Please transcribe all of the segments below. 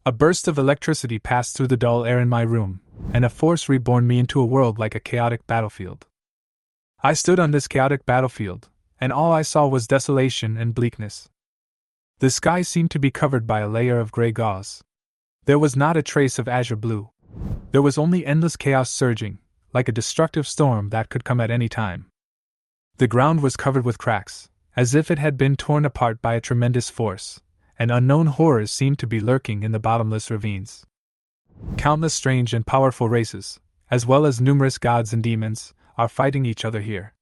A burst of electricity passed through the dull air in my room, and a force reborn me into a world like a chaotic battlefield. I stood on this chaotic battlefield, and all I saw was desolation and bleakness. The sky seemed to be covered by a layer of gray gauze. There was not a trace of azure blue. There was only endless chaos surging, like a destructive storm that could come at any time. The ground was covered with cracks, as if it had been torn apart by a tremendous force, and unknown horrors seemed to be lurking in the bottomless ravines. Countless strange and powerful races, as well as numerous gods and demons, are fighting each other here.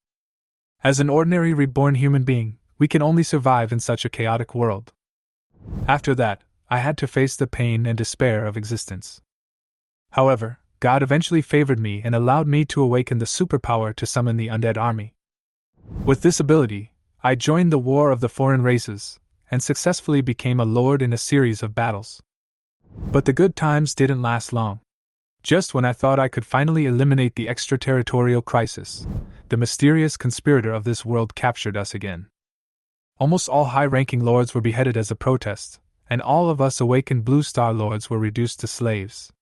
As an ordinary reborn human being, we can only survive in such a chaotic world. After that, I had to face the pain and despair of existence. However, God eventually favored me and allowed me to awaken the superpower to summon the undead army. With this ability, I joined the war of the foreign races, and successfully became a lord in a series of battles. But the good times didn't last long. Just when I thought I could finally eliminate the extraterritorial crisis, the mysterious conspirator of this world captured us again. Almost all high-ranking lords were beheaded as a protest, and all of us awakened Blue Star lords were reduced to slaves.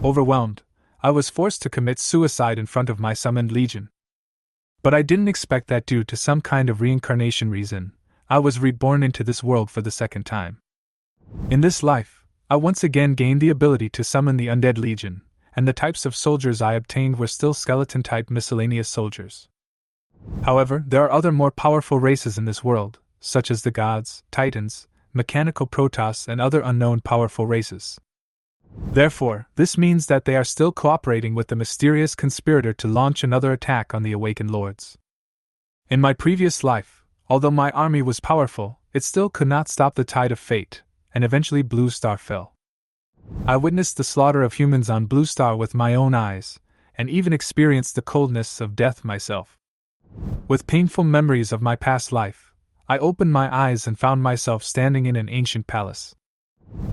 Overwhelmed, I was forced to commit suicide in front of my summoned legion. But I didn't expect that due to some kind of reincarnation reason, I was reborn into this world for the second time. In this life, I once again gained the ability to summon the Undead Legion, and the types of soldiers I obtained were still skeleton-type miscellaneous soldiers. However, there are other more powerful races in this world, such as the gods, titans, mechanical protoss, and other unknown powerful races. Therefore, this means that they are still cooperating with the mysterious conspirator to launch another attack on the awakened lords. In my previous life, although my army was powerful, it still could not stop the tide of fate, and eventually Blue Star fell. I witnessed the slaughter of humans on Blue Star with my own eyes, and even experienced the coldness of death myself. With painful memories of my past life, I opened my eyes and found myself standing in an ancient palace.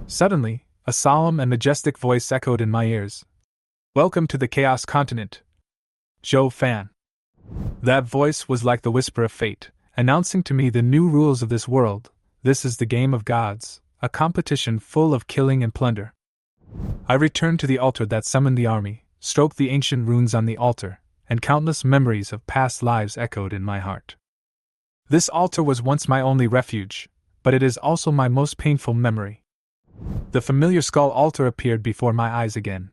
Suddenly, a solemn and majestic voice echoed in my ears. "Welcome to the Chaos Continent, Joe Fan." That voice was like the whisper of fate, announcing to me the new rules of this world. This is the game of gods, a competition full of killing and plunder. I returned to the altar that summoned the army, stroked the ancient runes on the altar, and countless memories of past lives echoed in my heart. This altar was once my only refuge, but it is also my most painful memory. The familiar skull altar appeared before my eyes again.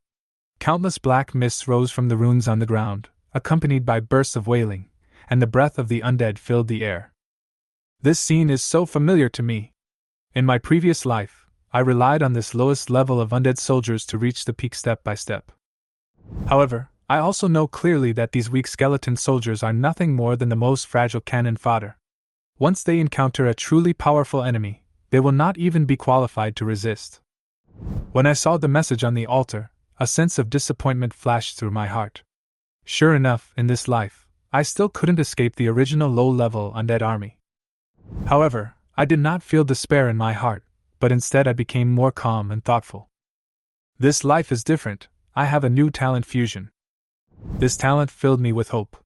Countless black mists rose from the runes on the ground, accompanied by bursts of wailing, and the breath of the undead filled the air. This scene is so familiar to me. In my previous life, I relied on this lowest level of undead soldiers to reach the peak step by step. However, I also know clearly that these weak skeleton soldiers are nothing more than the most fragile cannon fodder. Once they encounter a truly powerful enemy, they will not even be qualified to resist. When I saw the message on the altar, a sense of disappointment flashed through my heart. Sure enough, in this life, I still couldn't escape the original low-level undead army. However, I did not feel despair in my heart, but instead I became more calm and thoughtful. This life is different. I have a new talent fusion. This talent filled me with hope.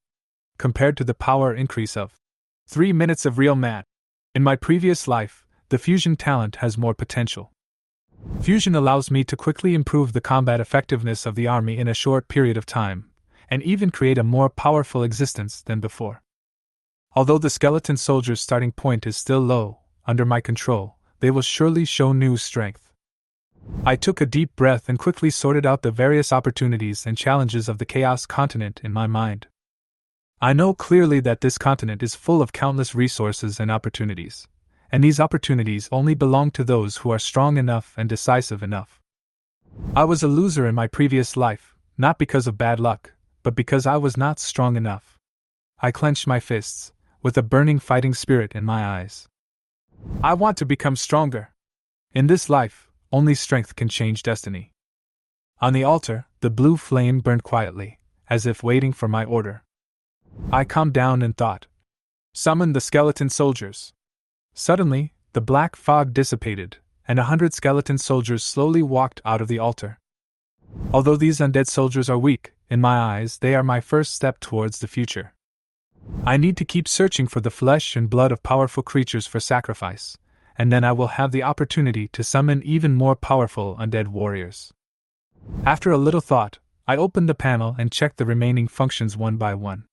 Compared to the power increase of 3 minutes of real mad. In my previous life, the fusion talent has more potential. Fusion allows me to quickly improve the combat effectiveness of the army in a short period of time, and even create a more powerful existence than before. Although the skeleton soldier's starting point is still low, under my control, they will surely show new strength. I took a deep breath and quickly sorted out the various opportunities and challenges of the Chaos Continent in my mind. I know clearly that this continent is full of countless resources and opportunities, and these opportunities only belong to those who are strong enough and decisive enough. I was a loser in my previous life, not because of bad luck, but because I was not strong enough. I clenched my fists, with a burning fighting spirit in my eyes. I want to become stronger. In this life, only strength can change destiny. On the altar, the blue flame burned quietly, as if waiting for my order. I calmed down and thought. Summon the skeleton soldiers. Suddenly, the black fog dissipated, and 100 skeleton soldiers slowly walked out of the altar. Although these undead soldiers are weak, in my eyes they are my first step towards the future. I need to keep searching for the flesh and blood of powerful creatures for sacrifice, and then I will have the opportunity to summon even more powerful undead warriors. After a little thought, I opened the panel and checked the remaining functions one by one.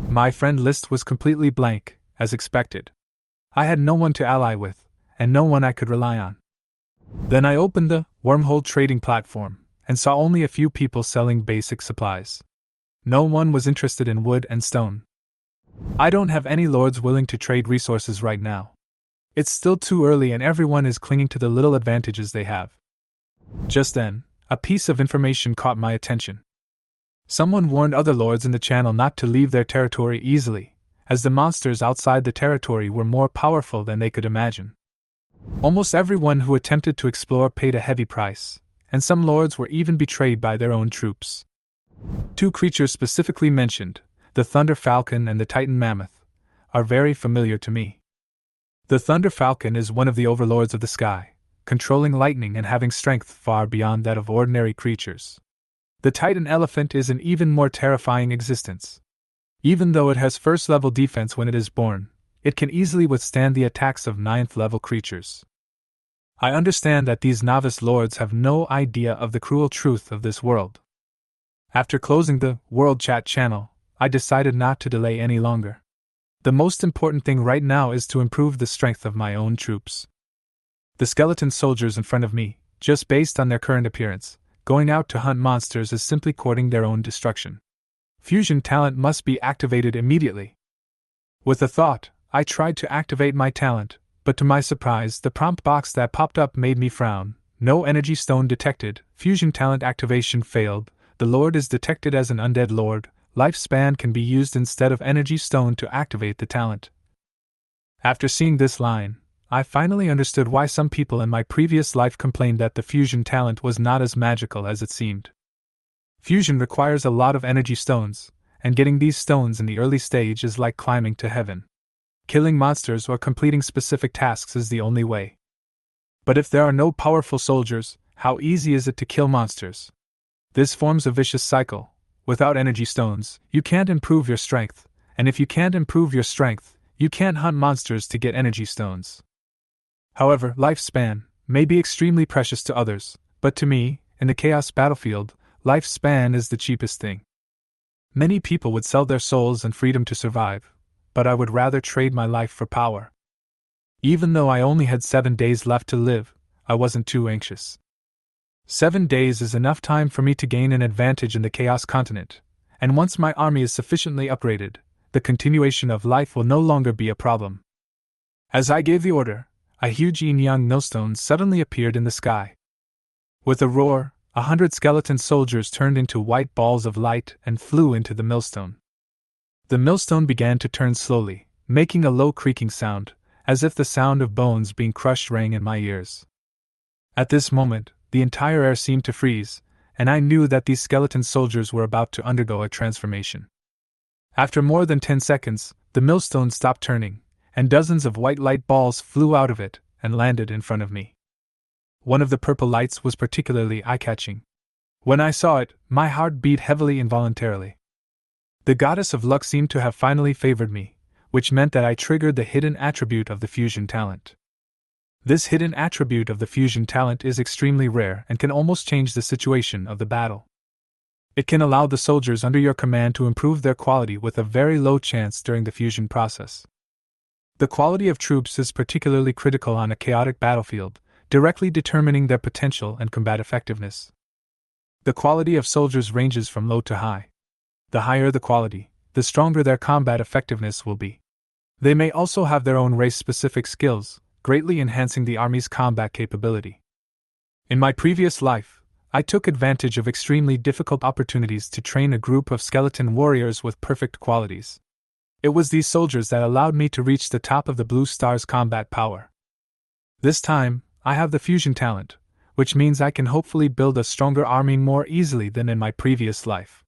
My friend list was completely blank, as expected. I had no one to ally with, and no one I could rely on. Then I opened the wormhole trading platform, and saw only a few people selling basic supplies. No one was interested in wood and stone. I don't have any lords willing to trade resources right now. It's still too early and everyone is clinging to the little advantages they have. Just then, a piece of information caught my attention. Someone warned other lords in the channel not to leave their territory easily, as the monsters outside the territory were more powerful than they could imagine. Almost everyone who attempted to explore paid a heavy price, and some lords were even betrayed by their own troops. Two creatures specifically mentioned, the Thunder Falcon and the Titan Mammoth, are very familiar to me. The Thunder Falcon is one of the overlords of the sky, controlling lightning and having strength far beyond that of ordinary creatures. The Titan Elephant is an even more terrifying existence. Even though it has first-level defense when it is born, it can easily withstand the attacks of 9th-level creatures. I understand that these novice lords have no idea of the cruel truth of this world. After closing the World Chat channel, I decided not to delay any longer. The most important thing right now is to improve the strength of my own troops. The skeleton soldiers in front of me, just based on their current appearance, going out to hunt monsters is simply courting their own destruction. Fusion talent must be activated immediately. With a thought, I tried to activate my talent, but to my surprise, the prompt box that popped up made me frown. No energy stone detected, fusion talent activation failed, the lord is detected as an undead lord, lifespan can be used instead of energy stone to activate the talent. After seeing this line, I finally understood why some people in my previous life complained that the fusion talent was not as magical as it seemed. Fusion requires a lot of energy stones, and getting these stones in the early stage is like climbing to heaven. Killing monsters or completing specific tasks is the only way. But if there are no powerful soldiers, how easy is it to kill monsters? This forms a vicious cycle. Without energy stones, you can't improve your strength, and if you can't improve your strength, you can't hunt monsters to get energy stones. However, lifespan may be extremely precious to others, but to me, in the Chaos battlefield, lifespan is the cheapest thing. Many people would sell their souls and freedom to survive, but I would rather trade my life for power. Even though I only had 7 days left to live, I wasn't too anxious. 7 days is enough time for me to gain an advantage in the Chaos continent, and once my army is sufficiently upgraded, the continuation of life will no longer be a problem. As I gave the order, a huge yin-yang millstone suddenly appeared in the sky. With a roar, 100 skeleton soldiers turned into white balls of light and flew into the millstone. The millstone began to turn slowly, making a low creaking sound, as if the sound of bones being crushed rang in my ears. At this moment, the entire air seemed to freeze, and I knew that these skeleton soldiers were about to undergo a transformation. After more than 10 seconds, the millstone stopped turning, and dozens of white light balls flew out of it and landed in front of me. One of the purple lights was particularly eye-catching. When I saw it, my heart beat heavily involuntarily. The goddess of luck seemed to have finally favored me, which meant that I triggered the hidden attribute of the fusion talent. This hidden attribute of the fusion talent is extremely rare and can almost change the situation of the battle. It can allow the soldiers under your command to improve their quality with a very low chance during the fusion process. The quality of troops is particularly critical on a chaotic battlefield, directly determining their potential and combat effectiveness. The quality of soldiers ranges from low to high. The higher the quality, the stronger their combat effectiveness will be. They may also have their own race-specific skills, greatly enhancing the army's combat capability. In my previous life, I took advantage of extremely difficult opportunities to train a group of skeleton warriors with perfect qualities. It was these soldiers that allowed me to reach the top of the Blue Star's combat power. This time, I have the fusion talent, which means I can hopefully build a stronger army more easily than in my previous life.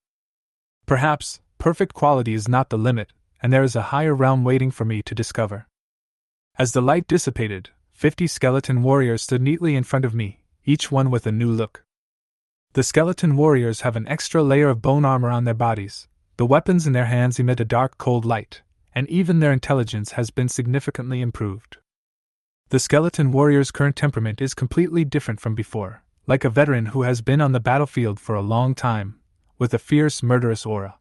Perhaps, perfect quality is not the limit, and there is a higher realm waiting for me to discover. As the light dissipated, 50 skeleton warriors stood neatly in front of me, each one with a new look. The skeleton warriors have an extra layer of bone armor on their bodies, the weapons in their hands emit a dark cold light, and even their intelligence has been significantly improved. The skeleton warrior's current temperament is completely different from before, like a veteran who has been on the battlefield for a long time, with a fierce, murderous aura.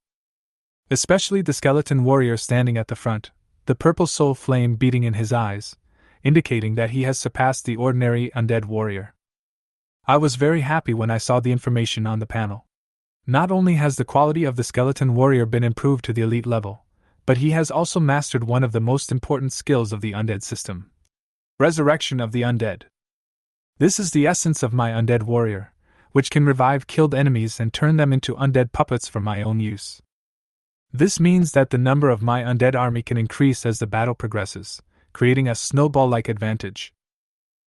Especially the skeleton warrior standing at the front, the purple soul flame beating in his eyes, indicating that he has surpassed the ordinary undead warrior. I was very happy when I saw the information on the panel. Not only has the quality of the skeleton warrior been improved to the elite level, but he has also mastered one of the most important skills of the undead system: resurrection of the undead. This is the essence of my undead warrior, which can revive killed enemies and turn them into undead puppets for my own use. This means that the number of my undead army can increase as the battle progresses, creating a snowball-like advantage.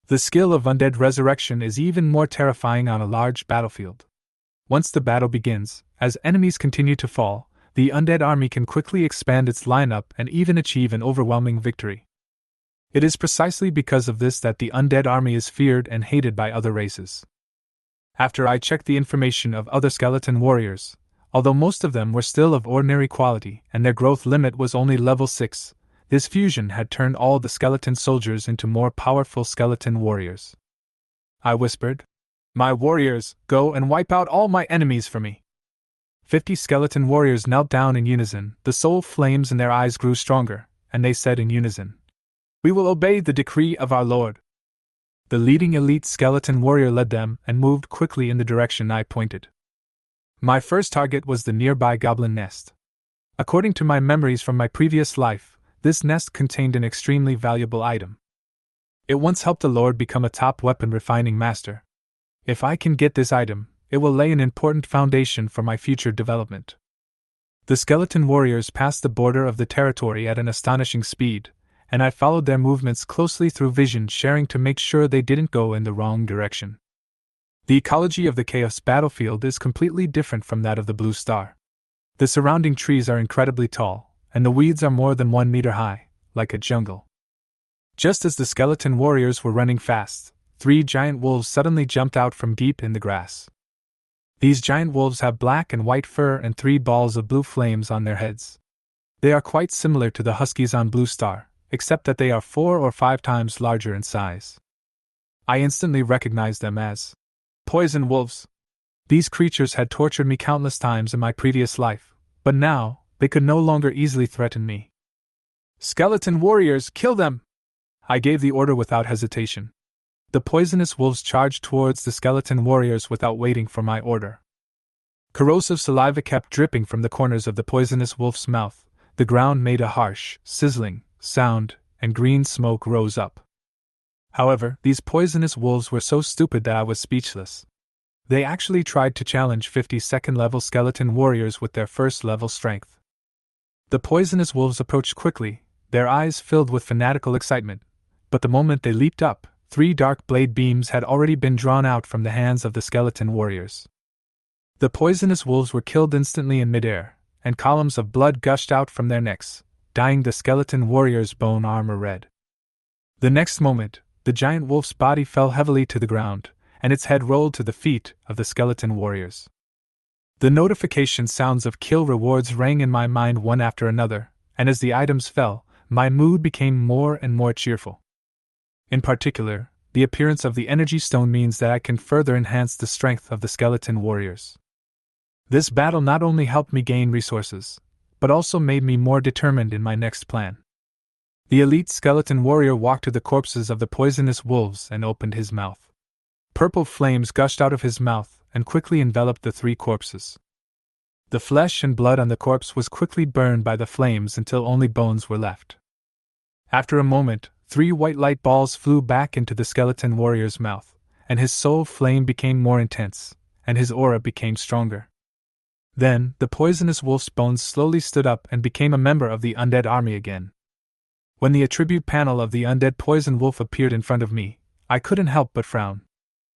The skill of undead resurrection is even more terrifying on a large battlefield. Once the battle begins, as enemies continue to fall, the undead army can quickly expand its lineup and even achieve an overwhelming victory. It is precisely because of this that the undead army is feared and hated by other races. After I checked the information of other skeleton warriors, although most of them were still of ordinary quality and their growth limit was only level 6, this fusion had turned all the skeleton soldiers into more powerful skeleton warriors. I whispered, "My warriors, go and wipe out all my enemies for me." 50 skeleton warriors knelt down in unison, the soul flames in their eyes grew stronger, and they said in unison, "We will obey the decree of our Lord." The leading elite skeleton warrior led them and moved quickly in the direction I pointed. My first target was the nearby goblin nest. According to my memories from my previous life, this nest contained an extremely valuable item. It once helped the Lord become a top weapon refining master. If I can get this item, it will lay an important foundation for my future development. The skeleton warriors passed the border of the territory at an astonishing speed, and I followed their movements closely through vision sharing to make sure they didn't go in the wrong direction. The ecology of the Chaos battlefield is completely different from that of the Blue Star. The surrounding trees are incredibly tall, and the weeds are more than 1 meter high, like a jungle. Just as the skeleton warriors were running fast, 3 giant wolves suddenly jumped out from deep in the grass. These giant wolves have black and white fur and 3 balls of blue flames on their heads. They are quite similar to the huskies on Blue Star, except that they are 4 or 5 times larger in size. I instantly recognized them as poison wolves. These creatures had tortured me countless times in my previous life, but now, they could no longer easily threaten me. "Skeleton warriors, kill them!" I gave the order without hesitation. The poisonous wolves charged towards the skeleton warriors without waiting for my order. Corrosive saliva kept dripping from the corners of the poisonous wolf's mouth, the ground made a harsh, sizzling sound, and green smoke rose up. However, these poisonous wolves were so stupid that I was speechless. They actually tried to challenge 50 second-level skeleton warriors with their first-level strength. The poisonous wolves approached quickly, their eyes filled with fanatical excitement, but the moment they leaped up, 3 dark blade beams had already been drawn out from the hands of the skeleton warriors. The poisonous wolves were killed instantly in midair, and columns of blood gushed out from their necks, dyeing the skeleton warriors' bone armor red. The next moment, the giant wolf's body fell heavily to the ground, and its head rolled to the feet of the skeleton warriors. The notification sounds of kill rewards rang in my mind one after another, and as the items fell, my mood became more and more cheerful. In particular, the appearance of the energy stone means that I can further enhance the strength of the skeleton warriors. This battle not only helped me gain resources, but also made me more determined in my next plan. The elite skeleton warrior walked to the corpses of the poisonous wolves and opened his mouth. Purple flames gushed out of his mouth and quickly enveloped the 3 corpses. The flesh and blood on the corpse was quickly burned by the flames until only bones were left. After a moment, 3 white light balls flew back into the skeleton warrior's mouth, and his soul flame became more intense, and his aura became stronger. Then, the poisonous wolf's bones slowly stood up and became a member of the undead army again. When the attribute panel of the undead poison wolf appeared in front of me, I couldn't help but frown.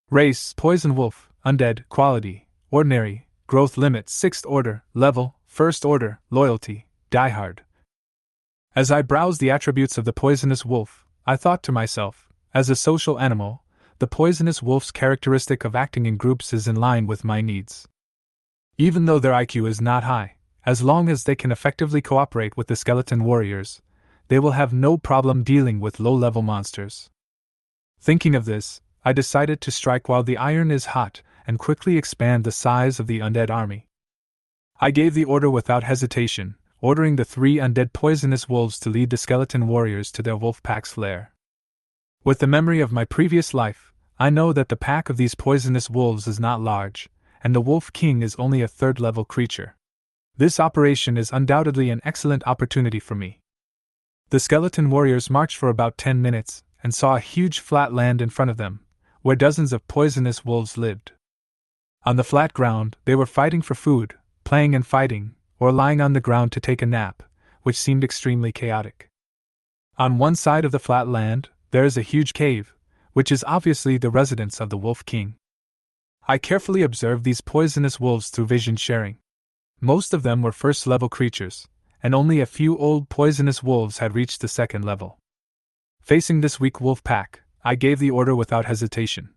Race, poison wolf, undead, quality, ordinary, growth limit 6th order, level, 1st order, loyalty, diehard. As I browsed the attributes of the poisonous wolf, I thought to myself, as a social animal, the poisonous wolf's characteristic of acting in groups is in line with my needs. Even though their IQ is not high, as long as they can effectively cooperate with the skeleton warriors, they will have no problem dealing with low-level monsters. Thinking of this, I decided to strike while the iron is hot and quickly expand the size of the undead army. I gave the order without hesitation, ordering the 3 undead poisonous wolves to lead the skeleton warriors to their wolf pack's lair. With the memory of my previous life, I know that the pack of these poisonous wolves is not large, and the Wolf King is only a 3rd-level creature. This operation is undoubtedly an excellent opportunity for me. The skeleton warriors marched for about 10 minutes and saw a huge flat land in front of them, where dozens of poisonous wolves lived. On the flat ground, they were fighting for food, playing and fighting, or lying on the ground to take a nap, which seemed extremely chaotic. On one side of the flat land, there is a huge cave, which is obviously the residence of the Wolf King. I carefully observed these poisonous wolves through vision sharing. Most of them were 1st-level creatures, and only a few old poisonous wolves had reached the 2nd level. Facing this weak wolf pack, I gave the order without hesitation.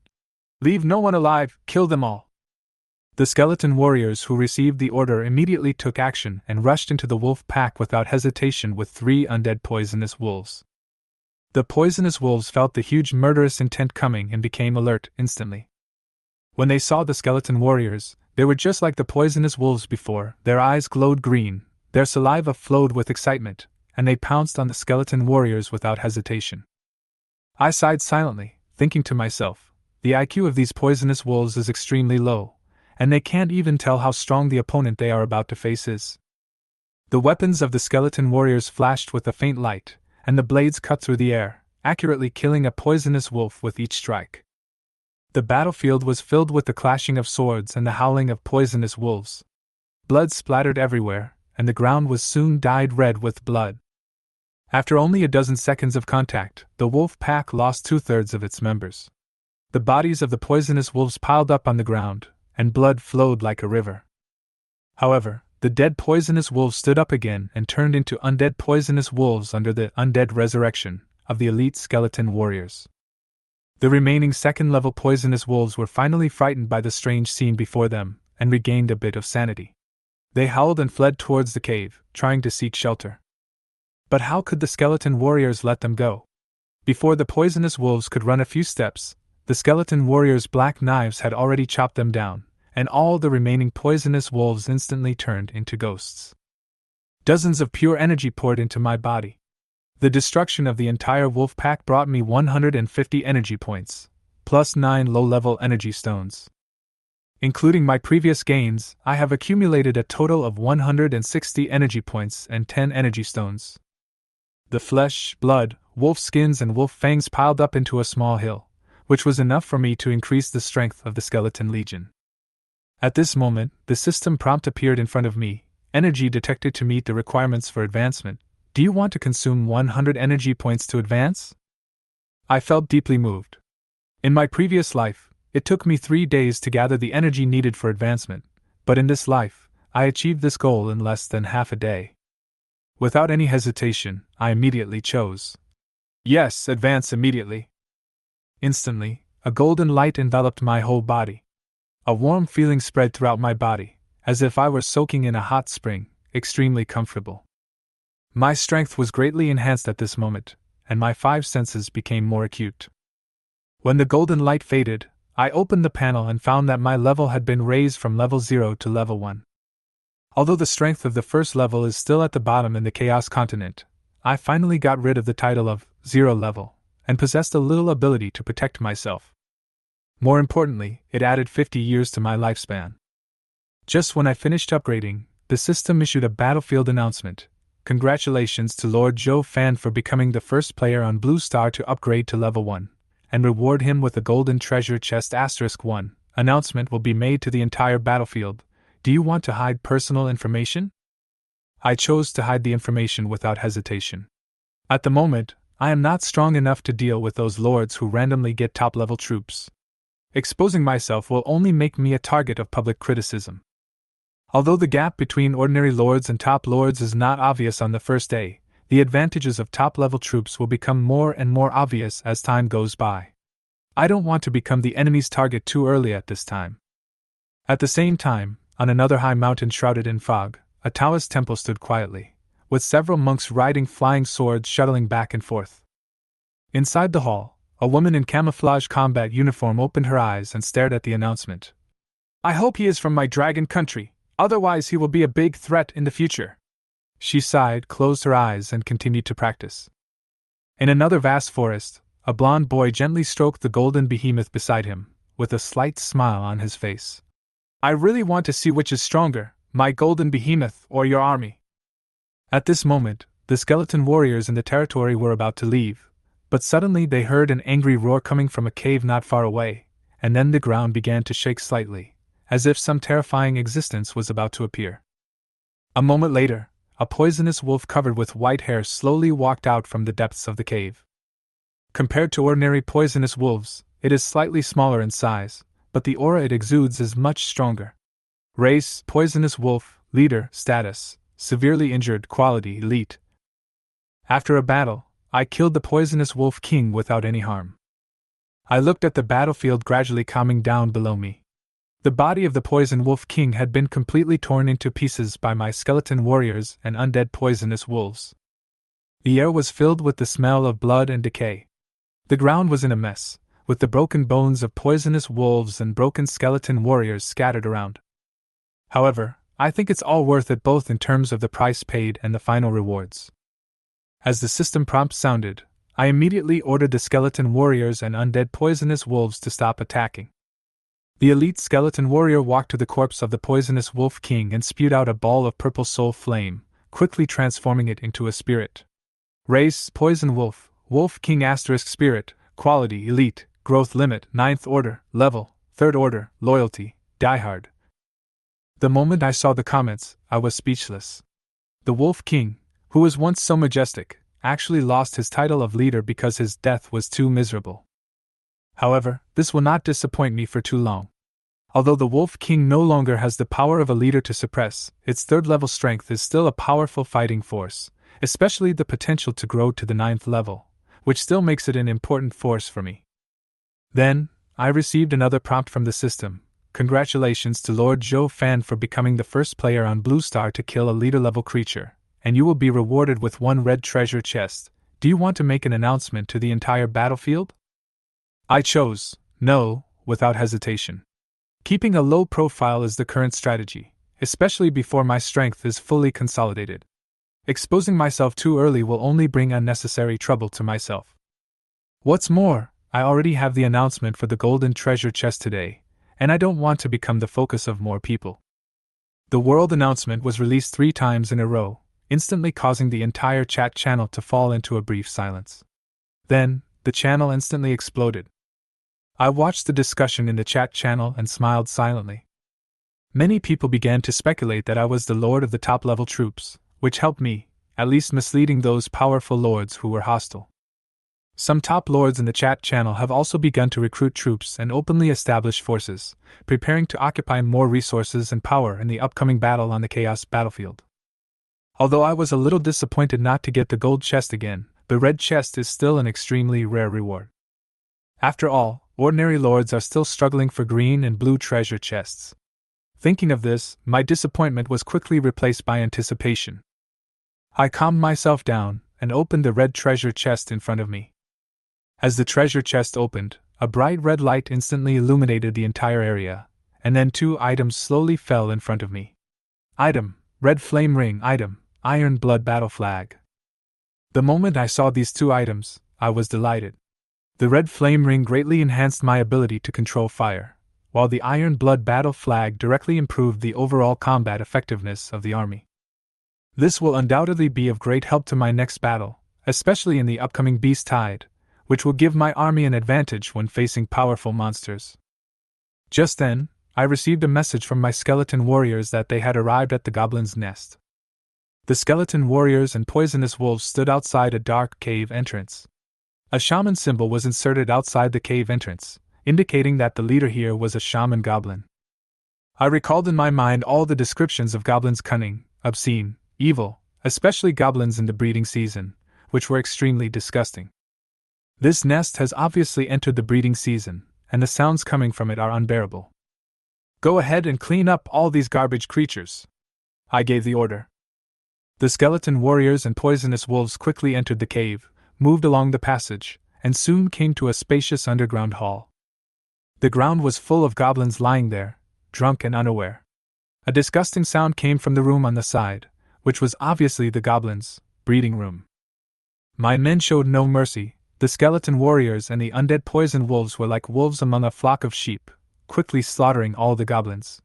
Leave no one alive, kill them all. The skeleton warriors who received the order immediately took action and rushed into the wolf pack without hesitation with 3 undead poisonous wolves. The poisonous wolves felt the huge murderous intent coming and became alert instantly. When they saw the skeleton warriors, they were just like the poisonous wolves before. Their eyes glowed green, their saliva flowed with excitement, and they pounced on the skeleton warriors without hesitation. I sighed silently, thinking to myself, the IQ of these poisonous wolves is extremely low, and they can't even tell how strong the opponent they are about to face is. The weapons of the skeleton warriors flashed with a faint light, and the blades cut through the air, accurately killing a poisonous wolf with each strike. The battlefield was filled with the clashing of swords and the howling of poisonous wolves. Blood splattered everywhere, and the ground was soon dyed red with blood. After only a dozen seconds of contact, the wolf pack lost 2/3 of its members. The bodies of the poisonous wolves piled up on the ground, and blood flowed like a river. However, the dead poisonous wolves stood up again and turned into undead poisonous wolves under the undead resurrection of the elite skeleton warriors. The remaining 2nd-level poisonous wolves were finally frightened by the strange scene before them and regained a bit of sanity. They howled and fled towards the cave, trying to seek shelter. But how could the skeleton warriors let them go? Before the poisonous wolves could run a few steps, the skeleton warriors' black knives had already chopped them down, and all the remaining poisonous wolves instantly turned into ghosts. Dozens of pure energy poured into my body. The destruction of the entire wolf pack brought me 150 energy points, plus 9 low-level energy stones. Including my previous gains, I have accumulated a total of 160 energy points and 10 energy stones. The flesh, blood, wolf skins and wolf fangs piled up into a small hill, which was enough for me to increase the strength of the skeleton legion. At this moment, the system prompt appeared in front of me, energy detected to meet the requirements for advancement. Do you want to consume 100 energy points to advance? I felt deeply moved. In my previous life, it took me 3 days to gather the energy needed for advancement, but in this life, I achieved this goal in less than half a day. Without any hesitation, I immediately chose. Yes, advance immediately. Instantly, a golden light enveloped my whole body. A warm feeling spread throughout my body, as if I were soaking in a hot spring, extremely comfortable. My strength was greatly enhanced at this moment, and my 5 senses became more acute. When the golden light faded, I opened the panel and found that my level had been raised from level 0 to level 1. Although the strength of the 1st level is still at the bottom in the Chaos Continent, I finally got rid of the title of 0 level, and possessed a little ability to protect myself. More importantly, it added 50 years to my lifespan. Just when I finished upgrading, the system issued a battlefield announcement. Congratulations to Lord Joe Fan for becoming the first player on Blue Star to upgrade to level 1, and reward him with a golden treasure chest *1. Announcement will be made to the entire battlefield. Do you want to hide personal information? I chose to hide the information without hesitation. At the moment, I am not strong enough to deal with those lords who randomly get top-level troops. Exposing myself will only make me a target of public criticism. Although the gap between ordinary lords and top lords is not obvious on the first day, the advantages of top-level troops will become more and more obvious as time goes by. I don't want to become the enemy's target too early at this time. At the same time, on another high mountain shrouded in fog, a Taoist temple stood quietly, with several monks riding flying swords shuttling back and forth. Inside the hall, A woman in camouflage combat uniform opened her eyes and stared at the announcement. I hope he is from my dragon country, otherwise he will be a big threat in the future. She sighed, closed her eyes, and continued to practice. In another vast forest, a blond boy gently stroked the golden behemoth beside him, with a slight smile on his face. I really want to see which is stronger, my golden behemoth or your army. At this moment, the skeleton warriors in the territory were about to leave, but suddenly they heard an angry roar coming from a cave not far away, and then the ground began to shake slightly, as if some terrifying existence was about to appear. A moment later, a poisonous wolf covered with white hair slowly walked out from the depths of the cave. Compared to ordinary poisonous wolves, it is slightly smaller in size, but the aura it exudes is much stronger. Race, poisonous wolf, leader, status, severely injured, quality, elite. After a battle, I killed the poisonous wolf king without any harm. I looked at the battlefield gradually calming down below me. The body of the poison wolf king had been completely torn into pieces by my skeleton warriors and undead poisonous wolves. The air was filled with the smell of blood and decay. The ground was in a mess, with the broken bones of poisonous wolves and broken skeleton warriors scattered around. However, I think it's all worth it both in terms of the price paid and the final rewards. As the system prompt sounded, I immediately ordered the skeleton warriors and undead poisonous wolves to stop attacking. The elite skeleton warrior walked to the corpse of the poisonous wolf king and spewed out a ball of purple soul flame, quickly transforming it into a spirit. Race, poison wolf, wolf king asterisk spirit, quality, elite, growth limit, 9th order, level, 3rd order, loyalty, diehard. The moment I saw the comments, I was speechless. The wolf king, who was once so majestic, actually lost his title of leader because his death was too miserable. However, this will not disappoint me for too long. Although the Wolf King no longer has the power of a leader to suppress, its 3rd level strength is still a powerful fighting force, especially the potential to grow to the 9th level, which still makes it an important force for me. Then, I received another prompt from the system. Congratulations to Lord Zhou Fan for becoming the first player on Blue Star to kill a leader level creature, and you will be rewarded with 1 red treasure chest. Do you want to make an announcement to the entire battlefield? I chose no, without hesitation. Keeping a low profile is the current strategy, especially before my strength is fully consolidated. Exposing myself too early will only bring unnecessary trouble to myself. What's more, I already have the announcement for the golden treasure chest today, and I don't want to become the focus of more people. The world announcement was released 3 times in a row, instantly causing the entire chat channel to fall into a brief silence. Then, the channel instantly exploded. I watched the discussion in the chat channel and smiled silently. Many people began to speculate that I was the lord of the top-level troops, which helped me, at least misleading those powerful lords who were hostile. Some top lords in the chat channel have also begun to recruit troops and openly establish forces, preparing to occupy more resources and power in the upcoming battle on the Chaos battlefield. Although I was a little disappointed not to get the gold chest again, the red chest is still an extremely rare reward. After all, ordinary lords are still struggling for green and blue treasure chests. Thinking of this, my disappointment was quickly replaced by anticipation. I calmed myself down and opened the red treasure chest in front of me. As the treasure chest opened, a bright red light instantly illuminated the entire area, and then 2 items slowly fell in front of me. Item: red flame ring. Item: iron blood battle flag. The moment I saw these 2 items, I was delighted. The red flame ring greatly enhanced my ability to control fire, while the iron blood battle flag directly improved the overall combat effectiveness of the army. This will undoubtedly be of great help to my next battle, especially in the upcoming Beast Tide, which will give my army an advantage when facing powerful monsters. Just then, I received a message from my skeleton warriors that they had arrived at the goblin's nest. The skeleton warriors and poisonous wolves stood outside a dark cave entrance. A shaman symbol was inserted outside the cave entrance, indicating that the leader here was a shaman goblin. I recalled in my mind all the descriptions of goblins' cunning, obscene, evil, especially goblins in the breeding season, which were extremely disgusting. This nest has obviously entered the breeding season, and the sounds coming from it are unbearable. Go ahead and clean up all these garbage creatures. I gave the order. The skeleton warriors and poisonous wolves quickly entered the cave, moved along the passage, and soon came to a spacious underground hall. The ground was full of goblins lying there, drunk and unaware. A disgusting sound came from the room on the side, which was obviously the goblins' breeding room. My men showed no mercy. The skeleton warriors and the undead poison wolves were like wolves among a flock of sheep, quickly slaughtering all the goblins.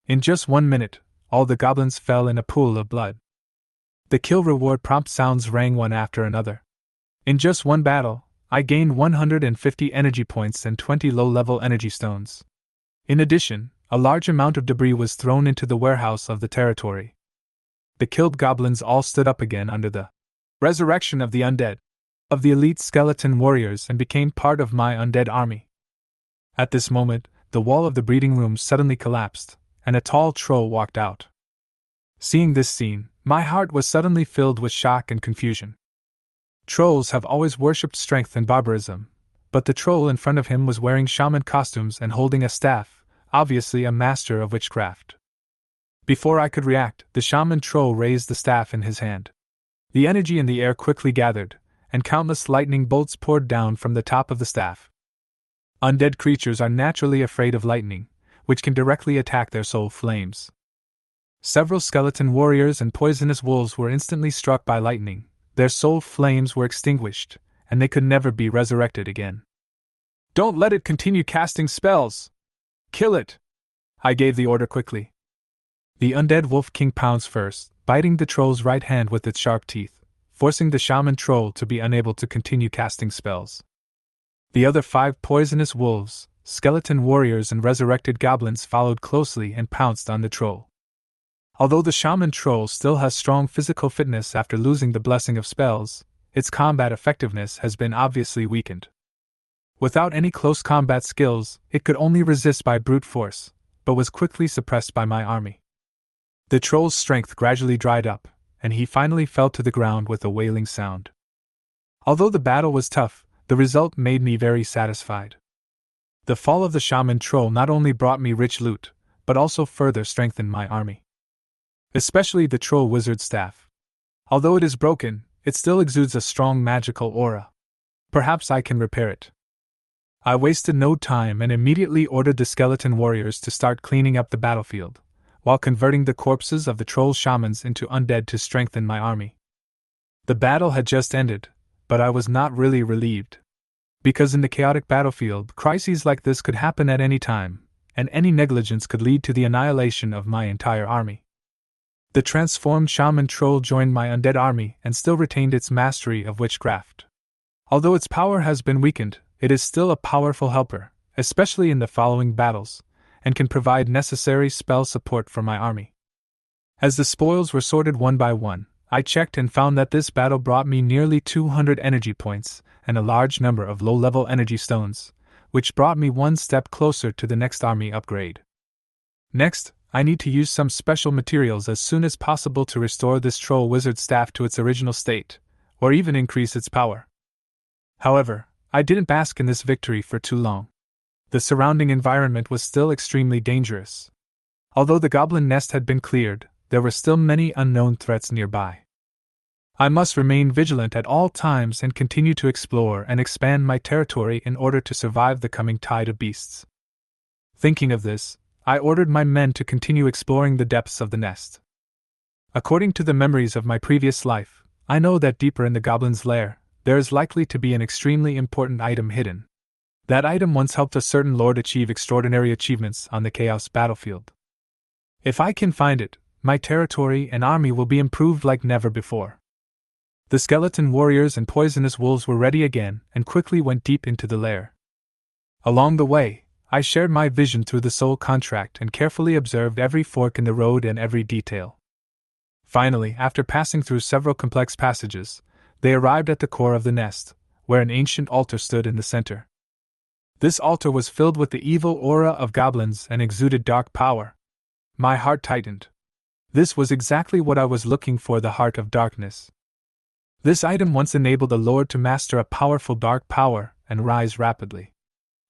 In just 1 minute, all the goblins fell in a pool of blood. The kill reward prompt sounds rang one after another. In just one battle, I gained 150 energy points and 20 low-level energy stones. In addition, a large amount of debris was thrown into the warehouse of the territory. The killed goblins all stood up again under the resurrection of the undead, of the elite skeleton warriors, and became part of my undead army. At this moment, the wall of the breeding room suddenly collapsed, and a tall troll walked out. Seeing this scene, my heart was suddenly filled with shock and confusion. Trolls have always worshipped strength and barbarism, but the troll in front of him was wearing shaman costumes and holding a staff, obviously a master of witchcraft. Before I could react, the shaman troll raised the staff in his hand. The energy in the air quickly gathered, and countless lightning bolts poured down from the top of the staff. Undead creatures are naturally afraid of lightning, which can directly attack their soul flames. Several skeleton warriors and poisonous wolves were instantly struck by lightning, their soul flames were extinguished, and they could never be resurrected again. "Don't let it continue casting spells! Kill it!" I gave the order quickly. The undead wolf king pounced first, biting the troll's right hand with its sharp teeth, forcing the shaman troll to be unable to continue casting spells. The other 5 poisonous wolves, skeleton warriors and resurrected goblins followed closely and pounced on the troll. Although the shaman troll still has strong physical fitness after losing the blessing of spells, its combat effectiveness has been obviously weakened. Without any close combat skills, it could only resist by brute force, but was quickly suppressed by my army. The troll's strength gradually dried up, and he finally fell to the ground with a wailing sound. Although the battle was tough, the result made me very satisfied. The fall of the shaman troll not only brought me rich loot, but also further strengthened my army. Especially the troll wizard staff. Although it is broken, it still exudes a strong magical aura. Perhaps I can repair it. I wasted no time and immediately ordered the skeleton warriors to start cleaning up the battlefield, while converting the corpses of the troll shamans into undead to strengthen my army. The battle had just ended, but I was not really relieved. Because in the chaotic battlefield, crises like this could happen at any time, and any negligence could lead to the annihilation of my entire army. The transformed shaman troll joined my undead army and still retained its mastery of witchcraft. Although its power has been weakened, it is still a powerful helper, especially in the following battles, and can provide necessary spell support for my army. As the spoils were sorted one by one, I checked and found that this battle brought me nearly 200 energy points and a large number of low-level energy stones, which brought me one step closer to the next army upgrade. Next, I need to use some special materials as soon as possible to restore this troll wizard staff to its original state, or even increase its power. However, I didn't bask in this victory for too long. The surrounding environment was still extremely dangerous. Although the goblin nest had been cleared, there were still many unknown threats nearby. I must remain vigilant at all times and continue to explore and expand my territory in order to survive the coming tide of beasts. Thinking of this, I ordered my men to continue exploring the depths of the nest. According to the memories of my previous life, I know that deeper in the goblin's lair, there is likely to be an extremely important item hidden. That item once helped a certain lord achieve extraordinary achievements on the Chaos battlefield. If I can find it, my territory and army will be improved like never before. The skeleton warriors and poisonous wolves were ready again and quickly went deep into the lair. Along the way, I shared my vision through the soul contract and carefully observed every fork in the road and every detail. Finally, after passing through several complex passages, they arrived at the core of the nest, where an ancient altar stood in the center. This altar was filled with the evil aura of goblins and exuded dark power. My heart tightened. This was exactly what I was looking for, the heart of darkness. This item once enabled a lord to master a powerful dark power and rise rapidly.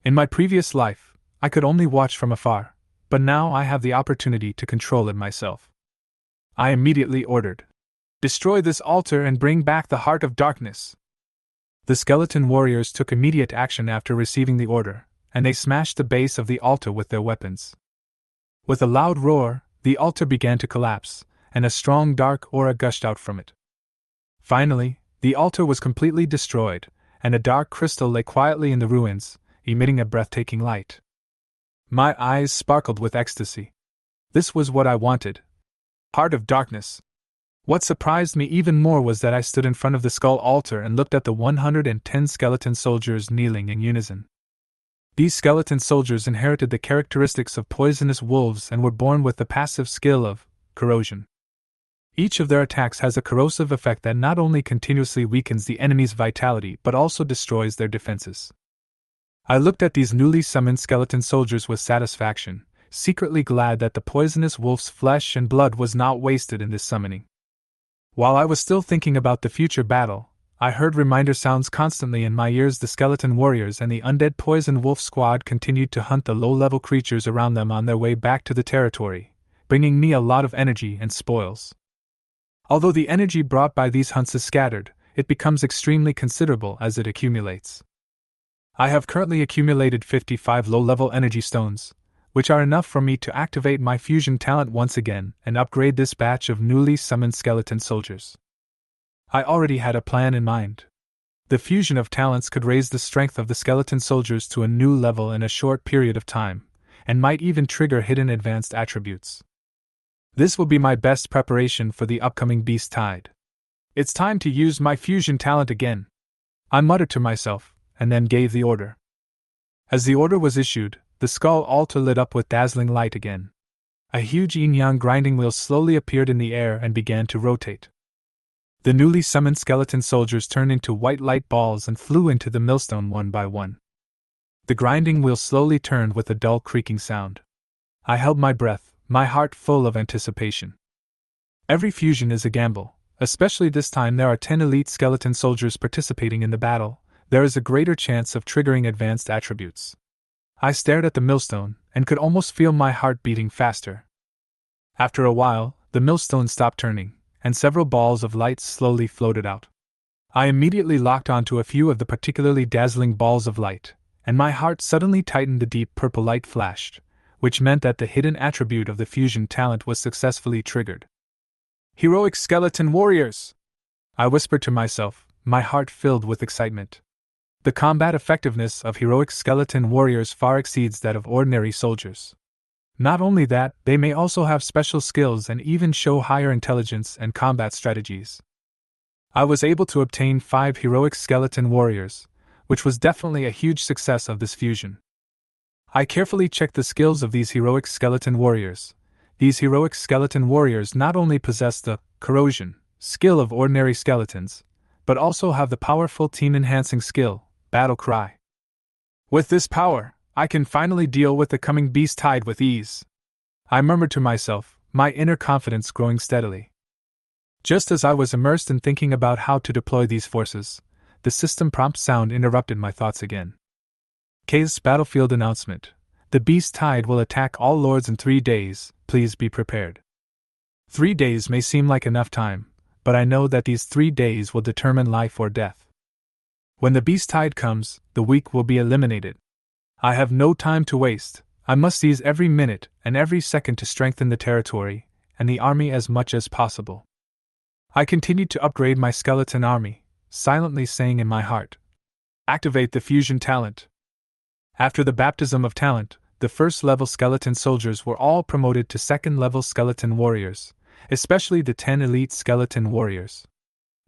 In my previous life, I could only watch from afar, but now I have the opportunity to control it myself. I immediately ordered, "Destroy this altar and bring back the heart of darkness." The skeleton warriors took immediate action after receiving the order, and they smashed the base of the altar with their weapons. With a loud roar, the altar began to collapse, and a strong dark aura gushed out from it. Finally, the altar was completely destroyed, and a dark crystal lay quietly in the ruins, emitting a breathtaking light. My eyes sparkled with ecstasy. This was what I wanted. Heart of darkness. What surprised me even more was that I stood in front of the skull altar and looked at the 110 skeleton soldiers kneeling in unison. These skeleton soldiers inherited the characteristics of poisonous wolves and were born with the passive skill of corrosion. Each of their attacks has a corrosive effect that not only continuously weakens the enemy's vitality but also destroys their defenses. I looked at these newly summoned skeleton soldiers with satisfaction, secretly glad that the poisonous wolf's flesh and blood was not wasted in this summoning. While I was still thinking about the future battle, I heard reminder sounds constantly in my ears. The skeleton warriors and the undead poison wolf squad continued to hunt the low-level creatures around them on their way back to the territory, bringing me a lot of energy and spoils. Although the energy brought by these hunts is scattered, it becomes extremely considerable as it accumulates. I have currently accumulated 55 low-level energy stones, which are enough for me to activate my fusion talent once again and upgrade this batch of newly summoned skeleton soldiers. I already had a plan in mind. The fusion of talents could raise the strength of the skeleton soldiers to a new level in a short period of time, and might even trigger hidden advanced attributes. This will be my best preparation for the upcoming beast tide. It's time to use my fusion talent again, I muttered to myself, and then gave the order. As the order was issued, the skull altar lit up with dazzling light again. A huge yin-yang grinding wheel slowly appeared in the air and began to rotate. The newly summoned skeleton soldiers turned into white light balls and flew into the millstone one by one. The grinding wheel slowly turned with a dull creaking sound. I held my breath, my heart full of anticipation. Every fusion is a gamble, especially this time there are 10 elite skeleton soldiers participating in the battle. There is a greater chance of triggering advanced attributes. I stared at the millstone, and could almost feel my heart beating faster. After a while, the millstone stopped turning, and several balls of light slowly floated out. I immediately locked onto a few of the particularly dazzling balls of light, and my heart suddenly tightened. The deep purple light flashed, which meant that the hidden attribute of the fusion talent was successfully triggered. Heroic skeleton warriors! I whispered to myself, my heart filled with excitement. The combat effectiveness of heroic skeleton warriors far exceeds that of ordinary soldiers. Not only that, they may also have special skills and even show higher intelligence and combat strategies. I was able to obtain 5 heroic skeleton warriors, which was definitely a huge success of this fusion. I carefully checked the skills of these heroic skeleton warriors. These heroic skeleton warriors not only possess the corrosion skill of ordinary skeletons, but also have the powerful team-enhancing skill, Battle Cry. With this power, I can finally deal with the coming beast tide with ease. I murmured to myself, my inner confidence growing steadily. Just as I was immersed in thinking about how to deploy these forces, the system prompt sound interrupted my thoughts again. K's battlefield announcement. The beast tide will attack all lords in 3 days, please be prepared. 3 days may seem like enough time, but I know that these 3 days will determine life or death. When the beast tide comes, the weak will be eliminated. I have no time to waste. I must seize every minute and every second to strengthen the territory and the army as much as possible. I continued to upgrade my skeleton army, silently saying in my heart, activate the fusion talent. After the baptism of talent, the first-level skeleton soldiers were all promoted to second-level skeleton warriors, especially the 10 elite skeleton warriors.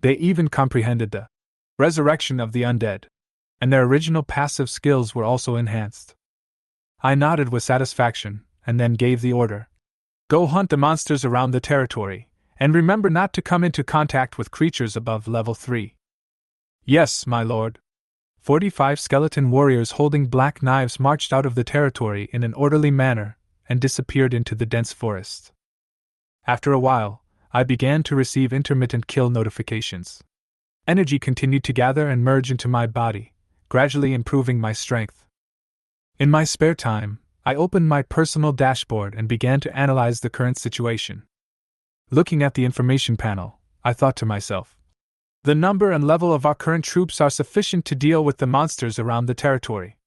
They even comprehended the resurrection of the undead, and their original passive skills were also enhanced. I nodded with satisfaction, and then gave the order. Go hunt the monsters around the territory, and remember not to come into contact with creatures above level 3. Yes, my lord. 45 skeleton warriors holding black knives marched out of the territory in an orderly manner, and disappeared into the dense forest. After a while, I began to receive intermittent kill notifications. Energy continued to gather and merge into my body, gradually improving my strength. In my spare time, I opened my personal dashboard and began to analyze the current situation. Looking at the information panel, I thought to myself, The number and level of our current troops are sufficient to deal with the monsters around the territory.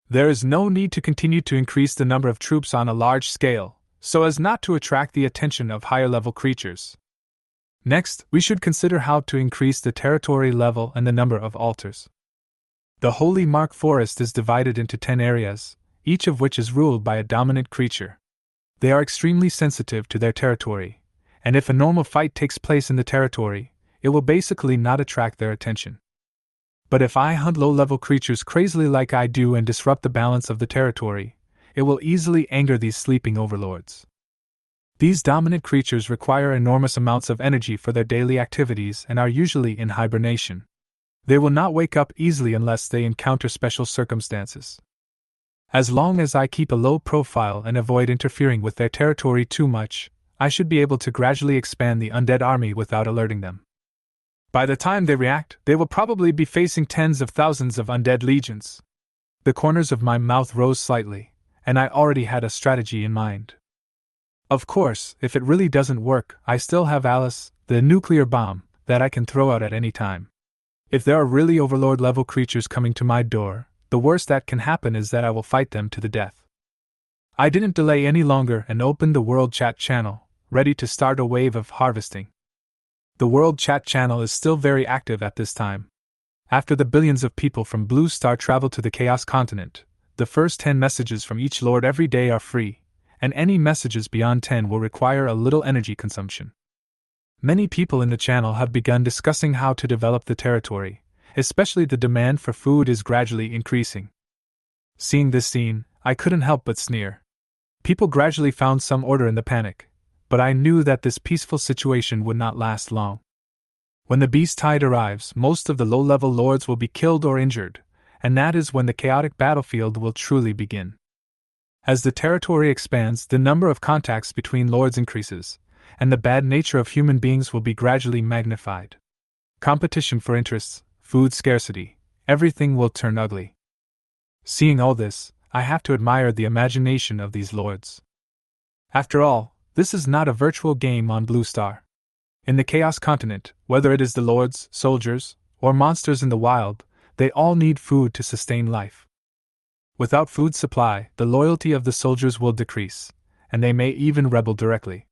There is no need to continue to increase the number of troops on a large scale, so as not to attract the attention of higher-level creatures. Next, we should consider how to increase the territory level and the number of altars. The Holy Mark Forest is divided into 10 areas, each of which is ruled by a dominant creature. They are extremely sensitive to their territory, and if a normal fight takes place in the territory, it will basically not attract their attention. But if I hunt low-level creatures crazily like I do and disrupt the balance of the territory, it will easily anger these sleeping overlords. These dominant creatures require enormous amounts of energy for their daily activities and are usually in hibernation. They will not wake up easily unless they encounter special circumstances. As long as I keep a low profile and avoid interfering with their territory too much, I should be able to gradually expand the undead army without alerting them. By the time they react, they will probably be facing tens of thousands of undead legions. The corners of my mouth rose slightly, and I already had a strategy in mind. Of course, if it really doesn't work, I still have Alice, the nuclear bomb, that I can throw out at any time. If there are really overlord-level creatures coming to my door, the worst that can happen is that I will fight them to the death. I didn't delay any longer and opened the World Chat channel, ready to start a wave of harvesting. The World Chat channel is still very active at this time. After the billions of people from Blue Star travel to the Chaos Continent, the first 10 messages from each lord every day are free, and any messages beyond 10 will require a little energy consumption. Many people in the channel have begun discussing how to develop the territory, especially the demand for food is gradually increasing. Seeing this scene, I couldn't help but sneer. People gradually found some order in the panic, but I knew that this peaceful situation would not last long. When the beast tide arrives, most of the low-level lords will be killed or injured, and that is when the chaotic battlefield will truly begin. As the territory expands, the number of contacts between lords increases, and the bad nature of human beings will be gradually magnified. Competition for interests, food scarcity, everything will turn ugly. Seeing all this, I have to admire the imagination of these lords. After all, this is not a virtual game on Blue Star. In the Chaos Continent, whether it is the lords, soldiers, or monsters in the wild, they all need food to sustain life. Without food supply, the loyalty of the soldiers will decrease, and they may even rebel directly.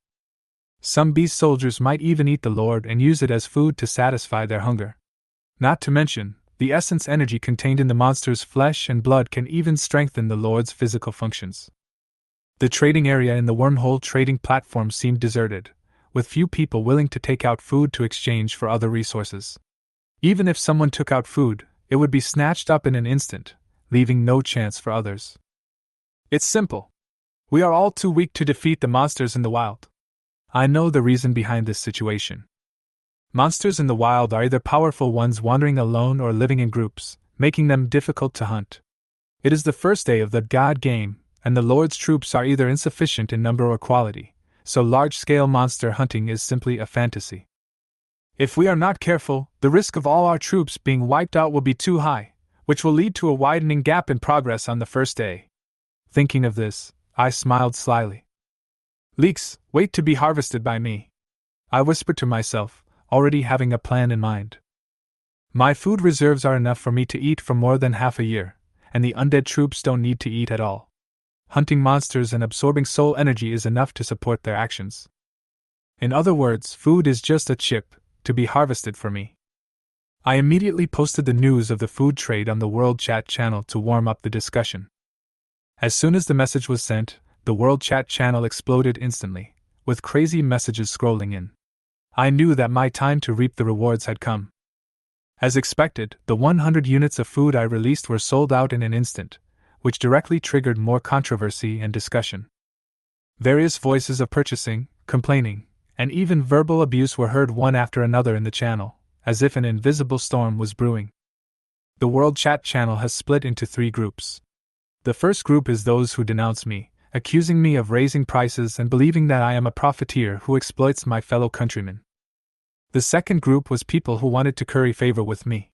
Some beast soldiers might even eat the lord and use it as food to satisfy their hunger. Not to mention, the essence energy contained in the monster's flesh and blood can even strengthen the lord's physical functions. The trading area in the wormhole trading platform seemed deserted, with few people willing to take out food to exchange for other resources. Even if someone took out food, it would be snatched up in an instant, leaving no chance for others. It's simple. We are all too weak to defeat the monsters in the wild. I know the reason behind this situation. Monsters in the wild are either powerful ones wandering alone or living in groups, making them difficult to hunt. It is the first day of the God game, and the Lord's troops are either insufficient in number or quality, so large-scale monster hunting is simply a fantasy. If we are not careful, the risk of all our troops being wiped out will be too high, which will lead to a widening gap in progress on the first day. Thinking of this, I smiled slyly. Leeks, wait to be harvested by me, I whispered to myself, already having a plan in mind. My food reserves are enough for me to eat for more than half a year, and the undead troops don't need to eat at all. Hunting monsters and absorbing soul energy is enough to support their actions. In other words, food is just a chip to be harvested for me. I immediately posted the news of the food trade on the World Chat channel to warm up the discussion. As soon as the message was sent, the World Chat channel exploded instantly, with crazy messages scrolling in. I knew that my time to reap the rewards had come. As expected, the 100 units of food I released were sold out in an instant, which directly triggered more controversy and discussion. Various voices of purchasing, complaining, and even verbal abuse were heard one after another in the channel, as if an invisible storm was brewing. The World Chat channel has split into 3 groups. The first group is those who denounce me, accusing me of raising prices and believing that I am a profiteer who exploits my fellow countrymen. The second group was people who wanted to curry favor with me.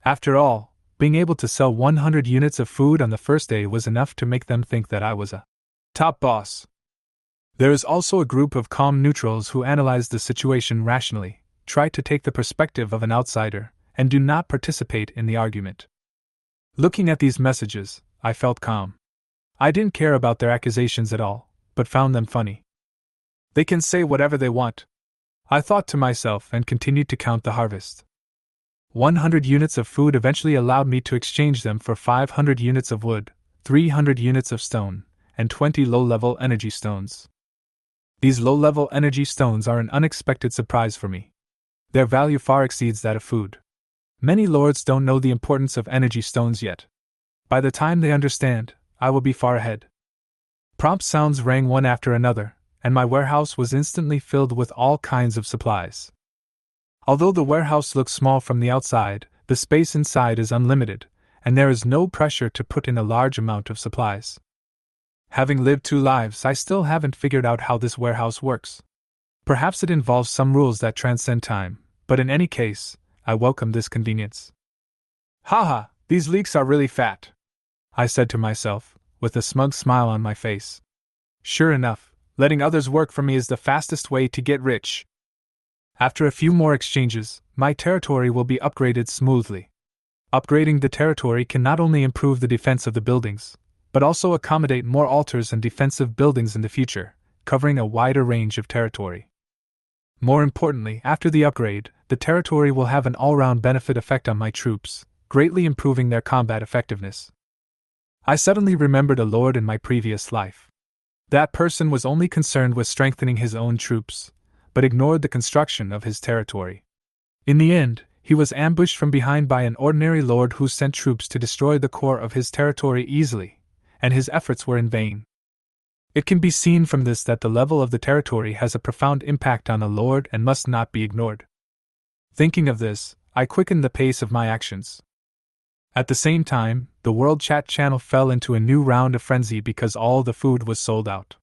After all, being able to sell 100 units of food on the first day was enough to make them think that I was a top boss. There is also a group of calm neutrals who analyzed the situation rationally, try to take the perspective of an outsider, and do not participate in the argument. Looking at these messages, I felt calm. I didn't care about their accusations at all, but found them funny. They can say whatever they want, I thought to myself and continued to count the harvest. 100 units of food eventually allowed me to exchange them for 500 units of wood, 300 units of stone, and 20 low-level energy stones. These low-level energy stones are an unexpected surprise for me. Their value far exceeds that of food. Many lords don't know the importance of energy stones yet. By the time they understand, I will be far ahead. Prompt sounds rang one after another, and my warehouse was instantly filled with all kinds of supplies. Although the warehouse looks small from the outside, the space inside is unlimited, and there is no pressure to put in a large amount of supplies. Having lived 2 lives, I still haven't figured out how this warehouse works. Perhaps it involves some rules that transcend time, but in any case, I welcome this convenience. Haha, these leeks are really fat, I said to myself, with a smug smile on my face. Sure enough, letting others work for me is the fastest way to get rich. After a few more exchanges, my territory will be upgraded smoothly. Upgrading the territory can not only improve the defense of the buildings, but also accommodate more altars and defensive buildings in the future, covering a wider range of territory. More importantly, after the upgrade, the territory will have an all-round benefit effect on my troops, greatly improving their combat effectiveness. I suddenly remembered a lord in my previous life. That person was only concerned with strengthening his own troops, but ignored the construction of his territory. In the end, he was ambushed from behind by an ordinary lord who sent troops to destroy the core of his territory easily, and his efforts were in vain. It can be seen from this that the level of the territory has a profound impact on a lord and must not be ignored. Thinking of this, I quickened the pace of my actions. At the same time, the World Chat channel fell into a new round of frenzy because all the food was sold out.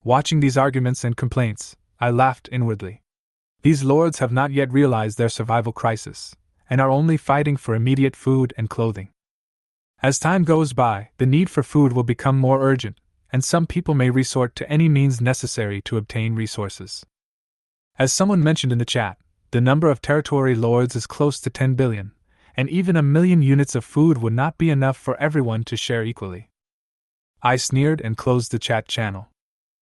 Watching these arguments and complaints, I laughed inwardly. These lords have not yet realized their survival crisis, and are only fighting for immediate food and clothing. As time goes by, the need for food will become more urgent, and some people may resort to any means necessary to obtain resources. As someone mentioned in the chat, the number of territory lords is close to 10 billion, and even 1 million units of food would not be enough for everyone to share equally. I sneered and closed the chat channel.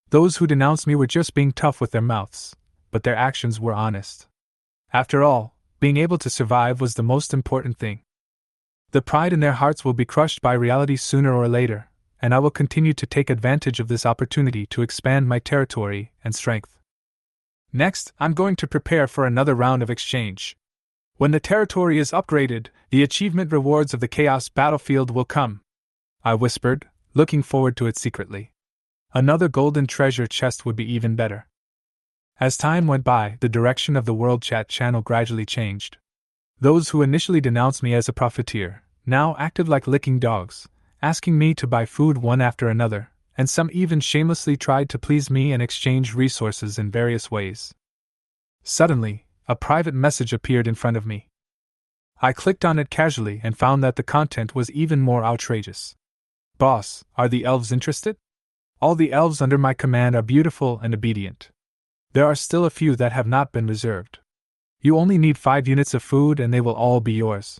Those who denounced me were just being tough with their mouths, but their actions were honest. After all, being able to survive was the most important thing. The pride in their hearts will be crushed by reality sooner or later, and I will continue to take advantage of this opportunity to expand my territory and strength. Next, I'm going to prepare for another round of exchange. When the territory is upgraded, the achievement rewards of the Chaos Battlefield will come, I whispered, looking forward to it secretly. Another golden treasure chest would be even better. As time went by, the direction of the World Chat channel gradually changed. Those who initially denounced me as a profiteer now acted like licking dogs, asking me to buy food one after another, and some even shamelessly tried to please me and exchange resources in various ways. Suddenly, a private message appeared in front of me. I clicked on it casually and found that the content was even more outrageous. Boss, are the elves interested? All the elves under my command are beautiful and obedient. There are still a few that have not been reserved. You only need 5 units of food and they will all be yours.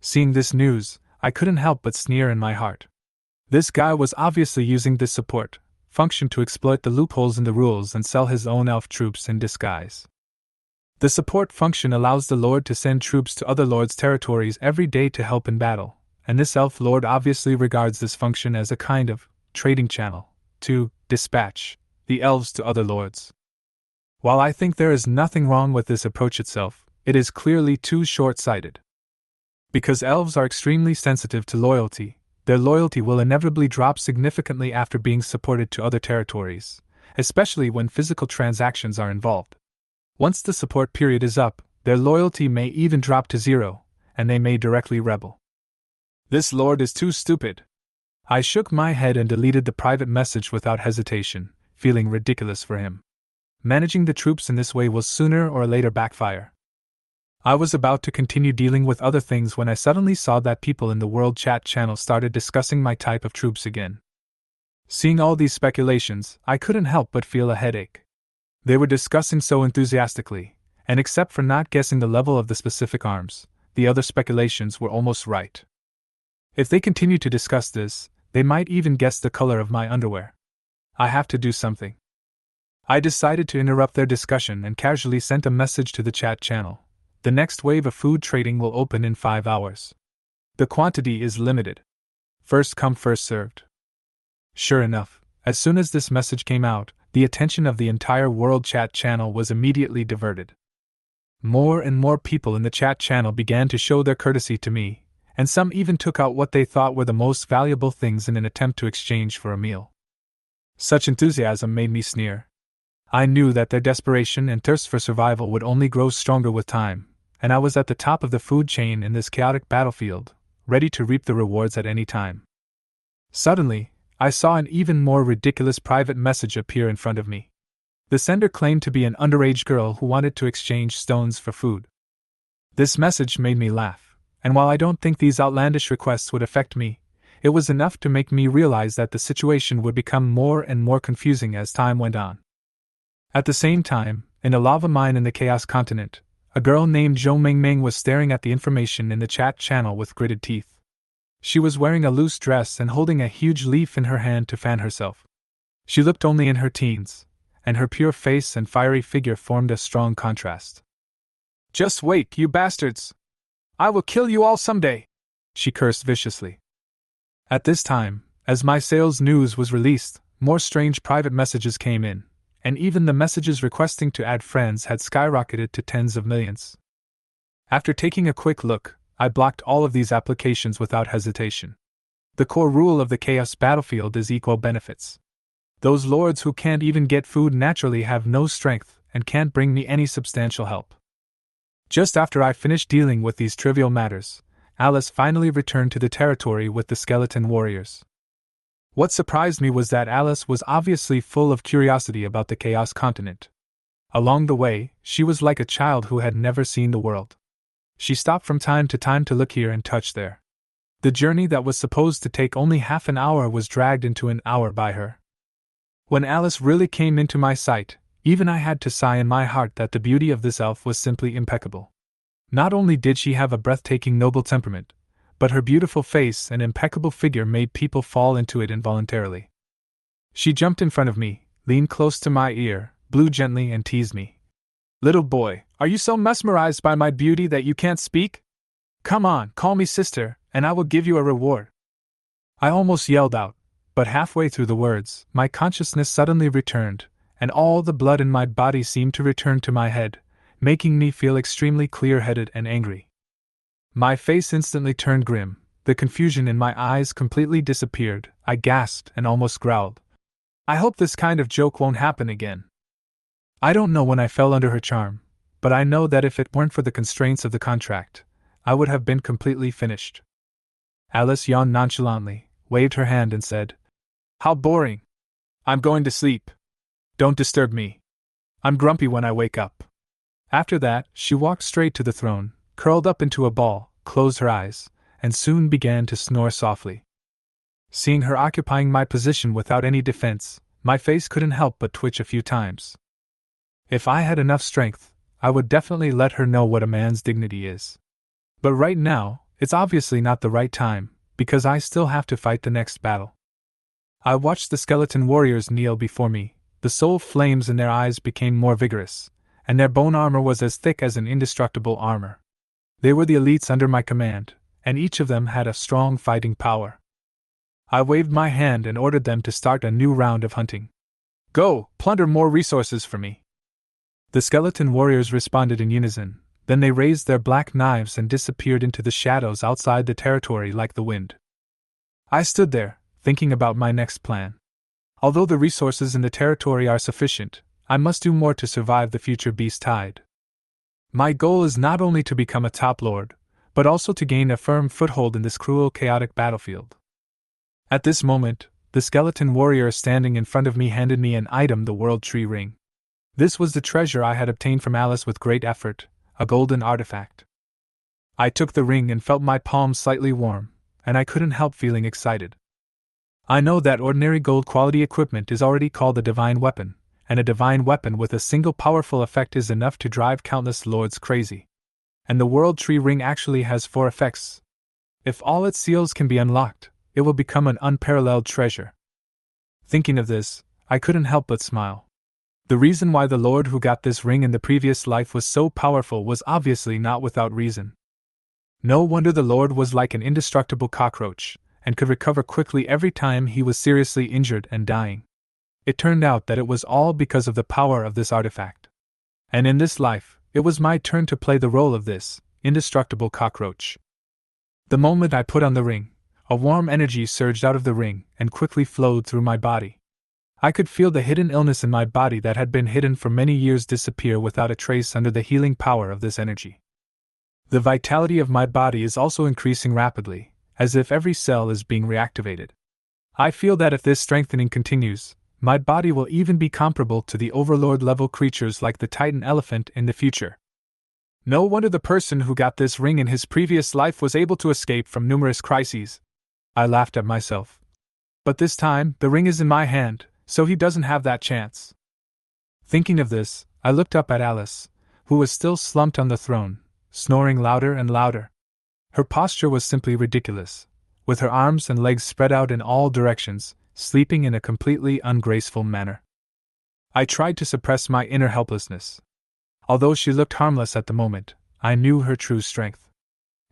Seeing this news, I couldn't help but sneer in my heart. This guy was obviously using this support function to exploit the loopholes in the rules and sell his own elf troops in disguise. The support function allows the lord to send troops to other lords' territories every day to help in battle, and this elf lord obviously regards this function as a kind of trading channel to dispatch the elves to other lords. While I think there is nothing wrong with this approach itself, it is clearly too short-sighted. Because elves are extremely sensitive to loyalty, their loyalty will inevitably drop significantly after being supported to other territories, especially when physical transactions are involved. Once the support period is up, their loyalty may even drop to 0, and they may directly rebel. This lord is too stupid. I shook my head and deleted the private message without hesitation, feeling ridiculous for him. Managing the troops in this way will sooner or later backfire. I was about to continue dealing with other things when I suddenly saw that people in the World Chat channel started discussing my type of troops again. Seeing all these speculations, I couldn't help but feel a headache. They were discussing so enthusiastically, and except for not guessing the level of the specific arms, the other speculations were almost right. If they continue to discuss this, they might even guess the color of my underwear. I have to do something. I decided to interrupt their discussion and casually sent a message to the chat channel. The next wave of food trading will open in 5 hours. The quantity is limited. First come, first served. Sure enough, as soon as this message came out, the attention of the entire world chat channel was immediately diverted. More and more people in the chat channel began to show their courtesy to me, and some even took out what they thought were the most valuable things in an attempt to exchange for a meal. Such enthusiasm made me sneer. I knew that their desperation and thirst for survival would only grow stronger with time, and I was at the top of the food chain in this chaotic battlefield, ready to reap the rewards at any time. Suddenly, I saw an even more ridiculous private message appear in front of me. The sender claimed to be an underage girl who wanted to exchange stones for food. This message made me laugh, and while I don't think these outlandish requests would affect me, it was enough to make me realize that the situation would become more and more confusing as time went on. At the same time, in a lava mine in the Chaos Continent, a girl named Zhou Mingming was staring at the information in the chat channel with gritted teeth. She was wearing a loose dress and holding a huge leaf in her hand to fan herself. She looked only in her teens, and her pure face and fiery figure formed a strong contrast. "Just wait, you bastards! I will kill you all someday!" she cursed viciously. At this time, as my sales news was released, more strange private messages came in, and even the messages requesting to add friends had skyrocketed to tens of millions. After taking a quick look, I blocked all of these applications without hesitation. The core rule of the Chaos battlefield is equal benefits. Those lords who can't even get food naturally have no strength and can't bring me any substantial help. Just after I finished dealing with these trivial matters, Alice finally returned to the territory with the skeleton warriors. What surprised me was that Alice was obviously full of curiosity about the Chaos Continent. Along the way, she was like a child who had never seen the world. She stopped from time to time to look here and touch there. The journey that was supposed to take only half an hour was dragged into an hour by her. When Alice really came into my sight, even I had to sigh in my heart that the beauty of this elf was simply impeccable. Not only did she have a breathtaking noble temperament, but her beautiful face and impeccable figure made people fall into it involuntarily. She jumped in front of me, leaned close to my ear, blew gently and teased me. "Little boy, are you so mesmerized by my beauty that you can't speak? Come on, call me sister, and I will give you a reward." I almost yelled out, but halfway through the words, my consciousness suddenly returned, and all the blood in my body seemed to return to my head, making me feel extremely clear-headed and angry. My face instantly turned grim, the confusion in my eyes completely disappeared, I gasped and almost growled. "I hope this kind of joke won't happen again." I don't know when I fell under her charm, but I know that if it weren't for the constraints of the contract, I would have been completely finished. Alice yawned nonchalantly, waved her hand and said, "How boring. I'm going to sleep. Don't disturb me. I'm grumpy when I wake up." After that, she walked straight to the throne, curled up into a ball, closed her eyes, and soon began to snore softly. Seeing her occupying my position without any defense, my face couldn't help but twitch a few times. If I had enough strength, I would definitely let her know what a man's dignity is. But right now, it's obviously not the right time, because I still have to fight the next battle. I watched the skeleton warriors kneel before me, the soul flames in their eyes became more vigorous, and their bone armor was as thick as an indestructible armor. They were the elites under my command, and each of them had a strong fighting power. I waved my hand and ordered them to start a new round of hunting. "Go, plunder more resources for me." The skeleton warriors responded in unison, then they raised their black knives and disappeared into the shadows outside the territory like the wind. I stood there, thinking about my next plan. Although the resources in the territory are sufficient, I must do more to survive the future beast tide. My goal is not only to become a top lord, but also to gain a firm foothold in this cruel, chaotic battlefield. At this moment, the skeleton warrior standing in front of me handed me an item, the World Tree Ring. This was the treasure I had obtained from Alice with great effort, a golden artifact. I took the ring and felt my palm slightly warm, and I couldn't help feeling excited. I know that ordinary gold quality equipment is already called a divine weapon, and a divine weapon with a single powerful effect is enough to drive countless lords crazy. And the World Tree Ring actually has 4 effects. If all its seals can be unlocked, it will become an unparalleled treasure. Thinking of this, I couldn't help but smile. The reason why the lord who got this ring in the previous life was so powerful was obviously not without reason. No wonder the lord was like an indestructible cockroach, and could recover quickly every time he was seriously injured and dying. It turned out that it was all because of the power of this artifact. And in this life, it was my turn to play the role of this indestructible cockroach. The moment I put on the ring, a warm energy surged out of the ring and quickly flowed through my body. I could feel the hidden illness in my body that had been hidden for many years disappear without a trace under the healing power of this energy. The vitality of my body is also increasing rapidly, as if every cell is being reactivated. I feel that if this strengthening continues, my body will even be comparable to the overlord-level creatures like the Titan elephant in the future. No wonder the person who got this ring in his previous life was able to escape from numerous crises. I laughed at myself. But this time, the ring is in my hand, so he doesn't have that chance. Thinking of this, I looked up at Alice, who was still slumped on the throne, snoring louder and louder. Her posture was simply ridiculous, with her arms and legs spread out in all directions, sleeping in a completely ungraceful manner. I tried to suppress my inner helplessness. Although she looked harmless at the moment, I knew her true strength.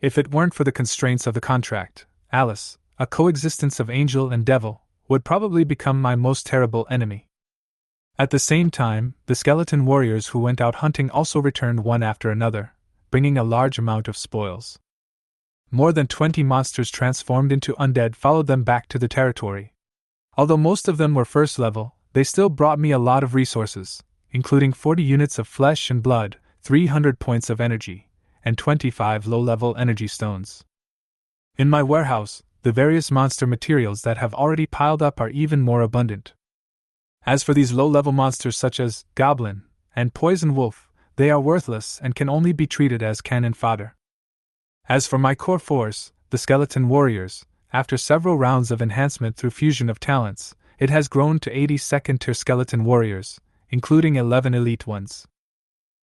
If it weren't for the constraints of the contract, Alice, a coexistence of angel and devil, would probably become my most terrible enemy. At the same time, the skeleton warriors who went out hunting also returned one after another, bringing a large amount of spoils. More than 20 monsters transformed into undead followed them back to the territory. Although most of them were first level, they still brought me a lot of resources, including 40 units of flesh and blood, 300 points of energy, and 25 low-level energy stones. In my warehouse, the various monster materials that have already piled up are even more abundant. As for these low-level monsters such as goblin and poison wolf, they are worthless and can only be treated as cannon fodder. As for my core force, the skeleton warriors, after several rounds of enhancement through fusion of talents, it has grown to 80 second-tier skeleton warriors, including 11 elite ones.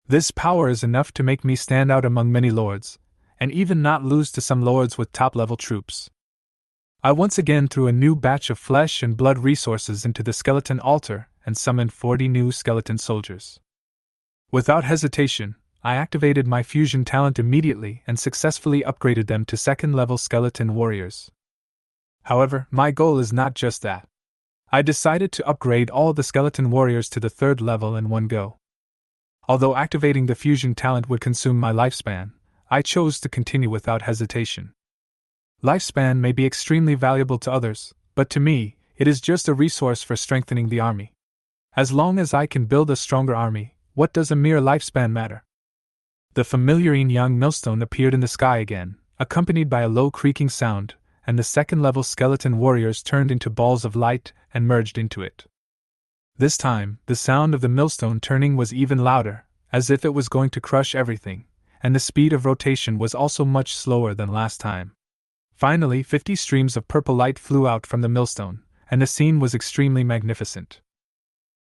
This power is enough to make me stand out among many lords, and even not lose to some lords with top-level troops. I once again threw a new batch of flesh and blood resources into the skeleton altar and summoned 40 new skeleton soldiers. Without hesitation, I activated my fusion talent immediately and successfully upgraded them to second-level skeleton warriors. However, my goal is not just that. I decided to upgrade all the skeleton warriors to the 3rd level in one go. Although activating the fusion talent would consume my lifespan, I chose to continue without hesitation. Lifespan may be extremely valuable to others, but to me, it is just a resource for strengthening the army. As long as I can build a stronger army, what does a mere lifespan matter? The familiar yin-yang millstone appeared in the sky again, accompanied by a low creaking sound, and the second-level skeleton warriors turned into balls of light and merged into it. This time, the sound of the millstone turning was even louder, as if it was going to crush everything, and the speed of rotation was also much slower than last time. Finally, 50 streams of purple light flew out from the millstone, and the scene was extremely magnificent.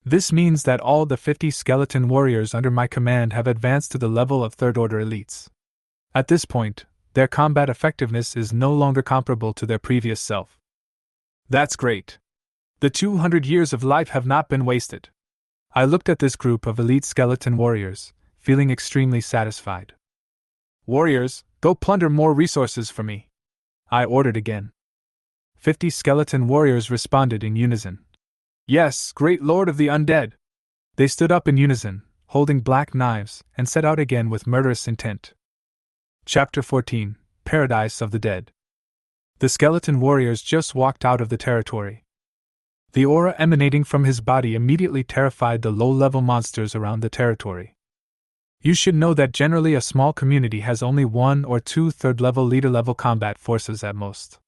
This means that all the 50 skeleton warriors under my command have advanced to the level of 3rd order elites. At this point, their combat effectiveness is no longer comparable to their previous self. That's great. The 200 years of life have not been wasted. I looked at this group of elite skeleton warriors, feeling extremely satisfied. Warriors, go plunder more resources for me, I ordered again. 50 skeleton warriors responded in unison. Yes, great lord of the undead! They stood up in unison, holding black knives, and set out again with murderous intent. Chapter 14, Paradise of the Dead. The skeleton warriors just walked out of the territory. The aura emanating from his body immediately terrified the low-level monsters around the territory. You should know that generally a small community has only 1 or 2 3rd-level leader-level combat forces at most.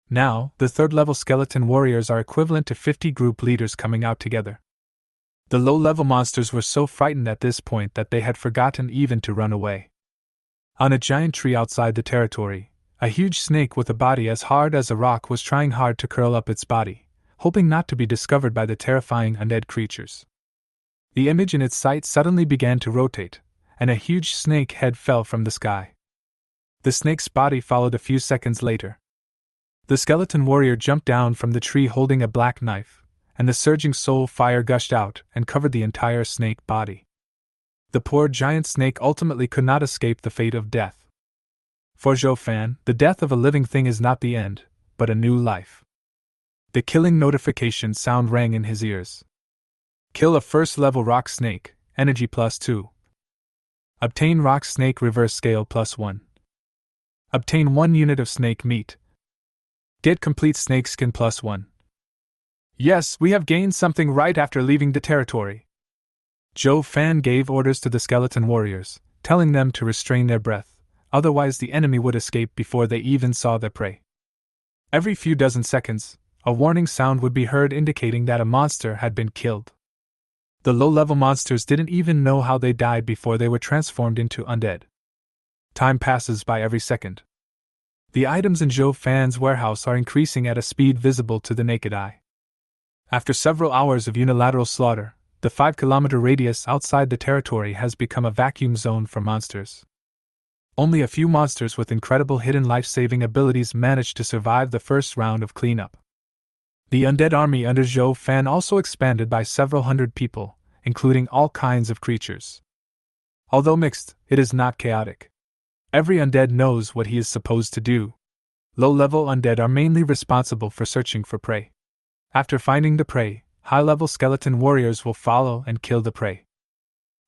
Now, the 3rd-level skeleton warriors are equivalent to 50 group leaders coming out together. The low-level monsters were so frightened at this point that they had forgotten even to run away. On a giant tree outside the territory, a huge snake with a body as hard as a rock was trying hard to curl up its body, hoping not to be discovered by the terrifying undead creatures. The image in its sight suddenly began to rotate, and a huge snake head fell from the sky. The snake's body followed a few seconds later. The skeleton warrior jumped down from the tree holding a black knife, and the surging soul fire gushed out and covered the entire snake body. The poor giant snake ultimately could not escape the fate of death. For Zhou Fan, the death of a living thing is not the end, but a new life. The killing notification sound rang in his ears. Kill a first-level rock snake, energy +2. Obtain rock snake reverse scale +1. Obtain 1 unit of snake meat. Get complete snake skin +1. Yes, we have gained something right after leaving the territory. Zhou Fan gave orders to the skeleton warriors, telling them to restrain their breath, otherwise the enemy would escape before they even saw their prey. Every few dozen seconds, a warning sound would be heard indicating that a monster had been killed. The low-level monsters didn't even know how they died before they were transformed into undead. Time passes by every second. The items in Zhou Fan's warehouse are increasing at a speed visible to the naked eye. After several hours of unilateral slaughter, the 5-kilometer radius outside the territory has become a vacuum zone for monsters. Only a few monsters with incredible hidden life-saving abilities managed to survive the first round of cleanup. The undead army under Zhou Fan also expanded by several hundred people, including all kinds of creatures. Although mixed, it is not chaotic. Every undead knows what he is supposed to do. Low-level undead are mainly responsible for searching for prey. After finding the prey, high-level skeleton warriors will follow and kill the prey.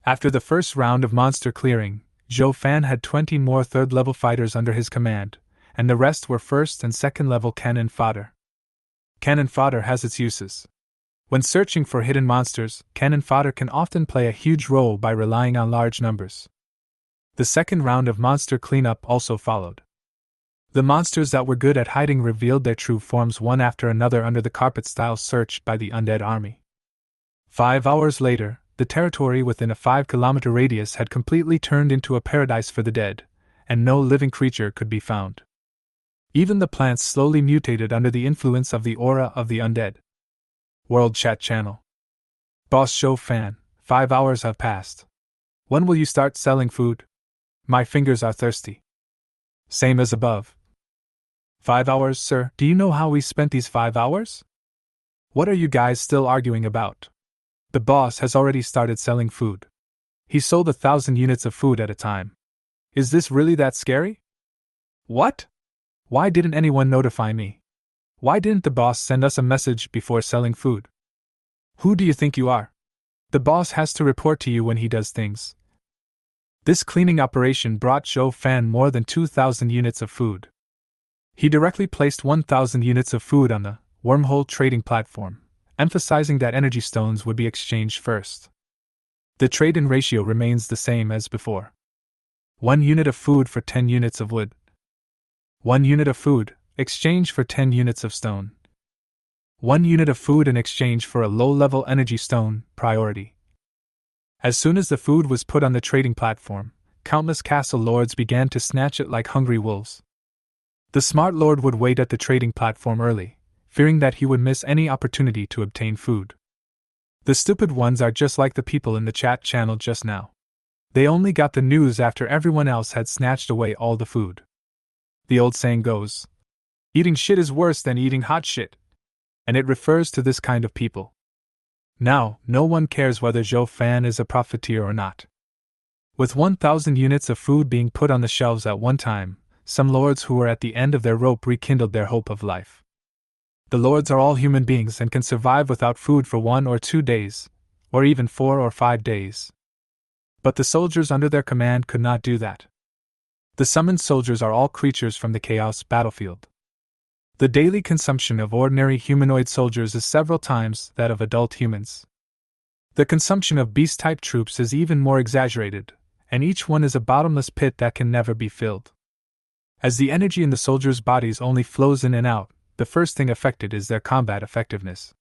After the first round of monster clearing, Zhou Fan had 20 more third-level fighters under his command, and the rest were first and second-level cannon fodder. Cannon fodder has its uses. When searching for hidden monsters, cannon fodder can often play a huge role by relying on large numbers. The second round of monster cleanup also followed. The monsters that were good at hiding revealed their true forms one after another under the carpet-style search by the undead army. 5 hours later, the territory within a 5-kilometer radius had completely turned into a paradise for the dead, and no living creature could be found. Even the plants slowly mutated under the influence of the aura of the undead. World Chat Channel. Boss Zhou Fan, 5 hours have passed. When will you start selling food? My fingers are thirsty. Same as above. 5 hours, sir. Do you know how we spent these 5 hours? What are you guys still arguing about? The boss has already started selling food. He sold 1,000 units of food at a time. Is this really that scary? What? Why didn't anyone notify me? Why didn't the boss send us a message before selling food? Who do you think you are? The boss has to report to you when he does things. This cleaning operation brought Zhou Fan more than 2,000 units of food. He directly placed 1,000 units of food on the wormhole trading platform, emphasizing that energy stones would be exchanged first. The trade-in ratio remains the same as before. 1 unit of food for 10 units of wood. 1 unit of food, exchange for 10 units of stone. 1 unit of food in exchange for a low-level energy stone, priority. As soon as the food was put on the trading platform, countless castle lords began to snatch it like hungry wolves. The smart lord would wait at the trading platform early, fearing that he would miss any opportunity to obtain food. The stupid ones are just like the people in the chat channel just now. They only got the news after everyone else had snatched away all the food. The old saying goes, eating shit is worse than eating hot shit. And it refers to this kind of people. Now, no one cares whether Zhou Fan is a profiteer or not. With 1,000 units of food being put on the shelves at one time, some lords who were at the end of their rope rekindled their hope of life. The lords are all human beings and can survive without food for 1 or 2 days, or even 4 or 5 days. But the soldiers under their command could not do that. The summoned soldiers are all creatures from the chaos battlefield. The daily consumption of ordinary humanoid soldiers is several times that of adult humans. The consumption of beast-type troops is even more exaggerated, and each one is a bottomless pit that can never be filled. As the energy in the soldiers' bodies only flows in and out, the first thing affected is their combat effectiveness.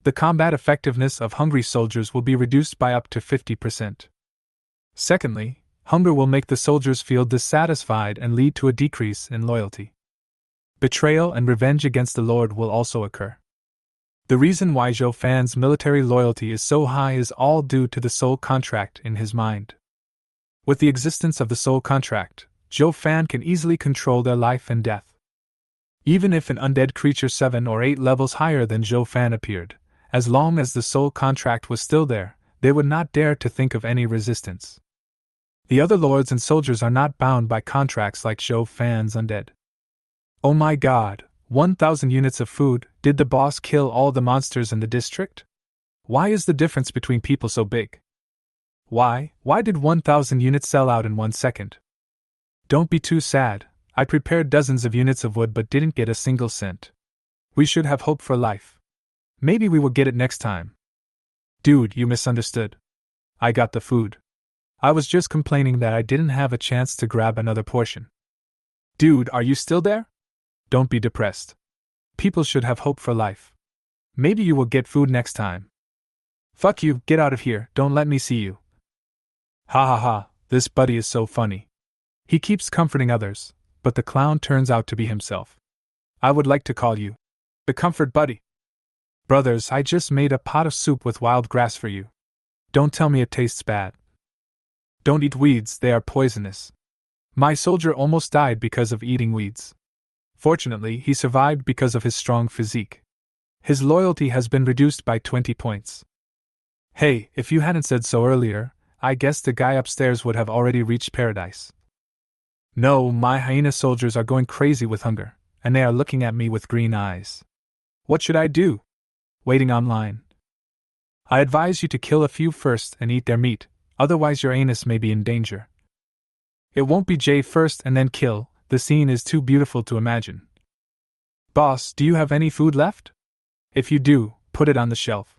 The combat effectiveness of hungry soldiers will be reduced by up to 50%. Secondly, hunger will make the soldiers feel dissatisfied and lead to a decrease in loyalty. Betrayal and revenge against the Lord will also occur. The reason why Zhou Fan's military loyalty is so high is all due to the soul contract in his mind. With the existence of the soul contract, Zhou Fan can easily control their life and death. Even if an undead creature 7 or 8 levels higher than Zhou Fan appeared, as long as the soul contract was still there, they would not dare to think of any resistance. The other lords and soldiers are not bound by contracts like Zhou Fan's undead. Oh my god, 1,000 units of food, did the boss kill all the monsters in the district? Why is the difference between people so big? Why did 1,000 units sell out in 1 second? Don't be too sad, I prepared dozens of units of wood but didn't get a single cent. We should have hope for life. Maybe we will get it next time. Dude, you misunderstood. I got the food. I was just complaining that I didn't have a chance to grab another portion. Dude, are you still there? Don't be depressed. People should have hope for life. Maybe you will get food next time. Fuck you, get out of here, don't let me see you. Ha ha ha, this buddy is so funny. He keeps comforting others, but the clown turns out to be himself. I would like to call you the comfort buddy. Brothers, I just made a pot of soup with wild grass for you. Don't tell me it tastes bad. Don't eat weeds, they are poisonous. My soldier almost died because of eating weeds. Fortunately, he survived because of his strong physique. His loyalty has been reduced by 20 points. Hey, if you hadn't said so earlier, I guess the guy upstairs would have already reached paradise. No, my hyena soldiers are going crazy with hunger, and they are looking at me with green eyes. What should I do? Waiting online. I advise you to kill a few first and eat their meat, otherwise your anus may be in danger. It won't be J first and then kill, the scene is too beautiful to imagine. Boss, do you have any food left? If you do, put it on the shelf.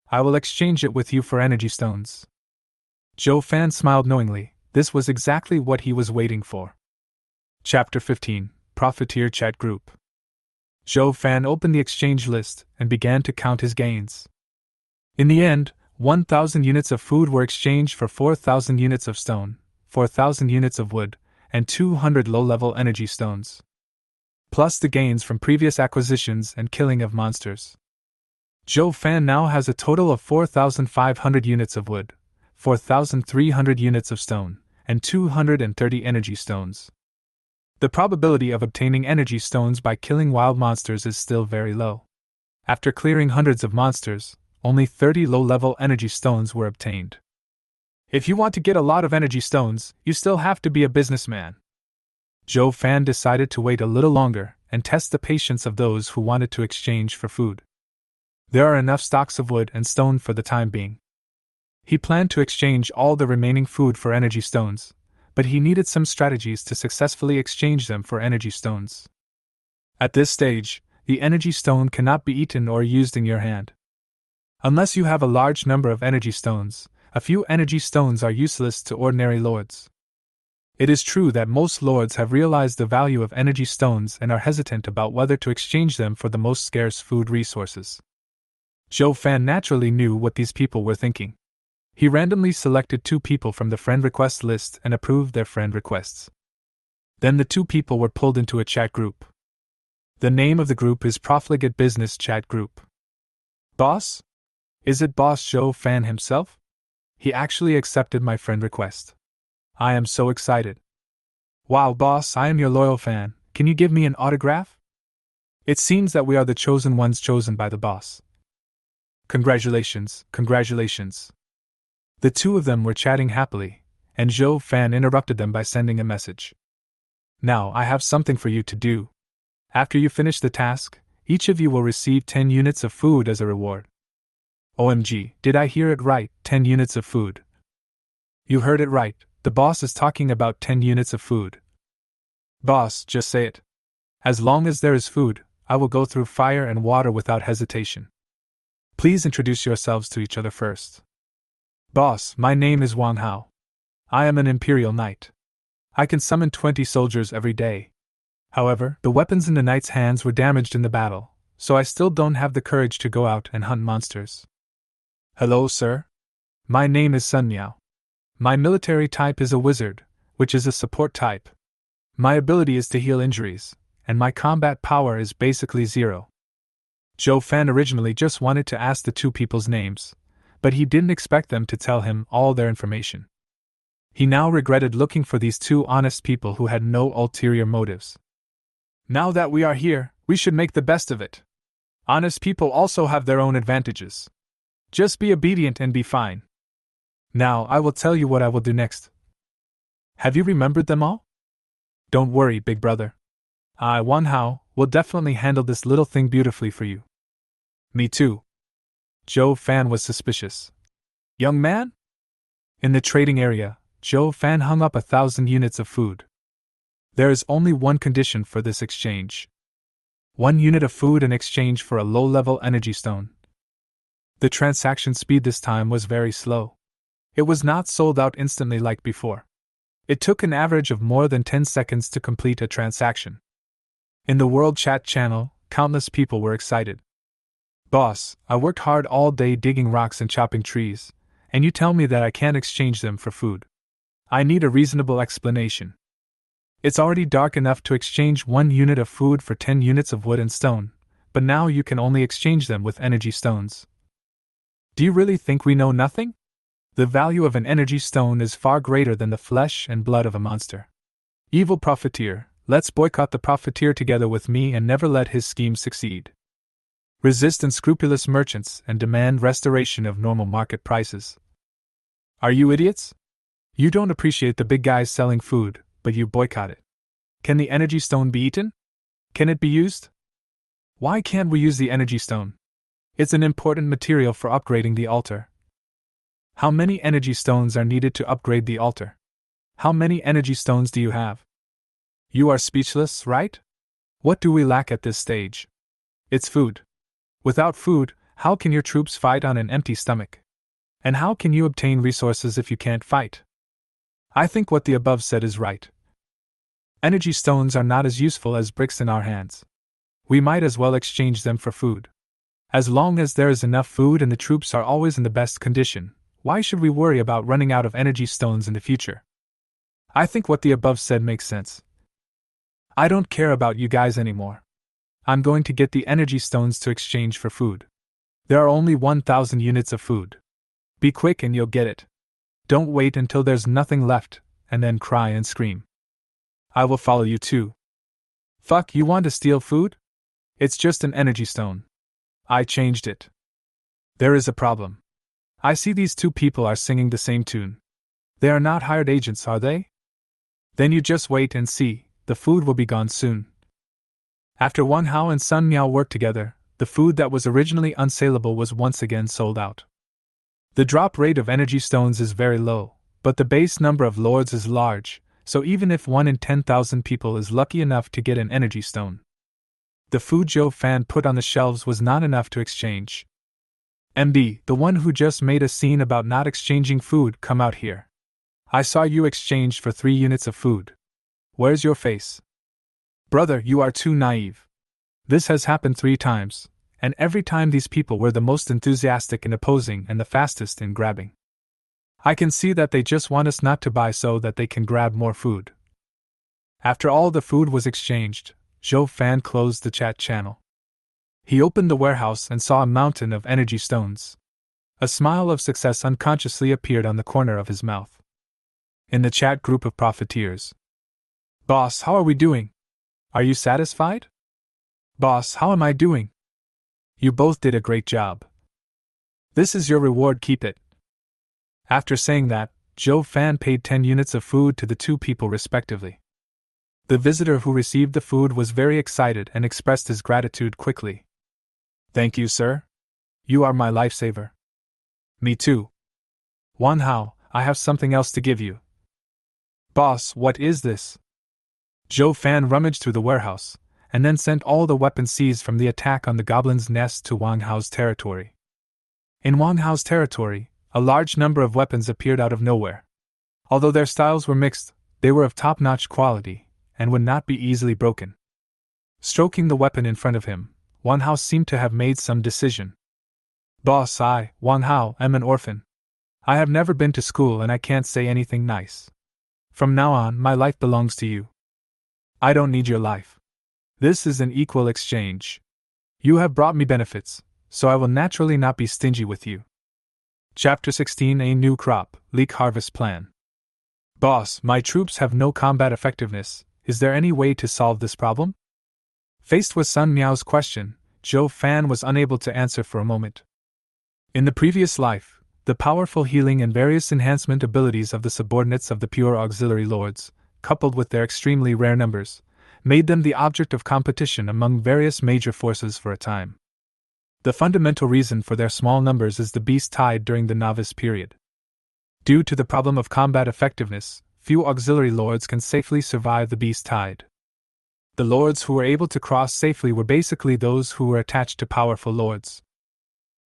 I will exchange it with you for energy stones. Zhou Fan smiled knowingly, this was exactly what he was waiting for. Chapter 15, Profiteer Chat Group. Zhou Fan opened the exchange list and began to count his gains. In the end, 1,000 units of food were exchanged for 4,000 units of stone, 4,000 units of wood, and 200 low-level energy stones. Plus the gains from previous acquisitions and killing of monsters. Zhou Fan now has a total of 4,500 units of wood, 4,300 units of stone, and 230 energy stones. The probability of obtaining energy stones by killing wild monsters is still very low. After clearing hundreds of monsters, only 30 low-level energy stones were obtained. If you want to get a lot of energy stones, you still have to be a businessman. Zhou Fan decided to wait a little longer and test the patience of those who wanted to exchange for food. There are enough stocks of wood and stone for the time being. He planned to exchange all the remaining food for energy stones, but he needed some strategies to successfully exchange them for energy stones. At this stage, the energy stone cannot be eaten or used in your hand. Unless you have a large number of energy stones, a few energy stones are useless to ordinary lords. It is true that most lords have realized the value of energy stones and are hesitant about whether to exchange them for the most scarce food resources. Zhou Fan naturally knew what these people were thinking. He randomly selected 2 people from the friend request list and approved their friend requests. Then the 2 people were pulled into a chat group. The name of the group is Profligate Business Chat Group. Boss? Is it Boss Zhou Fan himself? He actually accepted my friend request. I am so excited. Wow, boss, I am your loyal fan. Can you give me an autograph? It seems that we are the chosen ones chosen by the boss. Congratulations, congratulations. The 2 of them were chatting happily, and Zhou Fan interrupted them by sending a message. Now I have something for you to do. After you finish the task, each of you will receive 10 units of food as a reward. OMG, did I hear it right, 10 units of food? You heard it right, the boss is talking about 10 units of food. Boss, just say it. As long as there is food, I will go through fire and water without hesitation. Please introduce yourselves to each other first. Boss, my name is Wang Hao. I am an Imperial Knight. I can summon 20 soldiers every day. However, the weapons in the knight's hands were damaged in the battle, so I still don't have the courage to go out and hunt monsters. Hello, sir. My name is Sun Miao. My military type is a wizard, which is a support type. My ability is to heal injuries, and my combat power is basically 0. Zhou Fan originally just wanted to ask the two people's names, but he didn't expect them to tell him all their information. He now regretted looking for these two honest people who had no ulterior motives. Now that we are here, we should make the best of it. Honest people also have their own advantages. Just be obedient and be fine. Now I will tell you what I will do next. Have you remembered them all? Don't worry, big brother. I, Wan Hao, will definitely handle this little thing beautifully for you. Me too. Zhou Fan was suspicious. Young man? In the trading area, Zhou Fan hung up 1,000 units of food. There is only one condition for this exchange. 1 unit of food in exchange for a low-level energy stone. The transaction speed this time was very slow. It was not sold out instantly like before. It took an average of more than 10 seconds to complete a transaction. In the World Chat channel, countless people were excited. Boss, I worked hard all day digging rocks and chopping trees, and you tell me that I can't exchange them for food. I need a reasonable explanation. It's already dark enough to exchange 1 unit of food for 10 units of wood and stone, but now you can only exchange them with energy stones. Do you really think we know nothing? The value of an energy stone is far greater than the flesh and blood of a monster. Evil profiteer, let's boycott the profiteer together with me and never let his scheme succeed. Resist unscrupulous merchants and demand restoration of normal market prices. Are you idiots? You don't appreciate the big guys selling food, but you boycott it. Can the energy stone be eaten? Can it be used? Why can't we use the energy stone? It's an important material for upgrading the altar. How many energy stones are needed to upgrade the altar? How many energy stones do you have? You are speechless, right? What do we lack at this stage? It's food. Without food, how can your troops fight on an empty stomach? And how can you obtain resources if you can't fight? I think what the above said is right. Energy stones are not as useful as bricks in our hands. We might as well exchange them for food. As long as there is enough food and the troops are always in the best condition, why should we worry about running out of energy stones in the future? I think what the above said makes sense. I don't care about you guys anymore. I'm going to get the energy stones to exchange for food. There are only 1,000 units of food. Be quick and you'll get it. Don't wait until there's nothing left, and then cry and scream. I will follow you too. Fuck, you want to steal food? It's just an energy stone. I changed it. There is a problem. I see these two people are singing the same tune. They are not hired agents, are they? Then you just wait and see, the food will be gone soon. After Wan Hao and Sun Miao worked together, the food that was originally unsaleable was once again sold out. The drop rate of energy stones is very low, but the base number of lords is large, so even if 1 in 10,000 people is lucky enough to get an energy stone, the food Zhou Fan put on the shelves was not enough to exchange. MB, the one who just made a scene about not exchanging food, come out here. I saw you exchanged for 3 units of food. Where's your face? Brother, you are too naive. This has happened 3 times, and every time these people were the most enthusiastic in opposing and the fastest in grabbing. I can see that they just want us not to buy so that they can grab more food. After all the food was exchanged, Zhou Fan closed the chat channel. He opened the warehouse and saw a mountain of energy stones. A smile of success unconsciously appeared on the corner of his mouth. In the chat group of profiteers. Boss, how are we doing? Are you satisfied? Boss, how am I doing? You both did a great job. This is your reward, keep it. After saying that, Zhou Fan paid 10 units of food to the 2 people respectively. The visitor who received the food was very excited and expressed his gratitude quickly. Thank you, sir. You are my lifesaver. Me too. Wan Hao, I have something else to give you. Boss, what is this? Zhou Fan rummaged through the warehouse, and then sent all the weapons seized from the attack on the goblin's nest to Wang Hao's territory. In Wang Hao's territory, a large number of weapons appeared out of nowhere. Although their styles were mixed, they were of top-notch quality, and would not be easily broken. Stroking the weapon in front of him, Wang Hao seemed to have made some decision. Boss, I, Wang Hao, am an orphan. I have never been to school and I can't say anything nice. From now on, my life belongs to you. I don't need your life. This is an equal exchange. You have brought me benefits, so I will naturally not be stingy with you. Chapter 16: A New Crop, Leek Harvest Plan. Boss, my troops have no combat effectiveness. Is there any way to solve this problem? Faced with Sun Miao's question, Zhou Fan was unable to answer for a moment. In the previous life, the powerful healing and various enhancement abilities of the subordinates of the pure auxiliary lords, coupled with their extremely rare numbers, made them the object of competition among various major forces for a time. The fundamental reason for their small numbers is the beast tide during the novice period. Due to the problem of combat effectiveness, few auxiliary lords can safely survive the beast tide. The lords who were able to cross safely were basically those who were attached to powerful lords.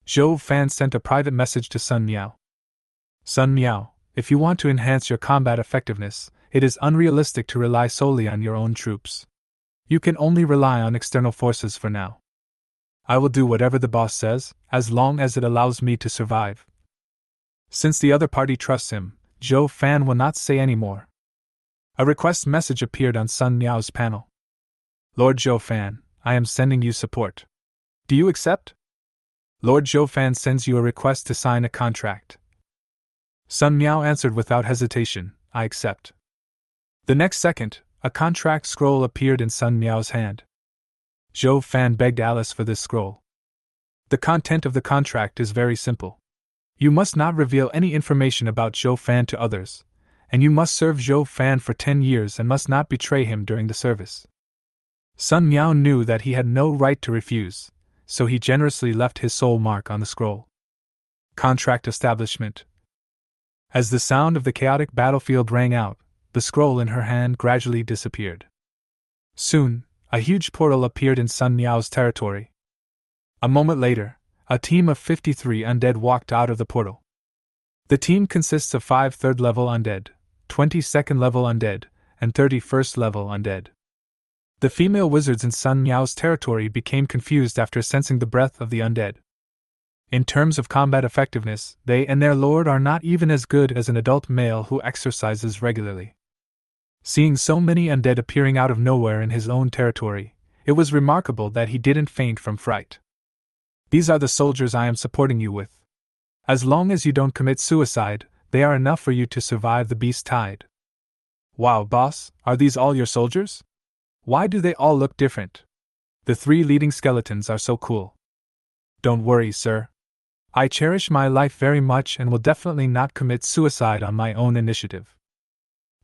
Zhou Fan sent a private message to Sun Miao. Sun Miao, if you want to enhance your combat effectiveness, it is unrealistic to rely solely on your own troops. You can only rely on external forces for now. I will do whatever the boss says, as long as it allows me to survive. Since the other party trusts him, Zhou Fan will not say any more. A request message appeared on Sun Miao's panel. Lord Zhou Fan, I am sending you support. Do you accept? Lord Zhou Fan sends you a request to sign a contract. Sun Miao answered without hesitation, I accept. The next second, a contract scroll appeared in Sun Miao's hand. Zhou Fan begged Alice for this scroll. The content of the contract is very simple. You must not reveal any information about Zhou Fan to others, and you must serve Zhou Fan for 10 years and must not betray him during the service. Sun Miao knew that he had no right to refuse, so he generously left his soul mark on the scroll. Contract establishment. As the sound of the chaotic battlefield rang out, the scroll in her hand gradually disappeared. Soon, a huge portal appeared in Sun Miao's territory. A moment later, a team of 53 undead walked out of the portal. The team consists of 5 third-level undead, 20 second-level undead, and 30 first-level undead. The female wizards in Sun Miao's territory became confused after sensing the breath of the undead. In terms of combat effectiveness, they and their lord are not even as good as an adult male who exercises regularly. Seeing so many undead appearing out of nowhere in his own territory, it was remarkable that he didn't faint from fright. These are the soldiers I am supporting you with. As long as you don't commit suicide, they are enough for you to survive the beast tide. Wow, boss, are these all your soldiers? Why do they all look different? The 3 leading skeletons are so cool. Don't worry, sir. I cherish my life very much and will definitely not commit suicide on my own initiative.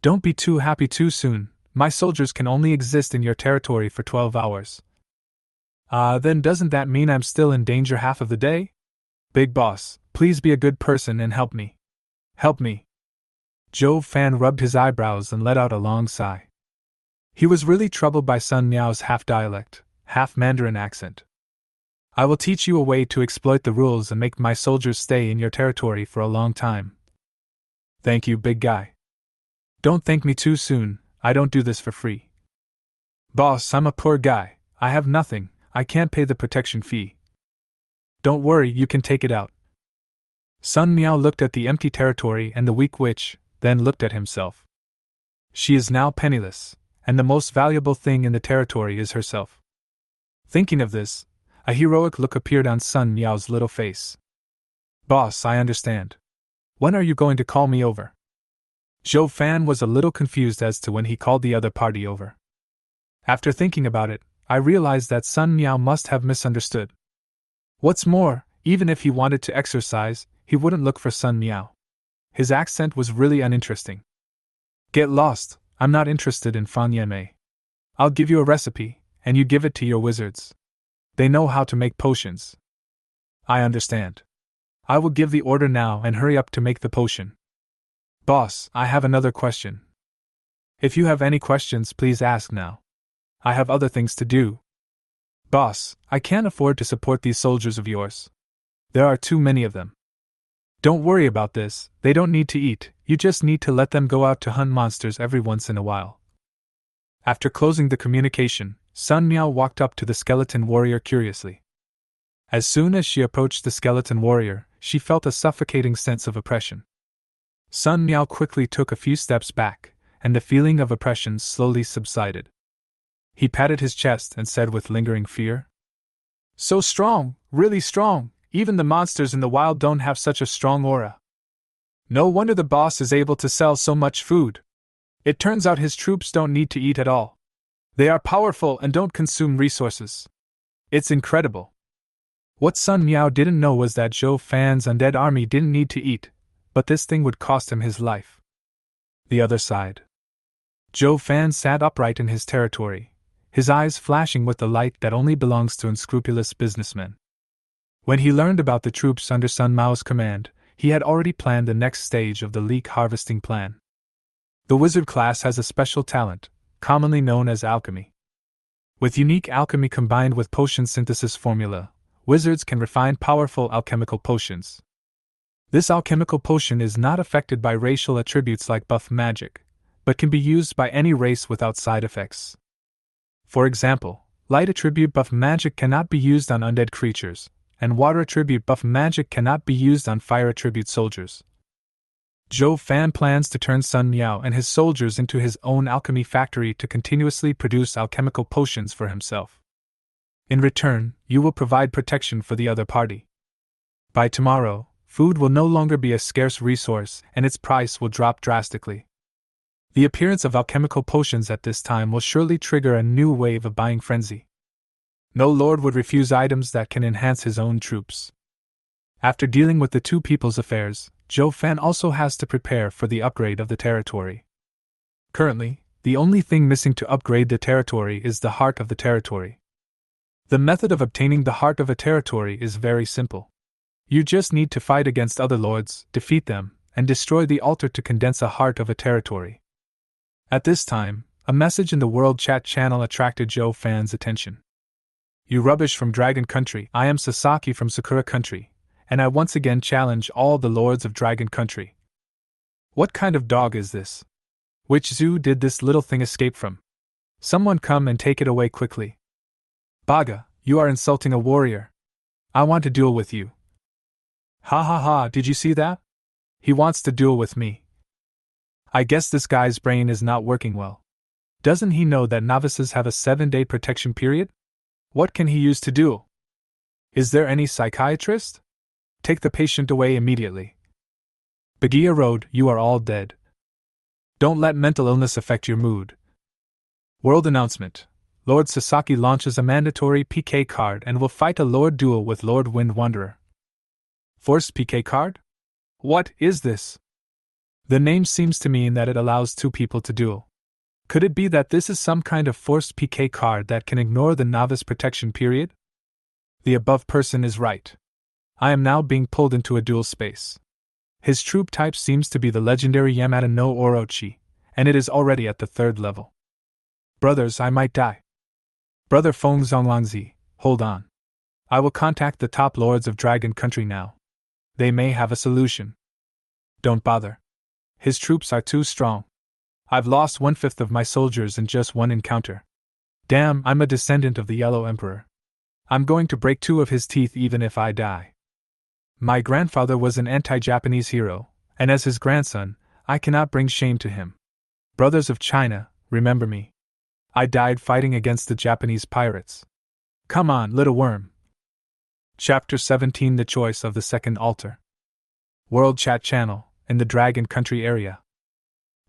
Don't be too happy too soon, my soldiers can only exist in your territory for 12 hours. Then doesn't that mean I'm still in danger half of the day? Big boss, please be a good person and help me. Help me. Zhou Fan rubbed his eyebrows and let out a long sigh. He was really troubled by Sun Miao's half-dialect, half-Mandarin accent. I will teach you a way to exploit the rules and make my soldiers stay in your territory for a long time. Thank you, big guy. Don't thank me too soon, I don't do this for free. Boss, I'm a poor guy, I have nothing, I can't pay the protection fee. Don't worry, you can take it out. Sun Miao looked at the empty territory and the weak witch, then looked at himself. She is now penniless, and the most valuable thing in the territory is herself. Thinking of this, a heroic look appeared on Sun Miao's little face. Boss, I understand. When are you going to call me over? Zhou Fan was a little confused as to when he called the other party over. After thinking about it, I realized that Sun Miao must have misunderstood. What's more, even if he wanted to exercise, he wouldn't look for Sun Miao. His accent was really uninteresting. Get lost, I'm not interested in Fan Yanmei. I'll give you a recipe, and you give it to your wizards. They know how to make potions. I understand. I will give the order now and hurry up to make the potion. Boss, I have another question. If you have any questions, please ask now. I have other things to do. Boss, I can't afford to support these soldiers of yours. There are too many of them. Don't worry about this, they don't need to eat, you just need to let them go out to hunt monsters every once in a while. After closing the communication, Sun Miao walked up to the skeleton warrior curiously. As soon as she approached the skeleton warrior, she felt a suffocating sense of oppression. Sun Miao quickly took a few steps back, and the feeling of oppression slowly subsided. He patted his chest and said with lingering fear, So strong, really strong, even the monsters in the wild don't have such a strong aura. No wonder the boss is able to sell so much food. It turns out his troops don't need to eat at all. They are powerful and don't consume resources. It's incredible. What Sun Miao didn't know was that Zhou Fan's undead army didn't need to eat, but this thing would cost him his life. The other side. Zhou Fan sat upright in his territory, his eyes flashing with the light that only belongs to unscrupulous businessmen. When he learned about the troops under Sun Mao's command, he had already planned the next stage of the leek harvesting plan. The wizard class has a special talent, commonly known as alchemy. With unique alchemy combined with potion synthesis formula, wizards can refine powerful alchemical potions. This alchemical potion is not affected by racial attributes like buff magic, but can be used by any race without side effects. For example, light attribute buff magic cannot be used on undead creatures, and water attribute buff magic cannot be used on fire attribute soldiers. Zhou Fan plans to turn Sun Miao and his soldiers into his own alchemy factory to continuously produce alchemical potions for himself. In return, you will provide protection for the other party. By tomorrow, food will no longer be a scarce resource and its price will drop drastically. The appearance of alchemical potions at this time will surely trigger a new wave of buying frenzy. No lord would refuse items that can enhance his own troops. After dealing with the two people's affairs, Zhou Fan also has to prepare for the upgrade of the territory. Currently, the only thing missing to upgrade the territory is the heart of the territory. The method of obtaining the heart of a territory is very simple. You just need to fight against other lords, defeat them, and destroy the altar to condense a heart of a territory. At this time, a message in the World Chat channel attracted Zhou Fan's attention. You rubbish from Dragon Country, I am Sasaki from Sakura Country, and I once again challenge all the lords of Dragon Country. What kind of dog is this? Which zoo did this little thing escape from? Someone come and take it away quickly. Baga, you are insulting a warrior. I want to duel with you. Ha ha ha, did you see that? He wants to duel with me. I guess this guy's brain is not working well. Doesn't he know that novices have a 7-day protection period? What can he use to duel? Is there any psychiatrist? Take the patient away immediately. Bagia Road, you are all dead. Don't let mental illness affect your mood. World announcement. Lord Sasaki launches a mandatory PK card and will fight a Lord duel with Lord Wind Wanderer. Forced PK card? What is this? The name seems to mean that it allows two people to duel. Could it be that this is some kind of forced PK card that can ignore the novice protection period? The above person is right. I am now being pulled into a duel space. His troop type seems to be the legendary Yamata no Orochi, and it is already at the 3rd level. Brothers, I might die. Brother Feng Zonglangzi, hold on. I will contact the top lords of Dragon Country now. They may have a solution. Don't bother. His troops are too strong. I've lost 1/5 of my soldiers in just one encounter. Damn, I'm a descendant of the Yellow Emperor. I'm going to break 2 of his teeth even if I die. My grandfather was an anti-Japanese hero, and as his grandson, I cannot bring shame to him. Brothers of China, remember me. I died fighting against the Japanese pirates. Come on, little worm. Chapter 17: The Choice of the Second Altar. World Chat Channel, in the Dragon Country area.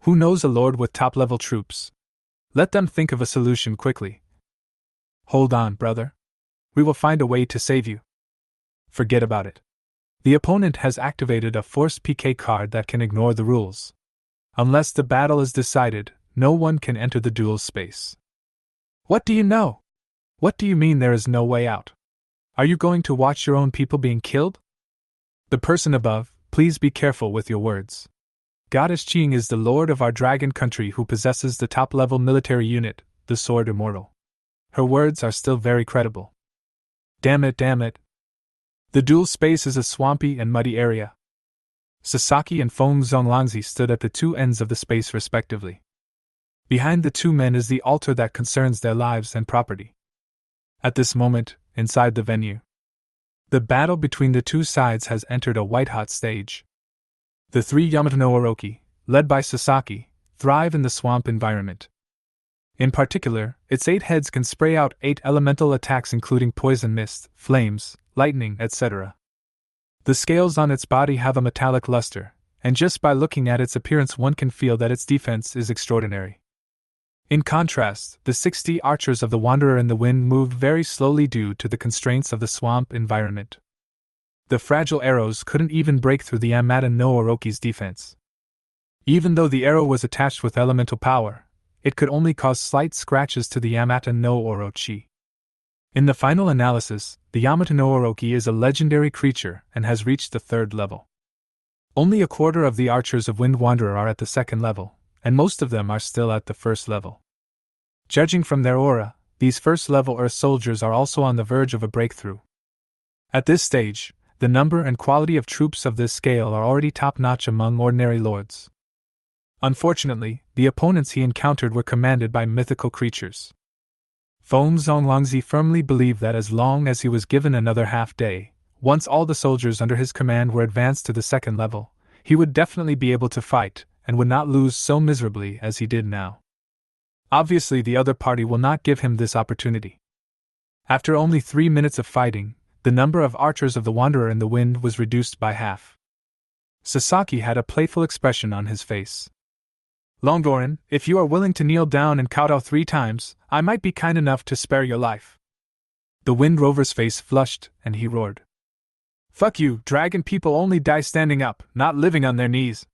Who knows a lord with top-level troops? Let them think of a solution quickly. Hold on, brother. We will find a way to save you. Forget about it. The opponent has activated a forced PK card that can ignore the rules. Unless the battle is decided, no one can enter the duel space. What do you know? What do you mean there is no way out? Are you going to watch your own people being killed? The person above, please be careful with your words. Goddess Qing is the lord of our Dragon Country who possesses the top-level military unit, the Sword Immortal. Her words are still very credible. Damn it, damn it. The duel space is a swampy and muddy area. Sasaki and Feng Zonglangzi stood at the two ends of the space respectively. Behind the two men is the altar that concerns their lives and property. At this moment, inside the venue, the battle between the two sides has entered a white-hot stage. The 3 Yamato no Orochi, led by Sasaki, thrive in the swamp environment. In particular, its 8 heads can spray out 8 elemental attacks including poison mist, flames, lightning, etc. The scales on its body have a metallic luster, and just by looking at its appearance one can feel that its defense is extraordinary. In contrast, the 60 archers of the Wanderer in the Wind moved very slowly due to the constraints of the swamp environment. The fragile arrows couldn't even break through the Yamata no Orochi's defense. Even though the arrow was attached with elemental power, it could only cause slight scratches to the Yamata no Orochi. In the final analysis, the Yamata no Orochi is a legendary creature and has reached the 3rd level. Only a quarter of the archers of Wind Wanderer are at the 2nd level, and most of them are still at the 1st level. Judging from their aura, these 1st level Earth soldiers are also on the verge of a breakthrough. At this stage, the number and quality of troops of this scale are already top-notch among ordinary lords. Unfortunately, the opponents he encountered were commanded by mythical creatures. Feng Zonglangzi firmly believed that as long as he was given another half-day, once all the soldiers under his command were advanced to the 2nd level, he would definitely be able to fight, and would not lose so miserably as he did now. Obviously, the other party will not give him this opportunity. After only 3 minutes of fighting, the number of archers of the Wanderer in the Wind was reduced by half. Sasaki had a playful expression on his face. Longoran, if you are willing to kneel down and kowtow 3 times, I might be kind enough to spare your life. The Wind Rover's face flushed, and he roared. Fuck you, dragon people only die standing up, not living on their knees.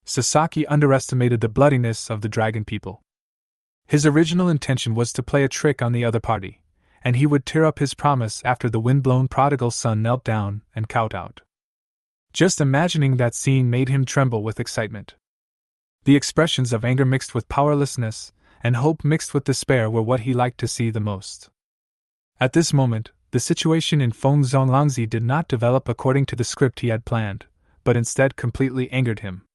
Sasaki underestimated the bloodiness of the dragon people. His original intention was to play a trick on the other party, and he would tear up his promise after the wind-blown prodigal son knelt down and kowtowed. Just imagining that scene made him tremble with excitement. The expressions of anger mixed with powerlessness, and hope mixed with despair were what he liked to see the most. At this moment, the situation in Feng Zonglangzi did not develop according to the script he had planned, but instead completely angered him.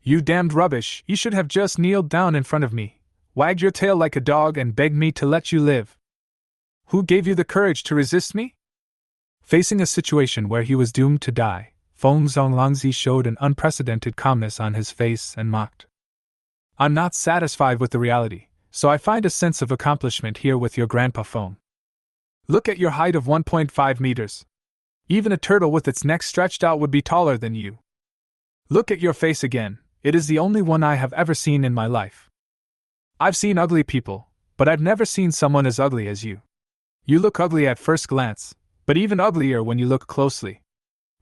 You damned rubbish, you should have just kneeled down in front of me, wagged your tail like a dog and begged me to let you live. Who gave you the courage to resist me? Facing a situation where he was doomed to die, Feng Zonglangzi showed an unprecedented calmness on his face and mocked. I'm not satisfied with the reality, so I find a sense of accomplishment here with your grandpa Feng. Look at your height of 1.5 meters. Even a turtle with its neck stretched out would be taller than you. Look at your face again, it is the only one I have ever seen in my life. I've seen ugly people, but I've never seen someone as ugly as you. You look ugly at first glance, but even uglier when you look closely.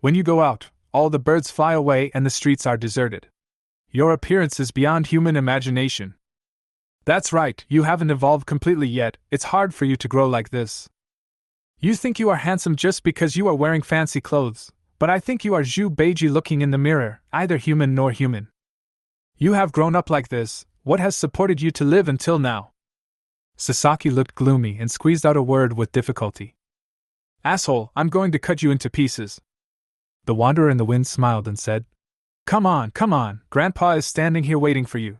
When you go out, all the birds fly away and the streets are deserted. Your appearance is beyond human imagination. That's right, you haven't evolved completely yet, it's hard for you to grow like this. You think you are handsome just because you are wearing fancy clothes, but I think you are Zhu Beiji looking in the mirror, either human nor human. You have grown up like this, what has supported you to live until now? Sasaki looked gloomy and squeezed out a word with difficulty. Asshole, I'm going to cut you into pieces. The Wanderer in the Wind smiled and said, Come on, Grandpa is standing here waiting for you.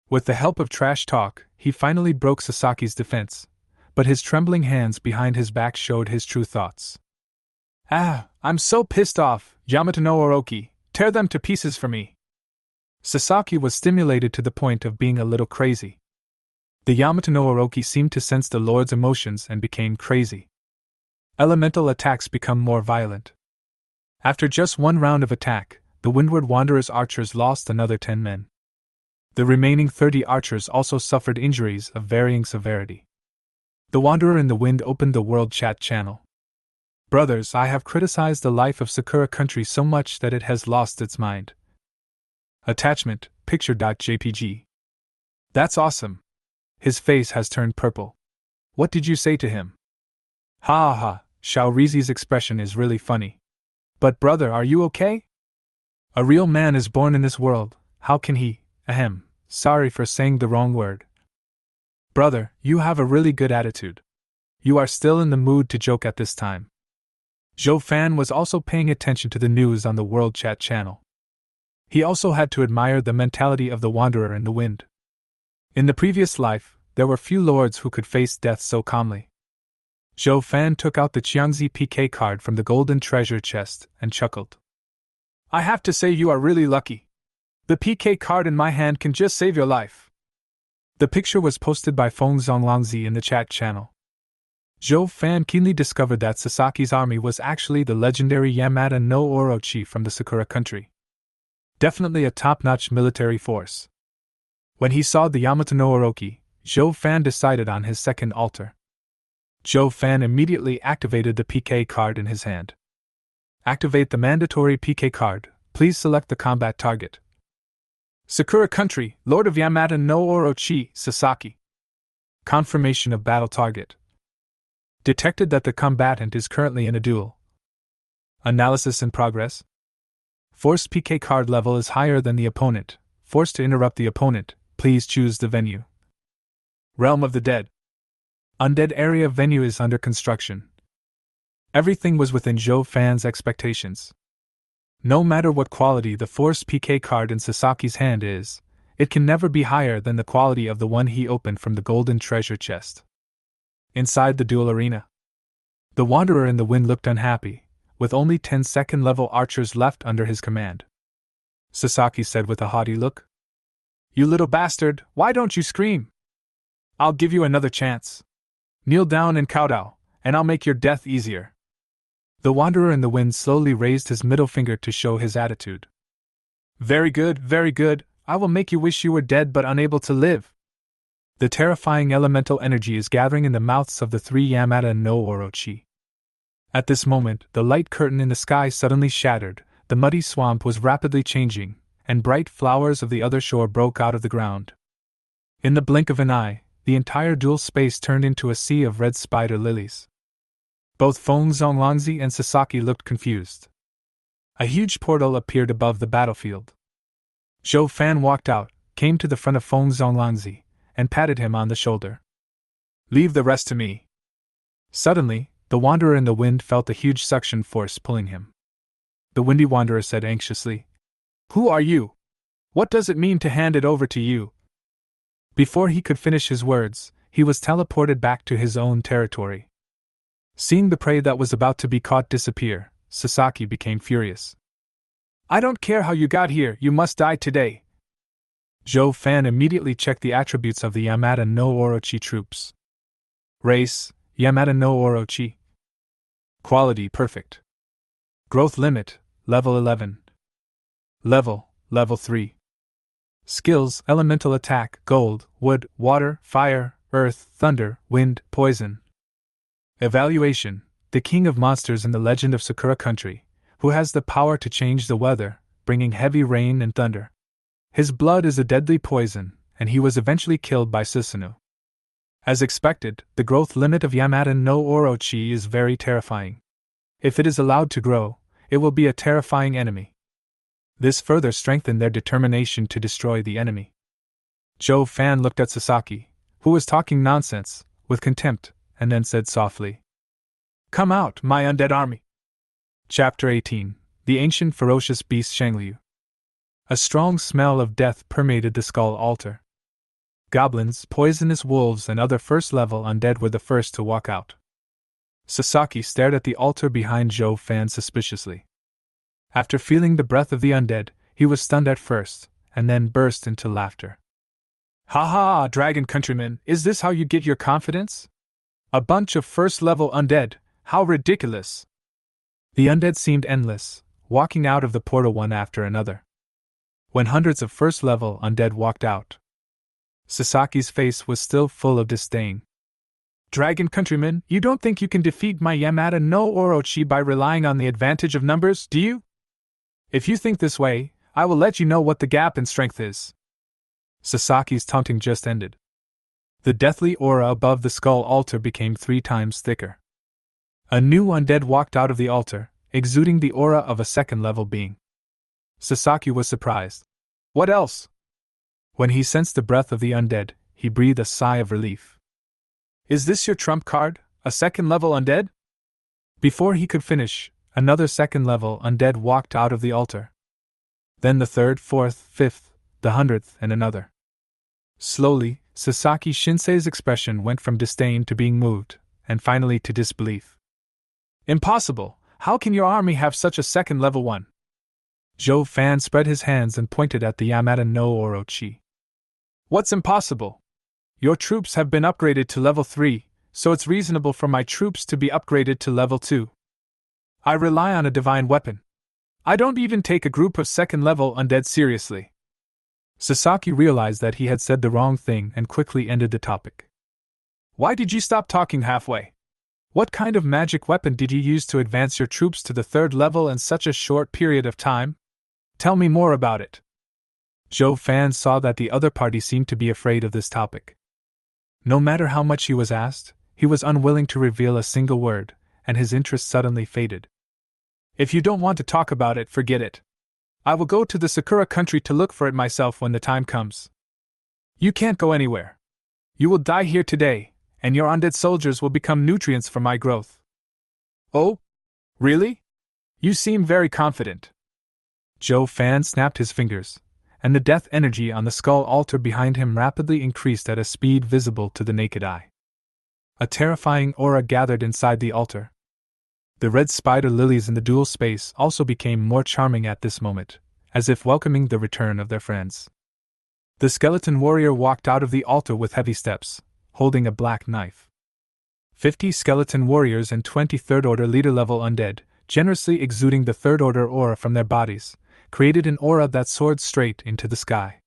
With the help of trash talk, he finally broke Sasaki's defense, but his trembling hands behind his back showed his true thoughts. I'm so pissed off, Yamato no Orochi, tear them to pieces for me. Sasaki was stimulated to the point of being a little crazy. The Yamato no Orochi seemed to sense the Lord's emotions and became crazy. Elemental attacks become more violent. After just one round of attack, the Windward Wanderer's archers lost another 10 men. The remaining 30 archers also suffered injuries of varying severity. The Wanderer in the Wind opened the World Chat channel. Brothers, I have criticized the life of Sakura country so much that it has lost its mind. Attachment, picture.jpg. That's awesome. His face has turned purple. What did you say to him? Ha ha ha, Shaorizi's expression is really funny. But brother, are you okay? A real man is born in this world, how can he, sorry for saying the wrong word. Brother, you have a really good attitude. You are still in the mood to joke at this time. Zhou Fan was also paying attention to the news on the World Chat channel. He also had to admire the mentality of the Wanderer in the Wind. In the previous life, there were few lords who could face death so calmly. Zhou Fan took out the Qiangzi PK card from the golden treasure chest and chuckled. I have to say you are really lucky. The PK card in my hand can just save your life. The picture was posted by Feng Zonglangzi in the chat channel. Zhou Fan keenly discovered that Sasaki's army was actually the legendary Yamada no Orochi from the Sakura country. Definitely a top-notch military force. When he saw the Yamato no Orochi, Zhou Fan decided on his second altar. Zhou Fan immediately activated the PK card in his hand. Activate the mandatory PK card. Please select the combat target. Sakura Country, Lord of Yamada no Orochi, Sasaki. Confirmation of battle target. Detected that the combatant is currently in a duel. Analysis in progress. Forced PK card level is higher than the opponent. Forced to interrupt the opponent, please choose the venue. Realm of the Dead. Undead area venue is under construction. Everything was within Zhou Fan's expectations. No matter what quality the forced PK card in Sasaki's hand is, it can never be higher than the quality of the one he opened from the golden treasure chest. Inside the duel arena, the Wanderer in the Wind looked unhappy, with only 10 second-level archers left under his command. Sasaki said with a haughty look, "You little bastard, why don't you scream? I'll give you another chance. Kneel down and kowtow, and I'll make your death easier." The Wanderer in the Wind slowly raised his middle finger to show his attitude. Very good, I will make you wish you were dead but unable to live." The terrifying elemental energy is gathering in the mouths of the three Yamada no Orochi. At this moment, the light curtain in the sky suddenly shattered, the muddy swamp was rapidly changing, and bright flowers of the other shore broke out of the ground. In the blink of an eye, the entire dual space turned into a sea of red spider lilies. Both Feng Zonglangzi and Sasaki looked confused. A huge portal appeared above the battlefield. Zhou Fan walked out, came to the front of Feng Zonglangzi, and patted him on the shoulder. "Leave the rest to me." Suddenly, the Wanderer in the Wind felt a huge suction force pulling him. The Windy Wanderer said anxiously, "Who are you? What does it mean to hand it over to you?" Before he could finish his words, he was teleported back to his own territory. Seeing the prey that was about to be caught disappear, Sasaki became furious. "I don't care how you got here, you must die today." Zhou Fan immediately checked the attributes of the Yamada no Orochi troops. Race, Yamada no Orochi. Quality perfect. Growth limit, level 11. Level 3. Skills, elemental attack, gold, wood, water, fire, earth, thunder, wind, poison. Evaluation, the king of monsters in the legend of Sakura country, who has the power to change the weather, bringing heavy rain and thunder. His blood is a deadly poison, and he was eventually killed by Susanoo. As expected, the growth limit of Yamada no Orochi is very terrifying. If it is allowed to grow, it will be a terrifying enemy. This further strengthened their determination to destroy the enemy. Zhou Fan looked at Sasaki, who was talking nonsense, with contempt, and then said softly, "Come out, my undead army." Chapter 18. The Ancient Ferocious Beast Shangliu. A strong smell of death permeated the skull altar. Goblins, poisonous wolves, and other first-level undead were the first to walk out. Sasaki stared at the altar behind Zhou Fan suspiciously. After feeling the breath of the undead, he was stunned at first, and then burst into laughter. "Ha ha, dragon countrymen, is this how you get your confidence? A bunch of first-level undead, how ridiculous!" The undead seemed endless, walking out of the portal one after another. When hundreds of first-level undead walked out, Sasaki's face was still full of disdain. "Dragon countrymen, you don't think you can defeat my Yamada no Orochi by relying on the advantage of numbers, do you? If you think this way, I will let you know what the gap in strength is." Sasaki's taunting just ended. The deathly aura above the skull altar became 3 times thicker. A new undead walked out of the altar, exuding the aura of a second-level being. Sasaki was surprised. "What else?" When he sensed the breath of the undead, he breathed a sigh of relief. "Is this your trump card, a second-level undead?" Before he could finish, another second-level undead walked out of the altar. Then the third, fourth, fifth, the 100th, and another. Slowly, Sasaki Shinsei's expression went from disdain to being moved, and finally to disbelief. "Impossible! How can your army have such a second-level one?" Zhou Fan spread his hands and pointed at the Yamada no Orochi. "What's impossible?" Your troops have been upgraded to level 3, so it's reasonable for my troops to be upgraded to level 2. I rely on a divine weapon. I don't even take a group of second-level undead seriously. Sasaki realized that he had said the wrong thing and quickly ended the topic. Why did you stop talking halfway? What kind of magic weapon did you use to advance your troops to the 3rd level in such a short period of time? Tell me more about it. Zhou Fan saw that the other party seemed to be afraid of this topic. No matter how much he was asked, he was unwilling to reveal a single word, and his interest suddenly faded. If you don't want to talk about it, forget it. I will go to the Sakura country to look for it myself when the time comes. You can't go anywhere. You will die here today, and your undead soldiers will become nutrients for my growth. Oh? Really? You seem very confident. Zhou Fan snapped his fingers, and the death energy on the skull altar behind him rapidly increased at a speed visible to the naked eye. A terrifying aura gathered inside the altar. The red spider lilies in the duel space also became more charming at this moment, as if welcoming the return of their friends. The skeleton warrior walked out of the altar with heavy steps, holding a black knife. 50 skeleton warriors and 20 third-order leader-level undead, generously exuding the third-order aura from their bodies, created an aura that soared straight into the sky.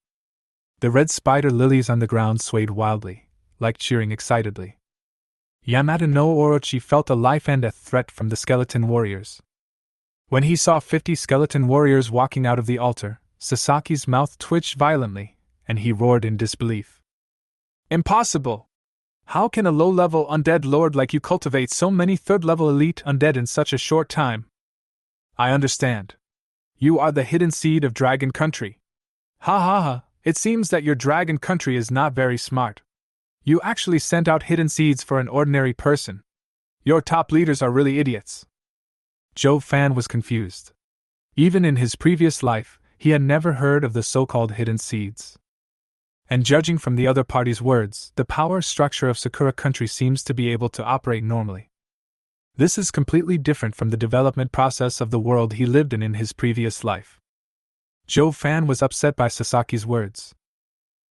The red spider lilies on the ground swayed wildly, like cheering excitedly. Yamata no Orochi felt a life-and-death threat from the skeleton warriors. When he saw 50 skeleton warriors walking out of the altar, Sasaki's mouth twitched violently, and he roared in disbelief. Impossible! How can a low-level undead lord like you cultivate so many third-level elite undead in such a short time? I understand. You are the hidden seed of Dragon Country. Ha ha ha, it seems that your Dragon Country is not very smart. You actually sent out hidden seeds for an ordinary person. Your top leaders are really idiots. Zhou Fan was confused. Even in his previous life, he had never heard of the so-called hidden seeds. And judging from the other party's words, the power structure of Sakura Country seems to be able to operate normally. This is completely different from the development process of the world he lived in his previous life. Zhou Fan was upset by Sasaki's words.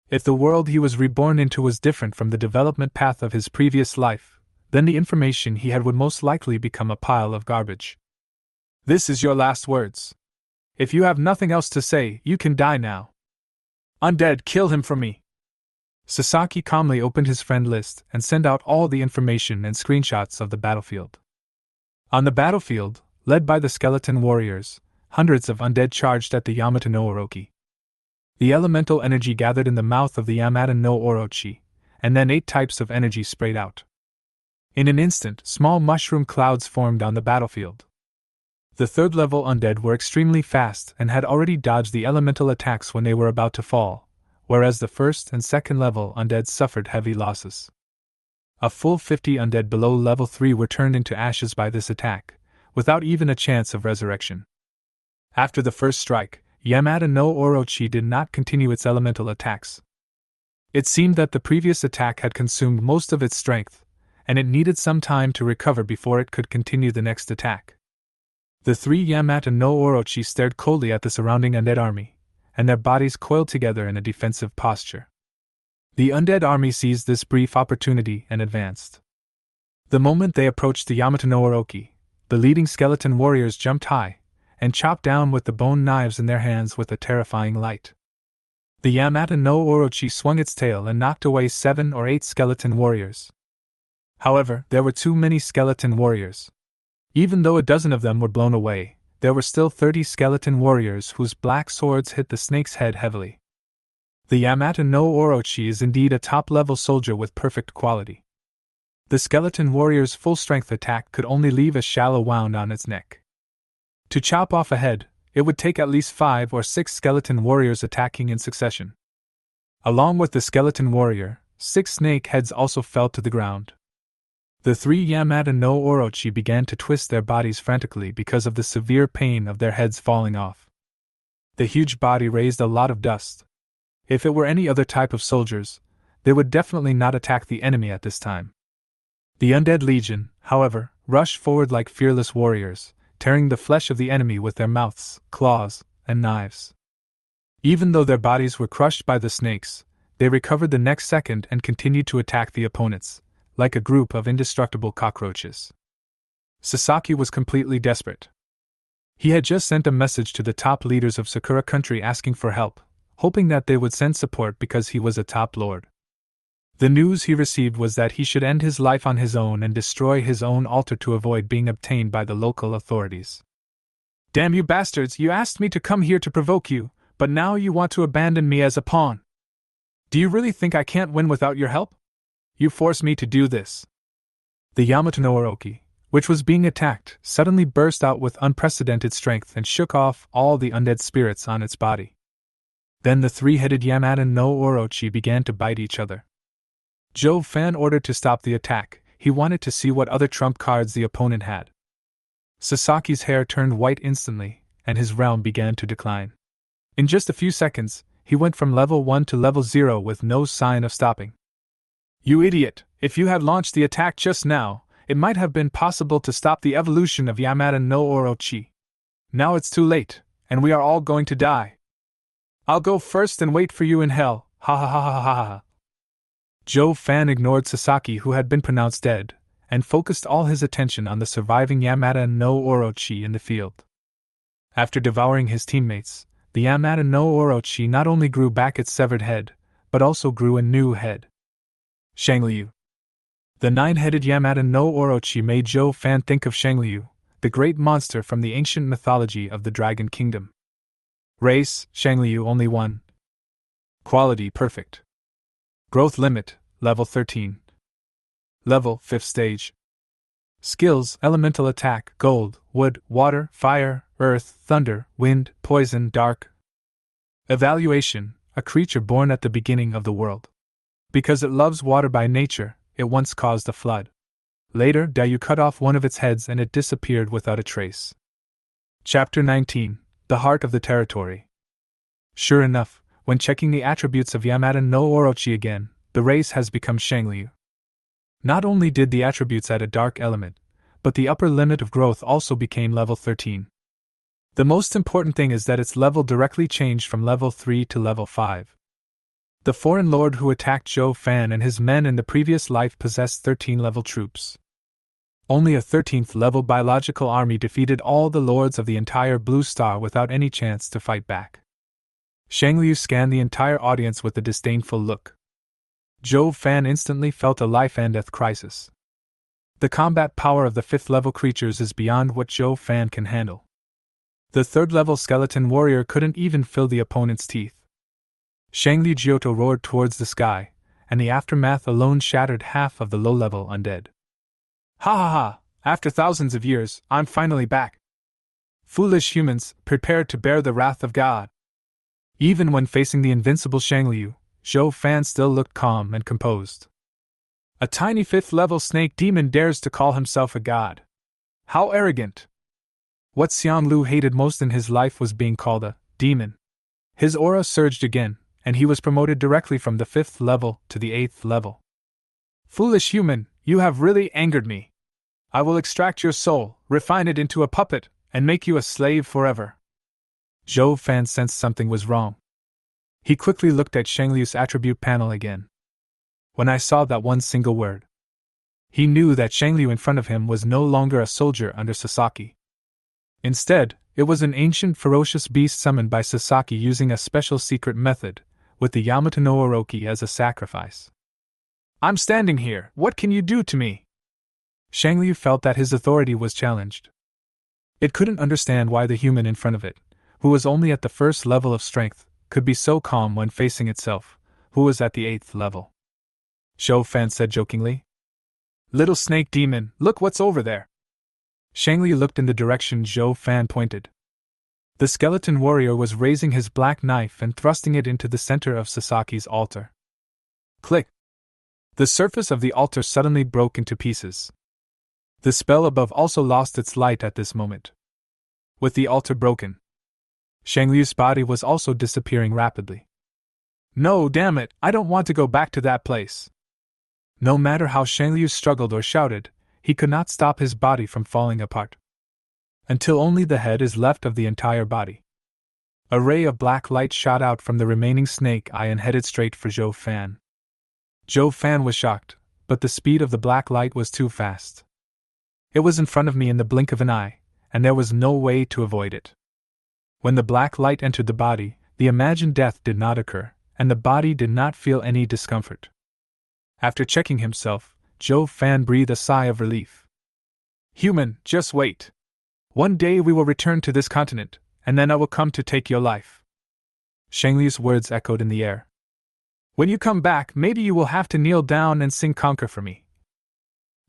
If the world he was reborn into was different from the development path of his previous life, then the information he had would most likely become a pile of garbage. This is your last words. If you have nothing else to say, you can die now. Undead, kill him for me. Sasaki calmly opened his friend list and sent out all the information and screenshots of the battlefield. On the battlefield, led by the skeleton warriors, hundreds of undead charged at the Yamato no Orochi. The elemental energy gathered in the mouth of the Yamato no Orochi, and then 8 types of energy sprayed out. In an instant, small mushroom clouds formed on the battlefield. The third-level undead were extremely fast and had already dodged the elemental attacks when they were about to fall, whereas the first and second-level undead suffered heavy losses. A full 50 undead below level 3 were turned into ashes by this attack, without even a chance of resurrection. After the first strike, Yamato no Orochi did not continue its elemental attacks. It seemed that the previous attack had consumed most of its strength, and it needed some time to recover before it could continue the next attack. The 3 Yamato no Orochi stared coldly at the surrounding undead army, and their bodies coiled together in a defensive posture. The undead army seized this brief opportunity and advanced. The moment they approached the Yamato no Orochi, the leading skeleton warriors jumped high, and chopped down with the bone knives in their hands with a terrifying light. The Yamato no Orochi swung its tail and knocked away 7 or 8 skeleton warriors. However, there were too many skeleton warriors. Even though a dozen of them were blown away, there were still 30 skeleton warriors whose black swords hit the snake's head heavily. The Yamato no Orochi is indeed a top-level soldier with perfect quality. The skeleton warrior's full-strength attack could only leave a shallow wound on its neck. To chop off a head, it would take at least 5 or 6 skeleton warriors attacking in succession. Along with the skeleton warrior, 6 snake heads also fell to the ground. The 3 Yamato no Orochi began to twist their bodies frantically because of the severe pain of their heads falling off. The huge body raised a lot of dust. If it were any other type of soldiers, they would definitely not attack the enemy at this time. The Undead Legion, however, rushed forward like fearless warriors, tearing the flesh of the enemy with their mouths, claws, and knives. Even though their bodies were crushed by the snakes, They recovered the next second and continued to attack the opponents, like a group of indestructible cockroaches. Sasaki was completely desperate. He had just sent a message to the top leaders of Sakura country asking for help, hoping that they would send support because he was a top lord. The news he received was that he should end his life on his own and destroy his own altar to avoid being obtained by the local authorities. Damn you bastards, you asked me to come here to provoke you, but now you want to abandon me as a pawn. Do you really think I can't win without your help? You forced me to do this. The Yamato no Orochi, which was being attacked, suddenly burst out with unprecedented strength and shook off all the undead spirits on its body. Then the three-headed Yamato no Orochi began to bite each other. Joe Fan ordered to stop the attack. He wanted to see what other trump cards the opponent had. Sasaki's hair turned white instantly, and his realm began to decline. In just a few seconds, he went from level 1 to level 0 with no sign of stopping. You idiot! If you had launched the attack just now, it might have been possible to stop the evolution of Yamato no Orochi. Now it's too late, and we are all going to die. I'll go first and wait for you in hell, ha ha ha ha ha ha. Joe Fan ignored Sasaki, who had been pronounced dead, and focused all his attention on the surviving Yamato no Orochi in the field. After devouring his teammates, the Yamato no Orochi not only grew back its severed head, but also grew a new head. Shangliu. The nine-headed Yamato no Orochi made Joe Fan think of Shangliu, the great monster from the ancient mythology of the Dragon Kingdom. Race, Shangliu only 1. Quality perfect. Growth limit, level 13. Level 5th stage. Skills, elemental attack, gold, wood, water, fire, earth, thunder, wind, poison, dark. Evaluation, a creature born at the beginning of the world. Because it loves water by nature, it once caused a flood. Later, Dayu cut off one of its heads and it disappeared without a trace. Chapter 19, The Heart of the Territory. Sure enough, when checking the attributes of Yamato no Orochi again, the race has become Shangliu. Not only did the attributes add a dark element, but the upper limit of growth also became level 13. The most important thing is that its level directly changed from level 3 to level 5. The foreign lord who attacked Joe Fan and his men in the previous life possessed 13-level troops. Only a 13th level biological army defeated all the lords of the entire Blue Star without any chance to fight back. Shangliu scanned the entire audience with a disdainful look. Joe Fan instantly felt a life-and-death crisis. The combat power of the 5th-level creatures is beyond what Joe Fan can handle. The 3rd-level skeleton warrior couldn't even fill the opponent's teeth. Shangliu Giotto roared towards the sky, and the aftermath alone shattered half of the low-level undead. Ha ha ha! After thousands of years, I'm finally back! Foolish humans, prepare to bear the wrath of God! Even when facing the invincible Shangliu, Joe Fan still looked calm and composed. A tiny 5th-level snake demon dares to call himself a god. How arrogant! What Xianlu hated most in his life was being called a demon. His aura surged again, and he was promoted directly from the 5th level to the 8th level. Foolish human, you have really angered me. I will extract your soul, refine it into a puppet, and make you a slave forever. Joe Fan sensed something was wrong. He quickly looked at Shangliu's attribute panel again. When I saw that one single word, he knew that Shangliu in front of him was no longer a soldier under Sasaki. Instead, it was an ancient ferocious beast summoned by Sasaki using a special secret method, with the Yamato no Orochi as a sacrifice. I'm standing here, what can you do to me? Shangliu felt that his authority was challenged. It couldn't understand why the human in front of it, who was only at the 1st level of strength, could be so calm when facing itself, who was at the 8th level. Joe Fan said jokingly. Little snake demon, look what's over there. Shangliu looked in the direction Joe Fan pointed. The skeleton warrior was raising his black knife and thrusting it into the center of Sasaki's altar. Click! The surface of the altar suddenly broke into pieces. The spell above also lost its light at this moment. With the altar broken, Shangliu's body was also disappearing rapidly. No, damn it, I don't want to go back to that place. No matter how Shangliu struggled or shouted, he could not stop his body from falling apart. Until only the head is left of the entire body. A ray of black light shot out from the remaining snake eye and headed straight for Zhou Fan. Zhou Fan was shocked, but the speed of the black light was too fast. It was in front of me in the blink of an eye, and there was no way to avoid it. When the black light entered the body, the imagined death did not occur, and the body did not feel any discomfort. After checking himself, Zhou Fan breathed a sigh of relief. Human, just wait. One day we will return to this continent, and then I will come to take your life. Shangliu's words echoed in the air. When you come back, maybe you will have to kneel down and sing Conquer for me.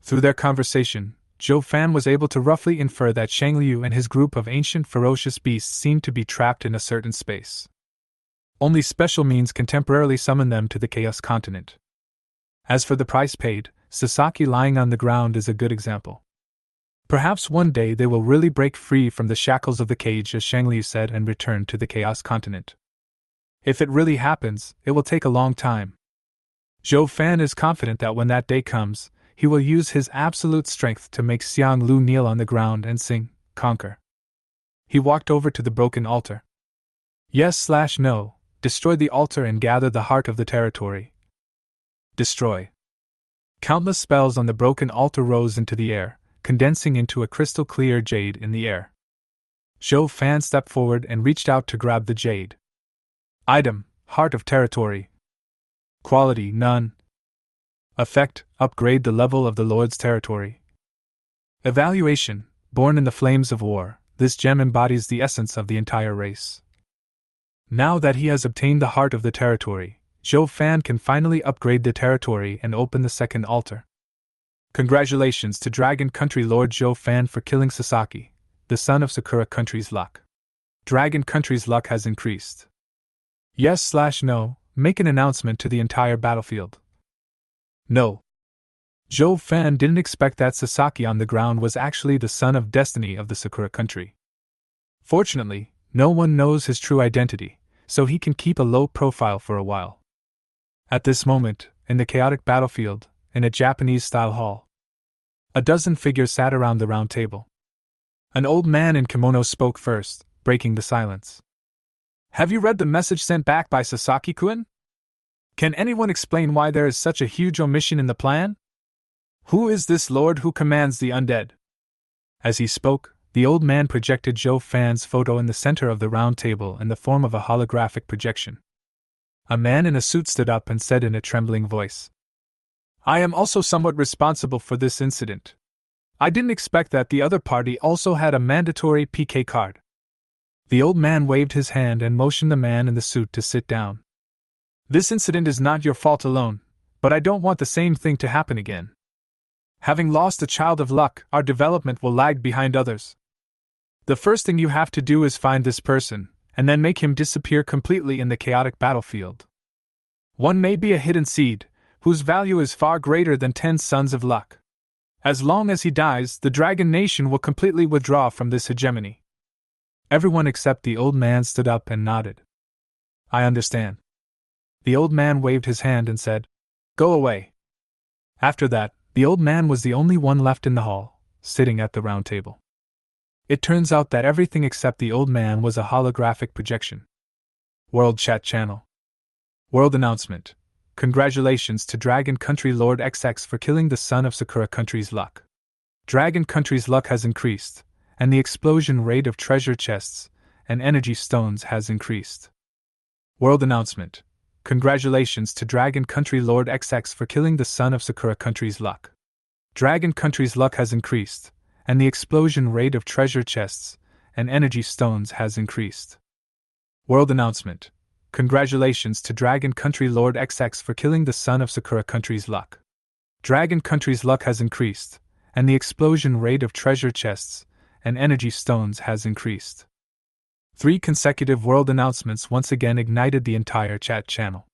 Through their conversation, Zhou Fan was able to roughly infer that Shangliu and his group of ancient ferocious beasts seemed to be trapped in a certain space. Only special means can temporarily summon them to the Chaos Continent. As for the price paid, Sasaki lying on the ground is a good example. Perhaps one day they will really break free from the shackles of the cage, as Shangliu said, and return to the Chaos Continent. If it really happens, it will take a long time. Zhou Fan is confident that when that day comes, he will use his absolute strength to make Xiang Lu kneel on the ground and sing, Conquer. He walked over to the broken altar. Yes/no, destroy the altar and gather the heart of the territory. Destroy. Countless spells on the broken altar rose into the air, condensing into a crystal clear jade in the air. Zhou Fan stepped forward and reached out to grab the jade. Item, Heart of Territory. Quality, none. Effect, upgrade the level of the Lord's territory. Evaluation, born in the flames of war, this gem embodies the essence of the entire race. Now that he has obtained the heart of the territory, Zhou Fan can finally upgrade the territory and open the second altar. Congratulations to Dragon Country Lord Zhou Fan for killing Sasaki, the son of Sakura Country's luck. Dragon Country's luck has increased. Yes/no, make an announcement to the entire battlefield. No. Zhou Fan didn't expect that Sasaki on the ground was actually the son of destiny of the Sakura Country. Fortunately, no one knows his true identity, so he can keep a low profile for a while. At this moment, in the chaotic battlefield, in a Japanese-style hall, a dozen figures sat around the round table. An old man in kimono spoke first, breaking the silence. Have you read the message sent back by Sasaki-kun? Can anyone explain why there is such a huge omission in the plan? Who is this lord who commands the undead? As he spoke, the old man projected Zhou Fan's photo in the center of the round table in the form of a holographic projection. A man in a suit stood up and said in a trembling voice, I am also somewhat responsible for this incident. I didn't expect that the other party also had a mandatory PK card. The old man waved his hand and motioned the man in the suit to sit down. This incident is not your fault alone, but I don't want the same thing to happen again. Having lost a child of luck, our development will lag behind others. The first thing you have to do is find this person, and then make him disappear completely in the chaotic battlefield. One may be a hidden seed, whose value is far greater than 10 sons of luck. As long as he dies, the Dragon Nation will completely withdraw from this hegemony. Everyone except the old man stood up and nodded. I understand. The old man waved his hand and said, Go away. After that, the old man was the only one left in the hall, sitting at the round table. It turns out that everything except the old man was a holographic projection. World Chat Channel. World Announcement. Congratulations to Dragon Country Lord XX for killing the son of Sakura Country's luck. Dragon Country's luck has increased, and the explosion rate of treasure chests and energy stones has increased. World Announcement. Congratulations to Dragon Country Lord XX for killing the son of Sakura Country's luck. Dragon Country's luck has increased, and the explosion rate of treasure chests and energy stones has increased. World Announcement. Congratulations to Dragon Country Lord XX for killing the son of Sakura Country's luck. Dragon Country's luck has increased, and the explosion rate of treasure chests and energy stones has increased. 3 consecutive world announcements once again ignited the entire chat channel.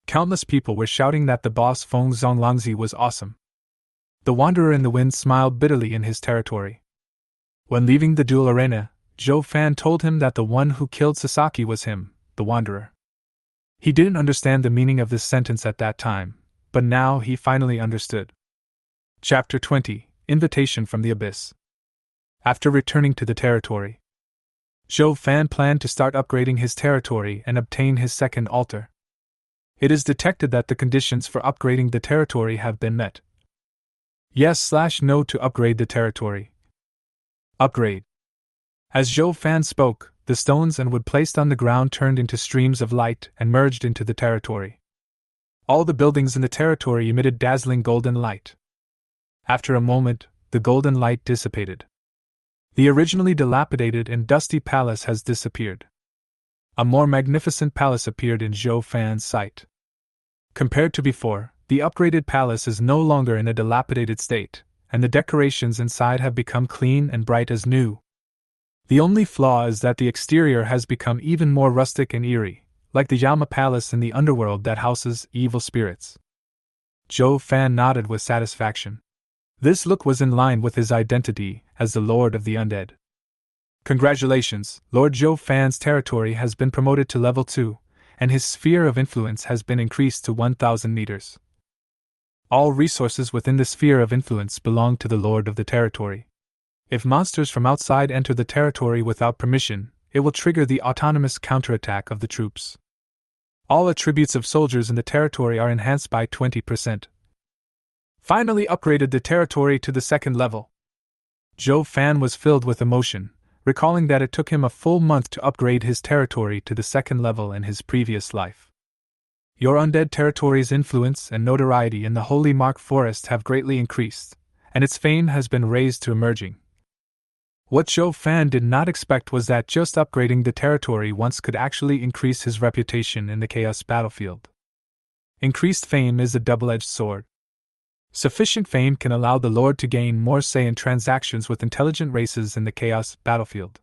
Countless people were shouting that the boss Feng Zonglangzi was awesome. The Wanderer in the Wind smiled bitterly in his territory. When leaving the duel arena, Zhou Fan told him that the one who killed Sasaki was him, the Wanderer. He didn't understand the meaning of this sentence at that time, but now he finally understood. Chapter 20, Invitation from the Abyss. After returning to the territory, Zhou Fan planned to start upgrading his territory and obtain his second altar. It is detected that the conditions for upgrading the territory have been met. Yes/no to upgrade the territory. Upgrade. As Zhou Fan spoke, the stones and wood placed on the ground turned into streams of light and merged into the territory. All the buildings in the territory emitted dazzling golden light. After a moment, the golden light dissipated. The originally dilapidated and dusty palace has disappeared. A more magnificent palace appeared in Zhou Fan's sight. Compared to before, the upgraded palace is no longer in a dilapidated state, and the decorations inside have become clean and bright as new. The only flaw is that the exterior has become even more rustic and eerie, like the Yama Palace in the underworld that houses evil spirits. Zhou Fan nodded with satisfaction. This look was in line with his identity as the Lord of the Undead. Congratulations, Lord Zhou Fan's territory has been promoted to level 2, and his sphere of influence has been increased to 1,000 meters. All resources within the sphere of influence belong to the Lord of the territory. If monsters from outside enter the territory without permission, it will trigger the autonomous counterattack of the troops. All attributes of soldiers in the territory are enhanced by 20%. Finally upgraded the territory to the second level. Zhou Fan was filled with emotion, recalling that it took him a full month to upgrade his territory to the second level in his previous life. Your undead territory's influence and notoriety in the Holy Mark Forest have greatly increased, and its fame has been raised to emerging. What Zhou Fan did not expect was that just upgrading the territory once could actually increase his reputation in the Chaos battlefield. Increased fame is a double-edged sword. Sufficient fame can allow the Lord to gain more say in transactions with intelligent races in the Chaos battlefield.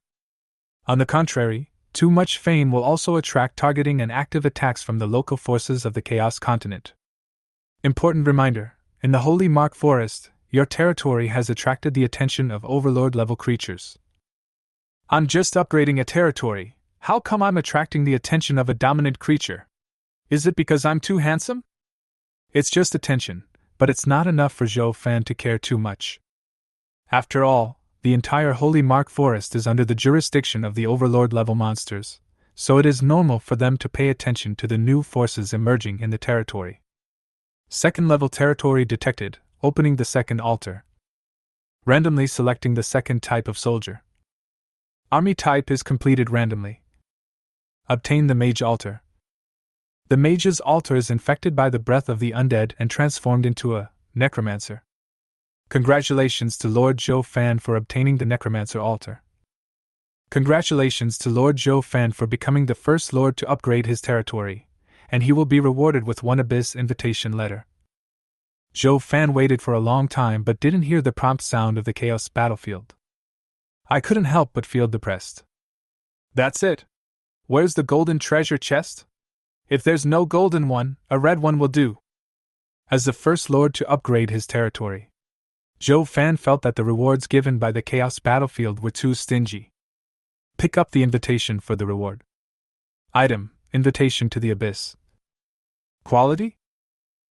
On the contrary, too much fame will also attract targeting and active attacks from the local forces of the Chaos continent. Important reminder, in the Holy Mark Forest, your territory has attracted the attention of Overlord-level creatures. I'm just upgrading a territory, how come I'm attracting the attention of a dominant creature? Is it because I'm too handsome? It's just attention. But it's not enough for Zhou Fan to care too much. After all, the entire Holy Mark Forest is under the jurisdiction of the Overlord-level monsters, so it is normal for them to pay attention to the new forces emerging in the territory. Second-level territory detected, opening the second altar. Randomly selecting the second type of soldier. Army type is completed randomly. Obtain the Mage Altar. The Mage's altar is infected by the breath of the undead and transformed into a necromancer. Congratulations to Lord Zhou Fan for obtaining the necromancer altar. Congratulations to Lord Zhou Fan for becoming the first lord to upgrade his territory, and he will be rewarded with one Abyss invitation letter. Zhou Fan waited for a long time but didn't hear the prompt sound of the Chaos battlefield. I couldn't help but feel depressed. That's it. Where's the golden treasure chest? If there's no golden one, a red one will do. As the first lord to upgrade his territory, Zhou Fan felt that the rewards given by the Chaos battlefield were too stingy. Pick up the invitation for the reward. Item: Invitation to the Abyss. Quality?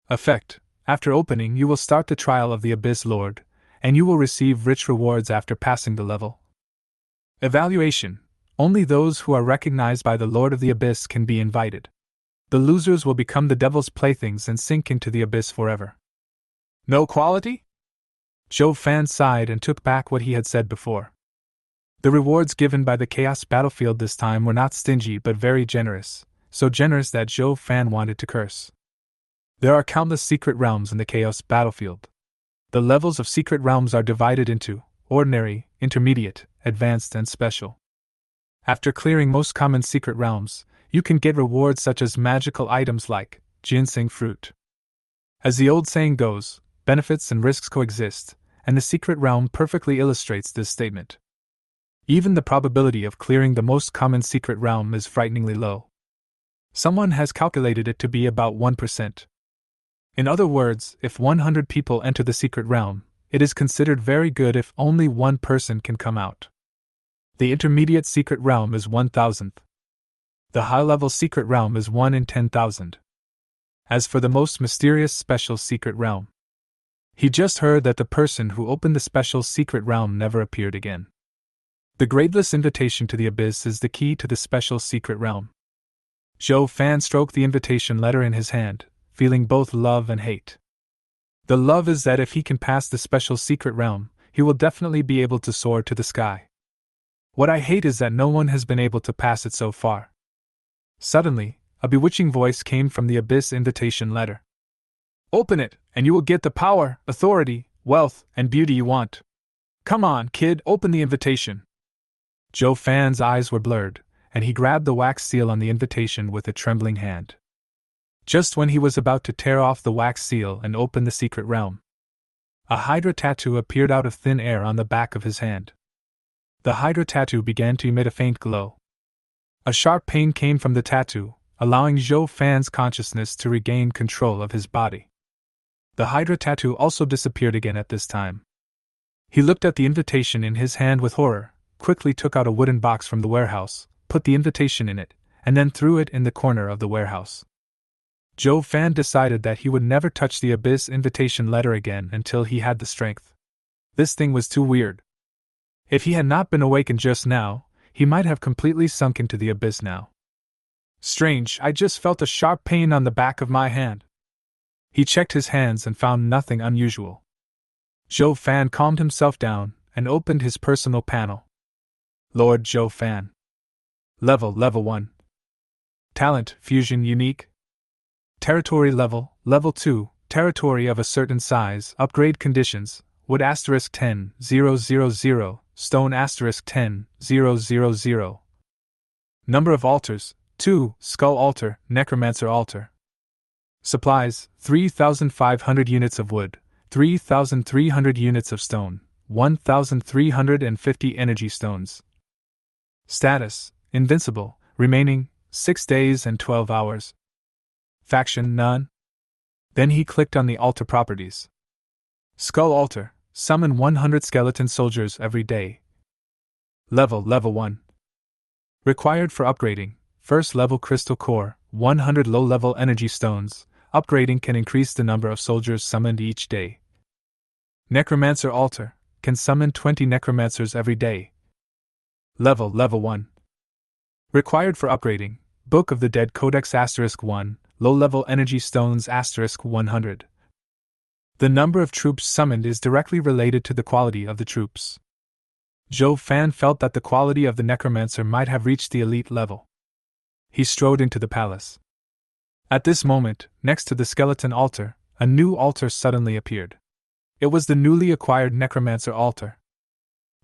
Effect: After opening, you will start the trial of the Abyss Lord, and you will receive rich rewards after passing the level. Evaluation: Only those who are recognized by the Lord of the Abyss can be invited. The losers will become the devil's playthings and sink into the abyss forever. No quality? Zhou Fan sighed and took back what he had said before. The rewards given by the Chaos battlefield this time were not stingy but very generous, so generous that Zhou Fan wanted to curse. There are countless secret realms in the Chaos battlefield. The levels of secret realms are divided into ordinary, intermediate, advanced, and special. After clearing most common secret realms, you can get rewards such as magical items like ginseng fruit. As the old saying goes, benefits and risks coexist, and the secret realm perfectly illustrates this statement. Even the probability of clearing the most common secret realm is frighteningly low. Someone has calculated it to be about 1%. In other words, if 100 people enter the secret realm, it is considered very good if only one person can come out. The intermediate secret realm is 1,000th. The high-level secret realm is 1 in 10,000. As for the most mysterious special secret realm, he just heard that the person who opened the special secret realm never appeared again. The gradeless invitation to the abyss is the key to the special secret realm. Zhou Fan stroked the invitation letter in his hand, feeling both love and hate. The love is that if he can pass the special secret realm, he will definitely be able to soar to the sky. What I hate is that no one has been able to pass it so far. Suddenly, a bewitching voice came from the abyss invitation letter. Open it, and you will get the power, authority, wealth, and beauty you want. Come on, kid, open the invitation. Zhou Fan's eyes were blurred, and he grabbed the wax seal on the invitation with a trembling hand. Just when he was about to tear off the wax seal and open the secret realm, a hydra tattoo appeared out of thin air on the back of his hand. The hydra tattoo began to emit a faint glow. A sharp pain came from the tattoo, allowing Zhou Fan's consciousness to regain control of his body. The hydra tattoo also disappeared again at this time. He looked at the invitation in his hand with horror, quickly took out a wooden box from the warehouse, put the invitation in it, and then threw it in the corner of the warehouse. Zhou Fan decided that he would never touch the abyss invitation letter again until he had the strength. This thing was too weird. If he had not been awakened just now, he might have completely sunk into the abyss now. Strange, I just felt a sharp pain on the back of my hand. He checked his hands and found nothing unusual. Zhou Fan calmed himself down and opened his personal panel. Lord Zhou Fan. Level 1. Talent, Fusion Unique. Territory level 2, territory of a certain size, upgrade conditions, wood *10, 000, stone *10, 000. Number of altars, 2, skull altar, necromancer altar. Supplies, 3,500 units of wood, 3,300 units of stone, 1,350 energy stones. Status, invincible, remaining, 6 days and 12 hours. Faction, none. Then he clicked on the altar properties. Skull altar, summon 100 skeleton soldiers every day. Level 1. Required for upgrading, first level crystal core, 100 low-level energy stones. Upgrading can increase the number of soldiers summoned each day. Necromancer altar, can summon 20 necromancers every day. Level 1. Required for upgrading, Book of the Dead Codex *1, low-level energy stones *100. The number of troops summoned is directly related to the quality of the troops. Zhou Fan felt that the quality of the necromancer might have reached the elite level. He strode into the palace. At this moment, next to the skeleton altar, a new altar suddenly appeared. It was the newly acquired necromancer altar.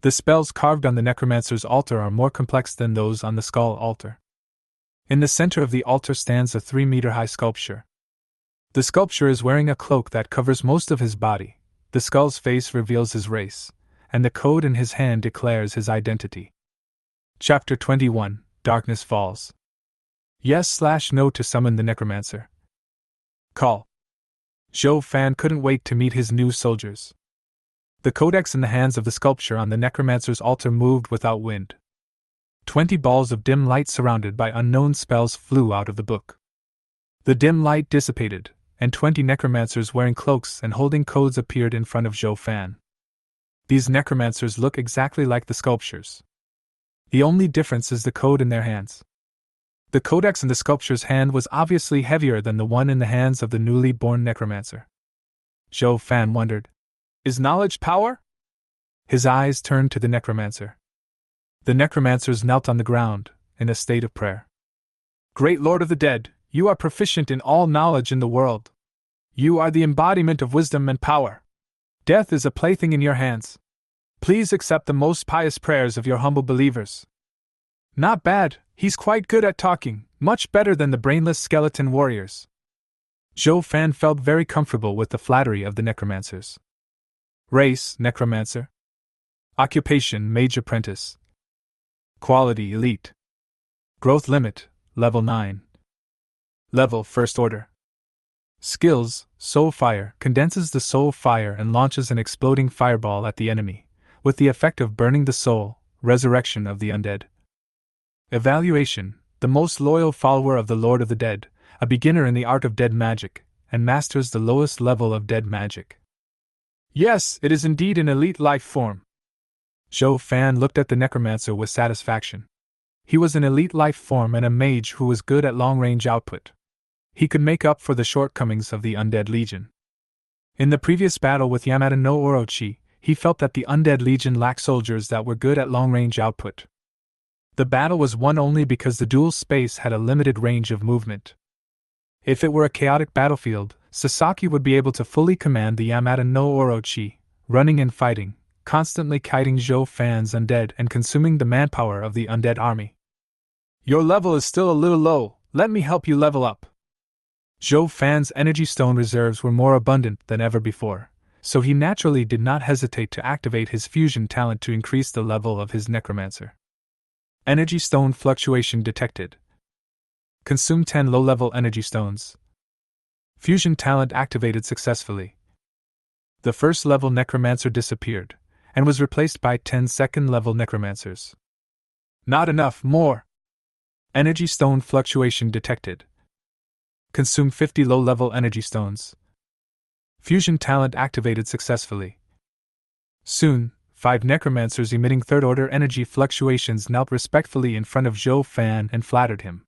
The spells carved on the necromancer's altar are more complex than those on the skull altar. In the center of the altar stands a 3-meter-high sculpture. The sculpture is wearing a cloak that covers most of his body, the skull's face reveals his race, and the code in his hand declares his identity. Chapter 21, Darkness Falls. Yes/no to summon the necromancer. Call. Zhou Fan couldn't wait to meet his new soldiers. The codex in the hands of the sculpture on the necromancer's altar moved without wind. 20 balls of dim light surrounded by unknown spells flew out of the book. The dim light dissipated, and 20 necromancers wearing cloaks and holding codes appeared in front of Zhou Fan. These necromancers look exactly like the sculptures. The only difference is the code in their hands. The codex in the sculpture's hand was obviously heavier than the one in the hands of the newly born necromancer. Zhou Fan wondered, is knowledge power? His eyes turned to the necromancer. The necromancers knelt on the ground, in a state of prayer. Great Lord of the Dead, you are proficient in all knowledge in the world. You are the embodiment of wisdom and power. Death is a plaything in your hands. Please accept the most pious prayers of your humble believers. Not bad, he's quite good at talking, much better than the brainless skeleton warriors. Zhou Fan felt very comfortable with the flattery of the necromancers. Race, necromancer. Occupation, mage apprentice. Quality, elite. Growth limit, level 9. Level, first order. Skills, soul fire, condenses the soul fire and launches an exploding fireball at the enemy, with the effect of burning the soul, resurrection of the undead. Evaluation, the most loyal follower of the Lord of the Dead, a beginner in the art of dead magic, and masters the lowest level of dead magic. Yes, it is indeed an elite life form. Zhou Fan looked at the necromancer with satisfaction. He was an elite life form and a mage who was good at long-range output. He could make up for the shortcomings of the Undead Legion. In the previous battle with Yamada no Orochi, he felt that the Undead Legion lacked soldiers that were good at long-range output. The battle was won only because the duel space had a limited range of movement. If it were a chaotic battlefield, Sasaki would be able to fully command the Yamada no Orochi, running and fighting, constantly kiting Zhou Fan's undead and consuming the manpower of the undead army. Your level is still a little low, let me help you level up. Zhou Fan's energy stone reserves were more abundant than ever before, so he naturally did not hesitate to activate his fusion talent to increase the level of his necromancer. Energy stone fluctuation detected. Consume 10 low-level energy stones. Fusion talent activated successfully. The first-level necromancer disappeared, and was replaced by 10 second-level necromancers. Not enough, more! Energy stone fluctuation detected. Consume 50 low-level energy stones. Fusion talent activated successfully. Soon, 5 necromancers emitting third-order energy fluctuations knelt respectfully in front of Zhou Fan and flattered him.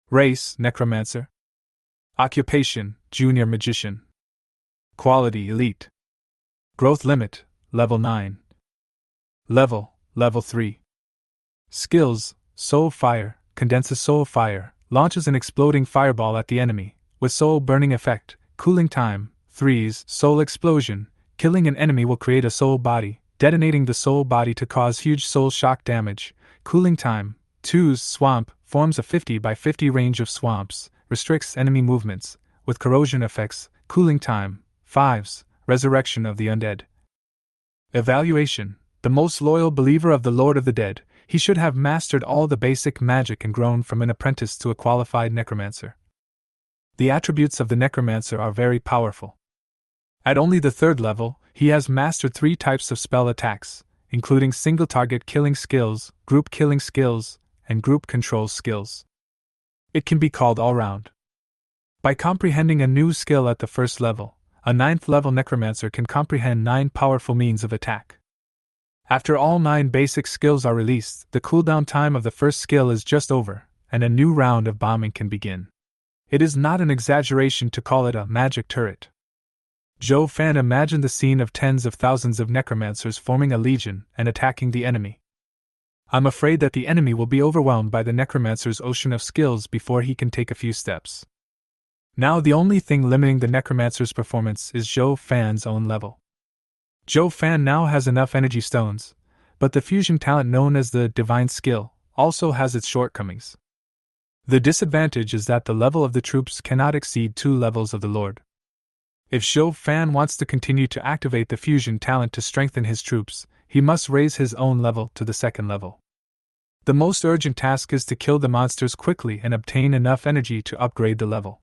Race, necromancer. Occupation, junior magician. Quality, elite. Growth limit, level 9. Level 3. Skills, soul fire, condenses soul fire, launches an exploding fireball at the enemy, with soul burning effect, cooling time, 3s, soul explosion, killing an enemy will create a soul body, detonating the soul body to cause huge soul shock damage, cooling time, 2s, swamp, forms a 50 by 50 range of swamps, restricts enemy movements, with corrosion effects, cooling time, 5s, resurrection of the undead. Evaluation, the most loyal believer of the Lord of the Dead, he should have mastered all the basic magic and grown from an apprentice to a qualified necromancer. The attributes of the necromancer are very powerful. At only the 3rd level, he has mastered 3 types of spell attacks, including single-target killing skills, group killing skills, and group control skills. It can be called all-round. By comprehending a new skill at the 1st level, a 9th-level necromancer can comprehend 9 powerful means of attack. After all 9 basic skills are released, the cooldown time of the first skill is just over, and a new round of bombing can begin. It is not an exaggeration to call it a magic turret. Zhou Fan imagined the scene of tens of thousands of necromancers forming a legion and attacking the enemy. I'm afraid that the enemy will be overwhelmed by the necromancer's ocean of skills before he can take a few steps. Now the only thing limiting the necromancer's performance is Zhou Fan's own level. Zhou Fan now has enough energy stones, but the fusion talent known as the divine skill also has its shortcomings. The disadvantage is that the level of the troops cannot exceed 2 levels of the Lord. If Zhou Fan wants to continue to activate the fusion talent to strengthen his troops, he must raise his own level to the 2nd level. The most urgent task is to kill the monsters quickly and obtain enough energy to upgrade the level.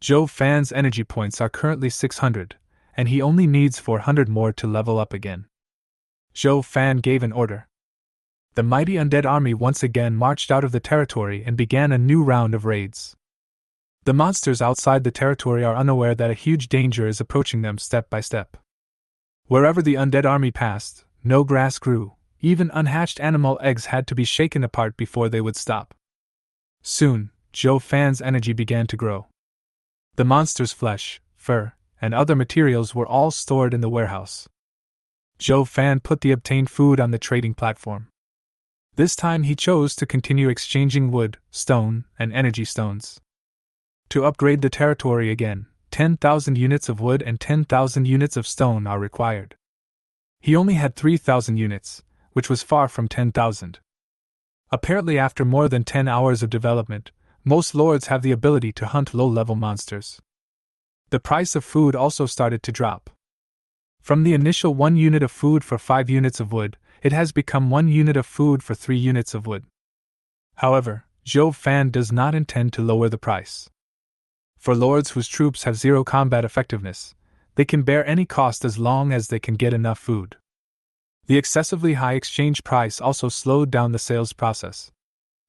Zhou Fan's energy points are currently 600, and he only needs 400 more to level up again. Zhou Fan gave an order. The mighty undead army once again marched out of the territory and began a new round of raids. The monsters outside the territory are unaware that a huge danger is approaching them step by step. Wherever the undead army passed, no grass grew, even unhatched animal eggs had to be shaken apart before they would stop. Soon, Zhou Fan's energy began to grow. The monsters' flesh, fur, and other materials were all stored in the warehouse. Zhou Fan put the obtained food on the trading platform. This time he chose to continue exchanging wood, stone, and energy stones. To upgrade the territory again, 10,000 units of wood and 10,000 units of stone are required. He only had 3,000 units, which was far from 10,000. Apparently after more than 10 hours of development, most lords have the ability to hunt low-level monsters. The price of food also started to drop. From the initial 1 unit of food for 5 units of wood, it has become 1 unit of food for 3 units of wood. However, Zhou Fan does not intend to lower the price. For lords whose troops have 0 combat effectiveness, they can bear any cost as long as they can get enough food. The excessively high exchange price also slowed down the sales process.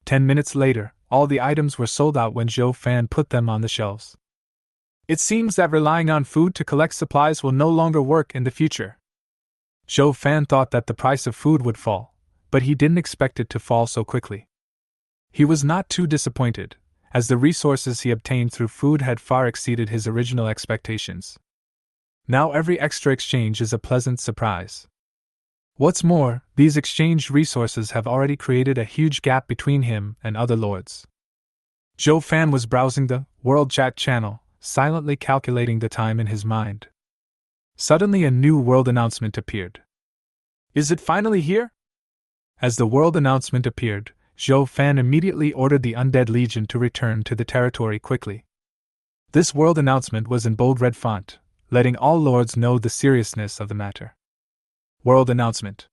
10 minutes later, all the items were sold out when Zhou Fan put them on the shelves. It seems that relying on food to collect supplies will no longer work in the future. Zhou Fan thought that the price of food would fall, but he didn't expect it to fall so quickly. He was not too disappointed, as the resources he obtained through food had far exceeded his original expectations. Now every extra exchange is a pleasant surprise. What's more, these exchanged resources have already created a huge gap between him and other lords. Zhou Fan was browsing the World Chat channel, silently calculating the time in his mind. Suddenly a new world announcement appeared. Is it finally here? As the world announcement appeared, Zhou Fan immediately ordered the Undead Legion to return to the territory quickly. This world announcement was in bold red font, letting all lords know the seriousness of the matter. World announcement.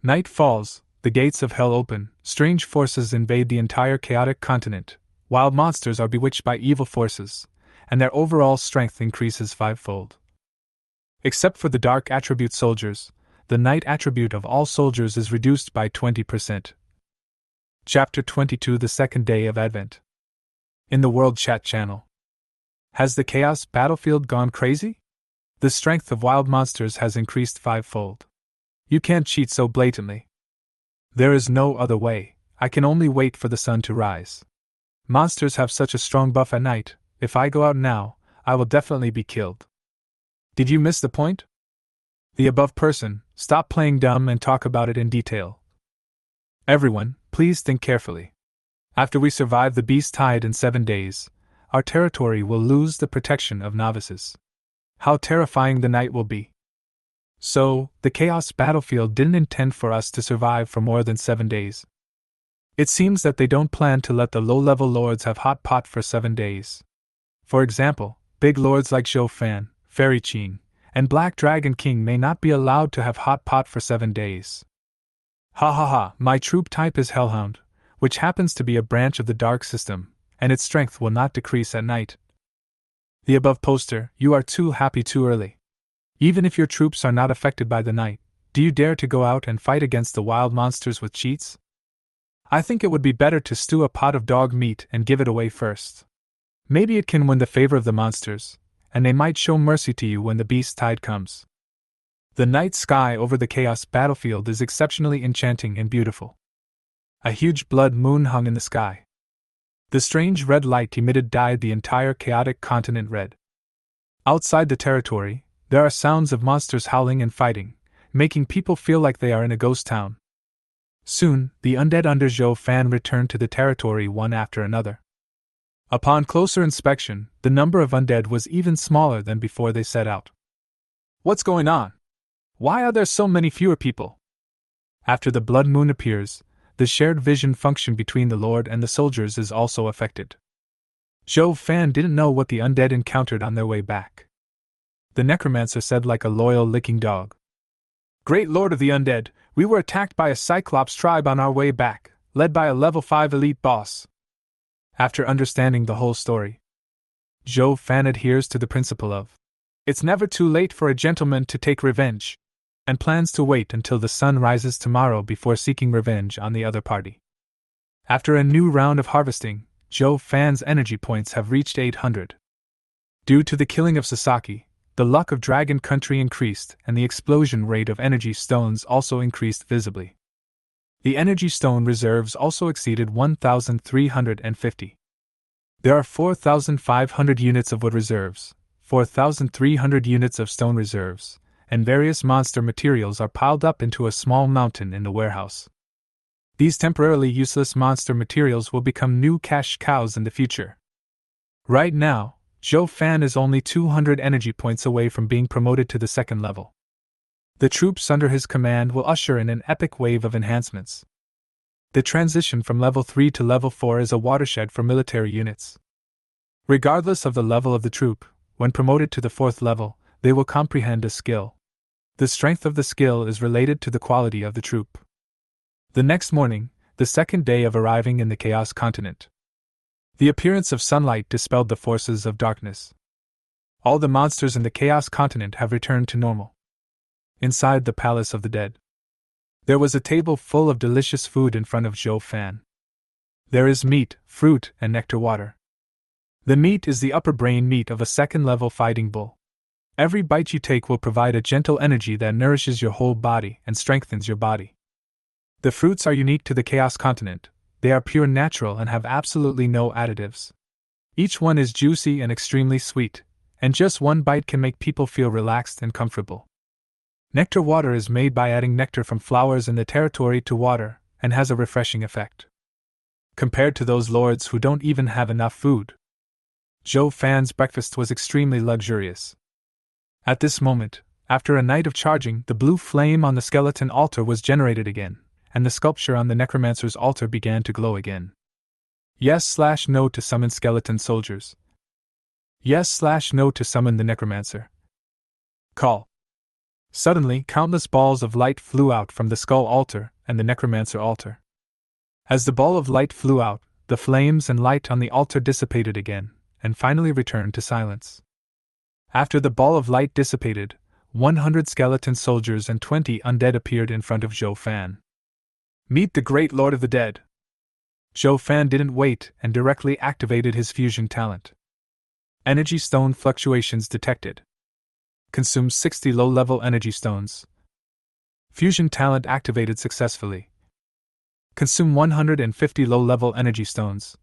Night falls, the gates of hell open, strange forces invade the entire chaotic continent, wild monsters are bewitched by evil forces, and their overall strength increases fivefold. Except for the dark attribute soldiers, the night attribute of all soldiers is reduced by 20%. Chapter 22, The Second Day of Advent. In the World Chat channel. Has the Chaos battlefield gone crazy? The strength of wild monsters has increased fivefold. You can't cheat so blatantly. There is no other way, I can only wait for the sun to rise. Monsters have such a strong buff at night, if I go out now, I will definitely be killed. Did you miss the point? The above person, stop playing dumb and talk about it in detail. Everyone, please think carefully. After we survive the beast tide in 7 days, our territory will lose the protection of novices. How terrifying the night will be. So, the Chaos battlefield didn't intend for us to survive for more than 7 days. It seems that they don't plan to let the low-level lords have hot pot for 7 days. For example, big lords like Zhou Fan, Fairy Qing, and Black Dragon King may not be allowed to have hot pot for 7 days. Ha ha ha, my troop type is Hellhound, which happens to be a branch of the Dark System, and its strength will not decrease at night. The above poster, you are too happy too early. Even if your troops are not affected by the night, do you dare to go out and fight against the wild monsters with cheats? I think it would be better to stew a pot of dog meat and give it away first. Maybe it can win the favor of the monsters, and they might show mercy to you when the beast tide comes. The night sky over the Chaos battlefield is exceptionally enchanting and beautiful. A huge blood moon hung in the sky. The strange red light emitted dyed the entire chaotic continent red. Outside the territory, there are sounds of monsters howling and fighting, making people feel like they are in a ghost town. Soon, the undead under Zhou Fan returned to the territory one after another. Upon closer inspection, the number of undead was even smaller than before they set out. What's going on? Why are there so many fewer people? After the blood moon appears, the shared vision function between the lord and the soldiers is also affected. Zhou Fan didn't know what the undead encountered on their way back. The necromancer said like a loyal licking dog. Great lord of the undead, we were attacked by a cyclops tribe on our way back, led by a level 5 elite boss. After understanding the whole story, Zhou Fan adheres to the principle of, it's never too late for a gentleman to take revenge, and plans to wait until the sun rises tomorrow before seeking revenge on the other party. After a new round of harvesting, Zhou Fan's energy points have reached 800. Due to the killing of Sasaki, the luck of Dragon Country increased and the explosion rate of energy stones also increased visibly. The energy stone reserves also exceeded 1,350. There are 4,500 units of wood reserves, 4,300 units of stone reserves, and various monster materials are piled up into a small mountain in the warehouse. These temporarily useless monster materials will become new cash cows in the future. Right now, Zhou Fan is only 200 energy points away from being promoted to the 2nd level. The troops under his command will usher in an epic wave of enhancements. The transition from level 3 to level 4 is a watershed for military units. Regardless of the level of the troop, when promoted to the 4th level, they will comprehend a skill. The strength of the skill is related to the quality of the troop. The next morning, the 2nd day of arriving in the Chaos continent. The appearance of sunlight dispelled the forces of darkness. All the monsters in the Chaos continent have returned to normal. Inside the Palace of the Dead, there was a table full of delicious food in front of Zhou Fan. There is meat, fruit, and nectar water. The meat is the upper brain meat of a 2nd-level fighting bull. Every bite you take will provide a gentle energy that nourishes your whole body and strengthens your body. The fruits are unique to the Chaos Continent. They are pure natural and have absolutely no additives. Each one is juicy and extremely sweet, and just one bite can make people feel relaxed and comfortable. Nectar water is made by adding nectar from flowers in the territory to water and has a refreshing effect. Compared to those lords who don't even have enough food, Zhou Fan's breakfast was extremely luxurious. At this moment, after a night of charging, the blue flame on the skeleton altar was generated again, and the sculpture on the necromancer's altar began to glow again. Yes/no to summon skeleton soldiers. Yes/no to summon the necromancer. Call. Suddenly, countless balls of light flew out from the skull altar and the necromancer altar. As the ball of light flew out, the flames and light on the altar dissipated again, and finally returned to silence. After the ball of light dissipated, 100 skeleton soldiers and 20 undead appeared in front of Zhou Fan. Meet the great lord of the dead. Zhou Fan didn't wait and directly activated his fusion talent. Energy stone fluctuations detected. Consume 60 low-level energy stones. Fusion talent activated successfully. Consume 150 low-level energy stones.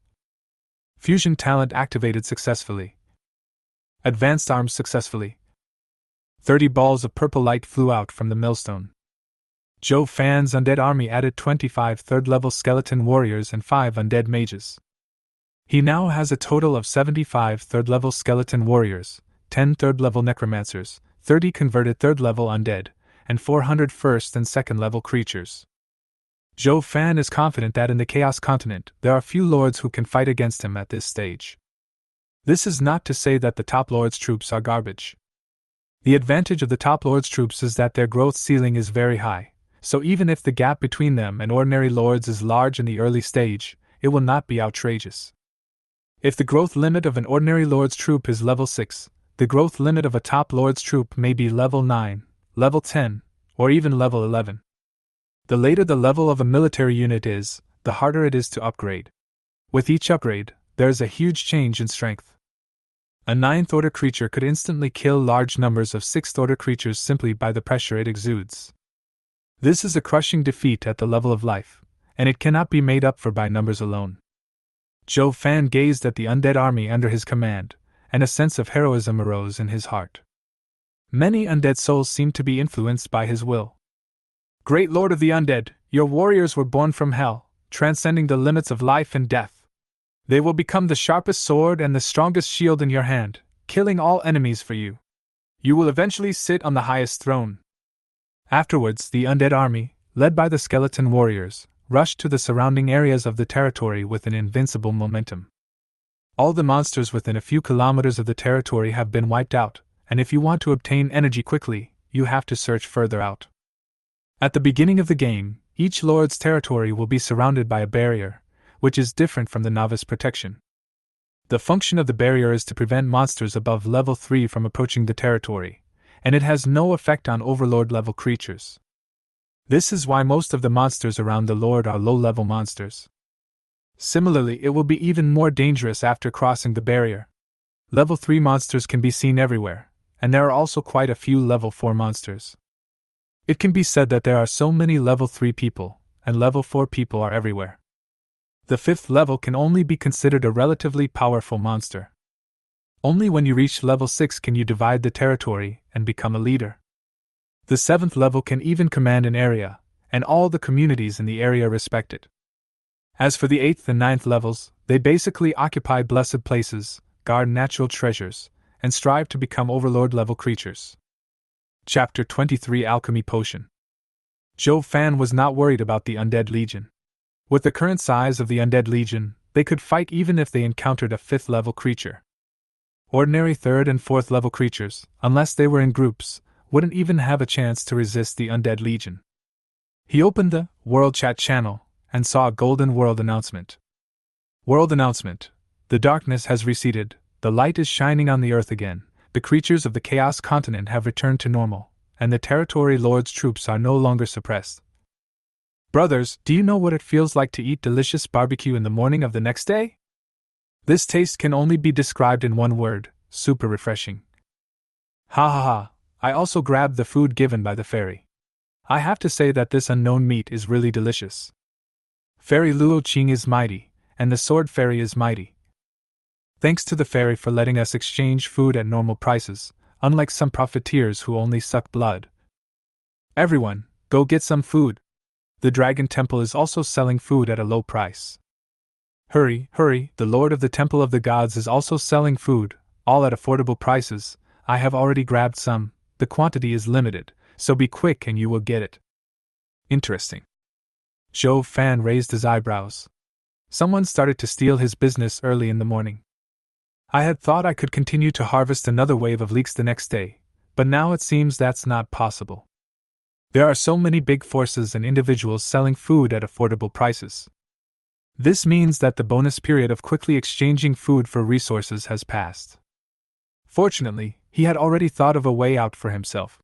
Fusion talent activated successfully. Advanced arms successfully. 30 balls of purple light flew out from the millstone. Zhou Fan's undead army added 25 third-level skeleton warriors and 5 undead mages. He now has a total of 75 third-level skeleton warriors, 10 third-level necromancers, 30 converted third-level undead, and 400 first and second-level creatures. Zhou Fan is confident that in the Chaos Continent there are few lords who can fight against him at this stage. This is not to say that the top lord's troops are garbage. The advantage of the top lord's troops is that their growth ceiling is very high, so even if the gap between them and ordinary lords is large in the early stage, it will not be outrageous. If the growth limit of an ordinary lord's troop is level 6, the growth limit of a top lord's troop may be level 9, level 10, or even level 11. The later the level of a military unit is, the harder it is to upgrade. With each upgrade, there is a huge change in strength. A 9th order creature could instantly kill large numbers of 6th order creatures simply by the pressure it exudes. This is a crushing defeat at the level of life, and it cannot be made up for by numbers alone. Zhou Fan gazed at the undead army under his command, and a sense of heroism arose in his heart. Many undead souls seemed to be influenced by his will. Great Lord of the Undead, your warriors were born from hell, transcending the limits of life and death. They will become the sharpest sword and the strongest shield in your hand, killing all enemies for you. You will eventually sit on the highest throne. Afterwards, the undead army, led by the skeleton warriors, rushed to the surrounding areas of the territory with an invincible momentum. All the monsters within a few kilometers of the territory have been wiped out, and if you want to obtain energy quickly, you have to search further out. At the beginning of the game, each lord's territory will be surrounded by a barrier, which is different from the novice protection. The function of the barrier is to prevent monsters above level 3 from approaching the territory, and it has no effect on overlord-level creatures. This is why most of the monsters around the lord are low-level monsters. Similarly, it will be even more dangerous after crossing the barrier. Level 3 monsters can be seen everywhere, and there are also quite a few level 4 monsters. It can be said that there are so many level 3 people, and level 4 people are everywhere. The 5th level can only be considered a relatively powerful monster. Only when you reach level 6 can you divide the territory and become a leader. The 7th level can even command an area, and all the communities in the area respect it. As for the 8th and 9th levels, they basically occupy blessed places, guard natural treasures, and strive to become overlord-level creatures. Chapter 23 Alchemy Potion. Zhou Fan was not worried about the Undead Legion. With the current size of the Undead Legion, they could fight even if they encountered a 5th level creature. Ordinary 3rd and 4th level creatures, unless they were in groups, wouldn't even have a chance to resist the Undead Legion. He opened the World Chat channel and saw a golden world announcement. World announcement. The darkness has receded, the light is shining on the earth again. The creatures of the Chaos Continent have returned to normal, and the territory lord's troops are no longer suppressed. Brothers, do you know what it feels like to eat delicious barbecue in the morning of the next day? This taste can only be described in one word: super refreshing. Ha ha ha, I also grabbed the food given by the fairy. I have to say that this unknown meat is really delicious. Fairy Luo Qing is mighty, and the sword fairy is mighty. Thanks to the fairy for letting us exchange food at normal prices, unlike some profiteers who only suck blood. Everyone, go get some food. The Dragon Temple is also selling food at a low price. Hurry, hurry, the Lord of the Temple of the Gods is also selling food, all at affordable prices. I have already grabbed some, the quantity is limited, so be quick and you will get it. Interesting. Zhou Fan raised his eyebrows. Someone started to steal his business early in the morning. I had thought I could continue to harvest another wave of leeks the next day, but now it seems that's not possible. There are so many big forces and individuals selling food at affordable prices. This means that the bonus period of quickly exchanging food for resources has passed. Fortunately, he had already thought of a way out for himself.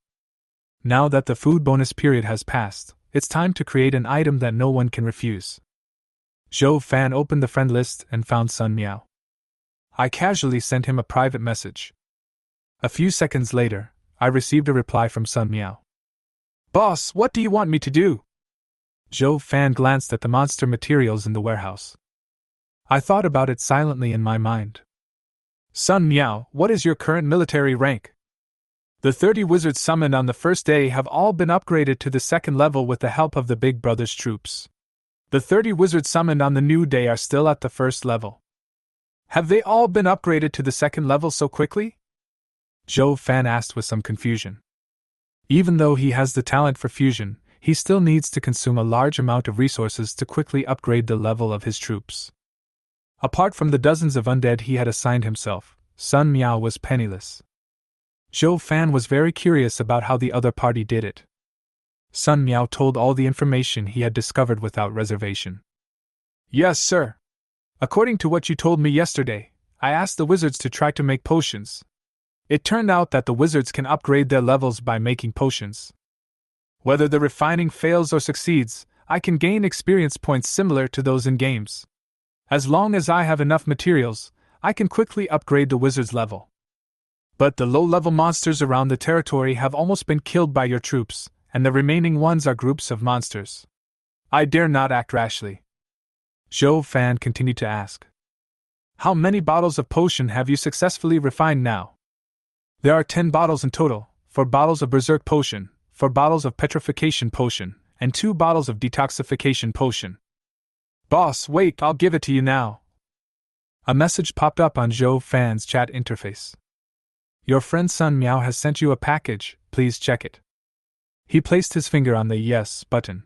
Now that the food bonus period has passed, it's time to create an item that no one can refuse. Zhou Fan opened the friend list and found Sun Miao. I casually sent him a private message. A few seconds later, I received a reply from Sun Miao. Boss, what do you want me to do? Zhou Fan glanced at the monster materials in the warehouse. I thought about it silently in my mind. Sun Miao, what is your current military rank? The 30 wizards summoned on the first day have all been upgraded to the second level with the help of the Big Brother's troops. The 30 wizards summoned on the new day are still at the first level. Have they all been upgraded to the second level so quickly? Zhou Fan asked with some confusion. Even though he has the talent for fusion, he still needs to consume a large amount of resources to quickly upgrade the level of his troops. Apart from the dozens of undead he had assigned himself, Sun Miao was penniless. Zhou Fan was very curious about how the other party did it. Sun Miao told all the information he had discovered without reservation. Yes, sir. According to what you told me yesterday, I asked the wizards to try to make potions. It turned out that the wizards can upgrade their levels by making potions. Whether the refining fails or succeeds, I can gain experience points similar to those in games. As long as I have enough materials, I can quickly upgrade the wizard's level. But the low-level monsters around the territory have almost been killed by your troops, and the remaining ones are groups of monsters. I dare not act rashly. Zhou Fan continued to ask. How many bottles of potion have you successfully refined now? There are 10 bottles in total, 4 bottles of berserk potion, 4 bottles of petrification potion, and 2 bottles of detoxification potion. Boss, wait, I'll give it to you now. A message popped up on Zhou Fan's chat interface. Your friend Sun Miao has sent you a package, please check it. He placed his finger on the yes button.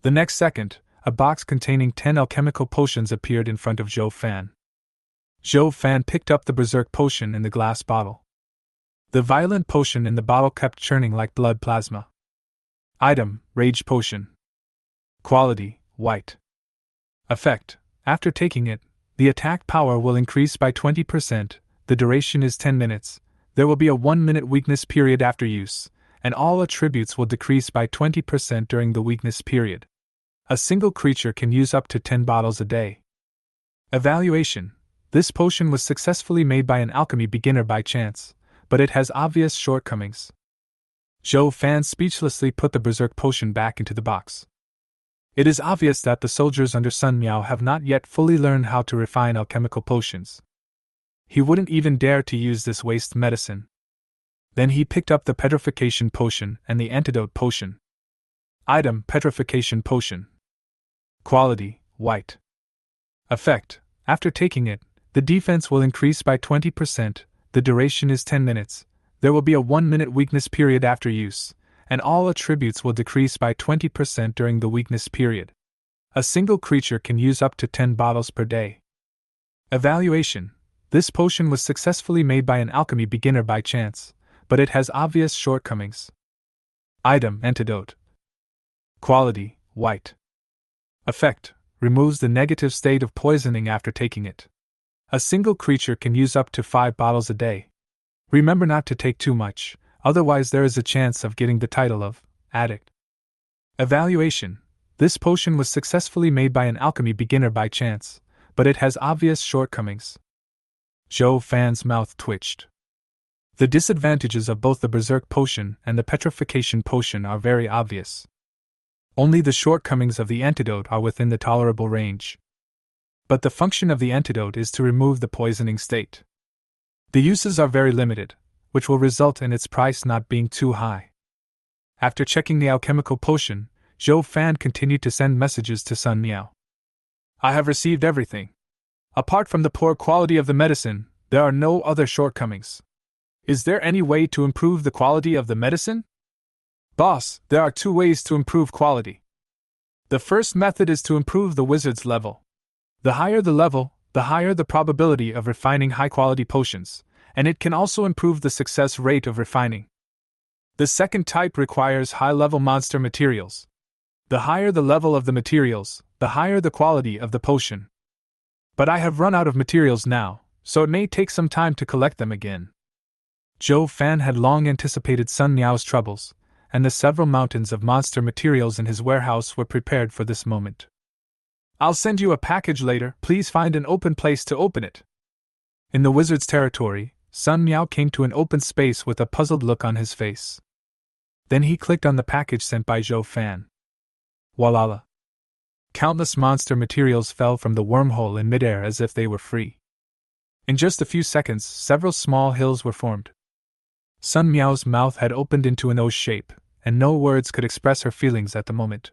The next second, a box containing 10 alchemical potions appeared in front of Zhou Fan. Zhou Fan picked up the berserk potion in the glass bottle. The violent potion in the bottle kept churning like blood plasma. Item, Rage Potion. Quality, White. Effect, after taking it, the attack power will increase by 20%, the duration is 10 minutes, there will be a 1-minute weakness period after use, and all attributes will decrease by 20% during the weakness period. A single creature can use up to 10 bottles a day. Evaluation, this potion was successfully made by an alchemy beginner by chance, but it has obvious shortcomings. Zhou Fan speechlessly put the berserk potion back into the box. It is obvious that the soldiers under Sun Miao have not yet fully learned how to refine alchemical potions. He wouldn't even dare to use this waste medicine. Then he picked up the petrification potion and the antidote potion. Item, Petrification Potion. Quality, White. Effect, after taking it, the defense will increase by 20%, the duration is 10 minutes, there will be a 1-minute weakness period after use, and all attributes will decrease by 20% during the weakness period. A single creature can use up to 10 bottles per day. Evaluation, this potion was successfully made by an alchemy beginner by chance, but it has obvious shortcomings. Item, Antidote. Quality, White. Effect, removes the negative state of poisoning after taking it. A single creature can use up to 5 bottles a day. Remember not to take too much, otherwise there is a chance of getting the title of addict. Evaluation, this potion was successfully made by an alchemy beginner by chance, but it has obvious shortcomings. Zhou Fan's mouth twitched. The disadvantages of both the Berserk Potion and the Petrification Potion are very obvious. Only the shortcomings of the antidote are within the tolerable range. But the function of the antidote is to remove the poisoning state. The uses are very limited, which will result in its price not being too high. After checking the alchemical potion, Zhou Fan continued to send messages to Sun Miao. I have received everything. Apart from the poor quality of the medicine, there are no other shortcomings. Is there any way to improve the quality of the medicine? Boss, there are 2 ways to improve quality. The first method is to improve the wizard's level. The higher the level, the higher the probability of refining high-quality potions, and it can also improve the success rate of refining. The second type requires high-level monster materials. The higher the level of the materials, the higher the quality of the potion. But I have run out of materials now, so it may take some time to collect them again. Zhou Fan had long anticipated Sun Miao's troubles, and the several mountains of monster materials in his warehouse were prepared for this moment. I'll send you a package later, please find an open place to open it. In the wizard's territory, Sun Miao came to an open space with a puzzled look on his face. Then he clicked on the package sent by Zhou Fan. Voila! Countless monster materials fell from the wormhole in midair as if they were free. In just a few seconds, several small hills were formed. Sun Miao's mouth had opened into an O shape, and no words could express her feelings at the moment.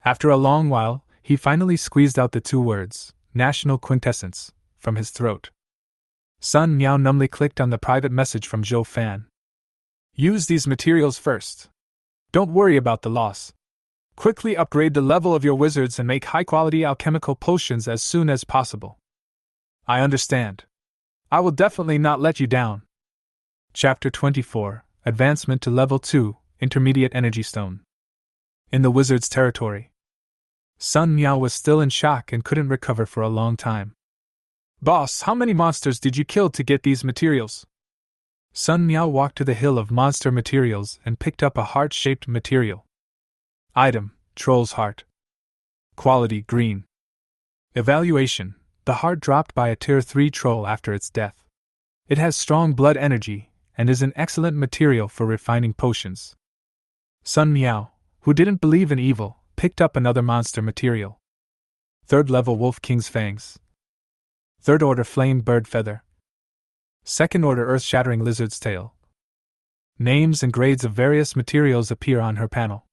After a long while, he finally squeezed out the 2 words, National Quintessence, from his throat. Sun Miao numbly clicked on the private message from Zhou Fan. Use these materials first. Don't worry about the loss. Quickly upgrade the level of your wizards and make high-quality alchemical potions as soon as possible. I understand. I will definitely not let you down. Chapter 24, Advancement to Level 2, Intermediate Energy Stone. In the wizard's territory. Sun Miao was still in shock and couldn't recover for a long time. Boss, how many monsters did you kill to get these materials? Sun Miao walked to the hill of monster materials and picked up a heart-shaped material. Item, Troll's Heart. Quality, green. Evaluation, the heart dropped by a Tier 3 troll after its death. It has strong blood energy, and is an excellent material for refining potions. Sun Miao, who didn't believe in evil, picked up another monster material. 3rd level Wolf King's Fangs. 3rd order Flame Bird Feather. 2nd order Earth Shattering Lizard's Tail. Names and grades of various materials appear on her panel.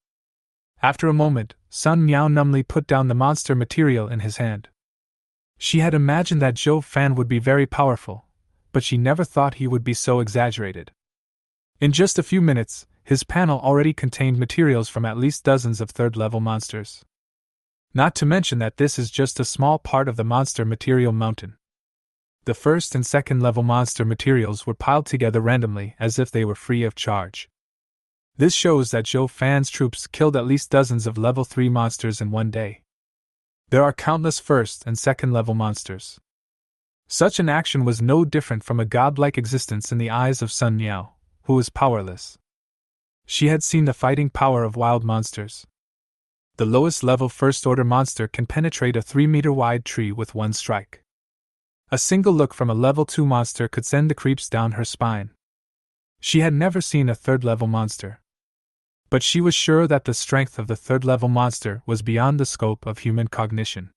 After a moment, Sun Miao numbly put down the monster material in his hand. She had imagined that Zhou Fan would be very powerful, but she never thought he would be so exaggerated. In just a few minutes, his panel already contained materials from at least dozens of 3rd-level monsters. Not to mention that this is just a small part of the monster material mountain. The 1st and 2nd-level monster materials were piled together randomly as if they were free of charge. This shows that Zhou Fan's troops killed at least dozens of level 3 monsters in one day. There are countless 1st and 2nd-level monsters. Such an action was no different from a godlike existence in the eyes of Sun Miao, who was powerless. She had seen the fighting power of wild monsters. The lowest level 1st-order monster can penetrate a 3-meter-wide tree with one strike. A single look from a level 2 monster could send the creeps down her spine. She had never seen a 3rd-level monster. But she was sure that the strength of the 3rd-level monster was beyond the scope of human cognition.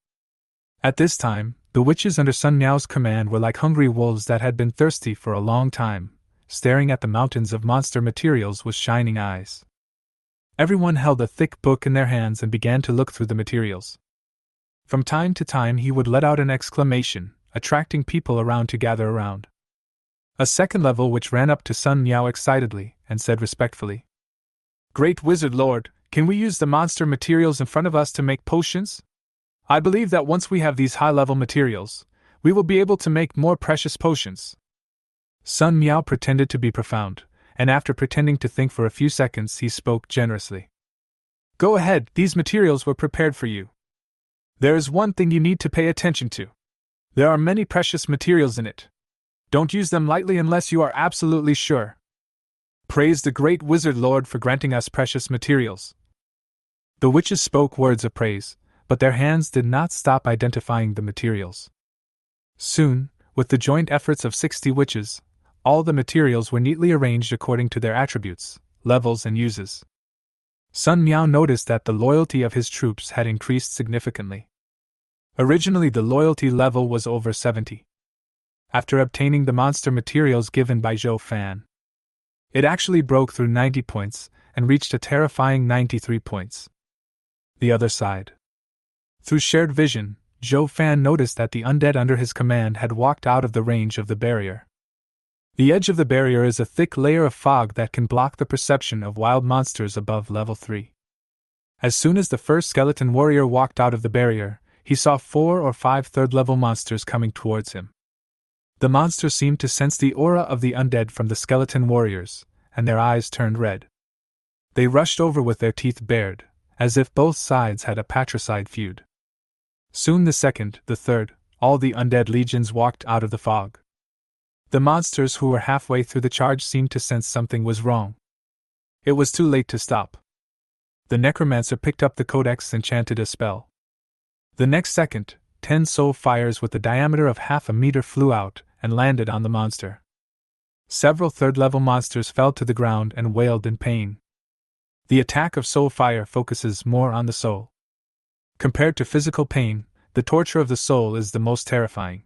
At this time, the witches under Sun Miao's command were like hungry wolves that had been thirsty for a long time, staring at the mountains of monster materials with shining eyes. Everyone held a thick book in their hands and began to look through the materials. From time to time he would let out an exclamation, attracting people around to gather around. A 2nd-level witch ran up to Sun Miao excitedly and said respectfully, "Great Wizard Lord, can we use the monster materials in front of us to make potions? I believe that once we have these high-level materials, we will be able to make more precious potions." Sun Miao pretended to be profound, and after pretending to think for a few seconds he spoke generously. "Go ahead, these materials were prepared for you. There is one thing you need to pay attention to. There are many precious materials in it. Don't use them lightly unless you are absolutely sure. Praise the great Wizard Lord for granting us precious materials." The witches spoke words of praise, but their hands did not stop identifying the materials. Soon, with the joint efforts of 60 witches, all the materials were neatly arranged according to their attributes, levels, and uses. Sun Miao noticed that the loyalty of his troops had increased significantly. Originally, the loyalty level was over 70. After obtaining the monster materials given by Zhou Fan, it actually broke through 90 points and reached a terrifying 93 points. The other side. Through shared vision, Zhou Fan noticed that the undead under his command had walked out of the range of the barrier. The edge of the barrier is a thick layer of fog that can block the perception of wild monsters above level 3. As soon as the first skeleton warrior walked out of the barrier, he saw 4 or 5 third-level monsters coming towards him. The monsters seemed to sense the aura of the undead from the skeleton warriors, and their eyes turned red. They rushed over with their teeth bared, as if both sides had a patricide feud. Soon the second, the third, all the undead legions walked out of the fog. The monsters who were halfway through the charge seemed to sense something was wrong. It was too late to stop. The necromancer picked up the codex and chanted a spell. The next second, 10 soul fires with a diameter of half a meter flew out and landed on the monster. Several third-level monsters fell to the ground and wailed in pain. The attack of soul fire focuses more on the soul. Compared to physical pain, the torture of the soul is the most terrifying.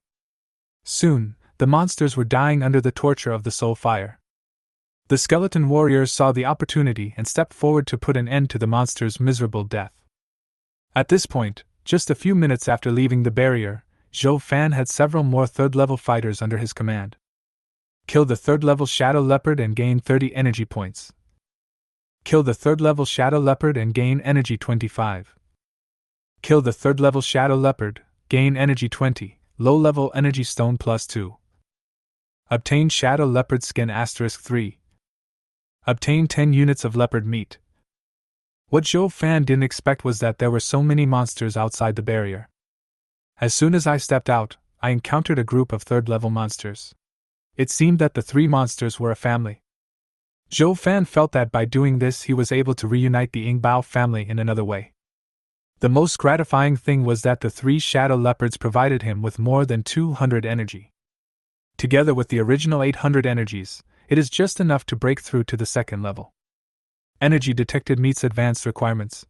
Soon, the monsters were dying under the torture of the soul fire. The skeleton warriors saw the opportunity and stepped forward to put an end to the monster's miserable death. At this point, just a few minutes after leaving the barrier, Zhou Fan had several more third-level fighters under his command. Kill the third-level Shadow Leopard and gain 30 energy points. Kill the third-level Shadow Leopard and gain energy 25. Kill the third-level Shadow Leopard, gain energy 20, low-level energy stone plus 2. Obtain Shadow Leopard skin *3. Obtain 10 units of leopard meat. What Zhou Fan didn't expect was that there were so many monsters outside the barrier. As soon as I stepped out, I encountered a group of third-level monsters. It seemed that the 3 monsters were a family. Zhou Fan felt that by doing this he was able to reunite the Yingbao family in another way. The most gratifying thing was that the 3 shadow leopards provided him with more than 200 energy. Together with the original 800 energies, it is just enough to break through to the second level. Energy detected meets advanced requirements.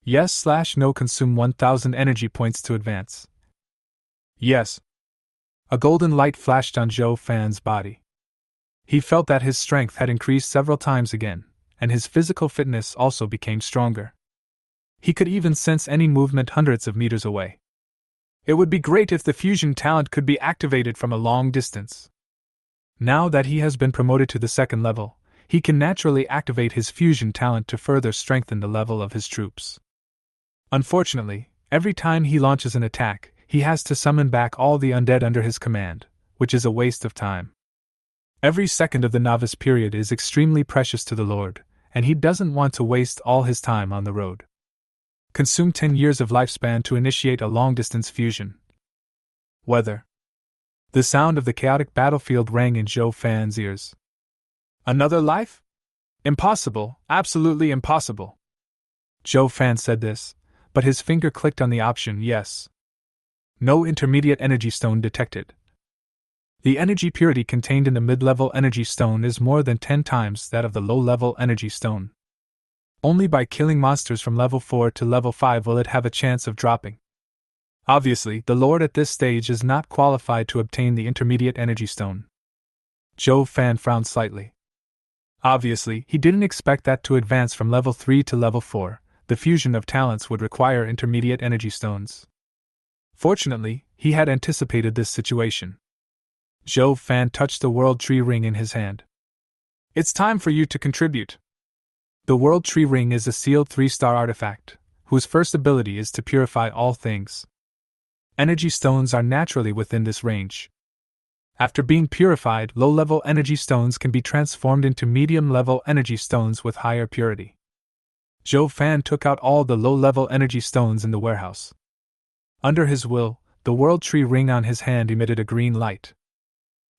Yes/no consume 1000 energy points to advance. Yes. A golden light flashed on Zhou Fan's body. He felt that his strength had increased several times again, and his physical fitness also became stronger. He could even sense any movement hundreds of meters away. It would be great if the fusion talent could be activated from a long distance. Now that he has been promoted to the second level, he can naturally activate his fusion talent to further strengthen the level of his troops. Unfortunately, every time he launches an attack, he has to summon back all the undead under his command, which is a waste of time. Every second of the novice period is extremely precious to the Lord, and he doesn't want to waste all his time on the road. Consume 10 years of lifespan to initiate a long-distance fusion. Weather. The sound of the chaotic battlefield rang in Zhou Fan's ears. Another life? Impossible, absolutely impossible. Zhou Fan said this, but his finger clicked on the option yes. No intermediate energy stone detected. The energy purity contained in the mid-level energy stone is more than 10 times that of the low-level energy stone. Only by killing monsters from level 4 to level 5 will it have a chance of dropping. Obviously, the Lord at this stage is not qualified to obtain the intermediate energy stone. Zhou Fan frowned slightly. Obviously, he didn't expect that to advance from level 3 to level 4, the fusion of talents would require intermediate energy stones. Fortunately, he had anticipated this situation. Zhou Fan touched the World Tree Ring in his hand. It's time for you to contribute. The World Tree Ring is a sealed 3-star artifact, whose first ability is to purify all things. Energy stones are naturally within this range. After being purified, low-level energy stones can be transformed into medium-level energy stones with higher purity. Zhou Fan took out all the low-level energy stones in the warehouse. Under his will, the World Tree Ring on his hand emitted a green light.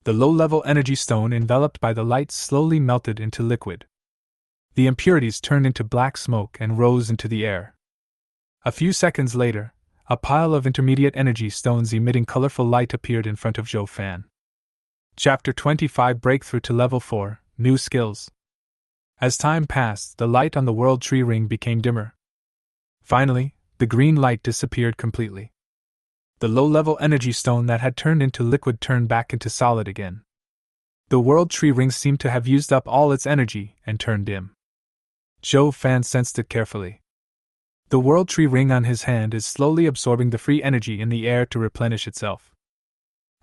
The low-level energy stone enveloped by the light slowly melted into liquid. The impurities turned into black smoke and rose into the air. A few seconds later, a pile of intermediate energy stones emitting colorful light appeared in front of Zhou Fan. Chapter 25 Breakthrough to Level 4 New Skills. As time passed, the light on the world tree ring became dimmer. Finally, the green light disappeared completely. The low-level energy stone that had turned into liquid turned back into solid again. The world tree ring seemed to have used up all its energy and turned dim. Zhou Fan sensed it carefully. The world tree ring on his hand is slowly absorbing the free energy in the air to replenish itself.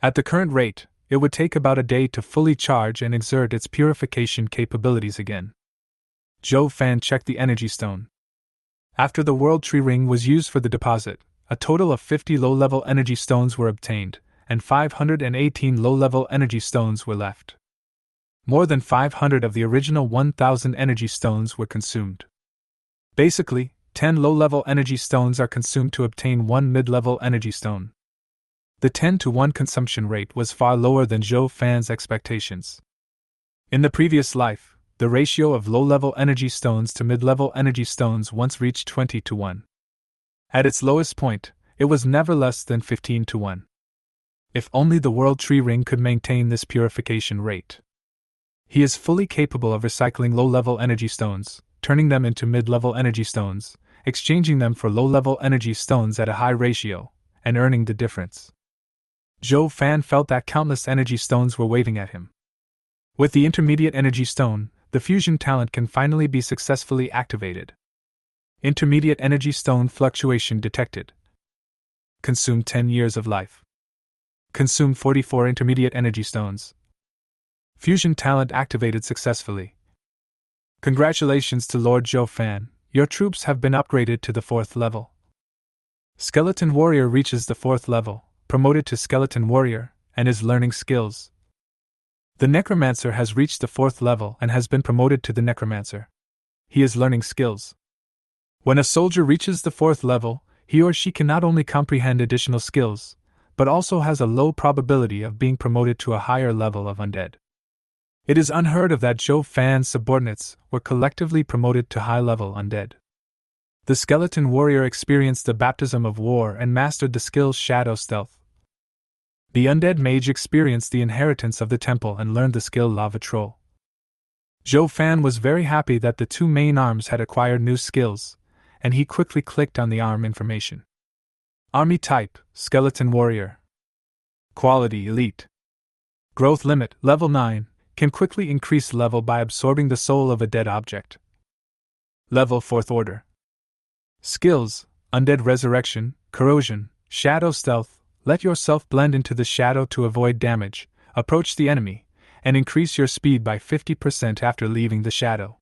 At the current rate, it would take about a day to fully charge and exert its purification capabilities again. Zhou Fan checked the energy stone. After the world tree ring was used for the deposit, a total of 50 low-level energy stones were obtained, and 518 low-level energy stones were left. More than 500 of the original 1,000 energy stones were consumed. Basically, 10 low-level energy stones are consumed to obtain 1 mid-level energy stone. The 10-to-1 consumption rate was far lower than Zhou Fan's expectations. In the previous life, the ratio of low-level energy stones to mid-level energy stones once reached 20-to-1. At its lowest point, it was never less than 15-to-1. If only the world tree ring could maintain this purification rate. He is fully capable of recycling low-level energy stones, turning them into mid-level energy stones, exchanging them for low-level energy stones at a high ratio, and earning the difference. Zhou Fan felt that countless energy stones were waving at him. With the intermediate energy stone, the fusion talent can finally be successfully activated. Intermediate energy stone fluctuation detected. Consumed 10 years of life. Consumed 44 intermediate energy stones. Fusion talent activated successfully. Congratulations to Lord Zhou Fan, your troops have been upgraded to the 4th level. Skeleton Warrior reaches the 4th level, promoted to Skeleton Warrior, and is learning skills. The Necromancer has reached the 4th level and has been promoted to the Necromancer. He is learning skills. When a soldier reaches the 4th level, he or she can not only comprehend additional skills, but also has a low probability of being promoted to a higher level of Undead. It is unheard of that Zhou Fan's subordinates were collectively promoted to high-level Undead. The Skeleton Warrior experienced the baptism of war and mastered the skill Shadow Stealth. The Undead Mage experienced the inheritance of the temple and learned the skill Lava Troll. Zhou Fan was very happy that the 2 main arms had acquired new skills, and he quickly clicked on the arm information. Army type, Skeleton Warrior. Quality Elite. Growth limit, level 9, can quickly increase level by absorbing the soul of a dead object. Level 4th Order. Skills, Undead Resurrection, Corrosion, Shadow Stealth, let yourself blend into the shadow to avoid damage, approach the enemy, and increase your speed by 50% after leaving the shadow.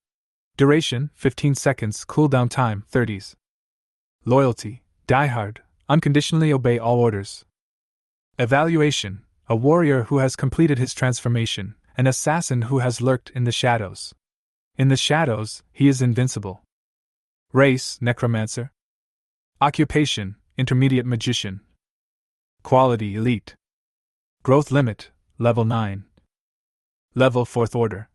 Duration, 15 seconds, cooldown time, 30s. Loyalty, diehard, unconditionally obey all orders. Evaluation, a warrior who has completed his transformation, an assassin who has lurked in the shadows. In the shadows, he is invincible. Race, Necromancer. Occupation, Intermediate Magician. Quality Elite. Growth limit, level 9. Level 4th Order.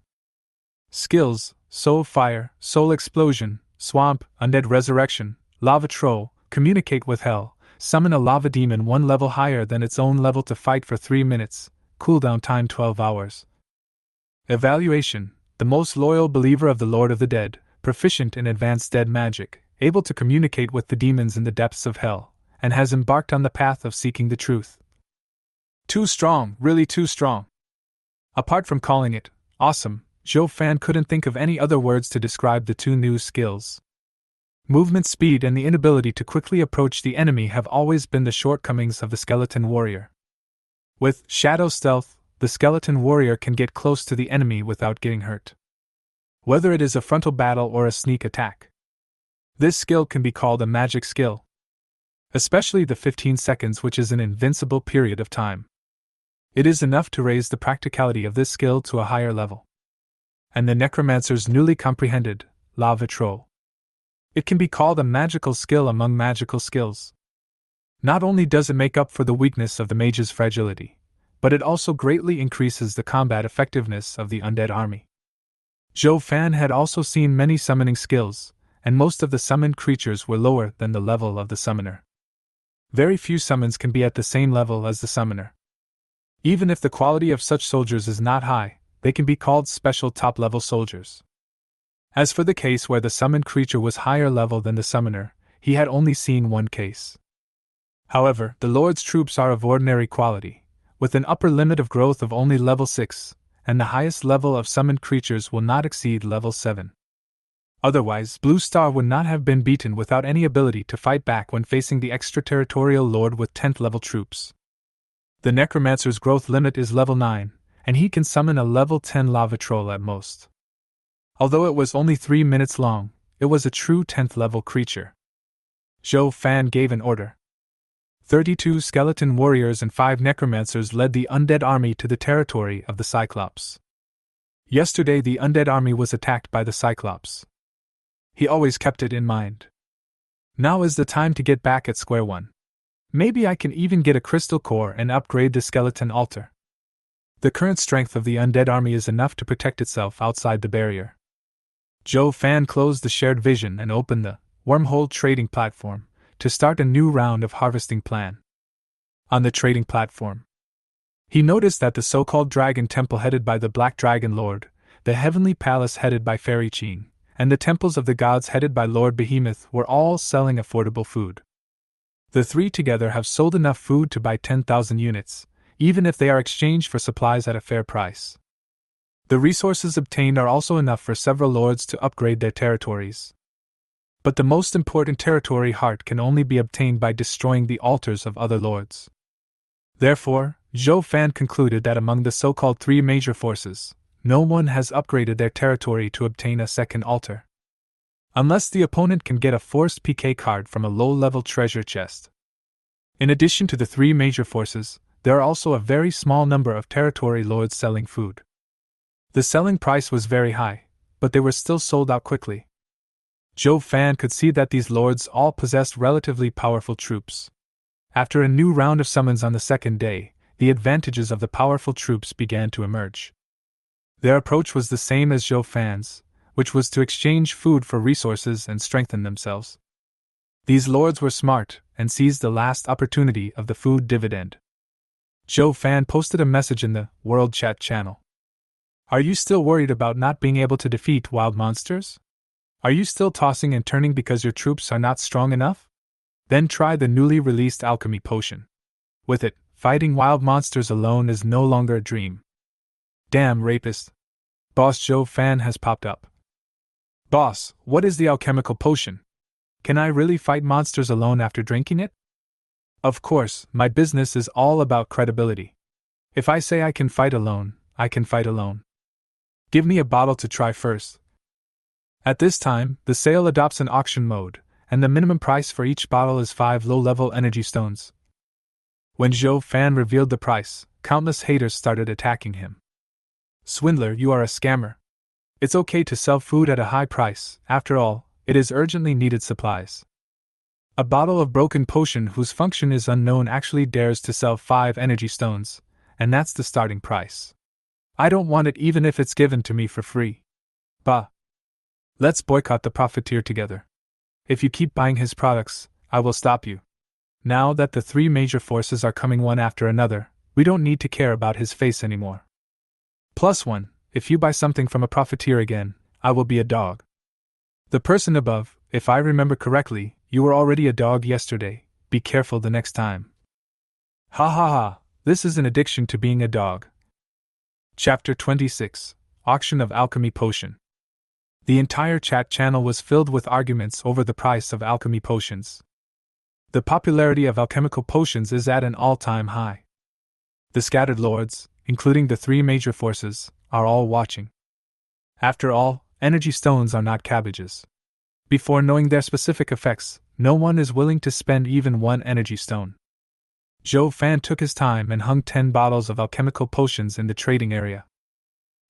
Skills, Soul Fire, Soul Explosion, Swamp, Undead Resurrection, Lava Troll, Communicate with Hell, summon a lava demon 1 level higher than its own level to fight for 3 minutes, cooldown time 12 hours. Evaluation, the most loyal believer of the Lord of the Dead, proficient in advanced dead magic, able to communicate with the demons in the depths of hell, and has embarked on the path of seeking the truth. Too strong, really too strong. Apart from calling it awesome, Zhou Fan couldn't think of any other words to describe the 2 new skills. Movement speed and the inability to quickly approach the enemy have always been the shortcomings of the Skeleton Warrior. With Shadow Stealth, the Skeleton Warrior can get close to the enemy without getting hurt. Whether it is a frontal battle or a sneak attack. This skill can be called a magic skill. Especially the 15 seconds, which is an invincible period of time. It is enough to raise the practicality of this skill to a higher level. And the Necromancer's newly comprehended, Lava Troll. It can be called a magical skill among magical skills. Not only does it make up for the weakness of the mage's fragility, but it also greatly increases the combat effectiveness of the undead army. Zhou Fan had also seen many summoning skills, and most of the summoned creatures were lower than the level of the summoner. Very few summons can be at the same level as the summoner. Even if the quality of such soldiers is not high, they can be called special top-level soldiers. As for the case where the summoned creature was higher level than the summoner, he had only seen one case. However, the Lord's troops are of ordinary quality, with an upper limit of growth of only level 6, and the highest level of summoned creatures will not exceed level 7. Otherwise, Blue Star would not have been beaten without any ability to fight back when facing the extraterritorial Lord with 10th level troops. The necromancer's growth limit is level 9, and he can summon a level 10 lava troll at most. Although it was only 3 minutes long, it was a true 10th level creature. Zhou Fan gave an order. 32 skeleton warriors and 5 necromancers led the undead army to the territory of the Cyclops. Yesterday the undead army was attacked by the Cyclops. He always kept it in mind. Now is the time to get back at square one. Maybe I can even get a crystal core and upgrade the skeleton altar. The current strength of the undead army is enough to protect itself outside the barrier. Zhou Fan closed the shared vision and opened the wormhole trading platform to start a new round of harvesting plan. On the trading platform, he noticed that the so-called dragon temple headed by the Black Dragon Lord, the heavenly palace headed by Fairy Qing, and the temples of the gods headed by Lord Behemoth were all selling affordable food. The three together have sold enough food to buy 10,000 units, even if they are exchanged for supplies at a fair price. The resources obtained are also enough for several lords to upgrade their territories. But the most important territory heart can only be obtained by destroying the altars of other lords. Therefore, Zhou Fan concluded that among the so-called 3 major forces, no one has upgraded their territory to obtain a second altar. Unless the opponent can get a forced PK card from a low-level treasure chest. In addition to the 3 major forces, there are also a very small number of territory lords selling food. The selling price was very high, but they were still sold out quickly. Zhou Fan could see that these lords all possessed relatively powerful troops. After a new round of summons on the second day, the advantages of the powerful troops began to emerge. Their approach was the same as Zhou Fan's, which was to exchange food for resources and strengthen themselves. These lords were smart and seized the last opportunity of the food dividend. Zhou Fan posted a message in the World Chat channel. Are you still worried about not being able to defeat wild monsters? Are you still tossing and turning because your troops are not strong enough? Then try the newly released alchemy potion. With it, fighting wild monsters alone is no longer a dream. Damn rapist. Boss Zhou Fan has popped up. Boss, what is the alchemical potion? Can I really fight monsters alone after drinking it? Of course, my business is all about credibility. If I say I can fight alone, I can fight alone. Give me a bottle to try first. At this time, the sale adopts an auction mode, and the minimum price for each bottle is 5 low-level energy stones. When Zhou Fan revealed the price, countless haters started attacking him. Swindler, you are a scammer. It's okay to sell food at a high price, after all, it is urgently needed supplies. A bottle of broken potion whose function is unknown actually dares to sell 5 energy stones, and that's the starting price. I don't want it even if it's given to me for free. Bah. Let's boycott the profiteer together. If you keep buying his products, I will stop you. Now that the 3 major forces are coming one after another, we don't need to care about his face anymore. +1, if you buy something from a profiteer again, I will be a dog. The person above, if I remember correctly, you were already a dog yesterday, be careful the next time. Ha ha ha, this is an addiction to being a dog. Chapter 26, Auction of Alchemy Potion. The entire chat channel was filled with arguments over the price of alchemy potions. The popularity of alchemical potions is at an all-time high. The scattered lords, including the 3 major forces, are all watching. After all, energy stones are not cabbages. Before knowing their specific effects, no one is willing to spend even 1 energy stone. Zhou Fan took his time and hung 10 bottles of alchemical potions in the trading area.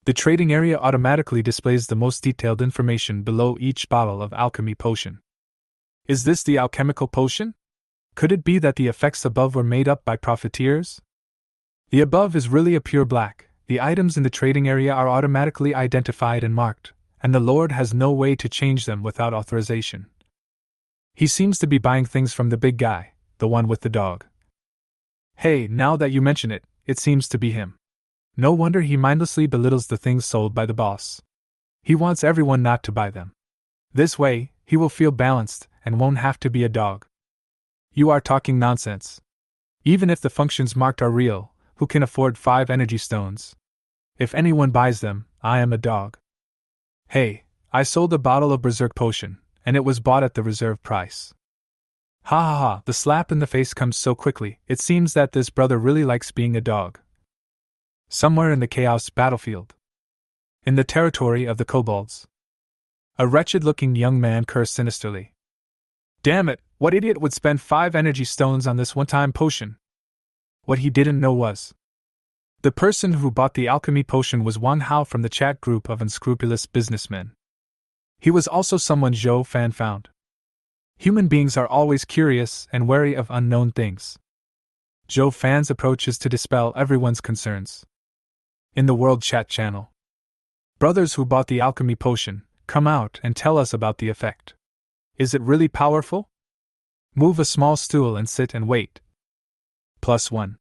The trading area automatically displays the most detailed information below each bottle of alchemy potion. Is this the alchemical potion? Could it be that the effects above were made up by profiteers? The above is really a pure black. The items in the trading area are automatically identified and marked, and the Lord has no way to change them without authorization. He seems to be buying things from the big guy, the one with the dog. Hey, now that you mention it, it seems to be him. No wonder he mindlessly belittles the things sold by the boss. He wants everyone not to buy them. This way, he will feel balanced and won't have to be a dog. You are talking nonsense. Even if the functions marked are real, who can afford 5 energy stones? If anyone buys them, I am a dog. Hey, I sold a bottle of berserk potion, and it was bought at the reserve price. Ha ha ha, the slap in the face comes so quickly, it seems that this brother really likes being a dog. Somewhere in the chaos battlefield, in the territory of the kobolds, a wretched-looking young man cursed sinisterly. Damn it, what idiot would spend 5 energy stones on this one-time potion? What he didn't know was, the person who bought the alchemy potion was Wang Hao from the chat group of unscrupulous businessmen. He was also someone Zhou Fan found. Human beings are always curious and wary of unknown things. Zhou Fan's approach is to dispel everyone's concerns. In the World Chat channel, brothers who bought the alchemy potion, come out and tell us about the effect. Is it really powerful? Move a small stool and sit and wait. +1.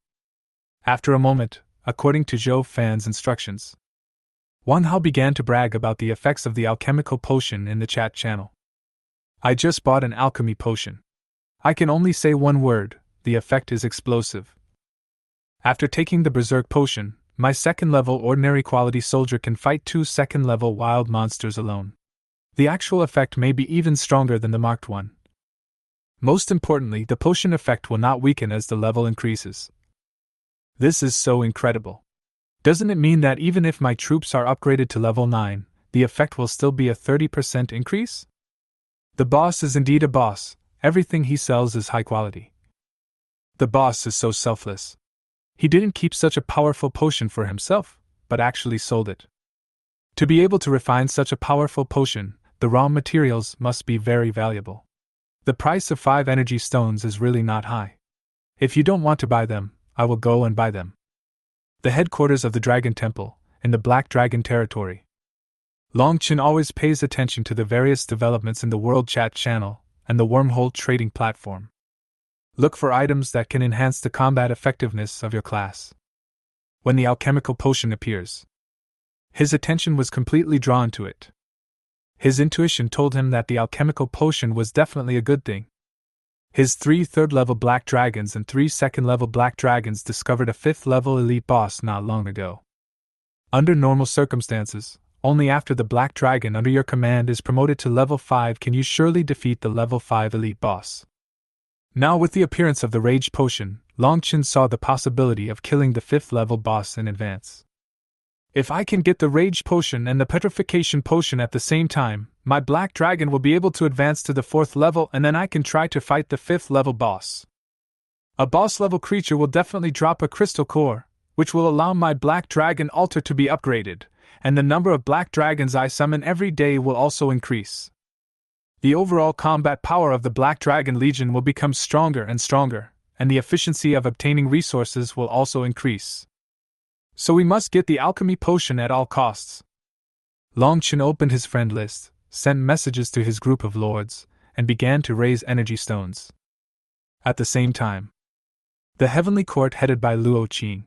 After a moment, according to Zhou Fan's instructions, Wang Hao began to brag about the effects of the alchemical potion in the chat channel. I just bought an alchemy potion. I can only say one word, the effect is explosive. After taking the berserk potion, my second-level ordinary quality soldier can fight 2 second-level wild monsters alone. The actual effect may be even stronger than the marked one. Most importantly, the potion effect will not weaken as the level increases. This is so incredible. Doesn't it mean that even if my troops are upgraded to level 9, the effect will still be a 30% increase? The boss is indeed a boss, everything he sells is high quality. The boss is so selfless. He didn't keep such a powerful potion for himself, but actually sold it. To be able to refine such a powerful potion, the raw materials must be very valuable. The price of 5 energy stones is really not high. If you don't want to buy them, I will go and buy them. The headquarters of the Dragon Temple, in the Black Dragon territory. Long Chen always pays attention to the various developments in the World Chat channel and the Wormhole trading platform. Look for items that can enhance the combat effectiveness of your class. When the alchemical potion appears, his attention was completely drawn to it. His intuition told him that the alchemical potion was definitely a good thing. His 3 third-level black dragons and 3 second-level black dragons discovered a 5th-level elite boss not long ago. Under normal circumstances, only after the black dragon under your command is promoted to level 5 can you surely defeat the level 5 elite boss. Now with the appearance of the rage potion, Long Chen saw the possibility of killing the 5th-level boss in advance. If I can get the rage potion and the petrification potion at the same time, my black dragon will be able to advance to the 4th level and then I can try to fight the 5th-level boss. A boss-level creature will definitely drop a crystal core, which will allow my black dragon altar to be upgraded, and the number of black dragons I summon every day will also increase. The overall combat power of the Black Dragon Legion will become stronger and stronger, and the efficiency of obtaining resources will also increase. So we must get the alchemy potion at all costs. Long Chen opened his friend list, sent messages to his group of lords, and began to raise energy stones. At the same time, the Heavenly Court headed by Luo Qing,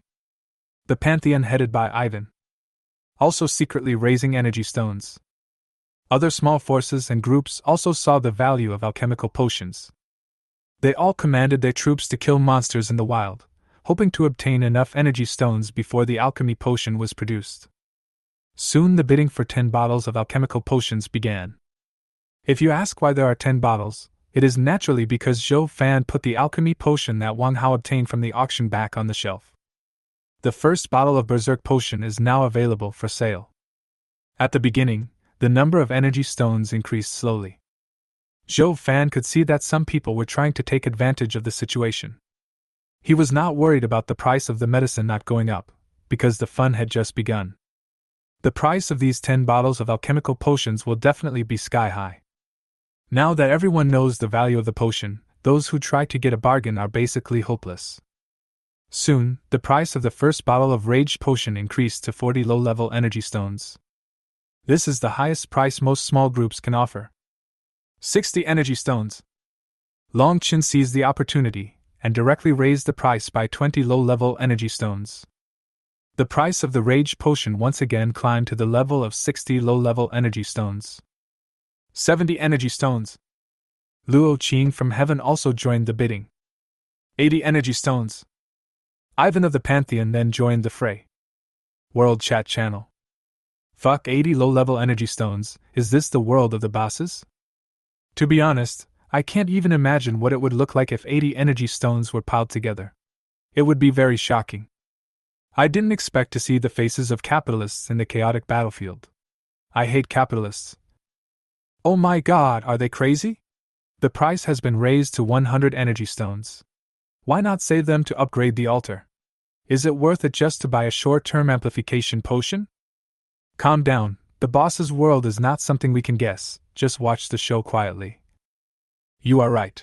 the Pantheon headed by Ivan, also secretly raising energy stones. Other small forces and groups also saw the value of alchemical potions. They all commanded their troops to kill monsters in the wild, hoping to obtain enough energy stones before the alchemy potion was produced. Soon the bidding for 10 bottles of alchemical potions began. If you ask why there are 10 bottles, it is naturally because Zhou Fan put the alchemy potion that Wang Hao obtained from the auction back on the shelf. The first bottle of berserk potion is now available for sale. At the beginning, the number of energy stones increased slowly. Zhou Fan could see that some people were trying to take advantage of the situation. He was not worried about the price of the medicine not going up, because the fun had just begun. The price of these 10 bottles of alchemical potions will definitely be sky high. Now that everyone knows the value of the potion, those who try to get a bargain are basically hopeless. Soon, the price of the first bottle of Rage Potion increased to 40 low-level energy stones. This is the highest price most small groups can offer. 60 energy stones. Long Chen seized the opportunity, and directly raised the price by 20 low-level energy stones. The price of the rage potion once again climbed to the level of 60 low-level energy stones. 70 energy stones. Luo Qing from heaven also joined the bidding. 80 energy stones. Ivan of the Pantheon then joined the fray. World Chat Channel. Fuck 80 low-level energy stones, is this the world of the bosses? To be honest, I can't even imagine what it would look like if 80 energy stones were piled together. It would be very shocking. I didn't expect to see the faces of capitalists in the chaotic battlefield. I hate capitalists. Oh my god, are they crazy? The price has been raised to 100 energy stones. Why not save them to upgrade the altar? Is it worth it just to buy a short-term amplification potion? Calm down, the boss's world is not something we can guess, just watch the show quietly. You are right.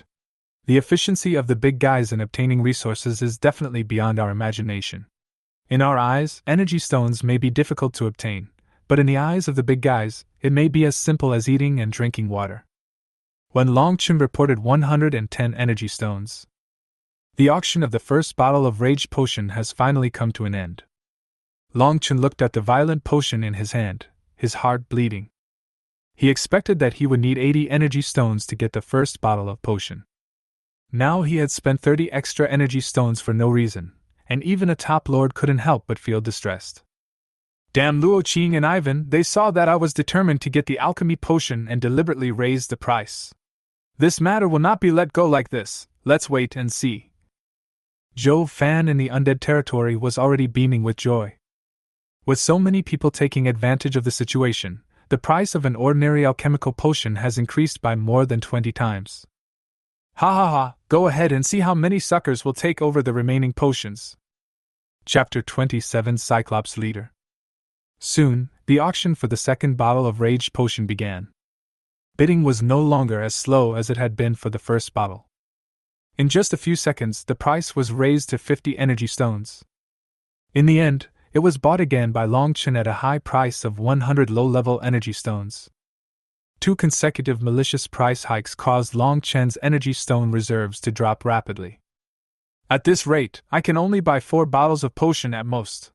The efficiency of the big guys in obtaining resources is definitely beyond our imagination. In our eyes, energy stones may be difficult to obtain, but in the eyes of the big guys, it may be as simple as eating and drinking water. When Longchen reported 110 energy stones, the auction of the first bottle of rage potion has finally come to an end. Longchen looked at the violent potion in his hand, his heart bleeding. He expected that he would need 80 energy stones to get the first bottle of potion. Now he had spent 30 extra energy stones for no reason, and even a top lord couldn't help but feel distressed. Damn Luo Qing and Ivan, they saw that I was determined to get the alchemy potion and deliberately raised the price. This matter will not be let go like this, let's wait and see. Zhou Fan in the Undead territory was already beaming with joy. With so many people taking advantage of the situation, the price of an ordinary alchemical potion has increased by more than 20 times. Ha ha ha, go ahead and see how many suckers will take over the remaining potions. Chapter 27 Cyclops Leader. Soon, the auction for the second bottle of rage potion began. Bidding was no longer as slow as it had been for the first bottle. In just a few seconds, the price was raised to 50 energy stones. In the end, it was bought again by Longchen at a high price of 100 low-level energy stones. 2 consecutive malicious price hikes caused Longchen's energy stone reserves to drop rapidly. At this rate, I can only buy 4 bottles of potion at most.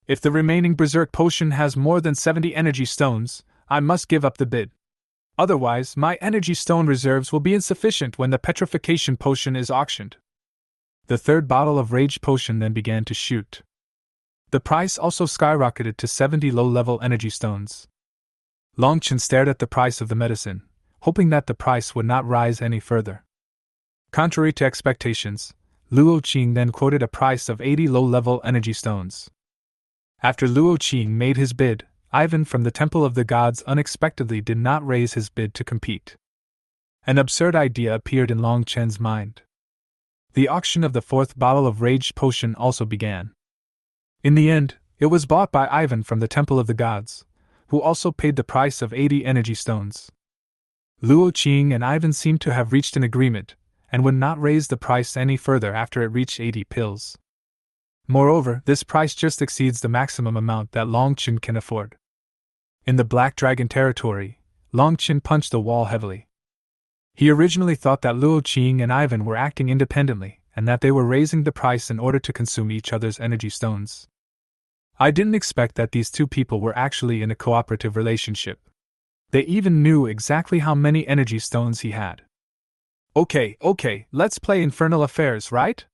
If the remaining berserk potion has more than 70 energy stones, I must give up the bid. Otherwise, my energy stone reserves will be insufficient when the petrification potion is auctioned. The third bottle of rage potion then began to shoot. The price also skyrocketed to 70 low-level energy stones. Longchen stared at the price of the medicine, hoping that the price would not rise any further. Contrary to expectations, Luo Qing then quoted a price of 80 low-level energy stones. After Luo Qing made his bid, Ivan from the Temple of the Gods unexpectedly did not raise his bid to compete. An absurd idea appeared in Longchen's mind. The auction of the fourth bottle of rage potion also began. In the end, it was bought by Ivan from the Temple of the Gods, who also paid the price of 80 energy stones. Luo Qing and Ivan seemed to have reached an agreement, and would not raise the price any further after it reached 80 pills. Moreover, this price just exceeds the maximum amount that Longchen can afford. In the Black Dragon territory, Longchen punched the wall heavily. He originally thought that Luo Qing and Ivan were acting independently, and that they were raising the price in order to consume each other's energy stones. I didn't expect that these two people were actually in a cooperative relationship. They even knew exactly how many energy stones he had. Okay, let's play Infernal Affairs, right?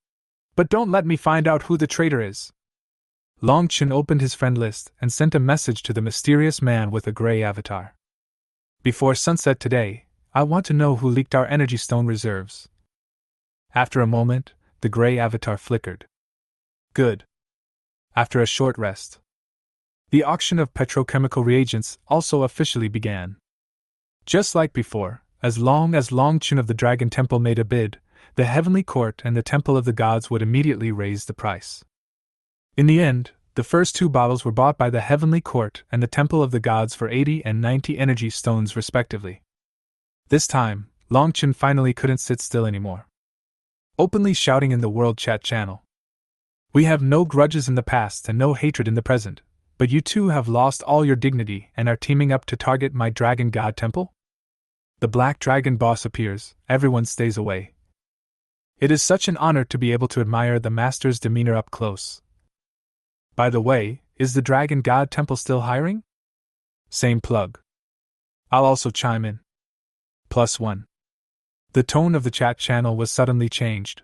But don't let me find out who the traitor is. Longchen opened his friend list and sent a message to the mysterious man with a gray avatar. Before sunset today, I want to know who leaked our energy stone reserves. After a moment, the gray avatar flickered. Good. After a short rest, the auction of petrochemical reagents also officially began. Just like before, as long as Longchen of the Dragon Temple made a bid, the Heavenly Court and the Temple of the Gods would immediately raise the price. In the end, the first 2 bottles were bought by the Heavenly Court and the Temple of the Gods for 80 and 90 energy stones respectively. This time, Longchen finally couldn't sit still anymore. Openly shouting in the World Chat channel. We have no grudges in the past and no hatred in the present, but you two have lost all your dignity and are teaming up to target my Dragon God Temple? The Black Dragon boss appears, everyone stays away. It is such an honor to be able to admire the master's demeanor up close. By the way, is the Dragon God Temple still hiring? Same plug. I'll also chime in. +1. The tone of the chat channel was suddenly changed.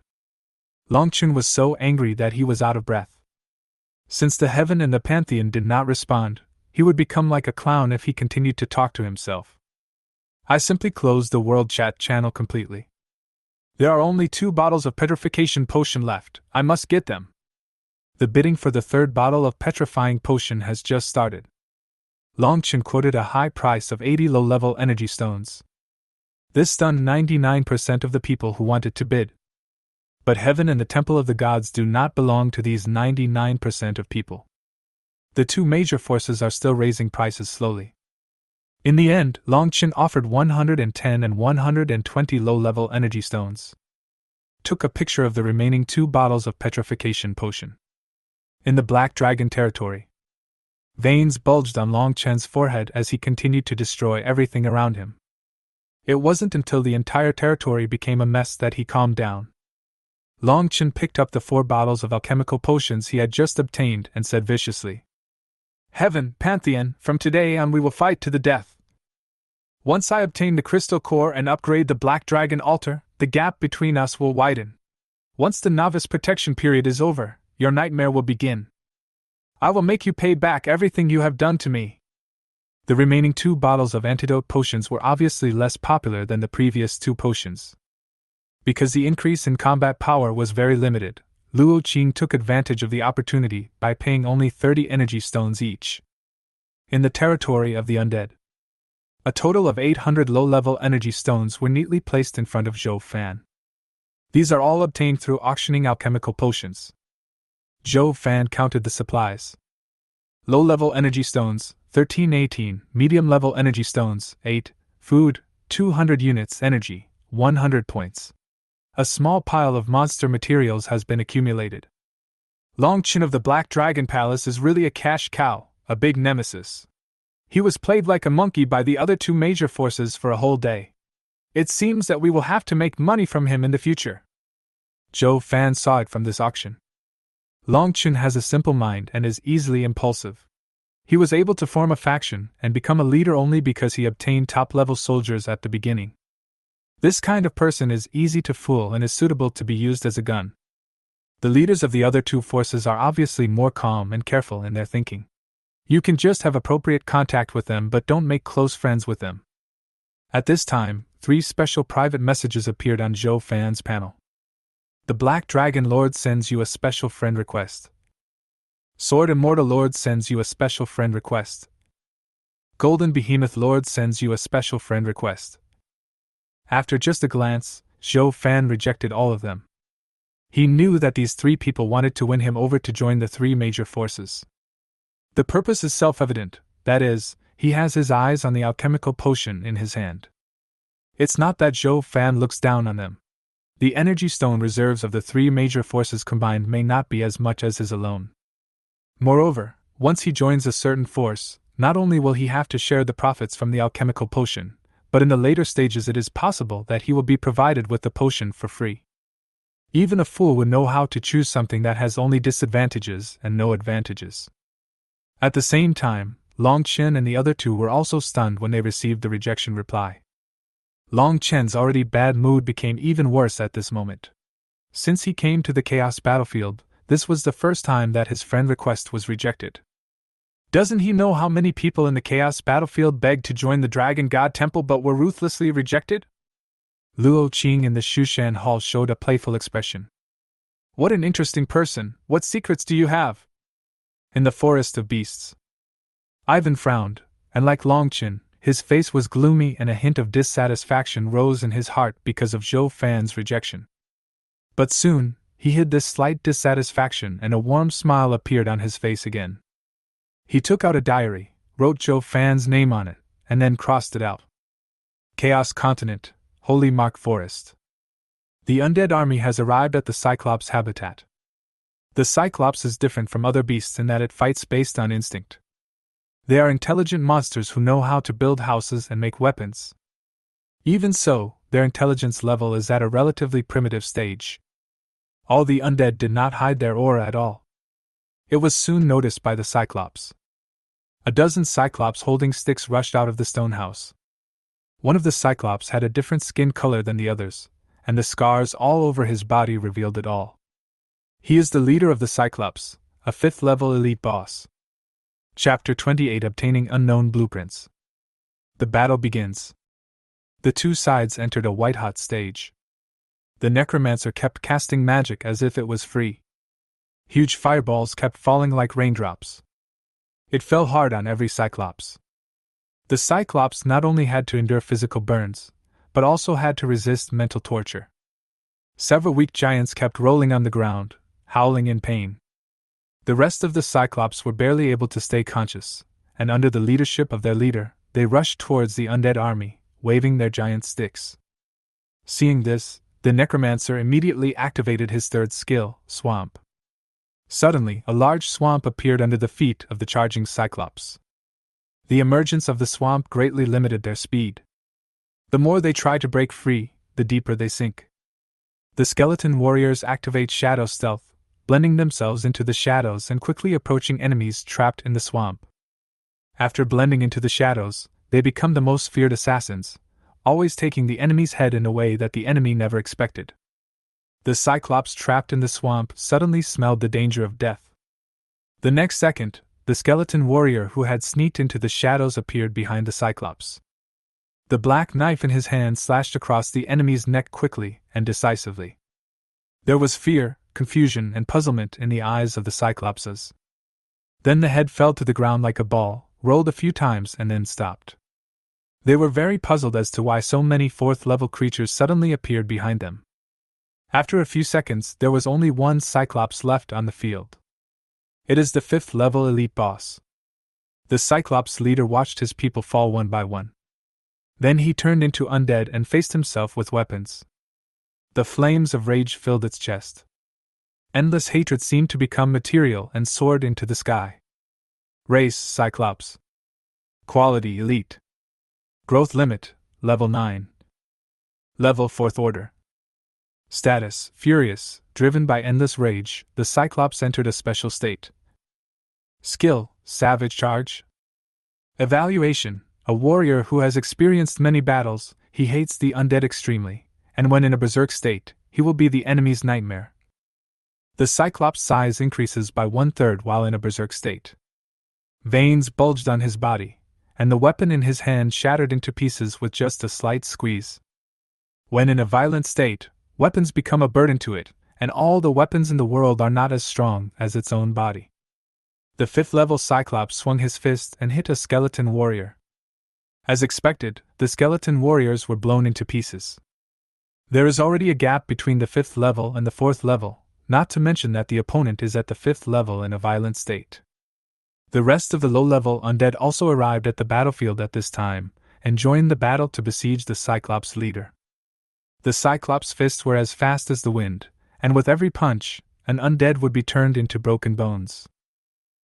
Longchun was so angry that he was out of breath. Since the heaven and the pantheon did not respond, he would become like a clown if he continued to talk to himself. I simply closed the world chat channel completely. There are only 2 bottles of petrification potion left. I must get them. The bidding for the 3rd bottle of petrifying potion has just started. Longchen quoted a high price of 80 low-level energy stones. This stunned 99% of the people who wanted to bid. But heaven and the temple of the gods do not belong to these 99% of people. The 2 major forces are still raising prices slowly. In the end, Longchen offered 110 and 120 low-level energy stones. Took a picture of the remaining 2 bottles of petrification potion. In the Black Dragon territory, veins bulged on Longchen's forehead as he continued to destroy everything around him. It wasn't until the entire territory became a mess that he calmed down. Longchen picked up the 4 bottles of alchemical potions he had just obtained and said viciously, "Heaven, Pantheon, from today on we will fight to the death. Once I obtain the crystal core and upgrade the Black Dragon altar, the gap between us will widen. Once the novice protection period is over, your nightmare will begin. I will make you pay back everything you have done to me." The remaining 2 bottles of antidote potions were obviously less popular than the previous 2 potions. Because the increase in combat power was very limited, Luo Qing took advantage of the opportunity by paying only 30 energy stones each. In the territory of the undead, a total of 800 low-level energy stones were neatly placed in front of Zhou Fan. These are all obtained through auctioning alchemical potions. Zhou Fan counted the supplies. Low-level energy stones, 1318, medium-level energy stones, 8, food, 200 units energy, 100 points. A small pile of monster materials has been accumulated. Longchen of the Black Dragon Palace is really a cash cow, a big nemesis. He was played like a monkey by the other 2 major forces for a whole day. It seems that we will have to make money from him in the future. Zhou Fan saw it from this auction. Longchen has a simple mind and is easily impulsive. He was able to form a faction and become a leader only because he obtained top-level soldiers at the beginning. This kind of person is easy to fool and is suitable to be used as a gun. The leaders of the other 2 forces are obviously more calm and careful in their thinking. You can just have appropriate contact with them but don't make close friends with them. At this time, 3 special private messages appeared on Zhou Fan's panel. The Black Dragon Lord sends you a special friend request. Sword Immortal Lord sends you a special friend request. Golden Behemoth Lord sends you a special friend request. After just a glance, Zhou Fan rejected all of them. He knew that these 3 people wanted to win him over to join the 3 major forces. The purpose is self-evident, that is, he has his eyes on the alchemical potion in his hand. It's not that Zhou Fan looks down on them. The energy stone reserves of the 3 major forces combined may not be as much as his alone. Moreover, once he joins a certain force, not only will he have to share the profits from the alchemical potion, but in the later stages it is possible that he will be provided with the potion for free. Even a fool would know how to choose something that has only disadvantages and no advantages. At the same time, Longchen and the other 2 were also stunned when they received the rejection reply. Longchen's already bad mood became even worse at this moment. Since he came to the Chaos Battlefield, this was the first time that his friend request was rejected. Doesn't he know how many people in the Chaos Battlefield begged to join the Dragon God Temple but were ruthlessly rejected? Luo Qing in the Shushan Hall showed a playful expression. What an interesting person, what secrets do you have? In the Forest of Beasts. Ivan frowned, and like Longchen, his face was gloomy and a hint of dissatisfaction rose in his heart because of Zhou Fan's rejection. But soon, he hid this slight dissatisfaction and a warm smile appeared on his face again. He took out a diary, wrote Zhou Fan's name on it, and then crossed it out. Chaos Continent, Holy Mark Forest. The undead army has arrived at the Cyclops habitat. The Cyclops is different from other beasts in that it fights based on instinct. They are intelligent monsters who know how to build houses and make weapons. Even so, their intelligence level is at a relatively primitive stage. All the undead did not hide their aura at all. It was soon noticed by the cyclops. A dozen cyclops holding sticks rushed out of the stone house. One of the cyclops had a different skin color than the others, and the scars all over his body revealed it all. He is the leader of the cyclops, a 5th level elite boss. Chapter 28: Obtaining Unknown Blueprints. The battle begins. The two sides entered a white-hot stage. The necromancer kept casting magic as if it was free. Huge fireballs kept falling like raindrops. It fell hard on every cyclops. The cyclops not only had to endure physical burns, but also had to resist mental torture. Several weak giants kept rolling on the ground, howling in pain. The rest of the cyclops were barely able to stay conscious, and under the leadership of their leader, they rushed towards the undead army, waving their giant sticks. Seeing this, the necromancer immediately activated his third skill, Swamp. Suddenly, a large swamp appeared under the feet of the charging cyclops. The emergence of the swamp greatly limited their speed. The more they try to break free, the deeper they sink. The skeleton warriors activate shadow stealth, blending themselves into the shadows and quickly approaching enemies trapped in the swamp. After blending into the shadows, they become the most feared assassins, always taking the enemy's head in a way that the enemy never expected. The cyclops trapped in the swamp suddenly smelled the danger of death. The next second, the skeleton warrior who had sneaked into the shadows appeared behind the cyclops. The black knife in his hand slashed across the enemy's neck quickly and decisively. There was fear, confusion, and puzzlement in the eyes of the cyclopses. Then the head fell to the ground like a ball, rolled a few times, and then stopped. They were very puzzled as to why so many 4th-level creatures suddenly appeared behind them. After a few seconds, there was only one cyclops left on the field. It is the 5th-level elite boss. The cyclops leader watched his people fall one by one. Then he turned into undead and faced himself with weapons. The flames of rage filled its chest. Endless hatred seemed to become material and soared into the sky. Race: Cyclops. Quality: Elite. Growth limit: Level 9. Level 4th Order. Status: Furious. Driven by endless rage, the Cyclops entered a special state. Skill: Savage Charge. Evaluation: A warrior who has experienced many battles, he hates the undead extremely, and when in a berserk state, he will be the enemy's nightmare. The Cyclops' size increases by 1/3 while in a berserk state. Veins bulged on his body, and the weapon in his hand shattered into pieces with just a slight squeeze. When in a violent state, weapons become a burden to it, and all the weapons in the world are not as strong as its own body. The 5th-level Cyclops swung his fist and hit a skeleton warrior. As expected, the skeleton warriors were blown into pieces. There is already a gap between the 5th level and the 4th level, not to mention that the opponent is at the 5th level in a violent state. The rest of the low-level undead also arrived at the battlefield at this time, and joined the battle to besiege the Cyclops leader. The Cyclops' fists were as fast as the wind, and with every punch, an undead would be turned into broken bones.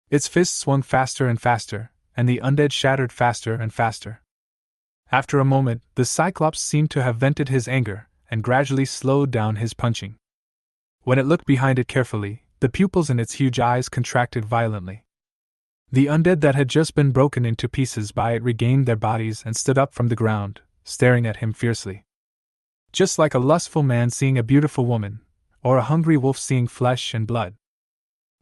Its fists swung faster and faster, and the undead shattered faster and faster. After a moment, the Cyclops seemed to have vented his anger, and gradually slowed down his punching. When it looked behind it carefully, the pupils in its huge eyes contracted violently. The undead that had just been broken into pieces by it regained their bodies and stood up from the ground, staring at him fiercely. Just like a lustful man seeing a beautiful woman, or a hungry wolf seeing flesh and blood.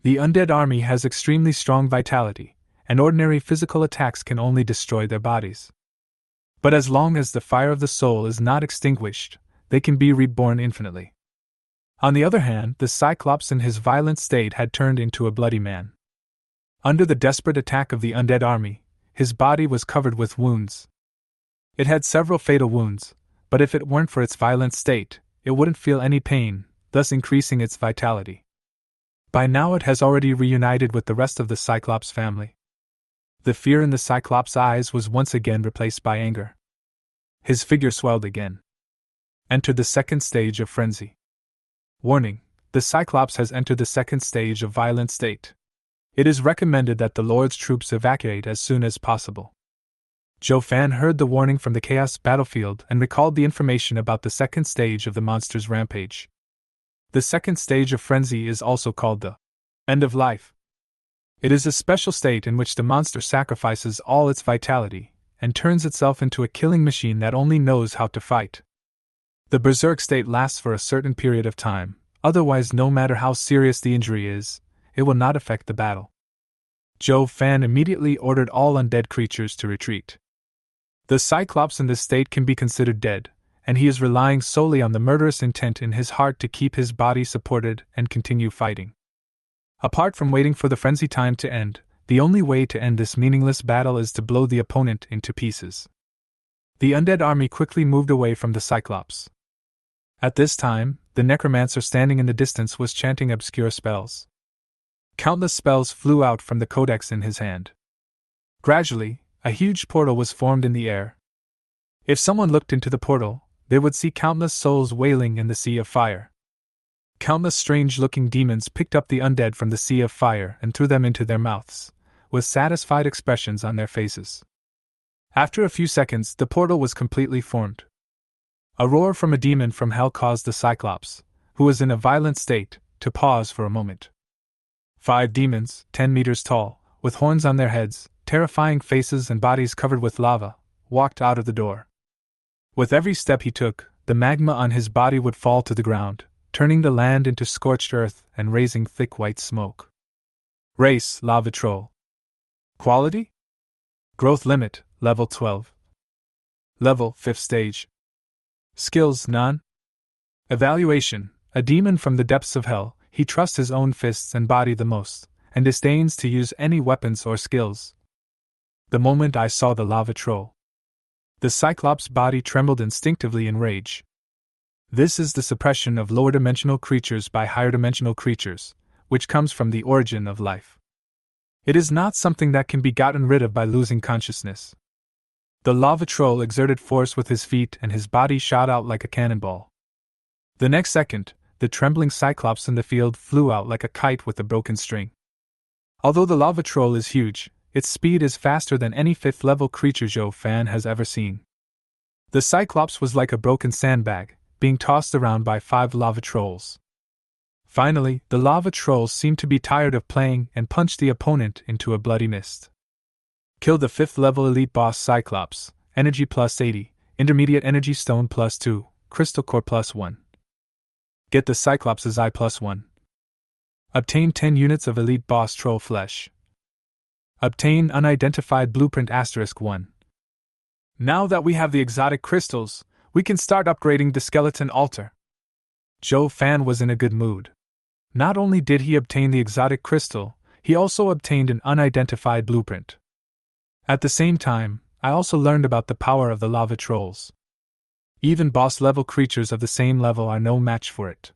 The undead army has extremely strong vitality, and ordinary physical attacks can only destroy their bodies. But as long as the fire of the soul is not extinguished, they can be reborn infinitely. On the other hand, the Cyclops in his violent state had turned into a bloody man. Under the desperate attack of the undead army, his body was covered with wounds. It had several fatal wounds, but if it weren't for its violent state, it wouldn't feel any pain, thus increasing its vitality. By now it has already reunited with the rest of the Cyclops family. The fear in the Cyclops' eyes was once again replaced by anger. His figure swelled again. Entered the second stage of frenzy. Warning: the Cyclops has entered the second stage of violent state. It is recommended that the Lord's troops evacuate as soon as possible. Joe Fan heard the warning from the Chaos battlefield and recalled the information about the second stage of the monster's rampage. The second stage of frenzy is also called the end of life. It is a special state in which the monster sacrifices all its vitality and turns itself into a killing machine that only knows how to fight. The berserk state lasts for a certain period of time, otherwise, no matter how serious the injury is, it will not affect the battle. Zhou Fan immediately ordered all undead creatures to retreat. The cyclops in this state can be considered dead, and he is relying solely on the murderous intent in his heart to keep his body supported and continue fighting. Apart from waiting for the frenzy time to end, the only way to end this meaningless battle is to blow the opponent into pieces. The undead army quickly moved away from the cyclops. At this time, the necromancer standing in the distance was chanting obscure spells. Countless spells flew out from the codex in his hand. Gradually, a huge portal was formed in the air. If someone looked into the portal, they would see countless souls wailing in the sea of fire. Countless strange-looking demons picked up the undead from the sea of fire and threw them into their mouths, with satisfied expressions on their faces. After a few seconds, the portal was completely formed. A roar from a demon from hell caused the cyclops, who was in a violent state, to pause for a moment. 5 demons, 10 meters tall, with horns on their heads, terrifying faces and bodies covered with lava, walked out of the door. With every step he took, the magma on his body would fall to the ground, turning the land into scorched earth and raising thick white smoke. Race: Lava Troll. Quality: Growth limit: level 12. Level: 5th stage. Skills: None. Evaluation: A demon from the depths of hell, he trusts his own fists and body the most, and disdains to use any weapons or skills. The moment I saw the lava troll, the cyclops' body trembled instinctively in rage. This is the suppression of lower-dimensional creatures by higher-dimensional creatures, which comes from the origin of life. It is not something that can be gotten rid of by losing consciousness. The lava troll exerted force with his feet and his body shot out like a cannonball. The next second, the trembling cyclops in the field flew out like a kite with a broken string. Although the lava troll is huge, its speed is faster than any 5th-level creature Zhou Fan has ever seen. The cyclops was like a broken sandbag, being tossed around by 5 lava trolls. Finally, the lava trolls seemed to be tired of playing and punched the opponent into a bloody mist. Kill the 5th-level elite boss Cyclops, energy plus 80, intermediate energy stone plus 2, crystal core plus 1. Get the Cyclops' eye plus 1. Obtain 10 units of elite boss troll flesh. Obtain unidentified blueprint *1. Now that we have the exotic crystals, we can start upgrading the skeleton altar. Zhou Fan was in a good mood. Not only did he obtain the exotic crystal, he also obtained an unidentified blueprint. At the same time, I also learned about the power of the lava trolls. Even boss-level creatures of the same level are no match for it.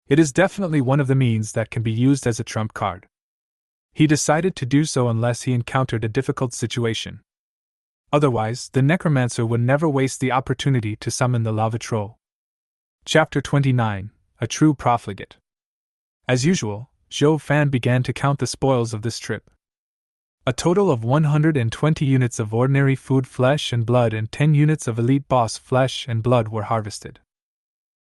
It is definitely one of the means that can be used as a trump card. He decided to do so unless he encountered a difficult situation. Otherwise, the necromancer would never waste the opportunity to summon the lava troll. Chapter 29: A True Profligate. As usual, Zhou Fan began to count the spoils of this trip. A total of 120 units of ordinary food flesh and blood and 10 units of elite boss flesh and blood were harvested.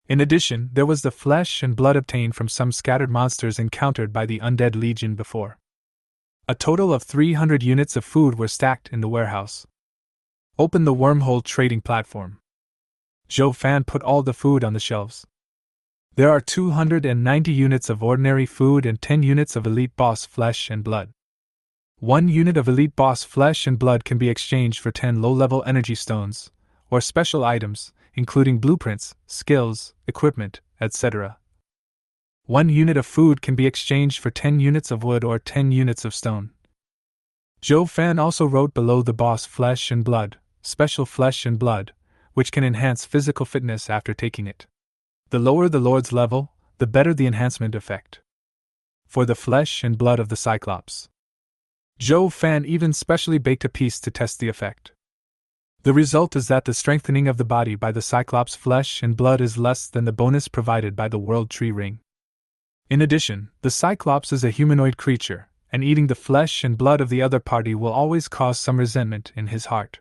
In addition, there was the flesh and blood obtained from some scattered monsters encountered by the Undead Legion before. A total of 300 units of food were stacked in the warehouse. Open the wormhole trading platform. Zhou Fan put all the food on the shelves. There are 290 units of ordinary food and 10 units of elite boss flesh and blood. 1 unit of elite boss flesh and blood can be exchanged for 10 low-level energy stones, or special items, including blueprints, skills, equipment, etc. 1 unit of food can be exchanged for 10 units of wood or 10 units of stone. Zhou Fan also wrote below the boss flesh and blood, special flesh and blood, which can enhance physical fitness after taking it. The lower the Lord's level, the better the enhancement effect. For the flesh and blood of the Cyclops, Zhou Fan even specially baked a piece to test the effect. The result is that the strengthening of the body by the Cyclops' flesh and blood is less than the bonus provided by the World Tree Ring. In addition, the Cyclops is a humanoid creature, and eating the flesh and blood of the other party will always cause some resentment in his heart.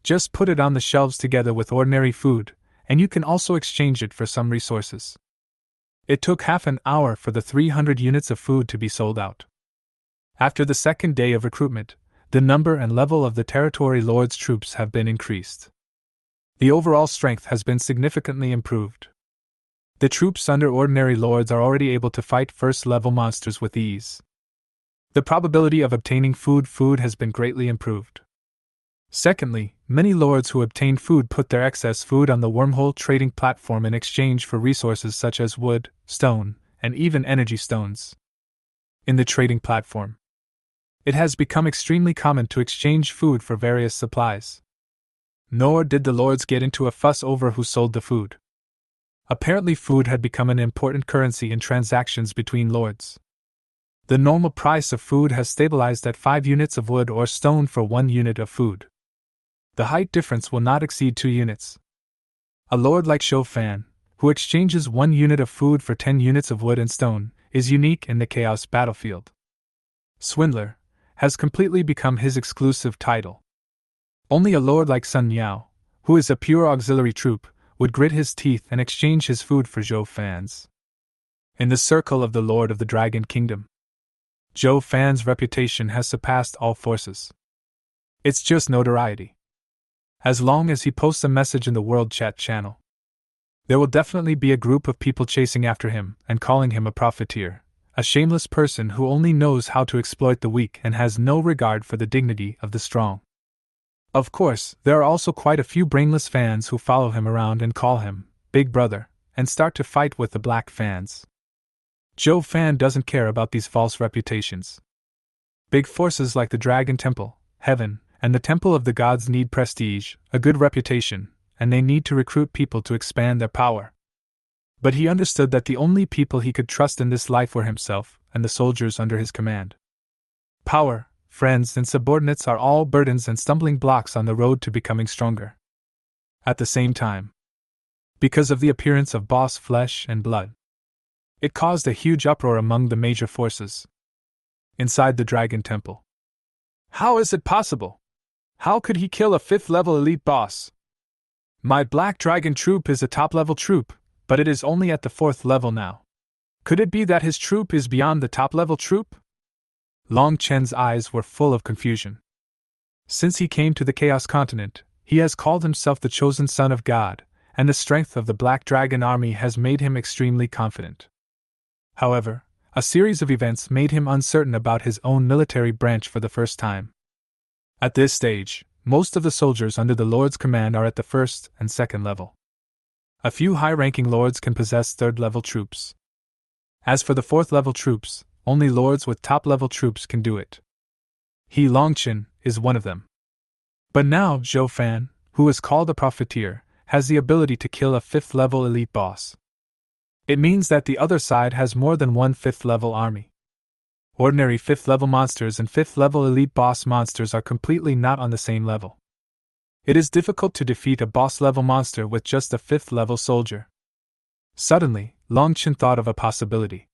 Just put it on the shelves together with ordinary food, and you can also exchange it for some resources. It took half an hour for the 300 units of food to be sold out. After the second day of recruitment, the number and level of the territory lord's troops have been increased. The overall strength has been significantly improved. The troops under ordinary lords are already able to fight first-level monsters with ease. The probability of obtaining food has been greatly improved. Secondly, many lords who obtained food put their excess food on the wormhole trading platform in exchange for resources such as wood, stone, and even energy stones. In the trading platform, it has become extremely common to exchange food for various supplies. Nor did the lords get into a fuss over who sold the food. Apparently, food had become an important currency in transactions between lords. The normal price of food has stabilized at 5 units of wood or stone for 1 unit of food. The height difference will not exceed 2 units. A lord like Fan, who exchanges 1 unit of food for 10 units of wood and stone, is unique in the Chaos battlefield. Swindler has completely become his exclusive title. Only a lord like Sun Yao, who is a pure auxiliary troop, would grit his teeth and exchange his food for Fan's. In the circle of the Lord of the Dragon Kingdom, Fan's reputation has surpassed all forces. It's just notoriety. As long as he posts a message in the World Chat channel, there will definitely be a group of people chasing after him and calling him a profiteer, a shameless person who only knows how to exploit the weak and has no regard for the dignity of the strong. Of course, there are also quite a few brainless fans who follow him around and call him Big Brother, and start to fight with the black fans. Fan doesn't care about these false reputations. Big forces like the Dragon Temple, Heaven, and the Temple of the Gods need prestige, a good reputation, and they need to recruit people to expand their power. But he understood that the only people he could trust in this life were himself and the soldiers under his command. Power, friends, and subordinates are all burdens and stumbling blocks on the road to becoming stronger. At the same time, because of the appearance of boss flesh and blood, it caused a huge uproar among the major forces inside the Dragon Temple. How is it possible? How could he kill a 5th-level elite boss? My Black Dragon troop is a top-level troop, but it is only at the 4th level now. Could it be that his troop is beyond the top-level troop? Long Chen's eyes were full of confusion. Since he came to the Chaos Continent, he has called himself the chosen son of God, and the strength of the Black Dragon army has made him extremely confident. However, a series of events made him uncertain about his own military branch for the first time. At this stage, most of the soldiers under the Lord's command are at the 1st and 2nd level. A few high-ranking lords can possess 3rd-level troops. As for the 4th-level troops, only lords with top-level troops can do it. He Longchen is one of them. But now Fan, who is called a profiteer, has the ability to kill a 5th-level elite boss. It means that the other side has more than one 5th-level army. Ordinary 5th-level monsters and 5th-level elite boss monsters are completely not on the same level. It is difficult to defeat a boss-level monster with just a 5th-level soldier. Suddenly, Longchen thought of a possibility.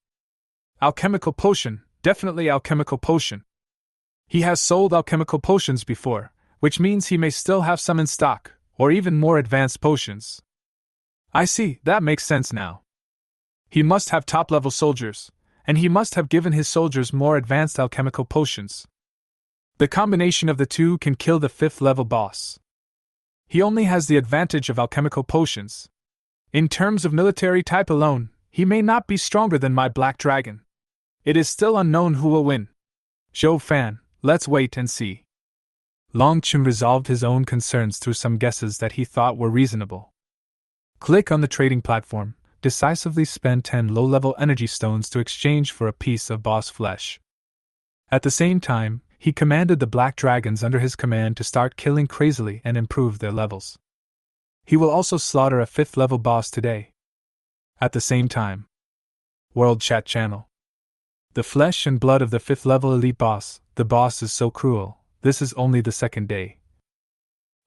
Alchemical potion, definitely alchemical potion. He has sold alchemical potions before, which means he may still have some in stock, or even more advanced potions. I see, that makes sense now. He must have top-level soldiers, and he must have given his soldiers more advanced alchemical potions. The combination of the two can kill the 5th-level boss. He only has the advantage of alchemical potions. In terms of military type alone, he may not be stronger than my Black Dragon. It is still unknown who will win. Fan, let's wait and see. Longchen resolved his own concerns through some guesses that he thought were reasonable. Click on the trading platform. Decisively spend 10 low-level energy stones to exchange for a piece of boss flesh. At the same time, he commanded the black dragons under his command to start killing crazily and improve their levels. He will also slaughter a 5th-level boss today. At the same time. World Chat Channel. The flesh and blood of the 5th-level elite boss, the boss is so cruel, this is only the 2nd day.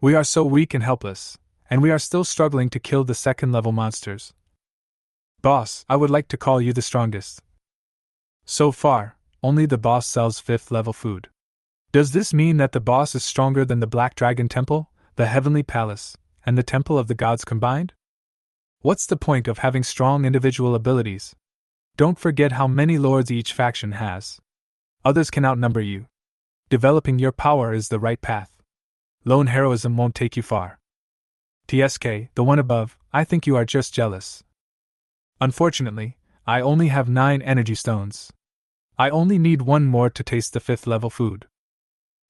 We are so weak and helpless, and we are still struggling to kill the 2nd-level monsters. Boss, I would like to call you the strongest. So far, only the boss sells 5th-level food. Does this mean that the boss is stronger than the Black Dragon Temple, the Heavenly Palace, and the Temple of the Gods combined? What's the point of having strong individual abilities? Don't forget how many lords each faction has. Others can outnumber you. Developing your power is the right path. Lone heroism won't take you far. TSK, the one above, I think you are just jealous. Unfortunately, I only have 9 energy stones. I only need 1 more to taste the 5th level food.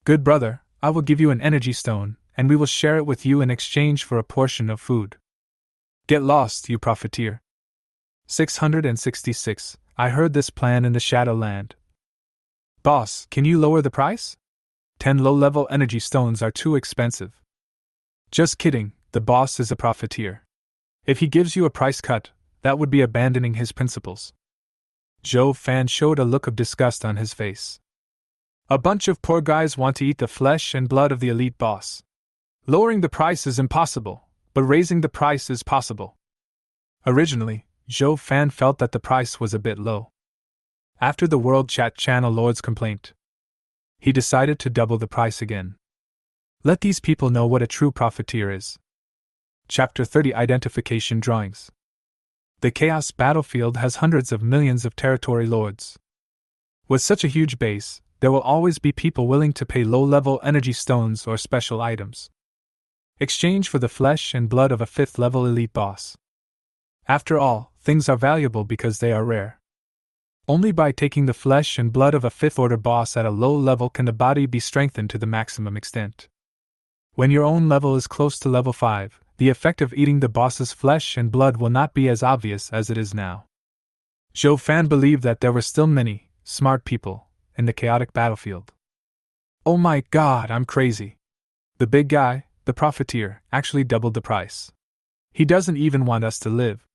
Good brother, I will give you an energy stone, and we will share it with you in exchange for a portion of food. Get lost, you profiteer. 666. I heard this plan in the Shadowland. Boss, can you lower the price? 10 low-level energy stones are too expensive. Just kidding, the boss is a profiteer. If he gives you a price cut, that would be abandoning his principles. Zhou Fan showed a look of disgust on his face. A bunch of poor guys want to eat the flesh and blood of the elite boss. Lowering the price is impossible, but raising the price is possible. Originally, Zhou Fan felt that the price was a bit low. After the World Chat Channel Lord's complaint, he decided to double the price again. Let these people know what a true profiteer is. Chapter 30 Identification Drawings. The Chaos Battlefield has hundreds of millions of territory lords. With such a huge base, there will always be people willing to pay low-level energy stones or special items. Exchange for the flesh and blood of a 5th level elite boss. After all, things are valuable because they are rare. Only by taking the flesh and blood of a 5th order boss at a low level can the body be strengthened to the maximum extent. When your own level is close to level 5, the effect of eating the boss's flesh and blood will not be as obvious as it is now. Zhou Fan believed that there were still many smart people in the chaotic battlefield. Oh my god, I'm crazy. The big guy, the profiteer, actually doubled the price. He doesn't even want us to live.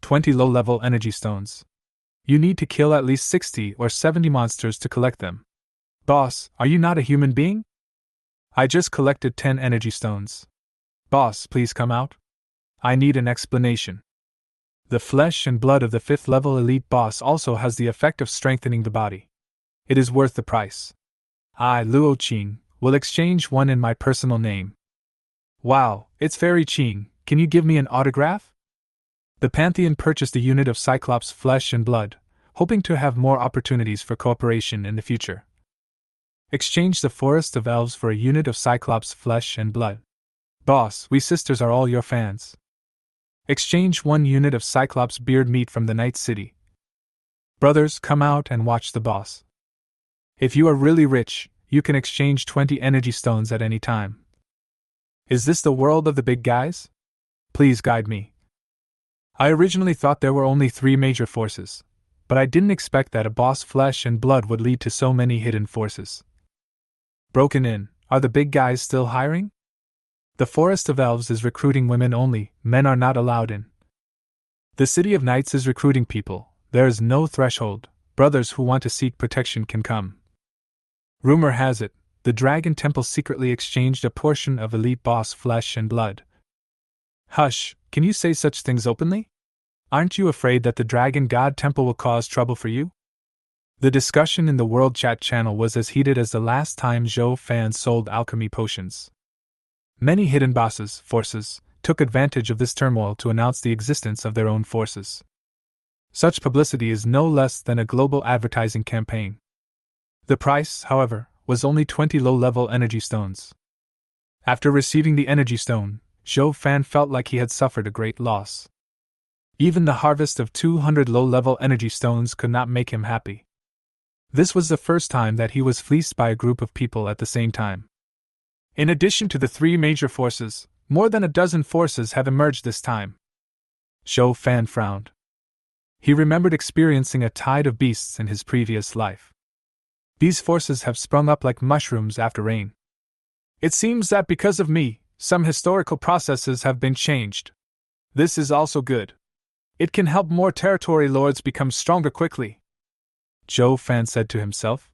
20 low-level energy stones. You need to kill at least 60 or 70 monsters to collect them. Boss, are you not a human being? I just collected 10 energy stones. Boss, please come out. I need an explanation. The flesh and blood of the 5th level elite boss also has the effect of strengthening the body. It is worth the price. I, Luo Qing, will exchange one in my personal name. Wow, it's very Qing, can you give me an autograph? The Pantheon purchased a unit of cyclops flesh and blood, hoping to have more opportunities for cooperation in the future. Exchange the Forest of Elves for a unit of cyclops flesh and blood. Boss, we sisters are all your fans. Exchange 1 unit of cyclops beard meat from the Night City. Brothers, come out and watch the boss. If you are really rich, you can exchange 20 energy stones at any time. Is this the world of the big guys? Please guide me. I originally thought there were only 3 major forces, but I didn't expect that a boss flesh and blood would lead to so many hidden forces. Broken in, are the big guys still hiring? The Forest of Elves is recruiting women only, men are not allowed in. The City of Knights is recruiting people, there is no threshold, brothers who want to seek protection can come. Rumor has it, the Dragon Temple secretly exchanged a portion of elite boss flesh and blood. Hush, can you say such things openly? Aren't you afraid that the Dragon God Temple will cause trouble for you? The discussion in the World Chat channel was as heated as the last time Zhou Fan sold alchemy potions. Many hidden forces, took advantage of this turmoil to announce the existence of their own forces. Such publicity is no less than a global advertising campaign. The price, however, was only 20 low-level energy stones. After receiving the energy stone, Zhou Fan felt like he had suffered a great loss. Even the harvest of 200 low-level energy stones could not make him happy. This was the first time that he was fleeced by a group of people at the same time. In addition to the 3 major forces, more than a dozen forces have emerged this time. Zhou Fan frowned. He remembered experiencing a tide of beasts in his previous life. These forces have sprung up like mushrooms after rain. It seems that because of me, some historical processes have been changed. This is also good. It can help more territory lords become stronger quickly. Zhou Fan said to himself.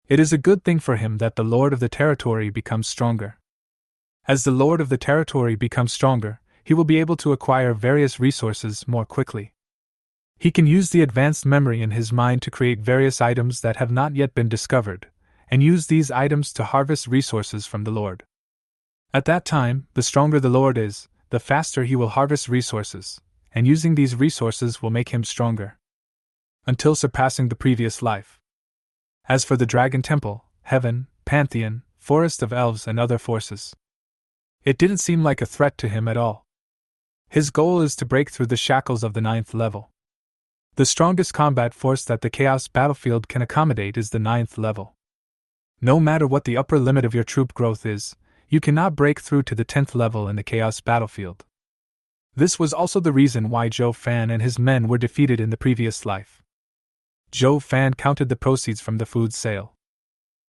It is a good thing for him that the lord of the territory becomes stronger. As the lord of the territory becomes stronger, he will be able to acquire various resources more quickly. He can use the advanced memory in his mind to create various items that have not yet been discovered, and use these items to harvest resources from the lord. At that time, the stronger the lord is, the faster he will harvest resources, and using these resources will make him stronger, until surpassing the previous life. As for the Dragon Temple, Heaven, Pantheon, Forest of Elves, and other forces, it didn't seem like a threat to him at all. His goal is to break through the shackles of the 9th level. The strongest combat force that the Chaos battlefield can accommodate is the 9th level. No matter what the upper limit of your troop growth is, you cannot break through to the 10th level in the Chaos battlefield. This was also the reason why Zhou Fan and his men were defeated in the previous life. Zhou Fan counted the proceeds from the food sale.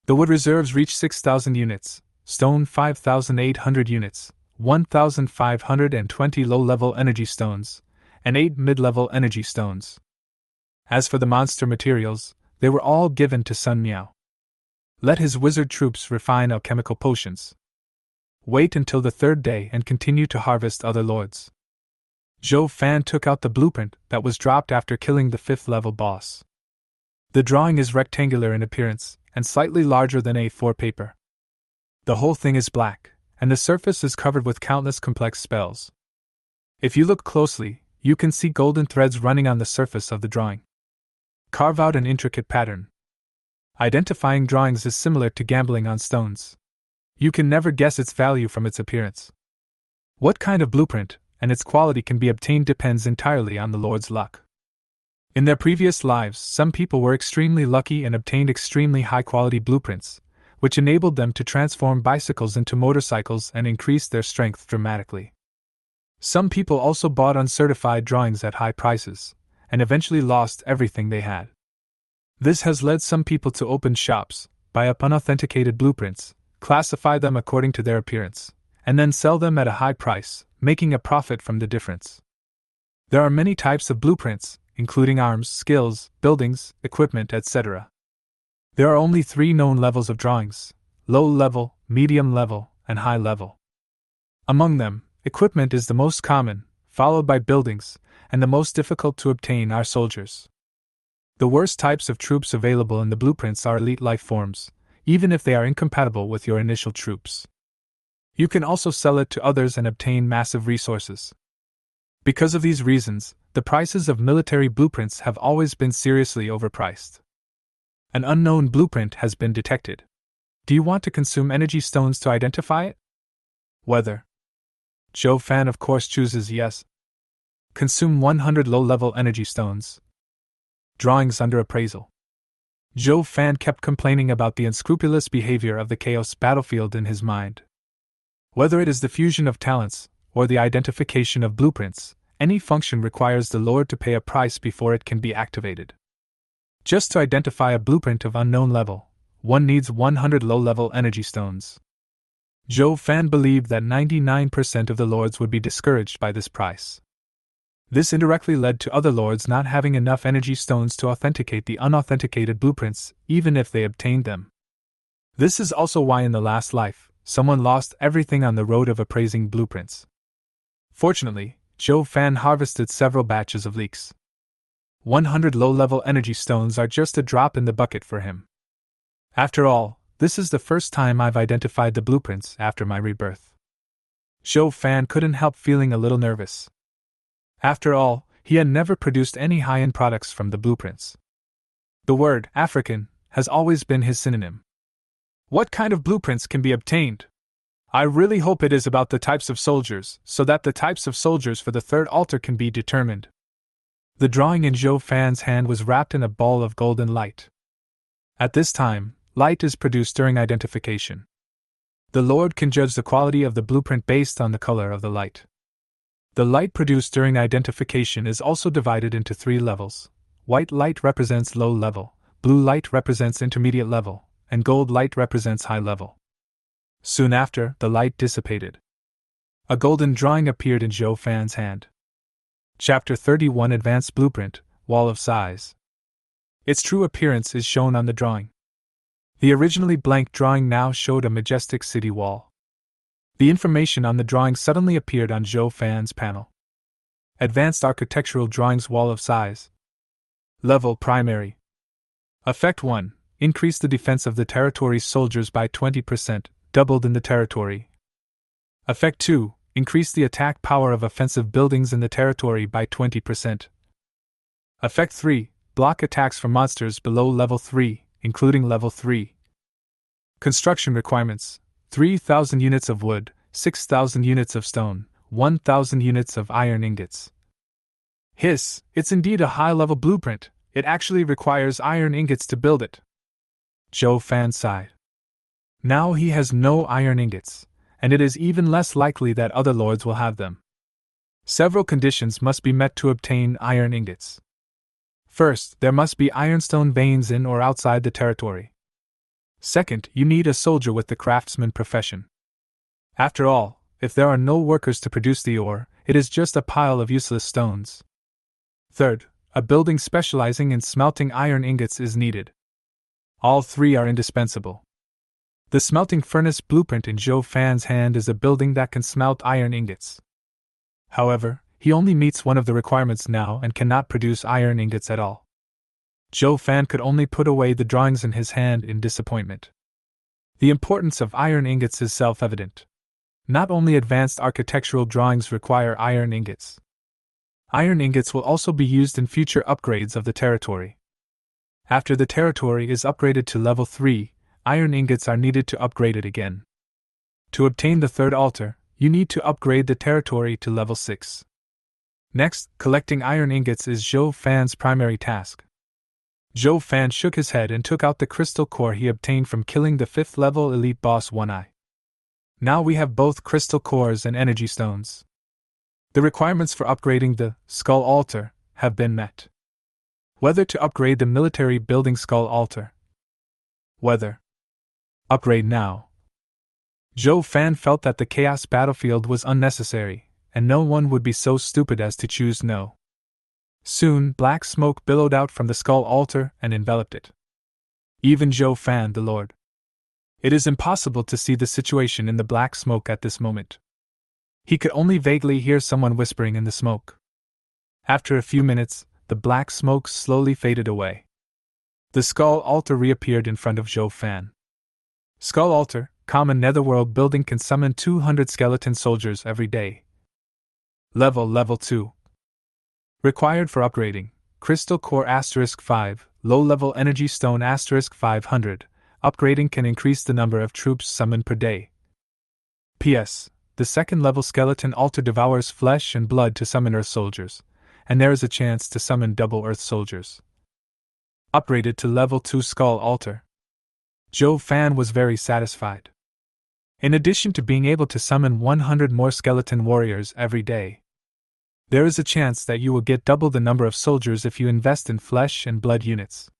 The wood reserves reached 6,000 units, stone 5,800 units, 1,520 low-level energy stones, and 8 mid-level energy stones. As for the monster materials, they were all given to Sun Miao. Let his wizard troops refine alchemical potions. Wait until the 3rd day and continue to harvest other lords. Zhou Fan took out the blueprint that was dropped after killing the 5th level boss. The drawing is rectangular in appearance and slightly larger than A4 paper. The whole thing is black, and the surface is covered with countless complex spells. If you look closely, you can see golden threads running on the surface of the drawing. Carve out an intricate pattern. Identifying drawings is similar to gambling on stones. You can never guess its value from its appearance. What kind of blueprint and its quality can be obtained depends entirely on the Lord's luck. In their previous lives, some people were extremely lucky and obtained extremely high-quality blueprints, which enabled them to transform bicycles into motorcycles and increase their strength dramatically. Some people also bought uncertified drawings at high prices, and eventually lost everything they had. This has led some people to open shops, buy up unauthenticated blueprints, classify them according to their appearance, and then sell them at a high price, making a profit from the difference. There are many types of blueprints, including arms, skills, buildings, equipment, etc. There are only 3 known levels of drawings: low level, medium level, and high level. Among them, equipment is the most common, followed by buildings, and the most difficult to obtain are soldiers. The worst types of troops available in the blueprints are elite life forms, even if they are incompatible with your initial troops. You can also sell it to others and obtain massive resources. Because of these reasons, the prices of military blueprints have always been seriously overpriced. An unknown blueprint has been detected. Do you want to consume energy stones to identify it? Whether. Zhou Fan of course chooses yes. Consume 100 low-level energy stones. Drawings under appraisal. Zhou Fan kept complaining about the unscrupulous behavior of the Chaos battlefield in his mind. Whether it is the fusion of talents, or the identification of blueprints, any function requires the Lord to pay a price before it can be activated. Just to identify a blueprint of unknown level, one needs 100 low-level energy stones. Zhou Fan believed that 99% of the lords would be discouraged by this price. This indirectly led to other lords not having enough energy stones to authenticate the unauthenticated blueprints, even if they obtained them. This is also why in the last life, someone lost everything on the road of appraising blueprints. Fortunately, Zhou Fan harvested several batches of leaks. 100 low-level energy stones are just a drop in the bucket for him. After all, this is the first time I've identified the blueprints after my rebirth. Zhou Fan couldn't help feeling a little nervous. After all, he had never produced any high-end products from the blueprints. The word African has always been his synonym. What kind of blueprints can be obtained? I really hope it is about the types of soldiers, so that the types of soldiers for the 3rd altar can be determined. The drawing in Zhou Fan's hand was wrapped in a ball of golden light. At this time, light is produced during identification. The Lord can judge the quality of the blueprint based on the color of the light. The light produced during identification is also divided into 3 levels. White light represents low level, blue light represents intermediate level, and gold light represents high level. Soon after, the light dissipated. A golden drawing appeared in Zhou Fan's hand. Chapter 31 Advanced Blueprint, Wall of Size. Its true appearance is shown on the drawing. The originally blank drawing now showed a majestic city wall. The information on the drawing suddenly appeared on Zhou Fan's panel. Advanced Architectural Drawings Wall of Size. Level Primary. Effect 1. Increase the defense of the territory's soldiers by 20%, doubled in the territory. Effect 2. increase the attack power of offensive buildings in the territory by 20%. Effect 3. Block attacks from monsters below level 3, including level 3. Construction requirements: 3,000 units of wood, 6,000 units of stone, 1,000 units of iron ingots. Hiss, it's indeed a high-level blueprint. It actually requires iron ingots to build it. Zhou Fan sighed. Now he has no iron ingots, and it is even less likely that other lords will have them. Several conditions must be met to obtain iron ingots. First, there must be ironstone veins in or outside the territory. Second, you need a soldier with the craftsman profession. After all, if there are no workers to produce the ore, it is just a pile of useless stones. Third, a building specializing in smelting iron ingots is needed. All three are indispensable. The smelting furnace blueprint in Zhou Fan's hand is a building that can smelt iron ingots. However, he only meets one of the requirements now and cannot produce iron ingots at all. Zhou Fan could only put away the drawings in his hand in disappointment. The importance of iron ingots is self-evident. Not only advanced architectural drawings require iron ingots. Iron ingots will also be used in future upgrades of the territory. After the territory is upgraded to level 3, iron ingots are needed to upgrade it again. To obtain the third altar, you need to upgrade the territory to level 6. Next, collecting iron ingots is Zhou Fan's primary task. Zhou Fan shook his head and took out the crystal core he obtained from killing the 5th level elite boss One Eye. Now we have both crystal cores and energy stones. The requirements for upgrading the Skull Altar have been met. Whether to upgrade the military building Skull Altar. Whether. Upgrade now. Zhou Fan felt that the chaos battlefield was unnecessary, and no one would be so stupid as to choose no. Soon, black smoke billowed out from the Skull Altar and enveloped it. Even Zhou Fan, the Lord. It is impossible to see the situation in the black smoke at this moment. He could only vaguely hear someone whispering in the smoke. After a few minutes, the black smoke slowly faded away. The Skull Altar reappeared in front of Zhou Fan. Skull Altar, common netherworld building, can summon 200 skeleton soldiers every day. Level 2. Required for upgrading: Crystal Core *5, Low-level Energy Stone *500. Upgrading can increase the number of troops summoned per day. P.S. The second-level skeleton altar devours flesh and blood to summon Earth soldiers, and there is a chance to summon double Earth soldiers. Upgraded to level 2 Skull Altar. Zhou Fan was very satisfied. In addition to being able to summon 100 more skeleton warriors every day, there is a chance that you will get double the number of soldiers if you invest in flesh and blood units.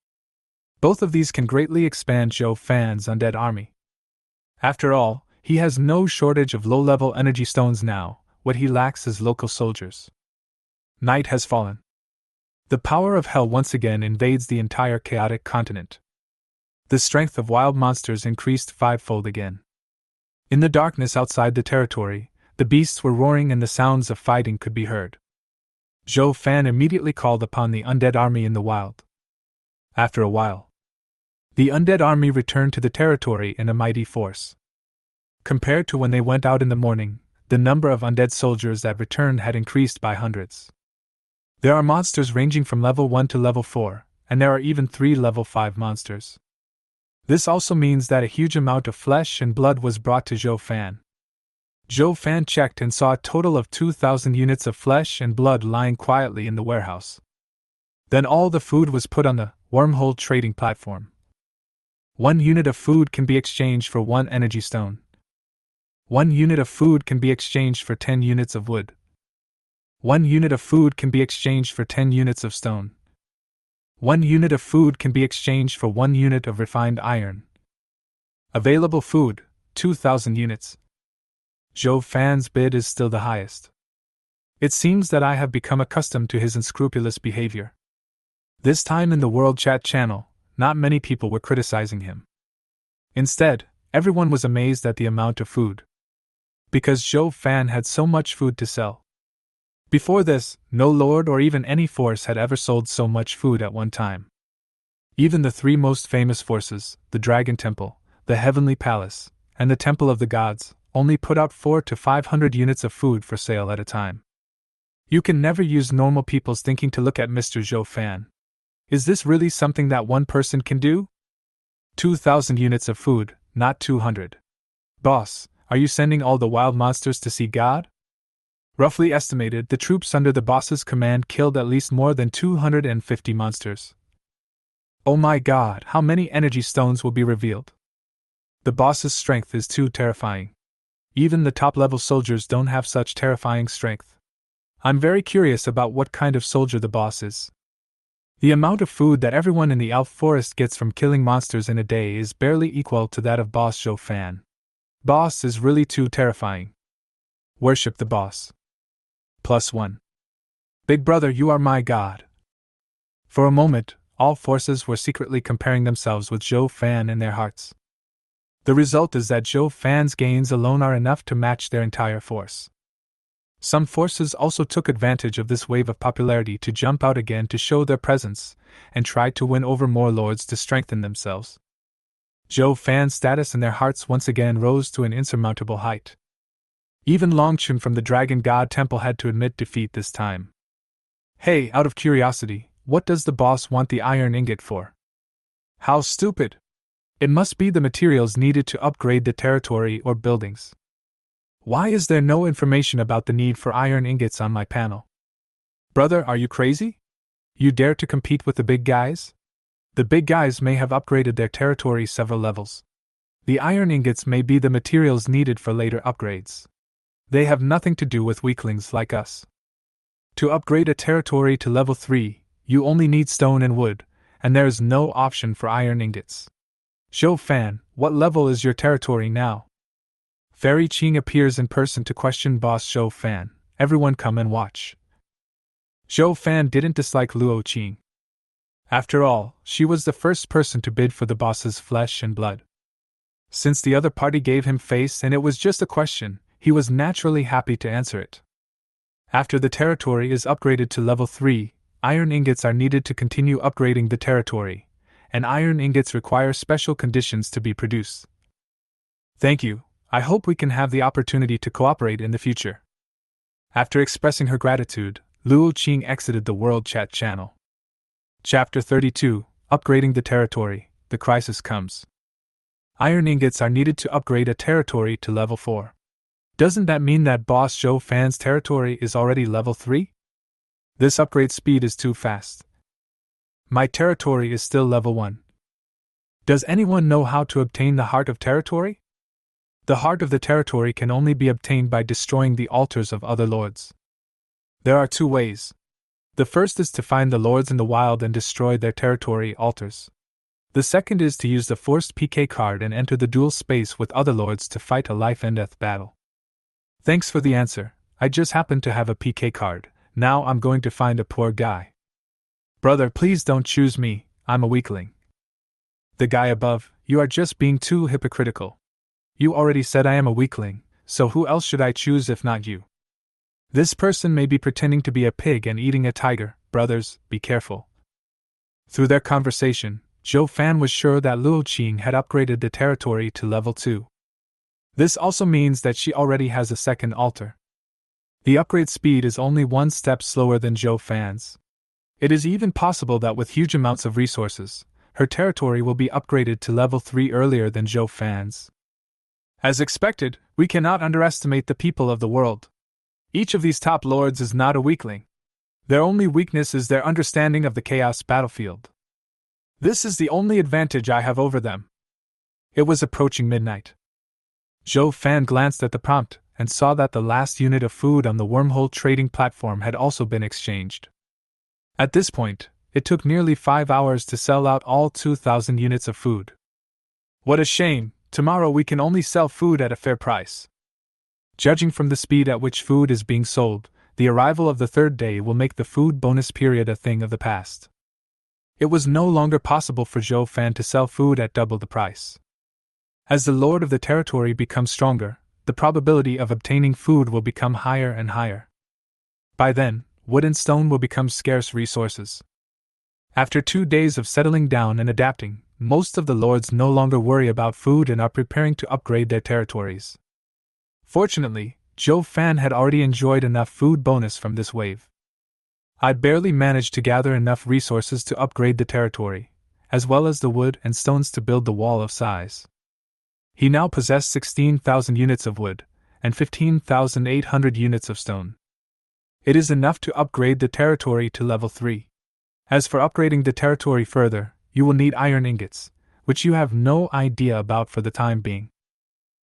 Both of these can greatly expand Zhou Fan's undead army. After all, he has no shortage of low-level energy stones now. What he lacks is local soldiers. Night has fallen. The power of hell once again invades the entire chaotic continent. The strength of wild monsters increased 5-fold again. In the darkness outside the territory, the beasts were roaring and the sounds of fighting could be heard. Zhou Fan immediately called upon the undead army in the wild. After a while, the undead army returned to the territory in a mighty force. Compared to when they went out in the morning, the number of undead soldiers that returned had increased by hundreds. There are monsters ranging from level 1 to level 4, and there are even 3 level 5 monsters. This also means that a huge amount of flesh and blood was brought to Zhou Fan. Zhou Fan checked and saw a total of 2,000 units of flesh and blood lying quietly in the warehouse. Then all the food was put on the wormhole trading platform. 1 unit of food can be exchanged for 1 energy stone. 1 unit of food can be exchanged for 10 units of wood. 1 unit of food can be exchanged for 10 units of stone. 1 unit of food can be exchanged for 1 unit of refined iron. Available food, 2,000 units. Zhou Fan's bid is still the highest. It seems that I have become accustomed to his unscrupulous behavior. This time in the World Chat channel, not many people were criticizing him. Instead, everyone was amazed at the amount of food. Because Zhou Fan had so much food to sell. Before this, no lord or even any force had ever sold so much food at one time. Even the 3 most famous forces, the Dragon Temple, the Heavenly Palace, and the Temple of the Gods, only put out 4 to 500 units of food for sale at a time. You can never use normal people's thinking to look at Mr. Zhou Fan. Is this really something that one person can do? 2,000 units of food, not 200. Boss, are you sending all the wild monsters to see God? Roughly estimated, the troops under the boss's command killed at least more than 250 monsters. Oh my god, how many energy stones will be revealed? The boss's strength is too terrifying. Even the top-level soldiers don't have such terrifying strength. I'm very curious about what kind of soldier the boss is. The amount of food that everyone in the elf forest gets from killing monsters in a day is barely equal to that of Boss Zhou Fan. Boss is really too terrifying. Worship the boss. +1. Big brother, you are my god. For a moment, all forces were secretly comparing themselves with Zhou Fan in their hearts. The result is that Zhou Fan's gains alone are enough to match their entire force. Some forces also took advantage of this wave of popularity to jump out again to show their presence, and tried to win over more lords to strengthen themselves. Zhou Fan's status in their hearts once again rose to an insurmountable height. Even Longchun from the Dragon God Temple had to admit defeat this time. Hey, out of curiosity, what does the boss want the iron ingot for? How stupid! It must be the materials needed to upgrade the territory or buildings. Why is there no information about the need for iron ingots on my panel? Brother, are you crazy? You dare to compete with the big guys? The big guys may have upgraded their territory several levels. The iron ingots may be the materials needed for later upgrades. They have nothing to do with weaklings like us. To upgrade a territory to level 3, you only need stone and wood, and there is no option for iron ingots. Zhou Fan, what level is your territory now? Fairy Qing appears in person to question Boss Zhou Fan. Everyone come and watch. Zhou Fan didn't dislike Luo Qing. After all, she was the first person to bid for the boss's flesh and blood. Since the other party gave him face and it was just a question, he was naturally happy to answer it. After the territory is upgraded to level 3, iron ingots are needed to continue upgrading the territory, and iron ingots require special conditions to be produced. Thank you. I hope we can have the opportunity to cooperate in the future. After expressing her gratitude, Luo Qing exited the World Chat channel. Chapter 32, Upgrading the Territory, the Crisis Comes. Iron ingots are needed to upgrade a territory to level 4. Doesn't that mean that Boss Zhou Fan's territory is already level 3? This upgrade speed is too fast. My territory is still level 1. Does anyone know how to obtain the Heart of Territory? The heart of the territory can only be obtained by destroying the altars of other lords. There are 2 ways. The first is to find the lords in the wild and destroy their territory altars. The second is to use the forced PK card and enter the duel space with other lords to fight a life and death battle. Thanks for the answer. I just happen to have a PK card. Now I'm going to find a poor guy. Brother, please don't choose me, I'm a weakling. The guy above, you are just being too hypocritical. You already said I am a weakling, so who else should I choose if not you? This person may be pretending to be a pig and eating a tiger. Brothers, be careful. Through their conversation, Zhou Fan was sure that Luo Qing had upgraded the territory to level 2. This also means that she already has a second altar. The upgrade speed is only 1 step slower than Zhou Fan's. It is even possible that with huge amounts of resources, her territory will be upgraded to level 3 earlier than Zhou Fan's. As expected, we cannot underestimate the people of the world. Each of these top lords is not a weakling. Their only weakness is their understanding of the chaos battlefield. This is the only advantage I have over them. It was approaching midnight. Zhou Fan glanced at the prompt and saw that the last unit of food on the wormhole trading platform had also been exchanged. At this point, it took nearly 5 hours to sell out all 2,000 units of food. What a shame! Tomorrow we can only sell food at a fair price. Judging from the speed at which food is being sold, the arrival of the 3rd day will make the food bonus period a thing of the past. It was no longer possible for Zhou Fan to sell food at double the price. As the lord of the territory becomes stronger, the probability of obtaining food will become higher and higher. By then, wood and stone will become scarce resources. After 2 days of settling down and adapting, most of the lords no longer worry about food and are preparing to upgrade their territories. Fortunately, Zhou Fan had already enjoyed enough food bonus from this wave. I'd barely managed to gather enough resources to upgrade the territory, as well as the wood and stones to build the wall of size. He now possessed 16,000 units of wood, and 15,800 units of stone. It is enough to upgrade the territory to level 3. As for upgrading the territory further, you will need iron ingots, which you have no idea about for the time being.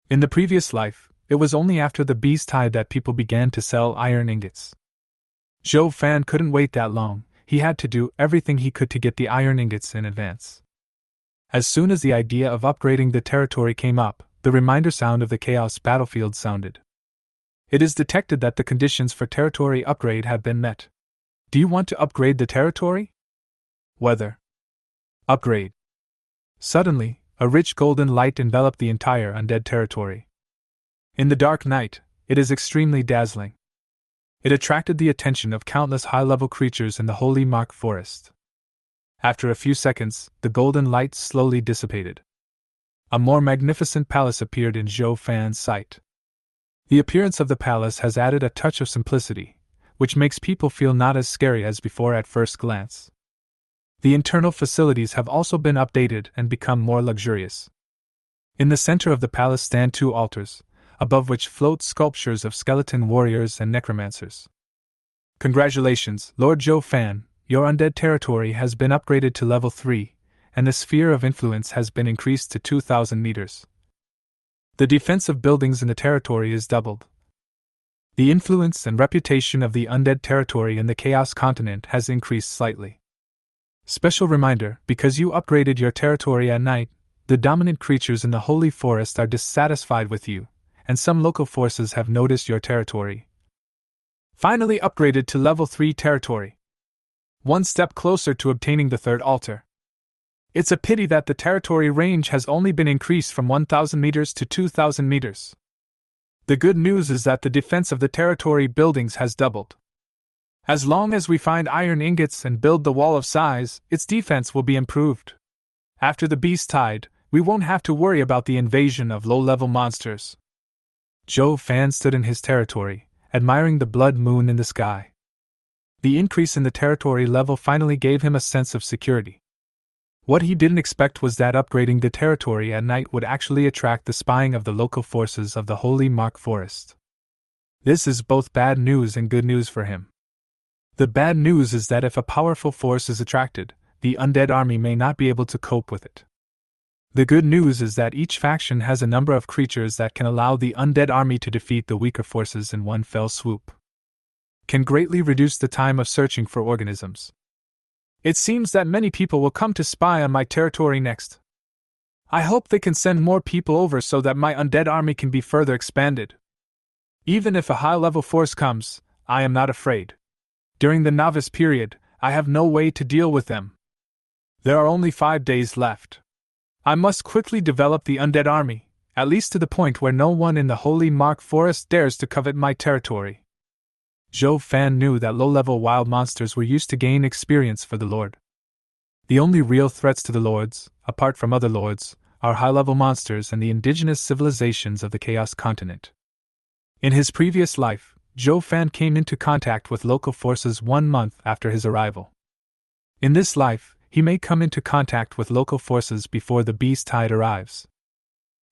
In the previous life, it was only after the beast tide that people began to sell iron ingots. Zhou Fan couldn't wait that long, he had to do everything he could to get the iron ingots in advance. As soon as the idea of upgrading the territory came up, the reminder sound of the Chaos battlefield sounded. It is detected that the conditions for territory upgrade have been met. Do you want to upgrade the territory? Weather. Upgrade. Suddenly, a rich golden light enveloped the entire undead territory. In the dark night, it is extremely dazzling. It attracted the attention of countless high-level creatures in the Holy Mark Forest. After a few seconds, the golden light slowly dissipated. A more magnificent palace appeared in Zhou Fan's sight. The appearance of the palace has added a touch of simplicity, which makes people feel not as scary as before at first glance. The internal facilities have also been updated and become more luxurious. In the center of the palace stand 2 altars, above which float sculptures of skeleton warriors and necromancers. Congratulations, Lord Zhou Fan, your undead territory has been upgraded to level 3, and the sphere of influence has been increased to 2,000 meters. The defensive buildings in the territory is doubled. The influence and reputation of the undead territory in the Chaos continent has increased slightly. Special reminder, because you upgraded your territory at night, the dominant creatures in the Holy Forest are dissatisfied with you, and some local forces have noticed your territory. Finally upgraded to level 3 territory. One step closer to obtaining the 3rd altar. It's a pity that the territory range has only been increased from 1,000 meters to 2,000 meters. The good news is that the defense of the territory buildings has doubled. As long as we find iron ingots and build the wall of size, its defense will be improved. After the beast tide, we won't have to worry about the invasion of low-level monsters. Zhou Fan stood in his territory, admiring the blood moon in the sky. The increase in the territory level finally gave him a sense of security. What he didn't expect was that upgrading the territory at night would actually attract the spying of the local forces of the Holy Mark Forest. This is both bad news and good news for him. The bad news is that if a powerful force is attracted, the undead army may not be able to cope with it. The good news is that each faction has a number of creatures that can allow the undead army to defeat the weaker forces in one fell swoop. Can greatly reduce the time of searching for organisms. It seems that many people will come to spy on my territory next. I hope they can send more people over so that my undead army can be further expanded. Even if a high-level force comes, I am not afraid. During the novice period, I have no way to deal with them. There are only 5 days left. I must quickly develop the undead army, at least to the point where no one in the Holy Mark Forest dares to covet my territory. Zhou Fan knew that low-level wild monsters were used to gain experience for the Lord. The only real threats to the Lords, apart from other Lords, are high-level monsters and the indigenous civilizations of the Chaos continent. In his previous life, Zhou Fan came into contact with local forces 1 month after his arrival. In this life, he may come into contact with local forces before the beast tide arrives.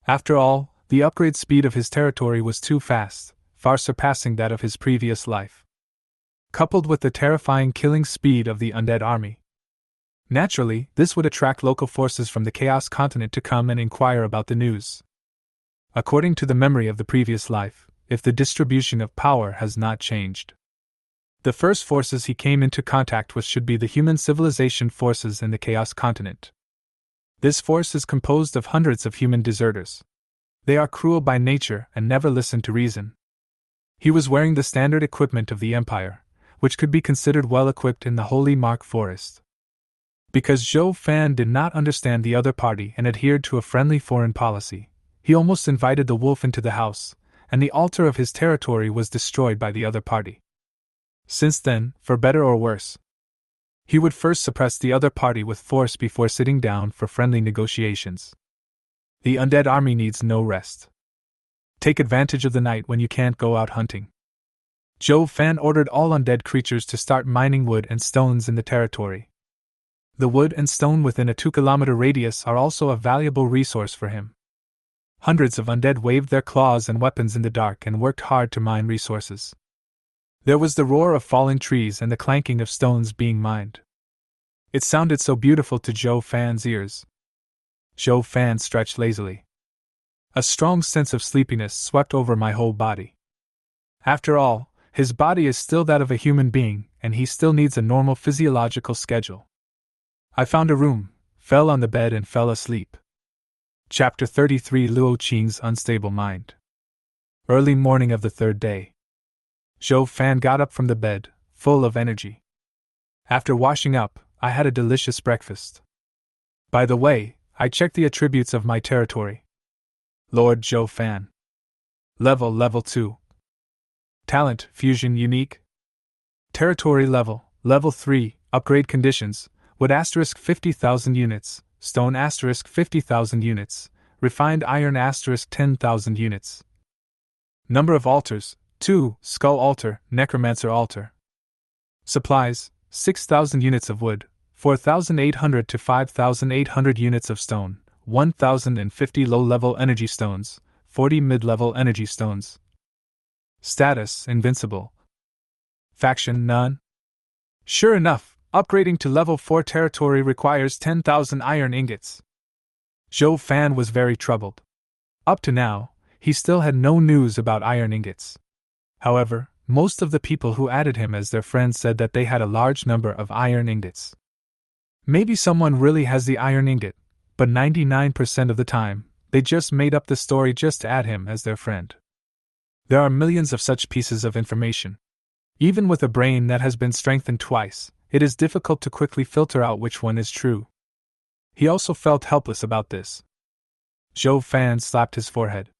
After all, the upgrade speed of his territory was too fast, far surpassing that of his previous life. Coupled with the terrifying killing speed of the undead army. Naturally, this would attract local forces from the Chaos continent to come and inquire about the news. According to the memory of the previous life, if the distribution of power has not changed. The first forces he came into contact with should be the human civilization forces in the Chaos continent. This force is composed of hundreds of human deserters. They are cruel by nature and never listen to reason. He was wearing the standard equipment of the Empire, which could be considered well equipped in the Holy Mark Forest. Because Zhou Fan did not understand the other party and adhered to a friendly foreign policy, he almost invited the wolf into the house, and the altar of his territory was destroyed by the other party. Since then, for better or worse, he would first suppress the other party with force before sitting down for friendly negotiations. The undead army needs no rest. Take advantage of the night when you can't go out hunting. Zhou Fan ordered all undead creatures to start mining wood and stones in the territory. The wood and stone within a 2-kilometer radius are also a valuable resource for him. Hundreds of undead waved their claws and weapons in the dark and worked hard to mine resources. There was the roar of falling trees and the clanking of stones being mined. It sounded so beautiful to Zhou Fan's ears. Zhou Fan stretched lazily. A strong sense of sleepiness swept over my whole body. After all, his body is still that of a human being, and he still needs a normal physiological schedule. I found a room, fell on the bed and fell asleep. Chapter 33: Luo Qing's Unstable Mind. Early morning of the third day. Zhou Fan got up from the bed, full of energy. After washing up, I had a delicious breakfast. By the way, I checked the attributes of my territory. Lord Zhou Fan. Level 2. Talent, Fusion Unique. Territory level 3, upgrade conditions, wood * 50,000 units, stone * 50,000 units, refined iron * 10,000 units. Number of altars, 2, skull altar, necromancer altar. Supplies, 6,000 units of wood, 4,800 to 5,800 units of stone, 1,050 low-level energy stones, 40 mid-level energy stones. Status, Invincible. Faction, None. Sure enough, upgrading to level 4 territory requires 10,000 iron ingots. Zhou Fan was very troubled. Up to now, he still had no news about iron ingots. However, most of the people who added him as their friends said that they had a large number of iron ingots. Maybe someone really has the iron ingot, but 99% of the time, they just made up the story just to add him as their friend. There are millions of such pieces of information. Even with a brain that has been strengthened twice, it is difficult to quickly filter out which one is true. He also felt helpless about this. Zhou Fan slapped his forehead.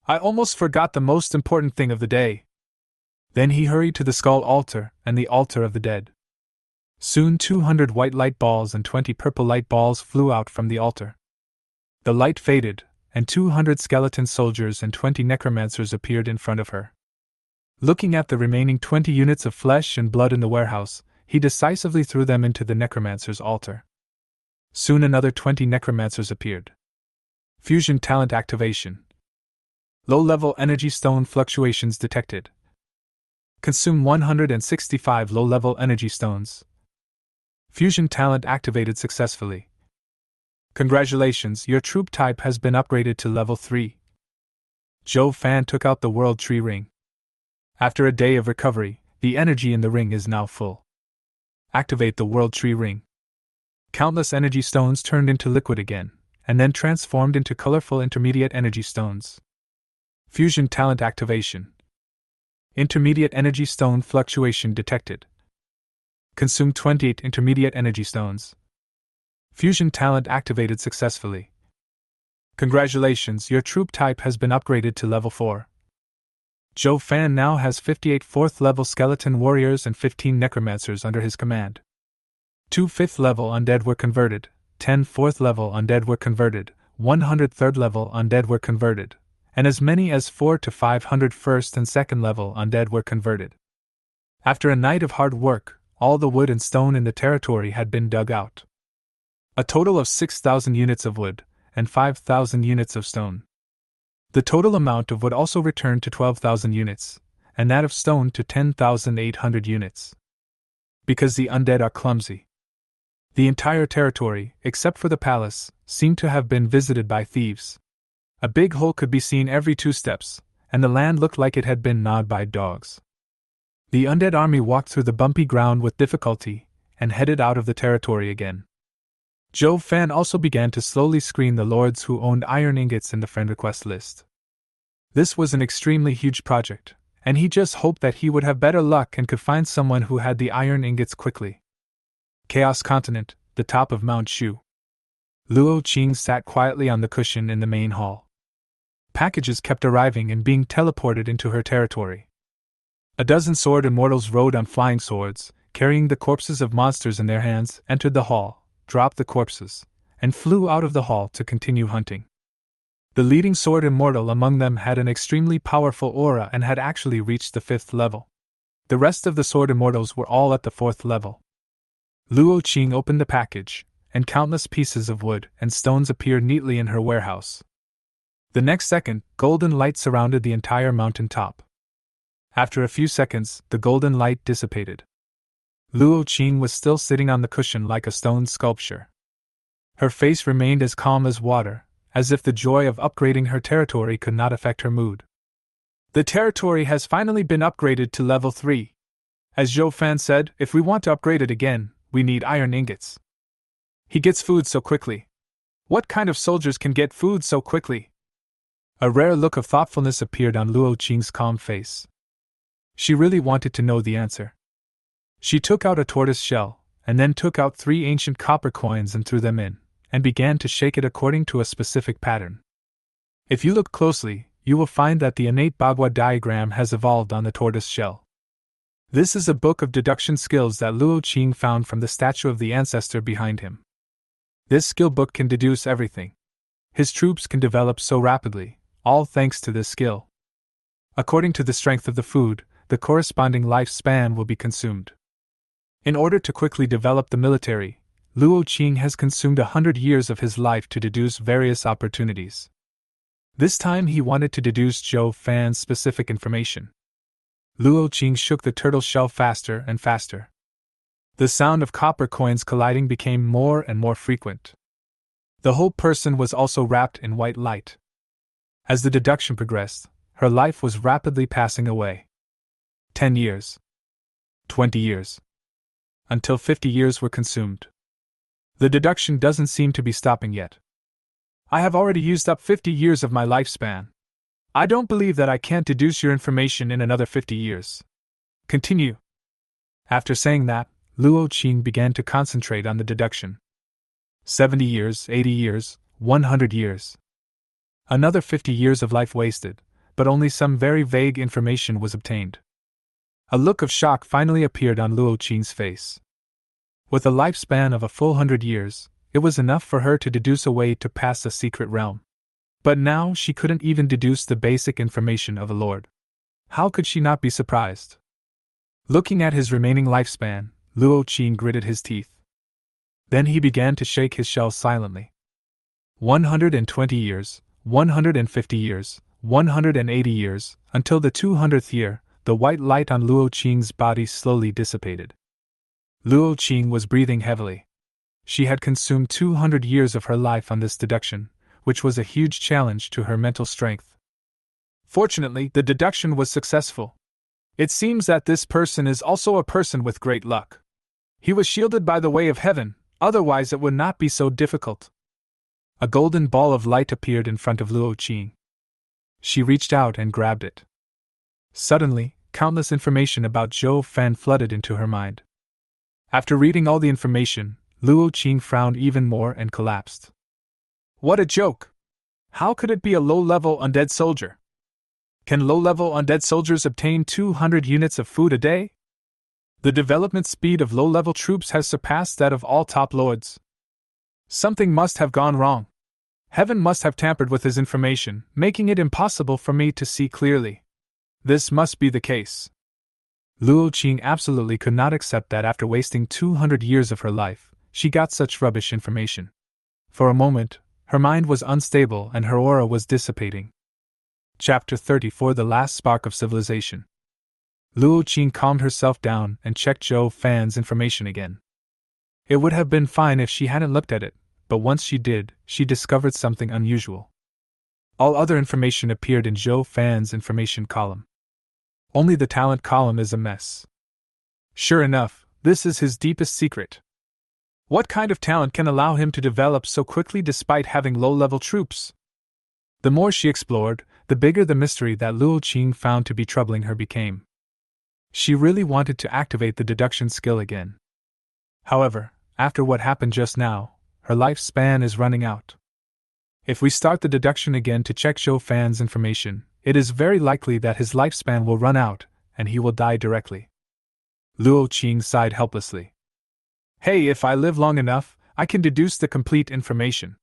I almost forgot the most important thing of the day. Then he hurried to the skull altar and the altar of the dead. Soon 200 white light balls and 20 purple light balls flew out from the altar. The light faded, and 200 skeleton soldiers and 20 necromancers appeared in front of her. Looking at the remaining 20 units of flesh and blood in the warehouse, he decisively threw them into the necromancer's altar. Soon another 20 necromancers appeared. Fusion talent activation. Low-level energy stone fluctuations detected. Consume 165 low-level energy stones. Fusion talent activated successfully. Congratulations, your troop type has been upgraded to level 3. Zhou Fan took out the World Tree Ring. After a day of recovery, the energy in the ring is now full. Activate the World Tree Ring. Countless energy stones turned into liquid again, and then transformed into colorful intermediate energy stones. Fusion talent activation. Intermediate energy stone fluctuation detected. Consume 28 intermediate energy stones. Fusion talent activated successfully. Congratulations, your troop type has been upgraded to level 4. Zhou Fan now has 58 4th-level skeleton warriors and 15 necromancers under his command. 2 5th-level undead were converted, 10 4th-level undead were converted, 100 3rd-level undead were converted, and as many as 4 to 500 1st and 2nd-level undead were converted. After a night of hard work, all the wood and stone in the territory had been dug out. A total of 6,000 units of wood, and 5,000 units of stone. The total amount of wood also returned to 12,000 units, and that of stone to 10,800 units. Because the undead are clumsy. The entire territory, except for the palace, seemed to have been visited by thieves. A big hole could be seen every 2 steps, and the land looked like it had been gnawed by dogs. The undead army walked through the bumpy ground with difficulty, and headed out of the territory again. Zhou Fan also began to slowly screen the lords who owned iron ingots in the friend request list. This was an extremely huge project, and he just hoped that he would have better luck and could find someone who had the iron ingots quickly. Chaos Continent, the top of Mount Shu. Luo Qing sat quietly on the cushion in the main hall. Packages kept arriving and being teleported into her territory. A dozen sword immortals rode on flying swords, carrying the corpses of monsters in their hands, entered the hall, dropped the corpses, and flew out of the hall to continue hunting. The leading sword immortal among them had an extremely powerful aura and had actually reached the 5th level. The rest of the sword immortals were all at the 4th level. Luo Qing opened the package, and countless pieces of wood and stones appeared neatly in her warehouse. The next second, golden light surrounded the entire mountain top. After a few seconds, the golden light dissipated. Luo Qing was still sitting on the cushion like a stone sculpture. Her face remained as calm as water, as if the joy of upgrading her territory could not affect her mood. The territory has finally been upgraded to level 3. As Zhou Fan said, if we want to upgrade it again, we need iron ingots. He gets food so quickly. What kind of soldiers can get food so quickly? A rare look of thoughtfulness appeared on Luo Qing's calm face. She really wanted to know the answer. She took out a tortoise shell, and then took out 3 ancient copper coins and threw them in, and began to shake it according to a specific pattern. If you look closely, you will find that the innate Bagua diagram has evolved on the tortoise shell. This is a book of deduction skills that Luo Qing found from the statue of the ancestor behind him. This skill book can deduce everything. His troops can develop so rapidly, all thanks to this skill. According to the strength of the food, the corresponding lifespan will be consumed. In order to quickly develop the military, Luo Qing has consumed 100 years of his life to deduce various opportunities. This time he wanted to deduce Zhou Fan's specific information. Luo Qing shook the turtle shell faster and faster. The sound of copper coins colliding became more and more frequent. The whole person was also wrapped in white light. As the deduction progressed, her life was rapidly passing away. 10 years. 20 years. Until 50 years were consumed. The deduction doesn't seem to be stopping yet. I have already used up 50 years of my lifespan. I don't believe that I can't deduce your information in another 50 years. Continue. After saying that, Luo Qing began to concentrate on the deduction. 70 years, 80 years, 100 years. Another 50 years of life wasted, but only some very vague information was obtained. A look of shock finally appeared on Luo Qing's face. With a lifespan of a full 100 years, it was enough for her to deduce a way to pass the secret realm. But now she couldn't even deduce the basic information of a lord. How could she not be surprised? Looking at his remaining lifespan, Luo Qing gritted his teeth. Then he began to shake his shell silently. 120 years, 150 years, 180 years, until the 200th year, the white light on Luo Qing's body slowly dissipated. Luo Qing was breathing heavily. She had consumed 200 years of her life on this deduction, which was a huge challenge to her mental strength. Fortunately, the deduction was successful. It seems that this person is also a person with great luck. He was shielded by the way of heaven, otherwise it would not be so difficult. A golden ball of light appeared in front of Luo Qing. She reached out and grabbed it. Suddenly, countless information about Zhou Fan flooded into her mind. After reading all the information, Luo Qing frowned even more and collapsed. What a joke! How could it be a low-level undead soldier? Can low-level undead soldiers obtain 200 units of food a day? The development speed of low-level troops has surpassed that of all top lords. Something must have gone wrong. Heaven must have tampered with his information, making it impossible for me to see clearly. This must be the case. Luo Qing absolutely could not accept that after wasting 200 years of her life, she got such rubbish information. For a moment, her mind was unstable and her aura was dissipating. Chapter 34: The Last Spark of Civilization. Luo Qing calmed herself down and checked Zhou Fan's information again. It would have been fine if she hadn't looked at it, but once she did, she discovered something unusual. All other information appeared in Zhou Fan's information column. Only the talent column is a mess. Sure enough, this is his deepest secret. What kind of talent can allow him to develop so quickly despite having low-level troops? The more she explored, the bigger the mystery that Luo Qing found to be troubling her became. She really wanted to activate the deduction skill again. However, after what happened just now, her lifespan is running out. If we start the deduction again to check Zhou Fan's information, it is very likely that his lifespan will run out, and he will die directly. Luo Qing sighed helplessly. Hey, if I live long enough, I can deduce the complete information.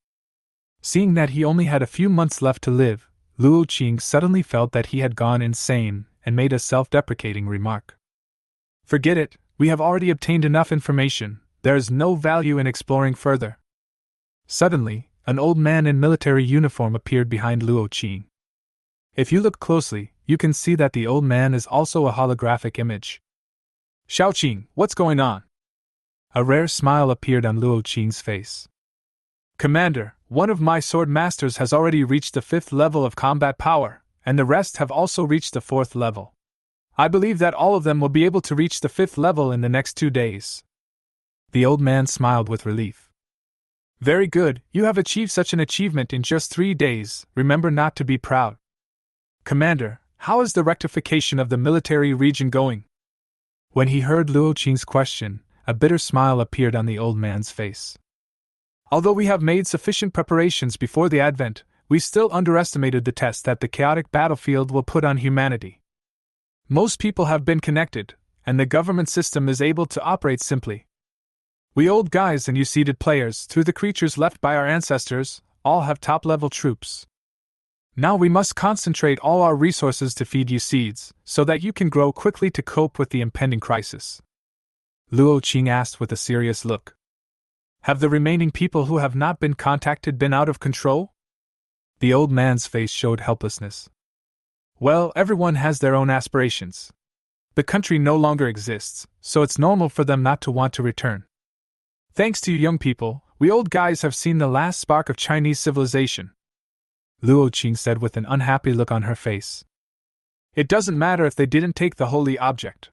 Seeing that he only had a few months left to live, Luo Qing suddenly felt that he had gone insane and made a self-deprecating remark. Forget it, we have already obtained enough information, there is no value in exploring further. Suddenly, an old man in military uniform appeared behind Luo Qing. If you look closely, you can see that the old man is also a holographic image. Xiaoqing, what's going on? A rare smile appeared on Luo Qing's face. Commander, one of my sword masters has already reached the 5th level of combat power, and the rest have also reached the 4th level. I believe that all of them will be able to reach the 5th level in the next 2 days. The old man smiled with relief. Very good, you have achieved such an achievement in just 3 days, remember not to be proud. Commander, how is the rectification of the military region going? When he heard Luo Qing's question, a bitter smile appeared on the old man's face. Although we have made sufficient preparations before the advent, we still underestimated the test that the chaotic battlefield will put on humanity. Most people have been connected, and the government system is able to operate simply. We old guys and you seated players, through the creatures left by our ancestors, all have top-level troops. Now we must concentrate all our resources to feed you seeds, so that you can grow quickly to cope with the impending crisis. Luo Qing asked with a serious look. Have the remaining people who have not been contacted been out of control? The old man's face showed helplessness. Well, everyone has their own aspirations. The country no longer exists, so it's normal for them not to want to return. Thanks to you young people, we old guys have seen the last spark of Chinese civilization. Luo Qing said with an unhappy look on her face. It doesn't matter if they didn't take the holy object.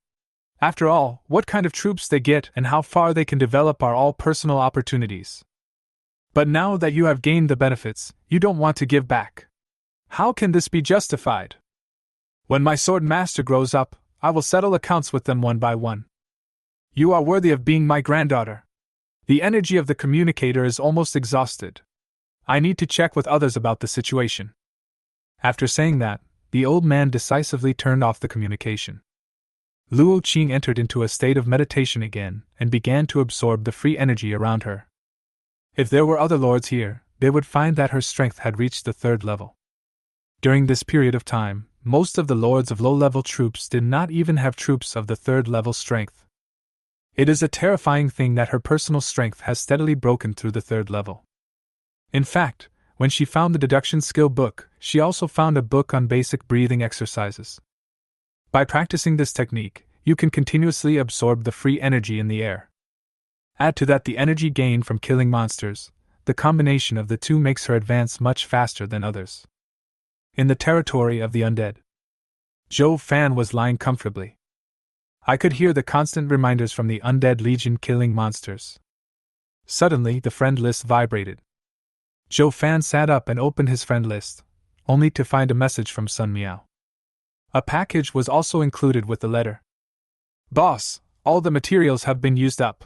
After all, what kind of troops they get and how far they can develop are all personal opportunities. But now that you have gained the benefits, you don't want to give back. How can this be justified? When my sword master grows up, I will settle accounts with them one by one. You are worthy of being my granddaughter. The energy of the communicator is almost exhausted. I need to check with others about the situation. After saying that, the old man decisively turned off the communication. Luo Qing entered into a state of meditation again and began to absorb the free energy around her. If there were other lords here, they would find that her strength had reached the 3rd level. During this period of time, most of the lords of low-level troops did not even have troops of the 3rd level strength. It is a terrifying thing that her personal strength has steadily broken through the 3rd level. In fact, when she found the deduction skill book, she also found a book on basic breathing exercises. By practicing this technique, you can continuously absorb the free energy in the air. Add to that the energy gained from killing monsters, the combination of the two makes her advance much faster than others. In the territory of the undead, Zhou Fan was lying comfortably. I could hear the constant reminders from the undead legion killing monsters. Suddenly the friend list vibrated. Zhou Fan sat up and opened his friend list, only to find a message from Sun Miao. A package was also included with the letter. Boss, all the materials have been used up.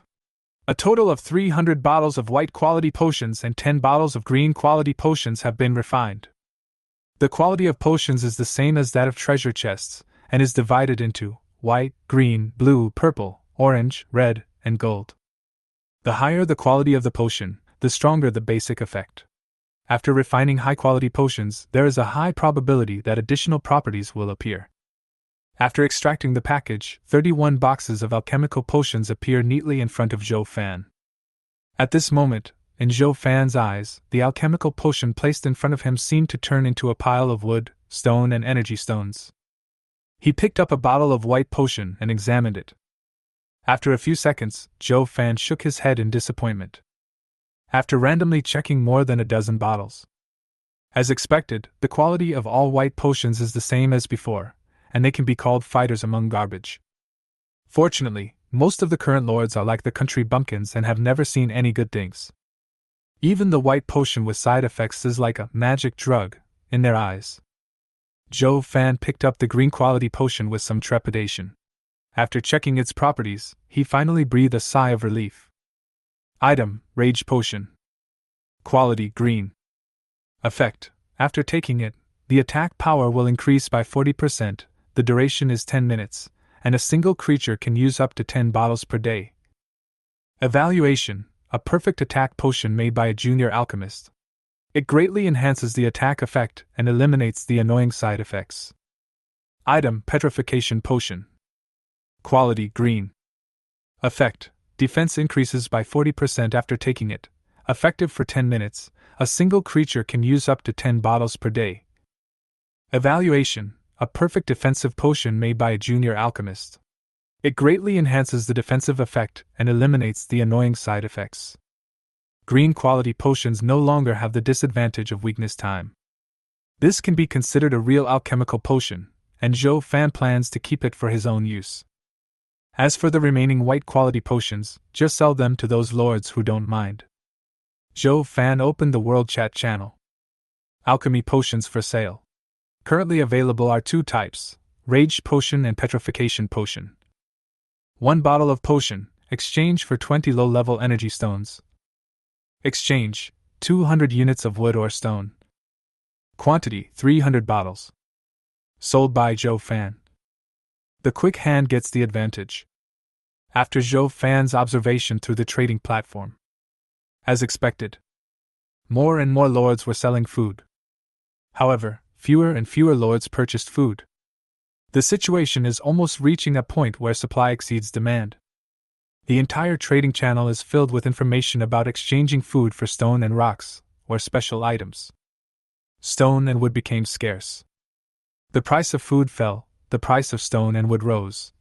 A total of 300 bottles of white quality potions and 10 bottles of green quality potions have been refined. The quality of potions is the same as that of treasure chests, and is divided into white, green, blue, purple, orange, red, and gold. The higher the quality of the potion, the stronger the basic effect. After refining high-quality potions, there is a high probability that additional properties will appear. After extracting the package, 31 boxes of alchemical potions appear neatly in front of Zhou Fan. At this moment, in Zhou Fan's eyes, the alchemical potion placed in front of him seemed to turn into a pile of wood, stone, and energy stones. He picked up a bottle of white potion and examined it. After a few seconds, Zhou Fan shook his head in disappointment. After randomly checking more than a dozen bottles. As expected, the quality of all white potions is the same as before, and they can be called fighters among garbage. Fortunately, most of the current lords are like the country bumpkins and have never seen any good things. Even the white potion with side effects is like a magic drug in their eyes. Zhou Fan picked up the green quality potion with some trepidation. After checking its properties, he finally breathed a sigh of relief. Item, Rage Potion. Quality, green. Effect, after taking it, the attack power will increase by 40%, the duration is 10 minutes, and a single creature can use up to 10 bottles per day. Evaluation, a perfect attack potion made by a junior alchemist. It greatly enhances the attack effect and eliminates the annoying side effects. Item: Petrification Potion. Quality: green. Effect: defense increases by 40% after taking it. Effective for 10 minutes. A single creature can use up to 10 bottles per day. Evaluation: a perfect defensive potion made by a junior alchemist. It greatly enhances the defensive effect and eliminates the annoying side effects. Green quality potions no longer have the disadvantage of weakness time. This can be considered a real alchemical potion, and Zhou Fan plans to keep it for his own use. As for the remaining white quality potions, just sell them to those lords who don't mind. Zhou Fan opened the World Chat channel. Alchemy potions for sale. Currently available are 2 types, Rage Potion and Petrification Potion. 1 bottle of potion, exchange for 20 low-level energy stones. Exchange, 200 units of wood or stone. Quantity, 300 bottles. Sold by Zhou Fan. The quick hand gets the advantage. After Zhou Fan's observation through the trading platform. As expected, more and more lords were selling food. However, fewer and fewer lords purchased food. The situation is almost reaching a point where supply exceeds demand. The entire trading channel is filled with information about exchanging food for stone and rocks, or special items. Stone and wood became scarce. The price of food fell, the price of stone and wood rose.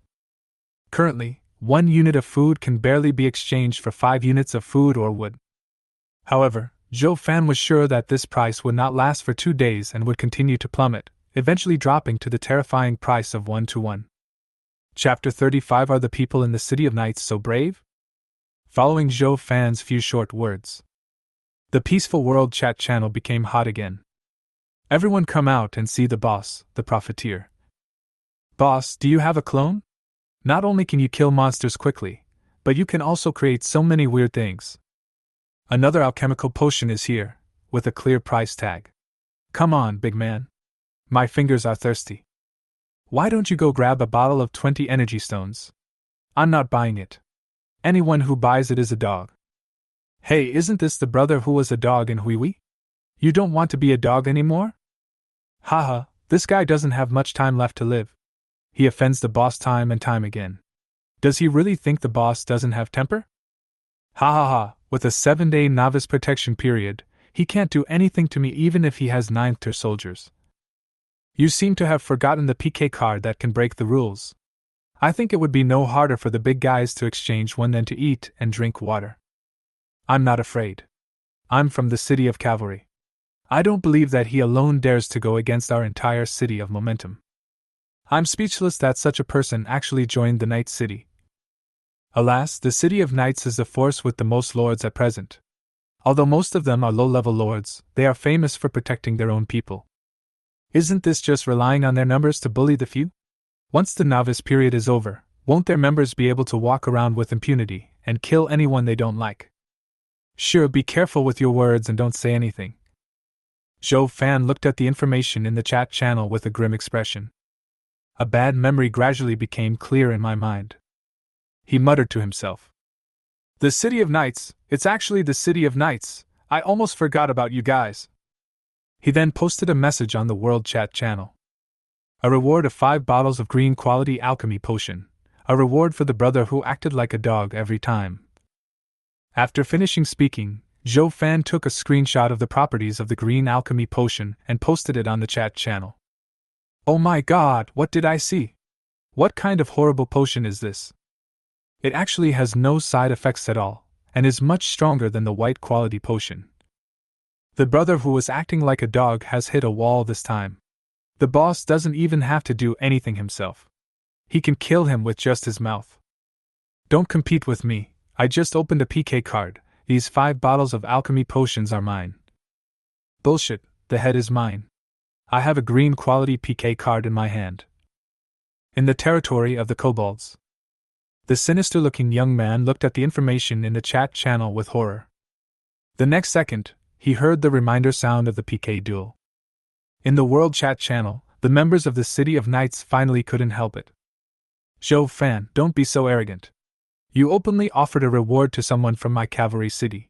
Currently, 1 unit of food can barely be exchanged for 5 units of food or wood. However, Zhou Fan was sure that this price would not last for 2 days and would continue to plummet, eventually dropping to the terrifying price of 1 to 1. Chapter 35. Are the people in the City of Knights so brave? Following Zhou Fan's few short words, the peaceful World Chat channel became hot again. Everyone come out and see the boss, the profiteer. Boss, do you have a clone? Not only can you kill monsters quickly, but you can also create so many weird things. Another alchemical potion is here, with a clear price tag. Come on, big man. My fingers are thirsty. Why don't you go grab a bottle of 20 energy stones? I'm not buying it. Anyone who buys it is a dog. Hey, isn't this the brother who was a dog in Huiwi? You don't want to be a dog anymore? Haha, this guy doesn't have much time left to live. He offends the boss time and time again. Does he really think the boss doesn't have temper? Ha ha ha, with a 7-day novice protection period, he can't do anything to me even if he has 9th tier soldiers. You seem to have forgotten the PK card that can break the rules. I think it would be no harder for the big guys to exchange one than to eat and drink water. I'm not afraid. I'm from the City of Cavalry. I don't believe that he alone dares to go against our entire city of momentum. I'm speechless that such a person actually joined the Night City. Alas, the City of Knights is the force with the most lords at present. Although most of them are low-level lords, they are famous for protecting their own people. Isn't this just relying on their numbers to bully the few? Once the novice period is over, won't their members be able to walk around with impunity and kill anyone they don't like? Sure, be careful with your words and don't say anything. Zhou Fan looked at the information in the chat channel with a grim expression. A bad memory gradually became clear in my mind. He muttered to himself. The City of Knights, it's actually the City of Knights, I almost forgot about you guys. He then posted a message on the World Chat channel. A reward of 5 bottles of green quality alchemy potion. A reward for the brother who acted like a dog every time. After finishing speaking, Zhou Fan took a screenshot of the properties of the green alchemy potion and posted it on the chat channel. Oh my god, what did I see? What kind of horrible potion is this? It actually has no side effects at all, and is much stronger than the white quality potion. The brother who was acting like a dog has hit a wall this time. The boss doesn't even have to do anything himself. He can kill him with just his mouth. Don't compete with me, I just opened a PK card, these 5 bottles of alchemy potions are mine. Bullshit, the head is mine. I have a green quality PK card in my hand. In the territory of the kobolds. The sinister-looking young man looked at the information in the chat channel with horror. The next second, he heard the reminder sound of the PK duel. In the World Chat channel, the members of the City of Knights finally couldn't help it. Zhou Fan, don't be so arrogant. You openly offered a reward to someone from my cavalry city.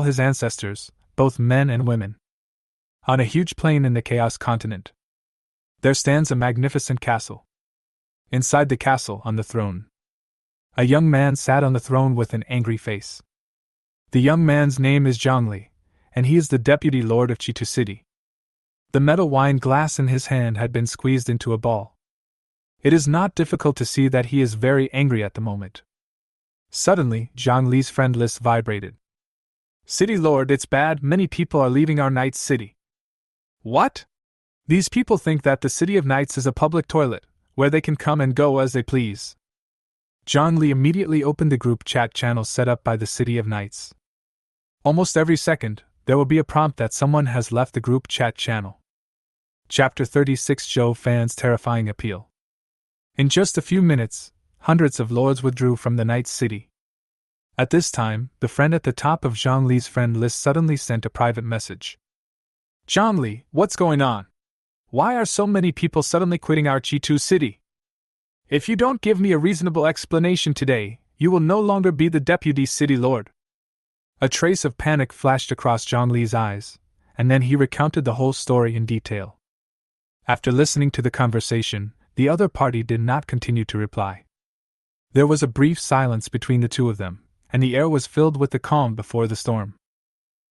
all his ancestors, both men and women. On a huge plain in the Chaos continent, there stands a magnificent castle. Inside the castle, on the throne, a young man sat on the throne with an angry face. The young man's name is Zhongli, and he is the deputy lord of Chitu City. The metal wine glass in his hand had been squeezed into a ball. It is not difficult to see that he is very angry at the moment. Suddenly, Zhongli's friend list vibrated. City Lord, it's bad, many people are leaving our Knights City. What? These people think that the City of Knights is a public toilet, where they can come and go as they please. Zhongli immediately opened the group chat channel set up by the City of Knights. Almost every second, there will be a prompt that someone has left the group chat channel. Chapter 36 Zhou Fan's Terrifying Appeal. In just a few minutes, hundreds of lords withdrew from the Night City. At this time, the friend at the top of Zhongli's friend list suddenly sent a private message. Zhongli, what's going on? Why are so many people suddenly quitting our Chi2 city? If you don't give me a reasonable explanation today, you will no longer be the deputy city lord. A trace of panic flashed across Zhongli's eyes, and then he recounted the whole story in detail. After listening to the conversation, the other party did not continue to reply. There was a brief silence between the two of them, and the air was filled with the calm before the storm.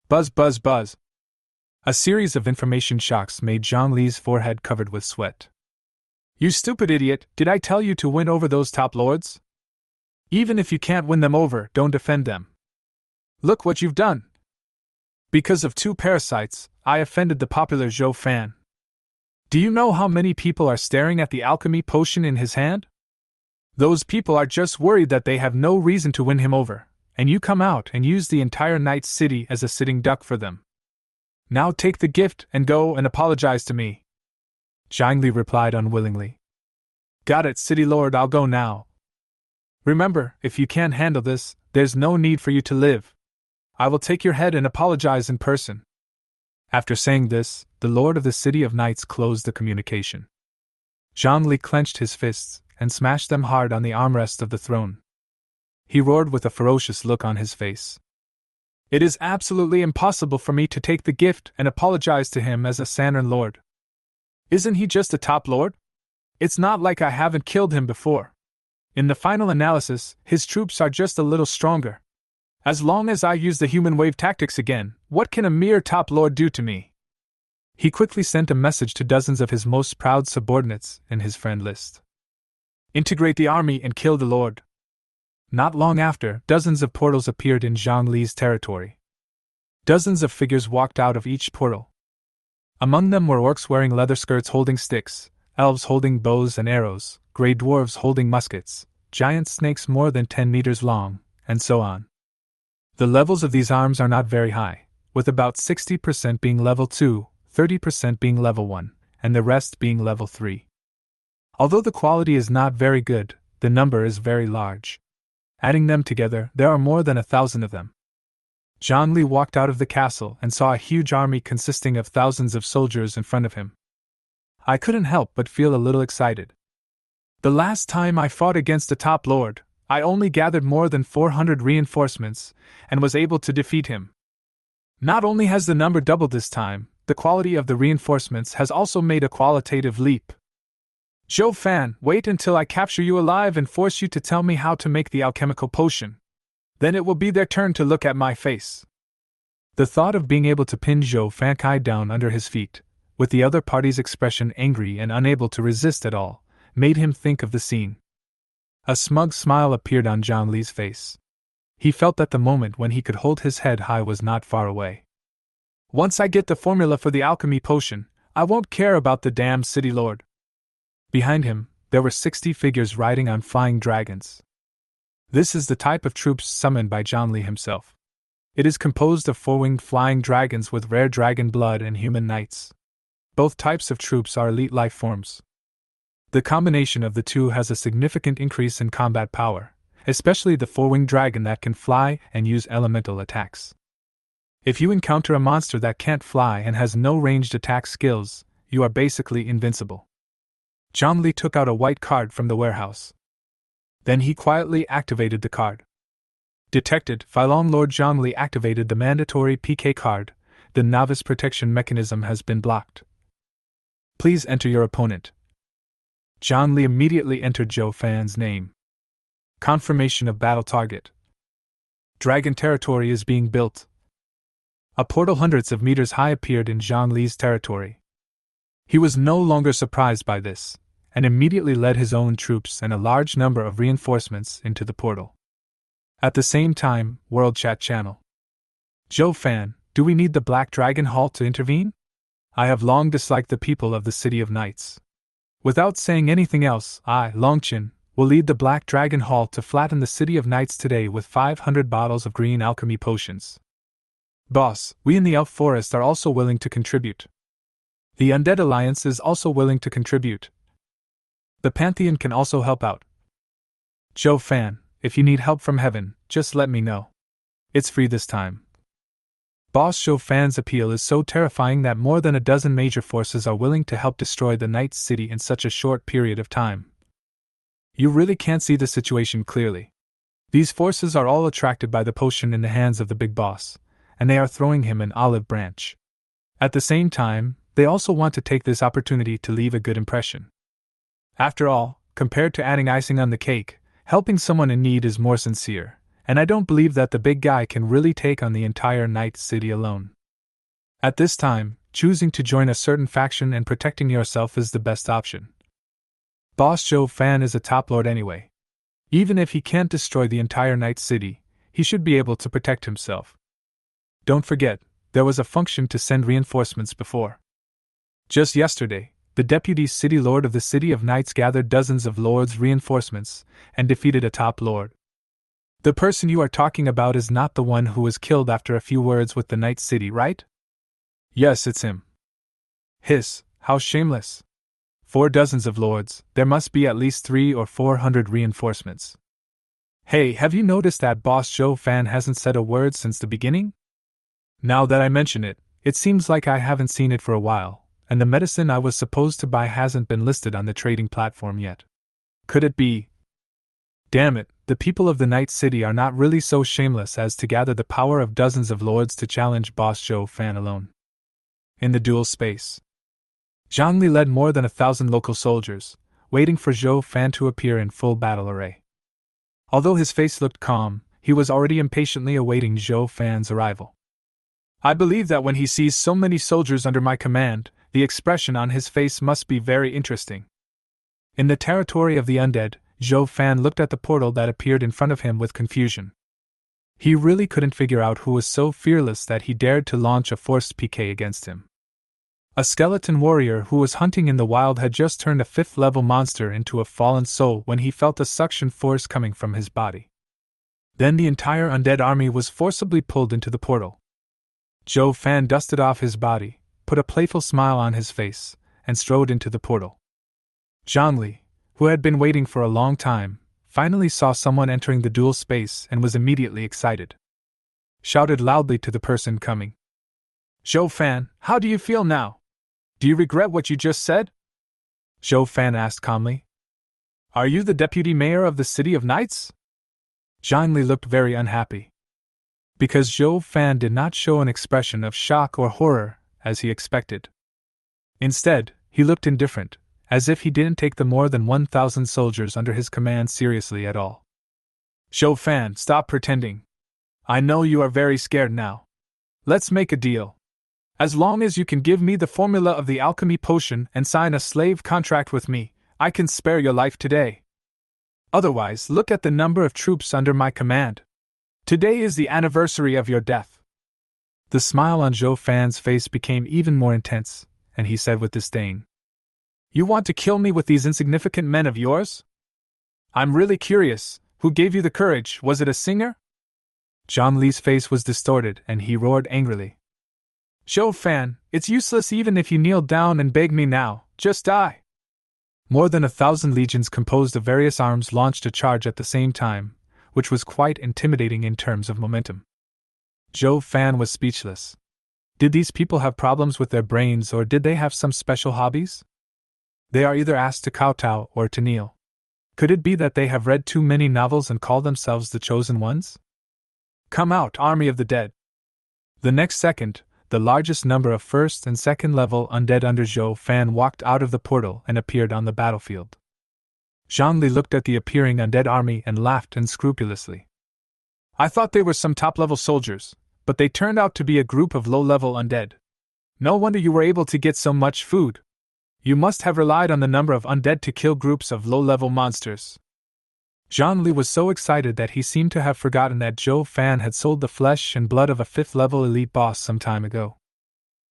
Buzz, buzz, buzz. A series of information shocks made Zhongli's forehead covered with sweat. You stupid idiot, did I tell you to win over those top lords? Even if you can't win them over, don't defend them. Look what you've done. Because of 2 parasites, I offended the popular Zhou fan. Do you know how many people are staring at the alchemy potion in his hand? Those people are just worried that they have no reason to win him over, and you come out and use the entire Night City as a sitting duck for them. Now take the gift and go and apologize to me. Zhongli replied unwillingly. Got it, City Lord, I'll go now. Remember, if you can't handle this, there's no need for you to live. I will take your head and apologize in person. After saying this, the Lord of the City of Knights closed the communication. Zhongli clenched his fists and smashed them hard on the armrest of the throne. He roared with a ferocious look on his face. It is absolutely impossible for me to take the gift and apologize to him as a Sanern Lord. Isn't he just a top lord? It's not like I haven't killed him before. In the final analysis, his troops are just a little stronger. As long as I use the human wave tactics again, what can a mere top lord do to me? He quickly sent a message to dozens of his most proud subordinates in his friend list. Integrate the army and kill the lord. Not long after, dozens of portals appeared in Zhongli's territory. Dozens of figures walked out of each portal. Among them were orcs wearing leather skirts holding sticks, elves holding bows and arrows, grey dwarves holding muskets, giant snakes more than 10 meters long, and so on. The levels of these arms are not very high, with about 60% being level 2, 30% being level 1, and the rest being level 3. Although the quality is not very good, the number is very large. Adding them together, there are more than 1,000 of them. Zhongli walked out of the castle and saw a huge army consisting of thousands of soldiers in front of him. I couldn't help but feel a little excited. The last time I fought against a top lord, I only gathered more than 400 reinforcements and was able to defeat him. Not only has the number doubled this time, the quality of the reinforcements has also made a qualitative leap. Zhou Fan, wait until I capture you alive and force you to tell me how to make the alchemical potion. Then it will be their turn to look at my face. The thought of being able to pin Zhou Fankai down under his feet, with the other party's expression angry and unable to resist at all, made him think of the scene. A smug smile appeared on Zhongli's face. He felt that the moment when he could hold his head high was not far away. Once I get the formula for the alchemy potion, I won't care about the damn city lord. Behind him, there were 60 figures riding on flying dragons. This is the type of troops summoned by Zhongli himself. It is composed of 4-winged flying dragons with rare dragon blood and human knights. Both types of troops are elite life forms. The combination of the two has a significant increase in combat power, especially the 4-winged dragon that can fly and use elemental attacks. If you encounter a monster that can't fly and has no ranged attack skills, you are basically invincible. Zhongli took out a white card from the warehouse. Then he quietly activated the card. Detected, Phylong Lord Zhongli activated the mandatory PK card. The novice protection mechanism has been blocked. Please enter your opponent. Zhongli immediately entered Zhou Fan's name. Confirmation of battle target. Dragon territory is being built. A portal hundreds of meters high appeared in Zhongli's territory. He was no longer surprised by this, and immediately led his own troops and a large number of reinforcements into the portal. At the same time, World Chat Channel. Zhou Fan, do we need the Black Dragon Hall to intervene? I have long disliked the people of the City of Knights. Without saying anything else, I, Longqin, will lead the Black Dragon Hall to flatten the City of Knights today with 500 bottles of green alchemy potions. Boss, we in the Elf Forest are also willing to contribute. The Undead Alliance is also willing to contribute. The Pantheon can also help out. Zhou Fan, if you need help from heaven, just let me know. It's free this time. Boss Zhou Fan's appeal is so terrifying that more than a dozen major forces are willing to help destroy the Night City in such a short period of time. You really can't see the situation clearly. These forces are all attracted by the potion in the hands of the big boss, and they are throwing him an olive branch. At the same time, they also want to take this opportunity to leave a good impression. After all, compared to adding icing on the cake, helping someone in need is more sincere, and I don't believe that the big guy can really take on the entire Night City alone. At this time, choosing to join a certain faction and protecting yourself is the best option. Boss Zhou Fan is a top lord anyway. Even if he can't destroy the entire Night City, he should be able to protect himself. Don't forget, there was a function to send reinforcements before. Just yesterday, the deputy city lord of the City of Knights gathered dozens of lords' reinforcements and defeated a top lord. The person you are talking about is not the one who was killed after a few words with the Night City, right? Yes, it's him. Hiss, how shameless. 4 dozens of lords, there must be at least 300 or 400 reinforcements. Hey, have you noticed that Boss Zhou Fan hasn't said a word since the beginning? Now that I mention it, it seems like I haven't seen it for a while, and the medicine I was supposed to buy hasn't been listed on the trading platform yet. Could it be? Damn it, the people of the Night City are not really so shameless as to gather the power of dozens of lords to challenge Boss Zhou Fan alone. In the duel space, Zhang Li led more than 1,000 local soldiers, waiting for Zhou Fan to appear in full battle array. Although his face looked calm, he was already impatiently awaiting Zhou Fan's arrival. I believe that when he sees so many soldiers under my command, the expression on his face must be very interesting. In the territory of the undead, Zhou Fan looked at the portal that appeared in front of him with confusion. He really couldn't figure out who was so fearless that he dared to launch a forced PK against him. A skeleton warrior who was hunting in the wild had just turned a 5th-level monster into a fallen soul when he felt a suction force coming from his body. Then the entire undead army was forcibly pulled into the portal. Zhou Fan dusted off his body, put a playful smile on his face, and strode into the portal. Zhang Li, who had been waiting for a long time, finally saw someone entering the duel space and was immediately excited. Shouted loudly to the person coming. Zhou Fan, how do you feel now? Do you regret what you just said? Zhou Fan asked calmly. Are you the deputy mayor of the City of Knights? Zhang Li looked very unhappy. Because Zhou Fan did not show an expression of shock or horror, as he expected. Instead, he looked indifferent, as if he didn't take the more than 1,000 soldiers under his command seriously at all. Zhou Fan, stop pretending. I know you are very scared now. Let's make a deal. As long as you can give me the formula of the alchemy potion and sign a slave contract with me, I can spare your life today. Otherwise, look at the number of troops under my command. Today is the anniversary of your death. The smile on Zhou Fan's face became even more intense, and he said with disdain. You want to kill me with these insignificant men of yours? I'm really curious, who gave you the courage? Was it a singer? Zhang Li's face was distorted and he roared angrily. Zhou Fan, it's useless even if you kneel down and beg me now, just die. More than 1,000 legions composed of various arms launched a charge at the same time, which was quite intimidating in terms of momentum. Zhou Fan was speechless. Did these people have problems with their brains or did they have some special hobbies? They are either asked to kowtow or to kneel. Could it be that they have read too many novels and call themselves the Chosen Ones? Come out, army of the dead! The next second, the largest number of 1st and 2nd level undead under Zhou Fan walked out of the portal and appeared on the battlefield. Zhang Li looked at the appearing undead army and laughed unscrupulously. I thought they were some top-level soldiers, but they turned out to be a group of low-level undead. No wonder you were able to get so much food. You must have relied on the number of undead to kill groups of low-level monsters. Zhang Li was so excited that he seemed to have forgotten that Zhou Fan had sold the flesh and blood of a 5th-level elite boss some time ago.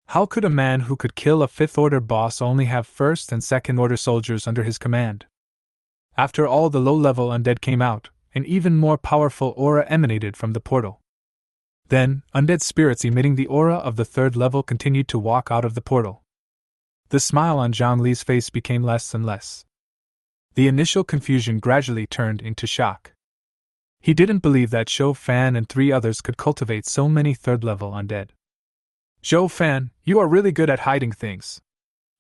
How could a man who could kill a 5th-order boss only have 1st and 2nd-order soldiers under his command? After all the low-level undead came out, an even more powerful aura emanated from the portal. Then, undead spirits emitting the aura of the 3rd level continued to walk out of the portal. The smile on Zhang Li's face became less and less. The initial confusion gradually turned into shock. He didn't believe that Zhou Fan and 3 others could cultivate so many third-level undead. Zhou Fan, you are really good at hiding things.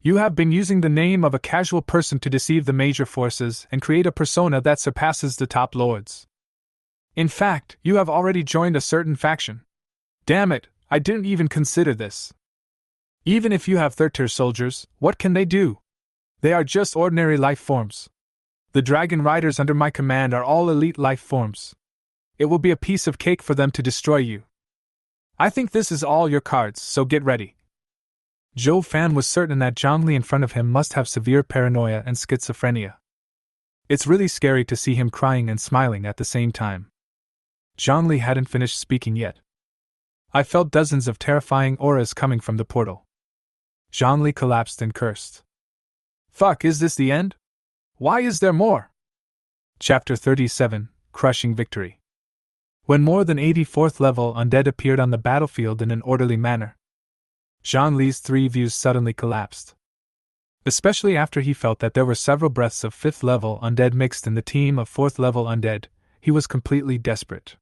You have been using the name of a casual person to deceive the major forces and create a persona that surpasses the top lords. In fact, you have already joined a certain faction. Damn it, I didn't even consider this. Even if you have third-tier soldiers, what can they do? They are just ordinary life forms. The dragon riders under my command are all elite life forms. It will be a piece of cake for them to destroy you. I think this is all your cards, so get ready. Zhou Fan was certain that Zhongli in front of him must have severe paranoia and schizophrenia. It's really scary to see him crying and smiling at the same time. Zhongli hadn't finished speaking yet. I felt dozens of terrifying auras coming from the portal. Zhongli collapsed and cursed. Fuck, is this the end? Why is there more? Chapter 37, Crushing Victory. When more than 84th level undead appeared on the battlefield in an orderly manner, Zhongli's 3 views suddenly collapsed. Especially after he felt that there were several breaths of 5th level undead mixed in the team of 4th level undead, he was completely desperate.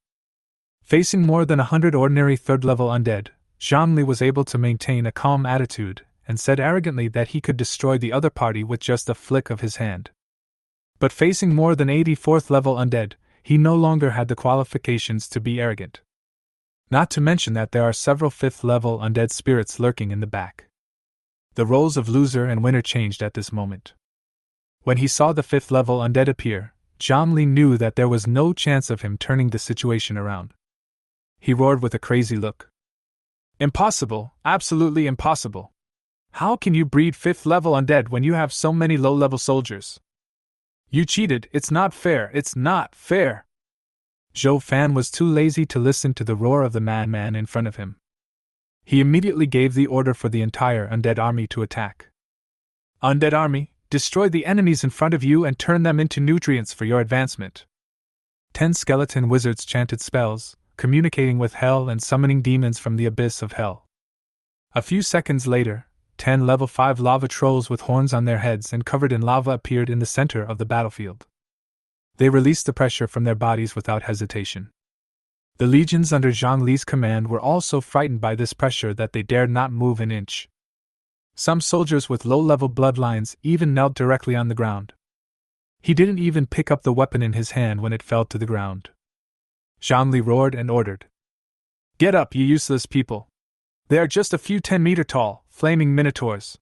Facing more than 100 ordinary 3rd level undead, Zhongli was able to maintain a calm attitude and said arrogantly that he could destroy the other party with just a flick of his hand. But facing more than 84th level undead, he no longer had the qualifications to be arrogant. Not to mention that there are several 5th level undead spirits lurking in the back. The roles of loser and winner changed at this moment. When he saw the 5th level undead appear, Zhongli knew that there was no chance of him turning the situation around. He roared with a crazy look. Impossible, absolutely impossible. How can you breed 5th level undead when you have so many low-level soldiers? You cheated, it's not fair, it's not fair. Zhou Fan was too lazy to listen to the roar of the madman in front of him. He immediately gave the order for the entire undead army to attack. Undead army, destroy the enemies in front of you and turn them into nutrients for your advancement. 10 skeleton wizards chanted spells, communicating with hell and summoning demons from the abyss of hell. A few seconds later, 10 level 5 lava trolls with horns on their heads and covered in lava appeared in the center of the battlefield. They released the pressure from their bodies without hesitation. The legions under Zhongli's command were all so frightened by this pressure that they dared not move an inch. Some soldiers with low-level bloodlines even knelt directly on the ground. He didn't even pick up the weapon in his hand when it fell to the ground. Zhongli roared and ordered. Get up, you useless people! They are just a few 10-meter-tall, flaming minotaurs.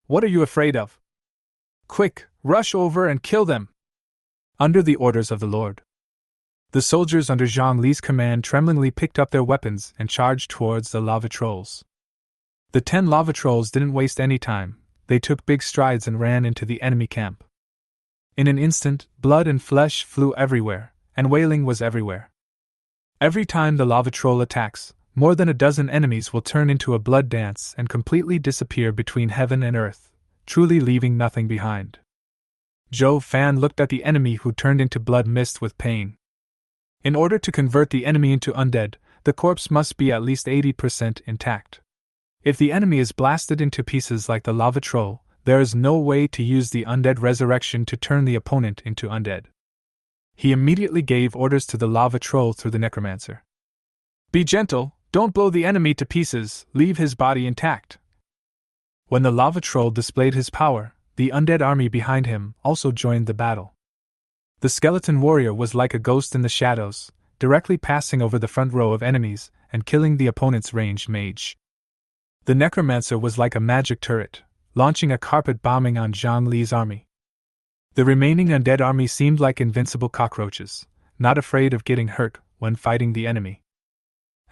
What are you afraid of? Quick, rush over and kill them! Under the orders of the Lord. The soldiers under Zhongli's command tremblingly picked up their weapons and charged towards the lava trolls. The 10 lava trolls didn't waste any time, they took big strides and ran into the enemy camp. In an instant, blood and flesh flew everywhere, and wailing was everywhere. Every time the lava troll attacks, more than a dozen enemies will turn into a blood dance and completely disappear between heaven and earth, truly leaving nothing behind. Zhou Fan looked at the enemy who turned into blood mist with pain. In order to convert the enemy into undead, the corpse must be at least 80% intact. If the enemy is blasted into pieces like the lava troll, there is no way to use the undead resurrection to turn the opponent into undead. He immediately gave orders to the lava troll through the necromancer. Be gentle, don't blow the enemy to pieces, leave his body intact. When the lava troll displayed his power, the undead army behind him also joined the battle. The skeleton warrior was like a ghost in the shadows, directly passing over the front row of enemies and killing the opponent's ranged mage. The necromancer was like a magic turret, launching a carpet bombing on Zhongli's army. The remaining undead army seemed like invincible cockroaches, not afraid of getting hurt when fighting the enemy.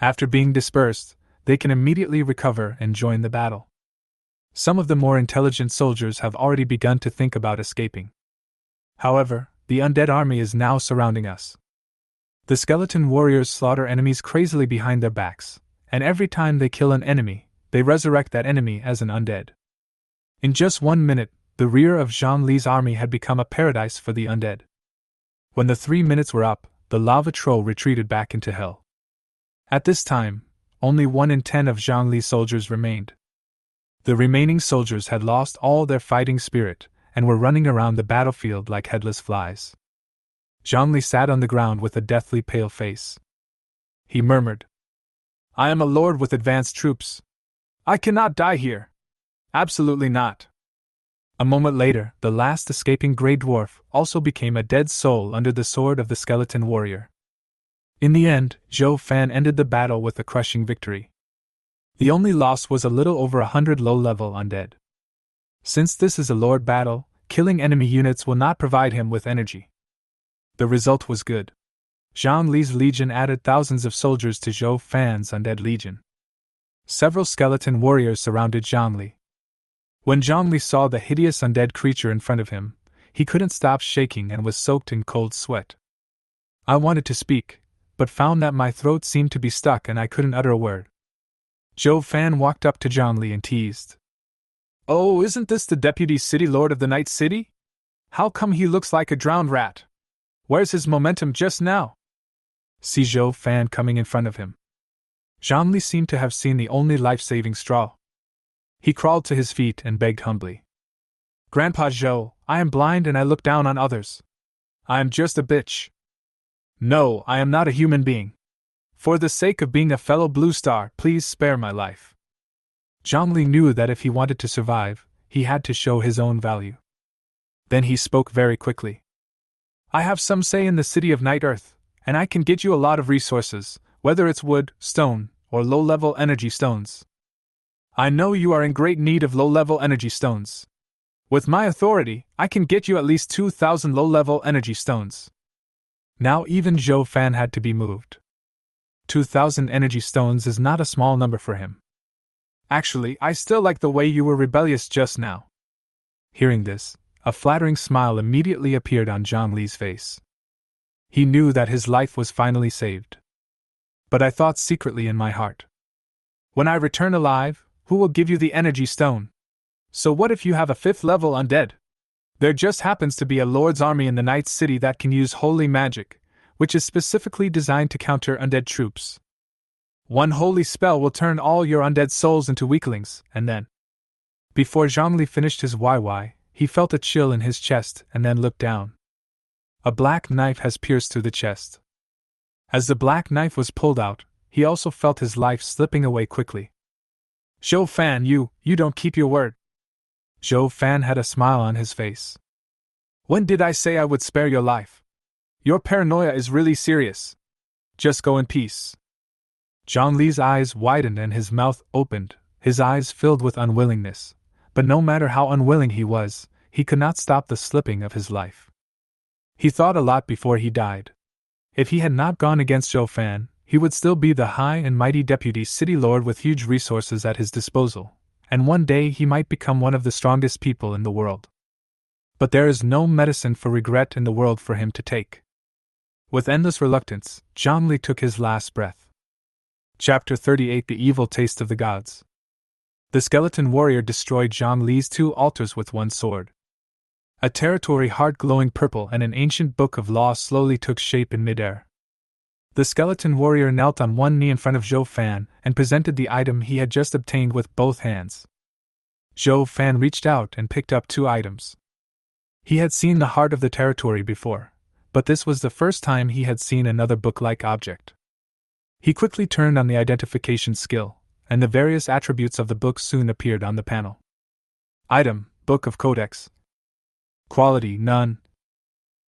After being dispersed, they can immediately recover and join the battle. Some of the more intelligent soldiers have already begun to think about escaping. However, the undead army is now surrounding us. The skeleton warriors slaughter enemies crazily behind their backs, and every time they kill an enemy, they resurrect that enemy as an undead. In just 1 minute, the rear of Zhongli's army had become a paradise for the undead. When the 3 minutes were up, the lava troll retreated back into hell. At this time, only 1 in 10 of Zhongli's soldiers remained. The remaining soldiers had lost all their fighting spirit, and were running around the battlefield like headless flies. Zhongli sat on the ground with a deathly pale face. He murmured, "I am a lord with advanced troops. I cannot die here. Absolutely not." A moment later, the last escaping Grey Dwarf also became a dead soul under the sword of the skeleton warrior. In the end, Zhou Fan ended the battle with a crushing victory. The only loss was a little over 100 low-level undead. Since this is a lord battle, killing enemy units will not provide him with energy. The result was good. Zhang Li's legion added thousands of soldiers to Zhou Fan's undead legion. Several skeleton warriors surrounded Zhang Li. When Zhang Li saw the hideous undead creature in front of him, he couldn't stop shaking and was soaked in cold sweat. I wanted to speak, but found that my throat seemed to be stuck and I couldn't utter a word. Zhou Fan walked up to Zhang Li and teased, "Oh, isn't this the deputy city lord of the Night City? How come he looks like a drowned rat? Where's his momentum just now?" See Zhou Fan coming in front of him. Zhang Li seemed to have seen the only life-saving straw. He crawled to his feet and begged humbly, "Grandpa Zhou, I am blind and I look down on others. I am just a bitch. No, I am not a human being. For the sake of being a fellow Blue Star, please spare my life." Zhang Li knew that if he wanted to survive, he had to show his own value. Then he spoke very quickly. "I have some say in the city of Night Earth, and I can get you a lot of resources, whether it's wood, stone, or low-level energy stones. I know you are in great need of low-level energy stones. With my authority, I can get you at least 2,000 low-level energy stones." Now even Zhou Fan had to be moved. 2,000 energy stones is not a small number for him. "Actually, I still like the way you were rebellious just now." Hearing this, a flattering smile immediately appeared on Zhang Li's face. He knew that his life was finally saved. But I thought secretly in my heart, "When I return alive, who will give you the energy stone? So what if you have a 5th level undead? There just happens to be a lord's army in the Night City that can use holy magic, which is specifically designed to counter undead troops. One holy spell will turn all your undead souls into weaklings, and then..." Before Zhongli finished his YY, he felt a chill in his chest and then looked down. A black knife has pierced through the chest. As the black knife was pulled out, he also felt his life slipping away quickly. "Zhou Fan, you don't keep your word." Zhou Fan had a smile on his face. "When did I say I would spare your life? Your paranoia is really serious. Just go in peace." Zhang Li's eyes widened and his mouth opened, his eyes filled with unwillingness, but no matter how unwilling he was, he could not stop the slipping of his life. He thought a lot before he died. If he had not gone against Zhou Fan, he would still be the high and mighty deputy city lord with huge resources at his disposal, and one day he might become one of the strongest people in the world. But there is no medicine for regret in the world for him to take. With endless reluctance, Zhang Li took his last breath. Chapter 38: The Evil Taste of the Gods. The skeleton warrior destroyed Zhang Li's 2 altars with one sword. A territory heart glowing purple and an ancient book of law slowly took shape in midair. The skeleton warrior knelt on one knee in front of Zhou Fan and presented the item he had just obtained with both hands. Zhou Fan reached out and picked up 2 items. He had seen the heart of the territory before, but this was the first time he had seen another book-like object. He quickly turned on the identification skill, and the various attributes of the book soon appeared on the panel. Item: Book of Codex. Quality: None.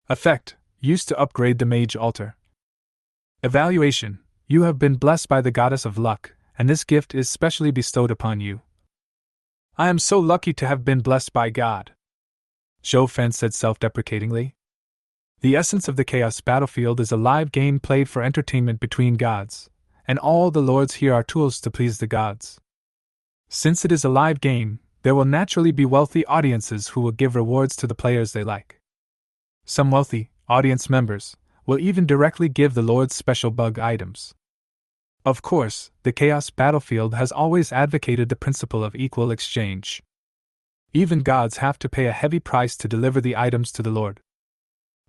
Effect: Used to upgrade the mage altar. Evaluation: You have been blessed by the goddess of luck, and this gift is specially bestowed upon you. I am so lucky to have been blessed by God, Zhou Fan said self-deprecatingly. The essence of the Chaos Battlefield is a live game played for entertainment between gods, and all the lords here are tools to please the gods. Since it is a live game, there will naturally be wealthy audiences who will give rewards to the players they like. Some wealthy audience members will even directly give the lords special bug items. Of course, the Chaos Battlefield has always advocated the principle of equal exchange. Even gods have to pay a heavy price to deliver the items to the lord.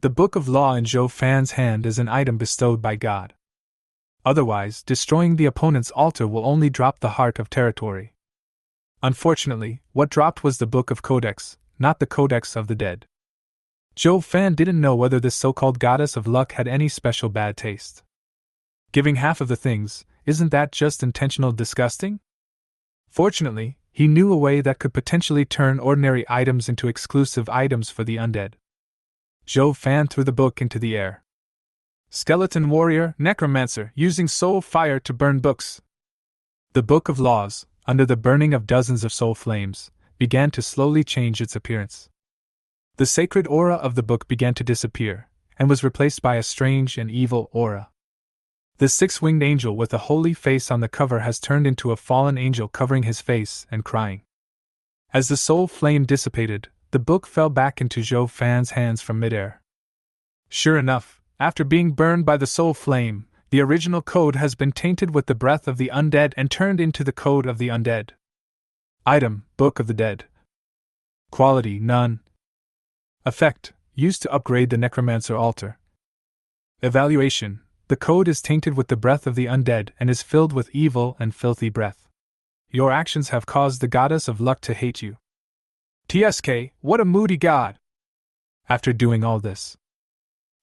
The Book of Law in Zhou Fan's hand is an item bestowed by God. Otherwise, destroying the opponent's altar will only drop the heart of territory. Unfortunately, what dropped was the Book of Codex, not the Codex of the Dead. Zhou Fan didn't know whether this so-called goddess of luck had any special bad taste. Giving half of the things, isn't that just intentional disgusting? Fortunately, he knew a way that could potentially turn ordinary items into exclusive items for the undead. Zhou Fan threw the book into the air. Skeleton warrior, necromancer, using soul fire to burn books. The Book of Laws, under the burning of dozens of soul flames, began to slowly change its appearance. The sacred aura of the book began to disappear, and was replaced by a strange and evil aura. The six-winged angel with a holy face on the cover has turned into a fallen angel covering his face and crying. As the soul flame dissipated, the book fell back into Zhou Fan's hands from midair. Sure enough, after being burned by the soul flame, the original code has been tainted with the breath of the undead and turned into the code of the undead. Item: Book of the Dead. Quality: None. Effect: Used to upgrade the necromancer altar. Evaluation: The code is tainted with the breath of the undead and is filled with evil and filthy breath. Your actions have caused the goddess of luck to hate you. TSK, what a moody god! After doing all this,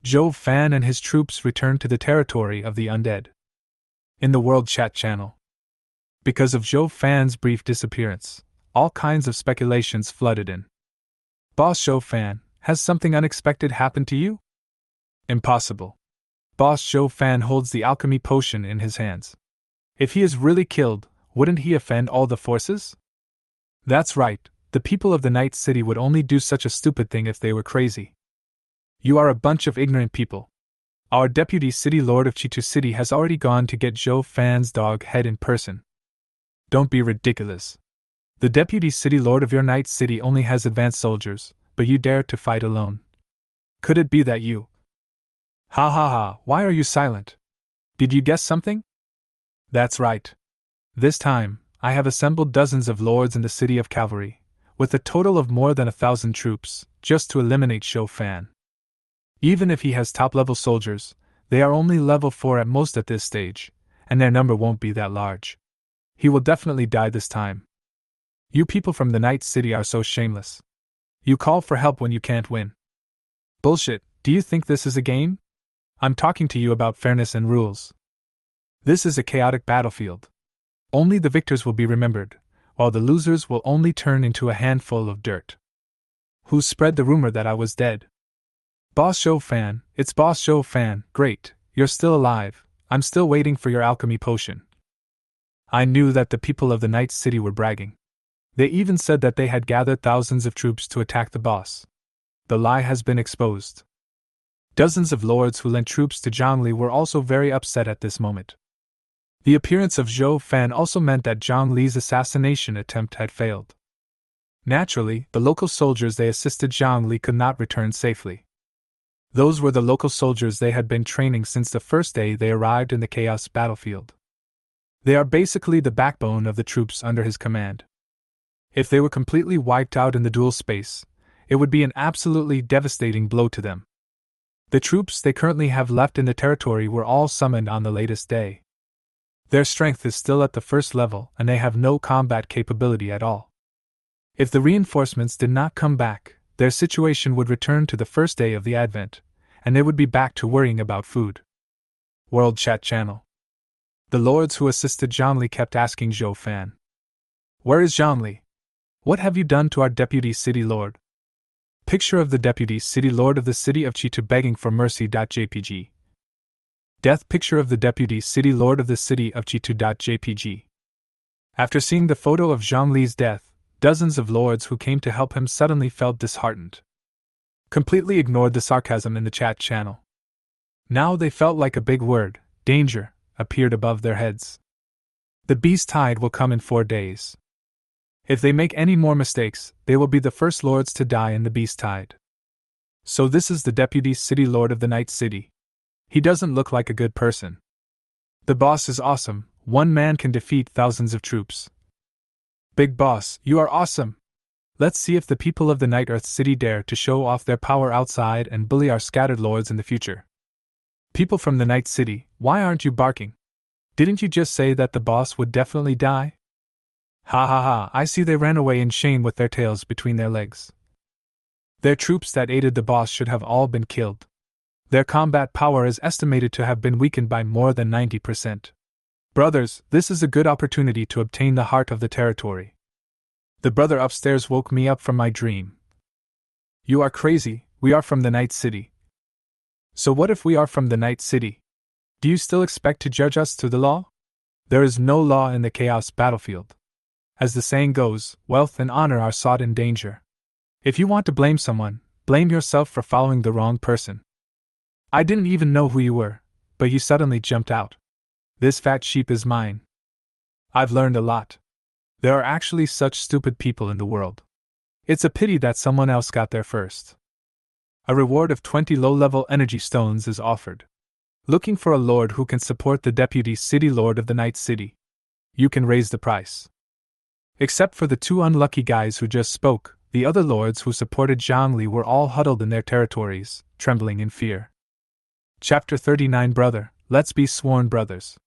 Zhou Fan and his troops returned to the territory of the undead. In the World Chat channel. Because of Zhou Fan's brief disappearance, all kinds of speculations flooded in. Boss Zhou Fan, has something unexpected happened to you? Impossible. Boss Zhou Fan holds the alchemy potion in his hands. If he is really killed, wouldn't he offend all the forces? That's right, the people of the Night City would only do such a stupid thing if they were crazy. You are a bunch of ignorant people. Our deputy city lord of Chitu City has already gone to get Zhou Fan's dog head in person. Don't be ridiculous. The deputy city lord of your Night City only has advanced soldiers, but you dare to fight alone. Could it be that you... Ha ha ha, why are you silent? Did you guess something? That's right. This time, I have assembled dozens of lords in the city of cavalry, with a total of more than 1,000 troops, just to eliminate Zhou Fan. Even if he has top-level soldiers, they are only level 4 at most at this stage, and their number won't be that large. He will definitely die this time. You people from the Night City are so shameless. You call for help when you can't win. Bullshit, do you think this is a game? I'm talking to you about fairness and rules. This is a chaotic battlefield. Only the victors will be remembered, while the losers will only turn into a handful of dirt. Who spread the rumor that I was dead? Boss Zhou Fan, it's Boss Zhou Fan, great, you're still alive, I'm still waiting for your alchemy potion. I knew that the people of the Night City were bragging. They even said that they had gathered thousands of troops to attack the boss. The lie has been exposed. Dozens of lords who lent troops to Zhongli were also very upset at this moment. The appearance of Zhou Fan also meant that Zhang Li's assassination attempt had failed. Naturally, the local soldiers they assisted Zhang Li could not return safely. Those were the local soldiers they had been training since the first day they arrived in the Chaos battlefield. They are basically the backbone of the troops under his command. If they were completely wiped out in the duel space, it would be an absolutely devastating blow to them. The troops they currently have left in the territory were all summoned on the latest day. Their strength is still at the first level and they have no combat capability at all. If the reinforcements did not come back, their situation would return to the first day of the Advent, and they would be back to worrying about food. World Chat Channel. The lords who assisted Zhongli kept asking Zhou Fan. Where is Zhongli? What have you done to our deputy city lord? Picture of the deputy city lord of the city of Chitu begging for mercy.jpg. Death picture of the deputy city lord of the city of Chitu.jpg. After seeing the photo of Zhongli's death, dozens of lords who came to help him suddenly felt disheartened. Completely ignored the sarcasm in the chat channel. Now they felt like a big word, danger, appeared above their heads. The beast tide will come in 4 days. If they make any more mistakes, they will be the first lords to die in the beast tide. So this is the deputy city lord of the Night City. He doesn't look like a good person. The boss is awesome, one man can defeat thousands of troops. Big boss, you are awesome! Let's see if the people of the Night Earth City dare to show off their power outside and bully our scattered lords in the future. People from the Night City, why aren't you barking? Didn't you just say that the boss would definitely die? Ha ha ha, I see they ran away in shame with their tails between their legs. Their troops that aided the boss should have all been killed. Their combat power is estimated to have been weakened by more than 90%. Brothers, this is a good opportunity to obtain the heart of the territory. The brother upstairs woke me up from my dream. You are crazy, we are from the Night City. So what if we are from the Night City? Do you still expect to judge us through the law? There is no law in the chaos battlefield. As the saying goes, wealth and honor are sought in danger. If you want to blame someone, blame yourself for following the wrong person. I didn't even know who you were, but you suddenly jumped out. This fat sheep is mine. I've learned a lot. There are actually such stupid people in the world. It's a pity that someone else got there first. A reward of 20 low-level energy stones is offered. Looking for a lord who can support the deputy city lord of the Night City. You can raise the price. Except for the two unlucky guys who just spoke, the other lords who supported Zhongli were all huddled in their territories, trembling in fear. Chapter 39 Brother, let's be sworn brothers.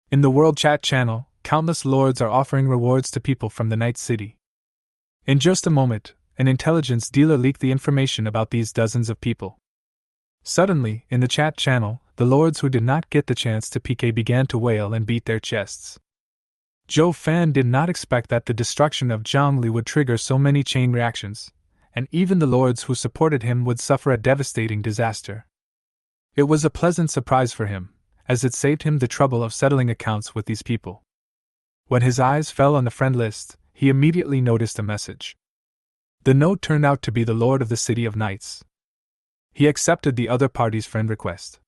In the World Chat channel, countless lords are offering rewards to people from the Night City. In just a moment, an intelligence dealer leaked the information about these dozens of people. Suddenly, in the chat channel, the lords who did not get the chance to PK began to wail and beat their chests. Zhou Fan did not expect that the destruction of Zhongli would trigger so many chain reactions, and even the lords who supported him would suffer a devastating disaster. It was a pleasant surprise for him, as it saved him the trouble of settling accounts with these people. When his eyes fell on the friend list, he immediately noticed a message. The note turned out to be the Lord of the City of Knights. He accepted the other party's friend request.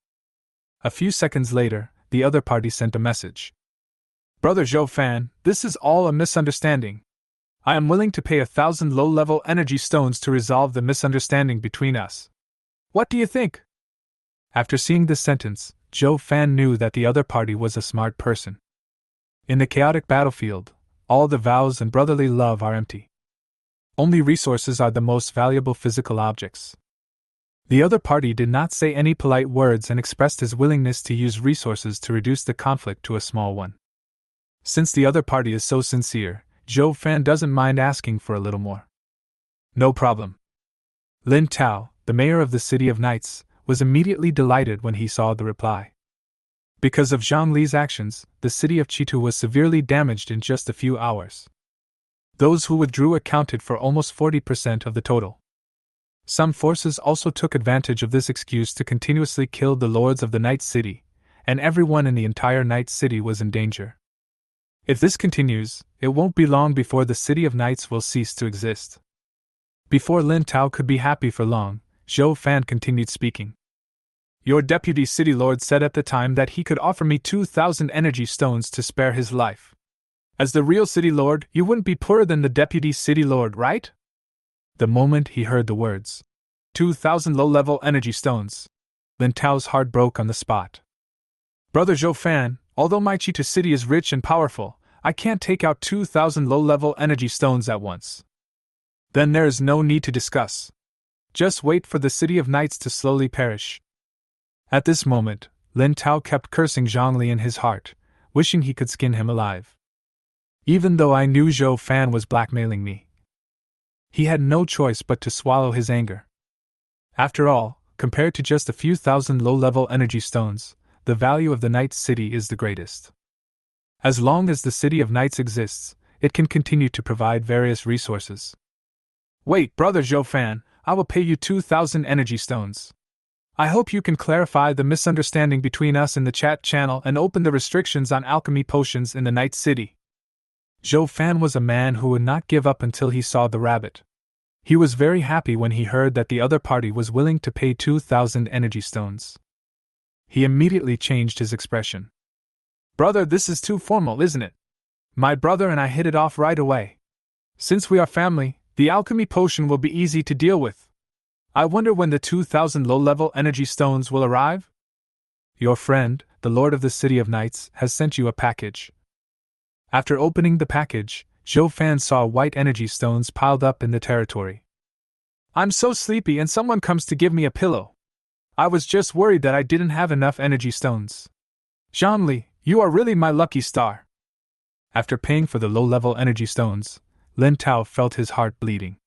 A few seconds later, the other party sent a message. Brother Zhou Fan, this is all a misunderstanding. I am willing to pay 1,000 low-level energy stones to resolve the misunderstanding between us. What do you think? After seeing this sentence, Zhou Fan knew that the other party was a smart person. In the chaotic battlefield, all the vows and brotherly love are empty. Only resources are the most valuable physical objects. The other party did not say any polite words and expressed his willingness to use resources to reduce the conflict to a small one. Since the other party is so sincere, Zhou Fan doesn't mind asking for a little more. No problem. Lin Tao, the mayor of the City of Knights, was immediately delighted when he saw the reply. Because of Zhang Li's actions, the city of Chitu was severely damaged in just a few hours. Those who withdrew accounted for almost 40% of the total. Some forces also took advantage of this excuse to continuously kill the lords of the Night City, and everyone in the entire Night City was in danger. If this continues, it won't be long before the City of Knights will cease to exist. Before Lin Tao could be happy for long, Zhou Fan continued speaking. Your deputy city lord said at the time that he could offer me 2,000 energy stones to spare his life. As the real city lord, you wouldn't be poorer than the deputy city lord, right? The moment he heard the words, 2,000 low-level energy stones, Lin Tao's heart broke on the spot. Brother Zhou Fan, although my Chitu city is rich and powerful, I can't take out 2,000 low-level energy stones at once. Then there is no need to discuss. Just wait for the City of Knights to slowly perish. At this moment, Lin Tao kept cursing Zhongli in his heart, wishing he could skin him alive. Even though I knew Zhou Fan was blackmailing me, he had no choice but to swallow his anger. After all, compared to just a few thousand low-level energy stones, the value of the Night City is the greatest. As long as the City of Knights exists, it can continue to provide various resources. Wait, Brother Zhou Fan, I will pay you 2,000 energy stones. I hope you can clarify the misunderstanding between us in the chat channel and open the restrictions on alchemy potions in the Night City. Zhou Fan was a man who would not give up until he saw the rabbit. He was very happy when he heard that the other party was willing to pay 2,000 energy stones. He immediately changed his expression. Brother, this is too formal, isn't it? My brother and I hit it off right away. Since we are family, the alchemy potion will be easy to deal with. I wonder when the 2,000 low-level energy stones will arrive? Your friend, the Lord of the City of Knights, has sent you a package. After opening the package, Zhou Fan saw white energy stones piled up in the territory. I'm so sleepy and someone comes to give me a pillow. I was just worried that I didn't have enough energy stones. Zhongli, you are really my lucky star. After paying for the low-level energy stones, Lin Tao felt his heart bleeding.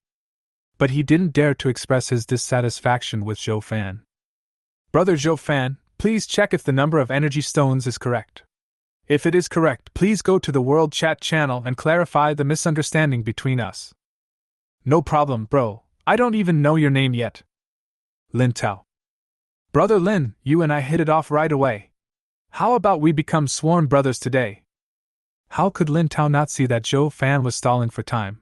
but he didn't dare to express his dissatisfaction with Zhou Fan. Brother Zhou Fan, please check if the number of energy stones is correct. If it is correct, please go to the World Chat channel and clarify the misunderstanding between us. No problem, bro. I don't even know your name yet. Lin Tao. Brother Lin, you and I hit it off right away. How about we become sworn brothers today? How could Lin Tao not see that Zhou Fan was stalling for time?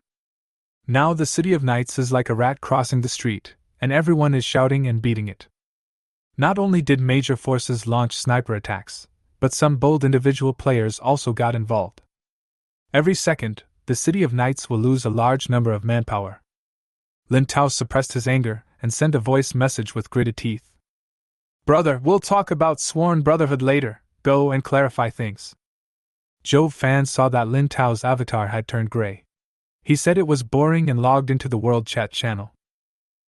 Now the City of Knights is like a rat crossing the street, and everyone is shouting and beating it. Not only did major forces launch sniper attacks, but some bold individual players also got involved. Every second, the City of Knights will lose a large number of manpower. Lin Tao suppressed his anger and sent a voice message with gritted teeth. Brother, we'll talk about sworn brotherhood later. Go and clarify things. Zhou Fan saw that Lin Tao's avatar had turned gray. He said it was boring and logged into the World Chat channel.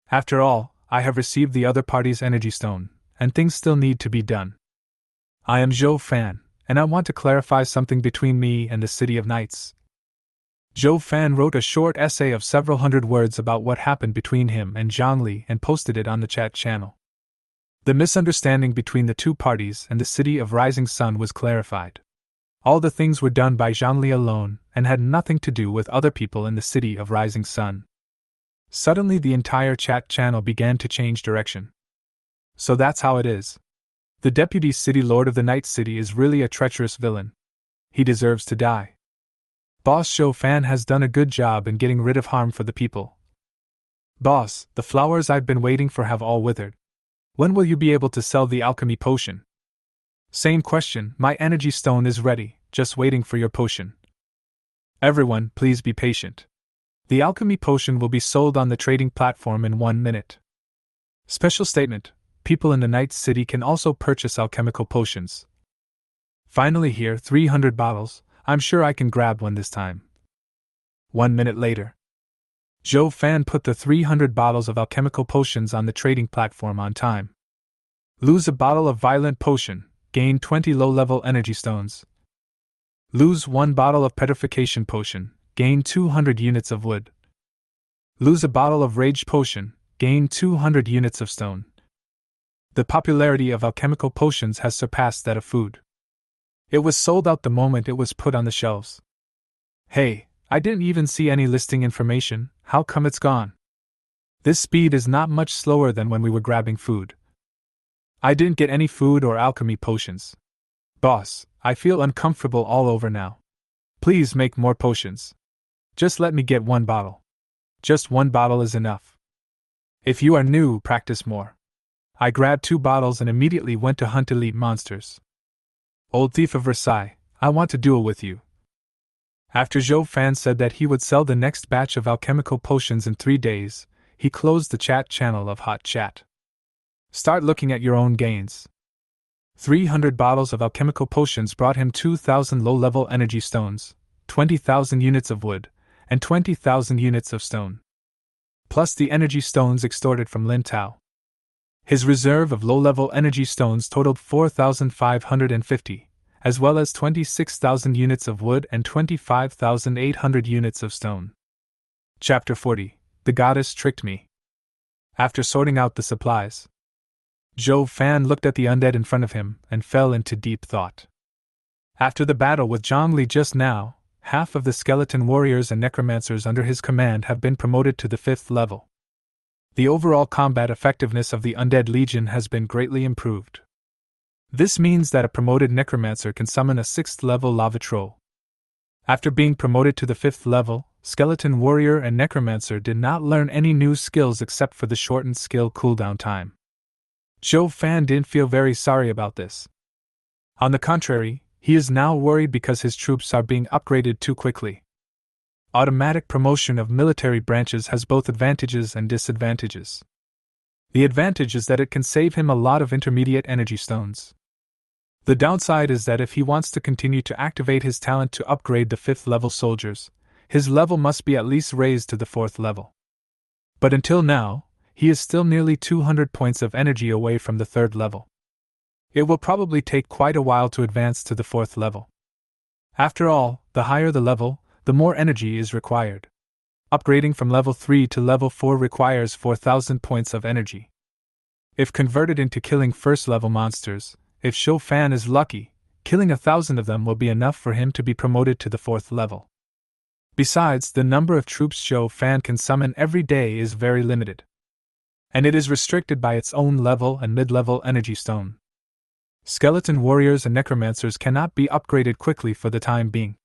After all, I have received the other party's energy stone, and things still need to be done. I am Zhou Fan, and I want to clarify something between me and the City of Knights. Zhou Fan wrote a short essay of several hundred words about what happened between him and Zhang Li and posted it on the chat channel. The misunderstanding between the two parties and the City of Rising Sun was clarified. All the things were done by Zhang Li alone and had nothing to do with other people in the City of Rising Sun. Suddenly the entire chat channel began to change direction. So that's how it is. The Deputy City Lord of the Night City is really a treacherous villain. He deserves to die. Boss Zhou Fan has done a good job in getting rid of harm for the people. Boss, the flowers I've been waiting for have all withered. When will you be able to sell the alchemy potion? Same question, my energy stone is ready, just waiting for your potion. Everyone, please be patient. The alchemy potion will be sold on the trading platform in 1 minute. Special statement, people in the Night City can also purchase alchemical potions. Finally here, 300 bottles, I'm sure I can grab one this time. 1 minute later. Zhou Fan put the 300 bottles of alchemical potions on the trading platform on time. Lose a bottle of violent potion, gain 20 low-level energy stones. Lose 1 bottle of petrification potion, gain 200 units of wood. Lose a bottle of rage potion, gain 200 units of stone. The popularity of alchemical potions has surpassed that of food. It was sold out the moment it was put on the shelves. Hey, I didn't even see any listing information, how come it's gone? This speed is not much slower than when we were grabbing food. I didn't get any food or alchemy potions. Boss, I feel uncomfortable all over now. Please make more potions. Just let me get 1 bottle. Just 1 bottle is enough. If you are new, practice more. I grabbed 2 bottles and immediately went to hunt elite monsters. Old thief of Versailles, I want to duel with you. After Zhou Fan said that he would sell the next batch of alchemical potions in 3 days, he closed the chat channel of Hot Chat. Start looking at your own gains. 300 bottles of alchemical potions brought him 2,000 low-level energy stones, 20,000 units of wood, and 20,000 units of stone. Plus the energy stones extorted from Lin Tao. His reserve of low-level energy stones totaled 4,550, as well as 26,000 units of wood and 25,800 units of stone. Chapter 40. The Goddess Tricked Me. After sorting out the supplies, Zhou Fan looked at the undead in front of him and fell into deep thought. After the battle with Zhang Li just now, half of the skeleton warriors and necromancers under his command have been promoted to the 5th level. The overall combat effectiveness of the Undead Legion has been greatly improved. This means that a promoted necromancer can summon a 6th level lava troll. After being promoted to the 5th level, skeleton warrior and necromancer did not learn any new skills except for the shortened skill cooldown time. Zhou Fan didn't feel very sorry about this. On the contrary, he is now worried because his troops are being upgraded too quickly. Automatic promotion of military branches has both advantages and disadvantages. The advantage is that it can save him a lot of intermediate energy stones. The downside is that if he wants to continue to activate his talent to upgrade the 5th level soldiers, his level must be at least raised to the 4th level. But until now, he is still nearly 200 points of energy away from the 3rd level. It will probably take quite a while to advance to the 4th level. After all, the higher the level, the more energy is required. Upgrading from level 3 to level 4 requires 4,000 points of energy. If converted into killing first level monsters, if Zhou Fan is lucky, killing 1,000 of them will be enough for him to be promoted to the 4th level. Besides, the number of troops Zhou Fan can summon every day is very limited, and it is restricted by its own level and mid-level energy stone. Skeleton warriors and necromancers cannot be upgraded quickly for the time being.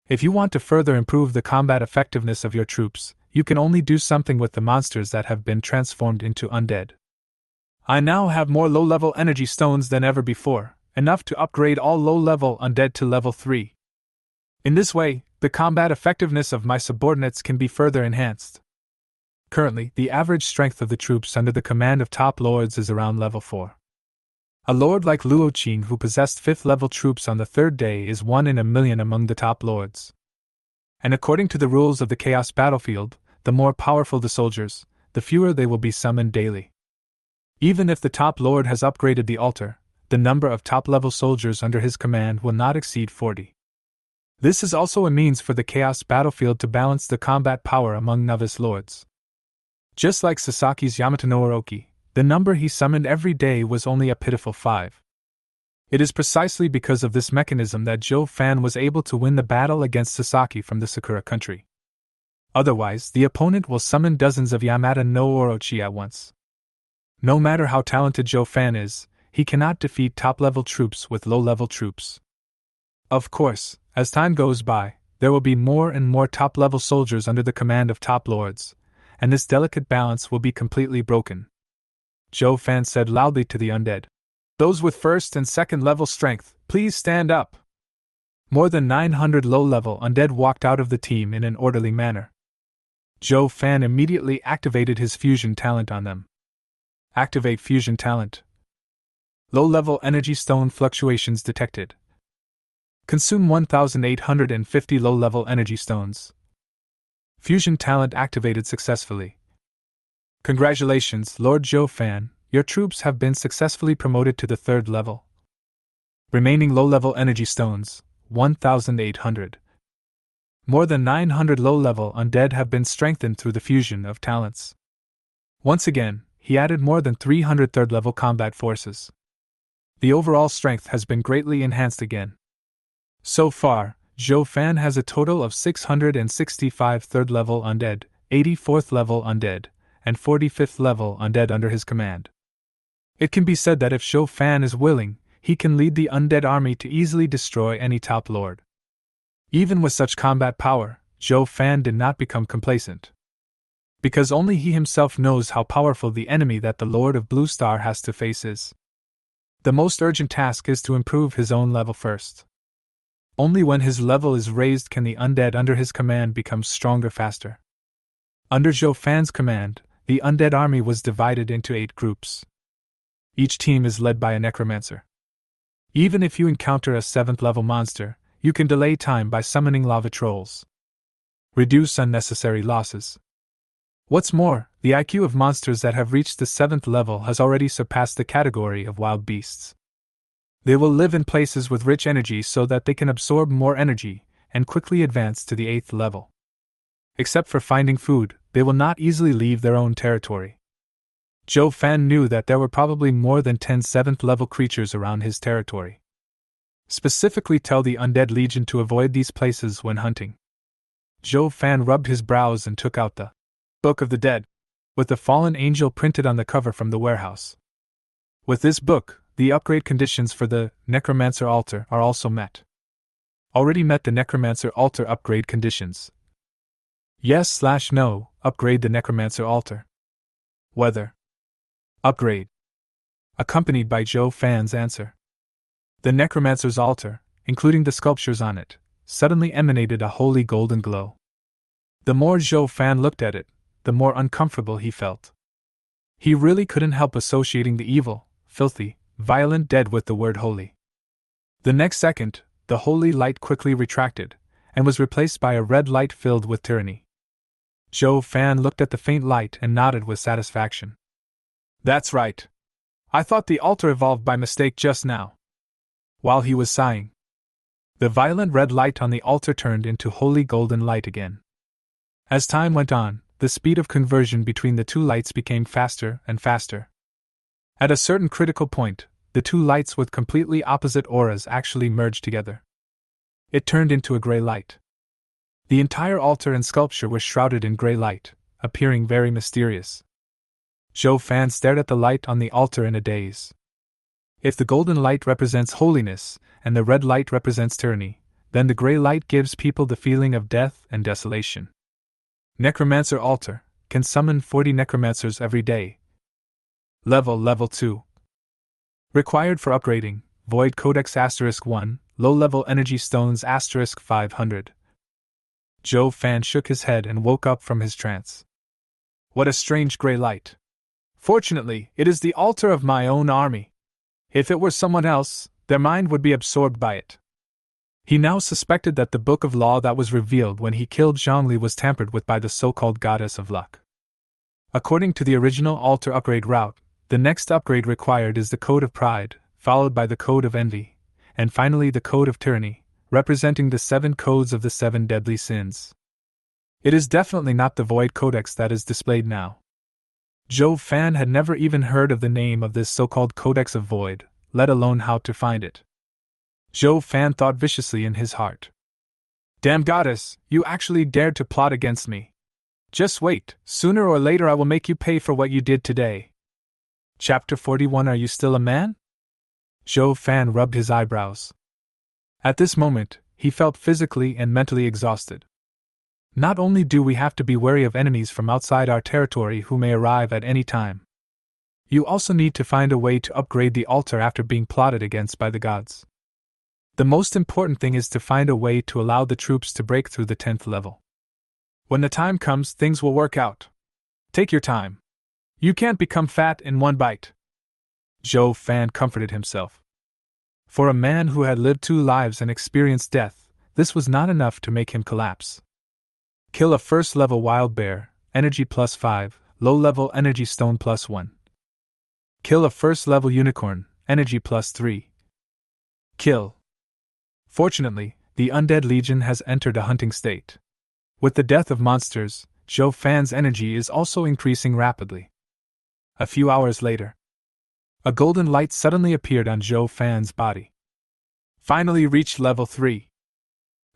If you want to further improve the combat effectiveness of your troops, you can only do something with the monsters that have been transformed into undead. I now have more low-level energy stones than ever before, enough to upgrade all low-level undead to level 3. In this way, the combat effectiveness of my subordinates can be further enhanced. Currently, the average strength of the troops under the command of top lords is around level 4. A lord like Luo Qing who possessed 5th level troops on the 3rd day is 1 in a million among the top lords. And according to the rules of the Chaos Battlefield, the more powerful the soldiers, the fewer they will be summoned daily. Even if the top lord has upgraded the altar, the number of top-level soldiers under his command will not exceed 40. This is also a means for the Chaos Battlefield to balance the combat power among novice lords. Just like Sasaki's Yamato no Orochi, the number he summoned every day was only a pitiful 5. It is precisely because of this mechanism that Zhou Fan was able to win the battle against Sasaki from the Sakura country. Otherwise, the opponent will summon dozens of Yamato no Orochi at once. No matter how talented Zhou Fan is, he cannot defeat top-level troops with low-level troops. Of course, as time goes by, there will be more and more top-level soldiers under the command of top lords, and this delicate balance will be completely broken. Zhou Fan said loudly to the undead, "Those with 1st and 2nd level strength, please stand up." More than 900 low-level undead walked out of the team in an orderly manner. Zhou Fan immediately activated his fusion talent on them. Activate fusion talent. Low-level energy stone fluctuations detected. Consume 1,850 low-level energy stones. Fusion talent activated successfully. Congratulations, Lord Zhou Fan, your troops have been successfully promoted to the 3rd level. Remaining low-level energy stones, 1,800. More than 900 low-level undead have been strengthened through the fusion of talents. Once again, he added more than 300 3rd-level combat forces. The overall strength has been greatly enhanced again. So far, Zhou Fan has a total of 665 3rd-level undead, 84th level undead, and 45th level undead under his command. It can be said that if Zhou Fan is willing, he can lead the undead army to easily destroy any top lord. Even with such combat power, Zhou Fan did not become complacent. Because only he himself knows how powerful the enemy that the Lord of Blue Star has to face is. The most urgent task is to improve his own level first. Only when his level is raised can the undead under his command become stronger faster. Under Zhou Fan's command, the undead army was divided into 8 groups. Each team is led by a necromancer. Even if you encounter a 7th level monster, you can delay time by summoning lava trolls. Reduce unnecessary losses. What's more, the IQ of monsters that have reached the 7th level has already surpassed the category of wild beasts. They will live in places with rich energy so that they can absorb more energy and quickly advance to the 8th level. Except for finding food, they will not easily leave their own territory. Zhou Fan knew that there were probably more than 10 7th level creatures around his territory. Specifically tell the Undead Legion to avoid these places when hunting. Zhou Fan rubbed his brows and took out the Book of the Dead, with the fallen angel printed on the cover from the warehouse. With this book, the upgrade conditions for the necromancer altar are also met. Already met the necromancer altar upgrade conditions. Yes/no, upgrade the necromancer altar. Whether. Upgrade. Accompanied by Zhou Fan's answer. The necromancer's altar, including the sculptures on it, suddenly emanated a holy golden glow. The more Zhou Fan looked at it, the more uncomfortable he felt. He really couldn't help associating the evil, filthy, violent dead with the word holy. The next second, the holy light quickly retracted, and was replaced by a red light filled with tyranny. Zhou Fan looked at the faint light and nodded with satisfaction. That's right. I thought the altar evolved by mistake just now. While he was sighing, the violent red light on the altar turned into holy golden light again. As time went on, the speed of conversion between the two lights became faster and faster. At a certain critical point, the two lights with completely opposite auras actually merged together. It turned into a gray light. The entire altar and sculpture was shrouded in gray light, appearing very mysterious. Zhou Fan stared at the light on the altar in a daze. If the golden light represents holiness, and the red light represents tyranny, then the gray light gives people the feeling of death and desolation. Necromancer altar can summon 40 necromancers every day. Level 2. Required for upgrading, Void Codex *1, low-level energy stones *500. Zhou Fan shook his head and woke up from his trance. What a strange gray light. Fortunately, it is the altar of my own army. If it were someone else, their mind would be absorbed by it. He now suspected that the book of law that was revealed when he killed Zhongli was tampered with by the so-called goddess of luck. According to the original altar upgrade route, the next upgrade required is the Code of Pride, followed by the Code of Envy, and finally the Code of Tyranny, representing the 7 codes of the 7 deadly sins. It is definitely not the Void Codex that is displayed now. Zhou Fan had never even heard of the name of this so-called Codex of Void, let alone how to find it. Zhou Fan thought viciously in his heart. Damn goddess, you actually dared to plot against me. Just wait, sooner or later I will make you pay for what you did today. Chapter 41. Are you still a man? Zhou Fan rubbed his eyebrows. At this moment, he felt physically and mentally exhausted. Not only do we have to be wary of enemies from outside our territory who may arrive at any time, you also need to find a way to upgrade the altar after being plotted against by the gods. The most important thing is to find a way to allow the troops to break through the 10th level. When the time comes, things will work out. Take your time. You can't become fat in one bite. Zhou Fan comforted himself. For a man who had lived 2 lives and experienced death, this was not enough to make him collapse. Kill a first-level wild bear, energy +5, low-level energy stone +1. Kill a first-level unicorn, energy +3. Kill. Fortunately, the Undead Legion has entered a hunting state. With the death of monsters, Zhou Fan's energy is also increasing rapidly. A few hours later, a golden light suddenly appeared on Zhou Fan's body. Finally reached level 3.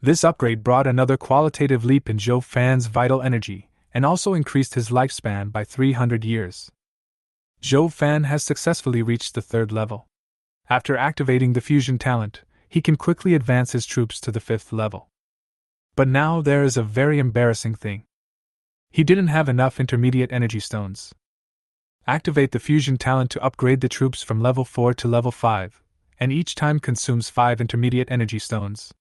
This upgrade brought another qualitative leap in Zhou Fan's vital energy, and also increased his lifespan by 300 years. Zhou Fan has successfully reached the 3rd level. After activating the fusion talent, he can quickly advance his troops to the 5th level. But now there is a very embarrassing thing. He didn't have enough intermediate energy stones. Activate the fusion talent to upgrade the troops from level 4 to level 5, and each time consumes 5 intermediate energy stones.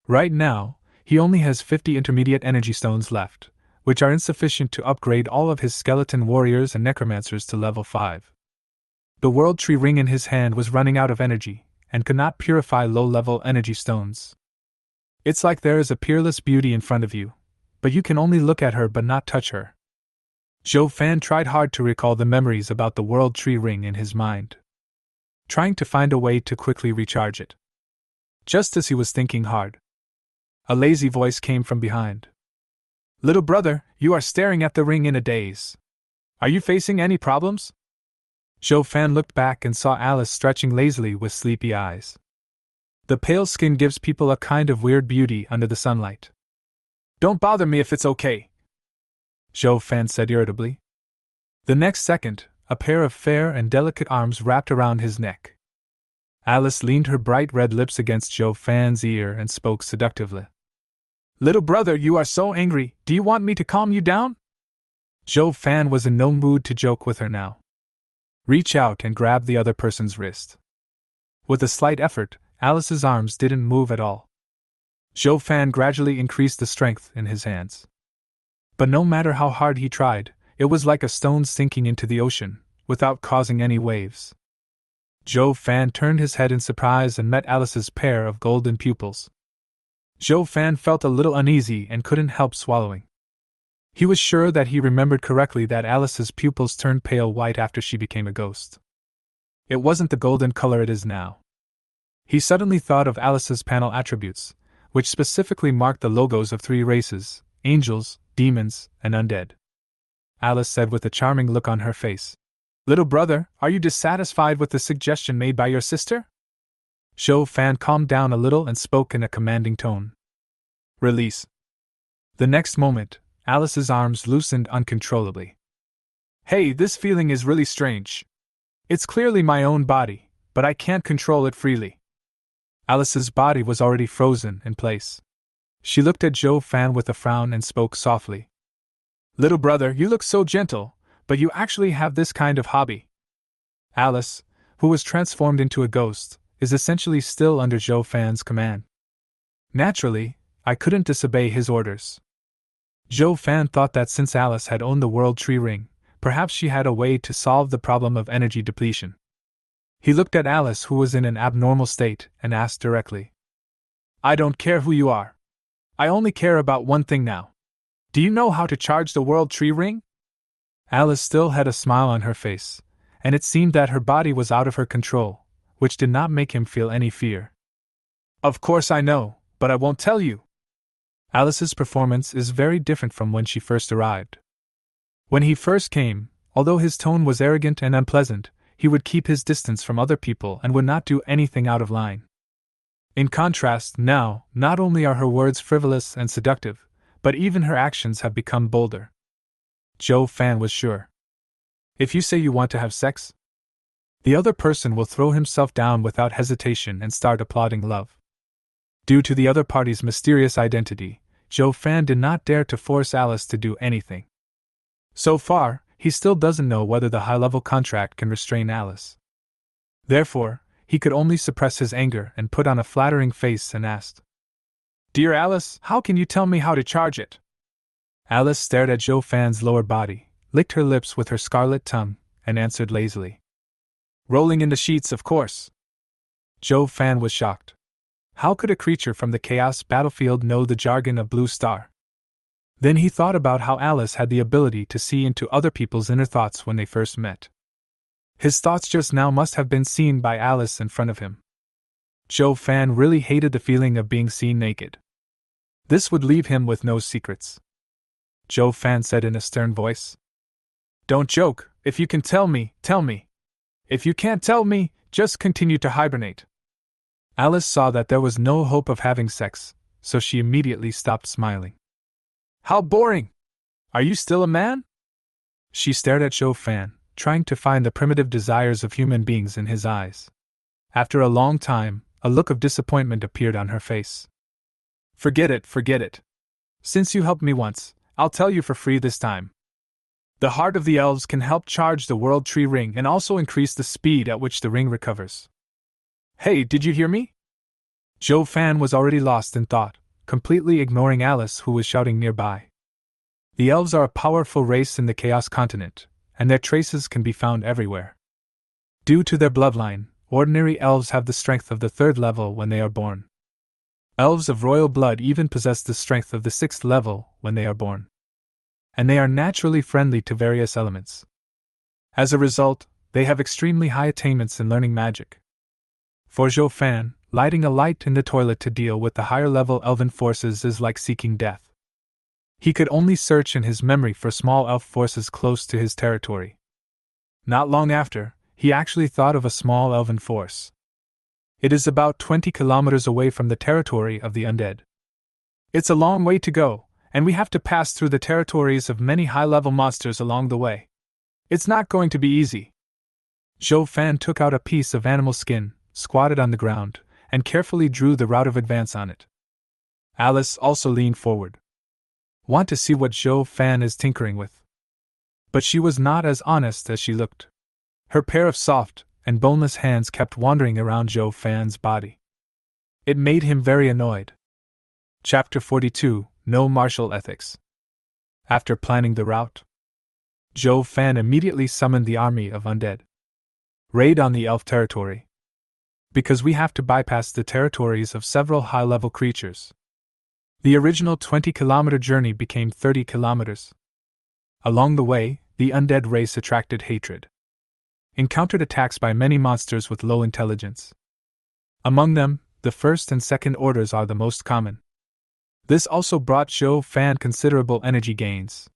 Right now, he only has 50 intermediate energy stones left, which are insufficient to upgrade all of his skeleton warriors and necromancers to level 5. The World Tree Ring in his hand was running out of energy, and could not purify low-level energy stones. It's like there is a peerless beauty in front of you, but you can only look at her but not touch her. Zhou Fan tried hard to recall the memories about the World Tree Ring in his mind, trying to find a way to quickly recharge it. Just as he was thinking hard, a lazy voice came from behind. Little brother, you are staring at the ring in a daze. Are you facing any problems? Zhou Fan looked back and saw Alice stretching lazily with sleepy eyes. The pale skin gives people a kind of weird beauty under the sunlight. Don't bother me if it's okay, Zhou Fan said irritably. The next second, a pair of fair and delicate arms wrapped around his neck. Alice leaned her bright red lips against Zhou Fan's ear and spoke seductively. Little brother, you are so angry, do you want me to calm you down? Zhou Fan was in no mood to joke with her now. Reach out and grab the other person's wrist. With a slight effort, Alice's arms didn't move at all. Zhou Fan gradually increased the strength in his hands. But no matter how hard he tried, it was like a stone sinking into the ocean, without causing any waves. Zhou Fan turned his head in surprise and met Alice's pair of golden pupils. Zhou Fan felt a little uneasy and couldn't help swallowing. He was sure that he remembered correctly that Alice's pupils turned pale white after she became a ghost. It wasn't the golden color it is now. He suddenly thought of Alice's panel attributes, which specifically marked the logos of 3 races: angels, demons, and undead," Alice said with a charming look on her face. "Little brother, are you dissatisfied with the suggestion made by your sister?" Zhou Fan calmed down a little and spoke in a commanding tone. "Release." The next moment, Alice's arms loosened uncontrollably. "Hey, this feeling is really strange. It's clearly my own body, but I can't control it freely." Alice's body was already frozen in place. She looked at Zhou Fan with a frown and spoke softly. "Little brother, you look so gentle, but you actually have this kind of hobby." Alice, who was transformed into a ghost, is essentially still under Zhou Fan's command. Naturally, I couldn't disobey his orders. Zhou Fan thought that since Alice had owned the World Tree Ring, perhaps she had a way to solve the problem of energy depletion. He looked at Alice, who was in an abnormal state, and asked directly, "I don't care who you are. I only care about one thing now. Do you know how to charge the World Tree Ring?" Alice still had a smile on her face, and it seemed that her body was out of her control, which did not make him feel any fear. "Of course I know, but I won't tell you." Alice's performance is very different from when she first arrived. When he first came, although his tone was arrogant and unpleasant, he would keep his distance from other people and would not do anything out of line. In contrast, now, not only are her words frivolous and seductive, but even her actions have become bolder. Zhou Fan was sure. If you say you want to have sex, the other person will throw himself down without hesitation and start applauding love. Due to the other party's mysterious identity, Zhou Fan did not dare to force Alice to do anything. So far, he still doesn't know whether the high-level contract can restrain Alice. Therefore, he could only suppress his anger and put on a flattering face and asked, "Dear Alice, how can you tell me how to charge it?" Alice stared at Zhou Fan's lower body, licked her lips with her scarlet tongue, and answered lazily, "Rolling in the sheets, of course." Zhou Fan was shocked. How could a creature from the Chaos battlefield know the jargon of Blue Star? Then he thought about how Alice had the ability to see into other people's inner thoughts when they first met. His thoughts just now must have been seen by Alice in front of him. Zhou Fan really hated the feeling of being seen naked. This would leave him with no secrets. Zhou Fan said in a stern voice, "Don't joke. If you can tell me, tell me. If you can't tell me, just continue to hibernate." Alice saw that there was no hope of having sex, so she immediately stopped smiling. "How boring! Are you still a man?" She stared at Zhou Fan, trying to find the primitive desires of human beings in his eyes. After a long time, a look of disappointment appeared on her face. Forget it, forget it. Since you helped me once, I'll tell you for free this time. The heart of the elves can help charge the World Tree Ring and also increase the speed at which the ring recovers. Hey, did you hear me?" Zhou Fan was already lost in thought, completely ignoring Alice, who was shouting nearby. The elves are a powerful race in the Chaos continent, and their traces can be found everywhere. Due to their bloodline, ordinary elves have the strength of the 3rd level when they are born. Elves of royal blood even possess the strength of the 6th level when they are born. And they are naturally friendly to various elements. As a result, they have extremely high attainments in learning magic. For Zhou Fan, lighting a light in the toilet to deal with the higher-level elven forces is like seeking death. He could only search in his memory for small elf forces close to his territory. Not long after, he actually thought of a small elven force. It is about 20 kilometers away from the territory of the undead. It's a long way to go, and we have to pass through the territories of many high-level monsters along the way. It's not going to be easy. Zhou Fan took out a piece of animal skin, squatted on the ground, and carefully drew the route of advance on it. Alice also leaned forward. Want to see what Zhou Fan is tinkering with? But she was not as honest as she looked. Her pair of soft and boneless hands kept wandering around Zhou Fan's body. It made him very annoyed. Chapter 42, No Martial Ethics. After planning the route, Zhou Fan immediately summoned the army of undead. Raid on the elf territory. Because we have to bypass the territories of several high-level creatures. The original 20-kilometer journey became 30 kilometers. Along the way, the undead race attracted hatred. Encountered attacks by many monsters with low intelligence. Among them, the first and second orders are the most common. This also brought Zhou Fan considerable energy gains.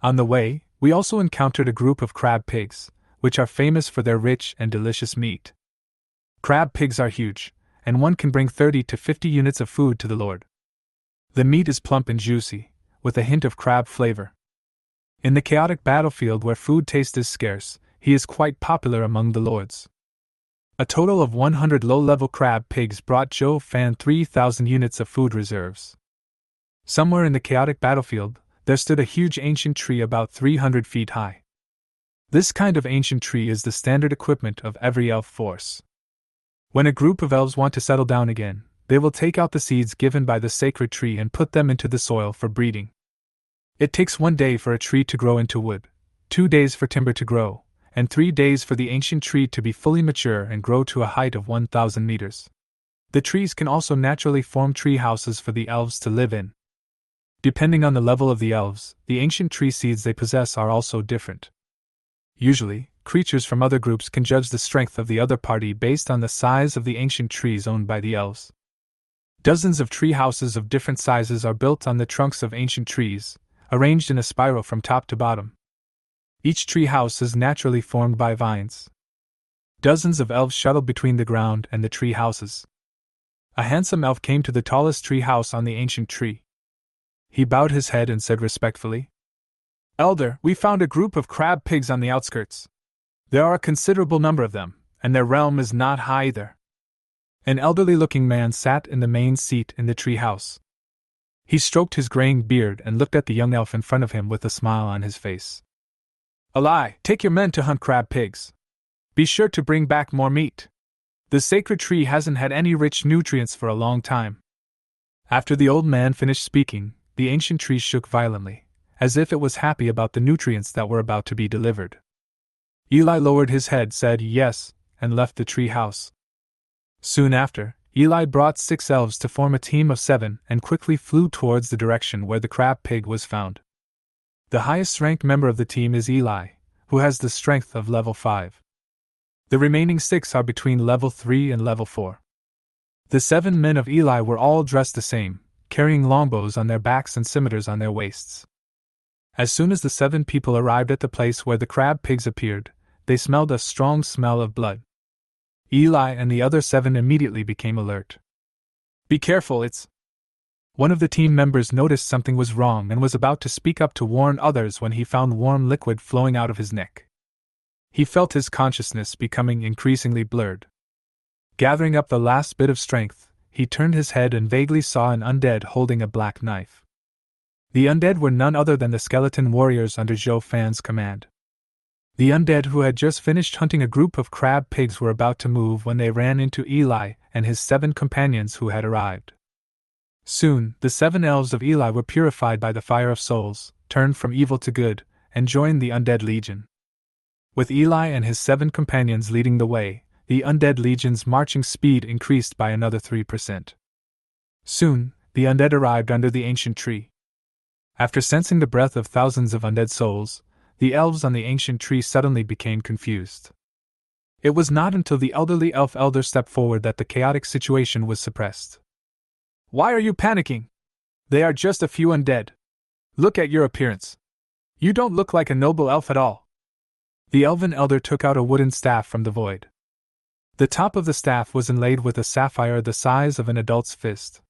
On the way, we also encountered a group of crab pigs, which are famous for their rich and delicious meat. Crab pigs are huge, and one can bring 30 to 50 units of food to the lord. The meat is plump and juicy, with a hint of crab flavor. In the chaotic battlefield where food taste is scarce, he is quite popular among the lords. A total of 100 low-level crab pigs brought Zhou Fan 3,000 units of food reserves. Somewhere in the chaotic battlefield, there stood a huge ancient tree about 300 feet high. This kind of ancient tree is the standard equipment of every elf force. When a group of elves want to settle down again, they will take out the seeds given by the sacred tree and put them into the soil for breeding. It takes 1 day for a tree to grow into wood, 2 days for timber to grow, and 3 days for the ancient tree to be fully mature and grow to a height of 1,000 meters. The trees can also naturally form tree houses for the elves to live in. Depending on the level of the elves, the ancient tree seeds they possess are also different. Usually, creatures from other groups can judge the strength of the other party based on the size of the ancient trees owned by the elves. Dozens of tree houses of different sizes are built on the trunks of ancient trees, arranged in a spiral from top to bottom. Each tree house is naturally formed by vines. Dozens of elves shuttled between the ground and the tree houses. A handsome elf came to the tallest tree house on the ancient tree. He bowed his head and said respectfully, "Elder, we found a group of crab pigs on the outskirts. There are a considerable number of them, and their realm is not high either." An elderly-looking man sat in the main seat in the tree house. He stroked his graying beard and looked at the young elf in front of him with a smile on his face. "Alai, take your men to hunt crab pigs. Be sure to bring back more meat. The sacred tree hasn't had any rich nutrients for a long time." After the old man finished speaking, the ancient tree shook violently, as if it was happy about the nutrients that were about to be delivered. Eli lowered his head, said yes, and left the tree house. Soon after, Eli brought 6 elves to form a team of 7 and quickly flew towards the direction where the crab pig was found. The highest ranked member of the team is Eli, who has the strength of level 5. The remaining 6 are between level 3 and level 4. The 7 men of Eli were all dressed the same, carrying longbows on their backs and scimitars on their waists. As soon as the 7 people arrived at the place where the crab pigs appeared, they smelled a strong smell of blood. Eli and the other 7 immediately became alert. "Be careful, it's..." One of the team members noticed something was wrong and was about to speak up to warn others when he found warm liquid flowing out of his neck. He felt his consciousness becoming increasingly blurred. Gathering up the last bit of strength, he turned his head and vaguely saw an undead holding a black knife. The undead were none other than the skeleton warriors under Zhou Fan's command. The undead who had just finished hunting a group of crab pigs were about to move when they ran into Eli and his 7 companions who had arrived. Soon, the 7 elves of Eli were purified by the fire of souls, turned from evil to good, and joined the undead legion. With Eli and his 7 companions leading the way, the undead legion's marching speed increased by another 3%. Soon, the undead arrived under the ancient tree. After sensing the breath of thousands of undead souls, the elves on the ancient tree suddenly became confused. It was not until the elderly elf elder stepped forward that the chaotic situation was suppressed. "Why are you panicking? They are just a few undead. Look at your appearance. You don't look like a noble elf at all." The elven elder took out a wooden staff from the void. The top of the staff was inlaid with a sapphire the size of an adult's fist.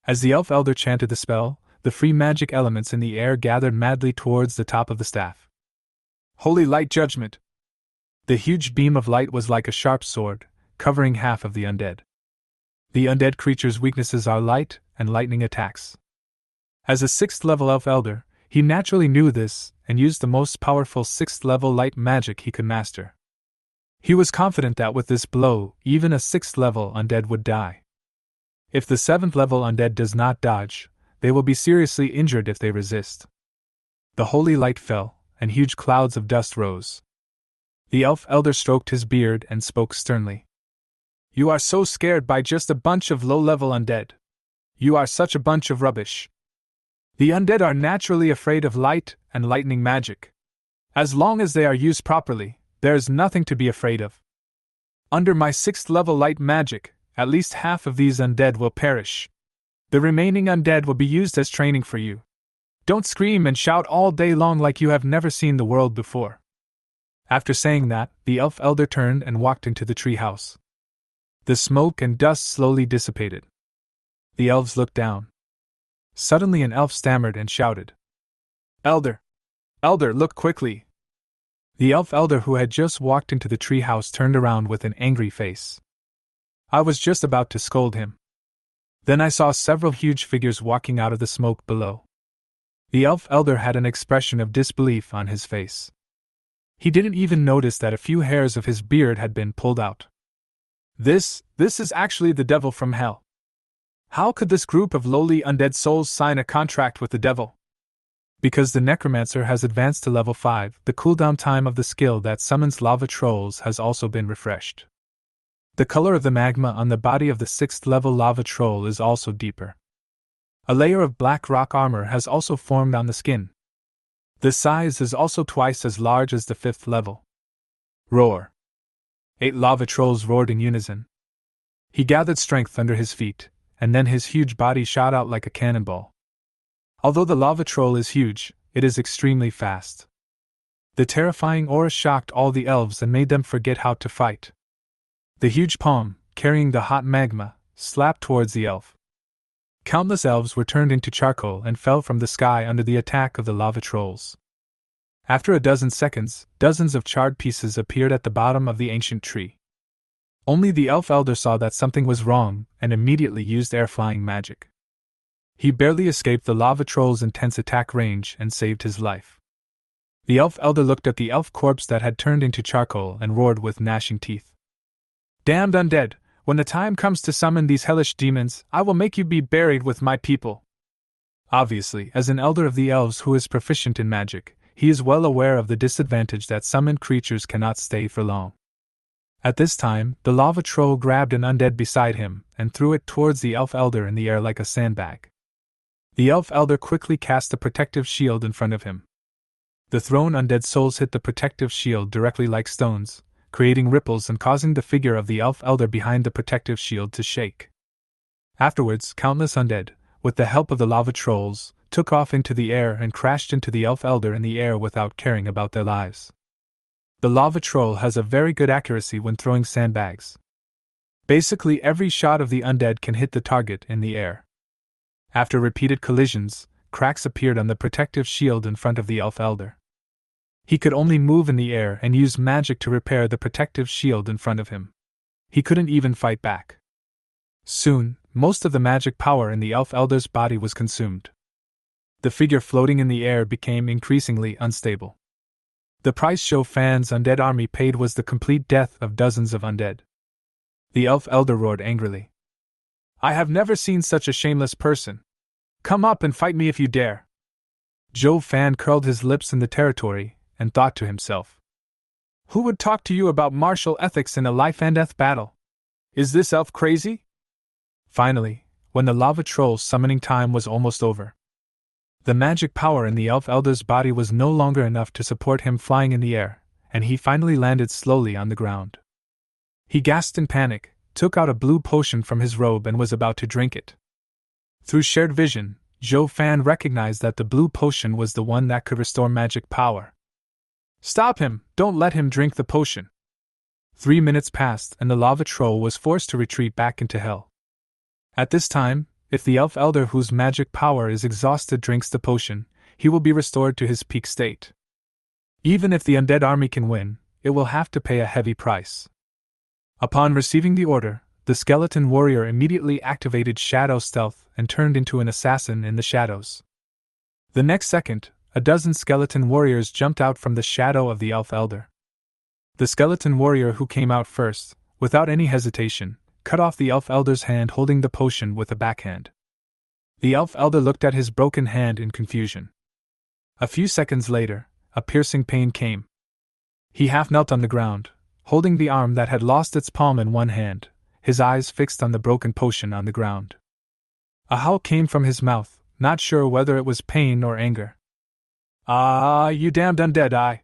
As the elf elder chanted the spell, the free magic elements in the air gathered madly towards the top of the staff. "Holy light judgment!" The huge beam of light was like a sharp sword, covering half of the undead. The undead creature's weaknesses are light and lightning attacks. As a 6th-level elf elder, he naturally knew this and used the most powerful 6th-level light magic he could master. He was confident that with this blow, even a 6th-level undead would die. If the 7th-level undead does not dodge, they will be seriously injured if they resist. The holy light fell, and huge clouds of dust rose. The elf elder stroked his beard and spoke sternly. "You are so scared by just a bunch of low-level undead. You are such a bunch of rubbish. The undead are naturally afraid of light and lightning magic. As long as they are used properly, there is nothing to be afraid of. Under my 6th-level light magic, at least half of these undead will perish. The remaining undead will be used as training for you. Don't scream and shout all day long like you have never seen the world before." After saying that, the elf elder turned and walked into the tree house. The smoke and dust slowly dissipated. The elves looked down. Suddenly an elf stammered and shouted, "Elder! Elder, look quickly!" The elf elder who had just walked into the tree house turned around with an angry face. I was just about to scold him. Then I saw several huge figures walking out of the smoke below. The elf elder had an expression of disbelief on his face. He didn't even notice that a few hairs of his beard had been pulled out. This is actually the devil from hell. How could this group of lowly undead souls sign a contract with the devil? Because the necromancer has advanced to level 5, the cooldown time of the skill that summons lava trolls has also been refreshed. The color of the magma on the body of the 6th level lava troll is also deeper. A layer of black rock armor has also formed on the skin. The size is also twice as large as the 5th level. Roar! 8 lava trolls roared in unison. He gathered strength under his feet, and then his huge body shot out like a cannonball. Although the lava troll is huge, it is extremely fast. The terrifying aura shocked all the elves and made them forget how to fight. The huge palm, carrying the hot magma, slapped towards the elf. Countless elves were turned into charcoal and fell from the sky under the attack of the lava trolls. After a dozen seconds, dozens of charred pieces appeared at the bottom of the ancient tree. Only the elf elder saw that something was wrong and immediately used air-flying magic. He barely escaped the lava troll's intense attack range and saved his life. The elf elder looked at the elf corpse that had turned into charcoal and roared with gnashing teeth. "Damned undead! When the time comes to summon these hellish demons, I will make you be buried with my people." Obviously, as an elder of the elves who is proficient in magic, he is well aware of the disadvantage that summoned creatures cannot stay for long. At this time, the lava troll grabbed an undead beside him and threw it towards the elf elder in the air like a sandbag. The elf elder quickly cast a protective shield in front of him. The thrown undead souls hit the protective shield directly like stones, creating ripples and causing the figure of the elf elder behind the protective shield to shake. Afterwards, countless undead, with the help of the lava trolls, took off into the air and crashed into the elf elder in the air without caring about their lives. The lava troll has a very good accuracy when throwing sandbags. Basically, every shot of the undead can hit the target in the air. After repeated collisions, cracks appeared on the protective shield in front of the elf elder. He could only move in the air and use magic to repair the protective shield in front of him. He couldn't even fight back. Soon, most of the magic power in the elf elder's body was consumed. The figure floating in the air became increasingly unstable. The price show fans' undead army paid was the complete death of dozens of undead. The elf elder roared angrily. "I have never seen such a shameless person. Come up and fight me if you dare." Joe Fan curled his lips in the territory and thought to himself, "Who would talk to you about martial ethics in a life-and-death battle? Is this elf crazy?" Finally, when the lava troll's summoning time was almost over, the magic power in the elf elder's body was no longer enough to support him flying in the air, and he finally landed slowly on the ground. He gasped in panic, took out a blue potion from his robe and was about to drink it. Through shared vision, Joe Fan recognized that the blue potion was the one that could restore magic power. "Stop him! Don't let him drink the potion!" 3 minutes passed and the lava troll was forced to retreat back into hell. At this time, if the elf elder whose magic power is exhausted drinks the potion, he will be restored to his peak state. Even if the undead army can win, it will have to pay a heavy price. Upon receiving the order, the skeleton warrior immediately activated shadow stealth and turned into an assassin in the shadows. The next second, a dozen skeleton warriors jumped out from the shadow of the elf elder. The skeleton warrior who came out first, without any hesitation, cut off the elf elder's hand holding the potion with a backhand. The elf elder looked at his broken hand in confusion. A few seconds later, a piercing pain came. He half knelt on the ground, holding the arm that had lost its palm in one hand, his eyes fixed on the broken potion on the ground. A howl came from his mouth, not sure whether it was pain or anger. "Ah, you damned undead,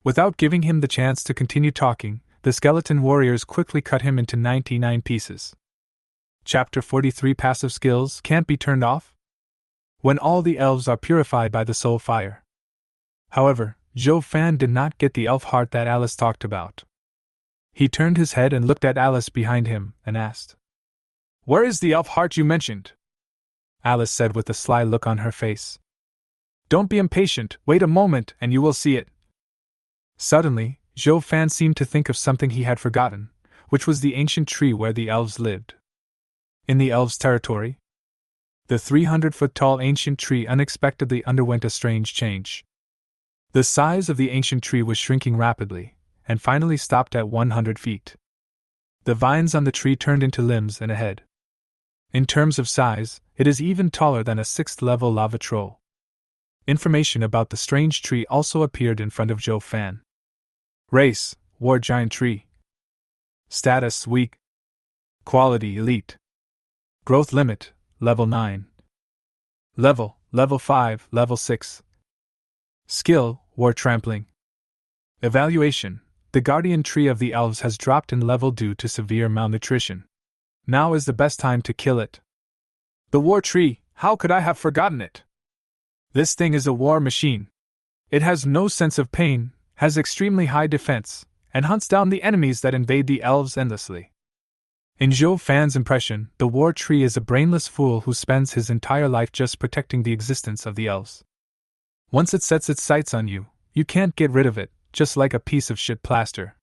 Without giving him the chance to continue talking, the skeleton warriors quickly cut him into 99 pieces. Chapter 43 Passive Skills Can't Be Turned Off? When all the elves are purified by the soul fire. However, Zhou Fan did not get the elf heart that Alice talked about. He turned his head and looked at Alice behind him and asked, "Where is the elf heart you mentioned?" Alice said with a sly look on her face. "Don't be impatient, wait a moment and you will see it." Suddenly, Zhou Fan seemed to think of something he had forgotten, which was the ancient tree where the elves lived. In the elves' territory, the 300-foot-tall ancient tree unexpectedly underwent a strange change. The size of the ancient tree was shrinking rapidly, and finally stopped at 100 feet. The vines on the tree turned into limbs and a head. In terms of size, it is even taller than a 6th-level lava troll. Information about the strange tree also appeared in front of Zhou Fan. Race: War Giant Tree. Status: Weak. Quality: Elite. Growth limit: Level 9. Level 5, Level 6. Skill: War Trampling. Evaluation: The guardian tree of the elves has dropped in level due to severe malnutrition. Now is the best time to kill it. The war tree, how could I have forgotten it? This thing is a war machine. It has no sense of pain, has extremely high defense, and hunts down the enemies that invade the elves endlessly. In Zhou Fan's impression, the war tree is a brainless fool who spends his entire life just protecting the existence of the elves. Once it sets its sights on you, you can't get rid of it, just like a piece of shit plaster.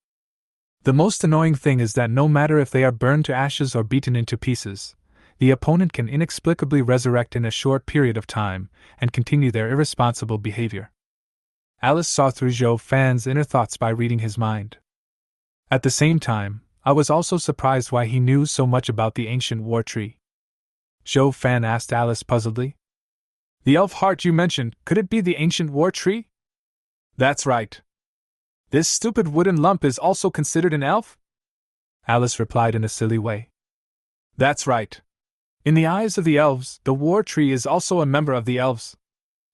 The most annoying thing is that no matter if they are burned to ashes or beaten into pieces, the opponent can inexplicably resurrect in a short period of time and continue their irresponsible behavior. Alice saw through Zhou Fan's inner thoughts by reading his mind. At the same time, I was also surprised why he knew so much about the ancient war tree. Zhou Fan asked Alice puzzledly. The elf heart you mentioned, could it be the ancient war tree? That's right. This stupid wooden lump is also considered an elf? Alice replied in a silly way. That's right. In the eyes of the elves, the war tree is also a member of the elves.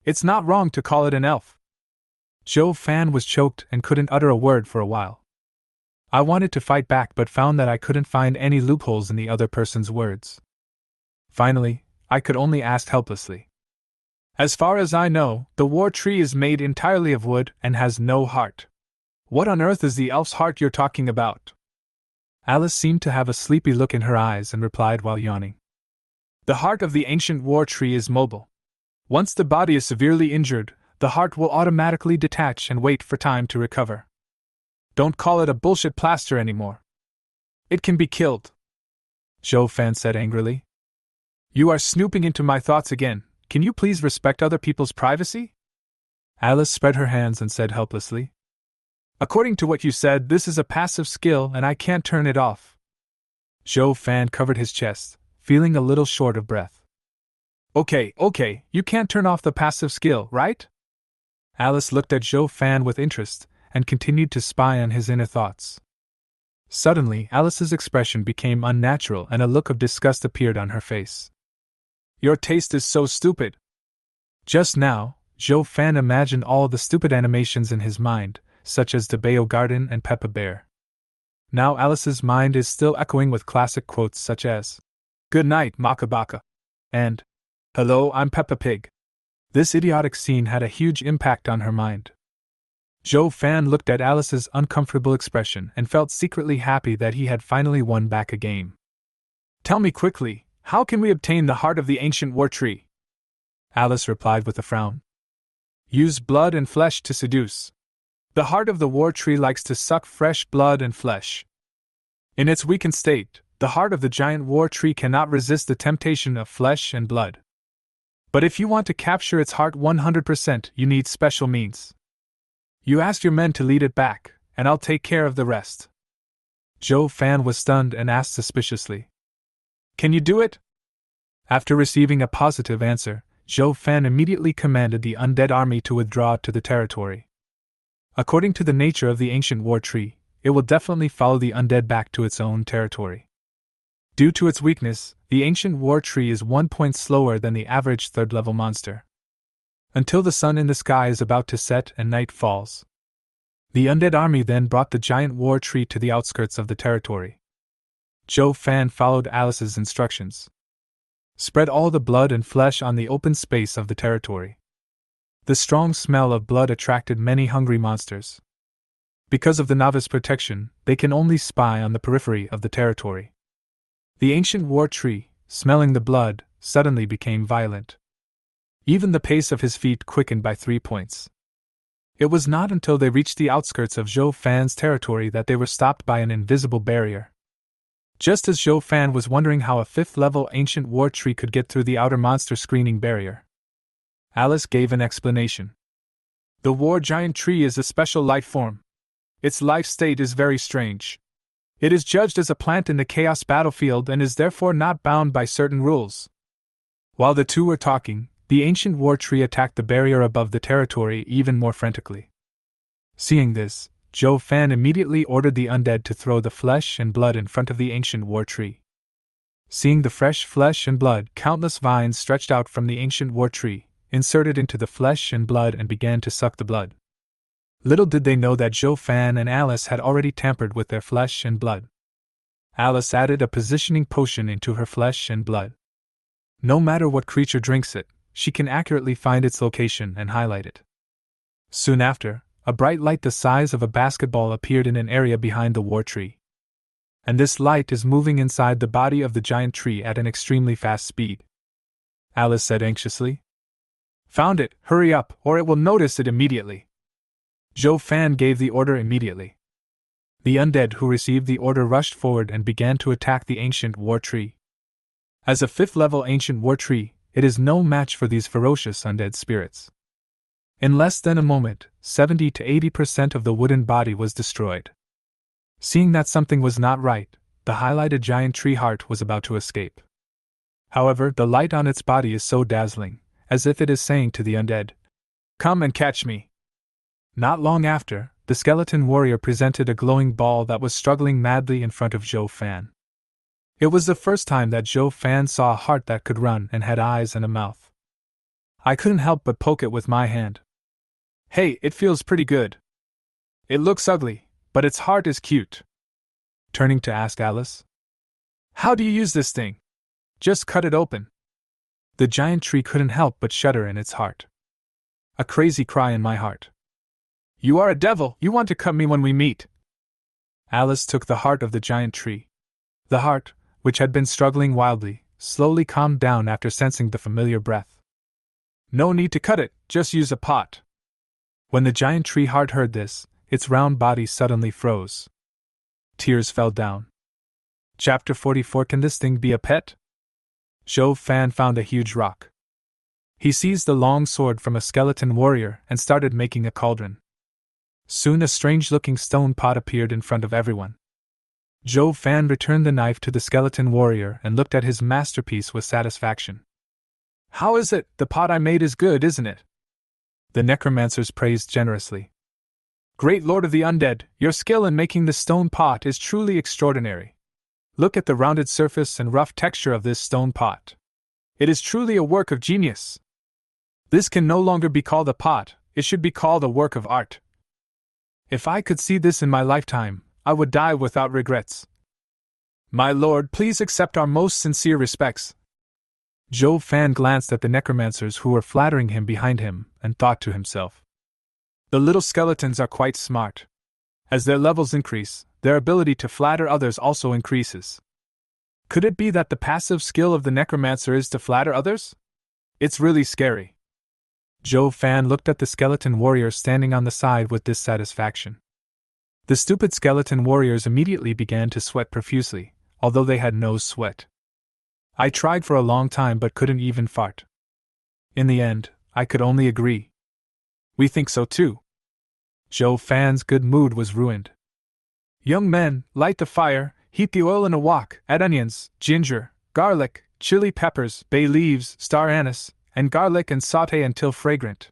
It's not wrong to call it an elf. Zhou Fan was choked and couldn't utter a word for a while. I wanted to fight back but found that I couldn't find any loopholes in the other person's words. Finally, I could only ask helplessly. As far as I know, the war tree is made entirely of wood and has no heart. What on earth is the elf's heart you're talking about? Alice seemed to have a sleepy look in her eyes and replied while yawning. The heart of the ancient war tree is mobile. Once the body is severely injured, the heart will automatically detach and wait for time to recover. Don't call it a bullshit plaster anymore. It can be killed. Zhou Fan said angrily. You are snooping into my thoughts again. Can you please respect other people's privacy? Alice spread her hands and said helplessly. According to what you said, this is a passive skill and I can't turn it off. Zhou Fan covered his chest, feeling a little short of breath. Okay, you can't turn off the passive skill, right? Alice looked at Zhou Fan with interest and continued to spy on his inner thoughts. Suddenly, Alice's expression became unnatural and a look of disgust appeared on her face. Your taste is so stupid. Just now, Zhou Fan imagined all the stupid animations in his mind, such as the Bao Garden and Peppa Bear. Now Alice's mind is still echoing with classic quotes such as, Good night, Makabaka, and Hello, I'm Peppa Pig. This idiotic scene had a huge impact on her mind. Zhou Fan looked at Alice's uncomfortable expression and felt secretly happy that he had finally won back a game. Tell me quickly, how can we obtain the heart of the ancient war tree? Alice replied with a frown. Use blood and flesh to seduce. The heart of the war tree likes to suck fresh blood and flesh. In its weakened state, the heart of the giant war tree cannot resist the temptation of flesh and blood. But if you want to capture its heart 100%, you need special means. You ask your men to lead it back, and I'll take care of the rest. Zhou Fan was stunned and asked suspiciously. Can you do it? After receiving a positive answer, Zhou Fan immediately commanded the undead army to withdraw to the territory. According to the nature of the ancient war tree, it will definitely follow the undead back to its own territory. Due to its weakness, the ancient war tree is 1 point slower than the average 3rd-level monster. Until the sun in the sky is about to set and night falls. The undead army then brought the giant war tree to the outskirts of the territory. Zhou Fan followed Alice's instructions. Spread all the blood and flesh on the open space of the territory. The strong smell of blood attracted many hungry monsters. Because of the novice protection, they can only spy on the periphery of the territory. The ancient war tree, smelling the blood, suddenly became violent. Even the pace of his feet quickened by 3 points. It was not until they reached the outskirts of Zhou Fan's territory that they were stopped by an invisible barrier. Just as Zhou Fan was wondering how a 5th-level ancient war tree could get through the outer monster screening barrier, Alice gave an explanation. The war giant tree is a special life form. Its life state is very strange. It is judged as a plant in the chaos battlefield and is therefore not bound by certain rules. While the two were talking, the ancient war tree attacked the barrier above the territory even more frantically. Seeing this, Zhou Fan immediately ordered the undead to throw the flesh and blood in front of the ancient war tree. Seeing the fresh flesh and blood, countless vines stretched out from the ancient war tree, inserted into the flesh and blood and began to suck the blood. Little did they know that Zhou Fan and Alice had already tampered with their flesh and blood. Alice added a positioning potion into her flesh and blood. No matter what creature drinks it, she can accurately find its location and highlight it. Soon after, a bright light the size of a basketball appeared in an area behind the war tree. And this light is moving inside the body of the giant tree at an extremely fast speed. Alice said anxiously. Found it, hurry up, or it will notice it immediately. Zhou Fan gave the order immediately. The undead who received the order rushed forward and began to attack the ancient war tree. As a 5th-level ancient war tree, it is no match for these ferocious undead spirits. In less than a moment, 70 to 80% of the wooden body was destroyed. Seeing that something was not right, the highlighted giant tree heart was about to escape. However, the light on its body is so dazzling, as if it is saying to the undead, "Come and catch me." Not long after, the skeleton warrior presented a glowing ball that was struggling madly in front of Zhou Fan. It was the first time that Zhou Fan saw a heart that could run and had eyes and a mouth. I couldn't help but poke it with my hand. Hey, it feels pretty good. It looks ugly, but its heart is cute. Turning to ask Alice. How do you use this thing? Just cut it open. The giant tree couldn't help but shudder in its heart. A crazy cry in my heart. You are a devil, you want to cut me when we meet. Alice took the heart of the giant tree. The heart, which had been struggling wildly, slowly calmed down after sensing the familiar breath. No need to cut it, just use a pot. When the giant tree heart heard this, its round body suddenly froze. Tears fell down. Chapter 44. Can this thing be a pet? Zhou Fan found a huge rock. He seized the long sword from a skeleton warrior and started making a cauldron. Soon a strange-looking stone pot appeared in front of everyone. Zhou Fan returned the knife to the skeleton warrior and looked at his masterpiece with satisfaction. How is it? The pot I made is good, isn't it? The necromancers praised generously. Great Lord of the Undead, your skill in making the stone pot is truly extraordinary. Look at the rounded surface and rough texture of this stone pot. It is truly a work of genius. This can no longer be called a pot, it should be called a work of art. If I could see this in my lifetime, I would die without regrets. My lord, please accept our most sincere respects. Zhou Fan glanced at the necromancers who were flattering him behind him, and thought to himself. The little skeletons are quite smart. As their levels increase, their ability to flatter others also increases. Could it be that the passive skill of the necromancer is to flatter others? It's really scary. Zhou Fan looked at the skeleton warrior standing on the side with dissatisfaction. The stupid skeleton warriors immediately began to sweat profusely, although they had no sweat. I tried for a long time but couldn't even fart. In the end, I could only agree. We think so too. Zhou Fan's good mood was ruined. Young men, light the fire, heat the oil in a wok, add onions, ginger, garlic, chili peppers, bay leaves, star anise, and garlic and sauté until fragrant.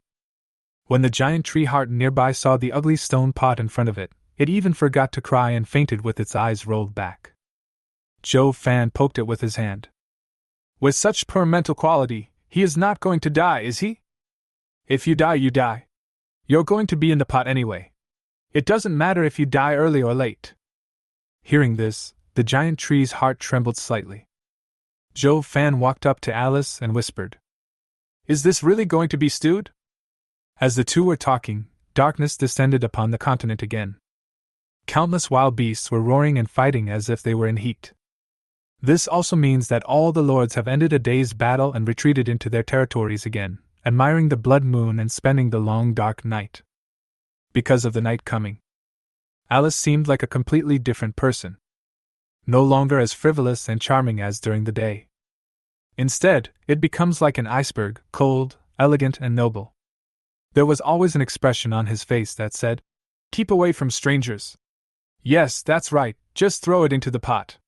When the giant tree heart nearby saw the ugly stone pot in front of it, it even forgot to cry and fainted with its eyes rolled back. Zhou Fan poked it with his hand. With such poor mental quality, he is not going to die, is he? If you die, you die. You're going to be in the pot anyway. It doesn't matter if you die early or late. Hearing this, The giant tree's heart trembled slightly. Zhou Fan walked up to Alice and whispered, "Is this really going to be stewed?" As the two were talking, darkness descended upon the continent again. Countless wild beasts were roaring and fighting as if they were in heat. This also means that all the lords have ended a day's battle and retreated into their territories again, admiring the blood moon and spending the long dark night. Because of the night coming, Alice seemed like a completely different person. No longer as frivolous and charming as during the day. Instead, it becomes like an iceberg, cold, elegant, and noble. There was always an expression on his face that said, "Keep away from strangers." Yes, that's right, just throw it into the pot.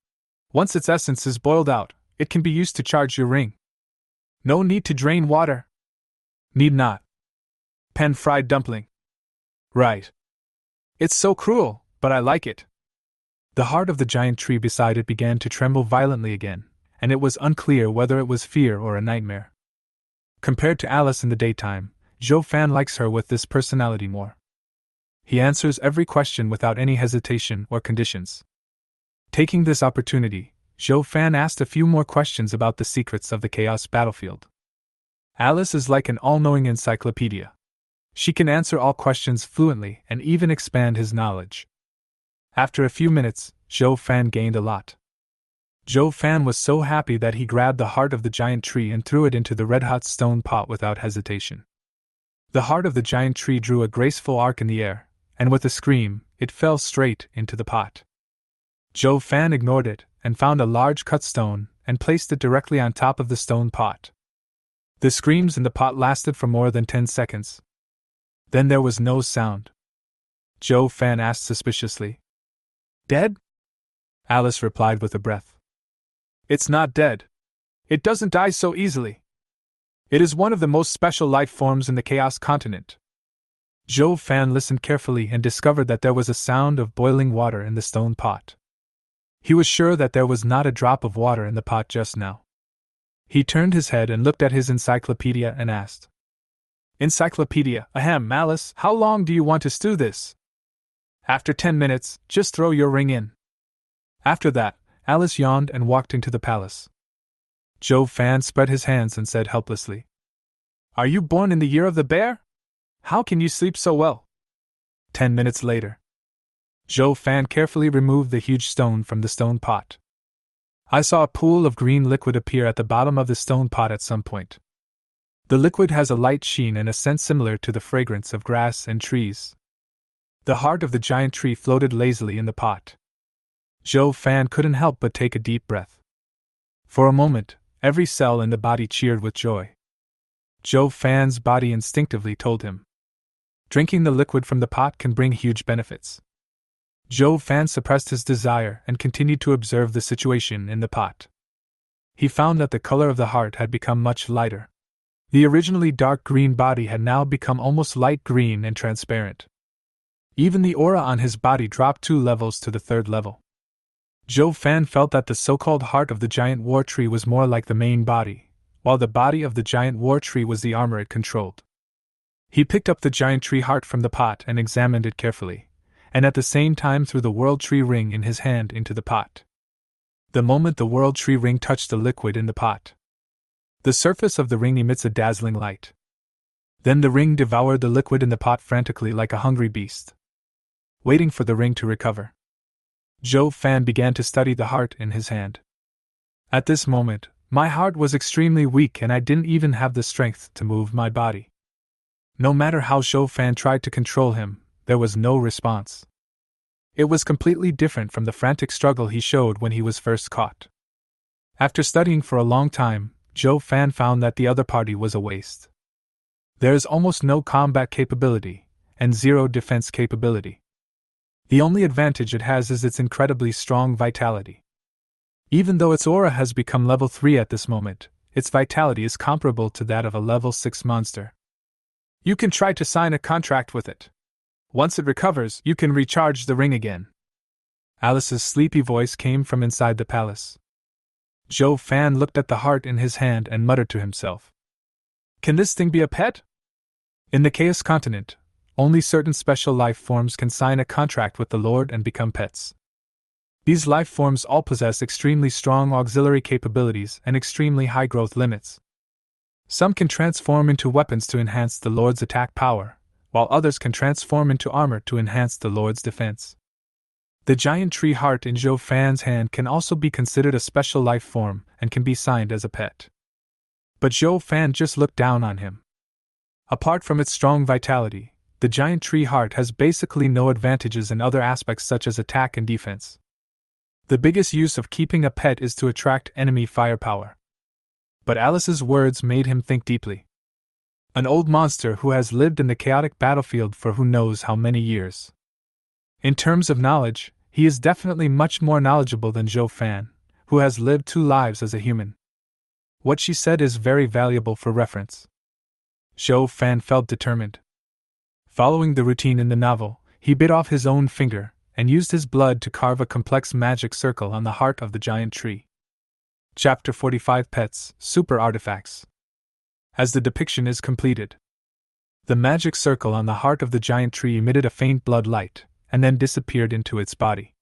Once its essence is boiled out, it can be used to charge your ring. No need to drain water. Need not. Pan-fried dumpling. Right. It's so cruel, but I like it. The heart of the giant tree beside it began to tremble violently again, and it was unclear whether it was fear or a nightmare. Compared to Alice in the daytime, Zhou Fan likes her with this personality more. He answers every question without any hesitation or conditions. Taking this opportunity, Zhou Fan asked a few more questions about the secrets of the Chaos battlefield. Alice is like an all-knowing encyclopedia. She can answer all questions fluently and even expand his knowledge. After a few minutes, Zhou Fan gained a lot. Zhou Fan was so happy that he grabbed the heart of the giant tree and threw it into the red-hot stone pot without hesitation. The heart of the giant tree drew a graceful arc in the air, and with a scream, it fell straight into the pot. Zhou Fan ignored it and found a large cut stone and placed it directly on top of the stone pot. The screams in the pot lasted for more than 10 seconds. Then there was no sound. Zhou Fan asked suspiciously, "Dead?" Alice replied with a breath, "It's not dead. It doesn't die so easily. It is one of the most special life forms in the Chaos continent." Zhou Fan listened carefully and discovered that there was a sound of boiling water in the stone pot. He was sure that there was not a drop of water in the pot just now. He turned his head and looked at his encyclopedia and asked, "Encyclopedia, ahem, Alice, how long do you want to stew this?" "After 10 minutes, just throw your ring in." After that, Alice yawned and walked into the palace. Zhou Fan spread his hands and said helplessly, "Are you born in the year of the bear? How can you sleep so well?" 10 minutes later, Zhou Fan carefully removed the huge stone from the stone pot. I saw a pool of green liquid appear at the bottom of the stone pot at some point. The liquid has a light sheen and a scent similar to the fragrance of grass and trees. The heart of the giant tree floated lazily in the pot. Zhou Fan couldn't help but take a deep breath. For a moment, every cell in the body cheered with joy. Zhou Fan's body instinctively told him, drinking the liquid from the pot can bring huge benefits. Zhou Fan suppressed his desire and continued to observe the situation in the pot. He found that the color of the heart had become much lighter. The originally dark green body had now become almost light green and transparent. Even the aura on his body dropped 2 levels to the 3rd level. Zhou Fan felt that the so-called heart of the giant war tree was more like the main body, while the body of the giant war tree was the armor it controlled. He picked up the giant tree heart from the pot and examined it carefully, and at the same time threw the world tree ring in his hand into the pot. The moment the world tree ring touched the liquid in the pot, the surface of the ring emits a dazzling light. Then the ring devoured the liquid in the pot frantically like a hungry beast, waiting for the ring to recover. Zhou Fan began to study the heart in his hand. At this moment, my heart was extremely weak and I didn't even have the strength to move my body. No matter how Zhou Fan tried to control him, there was no response. It was completely different from the frantic struggle he showed when he was first caught. After studying for a long time, Zhou Fan found that the other party was a waste. There is almost no combat capability, and 0 defense capability. The only advantage it has is its incredibly strong vitality. Even though its aura has become level 3 at this moment, its vitality is comparable to that of a level 6 monster. You can try to sign a contract with it. Once it recovers, you can recharge the ring again. Alice's sleepy voice came from inside the palace. Zhou Fan looked at the heart in his hand and muttered to himself, "Can this thing be a pet?" In the Chaos continent, only certain special life forms can sign a contract with the Lord and become pets. These life forms all possess extremely strong auxiliary capabilities and extremely high growth limits. Some can transform into weapons to enhance the Lord's attack power, while others can transform into armor to enhance the Lord's defense. The giant tree heart in Zhou Fan's hand can also be considered a special life form and can be signed as a pet. But Zhou Fan just looked down on him. Apart from its strong vitality, the giant tree heart has basically no advantages in other aspects such as attack and defense. The biggest use of keeping a pet is to attract enemy firepower. But Alice's words made him think deeply. An old monster who has lived in the chaotic battlefield for who knows how many years. In terms of knowledge, he is definitely much more knowledgeable than Zhou Fan, who has lived 2 lives as a human. What she said is very valuable for reference. Zhou Fan felt determined. Following the routine in the novel, he bit off his own finger and used his blood to carve a complex magic circle on the heart of the giant tree. Chapter 45 Pets, Super Artifacts. As the depiction is completed, the magic circle on the heart of the giant tree emitted a faint blood light, and then disappeared into its body.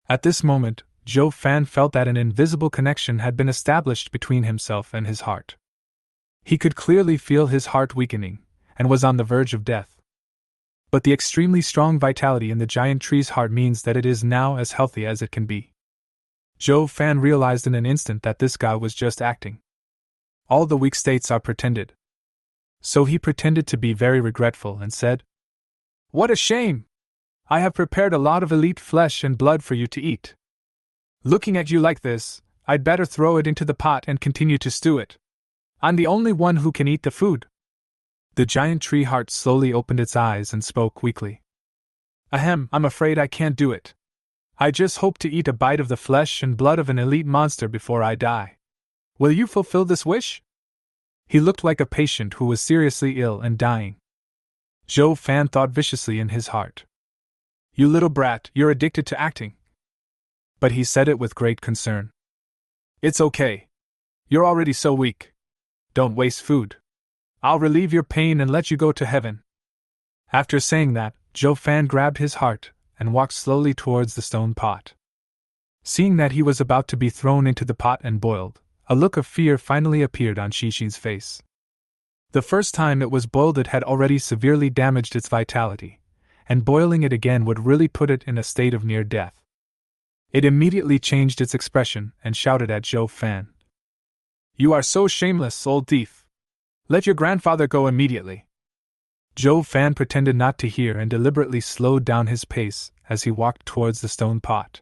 At this moment, Zhou Fan felt that an invisible connection had been established between himself and his heart. He could clearly feel his heart weakening, and was on the verge of death. But the extremely strong vitality in the giant tree's heart means that it is now as healthy as it can be. Zhou Fan realized in an instant that this guy was just acting. All the weak states are pretended. So he pretended to be very regretful and said, "What a shame! I have prepared a lot of elite flesh and blood for you to eat. Looking at you like this, I'd better throw it into the pot and continue to stew it. I'm the only one who can eat the food." The giant tree heart slowly opened its eyes and spoke weakly. "Ahem, I'm afraid I can't do it. I just hope to eat a bite of the flesh and blood of an elite monster before I die. Will you fulfill this wish?" He looked like a patient who was seriously ill and dying. Zhou Fan thought viciously in his heart. "You little brat, you're addicted to acting." But he said it with great concern. "It's okay. You're already so weak. Don't waste food. I'll relieve your pain and let you go to heaven." After saying that, Zhou Fan grabbed his heart and walked slowly towards the stone pot. Seeing that he was about to be thrown into the pot and boiled, a look of fear finally appeared on Xixin's face. The first time it was boiled it had already severely damaged its vitality, and boiling it again would really put it in a state of near death. It immediately changed its expression and shouted at Zhou Fan. "You are so shameless, old thief! Let your grandfather go immediately." Zhou Fan pretended not to hear and deliberately slowed down his pace as he walked towards the stone pot.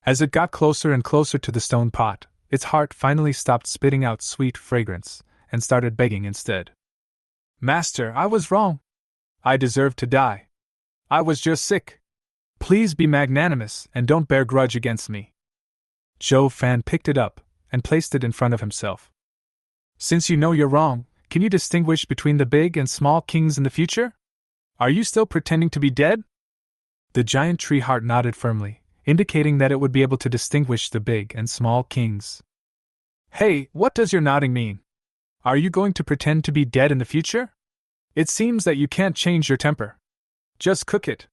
As it got closer and closer to the stone pot, its heart finally stopped spitting out sweet fragrance and started begging instead. "Master, I was wrong. I deserved to die. I was just sick. Please be magnanimous and don't bear grudge against me." Zhou Fan picked it up and placed it in front of himself. "Since you know you're wrong, can you distinguish between the big and small kings in the future? Are you still pretending to be dead?" The giant tree heart nodded firmly, indicating that it would be able to distinguish the big and small kings. "Hey, what does your nodding mean? Are you going to pretend to be dead in the future? It seems that you can't change your temper. Just cook it."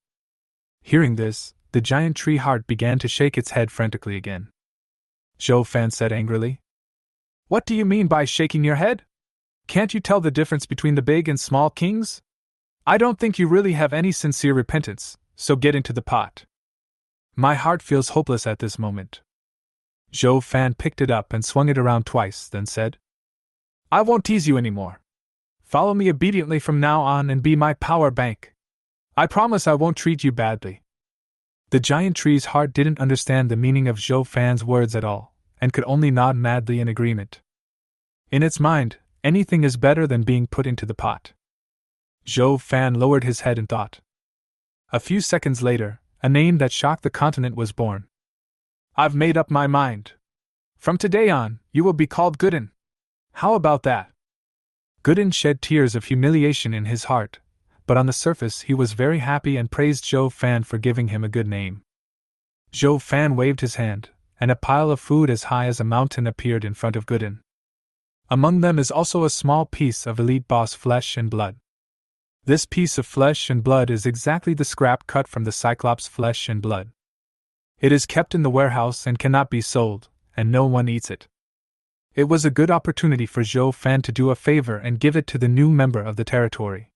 Hearing this, the giant tree heart began to shake its head frantically again. Zhou Fan said angrily, "What do you mean by shaking your head? Can't you tell the difference between the big and small kings? I don't think you really have any sincere repentance, so get into the pot." "My heart feels hopeless at this moment." Zhou Fan picked it up and swung it around twice, then said, "I won't tease you anymore. Follow me obediently from now on and be my power bank. I promise I won't treat you badly." The giant tree's heart didn't understand the meaning of Zhou Fan's words at all, and could only nod madly in agreement. In its mind, anything is better than being put into the pot. Zhou Fan lowered his head and thought. A few seconds later, a name that shocked the continent was born. "I've made up my mind. From today on, you will be called Gooden. How about that?" Gooden shed tears of humiliation in his heart, but on the surface he was very happy and praised Zhou Fan for giving him a good name. Zhou Fan waved his hand, and a pile of food as high as a mountain appeared in front of Gooden. Among them is also a small piece of elite boss flesh and blood. This piece of flesh and blood is exactly the scrap cut from the cyclops' flesh and blood. It is kept in the warehouse and cannot be sold, and no one eats it. It was a good opportunity for Zhou Fan to do a favor and give it to the new member of the territory.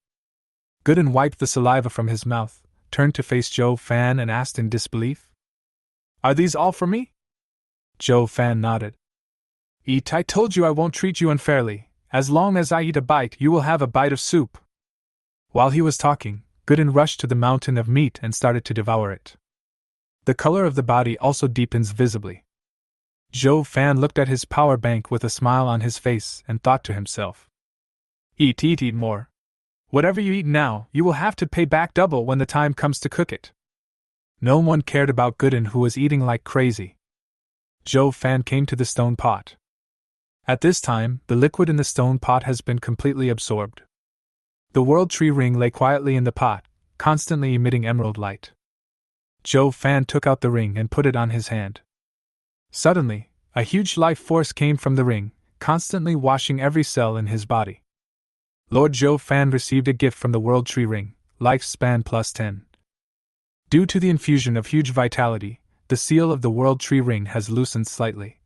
Gooden wiped the saliva from his mouth, turned to face Zhou Fan and asked in disbelief, "Are these all for me?" Zhou Fan nodded. "Eat, I told you I won't treat you unfairly. As long as I eat a bite, you will have a bite of soup." While he was talking, Gooden rushed to the mountain of meat and started to devour it. The color of the body also deepens visibly. Zhou Fan looked at his power bank with a smile on his face and thought to himself, Eat, eat, eat more. Whatever you eat now, you will have to pay back double when the time comes to cook it." No one cared about Gooden, who was eating like crazy. Zhou Fan came to the stone pot. At this time, the liquid in the stone pot has been completely absorbed. The world tree ring lay quietly in the pot, constantly emitting emerald light. Zhou Fan took out the ring and put it on his hand. Suddenly, a huge life force came from the ring, constantly washing every cell in his body. Lord Zhou Fan received a gift from the World Tree Ring, lifespan plus 10. Due to the infusion of huge vitality, the seal of the World Tree Ring has loosened slightly.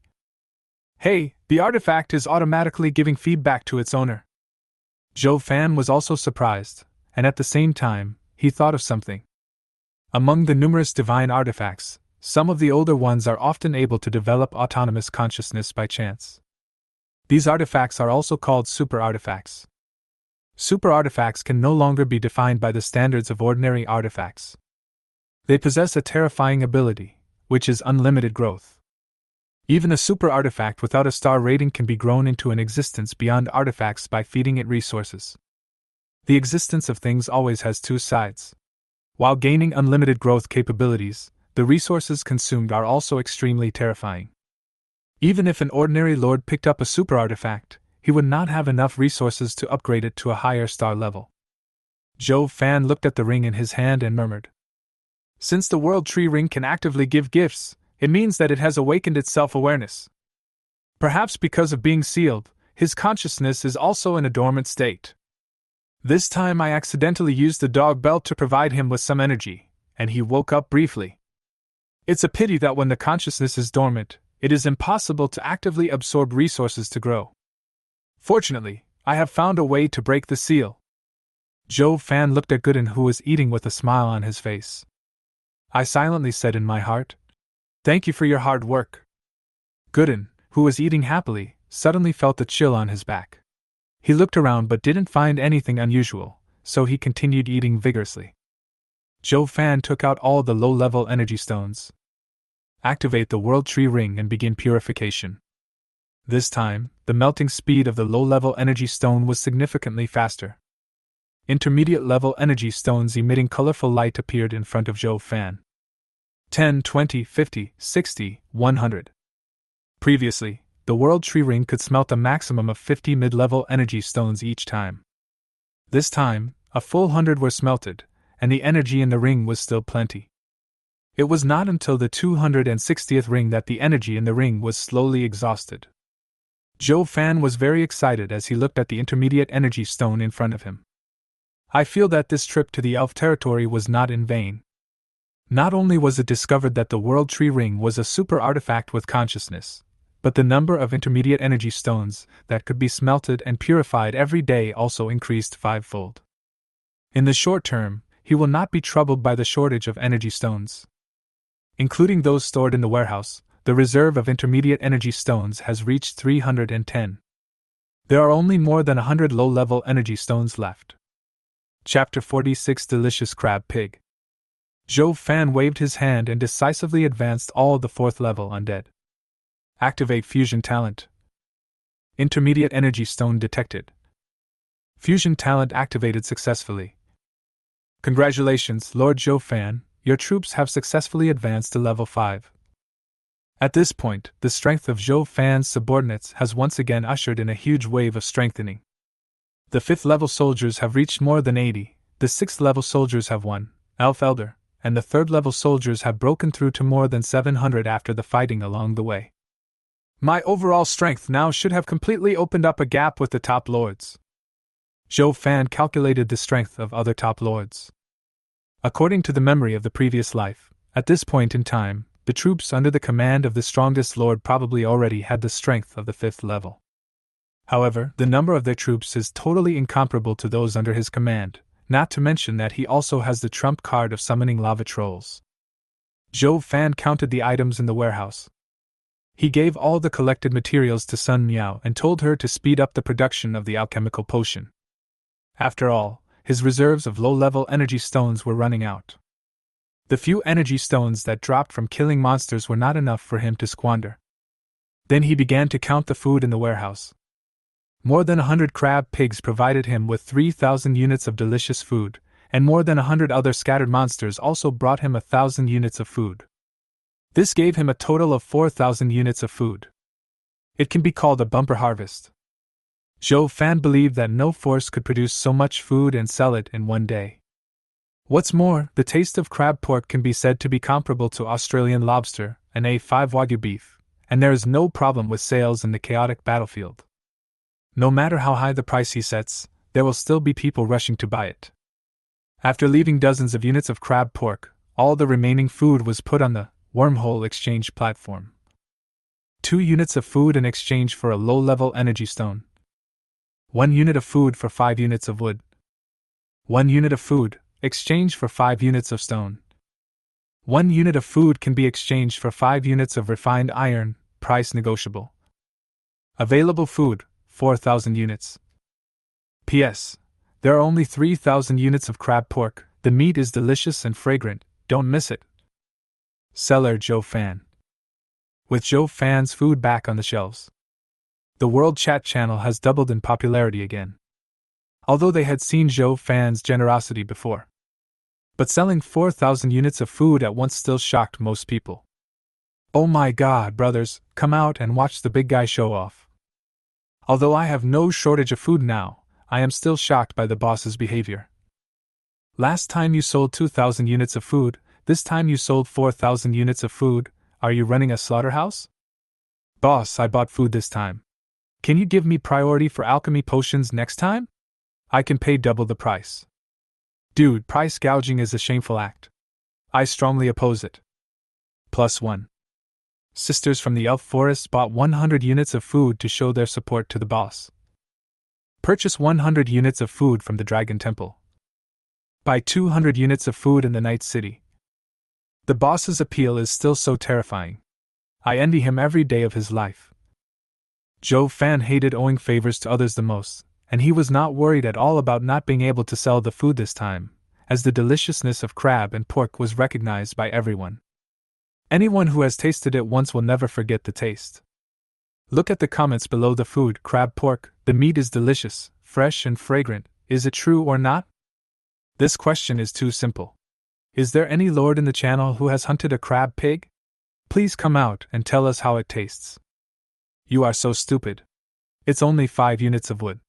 Hey, the artifact is automatically giving feedback to its owner. Zhou Fan was also surprised, and at the same time, he thought of something. Among the numerous divine artifacts, some of the older ones are often able to develop autonomous consciousness by chance. These artifacts are also called super artifacts. Super artifacts can no longer be defined by the standards of ordinary artifacts. They possess a terrifying ability, which is unlimited growth. Even a super artifact without a star rating can be grown into an existence beyond artifacts by feeding it resources. The existence of things always has two sides. While gaining unlimited growth capabilities, the resources consumed are also extremely terrifying. Even if an ordinary lord picked up a super artifact, he would not have enough resources to upgrade it to a higher star level. Zhou Fan looked at the ring in his hand and murmured, "Since the World Tree Ring can actively give gifts, it means that it has awakened its self-awareness. Perhaps because of being sealed, his consciousness is also in a dormant state. This time I accidentally used the dog belt to provide him with some energy, and he woke up briefly. It's a pity that when the consciousness is dormant, it is impossible to actively absorb resources to grow. Fortunately, I have found a way to break the seal." Zhou Fan looked at Gooden, who was eating with a smile on his face. I silently said in my heart, "Thank you for your hard work." Gooden, who was eating happily, suddenly felt a chill on his back. He looked around but didn't find anything unusual, so he continued eating vigorously. Zhou Fan took out all the low-level energy stones. Activate the World Tree Ring and begin purification. This time, the melting speed of the low-level energy stone was significantly faster. Intermediate-level energy stones emitting colorful light appeared in front of Zhou Fan. 10, 20, 50, 60, 100. Previously, the World Tree Ring could smelt a maximum of 50 mid-level energy stones each time. This time, a full 100 were smelted, and the energy in the ring was still plenty. It was not until the 260th ring that the energy in the ring was slowly exhausted. Zhou Fan was very excited as he looked at the intermediate energy stone in front of him. I feel that this trip to the elf territory was not in vain. Not only was it discovered that the World Tree Ring was a super artifact with consciousness, but the number of intermediate energy stones that could be smelted and purified every day also increased fivefold. In the short term, he will not be troubled by the shortage of energy stones. Including those stored in the warehouse, the reserve of intermediate energy stones has reached 310. There are only more than 100 low-level energy stones left. Chapter 46 Delicious Crab Pig. Zhou Fan waved his hand and decisively advanced all the 4th level undead. Activate Fusion Talent. Intermediate energy stone detected. Fusion Talent activated successfully. Congratulations, Lord Zhou Fan, your troops have successfully advanced to level 5. At this point, the strength of Zhou Fan's subordinates has once again ushered in a huge wave of strengthening. The 5th level soldiers have reached more than 80, the 6th level soldiers have 1, Elf Elder, and the 3rd level soldiers have broken through to more than 700 after the fighting along the way. My overall strength now should have completely opened up a gap with the top lords. Zhou Fan calculated the strength of other top lords. According to the memory of the previous life, at this point in time, the troops under the command of the strongest lord probably already had the strength of the 5th level. However, the number of their troops is totally incomparable to those under his command, not to mention that he also has the trump card of summoning lava trolls. Zhou Fan counted the items in the warehouse. He gave all the collected materials to Sun Miao and told her to speed up the production of the alchemical potion. After all, his reserves of low-level energy stones were running out. The few energy stones that dropped from killing monsters were not enough for him to squander. Then he began to count the food in the warehouse. More than 100 crab pigs provided him with 3,000 units of delicious food, and more than 100 other scattered monsters also brought him 1,000 units of food. This gave him a total of 4,000 units of food. It can be called a bumper harvest. Zhou Fan believed that no force could produce so much food and sell it in one day. What's more, the taste of crab pork can be said to be comparable to Australian lobster and A5 Wagyu beef, and there is no problem with sales in the chaotic battlefield. No matter how high the price he sets, there will still be people rushing to buy it. After leaving dozens of units of crab pork, all the remaining food was put on the wormhole exchange platform. 2 units of food in exchange for a low-level energy stone. 1 unit of food for 5 units of wood. 1 unit of food, exchange for 5 units of stone. 1 unit of food can be exchanged for 5 units of refined iron, price negotiable. Available food, 4,000 units. P.S. There are only 3,000 units of crab pork, the meat is delicious and fragrant, don't miss it. Seller Zhou Fan. With Zhou Fan's food back on the shelves, the World Chat channel has doubled in popularity again. Although they had seen Zhou Fan's generosity before. But selling 4,000 units of food at once still shocked most people. Oh my god, brothers, come out and watch the big guy show off. Although I have no shortage of food now, I am still shocked by the boss's behavior. Last time you sold 2,000 units of food, this time you sold 4,000 units of food, are you running a slaughterhouse? Boss, I bought food this time. Can you give me priority for alchemy potions next time? I can pay double the price. Dude, price gouging is a shameful act. I strongly oppose it. +1. Sisters from the Elf Forest bought 100 units of food to show their support to the boss. Purchase 100 units of food from the Dragon Temple. Buy 200 units of food in the Night City. The boss's appeal is still so terrifying. I envy him every day of his life. Zhou Fan hated owing favors to others the most, and he was not worried at all about not being able to sell the food this time, as the deliciousness of crab and pork was recognized by everyone. Anyone who has tasted it once will never forget the taste. Look at the comments below the food. Crab pork, the meat is delicious, fresh and fragrant, is it true or not? This question is too simple. Is there any lord in the channel who has hunted a crab pig? Please come out and tell us how it tastes. You are so stupid. It's only 5 units of wood.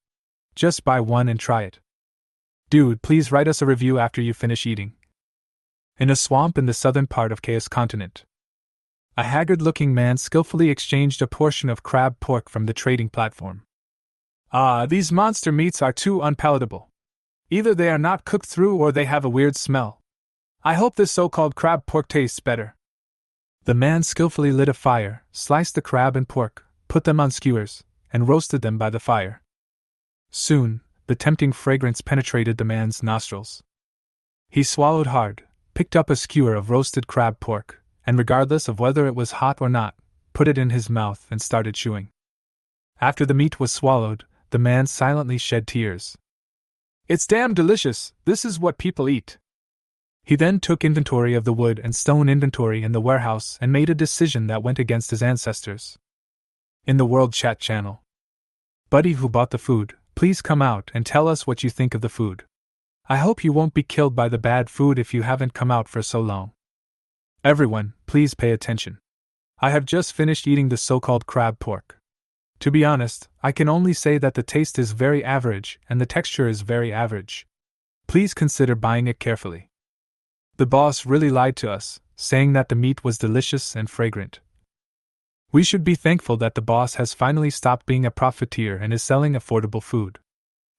Just buy one and try it. Dude, please write us a review after you finish eating. In a swamp in the southern part of Chaos Continent, a haggard-looking man skillfully exchanged a portion of crab pork from the trading platform. Ah, these monster meats are too unpalatable. Either they are not cooked through or they have a weird smell. I hope this so-called crab pork tastes better. The man skillfully lit a fire, sliced the crab and pork, put them on skewers, and roasted them by the fire. Soon, the tempting fragrance penetrated the man's nostrils. He swallowed hard, picked up a skewer of roasted crab pork, and regardless of whether it was hot or not, put it in his mouth and started chewing. After the meat was swallowed, the man silently shed tears. It's damn delicious, this is what people eat. He then took inventory of the wood and stone inventory in the warehouse and made a decision that went against his ancestors. In the World Chat channel. Buddy who bought the food, please come out and tell us what you think of the food. I hope you won't be killed by the bad food if you haven't come out for so long. Everyone, please pay attention. I have just finished eating the so-called crab pork. To be honest, I can only say that the taste is very average and the texture is very average. Please consider buying it carefully. The boss really lied to us, saying that the meat was delicious and fragrant. We should be thankful that the boss has finally stopped being a profiteer and is selling affordable food.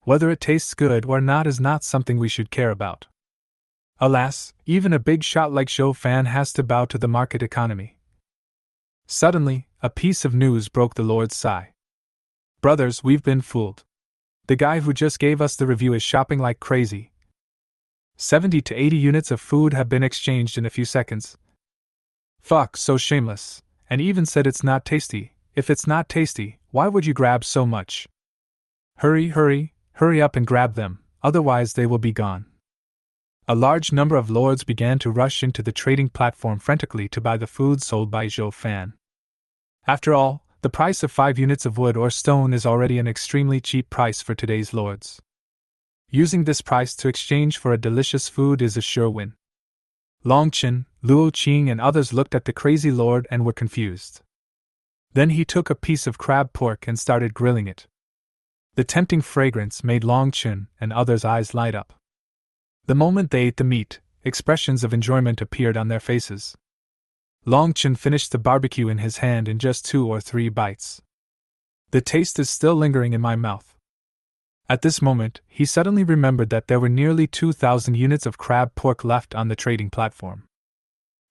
Whether it tastes good or not is not something we should care about. Alas, even a big shot like Zhou Fan has to bow to the market economy. Suddenly, a piece of news broke the Lord's sigh. Brothers, we've been fooled. The guy who just gave us the review is shopping like crazy. 70 to 80 units of food have been exchanged in a few seconds. Fuck, so shameless, and even said it's not tasty. If it's not tasty, why would you grab so much? Hurry up and grab them, otherwise they will be gone. A large number of lords began to rush into the trading platform frantically to buy the food sold by Zhou Fan. After all, the price of 5 units of wood or stone is already an extremely cheap price for today's lords. Using this price to exchange for a delicious food is a sure win. Long Qin, Luo Qing and others looked at the crazy lord and were confused. Then he took a piece of crab pork and started grilling it. The tempting fragrance made Long Qin and others' eyes light up. The moment they ate the meat, expressions of enjoyment appeared on their faces. Long Qin finished the barbecue in his hand in just 2 or 3 bites. The taste is still lingering in my mouth. At this moment, he suddenly remembered that there were nearly 2,000 units of crab pork left on the trading platform.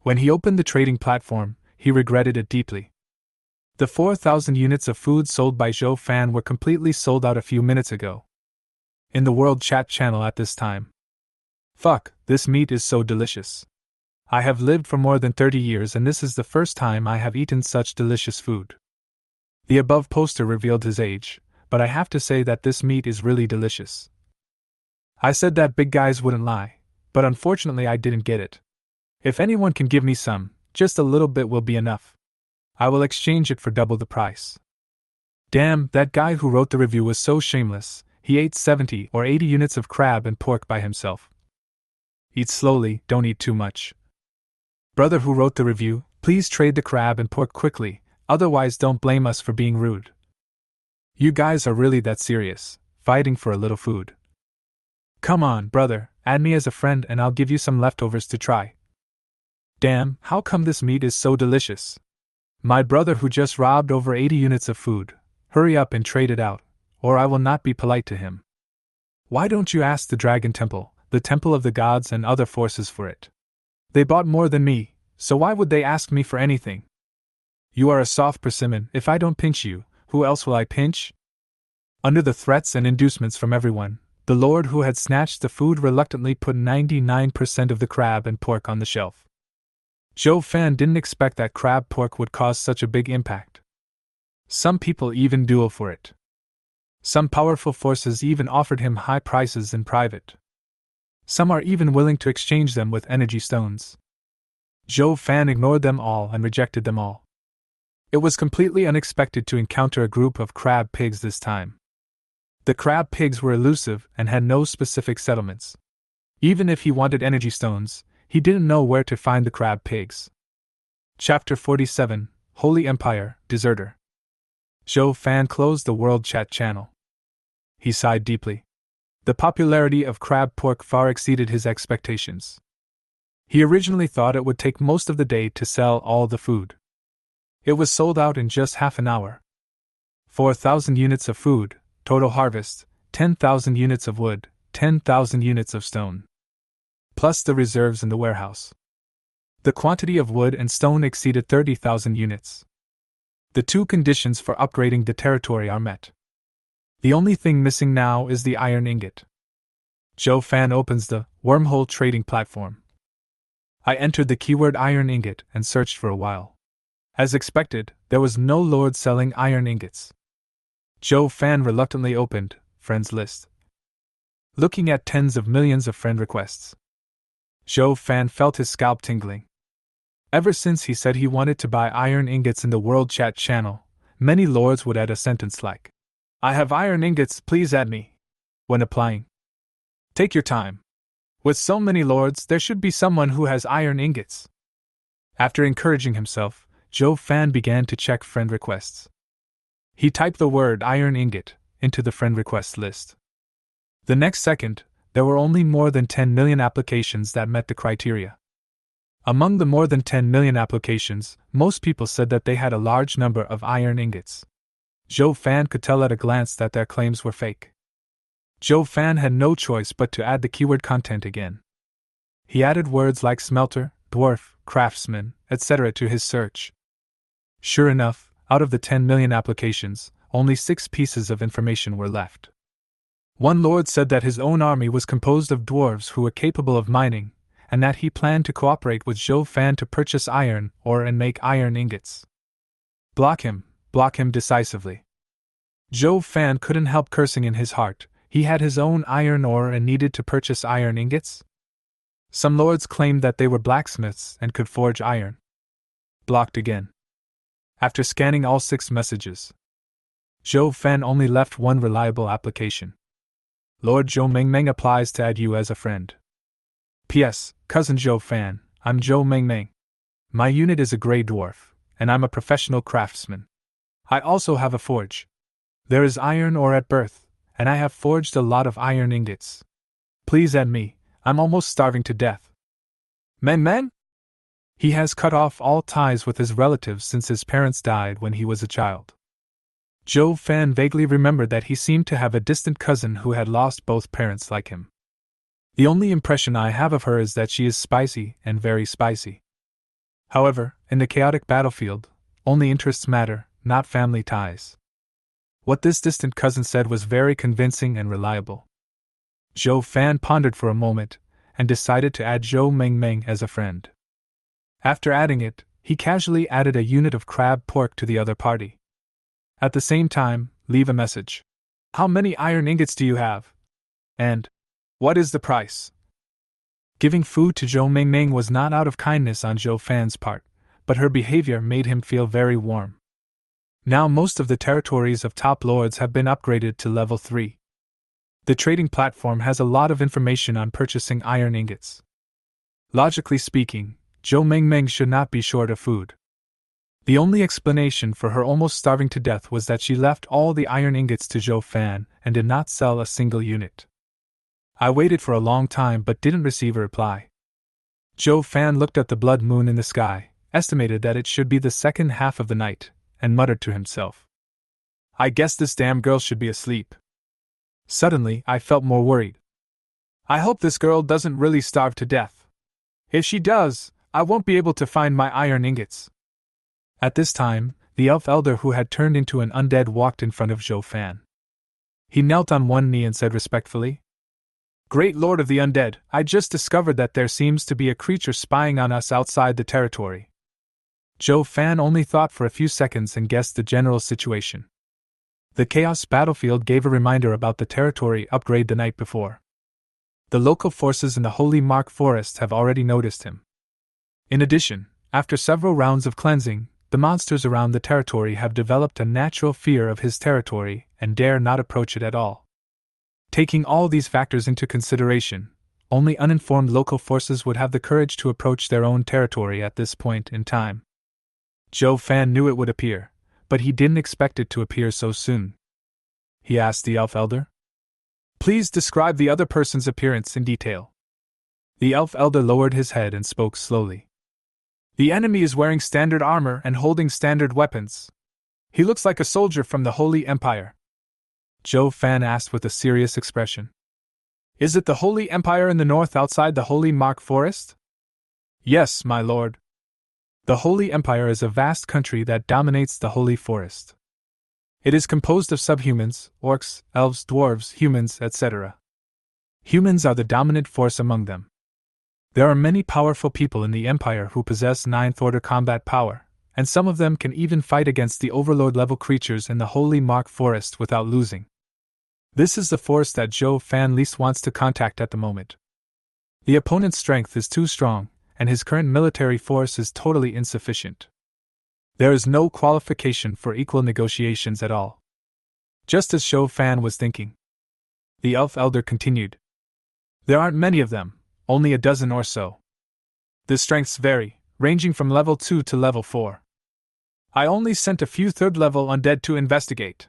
When he opened the trading platform, he regretted it deeply. The 4,000 units of food sold by Zhou Fan were completely sold out a few minutes ago. In the World Chat channel at this time. Fuck, this meat is so delicious. I have lived for more than 30 years and this is the first time I have eaten such delicious food. The above poster revealed his age, but I have to say that this meat is really delicious. I said that big guys wouldn't lie, but unfortunately I didn't get it. If anyone can give me some, just a little bit will be enough. I will exchange it for double the price. Damn, that guy who wrote the review was so shameless, he ate 70 or 80 units of crab and pork by himself. Eat slowly, don't eat too much. Brother who wrote the review, please trade the crab and pork quickly, otherwise don't blame us for being rude. You guys are really that serious, fighting for a little food. Come on, brother, add me as a friend and I'll give you some leftovers to try. Damn, how come this meat is so delicious? My brother who just robbed over 80 units of food, hurry up and trade it out, or I will not be polite to him. Why don't you ask the Dragon Temple, the Temple of the Gods and other forces for it? They bought more than me, so why would they ask me for anything? You are a soft persimmon, if I don't pinch you, who else will I pinch? Under the threats and inducements from everyone, the lord who had snatched the food reluctantly put 99% of the crab and pork on the shelf. Zhou Fan didn't expect that crab pork would cause such a big impact. Some people even duel for it. Some powerful forces even offered him high prices in private. Some are even willing to exchange them with energy stones. Zhou Fan ignored them all and rejected them all. It was completely unexpected to encounter a group of crab pigs this time. The crab pigs were elusive and had no specific settlements. Even if he wanted energy stones, he didn't know where to find the crab pigs. Chapter 47, Holy Empire, Deserter. Zhou Fan closed the World Chat channel. He sighed deeply. The popularity of crab pork far exceeded his expectations. He originally thought it would take most of the day to sell all the food. It was sold out in just half an hour. 4,000 units of food, total harvest, 10,000 units of wood, 10,000 units of stone. Plus the reserves in the warehouse. The quantity of wood and stone exceeded 30,000 units. The 2 conditions for upgrading the territory are met. The only thing missing now is the iron ingot. Zhou Fan opens the wormhole trading platform. I entered the keyword iron ingot and searched for a while. As expected, there was no lord selling iron ingots. Zhou Fan reluctantly opened friends list. Looking at tens of millions of friend requests, Zhou Fan felt his scalp tingling. Ever since he said he wanted to buy iron ingots in the World Chat channel, many lords would add a sentence like, "I have iron ingots, please add me," when applying. Take your time. With so many lords, there should be someone who has iron ingots. After encouraging himself, Zhou Fan began to check friend requests. He typed the word iron ingot into the friend request list. The next second, there were only more than 10 million applications that met the criteria. Among the more than 10 million applications, most people said that they had a large number of iron ingots. Zhou Fan could tell at a glance that their claims were fake. Zhou Fan had no choice but to add the keyword content again. He added words like smelter, dwarf, craftsman, etc. to his search. Sure enough, out of the 10 million applications, only 6 pieces of information were left. One lord said that his own army was composed of dwarves who were capable of mining, and that he planned to cooperate with Zhou Fan to purchase iron ore and make iron ingots. Block him decisively. Zhou Fan couldn't help cursing in his heart. He had his own iron ore and needed to purchase iron ingots? Some lords claimed that they were blacksmiths and could forge iron. Blocked again. After scanning all 6 messages, Zhou Fan only left one reliable application. Lord Zhou Mengmeng applies to add you as a friend. P.S. Cousin Zhou Fan, I'm Zhou Mengmeng. My unit is a grey dwarf, and I'm a professional craftsman. I also have a forge. There is iron ore at birth, and I have forged a lot of iron ingots. Please add me, I'm almost starving to death. Meng? He has cut off all ties with his relatives since his parents died when he was a child. Zhou Fan vaguely remembered that he seemed to have a distant cousin who had lost both parents like him. The only impression I have of her is that she is spicy and very spicy. However, in the chaotic battlefield, only interests matter, not family ties. What this distant cousin said was very convincing and reliable. Zhou Fan pondered for a moment, and decided to add Zhou Mengmeng as a friend. After adding it, he casually added a unit of crab pork to the other party. At the same time, leave a message. How many iron ingots do you have? And what is the price? Giving food to Zhou Mengmeng was not out of kindness on Zhou Fan's part, but her behavior made him feel very warm. Now most of the territories of top lords have been upgraded to level 3. The trading platform has a lot of information on purchasing iron ingots. Logically speaking, Zhou Mengmeng should not be short of food. The only explanation for her almost starving to death was that she left all the iron ingots to Zhou Fan and did not sell a single unit. I waited for a long time but didn't receive a reply. Zhou Fan looked at the blood moon in the sky, estimated that it should be the second half of the night, and muttered to himself. I guess this damn girl should be asleep. Suddenly, I felt more worried. I hope this girl doesn't really starve to death. If she does, I won't be able to find my iron ingots. At this time, the elf elder who had turned into an undead walked in front of Zhou Fan. He knelt on one knee and said respectfully, Great Lord of the Undead, I just discovered that there seems to be a creature spying on us outside the territory. Zhou Fan only thought for a few seconds and guessed the general situation. The Chaos battlefield gave a reminder about the territory upgrade the night before. The local forces in the Holy Mark Forest have already noticed him. In addition, after several rounds of cleansing, the monsters around the territory have developed a natural fear of his territory and dare not approach it at all. Taking all these factors into consideration, only uninformed local forces would have the courage to approach their own territory at this point in time. Zhou Fan knew it would appear, but he didn't expect it to appear so soon. He asked the elf elder, Please describe the other person's appearance in detail. The elf elder lowered his head and spoke slowly. The enemy is wearing standard armor and holding standard weapons. He looks like a soldier from the Holy Empire. Zhou Fan asked with a serious expression. Is it the Holy Empire in the north outside the Holy Mark Forest? Yes, my lord. The Holy Empire is a vast country that dominates the Holy Forest. It is composed of subhumans, orcs, elves, dwarves, humans, etc. Humans are the dominant force among them. There are many powerful people in the Empire who possess ninth-order combat power, and some of them can even fight against the Overlord-level creatures in the Holy Mark Forest without losing. This is the force that Zhou Fan least wants to contact at the moment. The opponent's strength is too strong, and his current military force is totally insufficient. There is no qualification for equal negotiations at all. Just as Zhou Fan was thinking. The elf elder continued. There aren't many of them, only a dozen or so. The strengths vary, ranging from level 2 to level 4. I only sent a few third-level undead to investigate.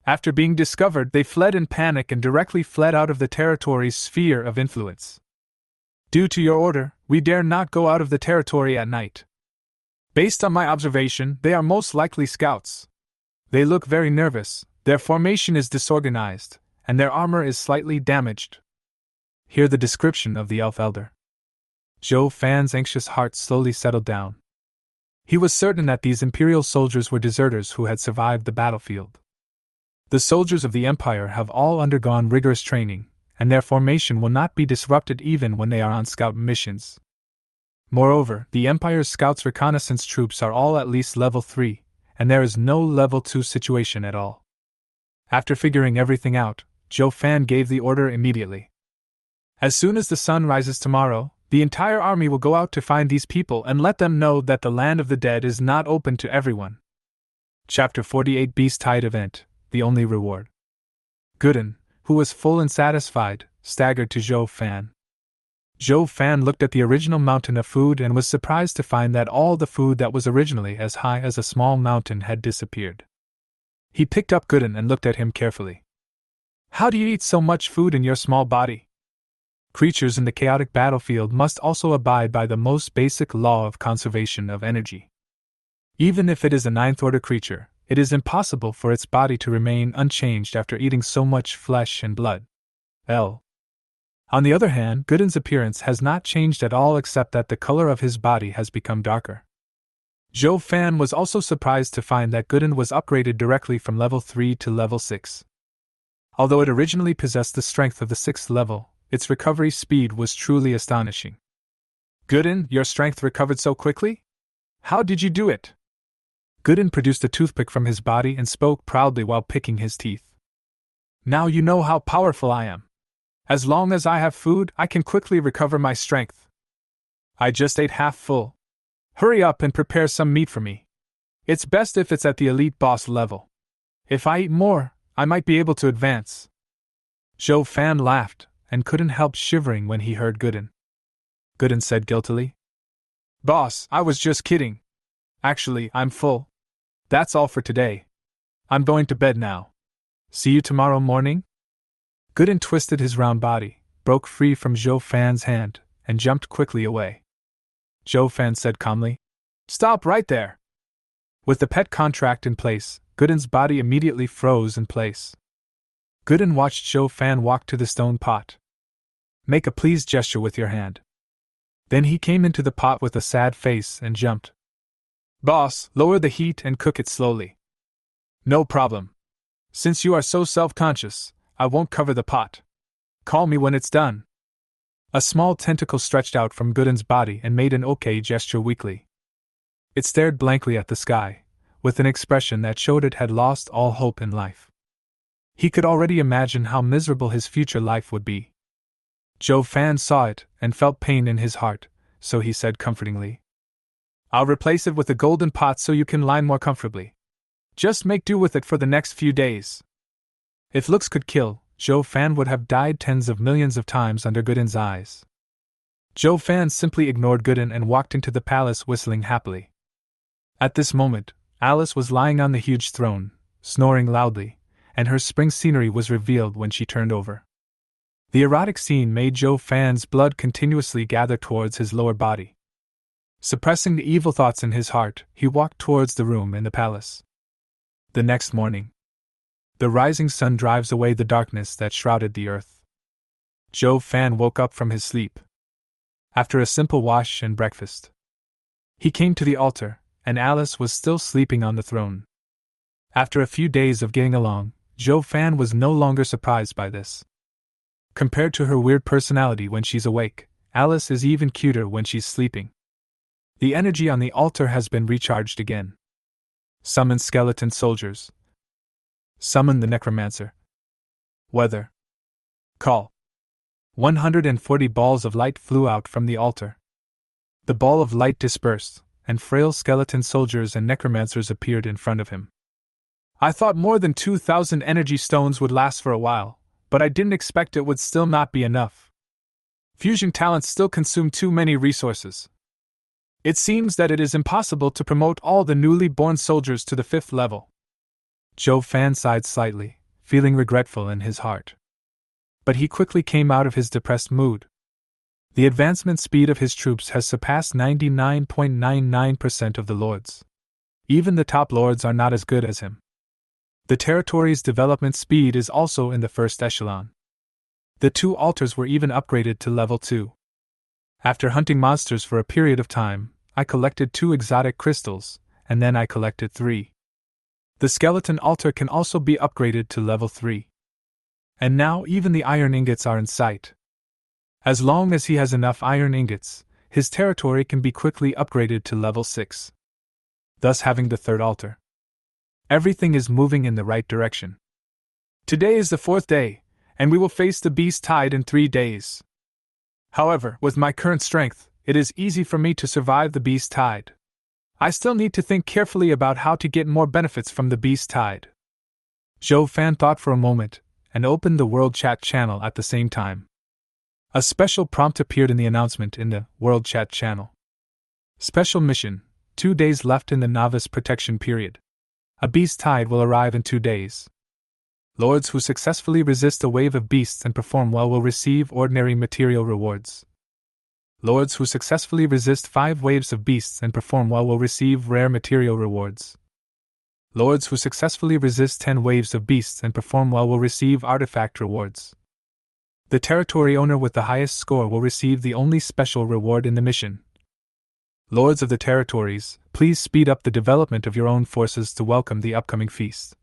After being discovered, they fled in panic and directly fled out of the territory's sphere of influence. Due to your order, we dare not go out of the territory at night. Based on my observation, they are most likely scouts. They look very nervous, their formation is disorganized, and their armor is slightly damaged. Hear the description of the elf elder. Zhou Fan's anxious heart slowly settled down. He was certain that these Imperial soldiers were deserters who had survived the battlefield. The soldiers of the Empire have all undergone rigorous training, and their formation will not be disrupted even when they are on scout missions. Moreover, the Empire's scouts reconnaissance troops are all at least level 3, and there is no level 2 situation at all. After figuring everything out, Zhou Fan gave the order immediately. As soon as the sun rises tomorrow, the entire army will go out to find these people and let them know that the land of the dead is not open to everyone. Chapter 48 Beast Tide Event, The Only Reward. Gooden, who was full and satisfied, staggered to Zhou Fan. Zhou Fan looked at the original mountain of food and was surprised to find that all the food that was originally as high as a small mountain had disappeared. He picked up Gooden and looked at him carefully. How do you eat so much food in your small body? Creatures in the chaotic battlefield must also abide by the most basic law of conservation of energy. Even if it is a ninth-order creature, it is impossible for its body to remain unchanged after eating so much flesh and blood. On the other hand, Gooden's appearance has not changed at all except that the color of his body has become darker. Zhou Fan was also surprised to find that Gooden was upgraded directly from level 3 to level 6. Although it originally possessed the strength of the 6th level, its recovery speed was truly astonishing. Gooden, your strength recovered so quickly? How did you do it? Gooden produced a toothpick from his body and spoke proudly while picking his teeth. Now you know how powerful I am. As long as I have food, I can quickly recover my strength. I just ate half full. Hurry up and prepare some meat for me. It's best if it's at the elite boss level. If I eat more, I might be able to advance. Zhou Fan laughed, and couldn't help shivering when he heard Gooden. Gooden said guiltily. Boss, I was just kidding. Actually, I'm full. That's all for today. I'm going to bed now. See you tomorrow morning? Gooden twisted his round body, broke free from Zhou Fan's hand, and jumped quickly away. Zhou Fan said calmly, Stop right there! With the pet contract in place, Gooden's body immediately froze in place. Gooden watched Zhou Fan walk to the stone pot. Make a please gesture with your hand. Then he came into the pot with a sad face and jumped. Boss, lower the heat and cook it slowly. No problem. Since you are so self-conscious, I won't cover the pot. Call me when it's done. A small tentacle stretched out from Gooden's body and made an OK gesture weakly. It stared blankly at the sky, with an expression that showed it had lost all hope in life. He could already imagine how miserable his future life would be. Zhou Fan saw it and felt pain in his heart, so he said comfortingly, I'll replace it with a golden pot so you can lie more comfortably. Just make do with it for the next few days. If looks could kill, Zhou Fan would have died tens of millions of times under Gooden's eyes. Zhou Fan simply ignored Gooden and walked into the palace whistling happily. At this moment, Alice was lying on the huge throne, snoring loudly, and her spring scenery was revealed when she turned over. The erotic scene made Zhou Fan's blood continuously gather towards his lower body. Suppressing the evil thoughts in his heart, he walked towards the room in the palace. The next morning, the rising sun drives away the darkness that shrouded the earth. Zhou Fan woke up from his sleep. After a simple wash and breakfast, he came to the altar, and Alice was still sleeping on the throne. After a few days of getting along, Zhou Fan was no longer surprised by this. Compared to her weird personality when she's awake, Alice is even cuter when she's sleeping. The energy on the altar has been recharged again. Summon skeleton soldiers. Summon the necromancer. Weather. Call. 140 balls of light flew out from the altar. The ball of light dispersed, and frail skeleton soldiers and necromancers appeared in front of him. I thought more than 2,000 energy stones would last for a while, but I didn't expect it would still not be enough. Fusion talents still consume too many resources. It seems that it is impossible to promote all the newly born soldiers to the 5th level. Zhou Fan sighed slightly, feeling regretful in his heart. But he quickly came out of his depressed mood. The advancement speed of his troops has surpassed 99.99% of the lords. Even the top lords are not as good as him. The territory's development speed is also in the 1st echelon. The 2 altars were even upgraded to level 2. After hunting monsters for a period of time, I collected 2 exotic crystals, and then I collected 3. The skeleton altar can also be upgraded to level 3. And now even the iron ingots are in sight. As long as he has enough iron ingots, his territory can be quickly upgraded to level 6. Thus having the 3rd altar. Everything is moving in the right direction. Today is the 4th day, and we will face the beast tide in 3 days. However, with my current strength, it is easy for me to survive the beast tide. I still need to think carefully about how to get more benefits from the beast tide. Zhou Fan thought for a moment, and opened the World Chat channel at the same time. A special prompt appeared in the announcement in the World Chat channel. Special mission, 2 days left in the novice protection period. A beast tide will arrive in 2 days. Lords who successfully resist a wave of beasts and perform well will receive ordinary material rewards. Lords who successfully resist 5 waves of beasts and perform well will receive rare material rewards. Lords who successfully resist 10 waves of beasts and perform well will receive artifact rewards. The territory owner with the highest score will receive the only special reward in the mission. Lords of the territories, please speed up the development of your own forces to welcome the upcoming feast.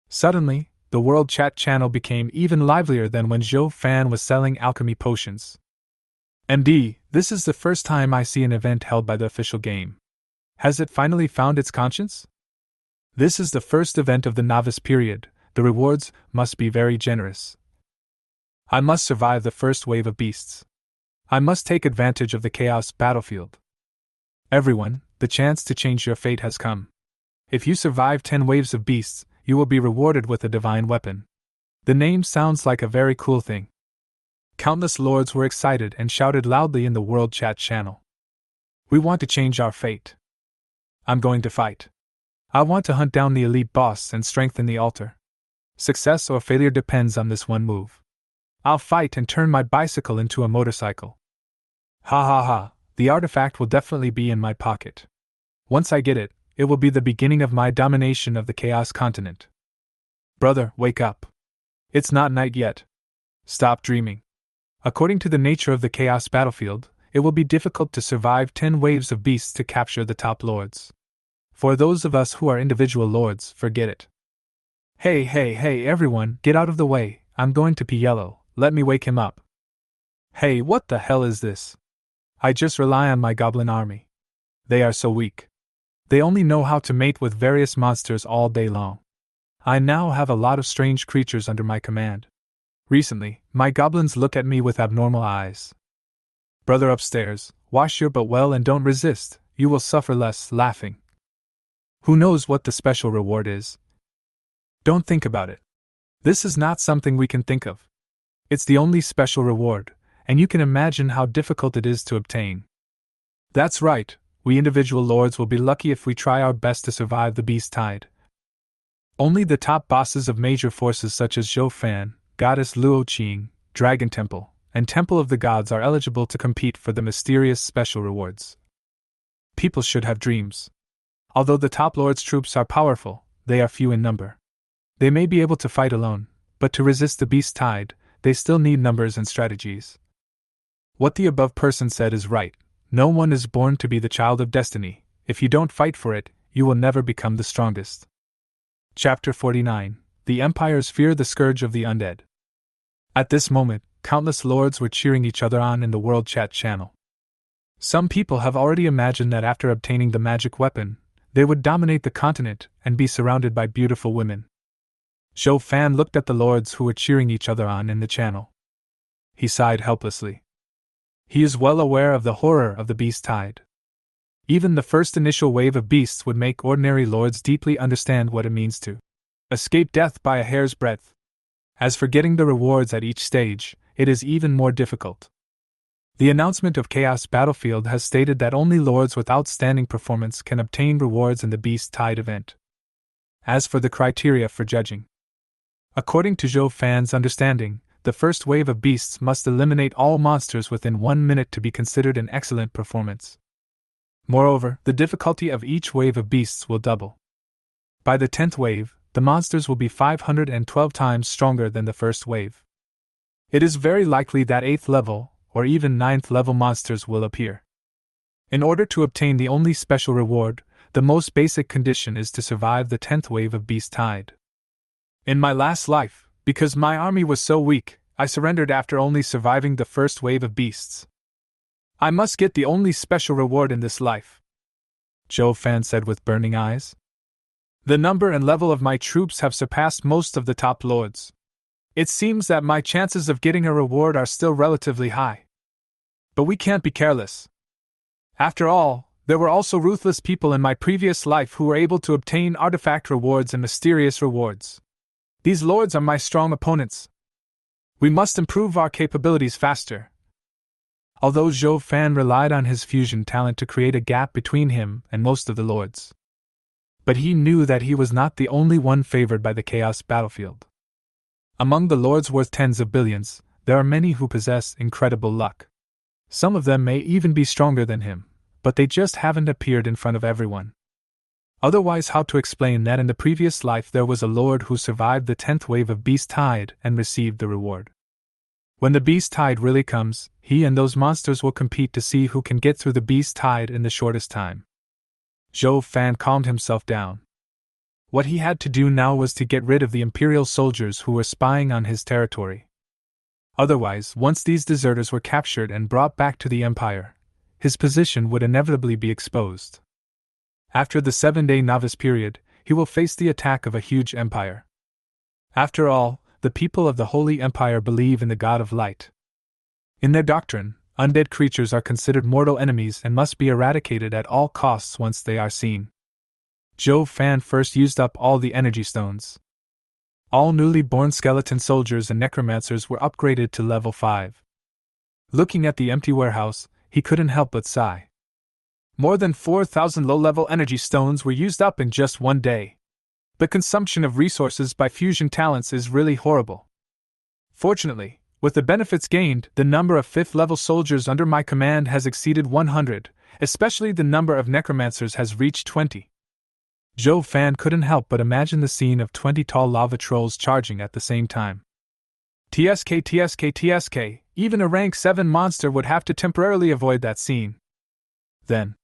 Suddenly, the World Chat channel became even livelier than when Zhou Fan was selling alchemy potions. MD, this is the first time I see an event held by the official game. Has it finally found its conscience? This is the first event of the novice period, the rewards must be very generous. I must survive the first wave of beasts. I must take advantage of the chaos battlefield. Everyone, the chance to change your fate has come. If you survive 10 waves of beasts, you will be rewarded with a divine weapon. The name sounds like a very cool thing. Countless lords were excited and shouted loudly in the World Chat channel. We want to change our fate. I'm going to fight. I want to hunt down the elite boss and strengthen the altar. Success or failure depends on this one move. I'll fight and turn my bicycle into a motorcycle. Ha ha ha, the artifact will definitely be in my pocket. Once I get it, it will be the beginning of my domination of the Chaos continent. Brother, wake up. It's not night yet. Stop dreaming. According to the nature of the Chaos battlefield, it will be difficult to survive 10 waves of beasts to capture the top lords. For those of us who are individual lords, forget it. Hey everyone, get out of the way, I'm going to pee yellow, let me wake him up. Hey, what the hell is this? I just rely on my goblin army. They are so weak. They only know how to mate with various monsters all day long. I now have a lot of strange creatures under my command. Recently, my goblins look at me with abnormal eyes. Brother upstairs, wash your butt well and don't resist, you will suffer less laughing. Who knows what the special reward is? Don't think about it. This is not something we can think of. It's the only special reward, and you can imagine how difficult it is to obtain. That's right, we individual lords will be lucky if we try our best to survive the beast tide. Only the top bosses of major forces such as Zhou Fan, Goddess Luo Qing, Dragon Temple, and Temple of the Gods are eligible to compete for the mysterious special rewards. People should have dreams. Although the top lords' troops are powerful, they are few in number. They may be able to fight alone, but to resist the beast tide, they still need numbers and strategies. What the above person said is right. No one is born to be the child of destiny. If you don't fight for it, you will never become the strongest. Chapter 49. The Empires Fear the Scourge of the Undead. At this moment, countless lords were cheering each other on in the World Chat channel. Some people have already imagined that after obtaining the magic weapon, they would dominate the continent and be surrounded by beautiful women. Zhou Fan looked at the lords who were cheering each other on in the channel. He sighed helplessly. He is well aware of the horror of the beast tide. Even the first initial wave of beasts would make ordinary lords deeply understand what it means to escape death by a hair's breadth. As for getting the rewards at each stage, it is even more difficult. The announcement of Chaos Battlefield has stated that only lords with outstanding performance can obtain rewards in the beast tide event. As for the criteria for judging, according to Zhou Fan's understanding, the first wave of beasts must eliminate all monsters within 1 minute to be considered an excellent performance. Moreover, the difficulty of each wave of beasts will double. By the 10th wave, the monsters will be 512 times stronger than the first wave. It is very likely that 8th level, or even 9th level monsters will appear. In order to obtain the only special reward, the most basic condition is to survive the 10th wave of Beast Tide. In my last life, because my army was so weak, I surrendered after only surviving the first wave of beasts. I must get the only special reward in this life, Zhou Fan said with burning eyes. The number and level of my troops have surpassed most of the top lords. It seems that my chances of getting a reward are still relatively high. But we can't be careless. After all, there were also ruthless people in my previous life who were able to obtain artifact rewards and mysterious rewards. These lords are my strong opponents. We must improve our capabilities faster. Although Zhou Fan relied on his fusion talent to create a gap between him and most of the lords. But he knew that he was not the only one favored by the chaos battlefield. Among the lords worth tens of billions, there are many who possess incredible luck. Some of them may even be stronger than him, but they just haven't appeared in front of everyone. Otherwise, how to explain that in the previous life there was a lord who survived the 10th wave of Beast Tide and received the reward? When the Beast Tide really comes, he and those monsters will compete to see who can get through the Beast Tide in the shortest time. Zhou Fan calmed himself down. What he had to do now was to get rid of the Imperial soldiers who were spying on his territory. Otherwise, once these deserters were captured and brought back to the Empire, his position would inevitably be exposed. After the 7-day novice period, he will face the attack of a huge empire. After all, the people of the Holy Empire believe in the God of Light. In their doctrine, undead creatures are considered mortal enemies and must be eradicated at all costs once they are seen. Zhou Fan first used up all the energy stones. All newly born skeleton soldiers and necromancers were upgraded to level 5. Looking at the empty warehouse, he couldn't help but sigh. More than 4,000 low-level energy stones were used up in just one day. The consumption of resources by fusion talents is really horrible. Fortunately, with the benefits gained, the number of 5th-level soldiers under my command has exceeded 100, especially the number of necromancers has reached 20. Zhou Fan couldn't help but imagine the scene of 20 tall lava trolls charging at the same time. TSK, even a rank 7 monster would have to temporarily avoid that scene. Then,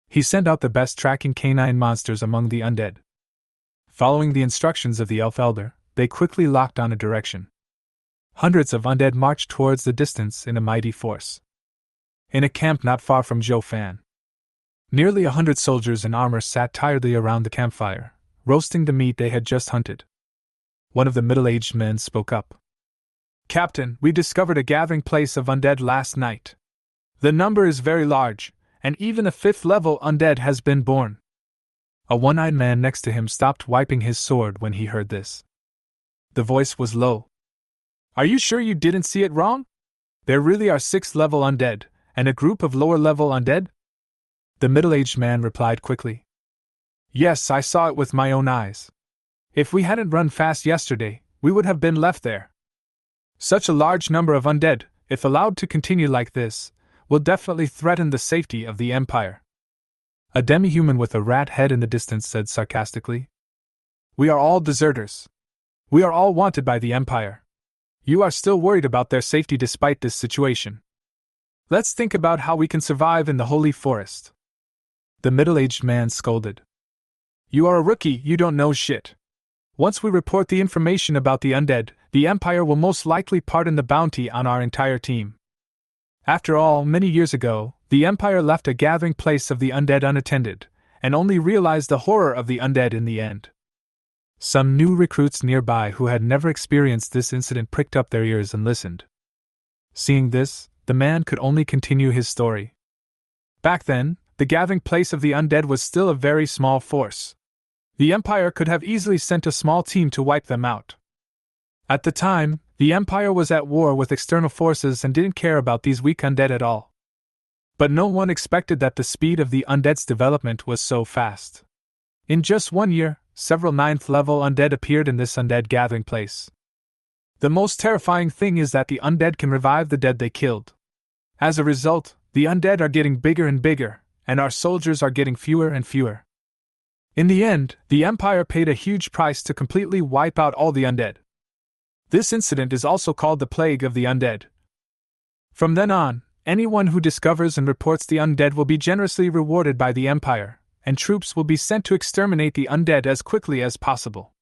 he sent out the best tracking canine monsters among the undead. Following the instructions of the elf elder, they quickly locked on a direction. Hundreds of undead marched towards the distance in a mighty force. In a camp not far from Zhou Fan, nearly 100 soldiers in armor sat tiredly around the campfire, roasting the meat they had just hunted. One of the middle-aged men spoke up. "Captain, we discovered a gathering place of undead last night. The number is very large, and even a 5th-level undead has been born." A one-eyed man next to him stopped wiping his sword when he heard this. The voice was low. "Are you sure you didn't see it wrong? There really are 6th-level undead, and a group of lower-level undead?" The middle-aged man replied quickly. "Yes, I saw it with my own eyes. If we hadn't run fast yesterday, we would have been left there. Such a large number of undead, if allowed to continue like this, will definitely threaten the safety of the Empire." A demi-human with a rat head in the distance said sarcastically. "We are all deserters. We are all wanted by the Empire. You are still worried about their safety despite this situation. Let's think about how we can survive in the Holy Forest." The middle-aged man scolded. "You are a rookie, you don't know shit. Once we report the information about the undead, the Empire will most likely pardon the bounty on our entire team. After all, many years ago, the Empire left a gathering place of the undead unattended, and only realized the horror of the undead in the end." Some new recruits nearby who had never experienced this incident pricked up their ears and listened. Seeing this, the man could only continue his story. Back then, the gathering place of the undead was still a very small force. The Empire could have easily sent a small team to wipe them out. At the time, the Empire was at war with external forces and didn't care about these weak undead at all. But no one expected that the speed of the undead's development was so fast. In just 1 year, several 9th-level undead appeared in this undead gathering place. The most terrifying thing is that the undead can revive the dead they killed. As a result, the undead are getting bigger and bigger, and our soldiers are getting fewer and fewer. In the end, the Empire paid a huge price to completely wipe out all the undead. This incident is also called the Plague of the Undead. From then on, anyone who discovers and reports the undead will be generously rewarded by the Empire, and troops will be sent to exterminate the undead as quickly as possible.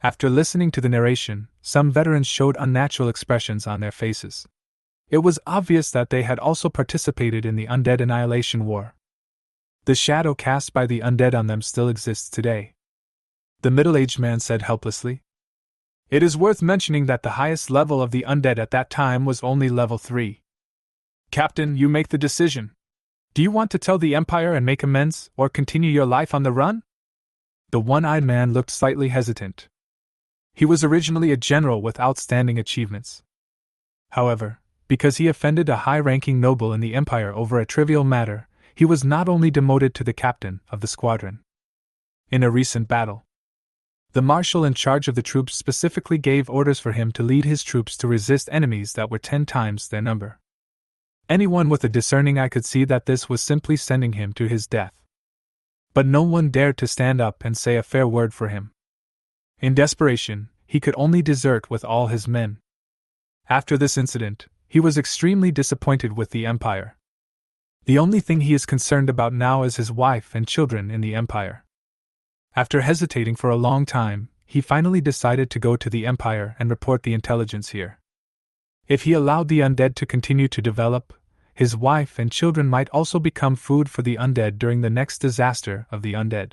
After listening to the narration, some veterans showed unnatural expressions on their faces. It was obvious that they had also participated in the Undead Annihilation War. The shadow cast by the undead on them still exists today. The middle-aged man said helplessly. It is worth mentioning that the highest level of the undead at that time was only level 3. Captain, you make the decision. Do you want to tell the Empire and make amends, or continue your life on the run? The one-eyed man looked slightly hesitant. He was originally a general with outstanding achievements. However, because he offended a high-ranking noble in the Empire over a trivial matter, he was not only demoted to the captain of the squadron. In a recent battle, the marshal in charge of the troops specifically gave orders for him to lead his troops to resist enemies that were 10 times their number. Anyone with a discerning eye could see that this was simply sending him to his death. But no one dared to stand up and say a fair word for him. In desperation, he could only desert with all his men. After this incident, he was extremely disappointed with the Empire. The only thing he is concerned about now is his wife and children in the Empire. After hesitating for a long time, he finally decided to go to the Empire and report the intelligence here. If he allowed the undead to continue to develop, his wife and children might also become food for the undead during the next disaster of the undead.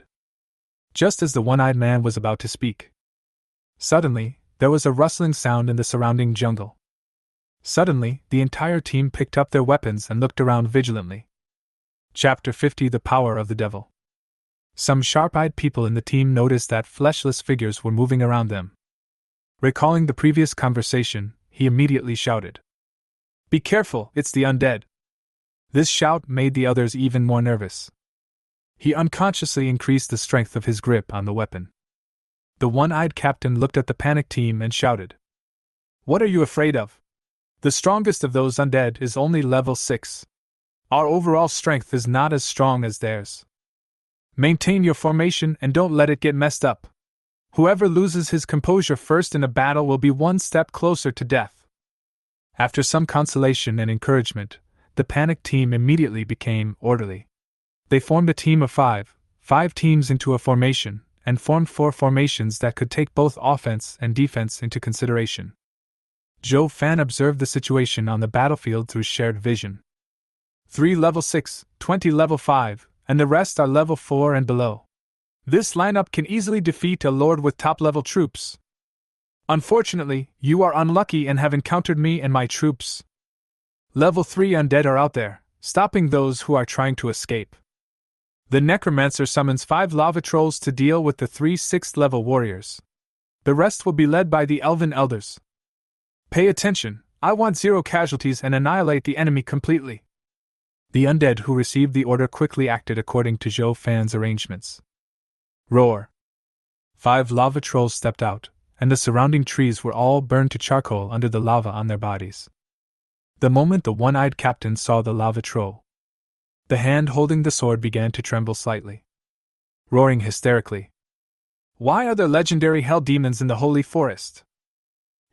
Just as the one-eyed man was about to speak, suddenly, there was a rustling sound in the surrounding jungle. Suddenly, the entire team picked up their weapons and looked around vigilantly. Chapter 50: The Power of the Devil. Some sharp-eyed people in the team noticed that fleshless figures were moving around them. Recalling the previous conversation, he immediately shouted, "Be careful, it's the undead!" This shout made the others even more nervous. He unconsciously increased the strength of his grip on the weapon. The one-eyed captain looked at the panicked team and shouted, "What are you afraid of? The strongest of those undead is only level 6. Our overall strength is not as strong as theirs. Maintain your formation and don't let it get messed up. Whoever loses his composure first in a battle will be one step closer to death." After some consolation and encouragement, the panicked team immediately became orderly. They formed a team of 5 teams into a formation, and formed 4 formations that could take both offense and defense into consideration. Joe Fan observed the situation on the battlefield through shared vision. 3 level 6, 20 level 5, and the rest are level 4 and below. This lineup can easily defeat a lord with top-level troops. Unfortunately, you are unlucky and have encountered me and my troops. Level 3 undead are out there, stopping those who are trying to escape. The necromancer summons 5 lava trolls to deal with the 3 6th level warriors. The rest will be led by the elven elders. Pay attention, I want 0 casualties and annihilate the enemy completely. The undead who received the order quickly acted according to Zhou Fan's arrangements. Roar! 5 lava trolls stepped out, and the surrounding trees were all burned to charcoal under the lava on their bodies. The moment the one-eyed captain saw the lava troll, the hand holding the sword began to tremble slightly. Roaring hysterically, "Why are there legendary hell demons in the holy forest?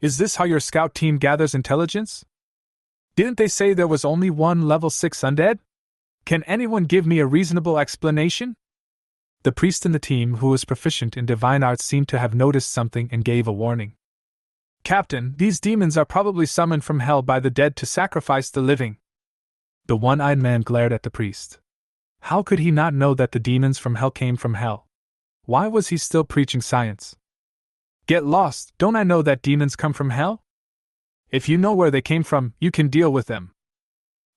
Is this how your scout team gathers intelligence? Didn't they say there was only 1 level 6 undead? Can anyone give me a reasonable explanation?" The priest in the team who was proficient in divine arts seemed to have noticed something and gave a warning. "Captain, these demons are probably summoned from hell by the dead to sacrifice the living." The one-eyed man glared at the priest. How could he not know that the demons from hell came from hell? Why was he still preaching science? "Get lost, don't I know that demons come from hell? If you know where they came from, you can deal with them."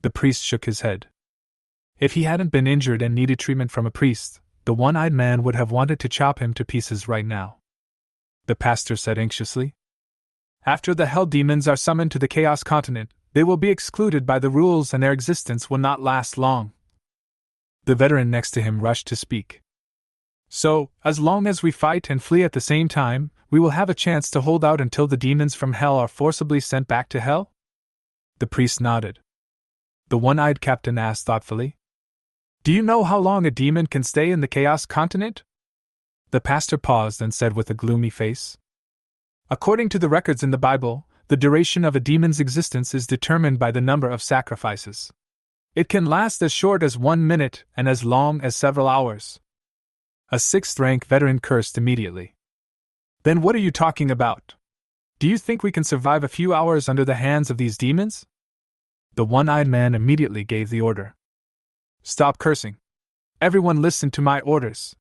The priest shook his head. If he hadn't been injured and needed treatment from a priest, the one-eyed man would have wanted to chop him to pieces right now. The pastor said anxiously, "After the hell demons are summoned to the Chaos Continent, they will be excluded by the rules and their existence will not last long." The veteran next to him rushed to speak. "So, as long as we fight and flee at the same time, we will have a chance to hold out until the demons from hell are forcibly sent back to hell?" The priest nodded. The one-eyed captain asked thoughtfully, "Do you know how long a demon can stay in the Chaos Continent?" The pastor paused and said with a gloomy face, "According to the records in the Bible, The duration of a demon's existence is determined by the number of sacrifices. It can last as short as 1 minute and as long as several hours. A 6th rank veteran cursed immediately. Then what are you talking about? Do you think we can survive a few hours under the hands of these demons? The one-eyed man immediately gave the order. Stop cursing. Everyone listen to my orders.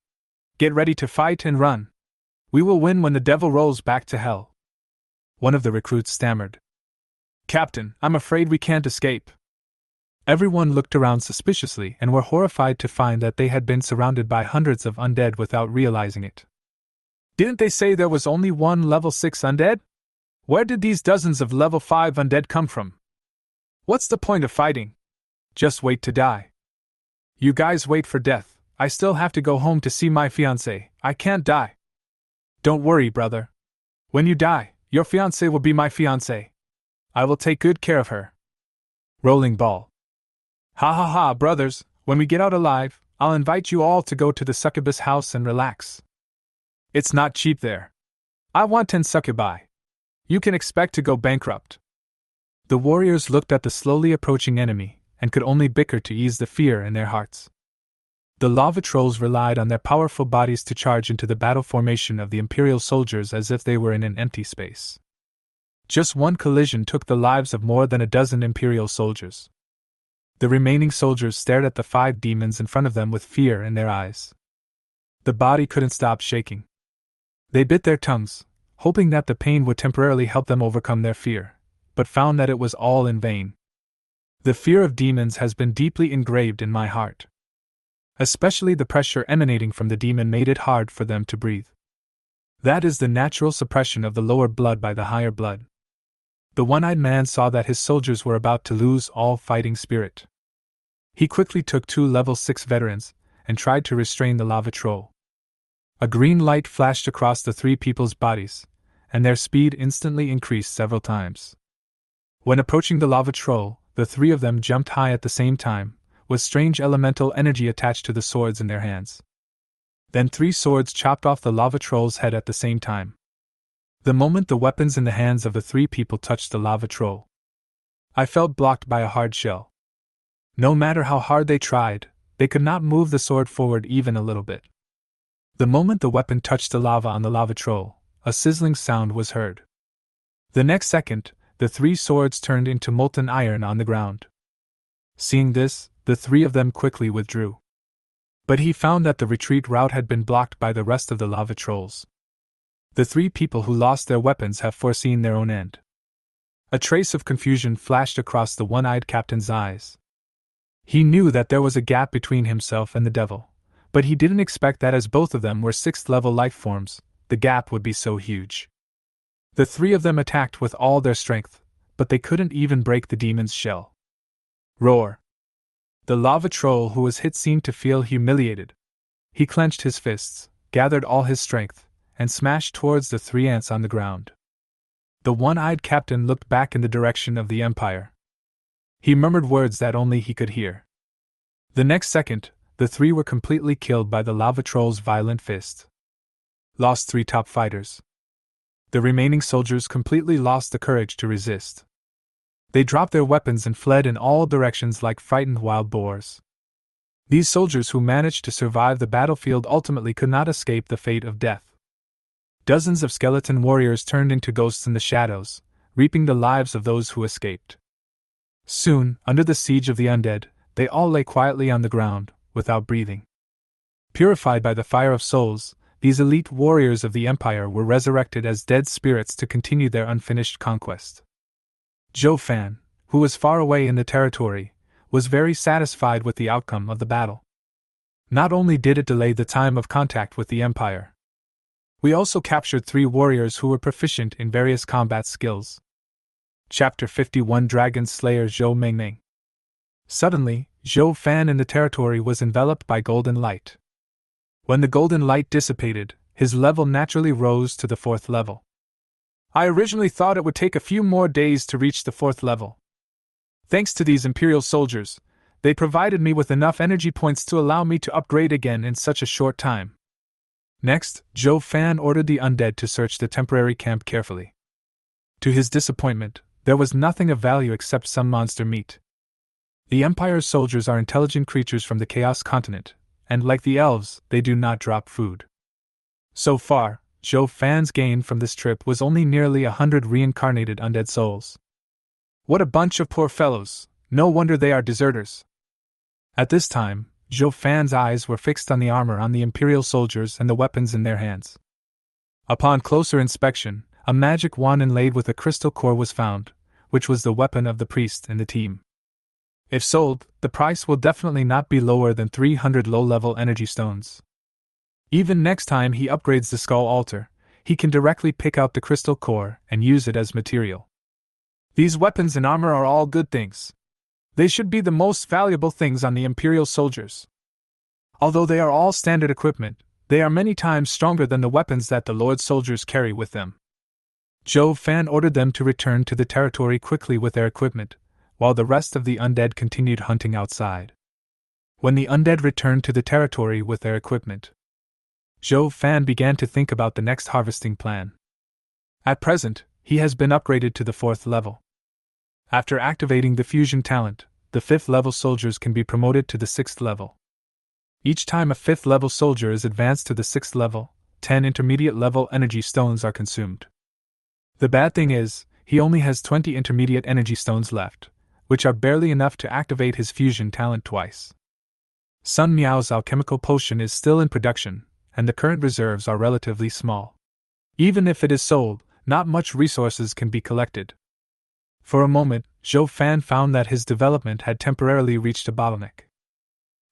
Get ready to fight and run. We will win when the devil rolls back to hell. One of the recruits stammered. Captain, I'm afraid we can't escape. Everyone looked around suspiciously and were horrified to find that they had been surrounded by hundreds of undead without realizing it. Didn't they say there was only one level 6 undead? Where did these dozens of level 5 undead come from? What's the point of fighting? Just wait to die. You guys wait for death. I still have to go home to see my fiancée. I can't die. Don't worry, brother. When you die, your fiancée will be my fiancée. I will take good care of her. Rolling ball. Ha ha ha, brothers, when we get out alive, I'll invite you all to go to the succubus house and relax. It's not cheap there. I want 10 succubi. You can expect to go bankrupt. The warriors looked at the slowly approaching enemy and could only bicker to ease the fear in their hearts. The lava trolls relied on their powerful bodies to charge into the battle formation of the Imperial soldiers as if they were in an empty space. Just one collision took the lives of more than a dozen Imperial soldiers. The remaining soldiers stared at the 5 demons in front of them with fear in their eyes. The body couldn't stop shaking. They bit their tongues, hoping that the pain would temporarily help them overcome their fear, but found that it was all in vain. The fear of demons has been deeply engraved in my heart. Especially the pressure emanating from the demon made it hard for them to breathe. That is the natural suppression of the lower blood by the higher blood. The one-eyed man saw that his soldiers were about to lose all fighting spirit. He quickly took 2 level 6 veterans and tried to restrain the lava troll. A green light flashed across the 3 people's bodies, and their speed instantly increased several times. When approaching the lava troll, the 3 of them jumped high at the same time, with strange elemental energy attached to the swords in their hands. Then 3 swords chopped off the lava troll's head at the same time. The moment the weapons in the hands of the 3 people touched the lava troll, I felt blocked by a hard shell. No matter how hard they tried, they could not move the sword forward even a little bit. The moment the weapon touched the lava on the lava troll, a sizzling sound was heard. The next second, the 3 swords turned into molten iron on the ground. Seeing this, the 3 of them quickly withdrew. But he found that the retreat route had been blocked by the rest of the lava trolls. The 3 people who lost their weapons have foreseen their own end. A trace of confusion flashed across the one-eyed captain's eyes. He knew that there was a gap between himself and the devil, but he didn't expect that as both of them were 6th-level life forms, the gap would be so huge. The 3 of them attacked with all their strength, but they couldn't even break the demon's shell. Roar! The lava troll who was hit seemed to feel humiliated. He clenched his fists, gathered all his strength, and smashed towards the 3 ants on the ground. The one-eyed captain looked back in the direction of the Empire. He murmured words that only he could hear. The next second, the 3 were completely killed by the lava troll's violent fist. Lost 3 top fighters. The remaining soldiers completely lost the courage to resist. They dropped their weapons and fled in all directions like frightened wild boars. These soldiers who managed to survive the battlefield ultimately could not escape the fate of death. Dozens of skeleton warriors turned into ghosts in the shadows, reaping the lives of those who escaped. Soon, under the siege of the undead, they all lay quietly on the ground, without breathing. Purified by the fire of souls, these elite warriors of the Empire were resurrected as dead spirits to continue their unfinished conquest. Zhou Fan, who was far away in the territory, was very satisfied with the outcome of the battle. Not only did it delay the time of contact with the Empire, we also captured 3 warriors who were proficient in various combat skills. Chapter 51 Dragon Slayer Zhou Mengmeng. Suddenly, Zhou Fan in the territory was enveloped by golden light. When the golden light dissipated, his level naturally rose to the 4th level. I originally thought it would take a few more days to reach the 4th level. Thanks to these Imperial soldiers, they provided me with enough energy points to allow me to upgrade again in such a short time. Next, Zhou Fan ordered the undead to search the temporary camp carefully. To his disappointment, there was nothing of value except some monster meat. The Empire's soldiers are intelligent creatures from the Chaos continent, and like the elves, they do not drop food. So far, Zhou Fan's gain from this trip was only nearly 100 reincarnated undead souls. What a bunch of poor fellows, no wonder they are deserters. At this time, Zhou Fan's eyes were fixed on the armor on the Imperial soldiers and the weapons in their hands. Upon closer inspection, a magic wand inlaid with a crystal core was found, which was the weapon of the priest in the team. If sold, the price will definitely not be lower than 300 low-level energy stones. Even next time he upgrades the skull altar, he can directly pick out the crystal core and use it as material. These weapons and armor are all good things. They should be the most valuable things on the Imperial soldiers. Although they are all standard equipment, they are many times stronger than the weapons that the Lord's soldiers carry with them. Zhou Fan ordered them to return to the territory quickly with their equipment, while the rest of the undead continued hunting outside. When the undead returned to the territory with their equipment, Zhou Fan began to think about the next harvesting plan. At present, he has been upgraded to the 4th level. After activating the fusion talent, the 5th level soldiers can be promoted to the 6th level. Each time a 5th level soldier is advanced to the 6th level, 10 intermediate level energy stones are consumed. The bad thing is, he only has 20 intermediate energy stones left, which are barely enough to activate his fusion talent twice. Sun Miao's alchemical potion is still in production, and the current reserves are relatively small. Even if it is sold, not much resources can be collected. For a moment, Zhou Fan found that his development had temporarily reached a bottleneck.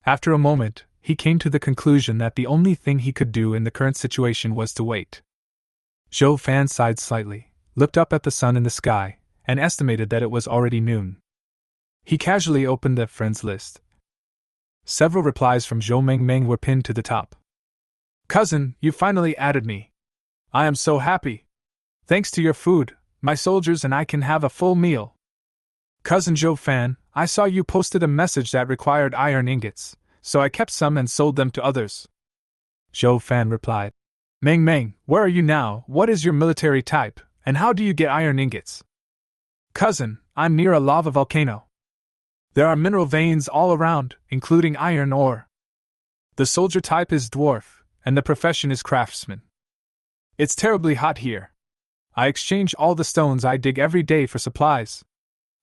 After a moment, he came to the conclusion that the only thing he could do in the current situation was to wait. Zhou Fan sighed slightly, looked up at the sun in the sky, and estimated that it was already noon. He casually opened the friends list. Several replies from Zhou Mengmeng were pinned to the top. "Cousin, you finally added me. I am so happy. Thanks to your food, my soldiers and I can have a full meal. Cousin Zhou Fan, I saw you posted a message that required iron ingots, so I kept some and sold them to others." Zhou Fan replied. "Meng Meng, where are you now? What is your military type, and how do you get iron ingots?" "Cousin, I'm near a lava volcano. There are mineral veins all around, including iron ore. The soldier type is dwarf, and the profession is craftsman. It's terribly hot here. I exchange all the stones I dig every day for supplies.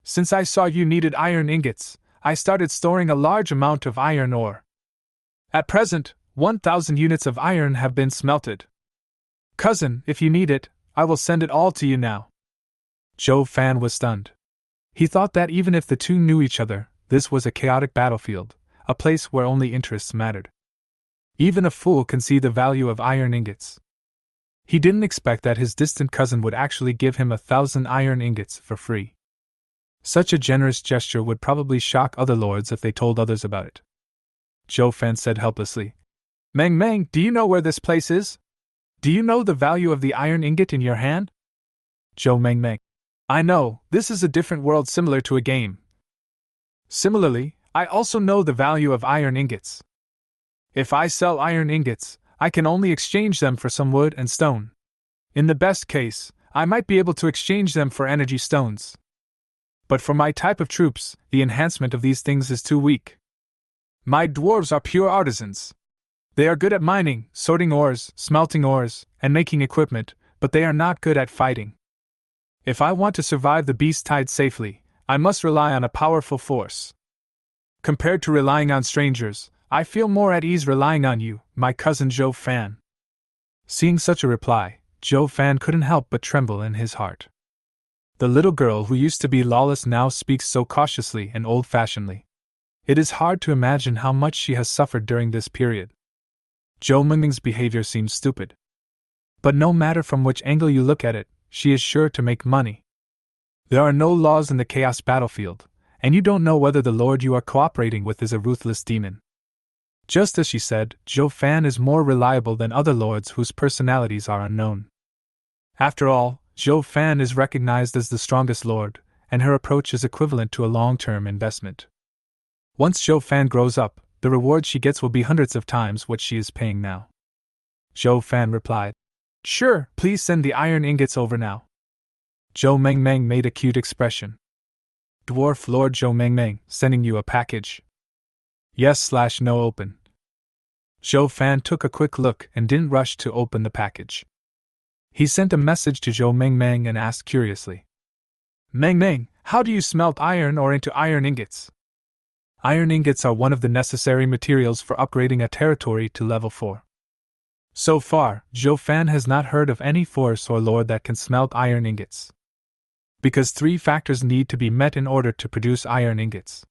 Since I saw you needed iron ingots, I started storing a large amount of iron ore. At present, 1,000 units of iron have been smelted. Cousin, if you need it, I will send it all to you now." Zhou Fan was stunned. He thought that even if the two knew each other, this was a chaotic battlefield, a place where only interests mattered. Even a fool can see the value of iron ingots. He didn't expect that his distant cousin would actually give him 1,000 iron ingots for free. Such a generous gesture would probably shock other lords if they told others about it. Zhou Fan said helplessly, "Meng Meng, do you know where this place is? Do you know the value of the iron ingot in your hand?" Zhou Meng: "I know, this is a different world similar to a game. Similarly, I also know the value of iron ingots. If I sell iron ingots, I can only exchange them for some wood and stone. In the best case, I might be able to exchange them for energy stones. But for my type of troops, the enhancement of these things is too weak. My dwarves are pure artisans. They are good at mining, sorting ores, smelting ores, and making equipment, but they are not good at fighting. If I want to survive the beast tide safely, I must rely on a powerful force. Compared to relying on strangers, I feel more at ease relying on you, my cousin Zhou Fan." Seeing such a reply, Zhou Fan couldn't help but tremble in his heart. The little girl who used to be lawless now speaks so cautiously and old-fashionedly. It is hard to imagine how much she has suffered during this period. Zhou Mengming's behavior seems stupid. But no matter from which angle you look at it, she is sure to make money. There are no laws in the chaos battlefield, and you don't know whether the lord you are cooperating with is a ruthless demon. Just as she said, Zhou Fan is more reliable than other lords whose personalities are unknown. After all, Zhou Fan is recognized as the strongest lord, and her approach is equivalent to a long-term investment. Once Zhou Fan grows up, the reward she gets will be hundreds of times what she is paying now. Zhou Fan replied, "Sure, please send the iron ingots over now." Zhou Mengmeng made a cute expression. Dwarf Lord Zhou Mengmeng, sending you a package. Yes/no open. Zhou Fan took a quick look and didn't rush to open the package. He sent a message to Zhou Mengmeng and asked curiously. Mengmeng, how do you smelt iron ore into iron ingots? Iron ingots are one of the necessary materials for upgrading a territory to level 4. So far, Zhou Fan has not heard of any force or lord that can smelt iron ingots. Because 3 factors need to be met in order to produce iron ingots.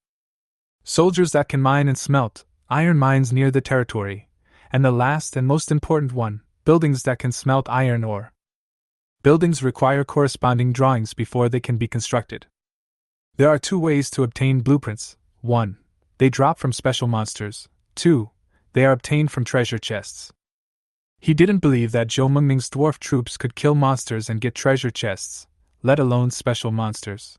Soldiers that can mine and smelt iron mines near the territory, and the last and most important one, buildings that can smelt iron ore. Buildings require corresponding drawings before they can be constructed. There are 2 ways to obtain blueprints. 1. They drop from special monsters. 2. They are obtained from treasure chests. He didn't believe that Zhou Mengmeng's dwarf troops could kill monsters and get treasure chests, let alone special monsters.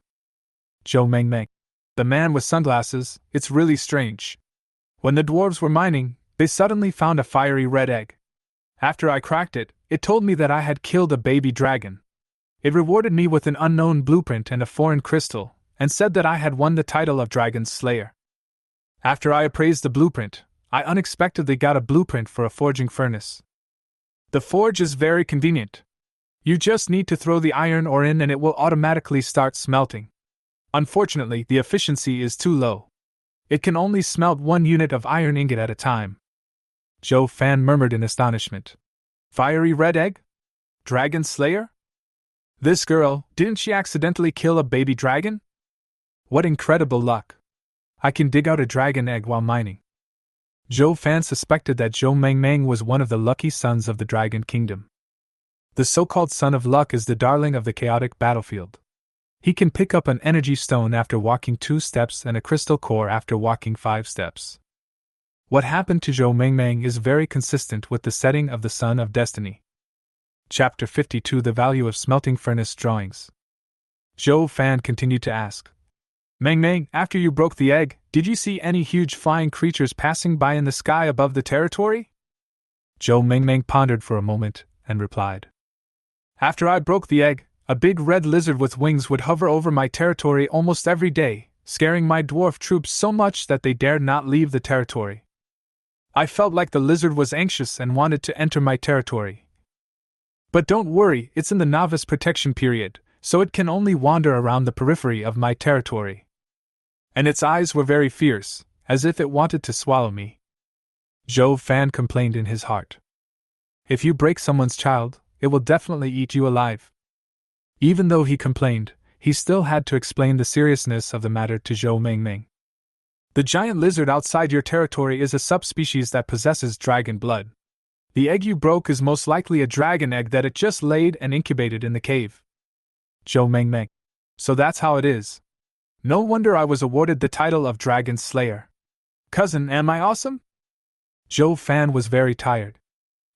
Zhou Mengmeng. The man with sunglasses, it's really strange. When the dwarves were mining, they suddenly found a fiery red egg. After I cracked it, it told me that I had killed a baby dragon. It rewarded me with an unknown blueprint and a foreign crystal, and said that I had won the title of Dragon's Slayer. After I appraised the blueprint, I unexpectedly got a blueprint for a forging furnace. The forge is very convenient. You just need to throw the iron ore in and it will automatically start smelting. Unfortunately, the efficiency is too low. It can only smelt 1 unit of iron ingot at a time. Zhou Fan murmured in astonishment. Fiery red egg? Dragon Slayer? This girl, didn't she accidentally kill a baby dragon? What incredible luck! I can dig out a dragon egg while mining. Zhou Fan suspected that Zhou Mengmeng was one of the lucky sons of the Dragon Kingdom. The so-called Son of Luck is the darling of the chaotic battlefield. He can pick up an energy stone after walking 2 steps and a crystal core after walking 5 steps. What happened to Zhou Mengmeng is very consistent with the setting of the Son of Destiny. Chapter 52 The Value of Smelting Furnace Drawings. Zhou Fan continued to ask. Mengmeng, after you broke the egg, did you see any huge flying creatures passing by in the sky above the territory? Zhou Mengmeng pondered for a moment, and replied. After I broke the egg, a big red lizard with wings would hover over my territory almost every day, scaring my dwarf troops so much that they dared not leave the territory. I felt like the lizard was anxious and wanted to enter my territory. But don't worry, it's in the novice protection period, so it can only wander around the periphery of my territory. And its eyes were very fierce, as if it wanted to swallow me. Zhou Fan complained in his heart. If you break someone's child, it will definitely eat you alive. Even though he complained, he still had to explain the seriousness of the matter to Zhou Mengmeng. The giant lizard outside your territory is a subspecies that possesses dragon blood. The egg you broke is most likely a dragon egg that it just laid and incubated in the cave. Zhou Mengmeng. So that's how it is. No wonder I was awarded the title of Dragon Slayer. Cousin, am I awesome? Zhou Fan was very tired.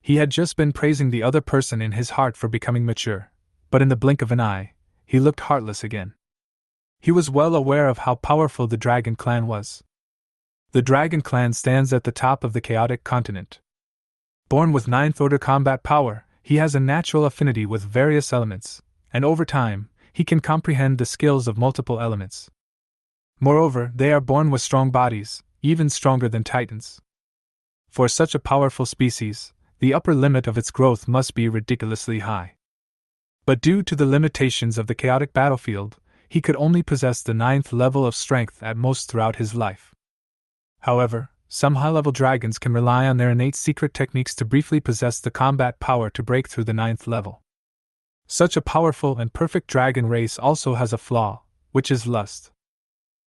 He had just been praising the other person in his heart for becoming mature, but in the blink of an eye, he looked heartless again. He was well aware of how powerful the Dragon Clan was. The Dragon Clan stands at the top of the chaotic continent. Born with 9th order combat power, he has a natural affinity with various elements, and over time, he can comprehend the skills of multiple elements. Moreover, they are born with strong bodies, even stronger than titans. For such a powerful species, the upper limit of its growth must be ridiculously high. But due to the limitations of the chaotic battlefield, he could only possess the 9th level of strength at most throughout his life. However, some high-level dragons can rely on their innate secret techniques to briefly possess the combat power to break through the 9th level. Such a powerful and perfect dragon race also has a flaw, which is lust.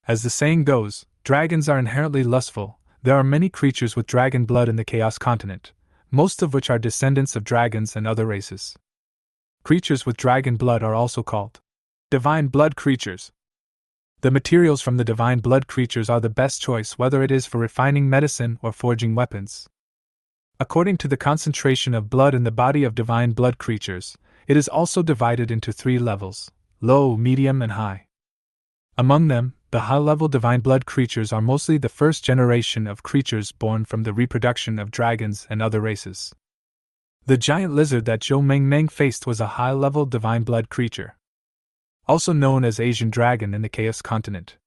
As the saying goes, dragons are inherently lustful. There are many creatures with dragon blood in the Chaos Continent, most of which are descendants of dragons and other races. Creatures with dragon blood are also called divine blood creatures. The materials from the divine blood creatures are the best choice, whether it is for refining medicine or forging weapons. According to the concentration of blood in the body of divine blood creatures, it is also divided into 3 levels: low, medium, and high. Among them, the high-level divine blood creatures are mostly the first generation of creatures born from the reproduction of dragons and other races. The giant lizard that Zhou Mengmeng faced was a high-level divine blood creature. also known as Asian dragon in the Chaos continent.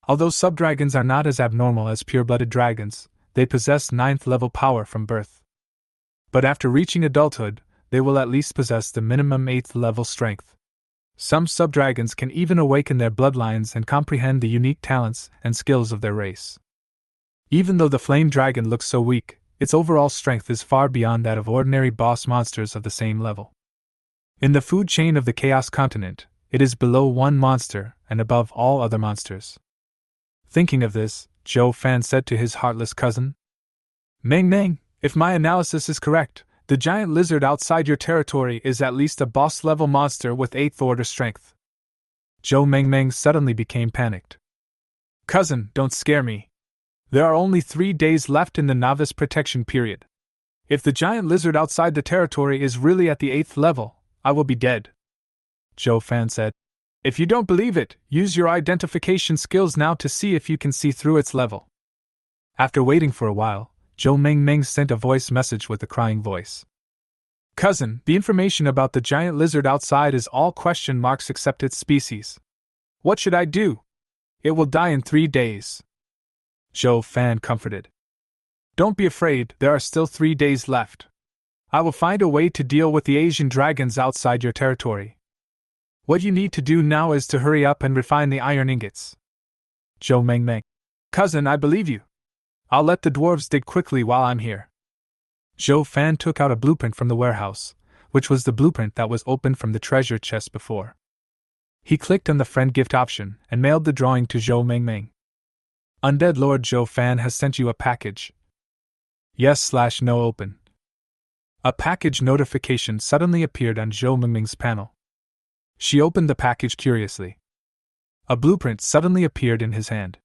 Although subdragons are not as abnormal as pure-blooded dragons, they possess 9th level power from birth. But after reaching adulthood, they will at least possess the minimum 8th level strength. Some subdragons can even awaken their bloodlines and comprehend the unique talents and skills of their race. Even though the flame dragon looks so weak, its overall strength is far beyond that of ordinary boss monsters of the same level. In the food chain of the Chaos continent, it is below one monster and above all other monsters. Thinking of this, Zhou Fan said to his heartless cousin, "Meng Meng, if my analysis is correct, the giant lizard outside your territory is at least a boss-level monster with 8th order strength." Zhou Meng Meng suddenly became panicked. "Cousin, don't scare me. There are only 3 days left in the novice protection period. If the giant lizard outside the territory is really at the 8th level, I will be dead," Zhou Fan said. "If you don't believe it, use your identification skills now to see if you can see through its level." After waiting for a while, Zhou Meng Meng sent a voice message with a crying voice. "Cousin, the information about the giant lizard outside is all question marks except its species. What should I do? It will die in 3 days." Zhou Fan comforted. "Don't be afraid, there are still 3 days left. I will find a way to deal with the Asian dragons outside your territory. What you need to do now is to hurry up and refine the iron ingots." Zhou Meng Meng. "Cousin, I believe you. I'll let the dwarves dig quickly while I'm here." Zhou Fan took out a blueprint from the warehouse, which was the blueprint that was opened from the treasure chest before. He clicked on the friend gift option and mailed the drawing to Zhou Meng Meng. "Undead Lord Zhou Fan has sent you a package. Yes/no open." A package notification suddenly appeared on Zhou Meng Meng's panel. She opened the package curiously. A blueprint suddenly appeared in his hand.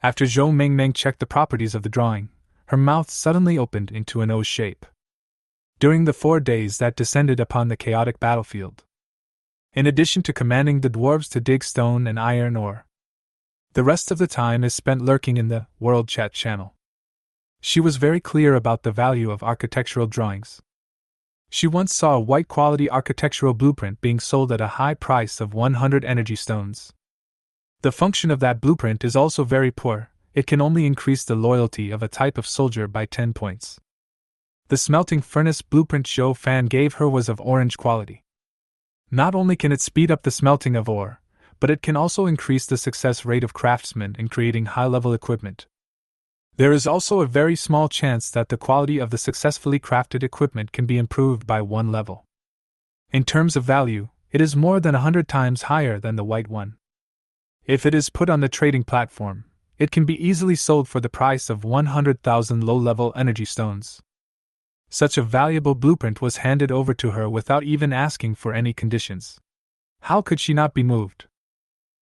After Zhou Meng Meng checked the properties of the drawing, her mouth suddenly opened into an O shape. During the 4 days that descended upon the chaotic battlefield, in addition to commanding the dwarves to dig stone and iron ore, the rest of the time is spent lurking in the World Chat channel. She was very clear about the value of architectural drawings. She once saw a white-quality architectural blueprint being sold at a high price of 100 energy stones. The function of that blueprint is also very poor. It can only increase the loyalty of a type of soldier by 10 points. The smelting furnace blueprint Zhou Fan gave her was of orange quality. Not only can it speed up the smelting of ore, but it can also increase the success rate of craftsmen in creating high-level equipment. There is also a very small chance that the quality of the successfully crafted equipment can be improved by 1 level. In terms of value, it is more than 100 times higher than the white one. If it is put on the trading platform, it can be easily sold for the price of 100,000 low-level energy stones. Such a valuable blueprint was handed over to her without even asking for any conditions. How could she not be moved?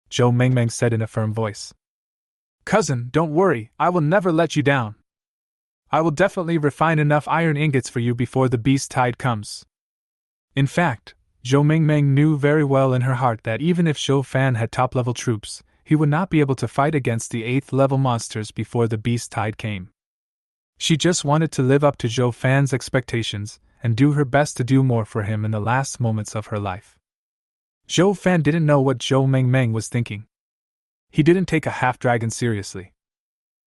Zhou Meng Meng said in a firm voice. "Cousin, don't worry, I will never let you down. I will definitely refine enough iron ingots for you before the beast tide comes." In fact, Zhou Meng Meng knew very well in her heart that even if Zhou Fan had top-level troops, he would not be able to fight against the 8th-level monsters before the beast tide came. She just wanted to live up to Zhou Fan's expectations and do her best to do more for him in the last moments of her life. Zhou Fan didn't know what Zhou Meng Meng was thinking. He didn't take a half-dragon seriously.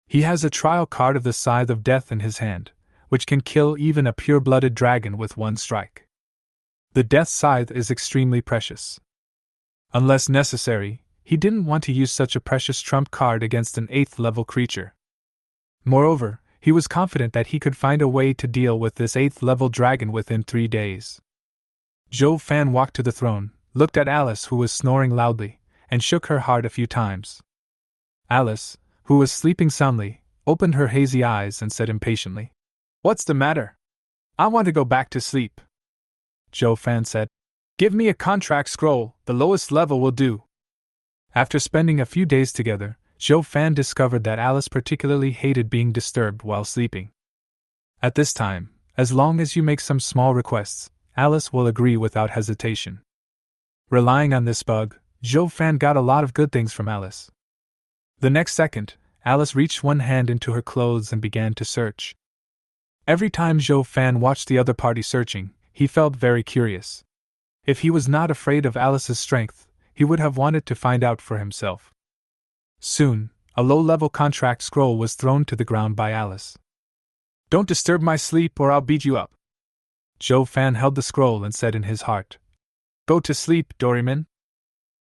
He has a trial card of the Scythe of Death in his hand, which can kill even a pure-blooded dragon with 1 strike. The Death Scythe is extremely precious. Unless necessary, he didn't want to use such a precious trump card against an 8th-level creature. Moreover, he was confident that he could find a way to deal with this 8th-level dragon within 3 days. Zhou Fan walked to the throne, looked at Alice, who was snoring loudly, and shook her heart a few times. Alice, who was sleeping soundly, opened her hazy eyes and said impatiently, "What's the matter? I want to go back to sleep." Zhou Fan said, "Give me a contract scroll, the lowest level will do." After spending a few days together, Zhou Fan discovered that Alice particularly hated being disturbed while sleeping. At this time, as long as you make some small requests, Alice will agree without hesitation. Relying on this bug, Zhou Fan got a lot of good things from Alice. The next second, Alice reached one hand into her clothes and began to search. Every time Zhou Fan watched the other party searching, he felt very curious. If he was not afraid of Alice's strength, he would have wanted to find out for himself. Soon, a low-level contract scroll was thrown to the ground by Alice. "Don't disturb my sleep or I'll beat you up." Zhou Fan held the scroll and said in his heart, "Go to sleep, Doryman."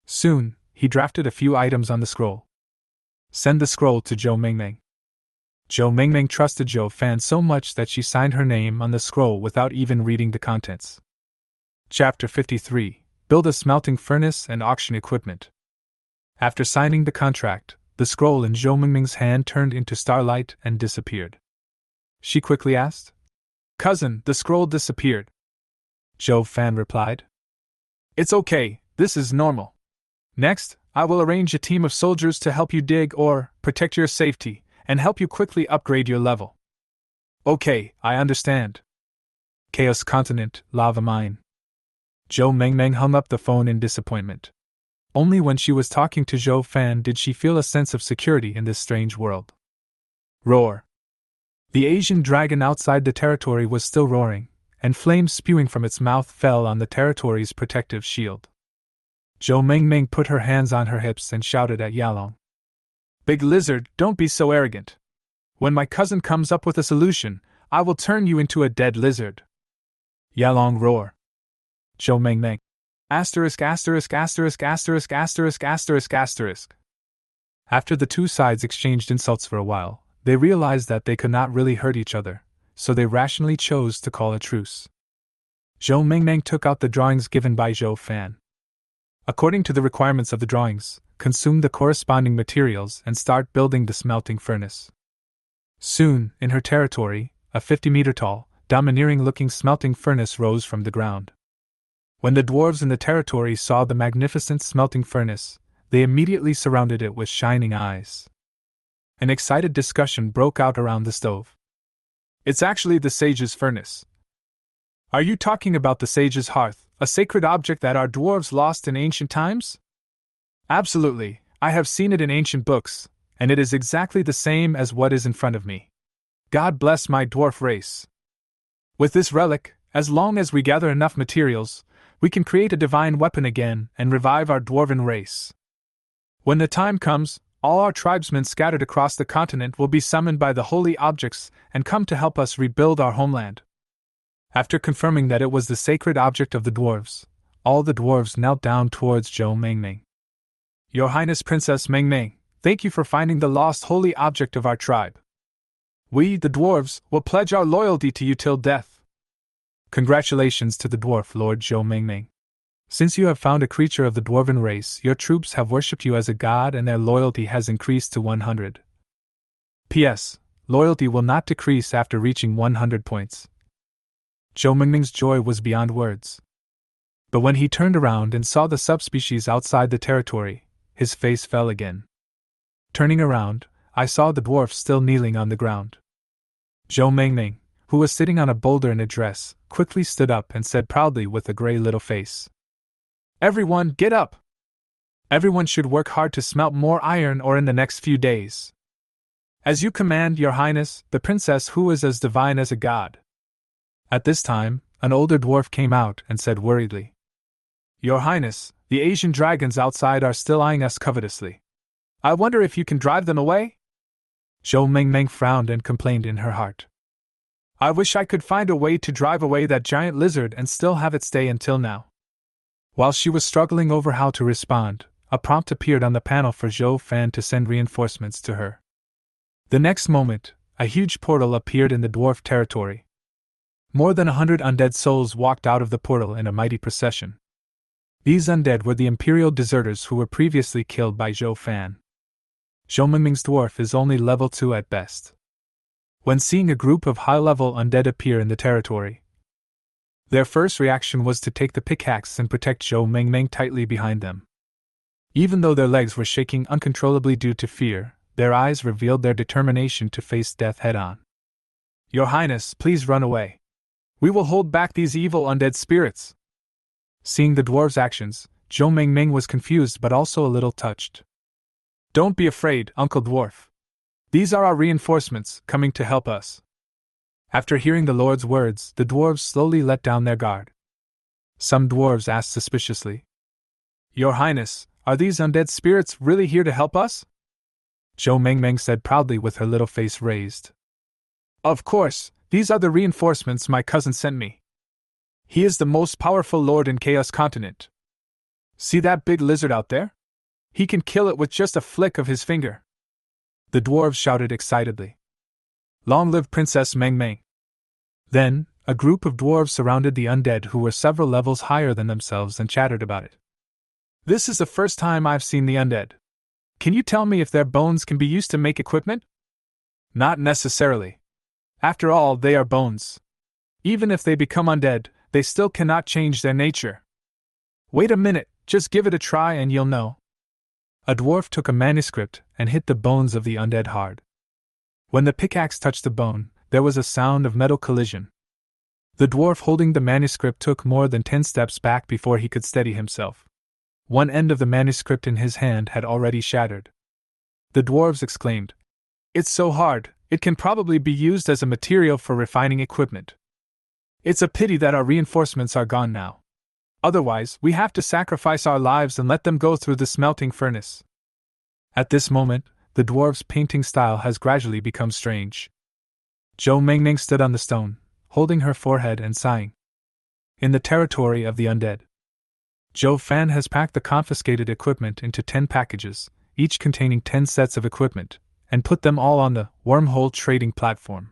Soon, he drafted a few items on the scroll. "Send the scroll to Zhou Mingming." Zhou Mingming trusted Zhou Fan so much that she signed her name on the scroll without even reading the contents. Chapter 53: Build a smelting furnace and auction equipment. After signing the contract, the scroll in Zhou Mingming's hand turned into starlight and disappeared. She quickly asked, "Cousin, the scroll disappeared." Zhou Fan replied, "It's okay, this is normal. Next, I will arrange a team of soldiers to help you dig or protect your safety, and help you quickly upgrade your level." "Okay, I understand." Chaos Continent, Lava Mine. Zhou Mingming hung up the phone in disappointment. Only when she was talking to Zhou Fan did she feel a sense of security in this strange world. Roar. The Asian dragon outside the territory was still roaring, and flames spewing from its mouth fell on the territory's protective shield. Zhou Mingming put her hands on her hips and shouted at Yalong, "Big lizard, don't be so arrogant. When my cousin comes up with a solution, I will turn you into a dead lizard." Yalong roar. Zhou Mingming. Asterisk asterisk asterisk asterisk asterisk asterisk asterisk. After the two sides exchanged insults for a while, they realized that they could not really hurt each other, so they rationally chose to call a truce. Zhou Mingming took out the drawings given by Zhou Fan. According to the requirements of the drawings, consume the corresponding materials and start building the smelting furnace. Soon, in her territory, a 50-meter-tall, domineering-looking smelting furnace rose from the ground. When the dwarves in the territory saw the magnificent smelting furnace, they immediately surrounded it with shining eyes. An excited discussion broke out around the stove. "It's actually the sage's furnace." "Are you talking about the sage's hearth, a sacred object that our dwarves lost in ancient times?" "Absolutely, I have seen it in ancient books, and it is exactly the same as what is in front of me. God bless my dwarf race. With this relic, as long as we gather enough materials, we can create a divine weapon again and revive our dwarven race. When the time comes, all our tribesmen scattered across the continent will be summoned by the holy objects and come to help us rebuild our homeland." After confirming that it was the sacred object of the dwarves, all the dwarves knelt down towards Zhou Mingming. "Your Highness Princess Mingming, thank you for finding the lost holy object of our tribe. We, the dwarves, will pledge our loyalty to you till death." "Congratulations to the dwarf Lord Zhou Mingming. Since you have found a creature of the dwarven race, your troops have worshipped you as a god and their loyalty has increased to 100. P.S. Loyalty will not decrease after reaching 100 points." Zhou Mingming's joy was beyond words. But when he turned around and saw the subspecies outside the territory, his face fell again. Turning around, I saw the dwarf still kneeling on the ground. Zhou Mingming, who was sitting on a boulder in a dress, quickly stood up and said proudly with a gray little face, "Everyone, get up! Everyone should work hard to smelt more iron ore in the next few days. As you command, Your Highness, the princess who is as divine as a god." At this time, an older dwarf came out and said worriedly, "Your Highness, the Asian dragons outside are still eyeing us covetously. I wonder if you can drive them away?" Zhou Mingming frowned and complained in her heart, "I wish I could find a way to drive away that giant lizard and still have it stay until now." While she was struggling over how to respond, a prompt appeared on the panel for Zhou Fan to send reinforcements to her. The next moment, a huge portal appeared in the dwarf territory. More than 100 undead souls walked out of the portal in a mighty procession. These undead were the imperial deserters who were previously killed by Zhou Fan. Zhou Mingming's dwarf is only level 2 at best. When seeing a group of high-level undead appear in the territory, their first reaction was to take the pickaxe and protect Zhou Mingming tightly behind them. Even though their legs were shaking uncontrollably due to fear, their eyes revealed their determination to face death head-on. "Your Highness, please run away. We will hold back these evil undead spirits." Seeing the dwarves' actions, Zhou Mingming was confused but also a little touched. "Don't be afraid, Uncle Dwarf. These are our reinforcements, coming to help us." After hearing the Lord's words, the dwarves slowly let down their guard. Some dwarves asked suspiciously, Your Highness, are these undead spirits really here to help us? Zhou Mengmeng said proudly with her little face raised. Of course, these are the reinforcements my cousin sent me. He is the most powerful lord in Chaos Continent. See that big lizard out there? He can kill it with just a flick of his finger. The dwarves shouted excitedly. Long live Princess Meng Meng. Then, a group of dwarves surrounded the undead who were several levels higher than themselves and chattered about it. This is the first time I've seen the undead. Can you tell me if their bones can be used to make equipment? Not necessarily. After all, they are bones. Even if they become undead, they still cannot change their nature. Wait a minute, just give it a try and you'll know. A dwarf took a manuscript and hit the bones of the undead hard. When the pickaxe touched the bone, there was a sound of metal collision. The dwarf holding the manuscript took more than 10 steps back before he could steady himself. One end of the manuscript in his hand had already shattered. The dwarves exclaimed, "It's so hard, it can probably be used as a material for refining equipment. It's a pity that our reinforcements are gone now. Otherwise, we have to sacrifice our lives and let them go through the smelting furnace." At this moment, the dwarf's painting style has gradually become strange. Zhou Mengming stood on the stone, holding her forehead and sighing. In the territory of the undead, Zhou Fan has packed the confiscated equipment into 10 packages, each containing 10 sets of equipment, and put them all on the wormhole trading platform.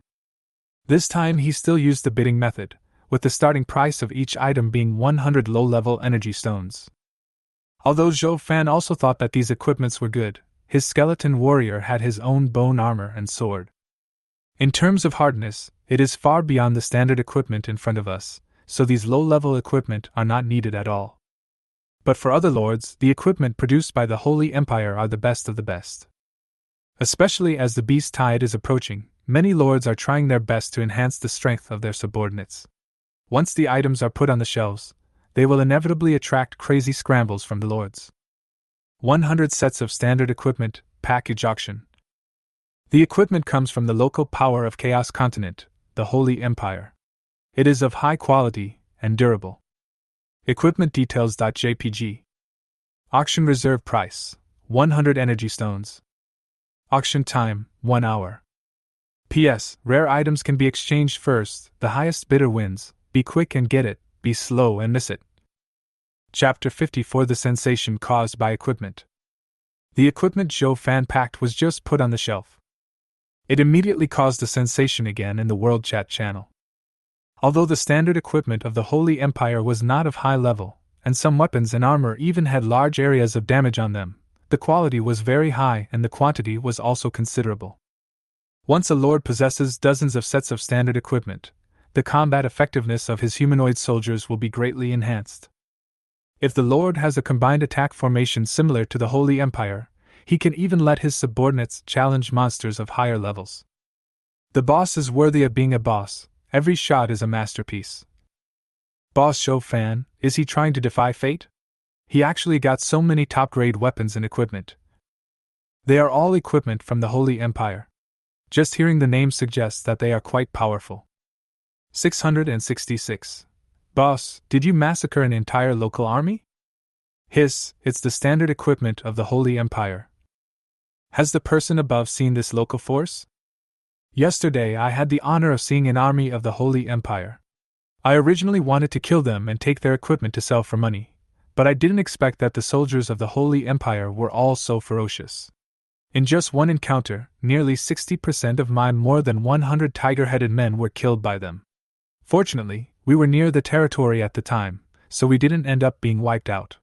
This time he still used the bidding method, with the starting price of each item being 100 low-level energy stones. Although Zhou Fan also thought that these equipments were good, his skeleton warrior had his own bone armor and sword. In terms of hardness, it is far beyond the standard equipment in front of us, so these low-level equipment are not needed at all. But for other lords, the equipment produced by the Holy Empire are the best of the best. Especially as the beast tide is approaching, many lords are trying their best to enhance the strength of their subordinates. Once the items are put on the shelves, they will inevitably attract crazy scrambles from the lords. 100 sets of standard equipment, package auction. The equipment comes from the local power of Chaos Continent, the Holy Empire. It is of high quality and durable. Equipment details.jpg. Auction reserve price, 100 energy stones. Auction time, 1 hour. P.S. Rare items can be exchanged first, the highest bidder wins. Be quick and get it, be slow and miss it. Chapter 54 The Sensation Caused by Equipment. The equipment Zhou Fan packed was just put on the shelf. It immediately caused a sensation again in the World Chat channel. Although the standard equipment of the Holy Empire was not of high level, and some weapons and armor even had large areas of damage on them, the quality was very high and the quantity was also considerable. Once a lord possesses dozens of sets of standard equipment, the combat effectiveness of his humanoid soldiers will be greatly enhanced. If the lord has a combined attack formation similar to the Holy Empire, he can even let his subordinates challenge monsters of higher levels. The boss is worthy of being a boss, every shot is a masterpiece. Boss Zhou Fan, is he trying to defy fate? He actually got so many top-grade weapons and equipment. They are all equipment from the Holy Empire. Just hearing the name suggests that they are quite powerful. 666. Boss, did you massacre an entire local army? Hiss, it's the standard equipment of the Holy Empire. Has the person above seen this local force? Yesterday I had the honor of seeing an army of the Holy Empire. I originally wanted to kill them and take their equipment to sell for money, but I didn't expect that the soldiers of the Holy Empire were all so ferocious. In just one encounter, nearly 60% of my more than 100 tiger-headed men were killed by them. Fortunately, we were near the territory at the time, so we didn't end up being wiped out.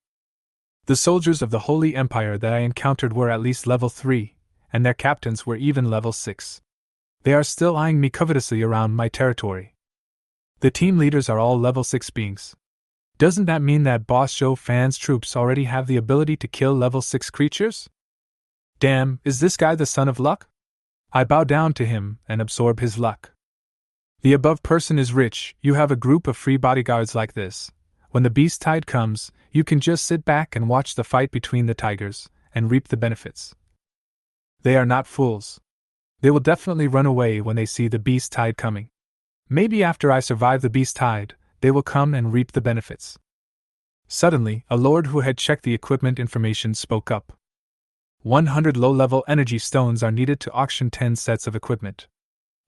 The soldiers of the Holy Empire that I encountered were at least level 3, and their captains were even level 6. They are still eyeing me covetously around my territory. The team leaders are all level 6 beings. Doesn't that mean that Boss Zhou Fan's troops already have the ability to kill level 6 creatures? Damn, is this guy the son of luck? I bow down to him and absorb his luck. The above person is rich. You have a group of free bodyguards like this. When the beast tide comes, you can just sit back and watch the fight between the tigers, and reap the benefits. They are not fools. They will definitely run away when they see the beast tide coming. Maybe after I survive the beast tide, they will come and reap the benefits. Suddenly, a lord who had checked the equipment information spoke up. 100 low-level energy stones are needed to auction 10 sets of equipment.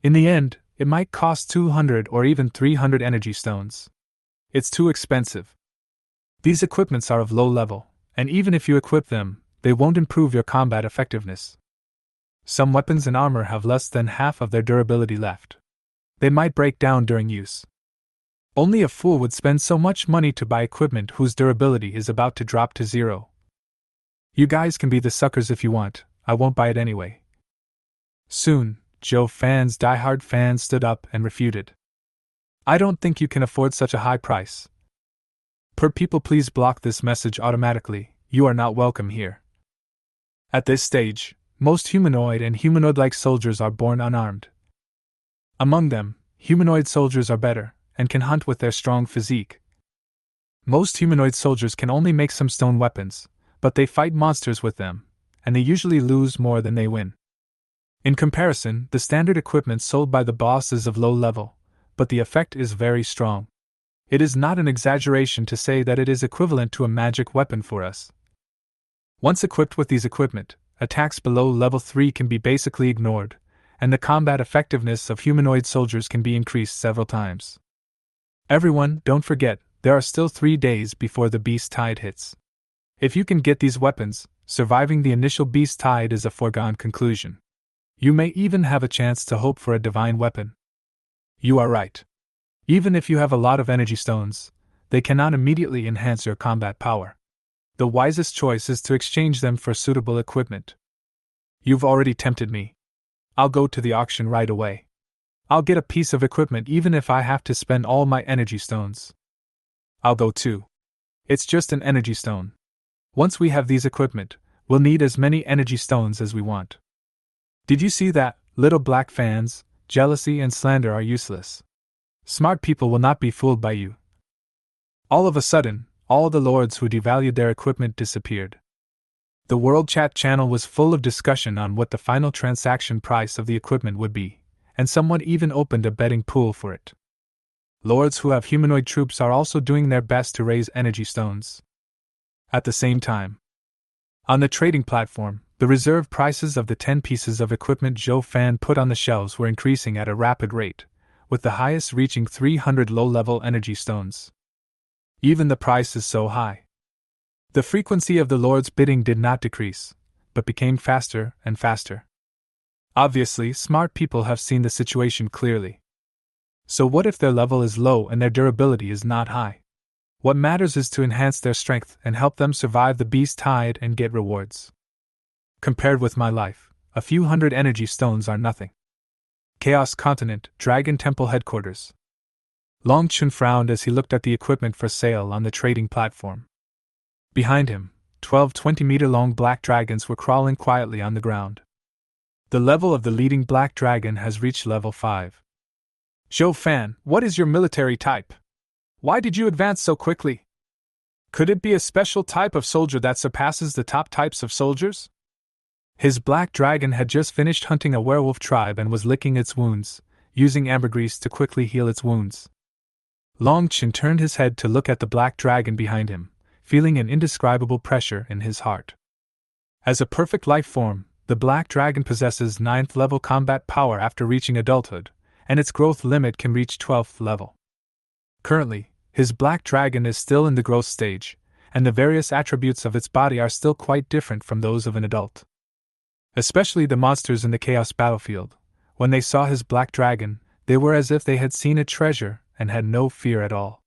In the end, it might cost 200 or even 300 energy stones. It's too expensive. These equipments are of low level, and even if you equip them, they won't improve your combat effectiveness. Some weapons and armor have less than half of their durability left. They might break down during use. Only a fool would spend so much money to buy equipment whose durability is about to drop to 0. You guys can be the suckers if you want, I won't buy it anyway. Soon, Joe Fan's diehard fans stood up and refuted. I don't think you can afford such a high price. People please block this message automatically, you are not welcome here. At this stage, most humanoid and humanoid-like soldiers are born unarmed. Among them, humanoid soldiers are better, and can hunt with their strong physique. Most humanoid soldiers can only make some stone weapons, but they fight monsters with them, and they usually lose more than they win. In comparison, the standard equipment sold by the boss is of low level, but the effect is very strong. It is not an exaggeration to say that it is equivalent to a magic weapon for us. Once equipped with these equipment, attacks below level 3 can be basically ignored, and the combat effectiveness of humanoid soldiers can be increased several times. Everyone, don't forget, there are still 3 days before the beast tide hits. If you can get these weapons, surviving the initial beast tide is a foregone conclusion. You may even have a chance to hope for a divine weapon. You are right. Even if you have a lot of energy stones, they cannot immediately enhance your combat power. The wisest choice is to exchange them for suitable equipment. You've already tempted me. I'll go to the auction right away. I'll get a piece of equipment even if I have to spend all my energy stones. I'll go too. It's just an energy stone. Once we have these equipment, we'll need as many energy stones as we want. Did you see that, little black fans? Jealousy and slander are useless. Smart people will not be fooled by you. All of a sudden, all the lords who devalued their equipment disappeared. The World Chat channel was full of discussion on what the final transaction price of the equipment would be, and someone even opened a betting pool for it. Lords who have humanoid troops are also doing their best to raise energy stones. At the same time, on the trading platform, the reserve prices of the 10 pieces of equipment Joe Fan put on the shelves were increasing at a rapid rate, with the highest reaching 300 low-level energy stones. Even the price is so high. The frequency of the Lord's bidding did not decrease, but became faster and faster. Obviously, smart people have seen the situation clearly. So what if their level is low and their durability is not high? What matters is to enhance their strength and help them survive the beast tide and get rewards. Compared with my life, a few hundred energy stones are nothing. Chaos Continent, Dragon Temple Headquarters. Long Chun frowned as he looked at the equipment for sale on the trading platform. Behind him, 12 20-meter-long black dragons were crawling quietly on the ground. The level of the leading black dragon has reached level 5. Zhou Fan, what is your military type? Why did you advance so quickly? Could it be a special type of soldier that surpasses the top types of soldiers? His black dragon had just finished hunting a werewolf tribe and was licking its wounds, using ambergris to quickly heal its wounds. Long Chin turned his head to look at the black dragon behind him, feeling an indescribable pressure in his heart. As a perfect life form, the black dragon possesses 9th level combat power after reaching adulthood, and its growth limit can reach 12th level. Currently, his black dragon is still in the growth stage, and the various attributes of its body are still quite different from those of an adult. Especially the monsters in the Chaos battlefield, when they saw his black dragon, they were as if they had seen a treasure and had no fear at all.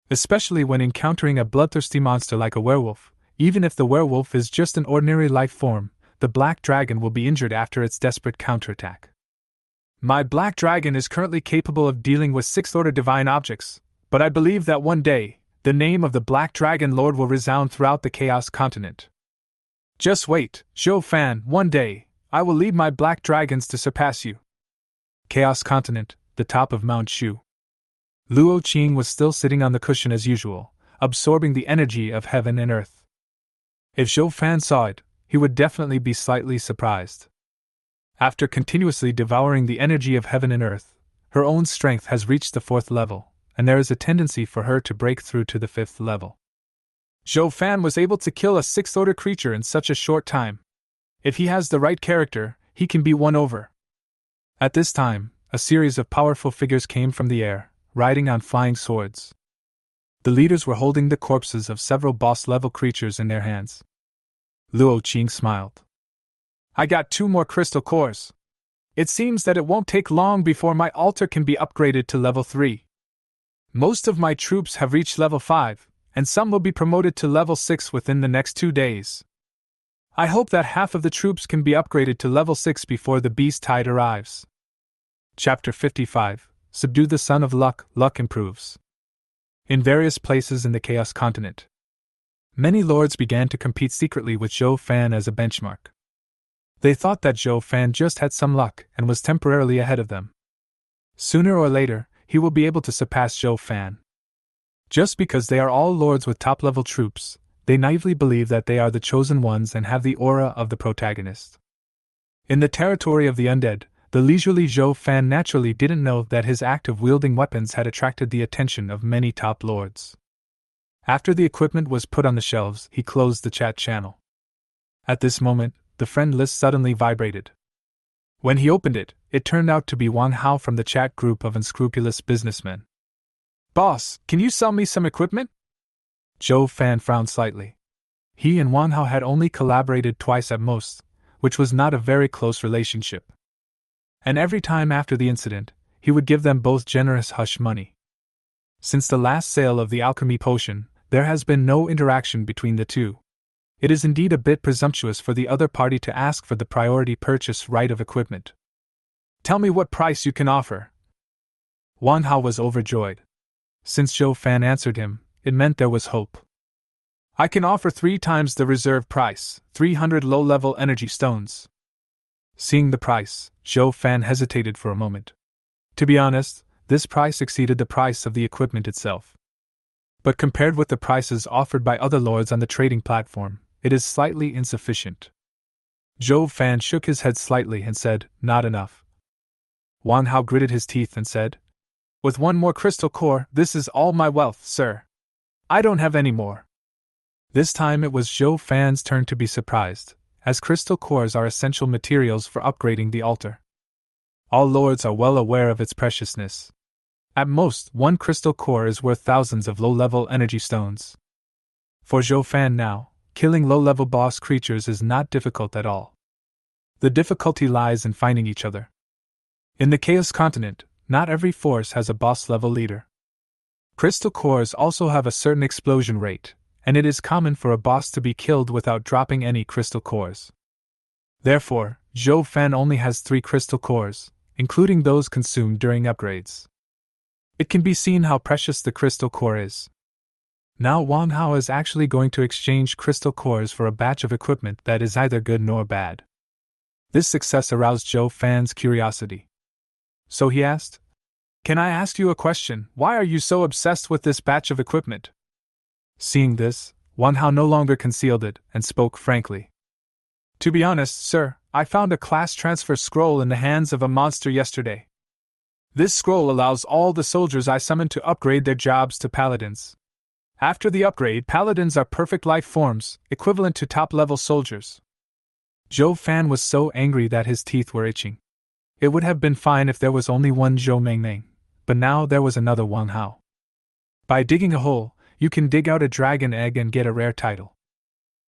Especially when encountering a bloodthirsty monster like a werewolf, even if the werewolf is just an ordinary life form, the black dragon will be injured after its desperate counterattack. My black dragon is currently capable of dealing with 6th-order divine objects, but I believe that one day, the name of the Black Dragon Lord will resound throughout the Chaos Continent. Just wait, Zhou Fan, one day, I will lead my black dragons to surpass you. Chaos Continent, the top of Mount Shu. Luo Qing was still sitting on the cushion as usual, absorbing the energy of heaven and earth. If Zhou Fan saw it, he would definitely be slightly surprised. After continuously devouring the energy of heaven and earth, her own strength has reached the 4th level, and there is a tendency for her to break through to the 5th level. Zhou Fan was able to kill a 6th order creature in such a short time. If he has the right character, he can be won over. At this time, a series of powerful figures came from the air, riding on flying swords. The leaders were holding the corpses of several boss-level creatures in their hands. Luo Qing smiled. I got 2 more crystal cores. It seems that it won't take long before my altar can be upgraded to level 3. Most of my troops have reached level 5, and some will be promoted to level 6 within the next 2 days. I hope that half of the troops can be upgraded to level 6 before the beast tide arrives. Chapter 55. Subdue the Son of Luck. Luck improves. In various places in the Chaos Continent, many lords began to compete secretly with Zhou Fan as a benchmark. They thought that Zhou Fan just had some luck and was temporarily ahead of them. Sooner or later, he will be able to surpass Zhou Fan. Just because they are all lords with top-level troops, they naively believe that they are the chosen ones and have the aura of the protagonist. In the territory of the Undead, the leisurely Zhou Fan naturally didn't know that his act of wielding weapons had attracted the attention of many top lords. After the equipment was put on the shelves, he closed the chat channel. At this moment, the friend list suddenly vibrated. When he opened it, it turned out to be Wang Hao from the chat group of unscrupulous businessmen. Boss, can you sell me some equipment? Zhou Fan frowned slightly. He and Wang Hao had only collaborated twice at most, which was not a very close relationship. And every time after the incident, he would give them both generous hush money. Since the last sale of the alchemy potion, there has been no interaction between the two. It is indeed a bit presumptuous for the other party to ask for the priority purchase right of equipment. Tell me what price you can offer. Wang Hao was overjoyed. Since Zhou Fan answered him, it meant there was hope. I can offer 3 times the reserve price, 300 low-level energy stones. Seeing the price, Zhou Fan hesitated for a moment. To be honest, this price exceeded the price of the equipment itself. But compared with the prices offered by other lords on the trading platform, it is slightly insufficient. Zhou Fan shook his head slightly and said, not enough. Wang Hao gritted his teeth and said, with 1 more crystal core, this is all my wealth, sir. I don't have any more. This time it was Zhou Fan's turn to be surprised, as crystal cores are essential materials for upgrading the altar. All lords are well aware of its preciousness. At most, 1 crystal core is worth thousands of low-level energy stones. For Zhou Fan now, killing low-level boss creatures is not difficult at all. The difficulty lies in finding each other. In the Chaos Continent, not every force has a boss-level leader. Crystal cores also have a certain explosion rate, and it is common for a boss to be killed without dropping any crystal cores. Therefore, Zhou Fan only has 3 crystal cores, including those consumed during upgrades. It can be seen how precious the crystal core is. Now Wang Hao is actually going to exchange crystal cores for a batch of equipment that is either good nor bad. This success aroused Zhou Fan's curiosity. So he asked, can I ask you a question? Why are you so obsessed with this batch of equipment? Seeing this, Wang Hao no longer concealed it and spoke frankly. To be honest, sir, I found a class transfer scroll in the hands of a monster yesterday. This scroll allows all the soldiers I summon to upgrade their jobs to paladins. After the upgrade, paladins are perfect life forms, equivalent to top-level soldiers. Zhou Fan was so angry that his teeth were itching. It would have been fine if there was only one Zhou Mengmeng, but now there was another Wang Hao. By digging a hole, you can dig out a dragon egg and get a rare title.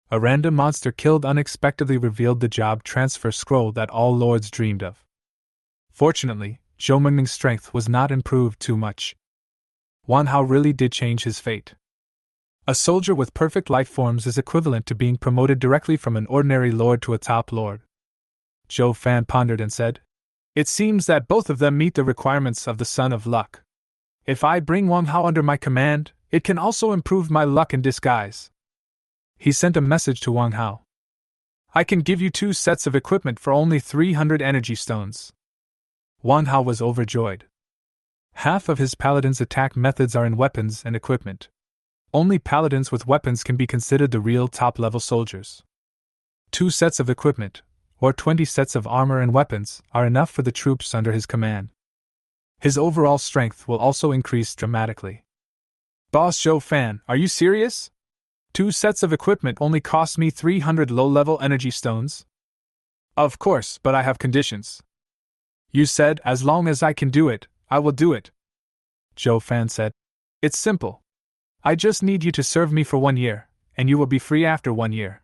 A random monster killed unexpectedly revealed the job transfer scroll that all lords dreamed of. Fortunately, Zhou Mengmeng's strength was not improved too much. Wang Hao really did change his fate. A soldier with perfect life forms is equivalent to being promoted directly from an ordinary lord to a top lord. Zhou Fan pondered and said, it seems that both of them meet the requirements of the Son of Luck. If I bring Wang Hao under my command, it can also improve my luck in disguise. He sent a message to Wang Hao. I can give you 2 sets of equipment for only 300 energy stones. Wang Hao was overjoyed. Half of his paladin's attack methods are in weapons and equipment. Only paladins with weapons can be considered the real top-level soldiers. 2 sets of equipment, or 20 sets of armor and weapons, are enough for the troops under his command. His overall strength will also increase dramatically. Boss Zhou Fan, are you serious? 2 sets of equipment only cost me 300 low-level energy stones? Of course, but I have conditions. You said, as long as I can do it, I will do it. Zhou Fan said. It's simple. I just need you to serve me for 1 year, and you will be free after 1 year.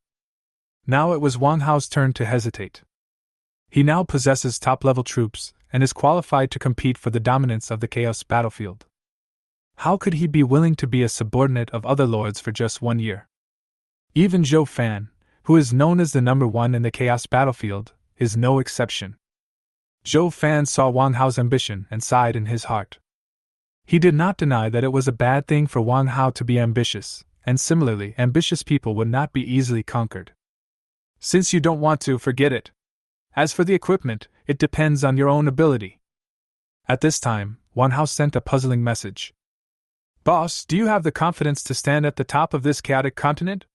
Now it was Wang Hao's turn to hesitate. He now possesses top-level troops, and is qualified to compete for the dominance of the Chaos battlefield. How could he be willing to be a subordinate of other lords for just 1 year? Even Zhou Fan, who is known as the number 1 in the Chaos battlefield, is no exception. Zhou Fan saw Wang Hao's ambition and sighed in his heart. He did not deny that it was a bad thing for Wang Hao to be ambitious, and similarly, ambitious people would not be easily conquered. Since you don't want to, forget it. As for the equipment, it depends on your own ability. At this time, Wang Hao sent a puzzling message. Boss, do you have the confidence to stand at the top of this chaotic continent?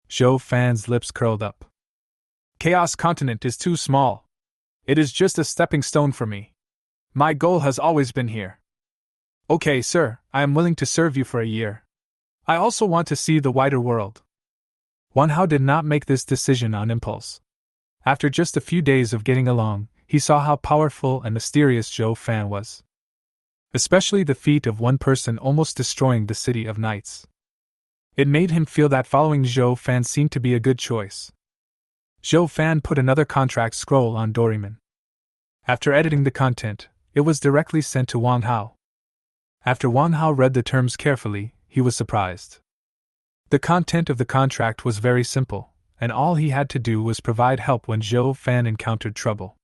Zhou Fan's lips curled up. Chaos continent is too small. It is just a stepping stone for me. My goal has always been here. Okay, sir, I am willing to serve you for a year. I also want to see the wider world. Wang Hao did not make this decision on impulse. After just a few days of getting along, he saw how powerful and mysterious Zhou Fan was. Especially the feat of one person almost destroying the City of Knights. It made him feel that following Zhou Fan seemed to be a good choice. Zhou Fan put another contract scroll on Doryman. After editing the content, it was directly sent to Wang Hao. After Wang Hao read the terms carefully, he was surprised. The content of the contract was very simple, and all he had to do was provide help when Zhou Fan encountered trouble.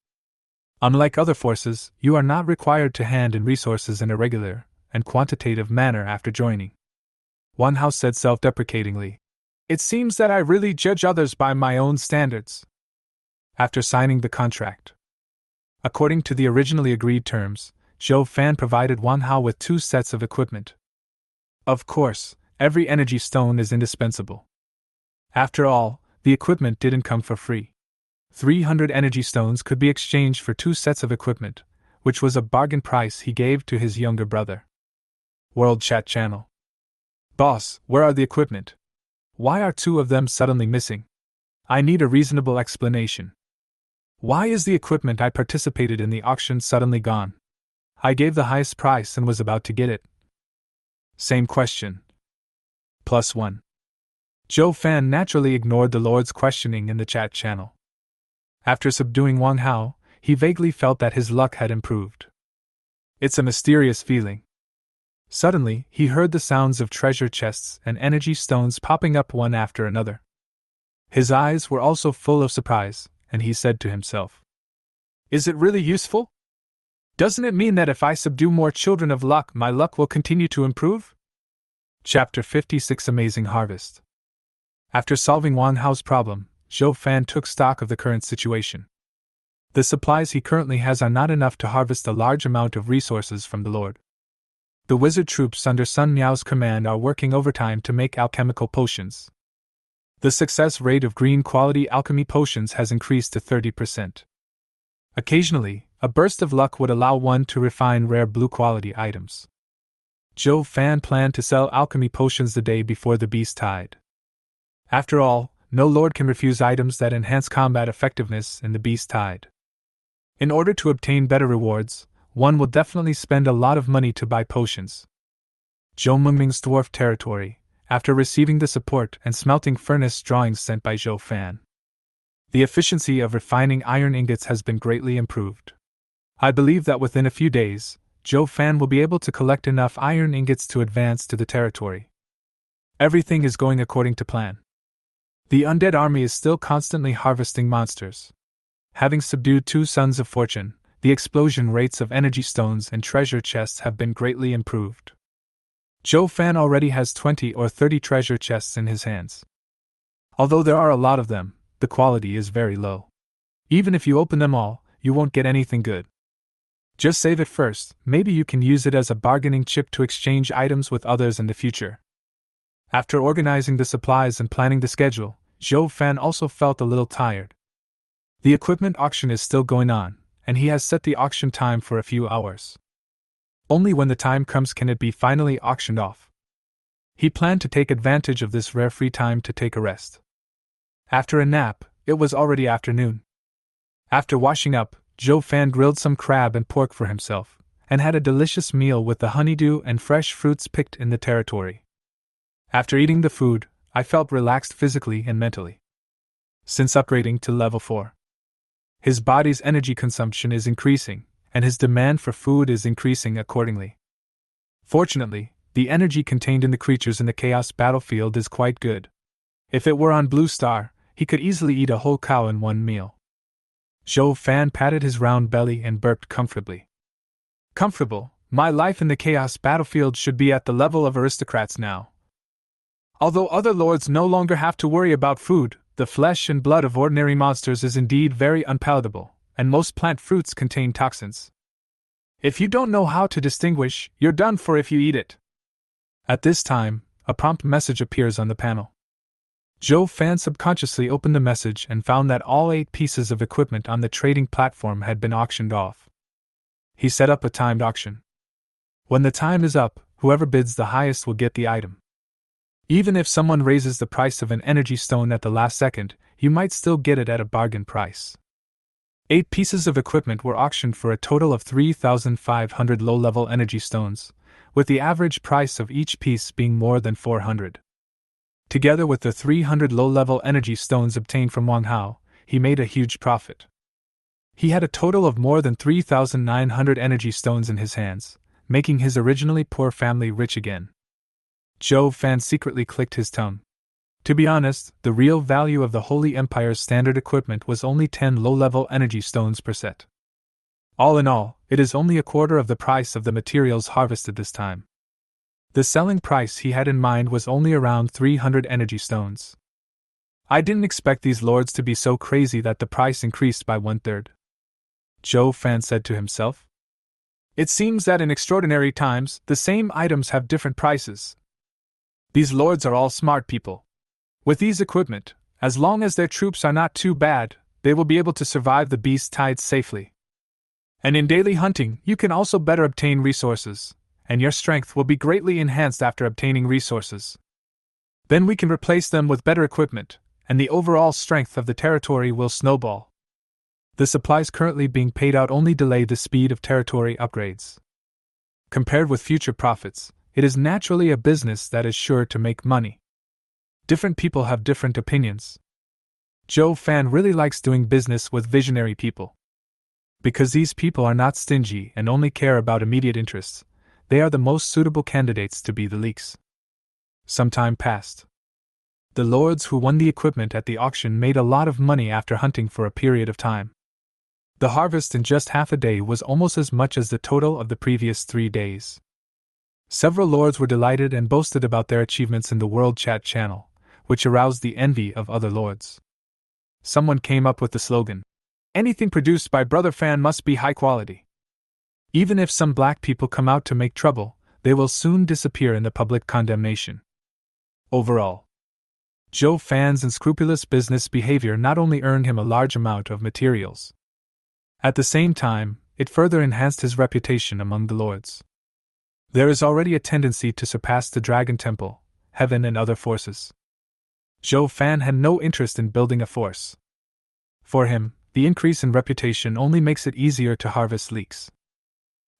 Unlike other forces, you are not required to hand in resources in a regular and quantitative manner after joining. Wang Hao said self-deprecatingly. It seems that I really judge others by my own standards. After signing the contract. According to the originally agreed terms, Zhou Fan provided Wang Hao with 2 sets of equipment. Of course, every energy stone is indispensable. After all, the equipment didn't come for free. 300 energy stones could be exchanged for 2 sets of equipment, which was a bargain price he gave to his younger brother. World Chat Channel. Boss, where are the equipment? Why are 2 of them suddenly missing? I need a reasonable explanation. Why is the equipment I participated in the auction suddenly gone? I gave the highest price and was about to get it. Same question. +1. Zhou Fan naturally ignored the Lord's questioning in the chat channel. After subduing Wang Hao, he vaguely felt that his luck had improved. It's a mysterious feeling. Suddenly, he heard the sounds of treasure chests and energy stones popping up one after another. His eyes were also full of surprise, and he said to himself, Is it really useful? Doesn't it mean that if I subdue more children of luck, my luck will continue to improve? Chapter 56 Amazing Harvest. After solving Wang Hao's problem, Zhou Fan took stock of the current situation. The supplies he currently has are not enough to harvest a large amount of resources from the Lord. The wizard troops under Sun Miao's command are working overtime to make alchemical potions. The success rate of green quality alchemy potions has increased to 30%. Occasionally, a burst of luck would allow one to refine rare blue quality items. Zhou Fan planned to sell alchemy potions the day before the beast tide. After all, no lord can refuse items that enhance combat effectiveness in the beast tide. In order to obtain better rewards, one will definitely spend a lot of money to buy potions. Zhou Mengming's dwarf territory, after receiving the support and smelting furnace drawings sent by Zhou Fan. The efficiency of refining iron ingots has been greatly improved. I believe that within a few days, Zhou Fan will be able to collect enough iron ingots to advance to the territory. Everything is going according to plan. The undead army is still constantly harvesting monsters. Having subdued 2 sons of fortune, the explosion rates of energy stones and treasure chests have been greatly improved. Zhou Fan already has 20 or 30 treasure chests in his hands. Although there are a lot of them, the quality is very low. Even if you open them all, you won't get anything good. Just save it first, maybe you can use it as a bargaining chip to exchange items with others in the future. After organizing the supplies and planning the schedule, Zhou Fan also felt a little tired. The equipment auction is still going on, and he has set the auction time for a few hours. Only when the time comes can it be finally auctioned off. He planned to take advantage of this rare free time to take a rest. After a nap, it was already afternoon. After washing up, Joe Fan grilled some crab and pork for himself, and had a delicious meal with the honeydew and fresh fruits picked in the territory. After eating the food, I felt relaxed physically and mentally. Since upgrading to level 4, his body's energy consumption is increasing, and his demand for food is increasing accordingly. Fortunately, the energy contained in the creatures in the Chaos battlefield is quite good. If it were on Blue Star, he could easily eat a whole cow in one meal. Joe Fan patted his round belly and burped comfortably. Comfortable, my life in the Chaos battlefield should be at the level of aristocrats now. Although other lords no longer have to worry about food, the flesh and blood of ordinary monsters is indeed very unpalatable, and most plant fruits contain toxins. If you don't know how to distinguish, you're done for if you eat it. At this time, a prompt message appears on the panel. Joe Fan subconsciously opened the message and found that all 8 pieces of equipment on the trading platform had been auctioned off. He set up a timed auction. When the time is up, whoever bids the highest will get the item. Even if someone raises the price of an energy stone at the last second, you might still get it at a bargain price. 8 pieces of equipment were auctioned for a total of 3,500 low-level energy stones, with the average price of each piece being more than 400. Together with the 300 low-level energy stones obtained from Wang Hao, he made a huge profit. He had a total of more than 3,900 energy stones in his hands, making his originally poor family rich again. Joe Fan secretly clicked his tongue. To be honest, the real value of the Holy Empire's standard equipment was only 10 low-level energy stones per set. All in all, it is only a quarter of the price of the materials harvested this time. The selling price he had in mind was only around 300 energy stones. I didn't expect these lords to be so crazy that the price increased by 1/3. Joe Fan said to himself. It seems that in extraordinary times, the same items have different prices. These lords are all smart people. With these equipment, as long as their troops are not too bad, they will be able to survive the beast tides safely. And in daily hunting, you can also better obtain resources, and your strength will be greatly enhanced after obtaining resources. Then we can replace them with better equipment, and the overall strength of the territory will snowball. The supplies currently being paid out only delay the speed of territory upgrades. Compared with future profits, it is naturally a business that is sure to make money. Different people have different opinions. Joe Fan really likes doing business with visionary people. Because these people are not stingy and only care about immediate interests, they are the most suitable candidates to be the leaks. Some time passed. The lords who won the equipment at the auction made a lot of money after hunting for a period of time. The harvest in just half a day was almost as much as the total of the previous 3 days. Several lords were delighted and boasted about their achievements in the World Chat channel, which aroused the envy of other lords. Someone came up with the slogan, "Anything produced by Brother Fan must be high quality." Even if some black people come out to make trouble, they will soon disappear in the public condemnation. Overall, Joe Fan's unscrupulous business behavior not only earned him a large amount of materials. At the same time, it further enhanced his reputation among the lords. There is already a tendency to surpass the Dragon Temple, Heaven and other forces. Joe Fan had no interest in building a force. For him, the increase in reputation only makes it easier to harvest leaks.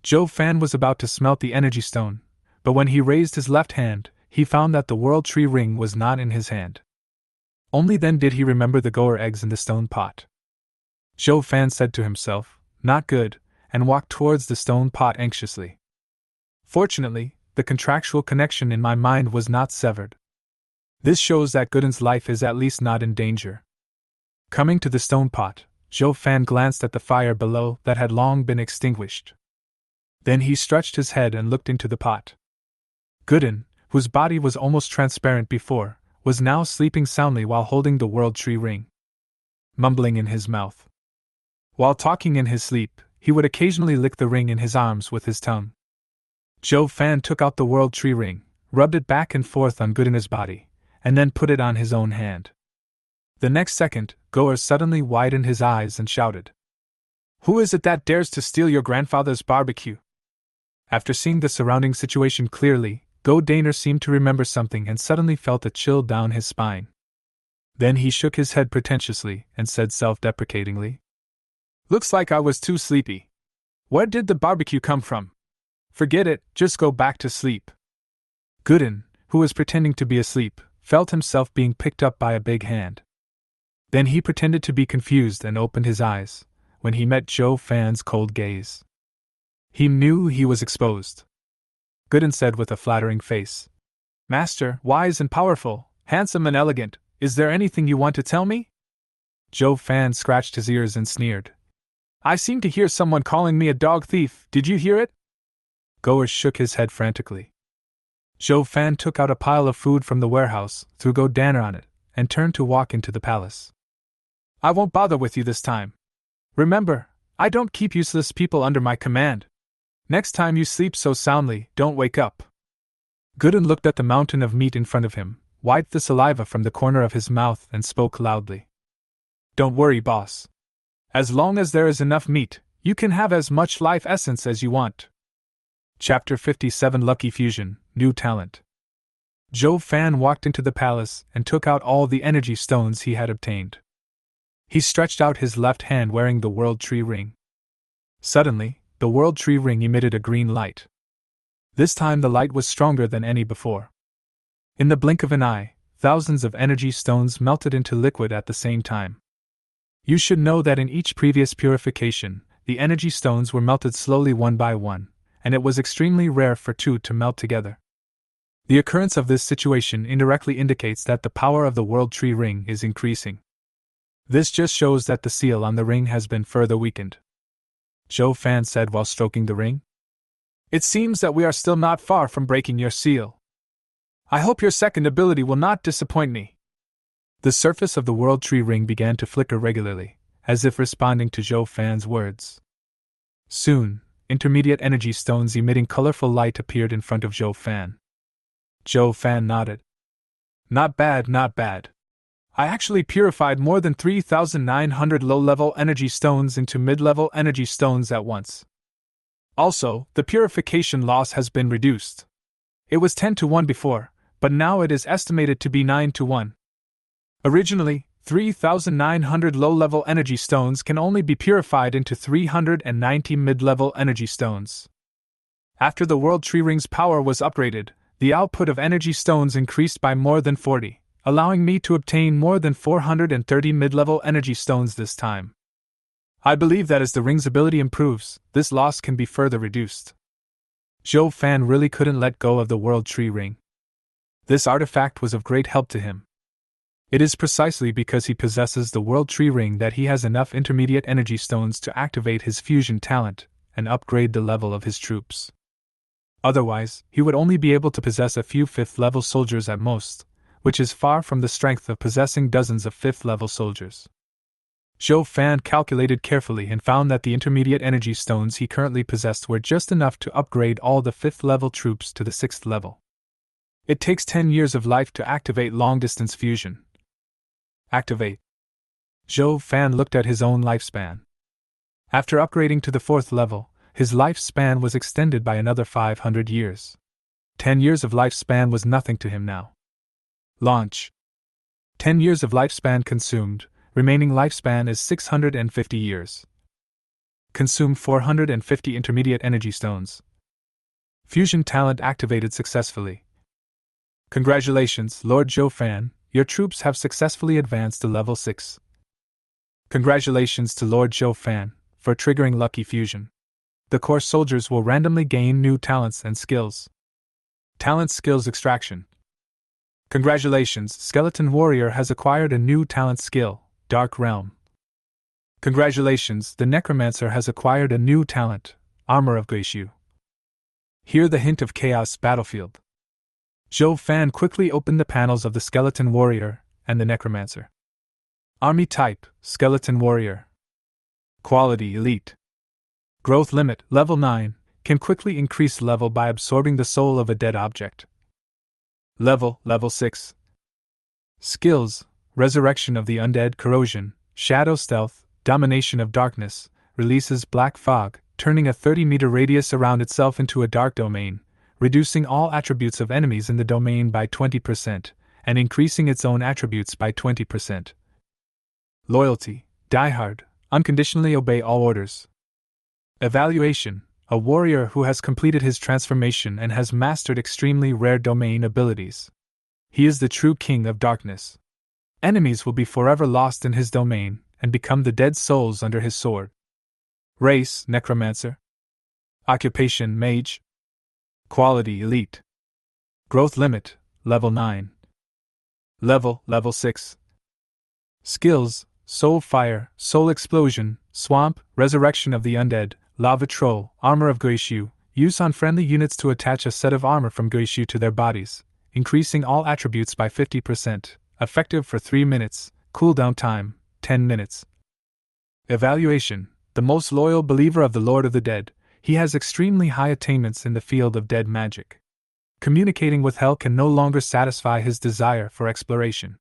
Joe Fan was about to smelt the energy stone, but when he raised his left hand, he found that the World Tree Ring was not in his hand. Only then did he remember the goer eggs in the stone pot. Joe Fan said to himself, "Not good," and walked towards the stone pot anxiously. Fortunately, the contractual connection in my mind was not severed. This shows that Gooden's life is at least not in danger. Coming to the stone pot, Joe Fan glanced at the fire below that had long been extinguished. Then he stretched his head and looked into the pot. Gooden, whose body was almost transparent before, was now sleeping soundly while holding the World Tree Ring, mumbling in his mouth. While talking in his sleep, he would occasionally lick the ring in his arms with his tongue. Joe Fan took out the World Tree Ring, rubbed it back and forth on Gooden's body, and then put it on his own hand. The next second, Goer suddenly widened his eyes and shouted, "Who is it that dares to steal your grandfather's barbecue?" After seeing the surrounding situation clearly, Daner seemed to remember something and suddenly felt a chill down his spine. Then he shook his head pretentiously and said self-deprecatingly, "Looks like I was too sleepy. Where did the barbecue come from? Forget it, just go back to sleep." Gooden, who was pretending to be asleep, felt himself being picked up by a big hand. Then he pretended to be confused and opened his eyes, when he met Zhou Fan's cold gaze. He knew he was exposed. Gooden said with a flattering face, "Master, wise and powerful, handsome and elegant, is there anything you want to tell me?" Zhou Fan scratched his ears and sneered. "I seem to hear someone calling me a dog thief, did you hear it?" Goer shook his head frantically. Zhou Fan took out a pile of food from the warehouse, threw Daner on it, and turned to walk into the palace. "I won't bother with you this time. Remember, I don't keep useless people under my command. Next time you sleep so soundly, don't wake up." Gooden looked at the mountain of meat in front of him, wiped the saliva from the corner of his mouth, and spoke loudly. "Don't worry, boss. As long as there is enough meat, you can have as much life essence as you want." Chapter 57 Lucky Fusion, New Talent. Zhou Fan walked into the palace and took out all the energy stones he had obtained. He stretched out his left hand wearing the World Tree Ring. Suddenly, the World Tree Ring emitted a green light. This time the light was stronger than any before. In the blink of an eye, thousands of energy stones melted into liquid at the same time. You should know that in each previous purification, the energy stones were melted slowly one by one, and it was extremely rare for two to melt together. The occurrence of this situation indirectly indicates that the power of the World Tree Ring is increasing. This just shows that the seal on the ring has been further weakened. Zhou Fan said while stroking the ring. "It seems that we are still not far from breaking your seal. I hope your second ability will not disappoint me." The surface of the World Tree Ring began to flicker regularly, as if responding to Zhou Fan's words. Soon, intermediate energy stones emitting colorful light appeared in front of Zhou Fan. Zhou Fan nodded. "Not bad, not bad. I actually purified more than 3,900 low-level energy stones into mid-level energy stones at once. Also, the purification loss has been reduced. It was 10-1 before, but now it is estimated to be 9-1. Originally, 3,900 low-level energy stones can only be purified into 390 mid-level energy stones. After the World Tree Ring's power was upgraded, the output of energy stones increased by more than 40, allowing me to obtain more than 430 mid-level energy stones this time. I believe that as the ring's ability improves, this loss can be further reduced." Zhou Fan really couldn't let go of the World Tree Ring. This artifact was of great help to him. It is precisely because he possesses the World Tree Ring that he has enough intermediate energy stones to activate his fusion talent and upgrade the level of his troops. Otherwise, he would only be able to possess a few 5th-level soldiers at most, which is far from the strength of possessing dozens of 5th-level soldiers. Zhou Fan calculated carefully and found that the intermediate energy stones he currently possessed were just enough to upgrade all the 5th-level troops to the 6th level. It takes 10 years of life to activate long-distance fusion. Activate. Zhou Fan looked at his own lifespan. After upgrading to the 4th level, his lifespan was extended by another 500 years. 10 years of lifespan was nothing to him now. Launch. 10 years of lifespan consumed, remaining lifespan is 650 years. Consume 450 intermediate energy stones. Fusion talent activated successfully. Congratulations, Lord Zhou Fan, your troops have successfully advanced to level 6. Congratulations to Lord Zhou Fan for triggering Lucky Fusion. The core soldiers will randomly gain new talents and skills. Talent skills extraction. Congratulations, Skeleton Warrior has acquired a new talent skill, Dark Realm. Congratulations, the Necromancer has acquired a new talent, Armor of Geishu. Hear the hint of Chaos Battlefield. Zhou Fan quickly opened the panels of the Skeleton Warrior and the Necromancer. Army type, Skeleton Warrior. Quality Elite. Growth limit, level 9, can quickly increase level by absorbing the soul of a dead object. Level 6. Skills, Resurrection of the Undead, Corrosion, Shadow Stealth, Domination of Darkness, releases Black Fog, turning a 30-meter radius around itself into a dark domain, reducing all attributes of enemies in the domain by 20%, and increasing its own attributes by 20%. Loyalty, die hard, unconditionally obey all orders. Evaluation, a warrior who has completed his transformation and has mastered extremely rare domain abilities. He is the true king of darkness. Enemies will be forever lost in his domain and become the dead souls under his sword. Race, necromancer. Occupation, mage. Quality, elite. Growth limit, level 9. Level 6. Skills, soul fire, soul explosion, swamp, resurrection of the undead, lava troll, armor of Goishu, use on friendly units to attach a set of armor from Goishu to their bodies, increasing all attributes by 50%, effective for 3 minutes, cooldown time, 10 minutes. Evaluation, the most loyal believer of the Lord of the Dead, he has extremely high attainments in the field of dead magic. Communicating with hell can no longer satisfy his desire for exploration.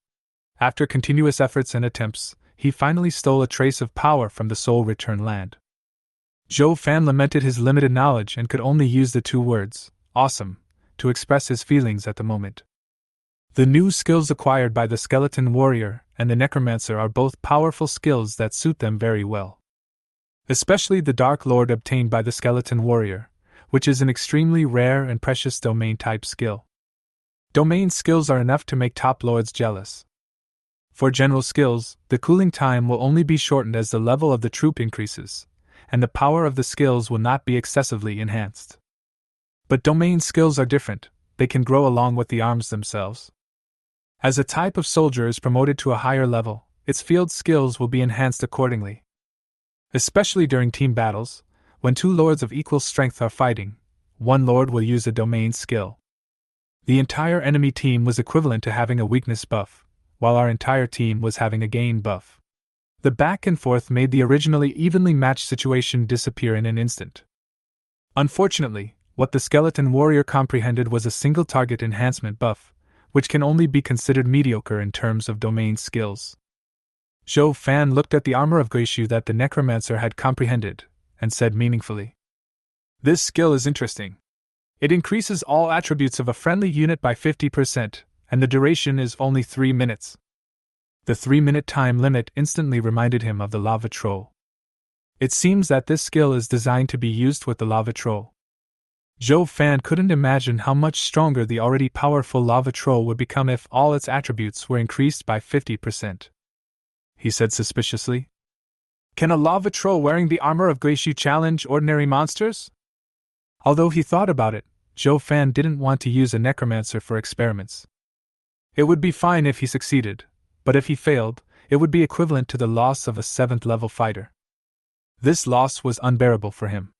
After continuous efforts and attempts, he finally stole a trace of power from the Soul Return land. Zhou Fan lamented his limited knowledge and could only use the 2 words, awesome, to express his feelings at the moment. The new skills acquired by the Skeleton Warrior and the Necromancer are both powerful skills that suit them very well. Especially the Dark Lord obtained by the Skeleton Warrior, which is an extremely rare and precious domain-type skill. Domain skills are enough to make top lords jealous. For general skills, the cooling time will only be shortened as the level of the troop increases, and the power of the skills will not be excessively enhanced. But domain skills are different, they can grow along with the arms themselves. As a type of soldier is promoted to a higher level, its field skills will be enhanced accordingly. Especially during team battles, when 2 lords of equal strength are fighting, 1 lord will use a domain skill. The entire enemy team was equivalent to having a weakness buff, while our entire team was having a gain buff. The back and forth made the originally evenly matched situation disappear in an instant. Unfortunately, what the Skeleton Warrior comprehended was a single target enhancement buff, which can only be considered mediocre in terms of domain skills. Zhou Fan looked at the armor of Goishu that the Necromancer had comprehended, and said meaningfully, "This skill is interesting. It increases all attributes of a friendly unit by 50%, and the duration is only 3 minutes. The 3-minute time limit instantly reminded him of the lava troll. It seems that this skill is designed to be used with the lava troll. Zhou Fan couldn't imagine how much stronger the already powerful lava troll would become if all its attributes were increased by 50%. He said suspiciously, "Can a lava troll wearing the armor of Goishu challenge ordinary monsters?" Although he thought about it, Zhou Fan didn't want to use a necromancer for experiments. It would be fine if he succeeded, but if he failed, it would be equivalent to the loss of a 7th level fighter. This loss was unbearable for him.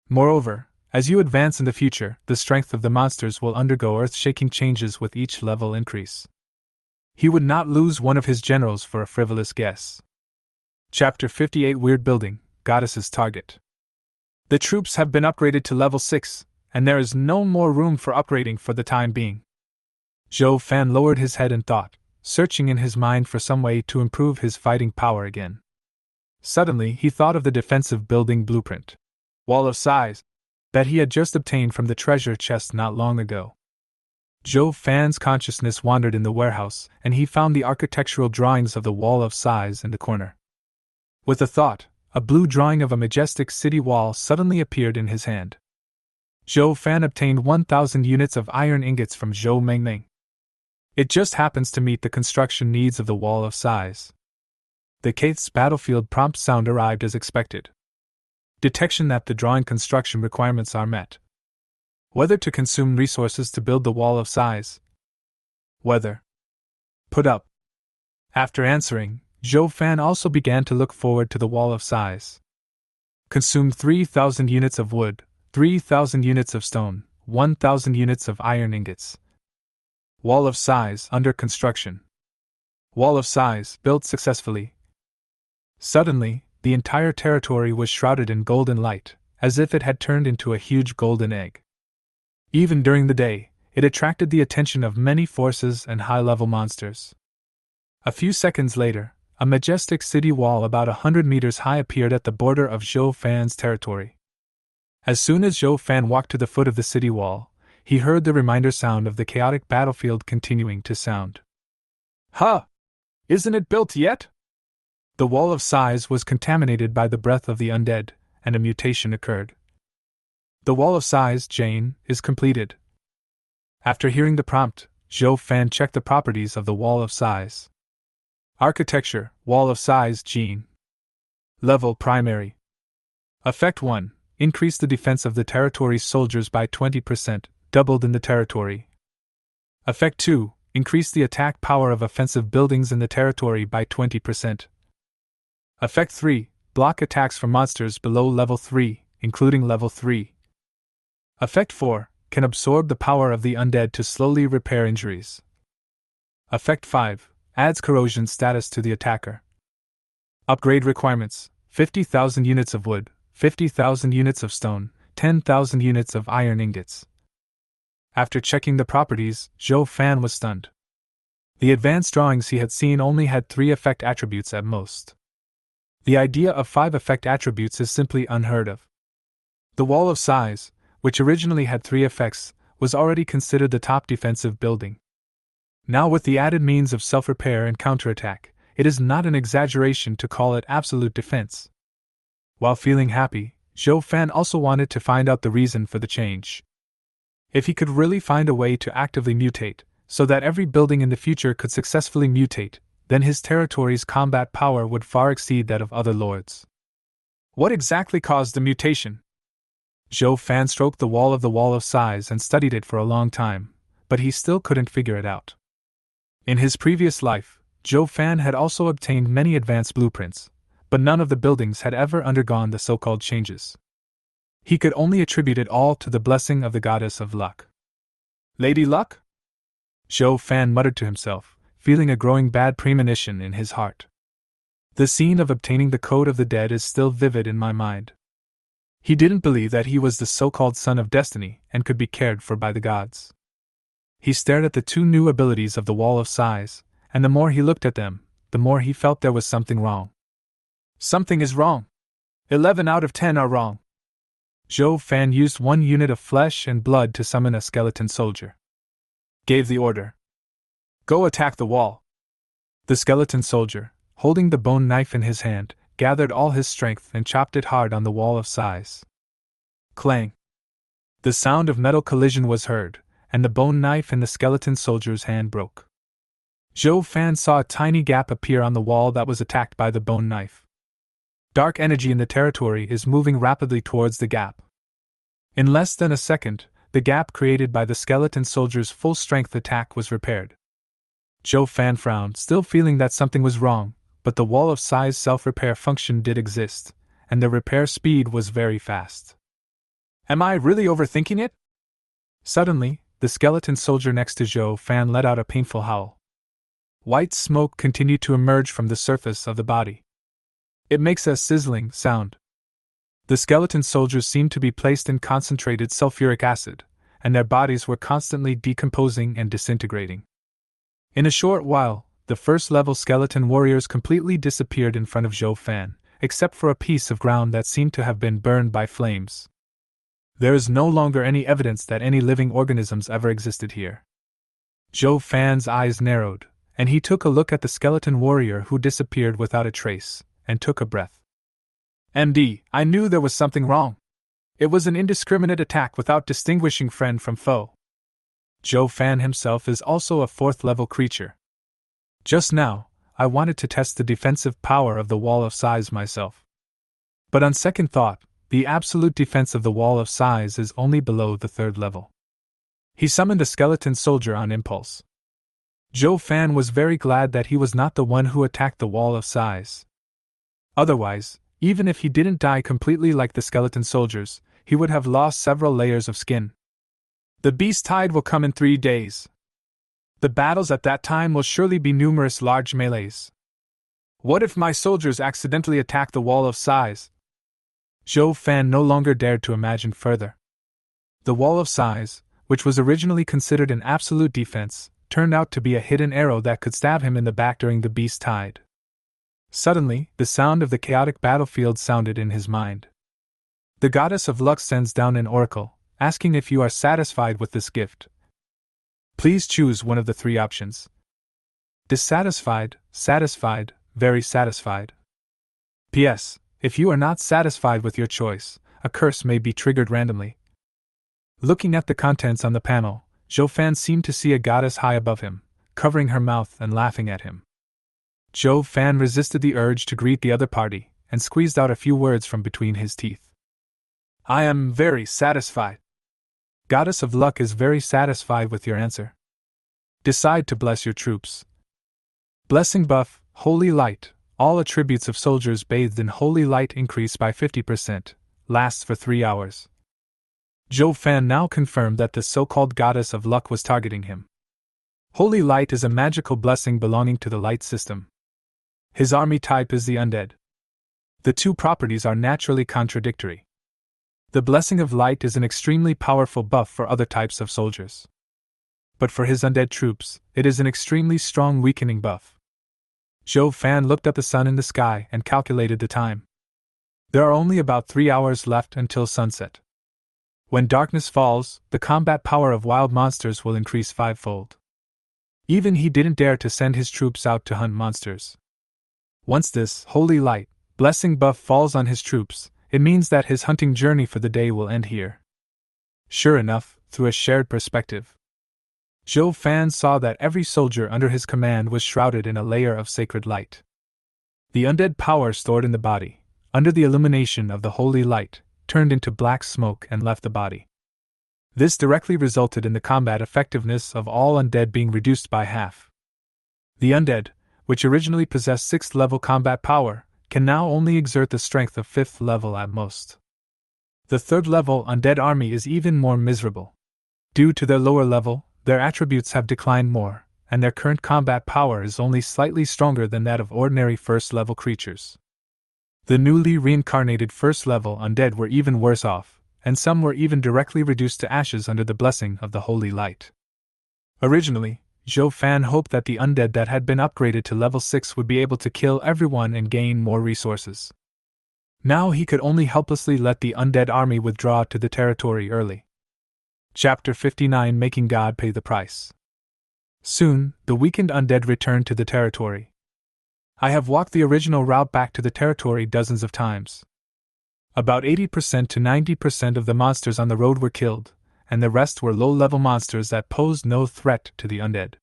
Moreover, as you advance in the future, the strength of the monsters will undergo earth-shaking changes with each level increase. He would not lose one of his generals for a frivolous guess. Chapter 58 Weird Building, Goddess's Target. The troops have been upgraded to level 6, and there is no more room for upgrading for the time being. Zhou Fan lowered his head and thought, searching in his mind for some way to improve his fighting power again. Suddenly he thought of the defensive building blueprint, wall of size, that he had just obtained from the treasure chest not long ago. Zhou Fan's consciousness wandered in the warehouse, and he found the architectural drawings of the wall of size in the corner. With a thought, a blue drawing of a majestic city wall suddenly appeared in his hand. Zhou Fan obtained 1,000 units of iron ingots from Zhou Mengming. It just happens to meet the construction needs of the wall of size. The Kaith's battlefield prompt sound arrived as expected. Detection that the drawing construction requirements are met. Whether to consume resources to build the wall of size. Whether put up. After answering, Zhou Fan also began to look forward to the wall of size. Consumed 3,000 units of wood, 3,000 units of stone, 1,000 units of iron ingots. Wall of size under construction. Wall of size built successfully. Suddenly, the entire territory was shrouded in golden light, as if it had turned into a huge golden egg. Even during the day, it attracted the attention of many forces and high-level monsters. A few seconds later, a majestic city wall about 100 meters high appeared at the border of Zhou Fan's territory. As soon as Zhou Fan walked to the foot of the city wall, he heard the reminder sound of the chaotic battlefield continuing to sound. Huh! Isn't it built yet? The wall of sighs was contaminated by the breath of the undead, and a mutation occurred. The wall of sighs, Jane, is completed. After hearing the prompt, Zhou Fan checked the properties of the wall of sighs. Architecture, wall of sighs, Jean. Level primary. Effect 1. Increase the defense of the territory's soldiers by 20%, doubled in the territory. Effect 2. Increase the attack power of offensive buildings in the territory by 20%. Effect 3. Block attacks from monsters below level 3, including level 3. Effect 4. Can absorb the power of the undead to slowly repair injuries. Effect 5. Adds corrosion status to the attacker. Upgrade requirements: 50,000 units of wood, 50,000 units of stone, 10,000 units of iron ingots. After checking the properties, Zhou Fan was stunned. The advanced drawings he had seen only had 3 effect attributes at most. The idea of 5 effect attributes is simply unheard of. The Wall of Sighs, which originally had 3 effects, was already considered the top defensive building. Now, with the added means of self-repair and counterattack, it is not an exaggeration to call it absolute defense. While feeling happy, Zhou Fan also wanted to find out the reason for the change. If he could really find a way to actively mutate, so that every building in the future could successfully mutate, then his territory's combat power would far exceed that of other lords. What exactly caused the mutation? Zhou Fan stroked the Wall of Sighs and studied it for a long time, but he still couldn't figure it out. In his previous life, Zhou Fan had also obtained many advanced blueprints, but none of the buildings had ever undergone the so-called changes. He could only attribute it all to the blessing of the goddess of luck. Lady Luck? Zhou Fan muttered to himself, feeling a growing bad premonition in his heart. The scene of obtaining the Code of the Dead is still vivid in my mind. He didn't believe that he was the so-called son of destiny and could be cared for by the gods. He stared at the 2 new abilities of the Wall of Sighs, and the more he looked at them, the more he felt there was something wrong. Something is wrong. 11 out of 10 are wrong. Zhou Fan used 1 unit of flesh and blood to summon a skeleton soldier. Gave the order. Go attack the wall. The skeleton soldier, holding the bone knife in his hand, gathered all his strength and chopped it hard on the Wall of Sighs. Clang. The sound of metal collision was heard, and the bone knife in the skeleton soldier's hand broke. Zhou Fan saw a tiny gap appear on the wall that was attacked by the bone knife. Dark energy in the territory is moving rapidly towards the gap. In less than a second, the gap created by the skeleton soldier's full-strength attack was repaired. Zhou Fan frowned, still feeling that something was wrong, but the Wall of Sighs self-repair function did exist, and the repair speed was very fast. Am I really overthinking it? Suddenly, the skeleton soldier next to Zhou Fan let out a painful howl. White smoke continued to emerge from the surface of the body. It makes a sizzling sound. The skeleton soldiers seemed to be placed in concentrated sulfuric acid, and their bodies were constantly decomposing and disintegrating. In a short while, the first-level skeleton warriors completely disappeared in front of Zhou Fan, except for a piece of ground that seemed to have been burned by flames. There is no longer any evidence that any living organisms ever existed here. Zhou Fan's eyes narrowed, and he took a look at the skeleton warrior who disappeared without a trace, and took a breath. MD, I knew there was something wrong. It was an indiscriminate attack without distinguishing friend from foe. Zhou Fan himself is also a 4th-level creature. Just now, I wanted to test the defensive power of the Wall of Sighs myself. But on second thought, the absolute defense of the Wall of Sighs is only below the 3rd level. He summoned a skeleton soldier on impulse. Zhou Fan was very glad that he was not the one who attacked the Wall of Sighs. Otherwise, even if he didn't die completely like the skeleton soldiers, he would have lost several layers of skin. The beast tide will come in 3 days. The battles at that time will surely be numerous large melees. What if my soldiers accidentally attack the Wall of Sighs? Zhou Fan no longer dared to imagine further. The Wall of Sighs, which was originally considered an absolute defense, turned out to be a hidden arrow that could stab him in the back during the beast tide. Suddenly, the sound of the chaotic battlefield sounded in his mind. The goddess of luck sends down an oracle, asking if you are satisfied with this gift. Please choose one of the three options: dissatisfied, satisfied, very satisfied. P.S. If you are not satisfied with your choice, a curse may be triggered randomly. Looking at the contents on the panel, Zhou Fan seemed to see a goddess high above him, covering her mouth and laughing at him. Zhou Fan resisted the urge to greet the other party, and squeezed out a few words from between his teeth. I am very satisfied. Goddess of Luck is very satisfied with your answer. Decide to bless your troops. Blessing buff, Holy Light. All attributes of soldiers bathed in holy light increase by 50%, lasts for 3 hours. Zhou Fan now confirmed that the so-called goddess of luck was targeting him. Holy light is a magical blessing belonging to the light system. His army type is the undead. The two properties are naturally contradictory. The blessing of light is an extremely powerful buff for other types of soldiers. But for his undead troops, it is an extremely strong weakening buff. Zhou Fan looked at the sun in the sky and calculated the time. There are only about 3 hours left until sunset. When darkness falls, the combat power of wild monsters will increase 5-fold. Even he didn't dare to send his troops out to hunt monsters. Once this holy light blessing buff falls on his troops, it means that his hunting journey for the day will end here. Sure enough, through a shared perspective, Zhou Fan saw that every soldier under his command was shrouded in a layer of sacred light. The undead power stored in the body, under the illumination of the holy light, turned into black smoke and left the body. This directly resulted in the combat effectiveness of all undead being reduced by half. The undead, which originally possessed 6th level combat power, can now only exert the strength of 5th level at most. The 3rd level undead army is even more miserable. Due to their lower level, their attributes have declined more, and their current combat power is only slightly stronger than that of ordinary 1st level creatures. The newly reincarnated 1st level undead were even worse off, and some were even directly reduced to ashes under the blessing of the holy light. Originally, Zhou Fan hoped that the undead that had been upgraded to level 6 would be able to kill everyone and gain more resources. Now he could only helplessly let the undead army withdraw to the territory early. Chapter 59: Making God Pay the Price. Soon, the weakened undead returned to the territory. I have walked the original route back to the territory dozens of times. About 80% to 90% of the monsters on the road were killed, and the rest were low-level monsters that posed no threat to the undead.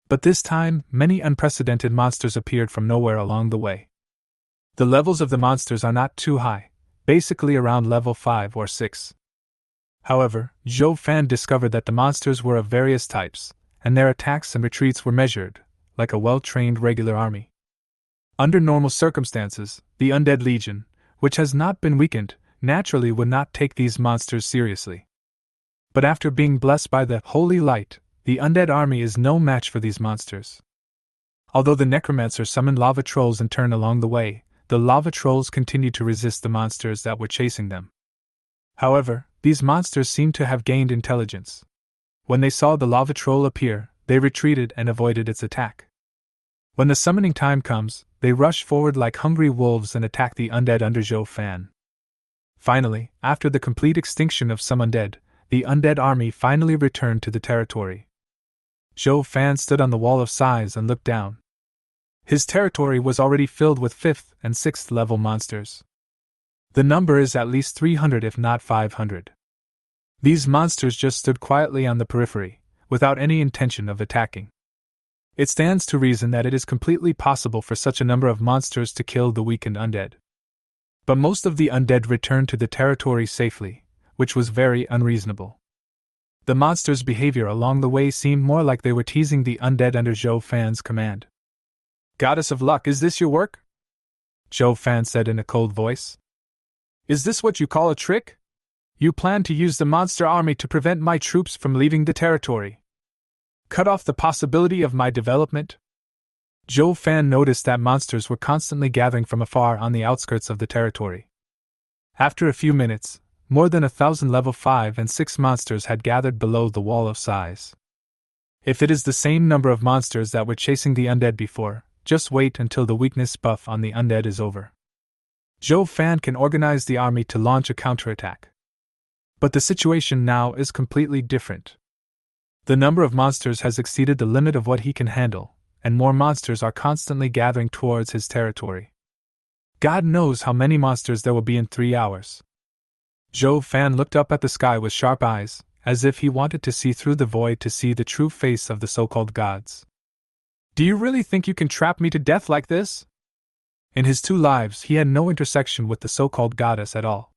But this time, many unprecedented monsters appeared from nowhere along the way. The levels of the monsters are not too high, basically around level 5 or 6. However, Zhou Fan discovered that the monsters were of various types, and their attacks and retreats were measured, like a well-trained regular army. Under normal circumstances, the Undead Legion, which has not been weakened, naturally would not take these monsters seriously. But after being blessed by the Holy Light, the Undead Army is no match for these monsters. Although the necromancer summoned lava trolls in turn along the way, the lava trolls continued to resist the monsters that were chasing them. However, these monsters seemed to have gained intelligence. When they saw the lava troll appear, they retreated and avoided its attack. When the summoning time comes, they rush forward like hungry wolves and attack the undead under Zhou Fan. Finally, after the complete extinction of some undead, the undead army finally returned to the territory. Zhou Fan stood on the wall of size and looked down. His territory was already filled with 5th and 6th level monsters. The number is at least 300 if not 500. These monsters just stood quietly on the periphery, without any intention of attacking. It stands to reason that it is completely possible for such a number of monsters to kill the weakened undead. But most of the undead returned to the territory safely, which was very unreasonable. The monsters' behavior along the way seemed more like they were teasing the undead under Zhou Fan's command. "Goddess of Luck, is this your work?" Zhou Fan said in a cold voice. "Is this what you call a trick? You plan to use the monster army to prevent my troops from leaving the territory? Cut off the possibility of my development?" Zhou Fan noticed that monsters were constantly gathering from afar on the outskirts of the territory. After a few minutes, more than 1,000 level 5 and 6 monsters had gathered below the wall of size. If it is the same number of monsters that were chasing the undead before, just wait until the weakness buff on the undead is over. Zhou Fan can organize the army to launch a counterattack. But the situation now is completely different. The number of monsters has exceeded the limit of what he can handle, and more monsters are constantly gathering towards his territory. God knows how many monsters there will be in 3 hours. Zhou Fan looked up at the sky with sharp eyes, as if he wanted to see through the void to see the true face of the so-called gods. Do you really think you can trap me to death like this? In his 2 lives, he had no intersection with the so-called goddess at all.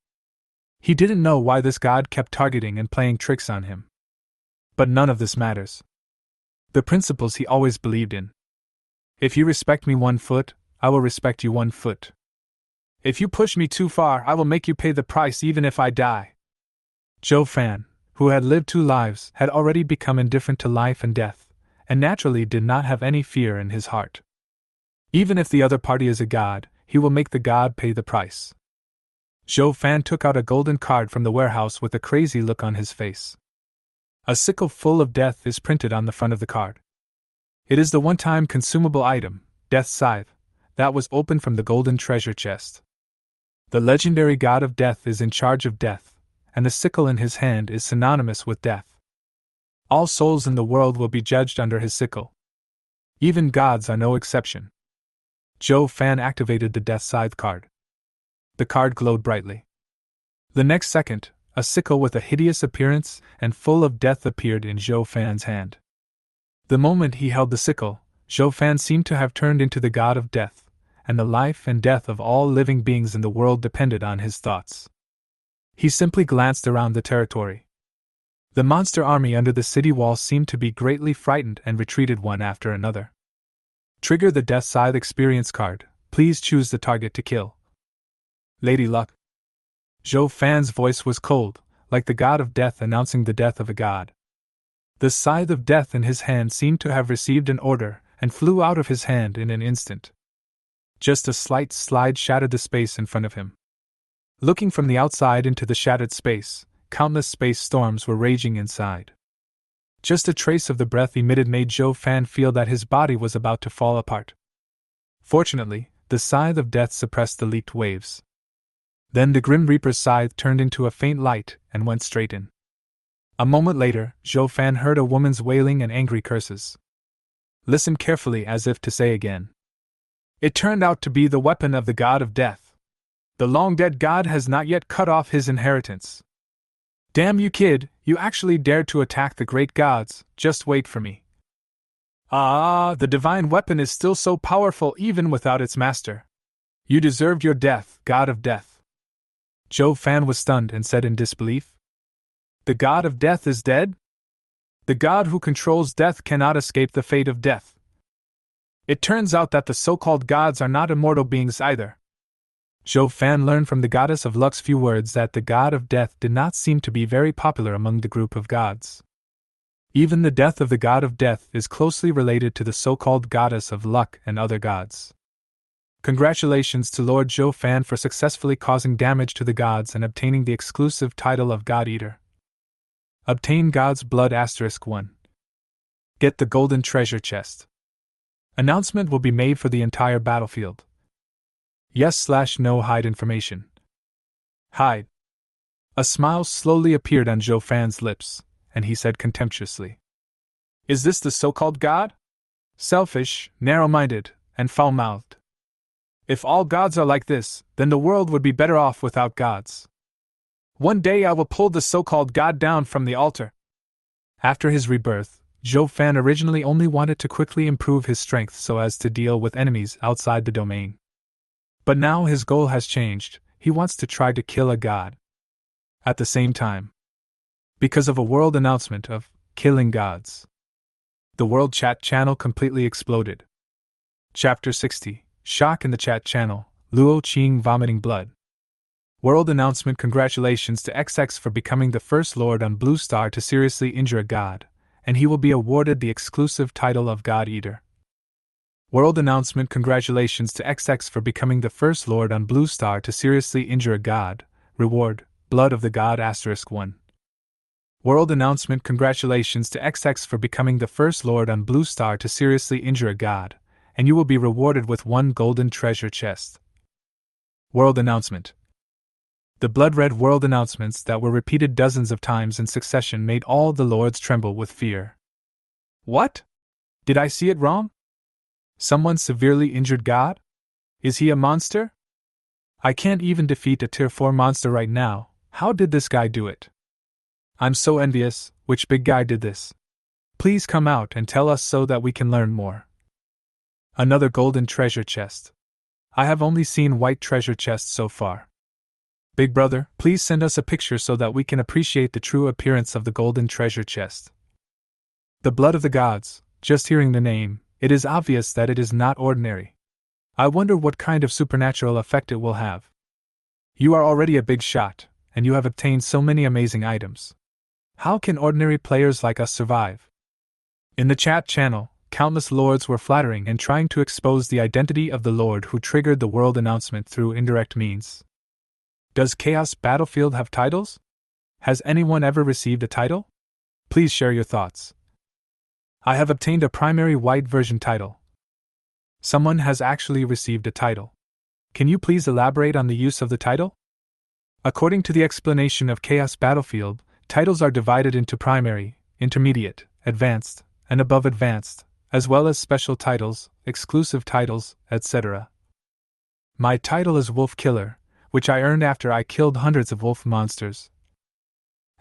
He didn't know why this god kept targeting and playing tricks on him. But none of this matters. The principles he always believed in. If you respect me 1 foot, I will respect you 1 foot. If you push me too far, I will make you pay the price even if I die. Zhou Fan, who had lived 2 lives, had already become indifferent to life and death, and naturally did not have any fear in his heart. Even if the other party is a god, he will make the god pay the price. Zhou Fan took out a golden card from the warehouse with a crazy look on his face. A sickle full of death is printed on the front of the card. It is the one-time consumable item, Death's Scythe, that was opened from the golden treasure chest. The legendary god of death is in charge of death, and the sickle in his hand is synonymous with death. All souls in the world will be judged under his sickle. Even gods are no exception. Zhou Fan activated the Death Scythe card. The card glowed brightly. The next second, a sickle with a hideous appearance and full of death appeared in Zhou Fan's hand. The moment he held the sickle, Zhou Fan seemed to have turned into the god of death, and the life and death of all living beings in the world depended on his thoughts. He simply glanced around the territory. The monster army under the city wall seemed to be greatly frightened and retreated one after another. Trigger the Death Scythe experience card. Please choose the target to kill. Lady Luck. Zhou Fan's voice was cold, like the god of death announcing the death of a god. The scythe of death in his hand seemed to have received an order and flew out of his hand in an instant. Just a slight slide shattered the space in front of him. Looking from the outside into the shattered space, countless space storms were raging inside. Just a trace of the breath emitted made Zhou Fan feel that his body was about to fall apart. Fortunately, the scythe of death suppressed the leaked waves. Then the Grim Reaper's scythe turned into a faint light and went straight in. A moment later, Zhou Fan heard a woman's wailing and angry curses. Listened carefully as if to say again. It turned out to be the weapon of the god of death. The long-dead god has not yet cut off his inheritance. Damn you, kid, you actually dared to attack the great gods, just wait for me. Ah, the divine weapon is still so powerful even without its master. You deserved your death, god of death. Zhou Fan was stunned and said in disbelief. The god of death is dead? The god who controls death cannot escape the fate of death. It turns out that the so-called gods are not immortal beings either. Zhou Fan learned from the goddess of luck's few words that the god of death did not seem to be very popular among the group of gods. Even the death of the god of death is closely related to the so-called goddess of luck and other gods. Congratulations to Lord Zhou Fan for successfully causing damage to the gods and obtaining the exclusive title of God Eater. Obtain God's Blood *1. Get the golden treasure chest. Announcement will be made for the entire battlefield. Yes/no hide information. Hide. A smile slowly appeared on Zhou Fan's lips, and he said contemptuously. Is this the so-called god? Selfish, narrow-minded, and foul-mouthed. If all gods are like this, then the world would be better off without gods. One day I will pull the so-called god down from the altar. After his rebirth, Zhou Fan originally only wanted to quickly improve his strength so as to deal with enemies outside the domain. But now his goal has changed, he wants to try to kill a god. At the same time. Because of a world announcement of killing gods. The world chat channel completely exploded. Chapter 60, Shock in the chat channel, Luo Qing vomiting blood. World announcement. Congratulations to XX for becoming the first lord on Blue Star to seriously injure a god, and he will be awarded the exclusive title of God Eater. World announcement. Congratulations to XX for becoming the first lord on Blue Star to seriously injure a god. Reward, Blood of the God *1. World announcement. Congratulations to XX for becoming the first lord on Blue Star to seriously injure a god, and you will be rewarded with 1 golden treasure chest. World announcement. The blood-red world announcements that were repeated dozens of times in succession made all the lords tremble with fear. What? Did I see it wrong? Someone severely injured God? Is he a monster? I can't even defeat a tier 4 monster right now. How did this guy do it? I'm so envious. Which big guy did this? Please come out and tell us so that we can learn more. Another golden treasure chest. I have only seen white treasure chests so far. Big brother, please send us a picture so that we can appreciate the true appearance of the golden treasure chest. The blood of the gods. Just hearing the name, it is obvious that it is not ordinary. I wonder what kind of supernatural effect it will have. You are already a big shot, and you have obtained so many amazing items. How can ordinary players like us survive? In the chat channel, countless lords were flattering and trying to expose the identity of the lord who triggered the world announcement through indirect means. Does Chaos Battlefield have titles? Has anyone ever received a title? Please share your thoughts. I have obtained a primary white version title. Someone has actually received a title. Can you please elaborate on the use of the title? According to the explanation of Chaos Battlefield, titles are divided into primary, intermediate, advanced, and above advanced, as well as special titles, exclusive titles, etc. My title is Wolf Killer, which I earned after I killed hundreds of wolf monsters.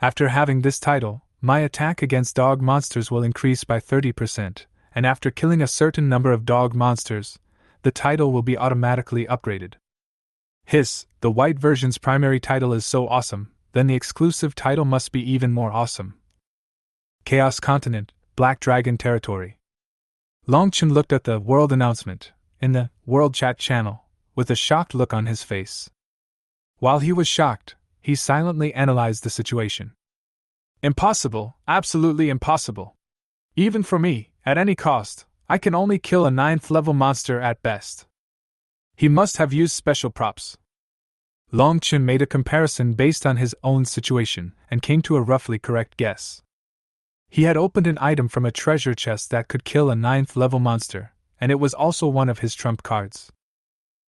After having this title, my attack against dog monsters will increase by 30%, and after killing a certain number of dog monsters, the title will be automatically upgraded. Hiss, the white version's primary title is so awesome, then the exclusive title must be even more awesome. Chaos Continent, Black Dragon Territory. Longchen looked at the world announcement in the World Chat channel with a shocked look on his face. While he was shocked, he silently analyzed the situation. Impossible, absolutely impossible. Even for me, at any cost, I can only kill a 9th level monster at best. He must have used special props. Longchen made a comparison based on his own situation and came to a roughly correct guess. He had opened an item from a treasure chest that could kill a 9th level monster, and it was also one of his trump cards.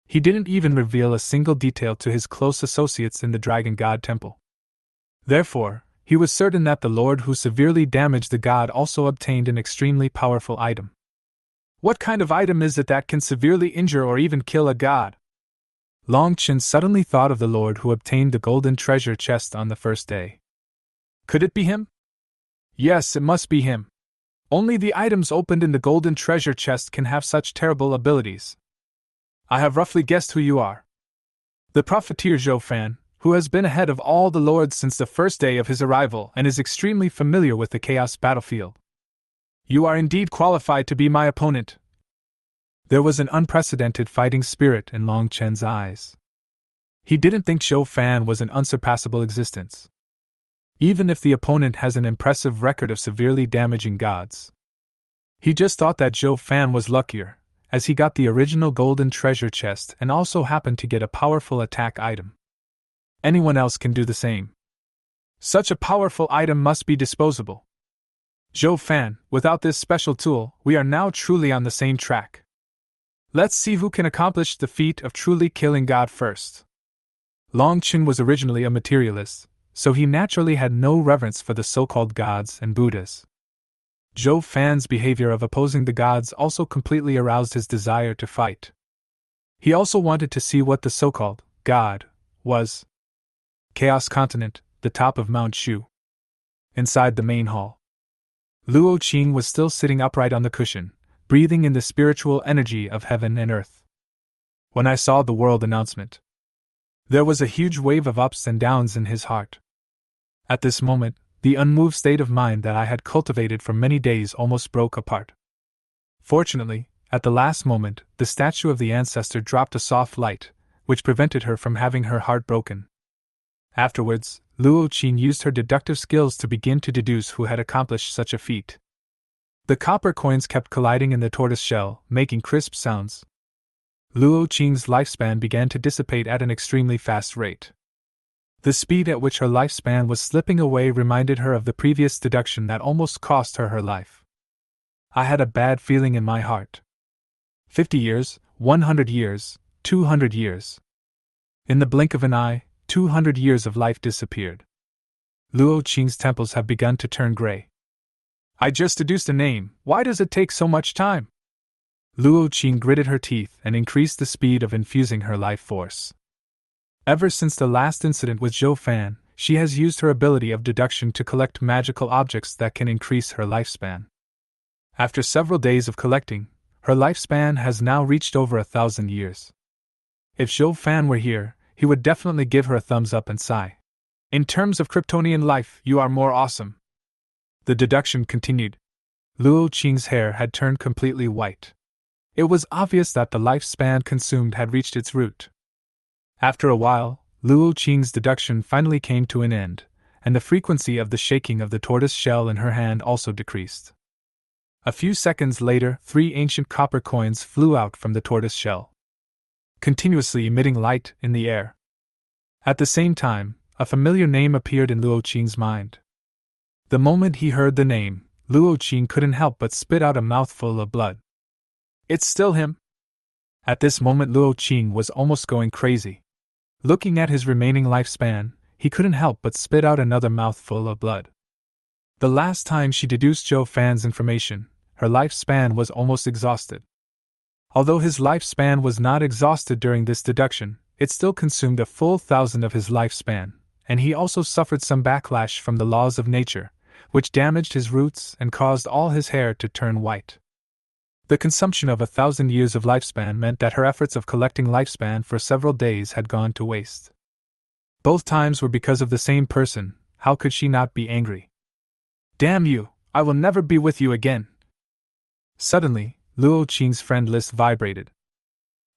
He didn't even reveal a single detail to his close associates in the Dragon God Temple. Therefore, he was certain that the lord who severely damaged the god also obtained an extremely powerful item. What kind of item is it that can severely injure or even kill a god? Longchen suddenly thought of the lord who obtained the golden treasure chest on the first day. Could it be him? Yes, it must be him. Only the items opened in the golden treasure chest can have such terrible abilities. I have roughly guessed who you are. The profiteer Zhou Fan, who has been ahead of all the lords since the first day of his arrival and is extremely familiar with the Chaos Battlefield. You are indeed qualified to be my opponent. There was an unprecedented fighting spirit in Long Chen's eyes. He didn't think Zhou Fan was an unsurpassable existence. Even if the opponent has an impressive record of severely damaging gods. He just thought that Zhou Fan was luckier, as he got the original golden treasure chest and also happened to get a powerful attack item. Anyone else can do the same. Such a powerful item must be disposable. Zhou Fan, without this special tool, we are now truly on the same track. Let's see who can accomplish the feat of truly killing God first. Longchen was originally a materialist, so he naturally had no reverence for the so-called gods and Buddhas. Zhou Fan's behavior of opposing the gods also completely aroused his desire to fight. He also wanted to see what the so-called god was. Chaos Continent, the top of Mount Shu. Inside the main hall, Luo Qing was still sitting upright on the cushion, breathing in the spiritual energy of heaven and earth. When I saw the world announcement, there was a huge wave of ups and downs in his heart. At this moment, the unmoved state of mind that I had cultivated for many days almost broke apart. Fortunately, at the last moment, the statue of the ancestor dropped a soft light, which prevented her from having her heart broken. Afterwards, Luo Qin used her deductive skills to begin to deduce who had accomplished such a feat. The copper coins kept colliding in the tortoise shell, making crisp sounds. Luo Qing's lifespan began to dissipate at an extremely fast rate. The speed at which her lifespan was slipping away reminded her of the previous deduction that almost cost her her life. I had a bad feeling in my heart. 50 years, 100 years, 200 years. In the blink of an eye, 200 years of life disappeared. Luo Qing's temples have begun to turn gray. I just deduced a name, why does it take so much time? Luo Qing gritted her teeth and increased the speed of infusing her life force. Ever since the last incident with Zhou Fan, she has used her ability of deduction to collect magical objects that can increase her lifespan. After several days of collecting, her lifespan has now reached over 1,000 years. If Zhou Fan were here, he would definitely give her a thumbs up and sigh. In terms of Kryptonian life, you are more awesome. The deduction continued. Luo Qing's hair had turned completely white. It was obvious that the lifespan consumed had reached its root. After a while, Luo Qing's deduction finally came to an end, and the frequency of the shaking of the tortoise shell in her hand also decreased. A few seconds later, 3 ancient copper coins flew out from the tortoise shell, continuously emitting light in the air. At the same time, a familiar name appeared in Luo Qing's mind. The moment he heard the name, Luo Qing couldn't help but spit out a mouthful of blood. It's still him? At this moment Luo Qing was almost going crazy. Looking at his remaining lifespan, he couldn't help but spit out another mouthful of blood. The last time she deduced Zhou Fan's information, her lifespan was almost exhausted. Although his lifespan was not exhausted during this deduction, it still consumed a full 1,000 of his lifespan, and he also suffered some backlash from the laws of nature, which damaged his roots and caused all his hair to turn white. The consumption of 1,000 years of lifespan meant that her efforts of collecting lifespan for several days had gone to waste. Both times were because of the same person, how could she not be angry? Damn you, I will never be with you again. Suddenly, Luo Qing's friend list vibrated.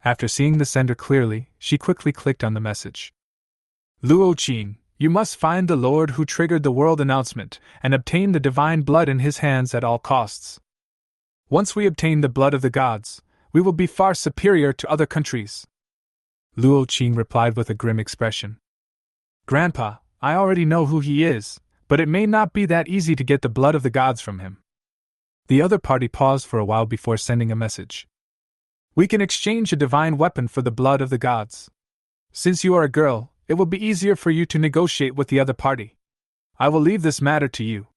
After seeing the sender clearly, she quickly clicked on the message. Luo Qing, you must find the Lord who triggered the world announcement and obtain the divine blood in his hands at all costs. Once we obtain the blood of the gods, we will be far superior to other countries. Luo Qing replied with a grim expression. Grandpa, I already know who he is, but it may not be that easy to get the blood of the gods from him. The other party paused for a while before sending a message. We can exchange a divine weapon for the blood of the gods. Since you are a girl, it will be easier for you to negotiate with the other party. I will leave this matter to you.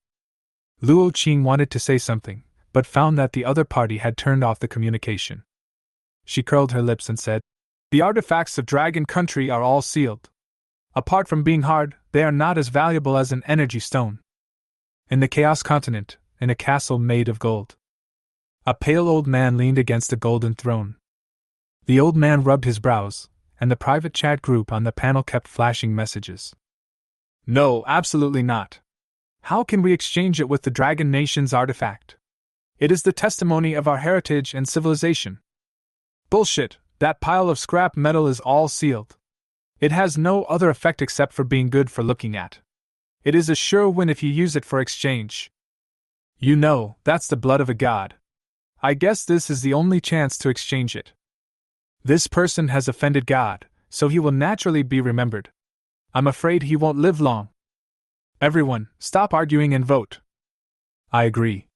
Luo Qing wanted to say something, but found that the other party had turned off the communication. She curled her lips and said, The artifacts of Dragon Country are all sealed. Apart from being hard, they are not as valuable as an energy stone. In the Chaos Continent, in a castle made of gold, a pale old man leaned against a golden throne. The old man rubbed his brows, and the private chat group on the panel kept flashing messages. No, absolutely not. How can we exchange it with the Dragon Nation's artifact? It is the testimony of our heritage and civilization. Bullshit, that pile of scrap metal is all sealed. It has no other effect except for being good for looking at. It is a sure win if you use it for exchange. You know, that's the blood of a god. I guess this is the only chance to exchange it. This person has offended God, so he will naturally be remembered. I'm afraid he won't live long. Everyone, stop arguing and vote. I agree.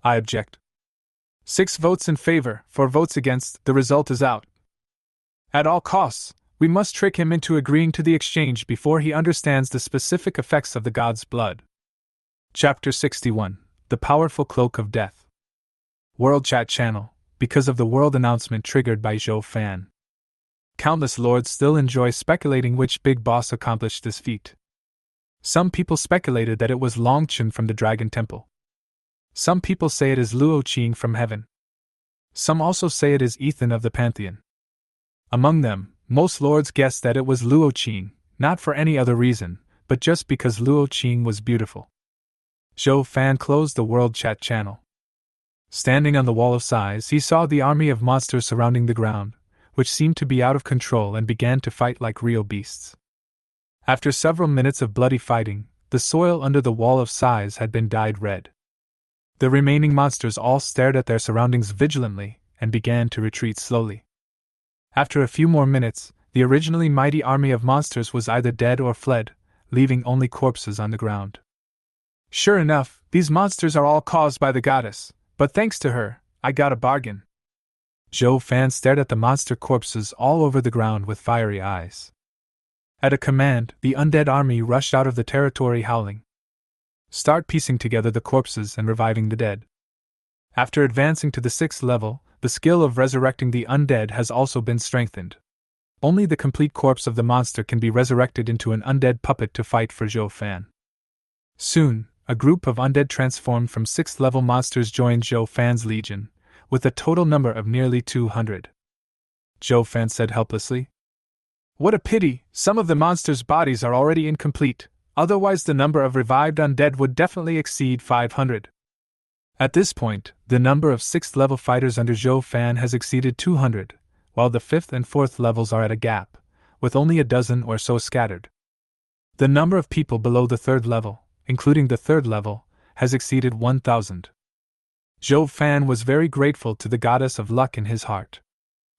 I object. 6 votes in favor, 4 votes against, the result is out. At all costs, we must trick him into agreeing to the exchange before he understands the specific effects of the god's blood. Chapter 61, The Powerful Cloak of Death. World Chat Channel, because of the world announcement triggered by Zhou Fan. Countless lords still enjoy speculating which big boss accomplished this feat. Some people speculated that it was Longchen from the Dragon Temple. Some people say it is Luo Qing from heaven. Some also say it is Ethan of the Pantheon. Among them, most lords guessed that it was Luo Qing, not for any other reason, but just because Luo Qing was beautiful. Zhou Fan closed the World Chat channel. Standing on the wall of size, he saw the army of monsters surrounding the ground, which seemed to be out of control and began to fight like real beasts. After several minutes of bloody fighting, the soil under the wall of size had been dyed red. The remaining monsters all stared at their surroundings vigilantly and began to retreat slowly. After a few more minutes, the originally mighty army of monsters was either dead or fled, leaving only corpses on the ground. Sure enough, these monsters are all caused by the goddess, but thanks to her, I got a bargain. Zhou Fan stared at the monster corpses all over the ground with fiery eyes. At a command, the undead army rushed out of the territory howling. Start piecing together the corpses and reviving the dead. After advancing to the 6th level, the skill of resurrecting the undead has also been strengthened. Only the complete corpse of the monster can be resurrected into an undead puppet to fight for Zhou Fan. Soon, a group of undead transformed from 6th level monsters joined Zhou Fan's legion, with a total number of nearly 200. Zhou Fan said helplessly. What a pity, some of the monsters' bodies are already incomplete, otherwise the number of revived undead would definitely exceed 500. At this point, the number of 6th level fighters under Zhou Fan has exceeded 200, while the 5th and 4th levels are at a gap, with only a dozen or so scattered. The number of people below the 3rd level, including the 3rd level, has exceeded 1,000. Zhou Fan was very grateful to the goddess of luck in his heart.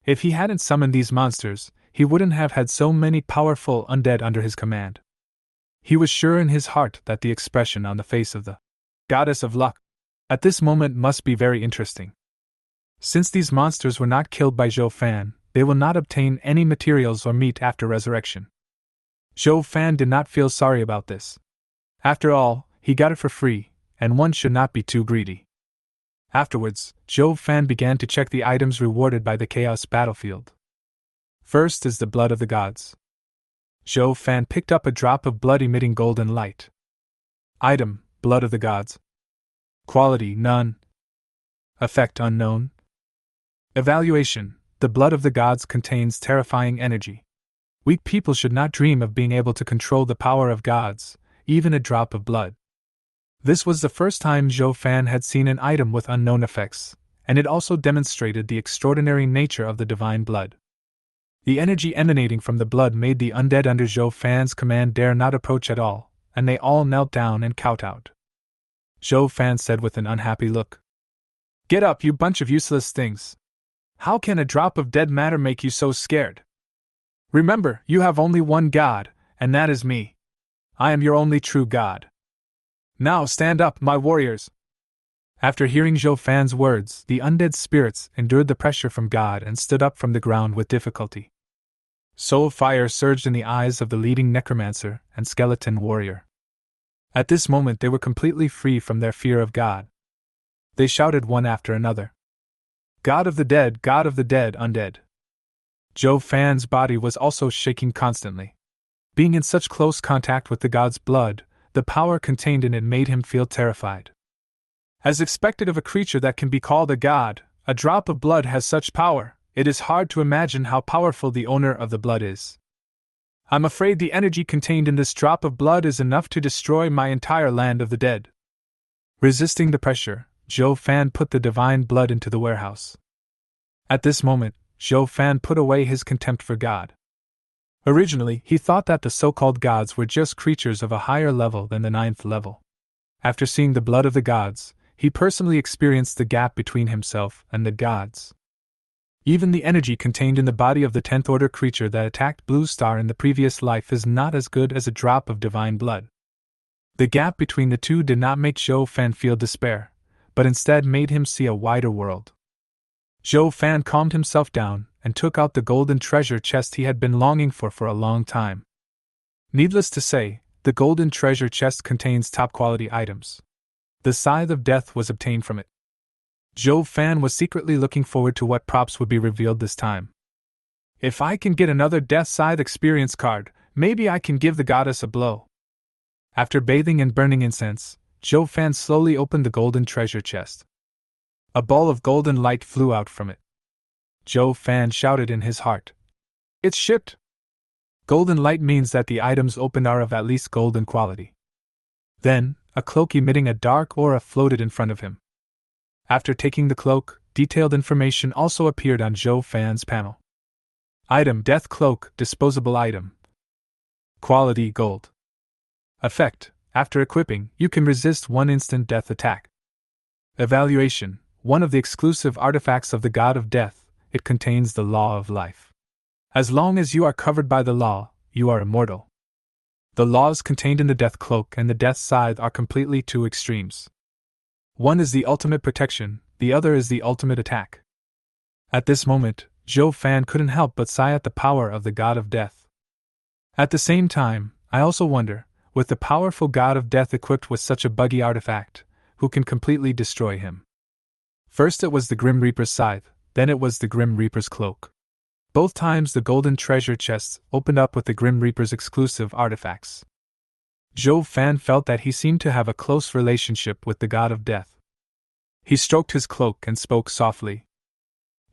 If he hadn't summoned these monsters, he wouldn't have had so many powerful undead under his command. He was sure in his heart that the expression on the face of the goddess of luck at this moment must be very interesting. Since these monsters were not killed by Zhou Fan, they will not obtain any materials or meat after resurrection. Zhou Fan did not feel sorry about this. After all, he got it for free, and one should not be too greedy. Afterwards, Zhou Fan began to check the items rewarded by the Chaos Battlefield. First is the blood of the gods. Zhou Fan picked up a drop of blood emitting golden light. Item: blood of the gods. Quality: none. Effect: unknown. Evaluation: the blood of the gods contains terrifying energy. Weak people should not dream of being able to control the power of gods, even a drop of blood. This was the first time Zhou Fan had seen an item with unknown effects, and it also demonstrated the extraordinary nature of the divine blood. The energy emanating from the blood made the undead under Zhou Fan's command dare not approach at all, and they all knelt down and kowtowed. Zhou Fan said with an unhappy look. Get up, you bunch of useless things. How can a drop of dead matter make you so scared? Remember, you have only one god, and that is me. I am your only true god. Now stand up, my warriors! After hearing Zhou Fan's words, the undead spirits endured the pressure from God and stood up from the ground with difficulty. Soul fire surged in the eyes of the leading necromancer and skeleton warrior. At this moment they were completely free from their fear of God. They shouted one after another. God of the dead, undead. Zhou Fan's body was also shaking constantly. Being in such close contact with the god's blood, the power contained in it made him feel terrified. As expected of a creature that can be called a god, a drop of blood has such power, it is hard to imagine how powerful the owner of the blood is. I'm afraid the energy contained in this drop of blood is enough to destroy my entire land of the dead. Resisting the pressure, Zhou Fan put the divine blood into the warehouse. At this moment, Zhou Fan put away his contempt for God. Originally, he thought that the so-called gods were just creatures of a higher level than the 9th level. After seeing the blood of the gods, he personally experienced the gap between himself and the gods. Even the energy contained in the body of the 10th order creature that attacked Blue Star in the previous life is not as good as a drop of divine blood. The gap between the two did not make Zhou Fan feel despair, but instead made him see a wider world. Zhou Fan calmed himself down and took out the golden treasure chest he had been longing for a long time. Needless to say, the golden treasure chest contains top-quality items. The Scythe of Death was obtained from it. Zhou Fan was secretly looking forward to what props would be revealed this time. If I can get another Death Scythe experience card, maybe I can give the goddess a blow. After bathing and burning incense, Zhou Fan slowly opened the golden treasure chest. A ball of golden light flew out from it. Zhou Fan shouted in his heart. It's shipped! Golden light means that the items opened are of at least golden quality. Then, a cloak emitting a dark aura floated in front of him. After taking the cloak, detailed information also appeared on Zhou Fan's panel. Item: Death Cloak, disposable item. Quality: gold. Effect: after equipping, you can resist one instant death attack. Evaluation: one of the exclusive artifacts of the God of Death, it contains the law of life. As long as you are covered by the law, you are immortal. The laws contained in the Death Cloak and the Death Scythe are completely two extremes. One is the ultimate protection, the other is the ultimate attack. At this moment, Zhou Fan couldn't help but sigh at the power of the God of Death. At the same time, I also wonder, with the powerful god of death equipped with such a buggy artifact, who can completely destroy him? First it was the Grim Reaper's scythe, then it was the Grim Reaper's cloak. Both times the golden treasure chests opened up with the Grim Reaper's exclusive artifacts. Zhou Fan felt that he seemed to have a close relationship with the god of death. He stroked his cloak and spoke softly.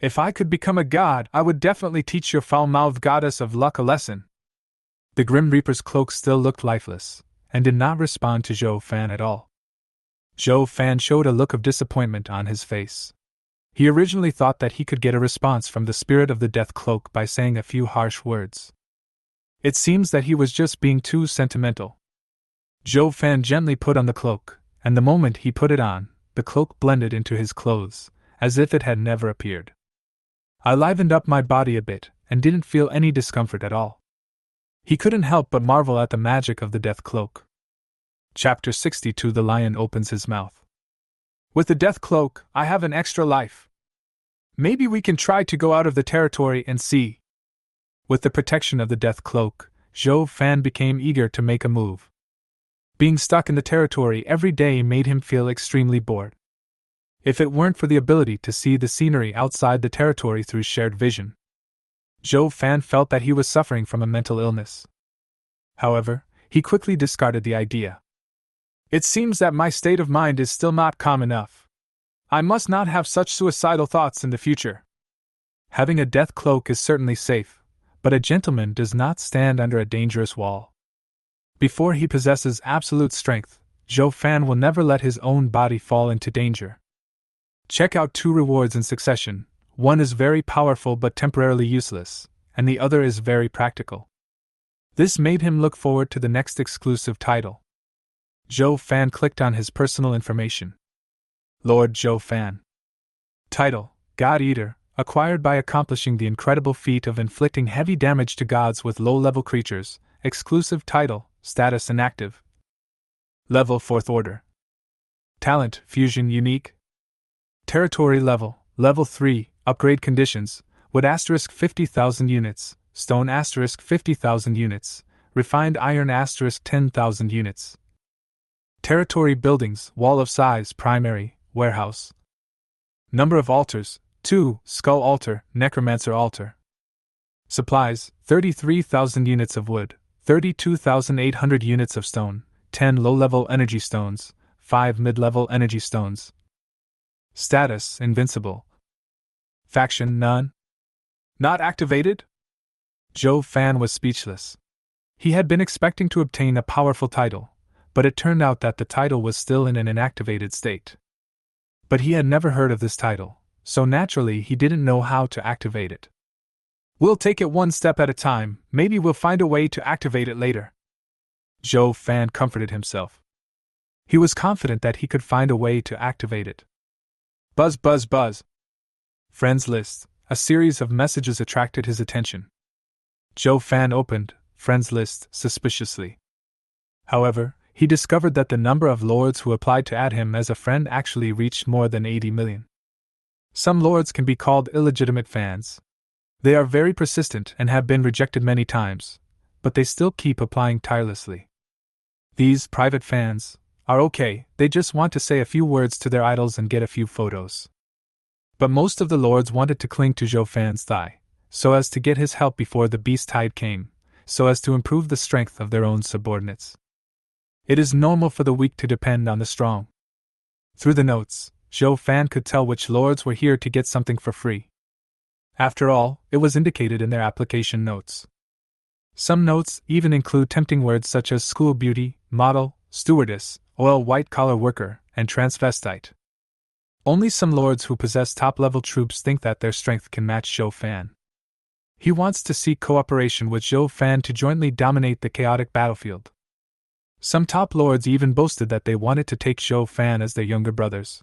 "If I could become a god, I would definitely teach your foul-mouthed goddess of luck a lesson." The Grim Reaper's cloak still looked lifeless, and did not respond to Zhou Fan at all. Zhou Fan showed a look of disappointment on his face. He originally thought that he could get a response from the spirit of the death cloak by saying a few harsh words. It seems that he was just being too sentimental. Zhou Fan gently put on the cloak, and the moment he put it on, the cloak blended into his clothes, as if it had never appeared. I livened up my body a bit, and didn't feel any discomfort at all. He couldn't help but marvel at the magic of the death cloak. Chapter 62. The Lion opens his mouth. "With the death cloak, I have an extra life. Maybe we can try to go out of the territory and see." With the protection of the death cloak, Zhou Fan became eager to make a move. Being stuck in the territory every day made him feel extremely bored. If it weren't for the ability to see the scenery outside the territory through shared vision, Zhou Fan felt that he was suffering from a mental illness. However, he quickly discarded the idea. "It seems that my state of mind is still not calm enough. I must not have such suicidal thoughts in the future." Having a death cloak is certainly safe, but a gentleman does not stand under a dangerous wall. Before he possesses absolute strength, Zhou Fan will never let his own body fall into danger. Check out 2 rewards in succession. One is very powerful but temporarily useless, and the other is very practical. This made him look forward to the next exclusive title. Zhou Fan clicked on his personal information. Lord Zhou Fan. Title: God Eater, acquired by accomplishing the incredible feat of inflicting heavy damage to gods with low-level creatures. Exclusive title: Status Inactive. Level 4th Order. Talent: Fusion Unique. Territory level: Level 3. Upgrade conditions: Wood * 50,000 units, Stone * 50,000 units, Refined Iron * 10,000 units. Territory buildings: Wall of Size Primary, Warehouse. Number of altars: 2, Skull Altar, Necromancer Altar. Supplies: 33,000 units of wood, 32,800 units of stone, 10 low-level energy stones, 5 mid-level energy stones. Status: Invincible. Faction: None. Not activated? Zhou Fan was speechless. He had been expecting to obtain a powerful title, but it turned out that the title was still in an inactivated state. But he had never heard of this title, so naturally he didn't know how to activate it. "We'll take it one step at a time, maybe we'll find a way to activate it later." Zhou Fan comforted himself. He was confident that he could find a way to activate it. Buzz buzz buzz. Friends list. A series of messages attracted his attention. Zhou Fan opened Friends list suspiciously. However, he discovered that the number of lords who applied to add him as a friend actually reached more than 80 million. Some lords can be called illegitimate fans. They are very persistent and have been rejected many times, but they still keep applying tirelessly. These private fans are okay, they just want to say a few words to their idols and get a few photos. But most of the lords wanted to cling to Zhou Fan's thigh, so as to get his help before the beast tide came, so as to improve the strength of their own subordinates. It is normal for the weak to depend on the strong. Through the notes, Zhou Fan could tell which lords were here to get something for free. After all, it was indicated in their application notes. Some notes even include tempting words such as school beauty, model, stewardess, oil white-collar worker, and transvestite. Only some lords who possess top-level troops think that their strength can match Zhou Fan. He wants to seek cooperation with Zhou Fan to jointly dominate the chaotic battlefield. Some top lords even boasted that they wanted to take Zhou Fan as their younger brothers.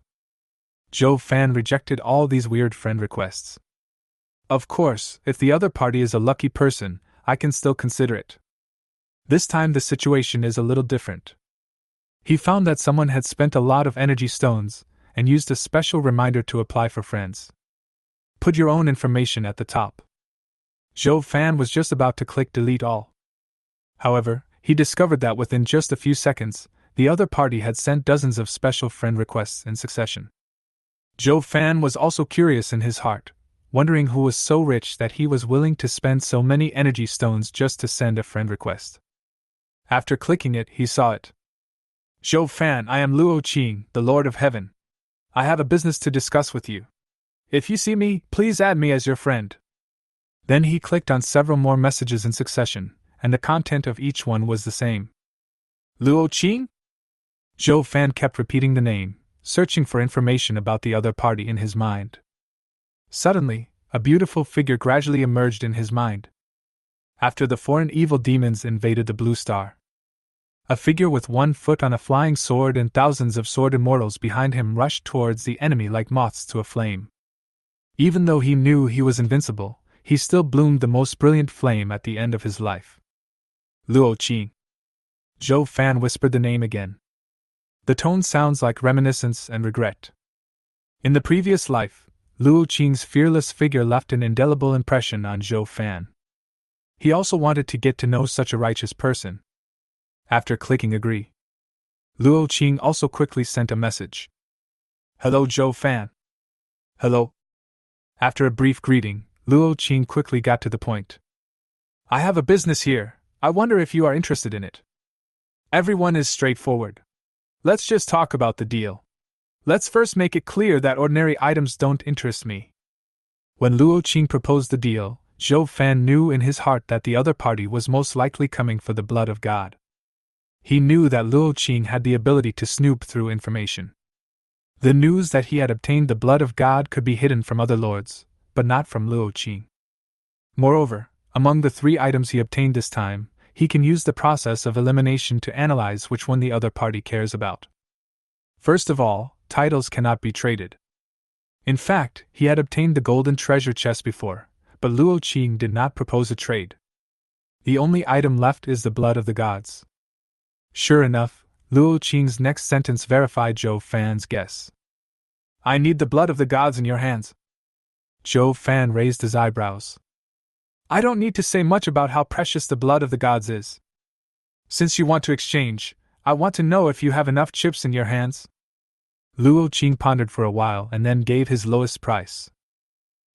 Zhou Fan rejected all these weird friend requests. Of course, if the other party is a lucky person, I can still consider it. This time the situation is a little different. He found that someone had spent a lot of energy stones, and used a special reminder to apply for friends. Put your own information at the top. Zhou Fan was just about to click delete all. However, he discovered that within just a few seconds, the other party had sent dozens of special friend requests in succession. Zhou Fan was also curious in his heart, wondering who was so rich that he was willing to spend so many energy stones just to send a friend request. After clicking it, he saw it. Zhou Fan, I am Luo Qing, the Lord of Heaven. I have a business to discuss with you. If you see me, please add me as your friend. Then he clicked on several more messages in succession, and the content of each one was the same. Luo Qing? Zhou Fan kept repeating the name, searching for information about the other party in his mind. Suddenly, a beautiful figure gradually emerged in his mind. After the foreign evil demons invaded the Blue Star, a figure with 1 foot on a flying sword and thousands of sword immortals behind him rushed towards the enemy like moths to a flame. Even though he knew he was invincible, he still bloomed the most brilliant flame at the end of his life. Luo Qing. Zhou Fan whispered the name again. The tone sounds like reminiscence and regret. In the previous life, Luo Qing's fearless figure left an indelible impression on Zhou Fan. He also wanted to get to know such a righteous person. After clicking agree, Luo Qing also quickly sent a message. Hello Zhou Fan. Hello. After a brief greeting, Luo Qing quickly got to the point. I have a business here, I wonder if you are interested in it. Everyone is straightforward. Let's just talk about the deal. Let's first make it clear that ordinary items don't interest me. When Luo Qing proposed the deal, Zhou Fan knew in his heart that the other party was most likely coming for the blood of God. He knew that Luo Qing had the ability to snoop through information. The news that he had obtained the blood of God could be hidden from other lords, but not from Luo Qing. Moreover, among the 3 items he obtained this time, he can use the process of elimination to analyze which one the other party cares about. First of all, titles cannot be traded. In fact, he had obtained the golden treasure chest before, but Luo Qing did not propose a trade. The only item left is the blood of the gods. Sure enough, Luo Qing's next sentence verified Zhou Fan's guess. I need the blood of the gods in your hands. Zhou Fan raised his eyebrows. I don't need to say much about how precious the blood of the gods is. Since you want to exchange, I want to know if you have enough chips in your hands. Luo Qing pondered for a while and then gave his lowest price.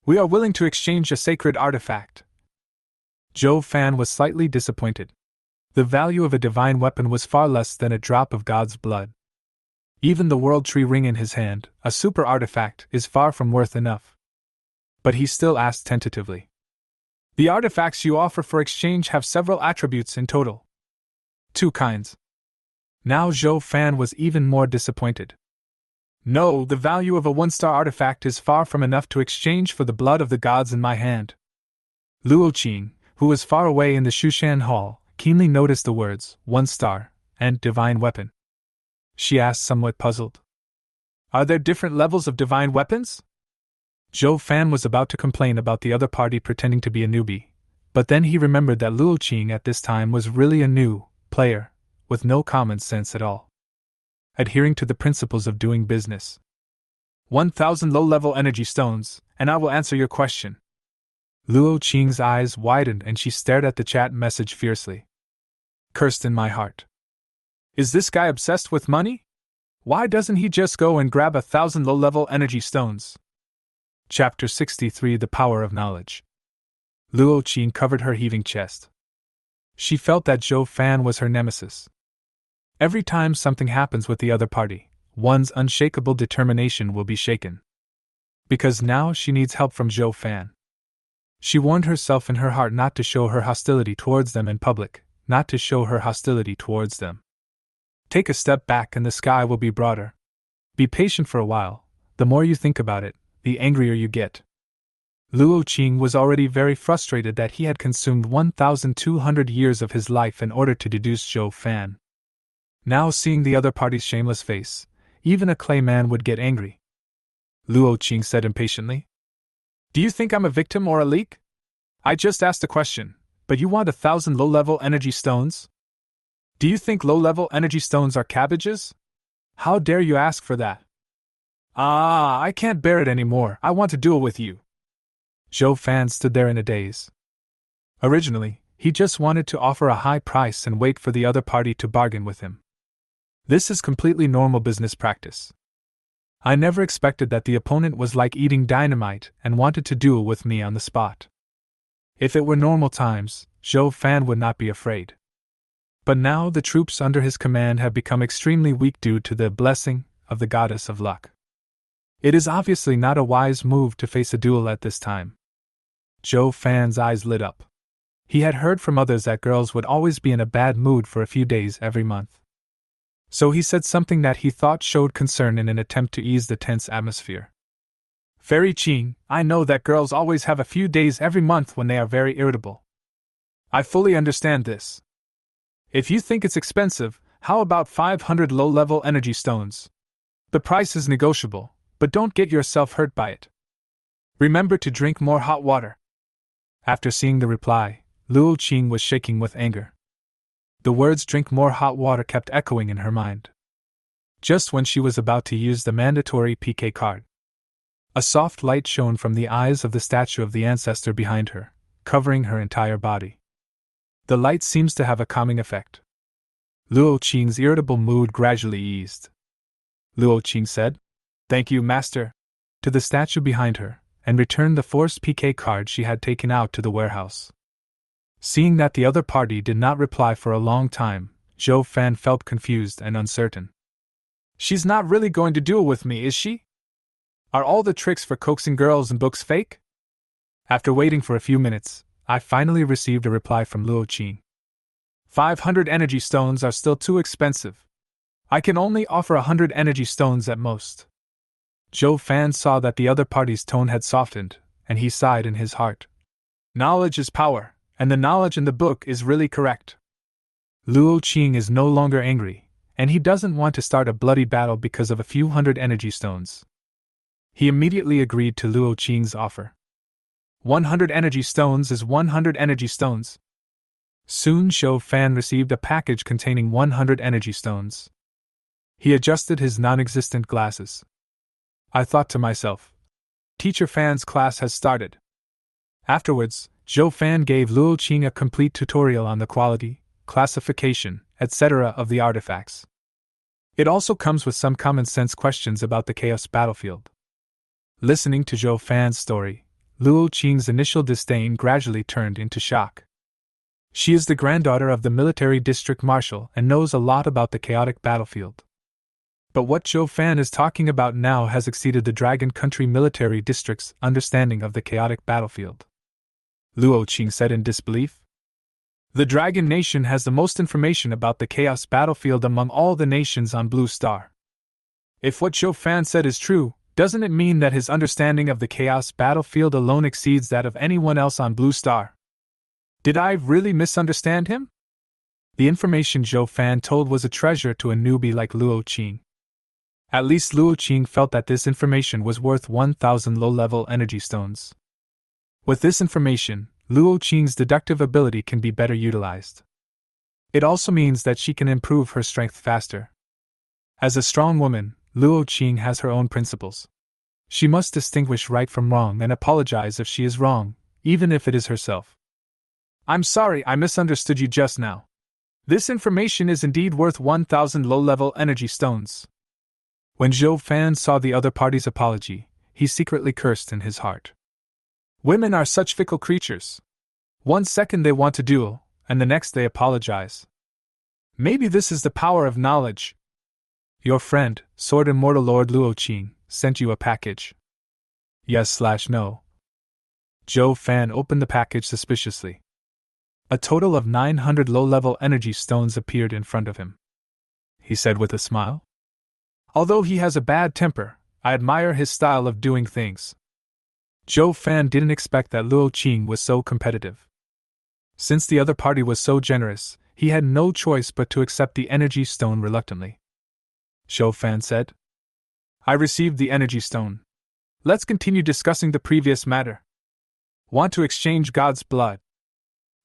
We are willing to exchange a sacred artifact. Zhou Fan was slightly disappointed. The value of a divine weapon was far less than a drop of God's blood. Even the World Tree Ring in his hand, a super artifact, is far from worth enough. But he still asked tentatively. The artifacts you offer for exchange have several attributes in total. 2 kinds. Now Zhou Fan was even more disappointed. No, the value of a 1-star artifact is far from enough to exchange for the blood of the gods in my hand. Luo Qing, who was far away in the Shushan Hall, keenly noticed the words, 1 star, and divine weapon. She asked, somewhat puzzled. Are there different levels of divine weapons? Zhou Fan was about to complain about the other party pretending to be a newbie, but then he remembered that Luo Qing at this time was really a new player, with no common sense at all. Adhering to the principles of doing business. 1,000 low-level energy stones, and I will answer your question. Luo Qing's eyes widened and she stared at the chat message fiercely. Cursed in my heart. Is this guy obsessed with money? Why doesn't he just go and grab 1,000 low-level energy stones? Chapter 63 The Power of Knowledge. Luo Qing covered her heaving chest. She felt that Zhou Fan was her nemesis. Every time something happens with the other party, one's unshakable determination will be shaken. Because now she needs help from Zhou Fan. She warned herself in her heart not to show her hostility towards them in public, not to show her hostility towards them. Take a step back and the sky will be broader. Be patient for a while. The more you think about it, the angrier you get. Luo Qing was already very frustrated that he had consumed 1,200 years of his life in order to deduce Zhou Fan. Now seeing the other party's shameless face, even a clay man would get angry. Luo Qing said impatiently. Do you think I'm a victim or a leak? I just asked a question, but you want 1,000 low-level energy stones? Do you think low-level energy stones are cabbages? How dare you ask for that? Ah, I can't bear it anymore, I want to duel with you. Zhou Fan stood there in a daze. Originally, He just wanted to offer a high price and wait for the other party to bargain with him. This is completely normal business practice. I never expected that the opponent was like eating dynamite and wanted to duel with me on the spot. If it were normal times, Zhou Fan would not be afraid. But now the troops under his command have become extremely weak due to the blessing of the goddess of luck. It is obviously not a wise move to face a duel at this time. Zhou Fan's eyes lit up. He had heard from others that girls would always be in a bad mood for a few days every month. So he said something that he thought showed concern in an attempt to ease the tense atmosphere. Fairy Qing, I know that girls always have a few days every month when they are very irritable. I fully understand this. If you think it's expensive, how about 500 low-level energy stones? The price is negotiable, but don't get yourself hurt by it. Remember to drink more hot water. After seeing the reply, Luo Qing was shaking with anger. The words drink more hot water kept echoing in her mind. Just when she was about to use the mandatory PK card, a soft light shone from the eyes of the statue of the ancestor behind her, covering her entire body. The light seems to have a calming effect. Luo Qing's irritable mood gradually eased. Luo Qing said, "Thank you, master," to the statue behind her, and returned the forced PK card she had taken out to the warehouse. Seeing that the other party did not reply for a long time, Zhou Fan felt confused and uncertain. She's not really going to duel with me, is she? Are all the tricks for coaxing girls in books fake? After waiting for a few minutes, I finally received a reply from Luo Qing. 500 energy stones are still too expensive. I can only offer 100 energy stones at most. Zhou Fan saw that the other party's tone had softened, and he sighed in his heart. Knowledge is power, and the knowledge in the book is really correct. Luo Qing is no longer angry, and he doesn't want to start a bloody battle because of a few hundred energy stones. He immediately agreed to Luo Qing's offer. 100 energy stones is 100 energy stones. Soon Zhou Fan received a package containing 100 energy stones. He adjusted his non-existent glasses. I thought to myself, Teacher Fan's class has started. Afterwards, Zhou Fan gave Luo Qing a complete tutorial on the quality, classification, etc. of the artifacts. It also comes with some common sense questions about the chaos battlefield. Listening to Zhou Fan's story, Luo Qing's initial disdain gradually turned into shock. She is the granddaughter of the military district marshal and knows a lot about the chaotic battlefield. But what Zhou Fan is talking about now has exceeded the Dragon Country military district's understanding of the chaotic battlefield. Luo Qing said in disbelief. The Dragon Nation has the most information about the chaos battlefield among all the nations on Blue Star. If what Zhou Fan said is true, doesn't it mean that his understanding of the chaos battlefield alone exceeds that of anyone else on Blue Star? Did I really misunderstand him? The information Zhou Fan told was a treasure to a newbie like Luo Qing. At least Luo Qing felt that this information was worth 1,000 low-level energy stones. With this information, Luo Qing's deductive ability can be better utilized. It also means that she can improve her strength faster. As a strong woman, Luo Qing has her own principles. She must distinguish right from wrong and apologize if she is wrong, even if it is herself. I'm sorry I misunderstood you just now. This information is indeed worth 1,000 low-level energy stones. When Zhou Fan saw the other party's apology, he secretly cursed in his heart. Women are such fickle creatures. One second they want to duel, and the next they apologize. Maybe this is the power of knowledge. Your friend, Sword Immortal Lord Luo Qing, sent you a package. Yes/no. Zhou Fan opened the package suspiciously. A total of 900 low-level energy stones appeared in front of him. He said with a smile. Although he has a bad temper, I admire his style of doing things. Zhou Fan didn't expect that Luo Qing was so competitive. Since the other party was so generous, he had no choice but to accept the energy stone reluctantly. Zhou Fan said, I received the energy stone. Let's continue discussing the previous matter. Want to exchange God's blood?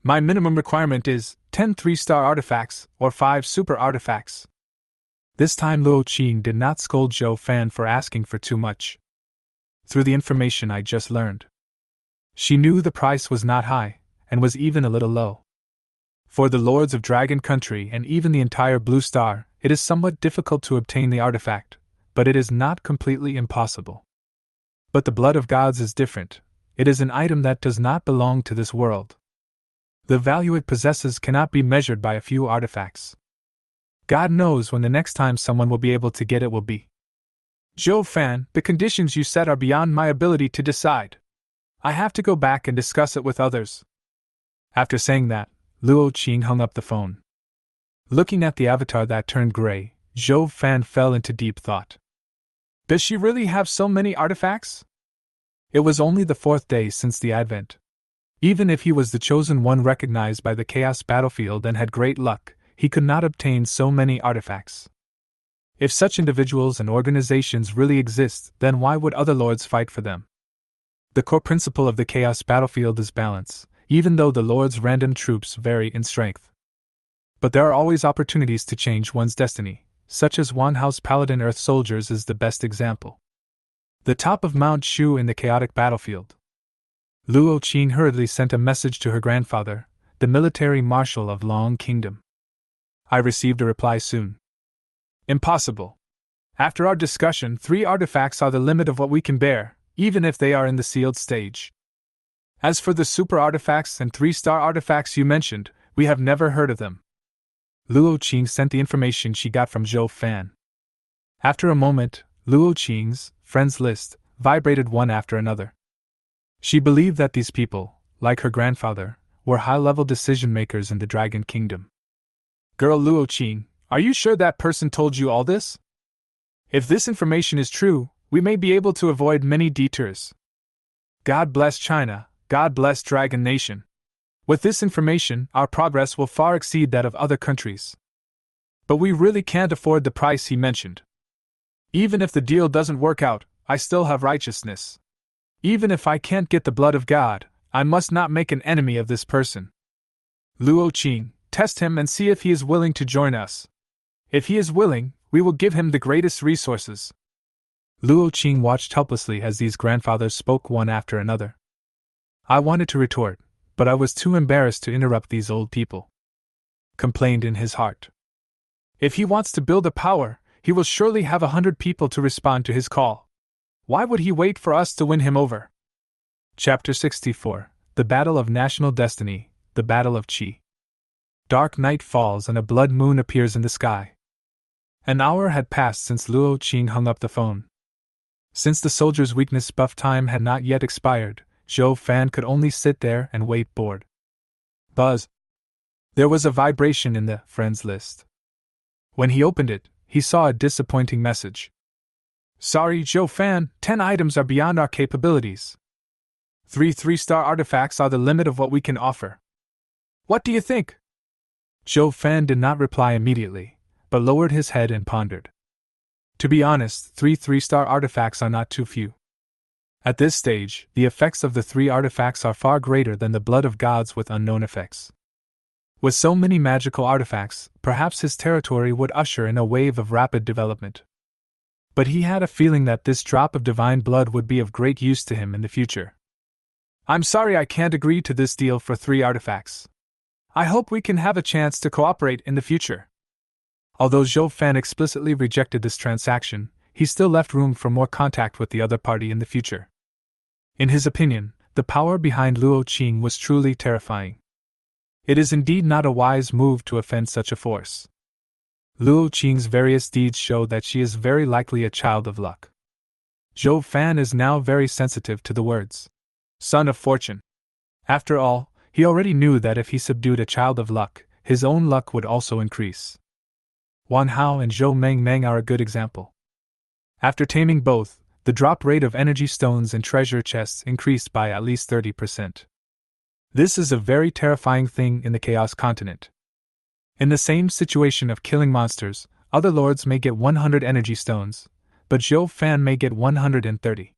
My minimum requirement is 10 3-star artifacts or 5 super artifacts. This time Luo Qing did not scold Zhou Fan for asking for too much. Through the information I just learned, she knew the price was not high, and was even a little low. For the lords of Dragon Country and even the entire Blue Star, it is somewhat difficult to obtain the artifact, but it is not completely impossible. But the blood of gods is different. It is an item that does not belong to this world. The value it possesses cannot be measured by a few artifacts. God knows when the next time someone will be able to get it will be. Zhou Fan, the conditions you set are beyond my ability to decide. I have to go back and discuss it with others. After saying that, Luo Qing hung up the phone. Looking at the avatar that turned gray, Zhou Fan fell into deep thought. Does she really have so many artifacts? It was only the 4th day since the advent. Even if he was the chosen one recognized by the Chaos Battlefield and had great luck, he could not obtain so many artifacts. If such individuals and organizations really exist, then why would other lords fight for them? The core principle of the Chaos Battlefield is balance, even though the lords' random troops vary in strength. But there are always opportunities to change one's destiny, such as Wanhao's Paladin Earth Soldiers is the best example. The top of Mount Shu in the chaotic battlefield. Luo Qing hurriedly sent a message to her grandfather, the military marshal of Long Kingdom. I received a reply soon. Impossible. After our discussion, 3 artifacts are the limit of what we can bear, even if they are in the sealed stage. As for the super artifacts and 3-star artifacts you mentioned, we have never heard of them. Luo Qing sent the information she got from Zhou Fan. After a moment, Luo Qing's friends list vibrated one after another. She believed that these people, like her grandfather, were high-level decision-makers in the Dragon Kingdom. Girl Luo Qing, are you sure that person told you all this? If this information is true, we may be able to avoid many detours. God bless China, God bless Dragon Nation. With this information, our progress will far exceed that of other countries. But we really can't afford the price he mentioned. Even if the deal doesn't work out, I still have righteousness. Even if I can't get the blood of God, I must not make an enemy of this person. Luo Qing, test him and see if he is willing to join us. If he is willing, we will give him the greatest resources. Luo Qing watched helplessly as these grandfathers spoke one after another. I wanted to retort, but I was too embarrassed to interrupt these old people. Complained in his heart. If he wants to build a power, he will surely have 100 people to respond to his call. Why would he wait for us to win him over? Chapter 64, The Battle of National Destiny, The Battle of Qi. Dark night falls and a blood moon appears in the sky. An hour had passed since Luo Qing hung up the phone. Since the soldier's weakness buff time had not yet expired, Zhou Fan could only sit there and wait bored. Buzz. There was a vibration in the friends list. When he opened it, he saw a disappointing message. Sorry, Zhou Fan, 10 items are beyond our capabilities. 3 3-star artifacts are the limit of what we can offer. What do you think? Zhou Fan did not reply immediately, but lowered his head and pondered. To be honest, 3 3-star artifacts are not too few. At this stage, the effects of the 3 artifacts are far greater than the blood of gods with unknown effects. With so many magical artifacts, perhaps his territory would usher in a wave of rapid development. But he had a feeling that this drop of divine blood would be of great use to him in the future. I'm sorry I can't agree to this deal for 3 artifacts. I hope we can have a chance to cooperate in the future. Although Zhou Fan explicitly rejected this transaction, he still left room for more contact with the other party in the future. In his opinion, the power behind Luo Qing was truly terrifying. It is indeed not a wise move to offend such a force. Luo Qing's various deeds show that she is very likely a child of luck. Zhou Fan is now very sensitive to the words, son of fortune. After all, he already knew that if he subdued a child of luck, his own luck would also increase. Wan Hao and Zhou Meng are a good example. After taming both, the drop rate of energy stones and treasure chests increased by at least 30%. This is a very terrifying thing in the Chaos Continent. In the same situation of killing monsters, other lords may get 100 energy stones, but Zhou Fan may get 130.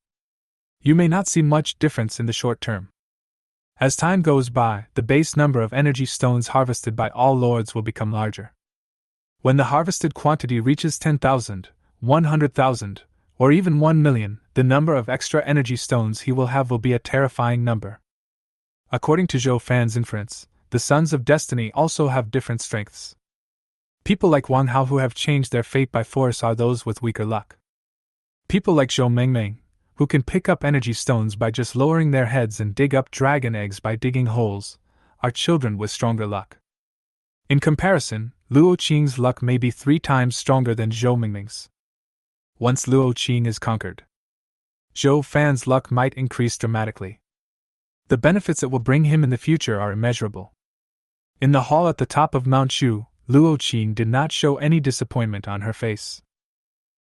You may not see much difference in the short term. As time goes by, the base number of energy stones harvested by all lords will become larger. When the harvested quantity reaches 10,000, 100,000, or even 1 million, the number of extra energy stones he will have will be a terrifying number. According to Zhou Fan's inference, the Sons of Destiny also have different strengths. People like Wang Hao who have changed their fate by force are those with weaker luck. People like Zhou Mengmeng, who can pick up energy stones by just lowering their heads and dig up dragon eggs by digging holes, are children with stronger luck. In comparison, Luo Qing's luck may be 3 times stronger than Zhou Mengmeng's. Once Luo Qing is conquered, Zhou Fan's luck might increase dramatically. The benefits it will bring him in the future are immeasurable. In the hall at the top of Mount Shu, Luo Qing did not show any disappointment on her face.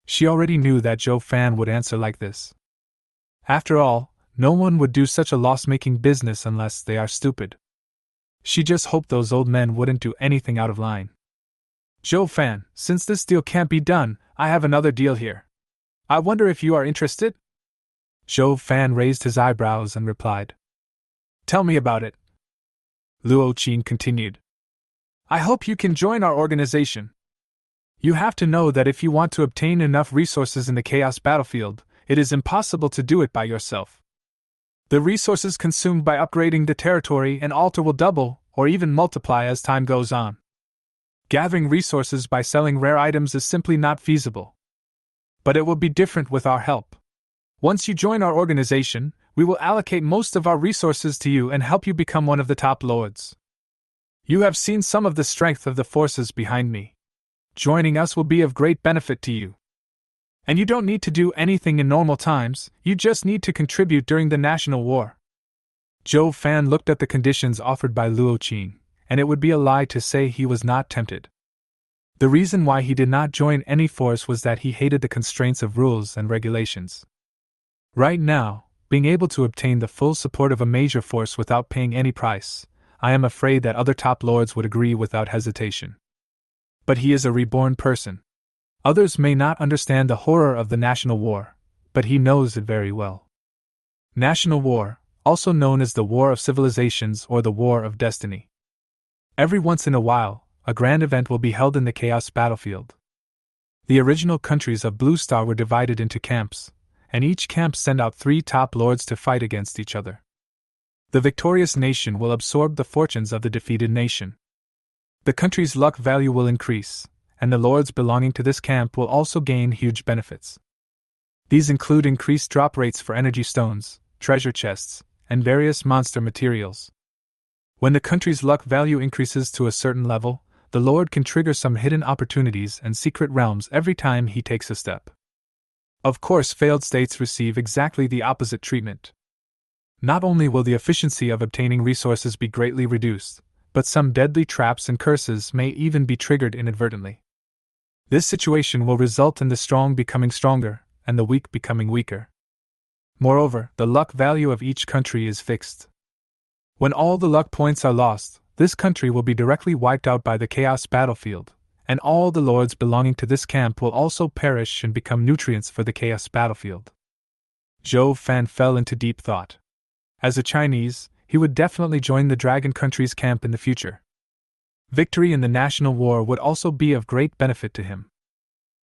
She already knew that Zhou Fan would answer like this. After all, no one would do such a loss-making business unless they are stupid. She just hoped those old men wouldn't do anything out of line. Zhou Fan, since this deal can't be done, I have another deal here. I wonder if you are interested? Zhou Fan raised his eyebrows and replied. Tell me about it. Luo Qing continued. I hope you can join our organization. You have to know that if you want to obtain enough resources in the Chaos Battlefield, it is impossible to do it by yourself. The resources consumed by upgrading the territory and altar will double, or even multiply as time goes on. Gathering resources by selling rare items is simply not feasible. But it will be different with our help. Once you join our organization, we will allocate most of our resources to you and help you become one of the top lords. You have seen some of the strength of the forces behind me. Joining us will be of great benefit to you. And you don't need to do anything in normal times, you just need to contribute during the national war. Zhou Fan looked at the conditions offered by Luo Qing, and it would be a lie to say he was not tempted. The reason why he did not join any force was that he hated the constraints of rules and regulations. Right now, being able to obtain the full support of a major force without paying any price, I am afraid that other top lords would agree without hesitation. But he is a reborn person. Others may not understand the horror of the national war, but he knows it very well. National war, also known as the War of Civilizations or the War of Destiny. Every once in a while, a grand event will be held in the Chaos Battlefield. The original countries of Blue Star were divided into camps, and each camp sent out 3 top lords to fight against each other. The victorious nation will absorb the fortunes of the defeated nation. The country's luck value will increase, and the lords belonging to this camp will also gain huge benefits. These include increased drop rates for energy stones, treasure chests, and various monster materials. When the country's luck value increases to a certain level, the lord can trigger some hidden opportunities and secret realms every time he takes a step. Of course, failed states receive exactly the opposite treatment. Not only will the efficiency of obtaining resources be greatly reduced, but some deadly traps and curses may even be triggered inadvertently. This situation will result in the strong becoming stronger, and the weak becoming weaker. Moreover, the luck value of each country is fixed. When all the luck points are lost, this country will be directly wiped out by the Chaos Battlefield, and all the lords belonging to this camp will also perish and become nutrients for the Chaos Battlefield. Zhou Fan fell into deep thought. As a Chinese, he would definitely join the Dragon Country's camp in the future. Victory in the national war would also be of great benefit to him.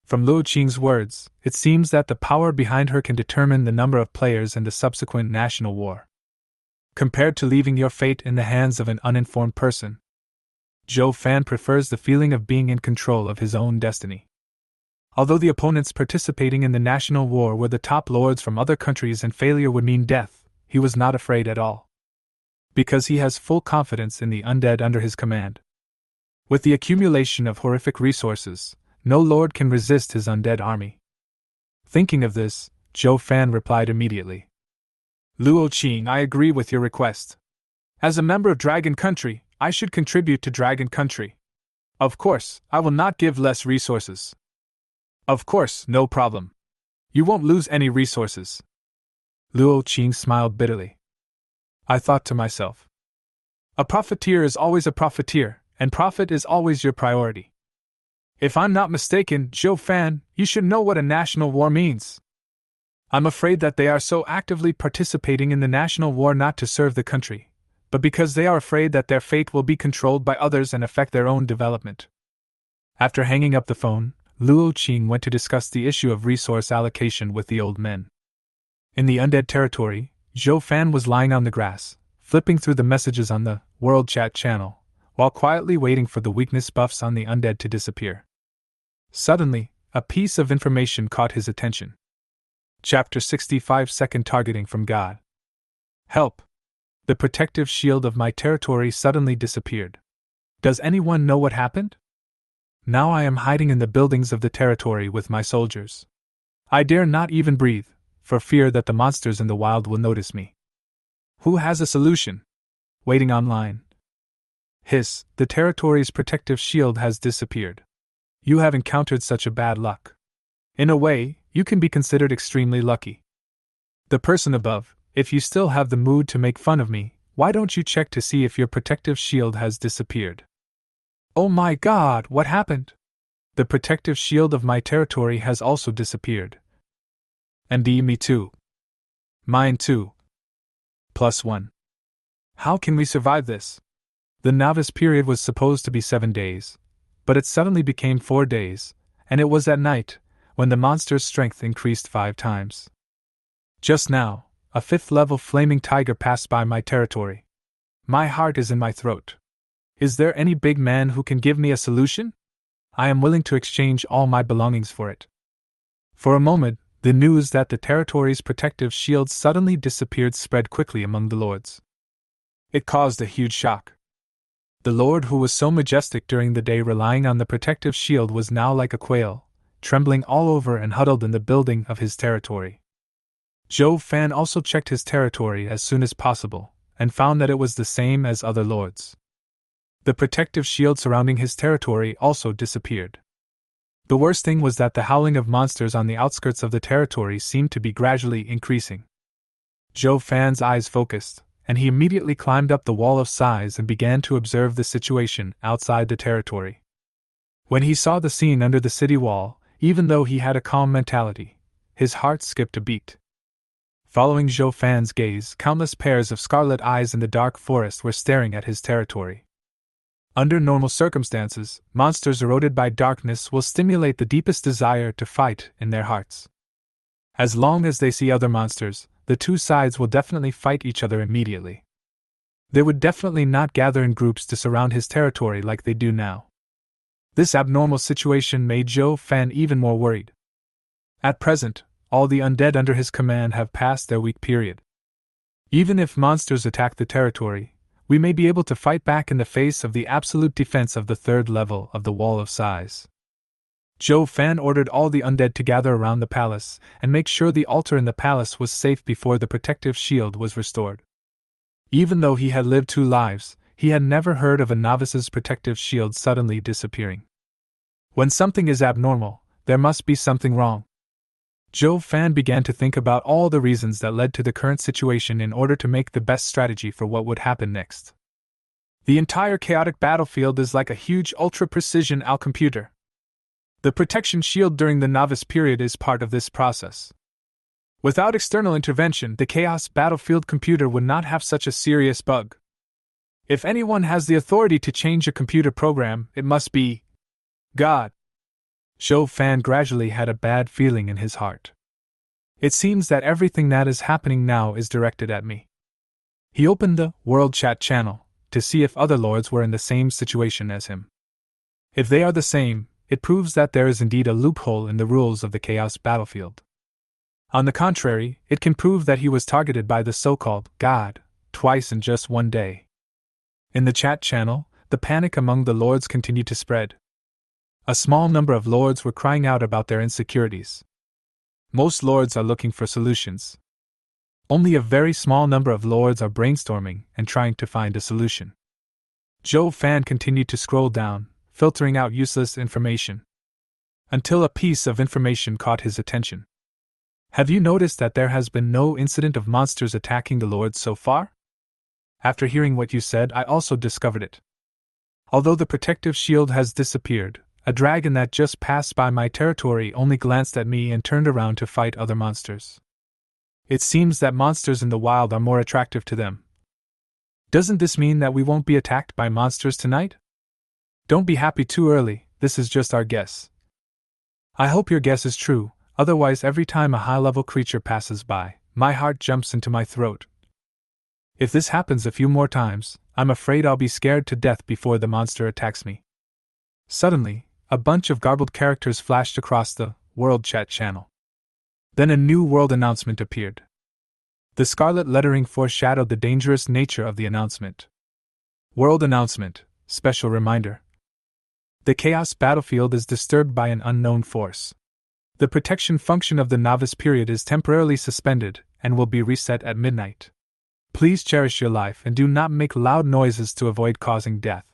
From Luo Qing's words, it seems that the power behind her can determine the number of players in the subsequent national war. Compared to leaving your fate in the hands of an uninformed person, Zhou Fan prefers the feeling of being in control of his own destiny. Although the opponents participating in the national war were the top lords from other countries and failure would mean death, he was not afraid at all. Because he has full confidence in the undead under his command. With the accumulation of horrific resources, no lord can resist his undead army. Thinking of this, Zhou Fan replied immediately. Luo Qing, I agree with your request. As a member of Dragon Country, I should contribute to Dragon Country. Of course, I will not give less resources. Of course, no problem. You won't lose any resources. Luo Qing smiled bitterly. I thought to myself. A profiteer is always a profiteer, and profit is always your priority. If I'm not mistaken, Zhou Fan, you should know what a national war means. I'm afraid that they are so actively participating in the national war not to serve the country, but because they are afraid that their fate will be controlled by others and affect their own development. After hanging up the phone, Luo Qing went to discuss the issue of resource allocation with the old men. In the undead territory, Zhou Fan was lying on the grass, flipping through the messages on the World Chat channel, while quietly waiting for the weakness buffs on the undead to disappear. Suddenly, a piece of information caught his attention. Chapter 65 Second Targeting from God. Help! The protective shield of my territory suddenly disappeared. Does anyone know what happened? Now I am hiding in the buildings of the territory with my soldiers. I dare not even breathe, for fear that the monsters in the wild will notice me. Who has a solution? Waiting online. Hiss, the territory's protective shield has disappeared. You have encountered such a bad luck. In a way, you can be considered extremely lucky. The person above, if you still have the mood to make fun of me, why don't you check to see if your protective shield has disappeared? Oh my god, what happened? The protective shield of my territory has also disappeared. And me too. Mine too. +1. How can we survive this? The novice period was supposed to be 7 days, but it suddenly became 4 days, and it was at night, when the monster's strength increased 5 times. Just now, a 5th level flaming tiger passed by my territory. My heart is in my throat. Is there any big man who can give me a solution? I am willing to exchange all my belongings for it. For a moment, the news that the territory's protective shield suddenly disappeared spread quickly among the lords. It caused a huge shock. The lord who was so majestic during the day relying on the protective shield was now like a quail, trembling all over and huddled in the building of his territory. Zhou Fan also checked his territory as soon as possible, and found that it was the same as other lords. The protective shield surrounding his territory also disappeared. The worst thing was that the howling of monsters on the outskirts of the territory seemed to be gradually increasing. Zhou Fan's eyes focused, and he immediately climbed up the wall of size and began to observe the situation outside the territory. When he saw the scene under the city wall, even though he had a calm mentality, his heart skipped a beat. Following Zhou Fan's gaze, countless pairs of scarlet eyes in the dark forest were staring at his territory. Under normal circumstances, monsters eroded by darkness will stimulate the deepest desire to fight in their hearts. As long as they see other monsters, the two sides will definitely fight each other immediately. They would definitely not gather in groups to surround his territory like they do now. This abnormal situation made Zhou Fan even more worried. At present, all the undead under his command have passed their weak period. Even if monsters attack the territory, we may be able to fight back in the face of the absolute defense of the 3rd level of the Wall of Size. Zhou Fan ordered all the undead to gather around the palace and make sure the altar in the palace was safe before the protective shield was restored. Even though he had lived 2 lives, he had never heard of a novice's protective shield suddenly disappearing. When something is abnormal, there must be something wrong. Zhou Fan began to think about all the reasons that led to the current situation in order to make the best strategy for what would happen next. The entire chaotic battlefield is like a huge ultra-precision AL computer. The protection shield during the novice period is part of this process. Without external intervention, the chaos battlefield computer would not have such a serious bug. If anyone has the authority to change a computer program, it must be God. Zhou Fan gradually had a bad feeling in his heart. It seems that everything that is happening now is directed at me. He opened the World Chat channel to see if other lords were in the same situation as him. If they are the same, it proves that there is indeed a loophole in the rules of the Chaos battlefield. On the contrary, it can prove that he was targeted by the so-called God twice in just 1 day. In the chat channel, the panic among the lords continued to spread. A small number of lords were crying out about their insecurities. Most lords are looking for solutions. Only a very small number of lords are brainstorming and trying to find a solution. Zhou Fan continued to scroll down, filtering out useless information, until a piece of information caught his attention. Have you noticed that there has been no incident of monsters attacking the lords so far? After hearing what you said, I also discovered it. Although the protective shield has disappeared, a dragon that just passed by my territory only glanced at me and turned around to fight other monsters. It seems that monsters in the wild are more attractive to them. Doesn't this mean that we won't be attacked by monsters tonight? Don't be happy too early, this is just our guess. I hope your guess is true, otherwise every time a high-level creature passes by, my heart jumps into my throat. If this happens a few more times, I'm afraid I'll be scared to death before the monster attacks me. Suddenly, a bunch of garbled characters flashed across the world chat channel. Then a new world announcement appeared. The scarlet lettering foreshadowed the dangerous nature of the announcement. World announcement, special reminder. The chaos battlefield is disturbed by an unknown force. The protection function of the novice period is temporarily suspended and will be reset at midnight. Please cherish your life and do not make loud noises to avoid causing death.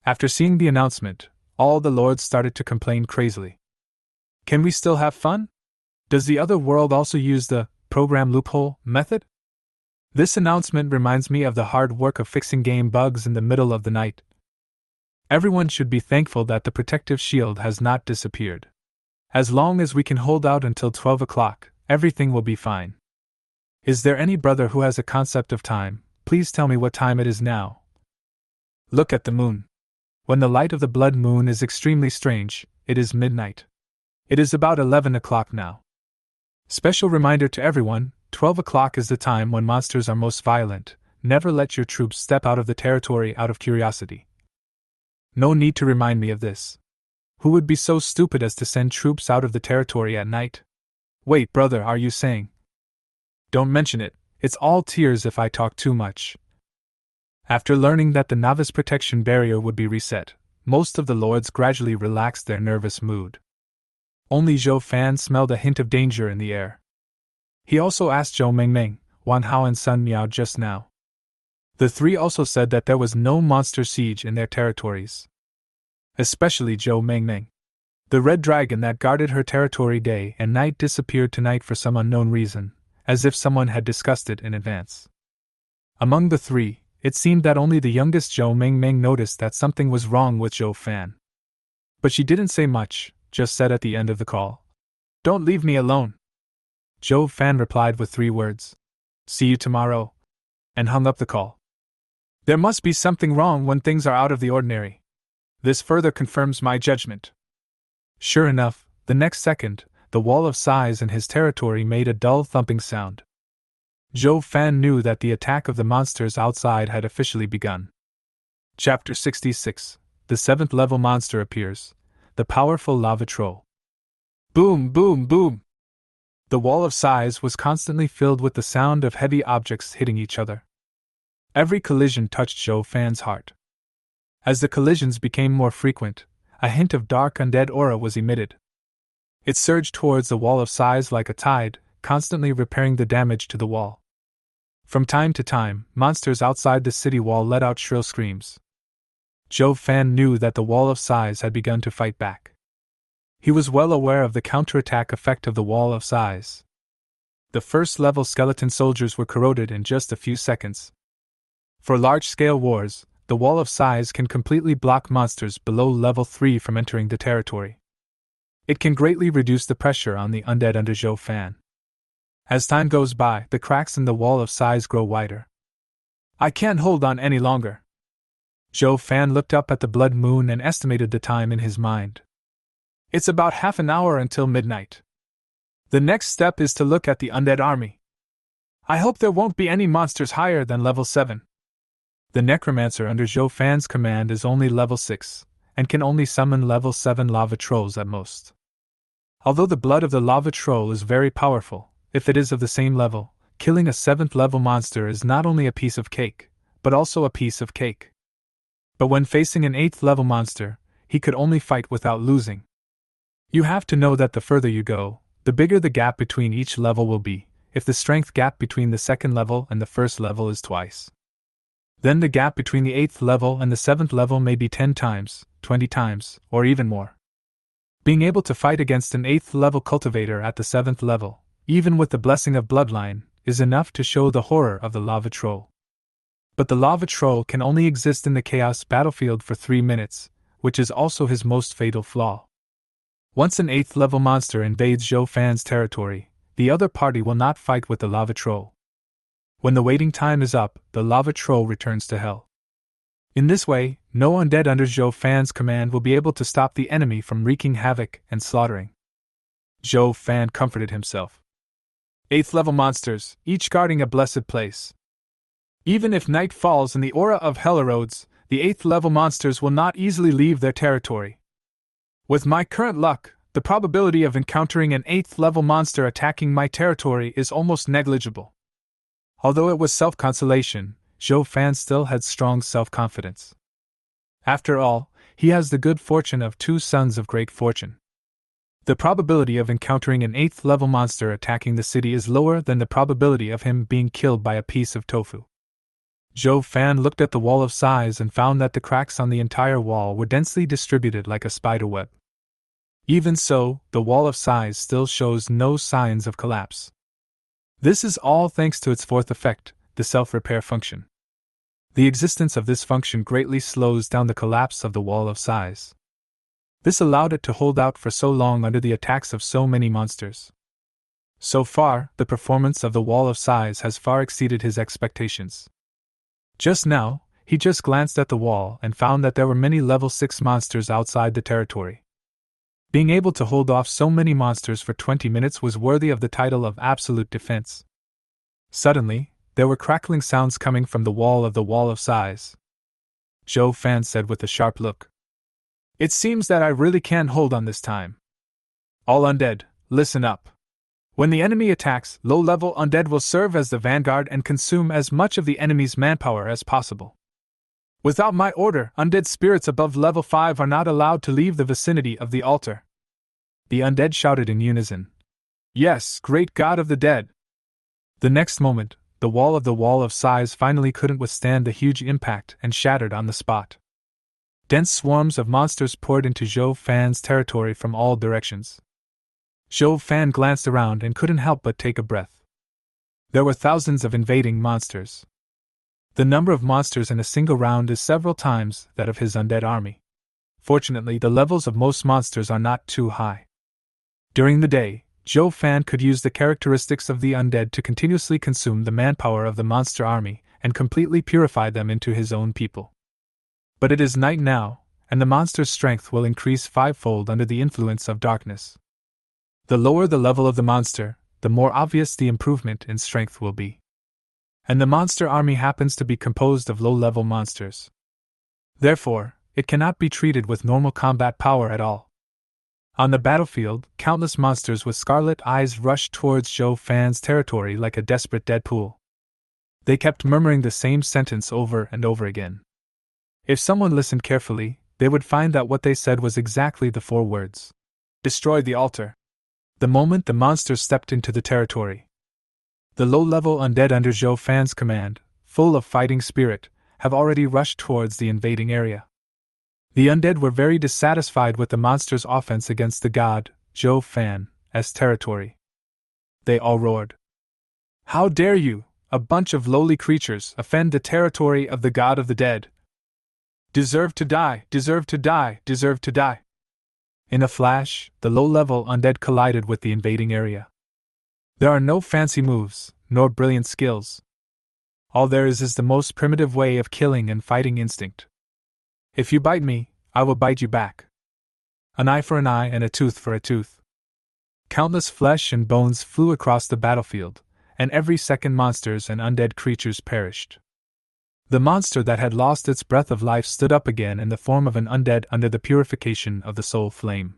After seeing the announcement, all the lords started to complain crazily. Can we still have fun? Does the other world also use the program loophole method? This announcement reminds me of the hard work of fixing game bugs in the middle of the night. Everyone should be thankful that the protective shield has not disappeared. As long as we can hold out until 12 o'clock, everything will be fine. Is there any brother who has a concept of time? Please tell me what time it is now. Look at the moon. When the light of the blood moon is extremely strange, it is midnight. It is about 11 o'clock now. Special reminder to everyone, 12 o'clock is the time when monsters are most violent. Never let your troops step out of the territory out of curiosity. No need to remind me of this. Who would be so stupid as to send troops out of the territory at night? Wait, brother, are you saying? Don't mention it, it's all tears if I talk too much. After learning that the novice protection barrier would be reset, most of the lords gradually relaxed their nervous mood. Only Zhou Fan smelled a hint of danger in the air. He also asked Zhou Mengmeng, Wan Hao and Sun Miao just now. The three also said that there was no monster siege in their territories. Especially Zhou Mengmeng. The red dragon that guarded her territory day and night disappeared tonight for some unknown reason, as if someone had discussed it in advance. Among the three, it seemed that only the youngest Zhou Mengmeng noticed that something was wrong with Zhou Fan. But she didn't say much, just said at the end of the call, "Don't leave me alone." Zhou Fan replied with 3 words, "See you tomorrow," and hung up the call. There must be something wrong when things are out of the ordinary. This further confirms my judgment. Sure enough, the next second, the wall of size in his territory made a dull thumping sound. Zhou Fan knew that the attack of the monsters outside had officially begun. Chapter 66. The 7th level monster appears. The powerful lava troll. Boom, boom, boom! The wall of size was constantly filled with the sound of heavy objects hitting each other. Every collision touched Zhou Fan's heart. As the collisions became more frequent, a hint of dark undead aura was emitted. It surged towards the wall of size like a tide, constantly repairing the damage to the wall. From time to time, monsters outside the city wall let out shrill screams. Zhou Fan knew that the wall of size had begun to fight back. He was well aware of the counterattack effect of the wall of size. The first-level skeleton soldiers were corroded in just a few seconds. For large-scale wars, the wall of size can completely block monsters below level 3 from entering the territory. It can greatly reduce the pressure on the undead under Zhou Fan. As time goes by, the cracks in the wall of size grow wider. I can't hold on any longer. Zhou Fan looked up at the blood moon and estimated the time in his mind. It's about half an hour until midnight. The next step is to look at the undead army. I hope there won't be any monsters higher than level 7. The necromancer under Zhou Fan's command is only level 6, and can only summon level 7 lava trolls at most. Although the blood of the lava troll is very powerful, if it is of the same level, killing a 7th level monster is not only a piece of cake, but also a piece of cake. But when facing an 8th level monster, he could only fight without losing. You have to know that the further you go, the bigger the gap between each level will be, if the strength gap between the 2nd level and the 1st level is twice. Then the gap between the 8th level and the 7th level may be 10 times, 20 times, or even more. Being able to fight against an 8th level cultivator at the 7th level, even with the blessing of bloodline, is enough to show the horror of the lava troll. But the lava troll can only exist in the chaos battlefield for 3 minutes, which is also his most fatal flaw. Once an 8th level monster invades Zhou Fan's territory, the other party will not fight with the lava troll. When the waiting time is up, the lava troll returns to hell. In this way, no undead under Zhou Fan's command will be able to stop the enemy from wreaking havoc and slaughtering. Zhou Fan comforted himself. 8th level monsters, each guarding a blessed place. Even if night falls and the aura of hell erodes, the 8th level monsters will not easily leave their territory. With my current luck, the probability of encountering an 8th level monster attacking my territory is almost negligible. Although it was self-consolation, Zhou Fan still had strong self-confidence. After all, he has the good fortune of 2 sons of great fortune. The probability of encountering an 8th level monster attacking the city is lower than the probability of him being killed by a piece of tofu. Zhou Fan looked at the wall of size and found that the cracks on the entire wall were densely distributed like a spider web. Even so, the wall of size still shows no signs of collapse. This is all thanks to its 4th effect, the self-repair function. The existence of this function greatly slows down the collapse of the wall of size. This allowed it to hold out for so long under the attacks of so many monsters. So far, the performance of the wall of size has far exceeded his expectations. Just now, he just glanced at the wall and found that there were many level 6 monsters outside the territory. Being able to hold off so many monsters for 20 minutes was worthy of the title of absolute defense. Suddenly, there were crackling sounds coming from the wall of size. Zhou Fan said with a sharp look. It seems that I really can hold on this time. All undead, listen up. When the enemy attacks, low-level undead will serve as the vanguard and consume as much of the enemy's manpower as possible. Without my order, undead spirits above level 5 are not allowed to leave the vicinity of the altar. The undead shouted in unison. Yes, great god of the dead! The next moment, the wall of size finally couldn't withstand the huge impact and shattered on the spot. Dense swarms of monsters poured into Zhou Fan's territory from all directions. Zhou Fan glanced around and couldn't help but take a breath. There were thousands of invading monsters. The number of monsters in a single round is several times that of his undead army. Fortunately, the levels of most monsters are not too high. During the day, Zhou Fan could use the characteristics of the undead to continuously consume the manpower of the monster army and completely purify them into his own people. But it is night now, and the monster's strength will increase 5-fold under the influence of darkness. The lower the level of the monster, the more obvious the improvement in strength will be. And the monster army happens to be composed of low-level monsters. Therefore, it cannot be treated with normal combat power at all. On the battlefield, countless monsters with scarlet eyes rushed towards Zhou Fan's territory like a desperate Deadpool. They kept murmuring the same sentence over and over again. If someone listened carefully, they would find that what they said was exactly the 4 words. Destroy the altar. The moment the monsters stepped into the territory, the low-level undead under Zhou Fan's command, full of fighting spirit, have already rushed towards the invading area. The undead were very dissatisfied with the monster's offense against the god, Zhou Fan's territory. They all roared. How dare you, a bunch of lowly creatures, offend the territory of the god of the dead? Deserve to die, deserve to die, deserve to die. In a flash, the low-level undead collided with the invading area. There are no fancy moves, nor brilliant skills. All there is the most primitive way of killing and fighting instinct. If you bite me, I will bite you back. An eye for an eye and a tooth for a tooth. Countless flesh and bones flew across the battlefield, and every second monsters and undead creatures perished. The monster that had lost its breath of life stood up again in the form of an undead under the purification of the soul flame.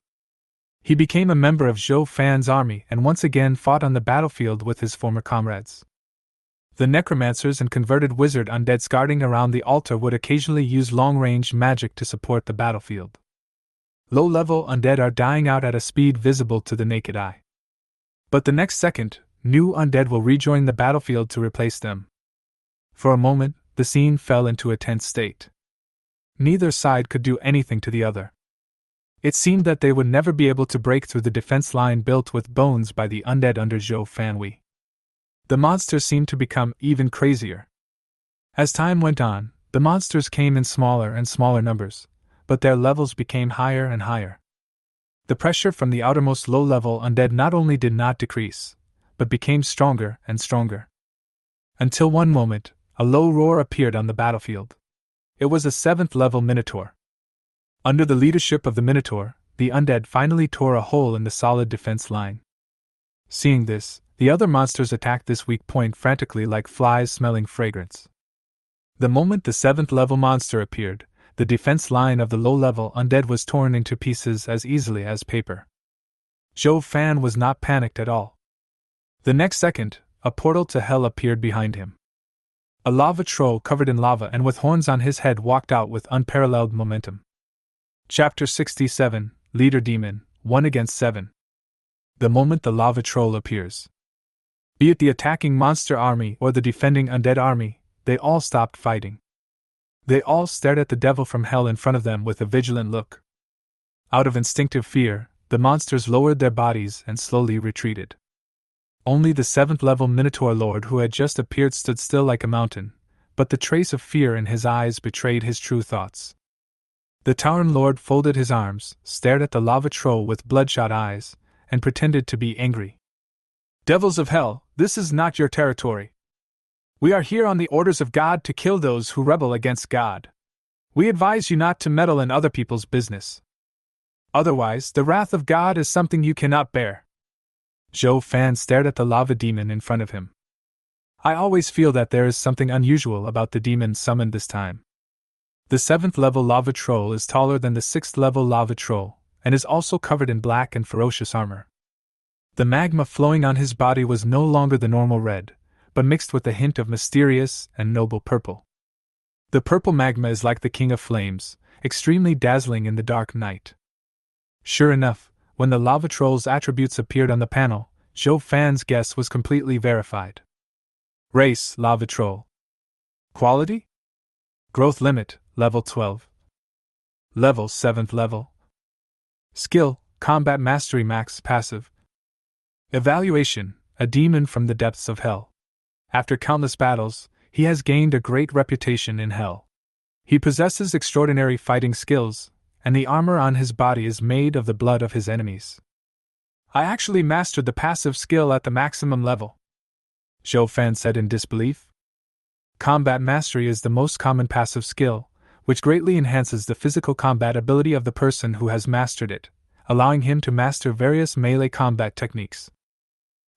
He became a member of Zhou Fan's army and once again fought on the battlefield with his former comrades. The necromancers and converted wizard undeads guarding around the altar would occasionally use long-range magic to support the battlefield. Low-level undead are dying out at a speed visible to the naked eye. But the next second, new undead will rejoin the battlefield to replace them. For a moment, the scene fell into a tense state. Neither side could do anything to the other. It seemed that they would never be able to break through the defense line built with bones by the undead under Zhou Fan. The monsters seemed to become even crazier. As time went on, the monsters came in smaller and smaller numbers, but their levels became higher and higher. The pressure from the outermost low-level undead not only did not decrease, but became stronger and stronger. Until one moment, a low roar appeared on the battlefield. It was a 7th-level Minotaur. Under the leadership of the Minotaur, the undead finally tore a hole in the solid defense line. Seeing this, the other monsters attacked this weak point frantically like flies smelling fragrance. The moment the 7th level monster appeared, the defense line of the low-level undead was torn into pieces as easily as paper. Zhou Fan was not panicked at all. The next second, a portal to hell appeared behind him. A lava troll covered in lava and with horns on his head walked out with unparalleled momentum. Chapter 67, Leader Demon, 1 against 7. The moment the lava troll appears, be it the attacking monster army or the defending undead army, they all stopped fighting. They all stared at the devil from hell in front of them with a vigilant look. Out of instinctive fear, the monsters lowered their bodies and slowly retreated. Only the 7th level Minotaur Lord who had just appeared stood still like a mountain, but the trace of fear in his eyes betrayed his true thoughts. The Tauren Lord folded his arms, stared at the lava troll with bloodshot eyes, and pretended to be angry. Devils of hell, this is not your territory. We are here on the orders of God to kill those who rebel against God. We advise you not to meddle in other people's business. Otherwise, the wrath of God is something you cannot bear. Zhou Fan stared at the lava demon in front of him. I always feel that there is something unusual about the demon summoned this time. The 7th level lava troll is taller than the 6th level lava troll, and is also covered in black and ferocious armor. The magma flowing on his body was no longer the normal red, but mixed with a hint of mysterious and noble purple. The purple magma is like the king of flames, extremely dazzling in the dark night. Sure enough, when the lava troll's attributes appeared on the panel, Zhou Fan's guess was completely verified. Race, lava troll. Quality? Growth limit, level 12. Level 7th level. Skill, combat mastery max passive. Evaluation, a demon from the depths of hell. After countless battles, he has gained a great reputation in hell. He possesses extraordinary fighting skills, and the armor on his body is made of the blood of his enemies. I actually mastered the passive skill at the maximum level, Zhou Fan said in disbelief. Combat mastery is the most common passive skill, which greatly enhances the physical combat ability of the person who has mastered it, allowing him to master various melee combat techniques.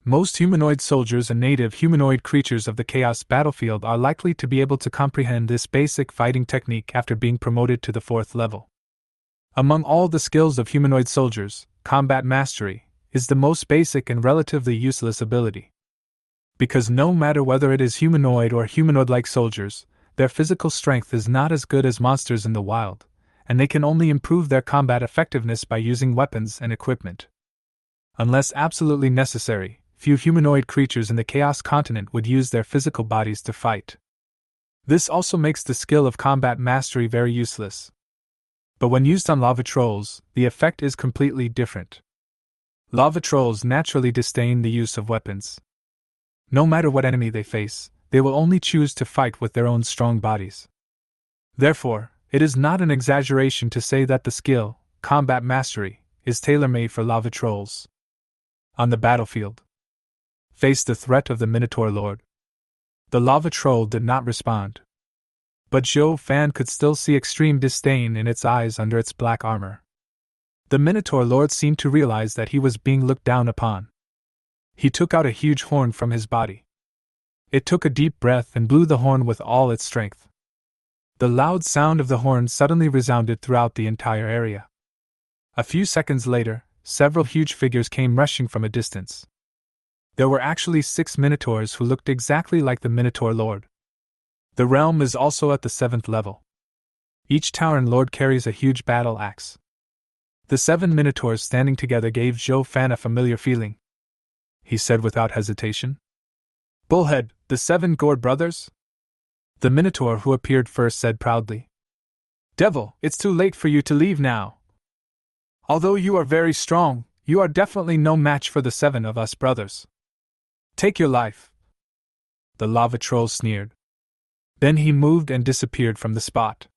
Most humanoid soldiers and native humanoid creatures of the Chaos battlefield are likely to be able to comprehend this basic fighting technique after being promoted to the 4th level. Among all the skills of humanoid soldiers, combat mastery is the most basic and relatively useless ability. Because no matter whether it is humanoid or humanoid-like soldiers, their physical strength is not as good as monsters in the wild, and they can only improve their combat effectiveness by using weapons and equipment. Unless absolutely necessary, few humanoid creatures in the Chaos continent would use their physical bodies to fight. This also makes the skill of combat mastery very useless. But when used on lava trolls, the effect is completely different. Lava trolls naturally disdain the use of weapons. No matter what enemy they face, they will only choose to fight with their own strong bodies. Therefore, it is not an exaggeration to say that the skill, combat mastery, is tailor-made for lava trolls. On the battlefield, faced the threat of the Minotaur Lord. The lava troll did not respond. But Zhou Fan could still see extreme disdain in its eyes under its black armor. The Minotaur Lord seemed to realize that he was being looked down upon. He took out a huge horn from his body. It took a deep breath and blew the horn with all its strength. The loud sound of the horn suddenly resounded throughout the entire area. A few seconds later, several huge figures came rushing from a distance. There were actually 6 Minotaurs who looked exactly like the Minotaur Lord. The realm is also at the 7th level. Each Tauren Lord carries a huge battle axe. The 7 Minotaurs standing together gave Zhou Fan a familiar feeling. He said without hesitation. Bullhead, the 7 Gourd brothers? The Minotaur who appeared first said proudly. Devil, it's too late for you to leave now. Although you are very strong, you are definitely no match for the 7 of us brothers. Take your life. The lava troll sneered. Then he moved and disappeared from the spot.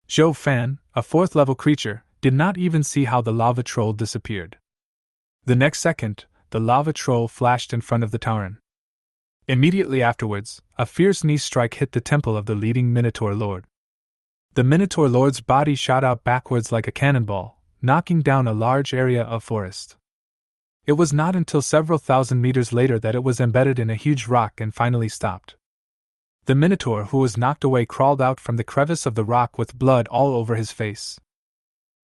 Zhou Fan, a 4th level creature, did not even see how the lava troll disappeared. The next second, the lava troll flashed in front of the Tauren. Immediately afterwards, a fierce knee strike hit the temple of the leading Minotaur Lord. The Minotaur Lord's body shot out backwards like a cannonball, knocking down a large area of forest. It was not until several thousand meters later that it was embedded in a huge rock and finally stopped. The minotaur who was knocked away crawled out from the crevice of the rock with blood all over his face.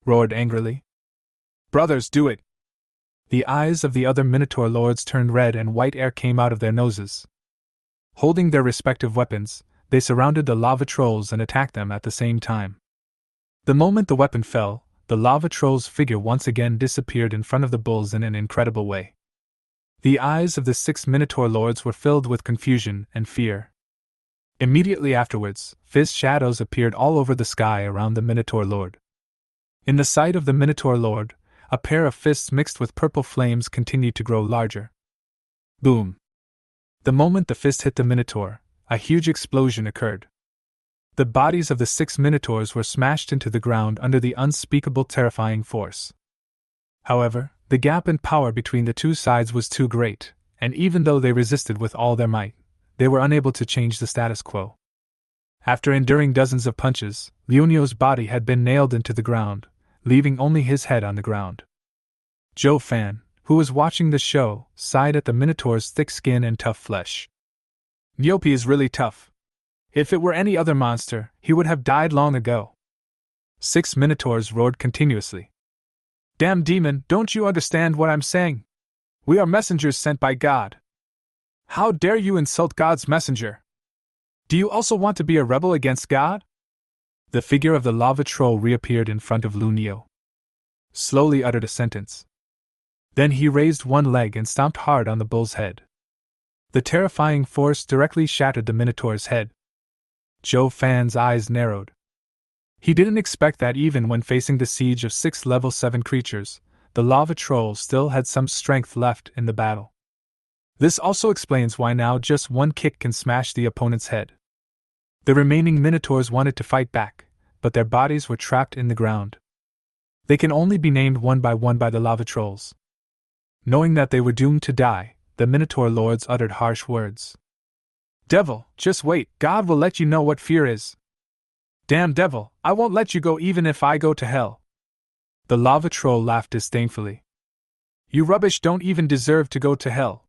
Roared angrily. Brothers, do it! The eyes of the other minotaur lords turned red and white air came out of their noses. Holding their respective weapons, they surrounded the lava trolls and attacked them at the same time. The moment the weapon fell, the lava troll's figure once again disappeared in front of the bulls in an incredible way. The eyes of the 6 minotaur lords were filled with confusion and fear. Immediately afterwards, fist shadows appeared all over the sky around the minotaur lord. In the sight of the minotaur lord, a pair of fists mixed with purple flames continued to grow larger. Boom! The moment the fist hit the minotaur, a huge explosion occurred. The bodies of the 6 minotaurs were smashed into the ground under the unspeakable terrifying force. However, the gap in power between the two sides was too great, and even though they resisted with all their might, they were unable to change the status quo. After enduring dozens of punches, Leonio's body had been nailed into the ground, leaving only his head on the ground. Joe Fan, who was watching the show, sighed at the minotaur's thick skin and tough flesh. Nyopi is really tough. If it were any other monster, he would have died long ago. 6 minotaurs roared continuously. Damn demon, don't you understand what I'm saying? We are messengers sent by God. How dare you insult God's messenger? Do you also want to be a rebel against God? The figure of the lava troll reappeared in front of Lunio. Slowly uttered a sentence. Then he raised one leg and stomped hard on the bull's head. The terrifying force directly shattered the minotaur's head. Joe Fan's eyes narrowed. He didn't expect that even when facing the siege of 6 level 7 creatures, the lava troll still had some strength left in the battle. This also explains why now just one kick can smash the opponent's head. The remaining minotaurs wanted to fight back, but their bodies were trapped in the ground. They can only be named one by the lava trolls. Knowing that they were doomed to die, the minotaur lords uttered harsh words. Devil, just wait, God will let you know what fear is. Damn devil, I won't let you go even if I go to hell. The lava troll laughed disdainfully. You rubbish don't even deserve to go to hell.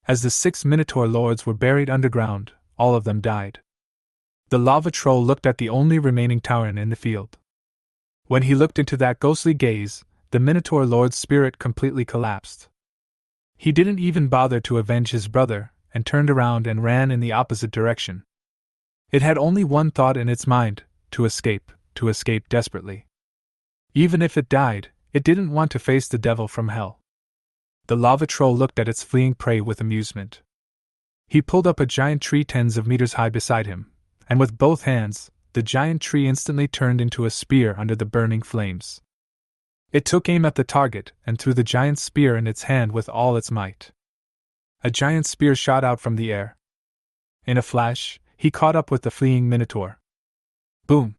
As the 6 minotaur lords were buried underground, all of them died. The lava troll looked at the only remaining tauren in the field. When he looked into that ghostly gaze, the minotaur lord's spirit completely collapsed. He didn't even bother to avenge his brother, and turned around and ran in the opposite direction. It had only one thought in its mind, to escape desperately. Even if it died, it didn't want to face the devil from hell. The lava troll looked at its fleeing prey with amusement. He pulled up a giant tree tens of meters high beside him, and with both hands, the giant tree instantly turned into a spear under the burning flames. It took aim at the target and threw the giant spear in its hand with all its might. A giant spear shot out from the air. In a flash, he caught up with the fleeing minotaur. Boom!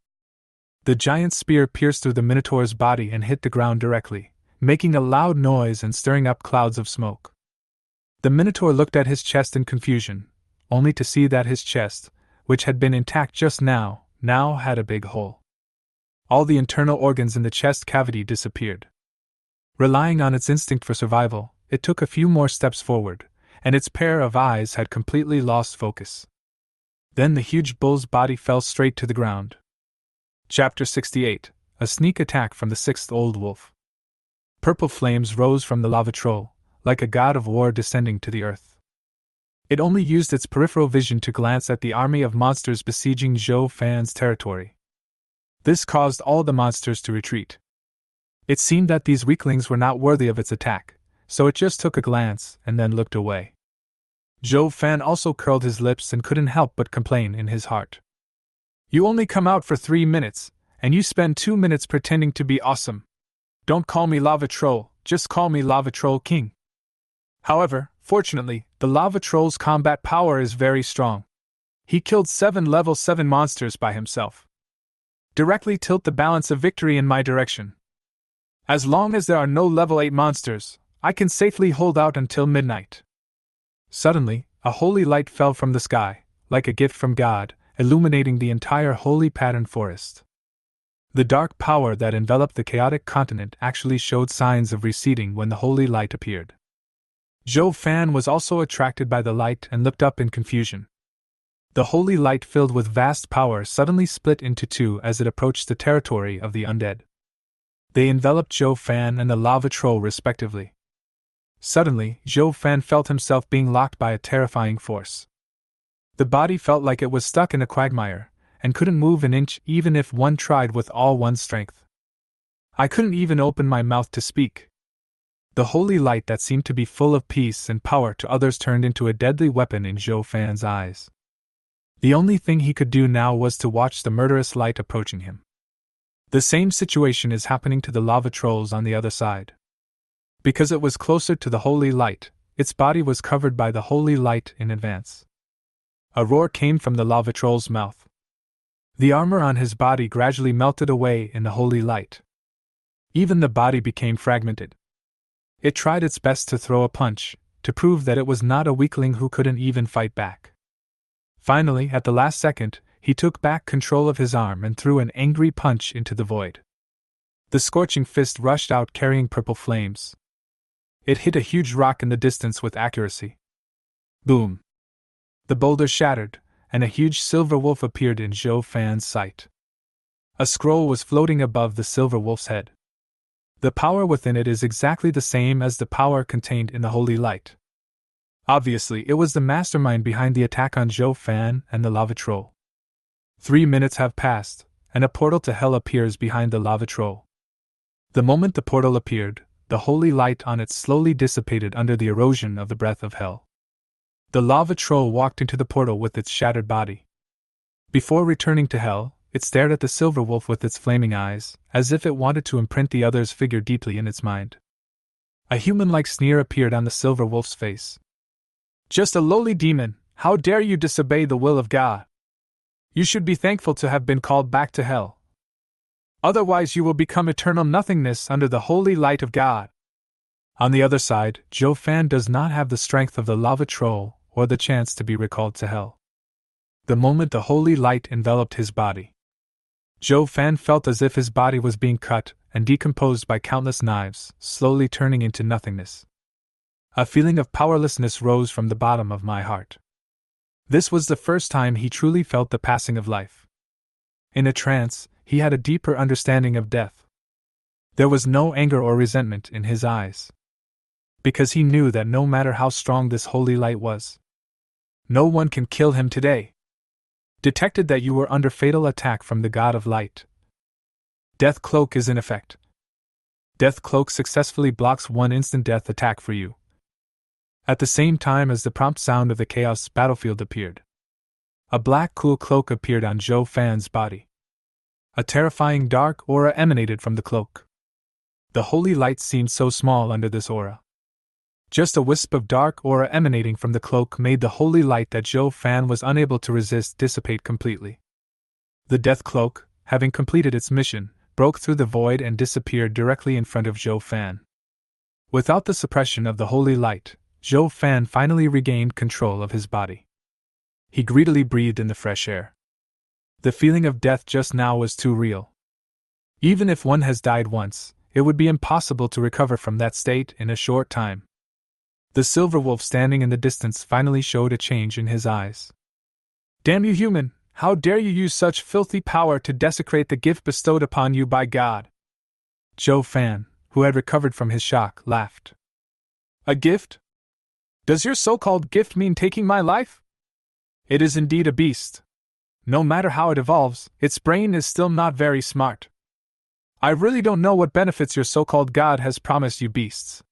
The giant spear pierced through the minotaur's body and hit the ground directly, making a loud noise and stirring up clouds of smoke. The minotaur looked at his chest in confusion, only to see that his chest, which had been intact just now had a big hole. All the internal organs in the chest cavity disappeared. Relying on its instinct for survival, it took a few more steps forward, and its pair of eyes had completely lost focus. Then the huge bull's body fell straight to the ground. Chapter 68: A Sneak Attack from the 6th Old Wolf. Purple flames rose from the lava troll, like a god of war descending to the earth. It only used its peripheral vision to glance at the army of monsters besieging Zhou Fan's territory. This caused all the monsters to retreat. It seemed that these weaklings were not worthy of its attack, so it just took a glance and then looked away. Zhou Fan also curled his lips and couldn't help but complain in his heart. You only come out for 3 minutes, and you spend 2 minutes pretending to be awesome. Don't call me Lava Troll, just call me Lava Troll King. However, fortunately, the Lava Troll's combat power is very strong. He killed 7 level 7 monsters by himself. Directly tilt the balance of victory in my direction. As long as there are no level 8 monsters, I can safely hold out until midnight. Suddenly, a holy light fell from the sky, like a gift from God, illuminating the entire holy pattern forest. The dark power that enveloped the chaotic continent actually showed signs of receding when the holy light appeared. Zhou Fan was also attracted by the light and looked up in confusion. The holy light filled with vast power suddenly split into two as it approached the territory of the undead. They enveloped Zhou Fan and the lava troll respectively. Suddenly, Zhou Fan felt himself being locked by a terrifying force. The body felt like it was stuck in a quagmire, and couldn't move an inch even if one tried with all one's strength. I couldn't even open my mouth to speak. The holy light that seemed to be full of peace and power to others turned into a deadly weapon in Zhou Fan's eyes. The only thing he could do now was to watch the murderous light approaching him. The same situation is happening to the lava trolls on the other side. Because it was closer to the holy light, its body was covered by the holy light in advance. A roar came from the lava troll's mouth. The armor on his body gradually melted away in the holy light. Even the body became fragmented. It tried its best to throw a punch, to prove that it was not a weakling who couldn't even fight back. Finally, at the last second, he took back control of his arm and threw an angry punch into the void. The scorching fist rushed out carrying purple flames. It hit a huge rock in the distance with accuracy. Boom! The boulder shattered, and a huge silver wolf appeared in Zhou Fan's sight. A scroll was floating above the silver wolf's head. The power within it is exactly the same as the power contained in the holy light. Obviously, it was the mastermind behind the attack on Zhou Fan and the lava troll. 3 minutes have passed, and a portal to hell appears behind the lava troll. The moment the portal appeared, the holy light on it slowly dissipated under the erosion of the breath of hell. The lava troll walked into the portal with its shattered body. Before returning to hell, it stared at the silver wolf with its flaming eyes, as if it wanted to imprint the other's figure deeply in its mind. A human-like sneer appeared on the silver wolf's face. Just a lowly demon, how dare you disobey the will of God? You should be thankful to have been called back to hell. Otherwise you will become eternal nothingness under the holy light of God. On the other side, Zhou Fan does not have the strength of the lava troll or the chance to be recalled to hell. The moment the holy light enveloped his body, Zhou Fan felt as if his body was being cut and decomposed by countless knives, slowly turning into nothingness. A feeling of powerlessness rose from the bottom of my heart. This was the first time he truly felt the passing of life. In a trance, he had a deeper understanding of death. There was no anger or resentment in his eyes. Because he knew that no matter how strong this holy light was, no one can kill him today. Detected that you were under fatal attack from the God of Light. Death Cloak is in effect. Death Cloak successfully blocks one instant death attack for you. At the same time as the prompt sound of the Chaos battlefield appeared, a black cool cloak appeared on Zhou Fan's body. A terrifying dark aura emanated from the cloak. The holy light seemed so small under this aura. Just a wisp of dark aura emanating from the cloak made the holy light that Zhou Fan was unable to resist dissipate completely. The death cloak, having completed its mission, broke through the void and disappeared directly in front of Zhou Fan. Without the suppression of the holy light, Zhou Fan finally regained control of his body. He greedily breathed in the fresh air. The feeling of death just now was too real. Even if one has died once, it would be impossible to recover from that state in a short time. The silver wolf standing in the distance finally showed a change in his eyes. Damn you human, how dare you use such filthy power to desecrate the gift bestowed upon you by God? Zhou Fan, who had recovered from his shock, laughed. A gift? Does your so-called gift mean taking my life? It is indeed a beast. No matter how it evolves, its brain is still not very smart. I really don't know what benefits your so-called God has promised you beasts.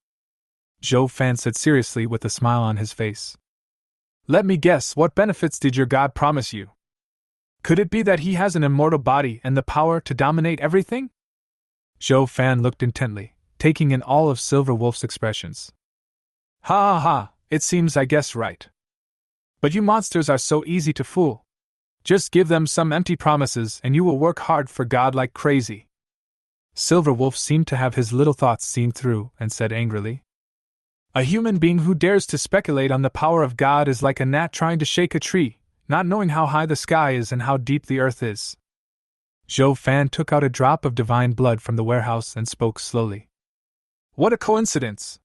Zhou Fan said seriously with a smile on his face. Let me guess, what benefits did your God promise you? Could it be that he has an immortal body and the power to dominate everything? Zhou Fan looked intently, taking in all of Silver Wolf's expressions. Ha ha ha, it seems I guessed right. But you monsters are so easy to fool. Just give them some empty promises and you will work hard for God like crazy. Silver Wolf seemed to have his little thoughts seen through and said angrily. A human being who dares to speculate on the power of God is like a gnat trying to shake a tree, not knowing how high the sky is and how deep the earth is. Zhou Fan took out a drop of divine blood from the warehouse and spoke slowly. What a coincidence!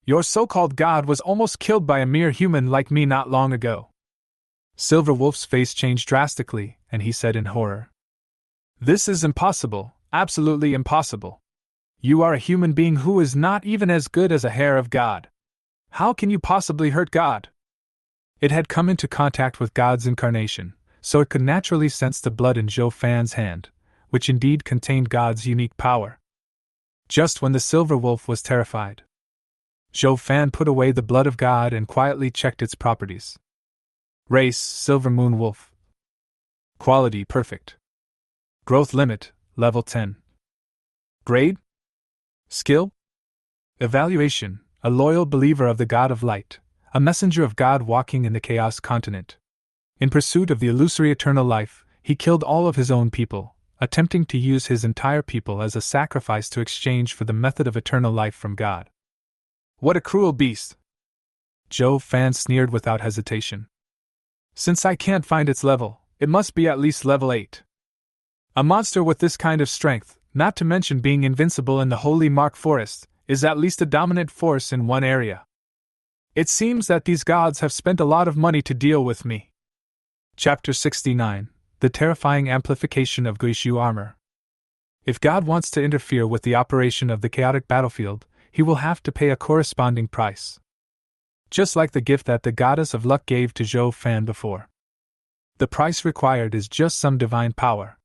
Your so-called God was almost killed by a mere human like me not long ago. Silverwolf's face changed drastically, and he said in horror, "This is impossible, absolutely impossible. You are a human being who is not even as good as a hair of God. How can you possibly hurt God?" It had come into contact with God's incarnation, so it could naturally sense the blood in Zhou Fan's hand, which indeed contained God's unique power. Just when the silver wolf was terrified, Zhou Fan put away the blood of God and quietly checked its properties. Race, silver moon wolf. Quality, perfect. Growth limit, level 10. Grade? Skill? Evaluation, a loyal believer of the God of Light, a messenger of God walking in the Chaos continent. In pursuit of the illusory eternal life, he killed all of his own people, attempting to use his entire people as a sacrifice to exchange for the method of eternal life from God. What a cruel beast! Zhou Fan sneered without hesitation. Since I can't find its level, it must be at least level 8. A monster with this kind of strength, not to mention being invincible in the Holy Mark Forest, is at least a dominant force in one area. It seems that these gods have spent a lot of money to deal with me. Chapter 69, The Terrifying Amplification of Guishu Armor. If God wants to interfere with the operation of the chaotic battlefield, he will have to pay a corresponding price. Just like the gift that the goddess of luck gave to Zhou Fan before. The price required is just some divine power.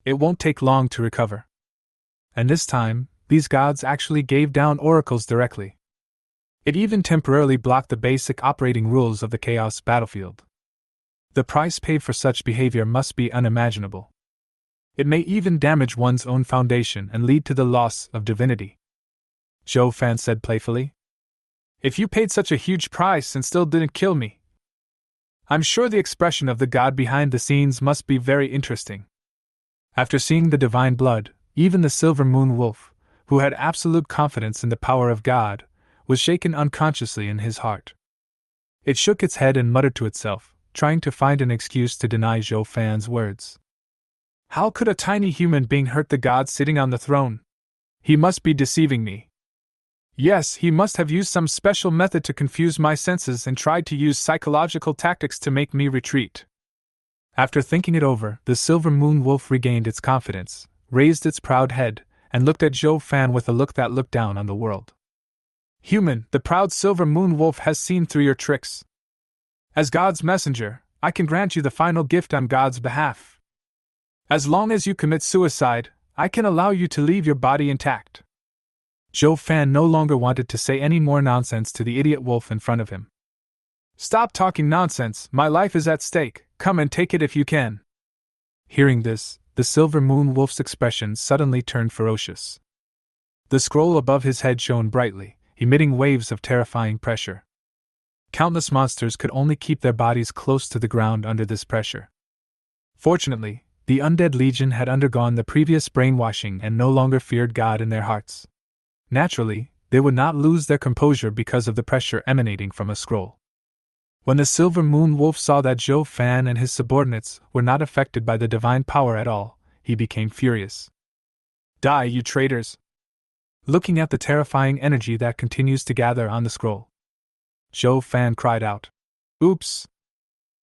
It won't take long to recover. And this time, these gods actually gave down oracles directly. It even temporarily blocked the basic operating rules of the Chaos battlefield. The price paid for such behavior must be unimaginable. It may even damage one's own foundation and lead to the loss of divinity. Zhou Fan said playfully. If you paid such a huge price and still didn't kill me, I'm sure the expression of the god behind the scenes must be very interesting. After seeing the divine blood, even the silver moon wolf, who had absolute confidence in the power of God, was shaken unconsciously in his heart. It shook its head and muttered to itself, trying to find an excuse to deny Zhou Fan's words. How could a tiny human being hurt the god sitting on the throne? He must be deceiving me. Yes, he must have used some special method to confuse my senses and tried to use psychological tactics to make me retreat. After thinking it over, the silver moon wolf regained its confidence, raised its proud head, and looked at Zhou Fan with a look that looked down on the world. Human, the proud silver moon wolf has seen through your tricks. As God's messenger, I can grant you the final gift on God's behalf. As long as you commit suicide, I can allow you to leave your body intact. Zhou Fan no longer wanted to say any more nonsense to the idiot wolf in front of him. Stop talking nonsense, my life is at stake, come and take it if you can. Hearing this, the silver moon wolf's expression suddenly turned ferocious. The scroll above his head shone brightly, emitting waves of terrifying pressure. Countless monsters could only keep their bodies close to the ground under this pressure. Fortunately, the Undead Legion had undergone the previous brainwashing and no longer feared God in their hearts. Naturally, they would not lose their composure because of the pressure emanating from a scroll. When the silver moon wolf saw that Zhou Fan and his subordinates were not affected by the divine power at all, he became furious. Die, you traitors! Looking at the terrifying energy that continues to gather on the scroll, Zhou Fan cried out. Oops!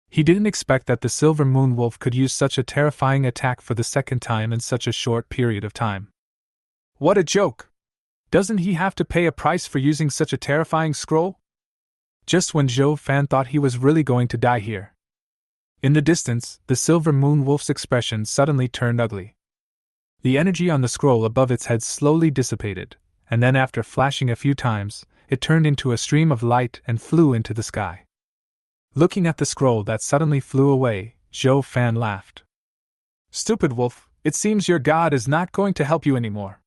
He didn't expect that the silver moon wolf could use such a terrifying attack for the second time in such a short period of time. What a joke! Doesn't he have to pay a price for using such a terrifying scroll? Just when Zhou Fan thought he was really going to die here. In the distance, the silver moon wolf's expression suddenly turned ugly. The energy on the scroll above its head slowly dissipated, and then after flashing a few times, it turned into a stream of light and flew into the sky. Looking at the scroll that suddenly flew away, Zhou Fan laughed. Stupid wolf, it seems your god is not going to help you anymore.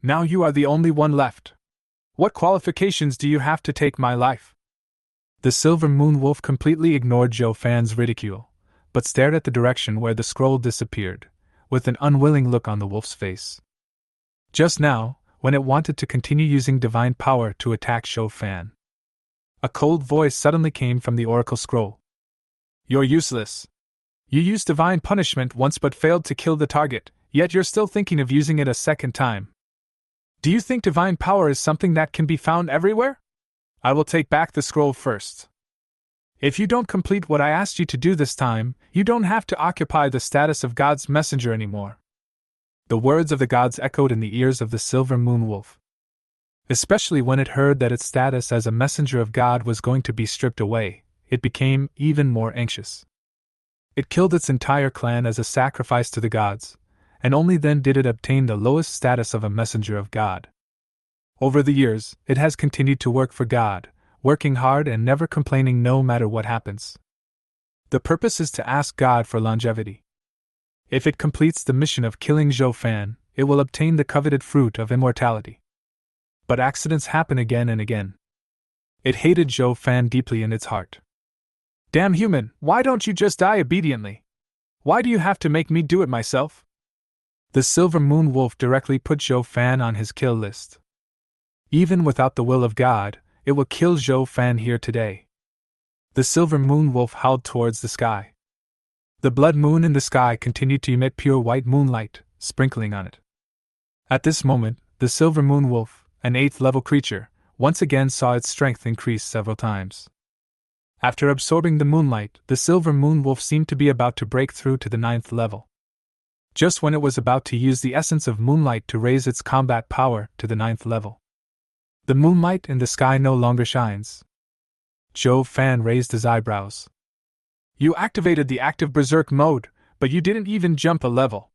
Now you are the only one left. What qualifications do you have to take my life? The silver moon wolf completely ignored Zhou Fan's ridicule, but stared at the direction where the scroll disappeared, with an unwilling look on the wolf's face. Just now, when it wanted to continue using divine power to attack Zhou Fan, a cold voice suddenly came from the oracle scroll. You're useless. You used divine punishment once but failed to kill the target, yet you're still thinking of using it a second time. Do you think divine power is something that can be found everywhere? I will take back the scroll first. If you don't complete what I asked you to do this time, you don't have to occupy the status of God's messenger anymore. The words of the gods echoed in the ears of the silver moon wolf. Especially when it heard that its status as a messenger of God was going to be stripped away, it became even more anxious. It killed its entire clan as a sacrifice to the gods, and only then did it obtain the lowest status of a messenger of God. Over the years, it has continued to work for God, working hard and never complaining no matter what happens. The purpose is to ask God for longevity. If it completes the mission of killing Zhou Fan, it will obtain the coveted fruit of immortality. But accidents happen again and again. It hated Zhou Fan deeply in its heart. Damn human, why don't you just die obediently? Why do you have to make me do it myself? The silver moon wolf directly put Zhou Fan on his kill list. Even without the will of God, it will kill Zhou Fan here today. The silver moon wolf howled towards the sky. The blood moon in the sky continued to emit pure white moonlight, sprinkling on it. At this moment, the silver moon wolf, an 8th level creature, once again saw its strength increase several times. After absorbing the moonlight, the silver moon wolf seemed to be about to break through to the 9th level. Just when it was about to use the essence of moonlight to raise its combat power to the 9th level. The moonlight in the sky no longer shines. Zhou Fan raised his eyebrows. You activated the active berserk mode, but you didn't even jump a level.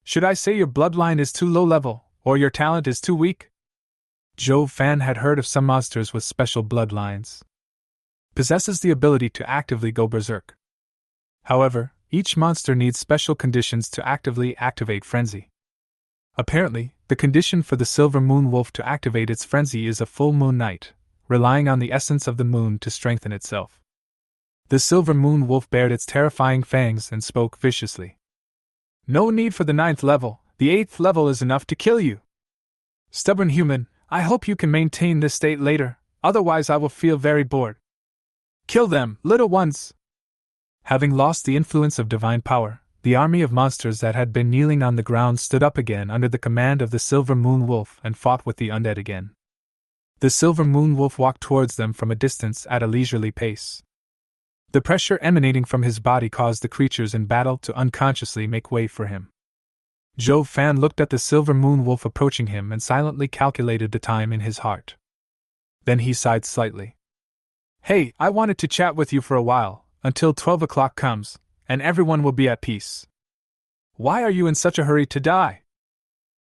Should I say your bloodline is too low level, or your talent is too weak? Zhou Fan had heard of some monsters with special bloodlines. Possesses the ability to actively go berserk. However, each monster needs special conditions to actively activate frenzy. Apparently, the condition for the silver moon wolf to activate its frenzy is a full moon night, relying on the essence of the moon to strengthen itself. The silver moon wolf bared its terrifying fangs and spoke viciously. No need for the 9th level, the 8th level is enough to kill you. Stubborn human, I hope you can maintain this state later, otherwise I will feel very bored. Kill them, little ones! Having lost the influence of divine power, the army of monsters that had been kneeling on the ground stood up again under the command of the silver moon wolf and fought with the undead again. The silver moon wolf walked towards them from a distance at a leisurely pace. The pressure emanating from his body caused the creatures in battle to unconsciously make way for him. Zhou Fan looked at the silver moon wolf approaching him and silently calculated the time in his heart. Then he sighed slightly. Hey, I wanted to chat with you for a while, until 12 o'clock comes, and everyone will be at peace. Why are you in such a hurry to die?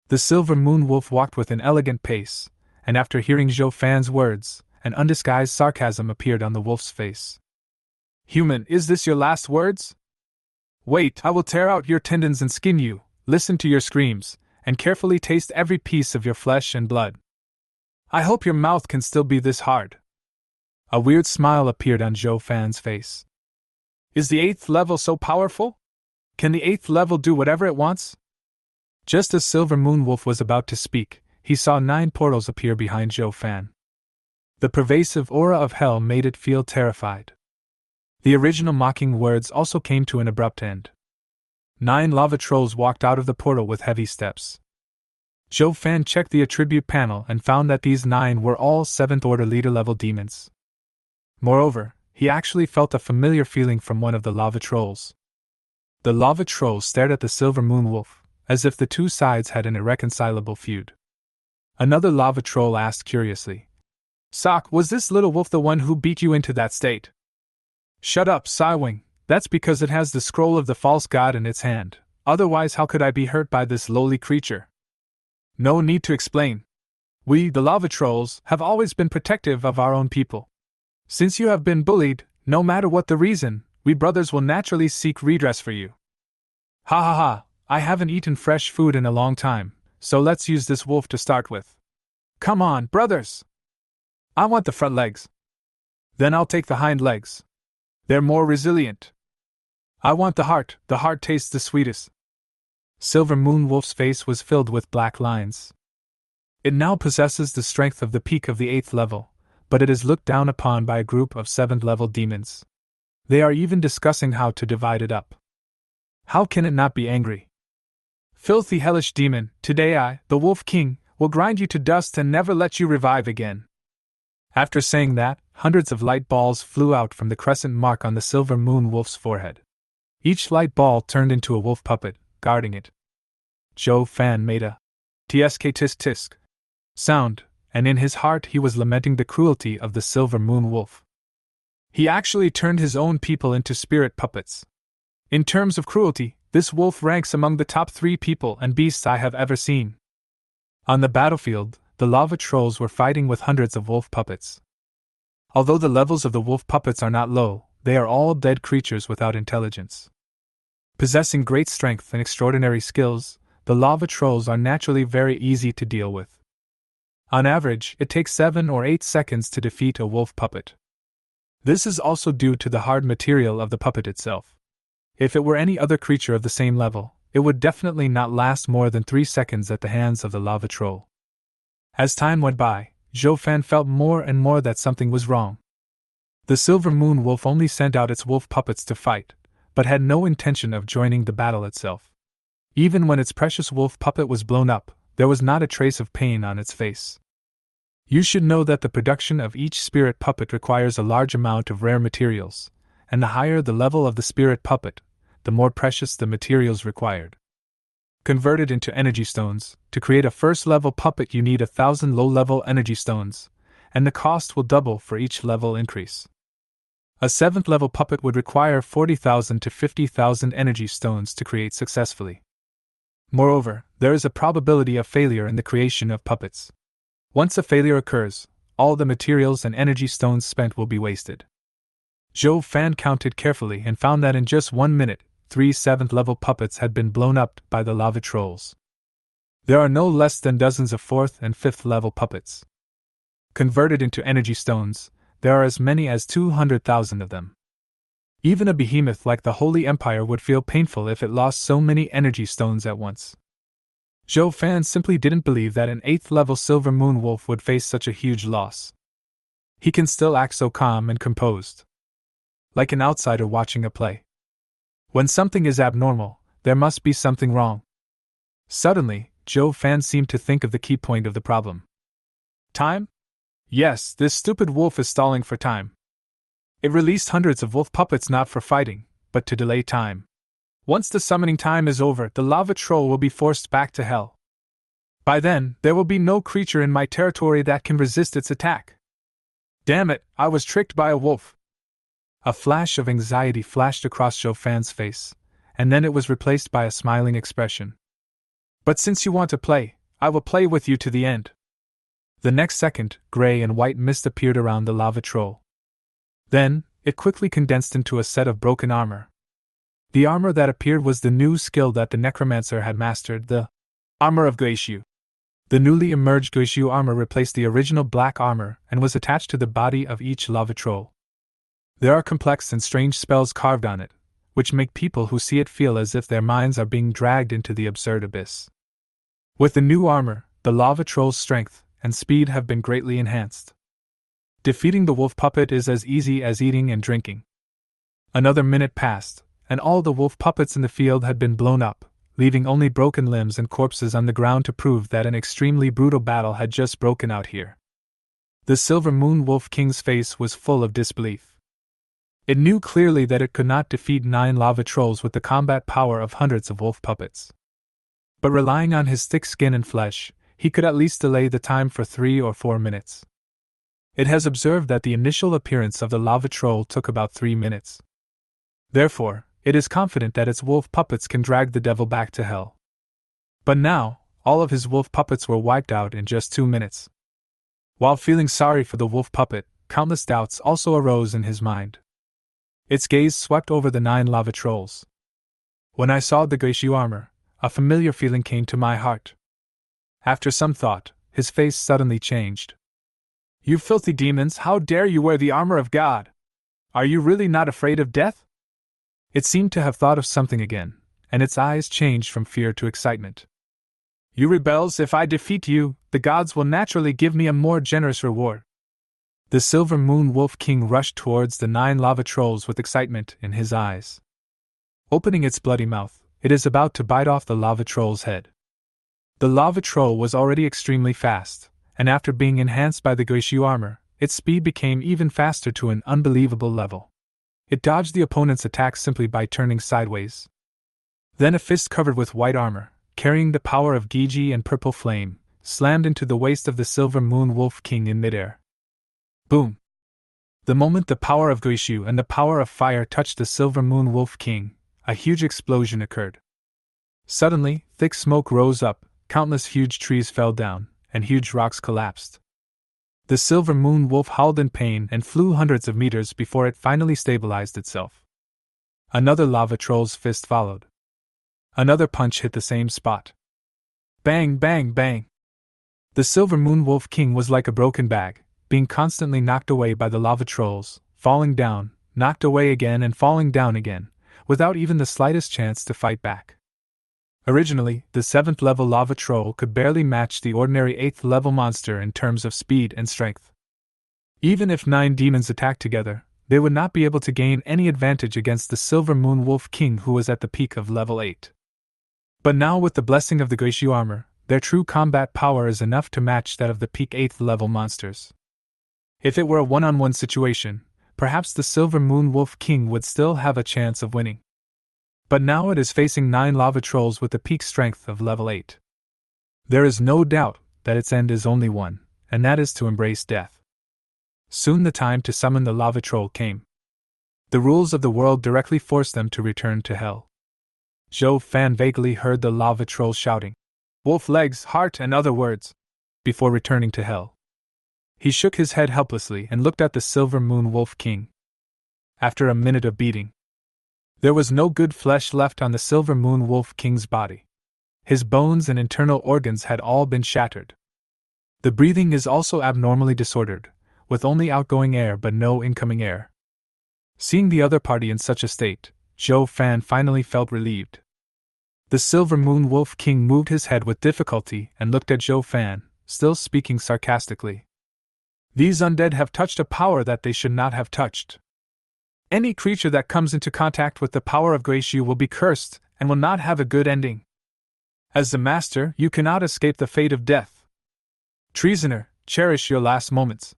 The silver moon wolf walked with an elegant pace, and after hearing Zhou Fan's words, an undisguised sarcasm appeared on the wolf's face. Human, is this your last words? Wait, I will tear out your tendons and skin you, listen to your screams, and carefully taste every piece of your flesh and blood. I hope your mouth can still be this hard. A weird smile appeared on Zhou Fan's face. Is the 8th level so powerful? Can the 8th level do whatever it wants? Just as Silver Moon Wolf was about to speak, he saw 9 portals appear behind Zhou Fan. The pervasive aura of hell made it feel terrified. The original mocking words also came to an abrupt end. 9 lava trolls walked out of the portal with heavy steps. Zhou Fan checked the attribute panel and found that these 9 were all 7th order leader level demons. Moreover, he actually felt a familiar feeling from one of the lava trolls. The lava troll stared at the Silver Moon Wolf, as if the two sides had an irreconcilable feud. Another lava troll asked curiously, Sock, was this little wolf the one who beat you into that state? Shut up, Psywing, that's because it has the scroll of the false god in its hand, otherwise how could I be hurt by this lowly creature? No need to explain. We, the lava trolls, have always been protective of our own people. Since you have been bullied, no matter what the reason, we brothers will naturally seek redress for you. Ha ha ha, I haven't eaten fresh food in a long time, so let's use this wolf to start with. Come on, brothers! I want the front legs. Then I'll take the hind legs. They're more resilient. I want the heart tastes the sweetest. Silver Moon Wolf's face was filled with black lines. It now possesses the strength of the peak of the 8th level, but it is looked down upon by a group of 7th level demons. They are even discussing how to divide it up. How can it not be angry? Filthy hellish demon, today I, the Wolf King, will grind you to dust and never let you revive again. After saying that, hundreds of light balls flew out from the crescent mark on the silver moon wolf's forehead. Each light ball turned into a wolf puppet, guarding it. Zhou Fan made a tsk tisk tisk sound, and in his heart he was lamenting the cruelty of the silver moon wolf. He actually turned his own people into spirit puppets. In terms of cruelty, this wolf ranks among the top 3 people and beasts I have ever seen. On the battlefield, the lava trolls were fighting with hundreds of wolf puppets. Although the levels of the wolf puppets are not low, they are all dead creatures without intelligence. Possessing great strength and extraordinary skills, the lava trolls are naturally very easy to deal with. On average, it takes 7 or 8 seconds to defeat a wolf puppet. This is also due to the hard material of the puppet itself. If it were any other creature of the same level, it would definitely not last more than 3 seconds at the hands of the lava troll. As time went by, Zhou Fan felt more and more that something was wrong. The silver moon wolf only sent out its wolf puppets to fight, but had no intention of joining the battle itself. Even when its precious wolf puppet was blown up, there was not a trace of pain on its face. You should know that the production of each spirit puppet requires a large amount of rare materials, and the higher the level of the spirit puppet, the more precious the materials required. Converted into energy stones, to create a first-level puppet you need 1,000 low-level energy stones, and the cost will double for each level increase. A 7th-level puppet would require 40,000 to 50,000 energy stones to create successfully. Moreover, there is a probability of failure in the creation of puppets. Once a failure occurs, all the materials and energy stones spent will be wasted. Zhou Fan counted carefully and found that in just 1 minute, 3 7th-level puppets had been blown up by the lava trolls. There are no less than dozens of 4th and 5th-level puppets. Converted into energy stones, there are as many as 200,000 of them. Even a behemoth like the Holy Empire would feel painful if it lost so many energy stones at once. Zhou Fan simply didn't believe that an 8th-level silver moon wolf would face such a huge loss. He can still act so calm and composed, like an outsider watching a play. When something is abnormal, there must be something wrong. Suddenly, Zhou Fan seemed to think of the key point of the problem. Time? Yes, this stupid wolf is stalling for time. It released hundreds of wolf puppets not for fighting, but to delay time. Once the summoning time is over, the lava troll will be forced back to hell. By then, there will be no creature in my territory that can resist its attack. Damn it, I was tricked by a wolf. A flash of anxiety flashed across Zhou Fan's face, and then it was replaced by a smiling expression. But since you want to play, I will play with you to the end. The next second, gray and white mist appeared around the lava troll. Then, it quickly condensed into a set of broken armor. The armor that appeared was the new skill that the necromancer had mastered, the armor of Glaciu. The newly emerged Glaciu armor replaced the original black armor and was attached to the body of each lava troll. There are complex and strange spells carved on it, which make people who see it feel as if their minds are being dragged into the absurd abyss. With the new armor, the lava troll's strength and speed have been greatly enhanced. Defeating the wolf puppet is as easy as eating and drinking. Another minute passed, and all the wolf puppets in the field had been blown up, leaving only broken limbs and corpses on the ground to prove that an extremely brutal battle had just broken out here. The Silver Moon Wolf King's face was full of disbelief. It knew clearly that it could not defeat 9 lava trolls with the combat power of hundreds of wolf puppets. But relying on his thick skin and flesh, he could at least delay the time for 3 or 4 minutes. It has observed that the initial appearance of the lava troll took about 3 minutes. Therefore, it is confident that its wolf puppets can drag the devil back to hell. But now, all of his wolf puppets were wiped out in just 2 minutes. While feeling sorry for the wolf puppet, countless doubts also arose in his mind. Its gaze swept over the 9 lava trolls. When I saw the Geishu armor, a familiar feeling came to my heart. After some thought, his face suddenly changed. You filthy demons, how dare you wear the armor of God? Are you really not afraid of death? It seemed to have thought of something again, and its eyes changed from fear to excitement. You rebels, if I defeat you, the gods will naturally give me a more generous reward. The Silver Moon Wolf King rushed towards the 9 lava trolls with excitement in his eyes. Opening its bloody mouth, it is about to bite off the lava troll's head. The lava troll was already extremely fast, and after being enhanced by the Geishu armor, its speed became even faster to an unbelievable level. It dodged the opponent's attacks simply by turning sideways. Then a fist covered with white armor, carrying the power of gauze and purple flame, slammed into the waist of the Silver Moon Wolf King in midair. Boom! The moment the power of gauze and the power of fire touched the Silver Moon Wolf King, a huge explosion occurred. Suddenly, thick smoke rose up, countless huge trees fell down, and huge rocks collapsed. The Silver Moon Wolf howled in pain and flew hundreds of meters before it finally stabilized itself. Another lava troll's fist followed. Another punch hit the same spot. Bang, bang, bang! The Silver Moon Wolf King was like a broken bag, being constantly knocked away by the lava trolls, falling down, knocked away again and falling down again, without even the slightest chance to fight back. Originally, the 7th level lava troll could barely match the ordinary 8th level monster in terms of speed and strength. Even if 9 demons attacked together, they would not be able to gain any advantage against the Silver Moon Wolf King who was at the peak of level 8. But now with the blessing of the gauze armor, their true combat power is enough to match that of the peak 8th level monsters. If it were a one-on-one situation, perhaps the Silver Moon Wolf King would still have a chance of winning. But now it is facing 9 lava trolls with the peak strength of level 8. There is no doubt that its end is only one, and that is to embrace death. Soon the time to summon the lava troll came. The rules of the world directly forced them to return to hell. Zhou Fan vaguely heard the lava troll shouting, "Wolf legs, heart," and other words, before returning to hell. He shook his head helplessly and looked at the Silver Moon Wolf King. After a minute of beating, there was no good flesh left on the Silver Moon Wolf King's body. His bones and internal organs had all been shattered. The breathing is also abnormally disordered, with only outgoing air but no incoming air. Seeing the other party in such a state, Zhou Fan finally felt relieved. The Silver Moon Wolf King moved his head with difficulty and looked at Zhou Fan, still speaking sarcastically. "These undead have touched a power that they should not have touched. Any creature that comes into contact with the power of gauze will be cursed and will not have a good ending. As the master, you cannot escape the fate of death. Treasoner, cherish your last moments."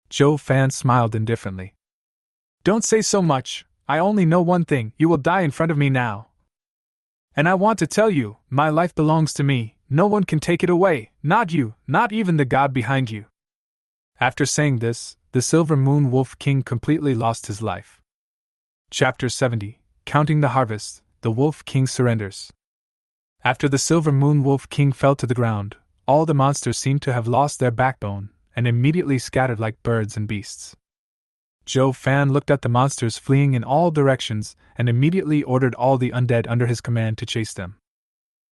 Zhou Fan smiled indifferently. "Don't say so much, I only know one thing, you will die in front of me now. And I want to tell you, my life belongs to me, no one can take it away, not you, not even the god behind you." After saying this, the Silver Moon Wolf King completely lost his life. Chapter 70, Counting the Harvest, the Wolf King surrenders. After the Silver Moon Wolf King fell to the ground, all the monsters seemed to have lost their backbone, and immediately scattered like birds and beasts. Zhou Fan looked at the monsters fleeing in all directions, and immediately ordered all the undead under his command to chase them.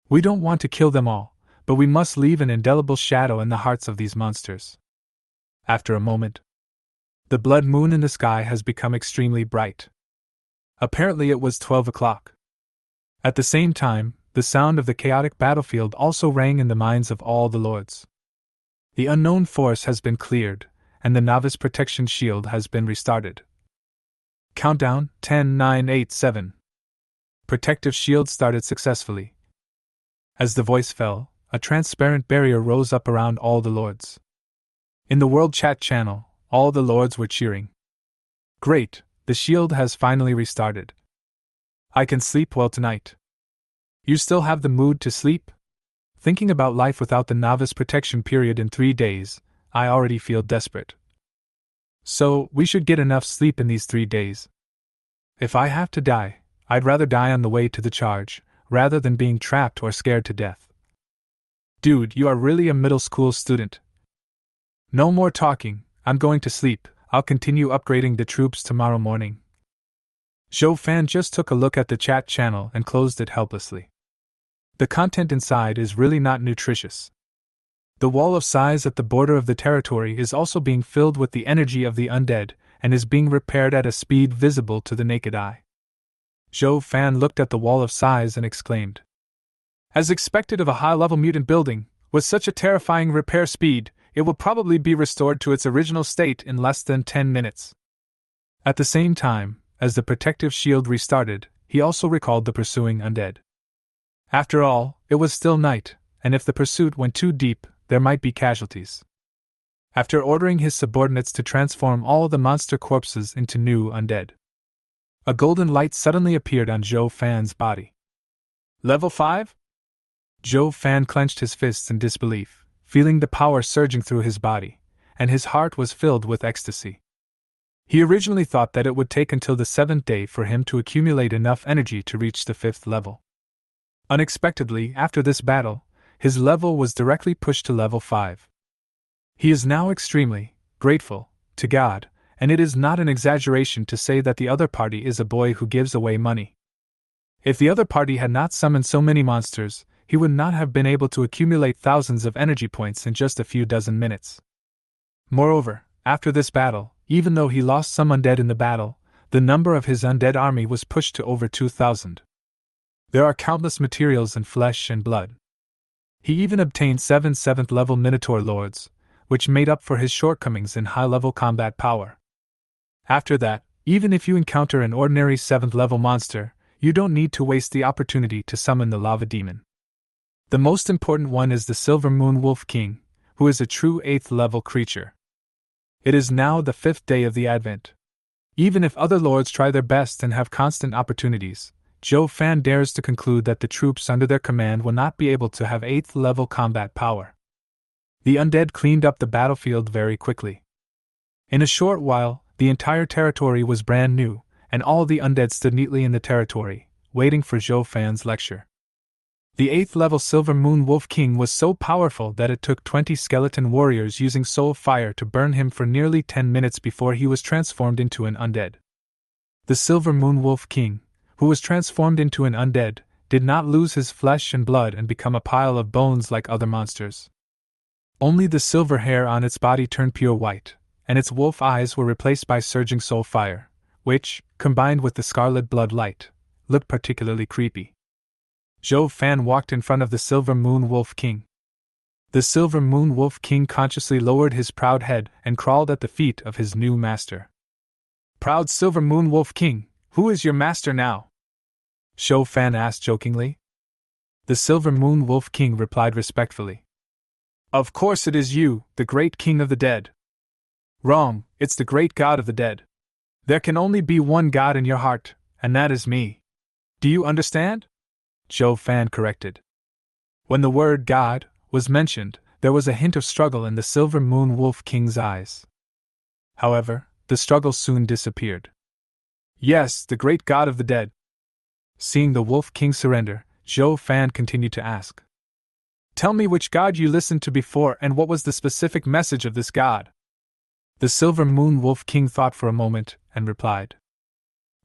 "We don't want to kill them all, but we must leave an indelible shadow in the hearts of these monsters." After a moment, the blood moon in the sky has become extremely bright. Apparently it was 12 o'clock. At the same time, the sound of the chaotic battlefield also rang in the minds of all the lords. The unknown force has been cleared, and the novice protection shield has been restarted. Countdown, 10, 9, 8, 7. Protective shield started successfully. As the voice fell, a transparent barrier rose up around all the lords. In the World Chat channel, all the lords were cheering. "Great, the shield has finally restarted. I can sleep well tonight." "You still have the mood to sleep?" "Thinking about life without the novice protection period in 3 days, I already feel desperate. So, we should get enough sleep in these 3 days. If I have to die, I'd rather die on the way to the charge, rather than being trapped or scared to death." "Dude, you are really a middle school student. No more talking, I'm going to sleep, I'll continue upgrading the troops tomorrow morning." Zhou Fan just took a look at the chat channel and closed it helplessly. The content inside is really not nutritious. The wall of size at the border of the territory is also being filled with the energy of the undead, and is being repaired at a speed visible to the naked eye. Zhou Fan looked at the wall of size and exclaimed, "As expected of a high-level mutant building, with such a terrifying repair speed, it will probably be restored to its original state in less than 10 minutes. At the same time, as the protective shield restarted, he also recalled the pursuing undead. After all, it was still night, and if the pursuit went too deep, there might be casualties. after ordering his subordinates to transform all the monster corpses into new undead. A golden light suddenly appeared on Zhou Fan's body. Level 5? Zhou Fan clenched his fists in disbelief, feeling the power surging through his body, and his heart was filled with ecstasy. He originally thought that it would take until the 7th day for him to accumulate enough energy to reach the 5th level. Unexpectedly, after this battle, his level was directly pushed to level 5. He is now extremely grateful to God, and it is not an exaggeration to say that the other party is a boy who gives away money. If the other party had not summoned so many monsters, he would not have been able to accumulate thousands of energy points in just a few dozen minutes. Moreover, after this battle, even though he lost some undead in the battle, the number of his undead army was pushed to over 2,000. There are countless materials in flesh and blood. He even obtained 7 7th level Minotaur Lords, which made up for his shortcomings in high-level combat power. After that, even if you encounter an ordinary 7th level monster, you don't need to waste the opportunity to summon the lava demon. The most important one is the Silver Moon Wolf King, who is a true 8th level creature. It is now the 5th day of the Advent. Even if other lords try their best and have constant opportunities, Zhou Fan dares to conclude that the troops under their command will not be able to have 8th level combat power. The undead cleaned up the battlefield very quickly. In a short while, the entire territory was brand new, and all the undead stood neatly in the territory, waiting for Zhou Fan's lecture. The 8th level Silver Moon Wolf King was so powerful that it took 20 skeleton warriors using soul fire to burn him for nearly 10 minutes before he was transformed into an undead. The Silver Moon Wolf King, who was transformed into an undead, did not lose his flesh and blood and become a pile of bones like other monsters. Only the silver hair on its body turned pure white, and its wolf eyes were replaced by surging soul fire, which, combined with the scarlet blood light, looked particularly creepy. Zhou Fan walked in front of the Silver Moon Wolf King. The Silver Moon Wolf King consciously lowered his proud head and crawled at the feet of his new master. "Proud Silver Moon Wolf King, who is your master now?" Zhou Fan asked jokingly. The Silver Moon Wolf King replied respectfully. "Of course it is you, the great king of the dead." "Wrong, it's the great god of the dead. There can only be one god in your heart, and that is me. Do you understand?" Zhou Fan corrected. When the word God was mentioned, there was a hint of struggle in the Silver Moon Wolf King's eyes. However, the struggle soon disappeared. "Yes, the great god of the dead." Seeing the Wolf King surrender, Zhou Fan continued to ask, "Tell me which god you listened to before and what was the specific message of this god?" The Silver Moon Wolf King thought for a moment and replied,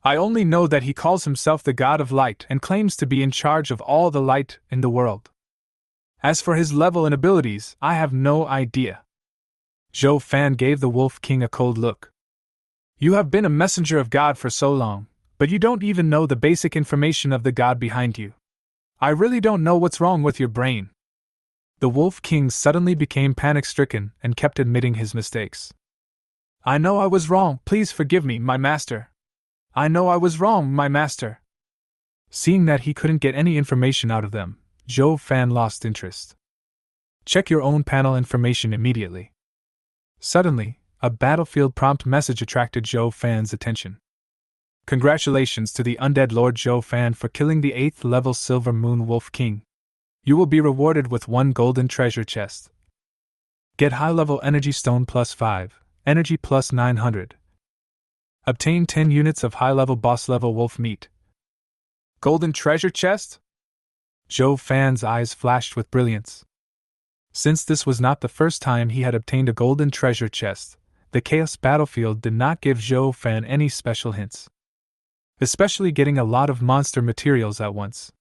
"I only know that he calls himself the god of light and claims to be in charge of all the light in the world. As for his level and abilities, I have no idea." Zhou Fan gave the Wolf King a cold look. "You have been a messenger of God for so long, but you don't even know the basic information of the god behind you. I really don't know what's wrong with your brain." The Wolf King suddenly became panic-stricken and kept admitting his mistakes. "I know I was wrong, please forgive me, my master. I know I was wrong, my master." Seeing that he couldn't get any information out of them, Zhou Fan lost interest. "Check your own panel information immediately." Suddenly, a battlefield prompt message attracted Zhou Fan's attention. "Congratulations to the undead Lord Zhou Fan for killing the 8th level Silver Moon Wolf King. You will be rewarded with 1 golden treasure chest. Get high-level energy stone plus 5, energy plus 900. Obtain 10 units of high-level boss-level wolf meat." Golden treasure chest? Zhou Fan's eyes flashed with brilliance. Since this was not the first time he had obtained a golden treasure chest, the Chaos Battlefield did not give Zhou Fan any special hints. Especially getting a lot of monster materials at once.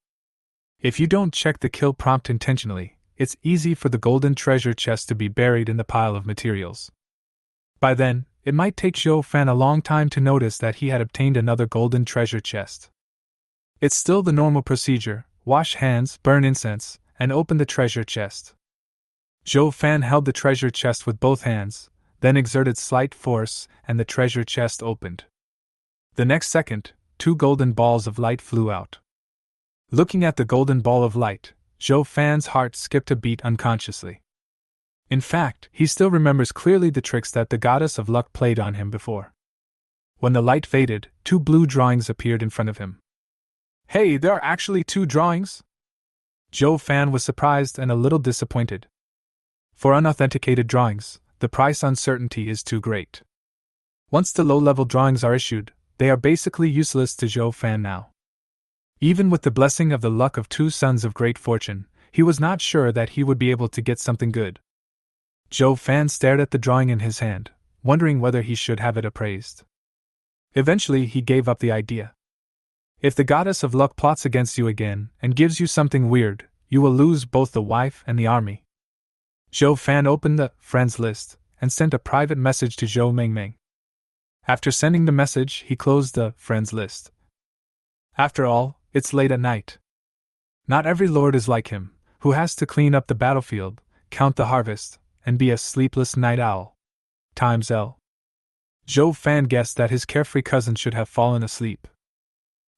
If you don't check the kill prompt intentionally, it's easy for the golden treasure chest to be buried in the pile of materials. By then, it might take Zhou Fan a long time to notice that he had obtained another golden treasure chest. It's still the normal procedure: wash hands, burn incense, and open the treasure chest. Zhou Fan held the treasure chest with both hands, then exerted slight force, and the treasure chest opened. The next second, 2 golden balls of light flew out. Looking at the golden ball of light, Zhou Fan's heart skipped a beat unconsciously. In fact, he still remembers clearly the tricks that the goddess of luck played on him before. When the light faded, 2 blue drawings appeared in front of him. Hey, there are actually 2 drawings? Joe Fan was surprised and a little disappointed. For unauthenticated drawings, the price uncertainty is too great. Once the low-level drawings are issued, they are basically useless to Joe Fan now. Even with the blessing of the luck of 2 sons of great fortune, he was not sure that he would be able to get something good. Joe Fan stared at the drawing in his hand, wondering whether he should have it appraised. Eventually, he gave up the idea. If the goddess of luck plots against you again and gives you something weird, you will lose both the wife and the army. Joe Fan opened the friends list and sent a private message to Zhou Mengmeng. After sending the message, he closed the friends list. After all, it's late at night. Not every lord is like him, who has to clean up the battlefield, count the harvest, and be a sleepless night owl. Times L. Zhou Fan guessed that his carefree cousin should have fallen asleep.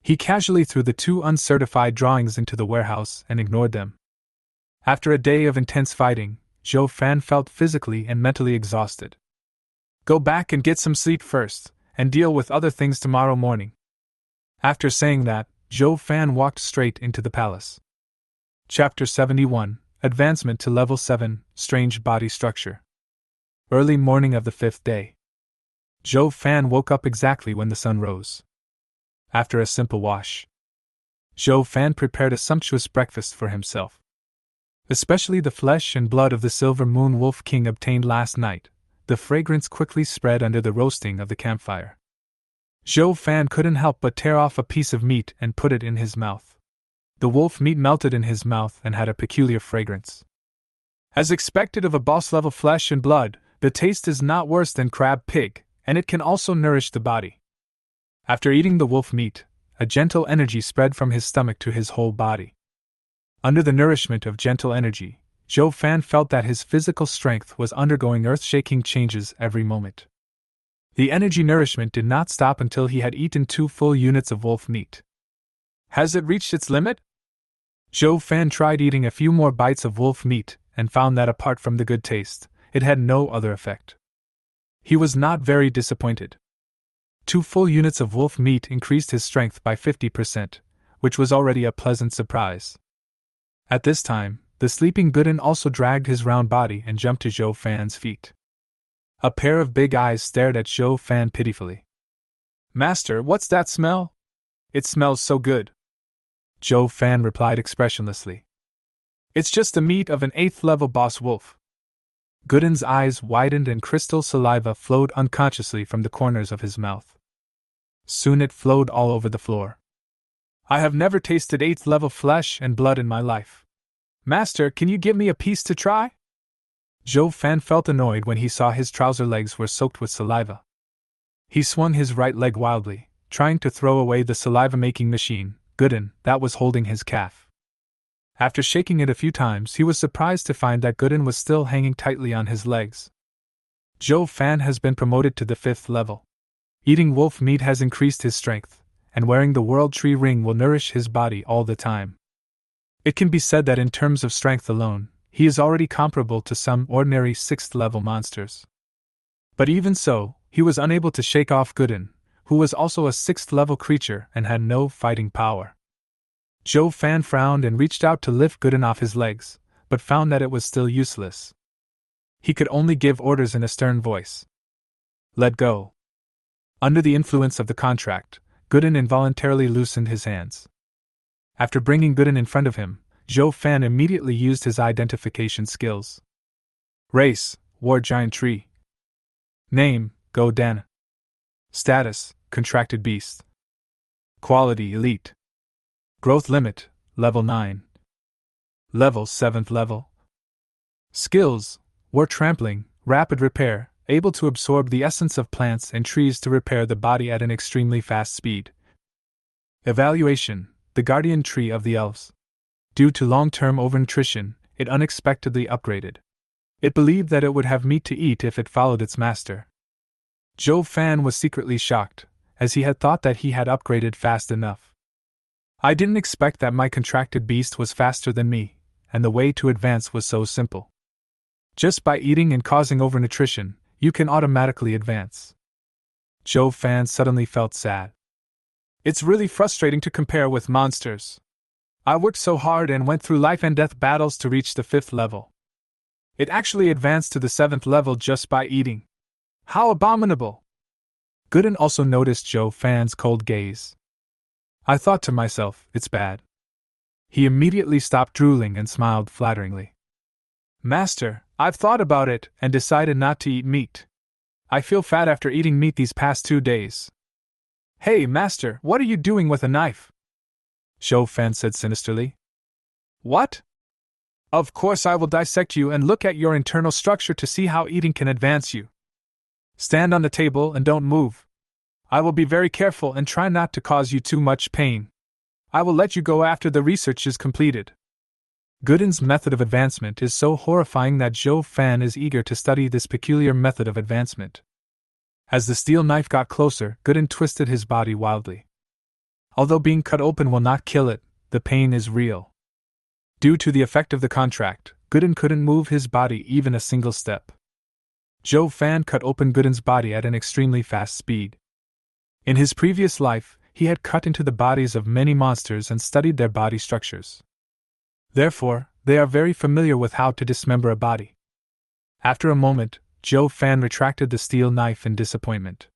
He casually threw the 2 uncertified drawings into the warehouse and ignored them. After a day of intense fighting, Zhou Fan felt physically and mentally exhausted. Go back and get some sleep first, and deal with other things tomorrow morning. After saying that, Zhou Fan walked straight into the palace. Chapter 71, Advancement to Level 7, Strange Body Structure. Early morning of the 5th day. Zhou Fan woke up exactly when the sun rose. After a simple wash, Zhou Fan prepared a sumptuous breakfast for himself. Especially the flesh and blood of the Silver Moon Wolf King obtained last night, the fragrance quickly spread under the roasting of the campfire. Zhou Fan couldn't help but tear off a piece of meat and put it in his mouth. The wolf meat melted in his mouth and had a peculiar fragrance. As expected of a boss-level flesh and blood, the taste is not worse than crab pig, and it can also nourish the body. After eating the wolf meat, a gentle energy spread from his stomach to his whole body. Under the nourishment of gentle energy, Zhou Fan felt that his physical strength was undergoing earth-shaking changes every moment. The energy nourishment did not stop until he had eaten 2 full units of wolf meat. Has it reached its limit? Zhou Fan tried eating a few more bites of wolf meat and found that apart from the good taste, it had no other effect. He was not very disappointed. 2 full units of wolf meat increased his strength by 50%, which was already a pleasant surprise. At this time, the sleeping Gooden also dragged his round body and jumped to Zhou Fan's feet. A pair of big eyes stared at Zhou Fan pitifully. Master, what's that smell? It smells so good. Zhou Fan replied expressionlessly. It's just the meat of an 8th-level boss wolf. Gooden's eyes widened and crystal saliva flowed unconsciously from the corners of his mouth. Soon it flowed all over the floor. I have never tasted 8th-level flesh and blood in my life. Master, can you give me a piece to try? Zhou Fan felt annoyed when he saw his trouser legs were soaked with saliva. He swung his right leg wildly, trying to throw away the saliva-making machine, Gooden, that was holding his calf. After shaking it a few times, he was surprised to find that Gooden was still hanging tightly on his legs. Zhou Fan has been promoted to the 5th level. Eating wolf meat has increased his strength, and wearing the World Tree Ring will nourish his body all the time. It can be said that in terms of strength alone, he is already comparable to some ordinary 6th-level monsters. But even so, he was unable to shake off Gooden, who was also a 6th-level creature and had no fighting power. Zhou Fan frowned and reached out to lift Gooden off his legs, but found that it was still useless. He could only give orders in a stern voice. Let go. Under the influence of the contract, Gooden involuntarily loosened his hands. After bringing Gooden in front of him, Zhou Fan immediately used his identification skills. Race, War Giant Tree. Name, Go Dan. Status, Contracted Beast. Quality, Elite. Growth Limit, Level 9. Level 7th level. Skills, War Trampling, Rapid Repair, able to absorb the essence of plants and trees to repair the body at an extremely fast speed. Evaluation, the Guardian Tree of the Elves. Due to long-term overnutrition, it unexpectedly upgraded. It believed that it would have meat to eat if it followed its master. Zhou Fan was secretly shocked, as he had thought that he had upgraded fast enough. I didn't expect that my contracted beast was faster than me, and the way to advance was so simple. Just by eating and causing overnutrition, you can automatically advance. Zhou Fan suddenly felt sad. It's really frustrating to compare with monsters. I worked so hard and went through life and death battles to reach the 5th level. It actually advanced to the 7th level just by eating. How abominable! Gooden also noticed Zhou Fan's cold gaze. I thought to myself, it's bad. He immediately stopped drooling and smiled flatteringly. Master, I've thought about it and decided not to eat meat. I feel fat after eating meat these past 2 days. Hey, Master, what are you doing with a knife? Zhou Fan said sinisterly. What? Of course I will dissect you and look at your internal structure to see how eating can advance you. Stand on the table and don't move. I will be very careful and try not to cause you too much pain. I will let you go after the research is completed. Gooden's method of advancement is so horrifying that Zhou Fan is eager to study this peculiar method of advancement. As the steel knife got closer, Gooden twisted his body wildly. Although being cut open will not kill it, the pain is real. Due to the effect of the contract, Gooden couldn't move his body even a single step. Zhou Fan cut open Gooden's body at an extremely fast speed. In his previous life, he had cut into the bodies of many monsters and studied their body structures. Therefore, they are very familiar with how to dismember a body. After a moment, Zhou Fan retracted the steel knife in disappointment.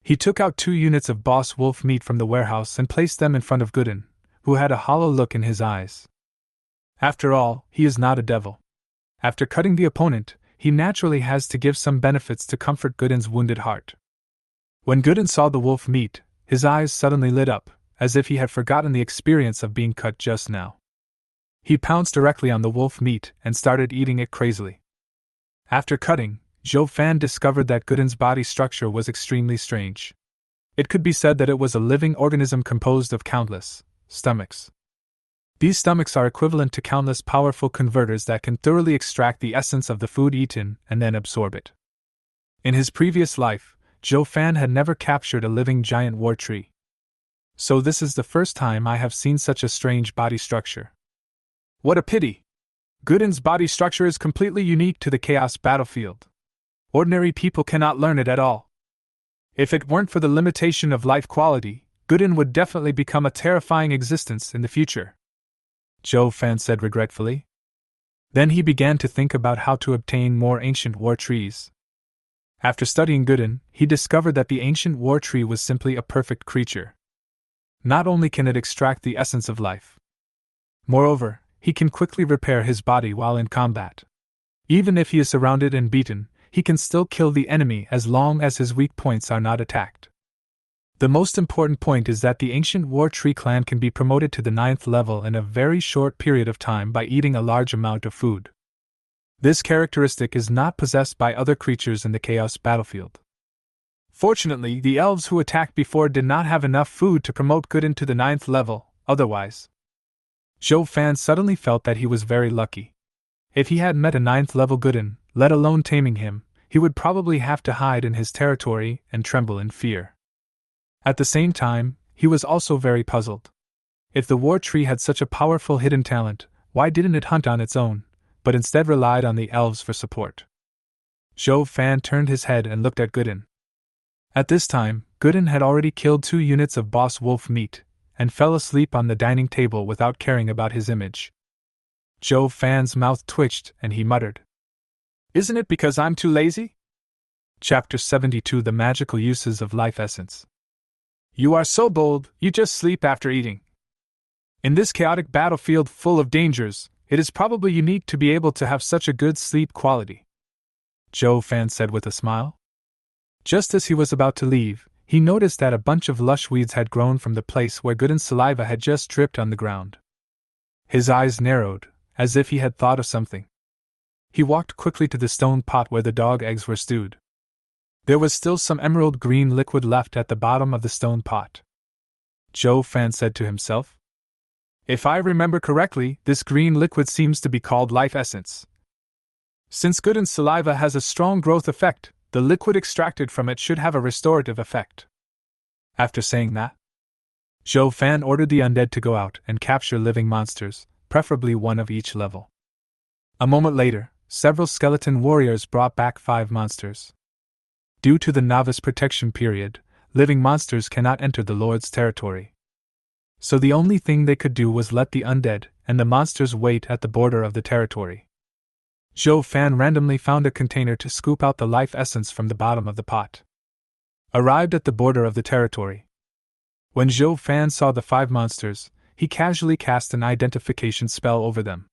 He took out 2 units of boss wolf meat from the warehouse and placed them in front of Gooden, who had a hollow look in his eyes. After all, he is not a devil. After cutting the opponent, he naturally has to give some benefits to comfort Gooden's wounded heart. When Gooden saw the wolf meat, his eyes suddenly lit up, as if he had forgotten the experience of being cut just now. He pounced directly on the wolf meat and started eating it crazily. After cutting, Zhou Fan discovered that Gooden's body structure was extremely strange. It could be said that it was a living organism composed of countless stomachs. These stomachs are equivalent to countless powerful converters that can thoroughly extract the essence of the food eaten and then absorb it. In his previous life, Zhou Fan had never captured a living giant war tree. So this is the first time I have seen such a strange body structure. What a pity! Gooden's body structure is completely unique to the chaos battlefield. Ordinary people cannot learn it at all. If it weren't for the limitation of life quality, Gooden would definitely become a terrifying existence in the future. Zhou Fan said regretfully. Then he began to think about how to obtain more ancient war trees. After studying Gooden, he discovered that the ancient war tree was simply a perfect creature. Not only can it extract the essence of life. Moreover, he can quickly repair his body while in combat. Even if he is surrounded and beaten, he can still kill the enemy as long as his weak points are not attacked. The most important point is that the ancient war tree clan can be promoted to the 9th level in a very short period of time by eating a large amount of food. This characteristic is not possessed by other creatures in the chaos battlefield. Fortunately, the elves who attacked before did not have enough food to promote Gooden to the 9th level, otherwise. Zhou Fan suddenly felt that he was very lucky. If he had met a 9th level Gooden, let alone taming him, he would probably have to hide in his territory and tremble in fear. At the same time, he was also very puzzled. If the war tree had such a powerful hidden talent, why didn't it hunt on its own, but instead relied on the elves for support? Zhou Fan turned his head and looked at Gooden. At this time, Gooden had already killed 2 units of boss wolf meat, and fell asleep on the dining table without caring about his image. Zhou Fan's mouth twitched and he muttered, "Isn't it because I'm too lazy?" Chapter 72 The Magical Uses of Life Essence. You are so bold, you just sleep after eating. In this chaotic battlefield full of dangers, it is probably unique to be able to have such a good sleep quality, Zhou Fan said with a smile. Just as he was about to leave, he noticed that a bunch of lush weeds had grown from the place where Gooden's saliva had just dripped on the ground. His eyes narrowed, as if he had thought of something. He walked quickly to the stone pot where the dog eggs were stewed. There was still some emerald green liquid left at the bottom of the stone pot. Zhou Fan said to himself. If I remember correctly, this green liquid seems to be called life essence. Since Gooden's saliva has a strong growth effect, the liquid extracted from it should have a restorative effect. After saying that, Zhou Fan ordered the undead to go out and capture living monsters, preferably one of each level. A moment later, several skeleton warriors brought back 5 monsters. Due to the novice protection period, living monsters cannot enter the Lord's territory. So the only thing they could do was let the undead and the monsters wait at the border of the territory. Zhou Fan randomly found a container to scoop out the life essence from the bottom of the pot. Arrived at the border of the territory. When Zhou Fan saw the 5 monsters, he casually cast an identification spell over them.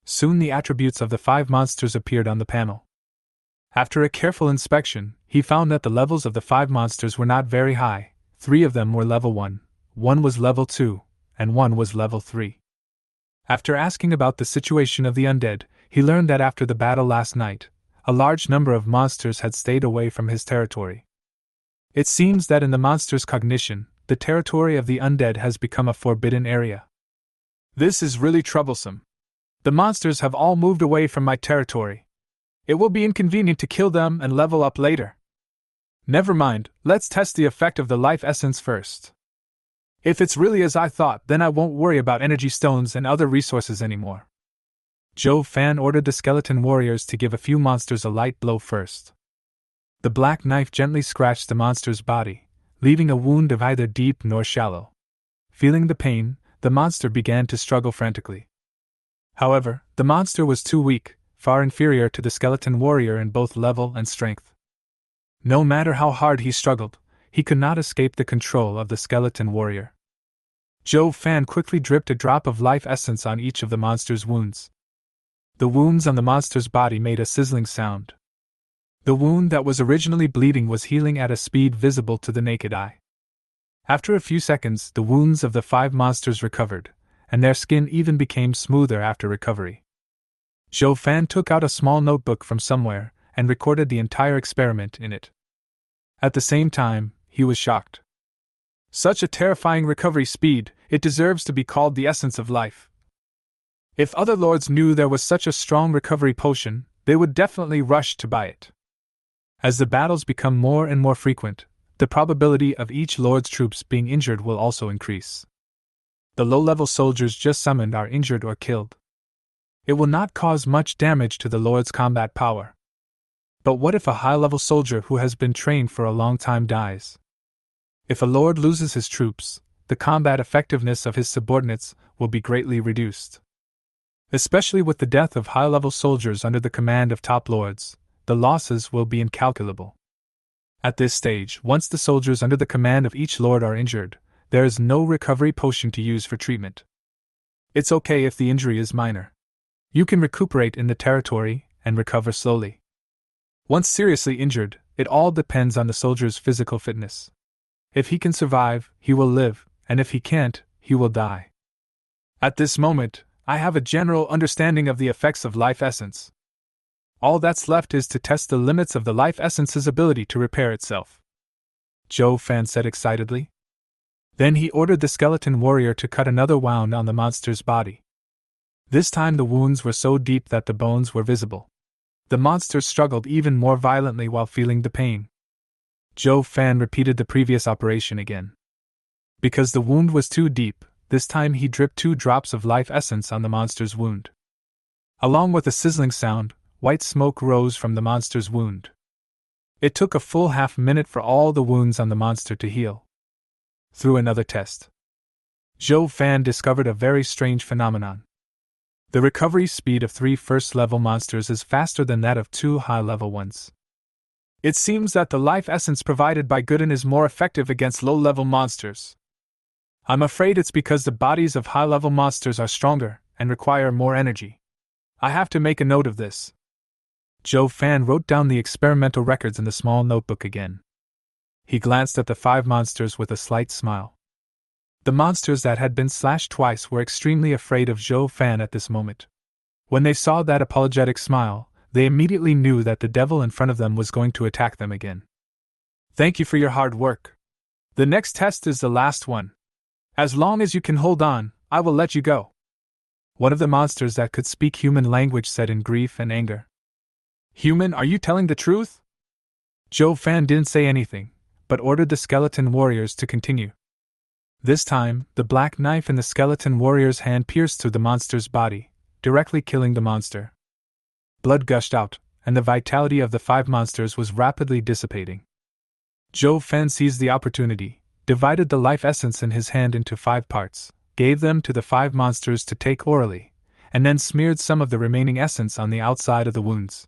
Soon the attributes of the 5 monsters appeared on the panel. After a careful inspection, he found that the levels of the 5 monsters were not very high. 3 of them were level 1, 1 was level 2, and 1 was level 3. After asking about the situation of the undead, he learned that after the battle last night, a large number of monsters had stayed away from his territory. It seems that in the monster's cognition, the territory of the undead has become a forbidden area. This is really troublesome. The monsters have all moved away from my territory. It will be inconvenient to kill them and level up later. Never mind, let's test the effect of the life essence first. If it's really as I thought, then I won't worry about energy stones and other resources anymore. Zhou Fan ordered the skeleton warriors to give a few monsters a light blow first. The black knife gently scratched the monster's body, leaving a wound of either deep nor shallow. Feeling the pain, the monster began to struggle frantically. However, the monster was too weak, far inferior to the skeleton warrior in both level and strength. No matter how hard he struggled, he could not escape the control of the skeleton warrior. Zhou Fan quickly dripped a drop of life essence on each of the monster's wounds. The wounds on the monster's body made a sizzling sound. The wound that was originally bleeding was healing at a speed visible to the naked eye. After a few seconds, the wounds of the 5 monsters recovered, and their skin even became smoother after recovery. Zhou Fan took out a small notebook from somewhere and recorded the entire experiment in it. At the same time, he was shocked. Such a terrifying recovery speed, it deserves to be called the essence of life. If other lords knew there was such a strong recovery potion, they would definitely rush to buy it. As the battles become more and more frequent, the probability of each lord's troops being injured will also increase. The low-level soldiers just summoned are injured or killed. It will not cause much damage to the lord's combat power. But what if a high-level soldier who has been trained for a long time dies? If a lord loses his troops, the combat effectiveness of his subordinates will be greatly reduced. Especially with the death of high-level soldiers under the command of top lords, the losses will be incalculable. At this stage, once the soldiers under the command of each lord are injured, there is no recovery potion to use for treatment. It's okay if the injury is minor. You can recuperate in the territory and recover slowly. Once seriously injured, it all depends on the soldier's physical fitness. If he can survive, he will live, and if he can't, he will die. At this moment, I have a general understanding of the effects of life essence. All that's left is to test the limits of the life essence's ability to repair itself. Zhou Fan said excitedly. Then he ordered the skeleton warrior to cut another wound on the monster's body. This time the wounds were so deep that the bones were visible. The monster struggled even more violently while feeling the pain. Zhou Fan repeated the previous operation again. Because the wound was too deep, this time he dripped 2 drops of life essence on the monster's wound. Along with a sizzling sound, white smoke rose from the monster's wound. It took a full half-minute for all the wounds on the monster to heal. Through another test, Zhou Fan discovered a very strange phenomenon. The recovery speed of 3 first-level monsters is faster than that of 2 high-level ones. It seems that the life essence provided by Gooden is more effective against low-level monsters. I'm afraid it's because the bodies of high-level monsters are stronger and require more energy. I have to make a note of this. Zhou Fan wrote down the experimental records in the small notebook again. He glanced at the 5 monsters with a slight smile. The monsters that had been slashed twice were extremely afraid of Zhou Fan at this moment. When they saw that apologetic smile, they immediately knew that the devil in front of them was going to attack them again. Thank you for your hard work. The next test is the last one. As long as you can hold on, I will let you go. One of the monsters that could speak human language said in grief and anger. Human, are you telling the truth? Zhou Fan didn't say anything, but ordered the skeleton warriors to continue. This time, the black knife in the skeleton warrior's hand pierced through the monster's body, directly killing the monster. blood gushed out, and the vitality of the 5 monsters was rapidly dissipating. Zhou Fan seized the opportunity, divided the life essence in his hand into 5 parts, gave them to the 5 monsters to take orally, and then smeared some of the remaining essence on the outside of the wounds.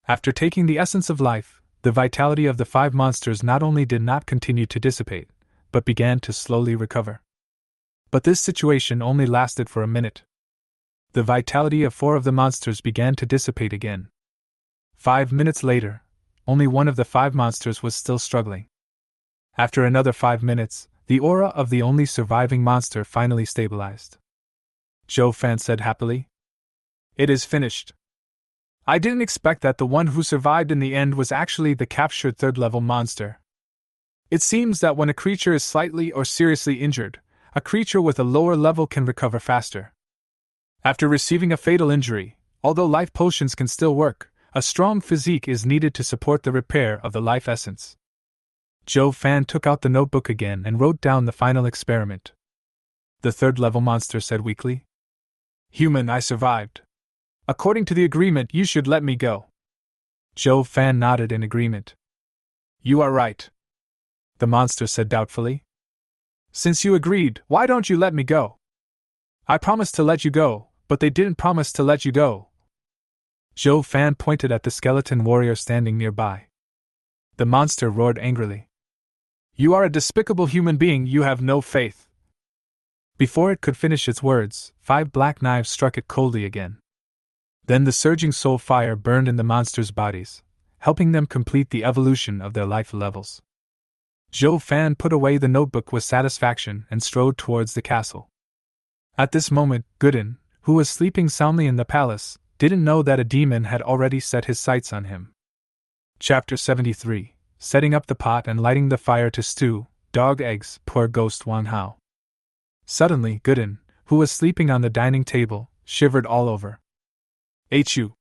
After taking the essence of life, the vitality of the 5 monsters not only did not continue to dissipate, but began to slowly recover. But this situation only lasted for a minute. The vitality of 4 of the monsters began to dissipate again. 5 minutes later, only one of the 5 monsters was still struggling. After another 5 minutes, the aura of the only surviving monster finally stabilized. Zhou Fan said happily, "It is finished. I didn't expect that the one who survived in the end was actually the captured 3rd-level monster. It seems that when a creature is slightly or seriously injured, a creature with a lower level can recover faster. After receiving a fatal injury, although life potions can still work, a strong physique is needed to support the repair of the life essence." Zhou Fan took out the notebook again and wrote down the final experiment. The 3rd-level monster said weakly, "Human, I survived. According to the agreement, you should let me go." Zhou Fan nodded in agreement. "You are right," the monster said doubtfully. "Since you agreed, why don't you let me go?" "I promised to let you go, but they didn't promise to let you go." Zhou Fan pointed at the skeleton warrior standing nearby. The monster roared angrily. "You are a despicable human being, you have no faith." Before it could finish its words, 5 black knives struck it coldly again. Then the surging soul fire burned in the monsters' bodies, helping them complete the evolution of their life levels. Zhou Fan put away the notebook with satisfaction and strode towards the castle. At this moment, Gooden, who was sleeping soundly in the palace, didn't know that a demon had already set his sights on him. Chapter 73, Setting up the pot and lighting the fire to stew, dog eggs, poor ghost Wang Hao. Suddenly, Gooden, who was sleeping on the dining table, shivered all over. "Achoo!"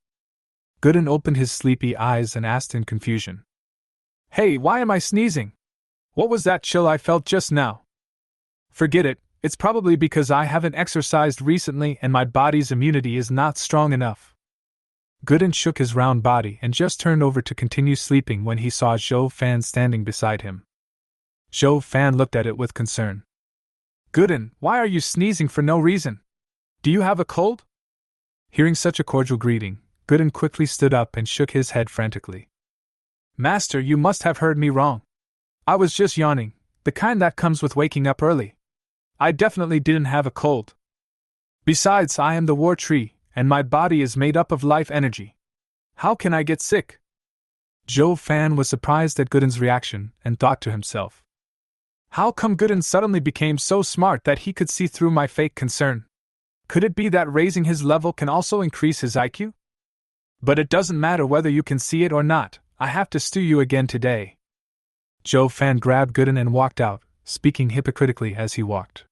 Gooden opened his sleepy eyes and asked in confusion. "Hey, why am I sneezing? What was that chill I felt just now?" "Forget it, it's probably because I haven't exercised recently and my body's immunity is not strong enough." Gooden shook his round body and just turned over to continue sleeping when he saw Zhou Fan standing beside him. Zhou Fan looked at it with concern. "Gooden, why are you sneezing for no reason? Do you have a cold?" Hearing such a cordial greeting, Gooden quickly stood up and shook his head frantically. "Master, you must have heard me wrong. I was just yawning, the kind that comes with waking up early. I definitely didn't have a cold. Besides, I am the war tree, and my body is made up of life energy. How can I get sick?" Zhou Fan was surprised at Gooden's reaction and thought to himself, "How come Gooden suddenly became so smart that he could see through my fake concern? Could it be that raising his level can also increase his IQ? But it doesn't matter whether you can see it or not, I have to stew you again today." Zhou Fan grabbed Gooden and walked out, speaking hypocritically as he walked.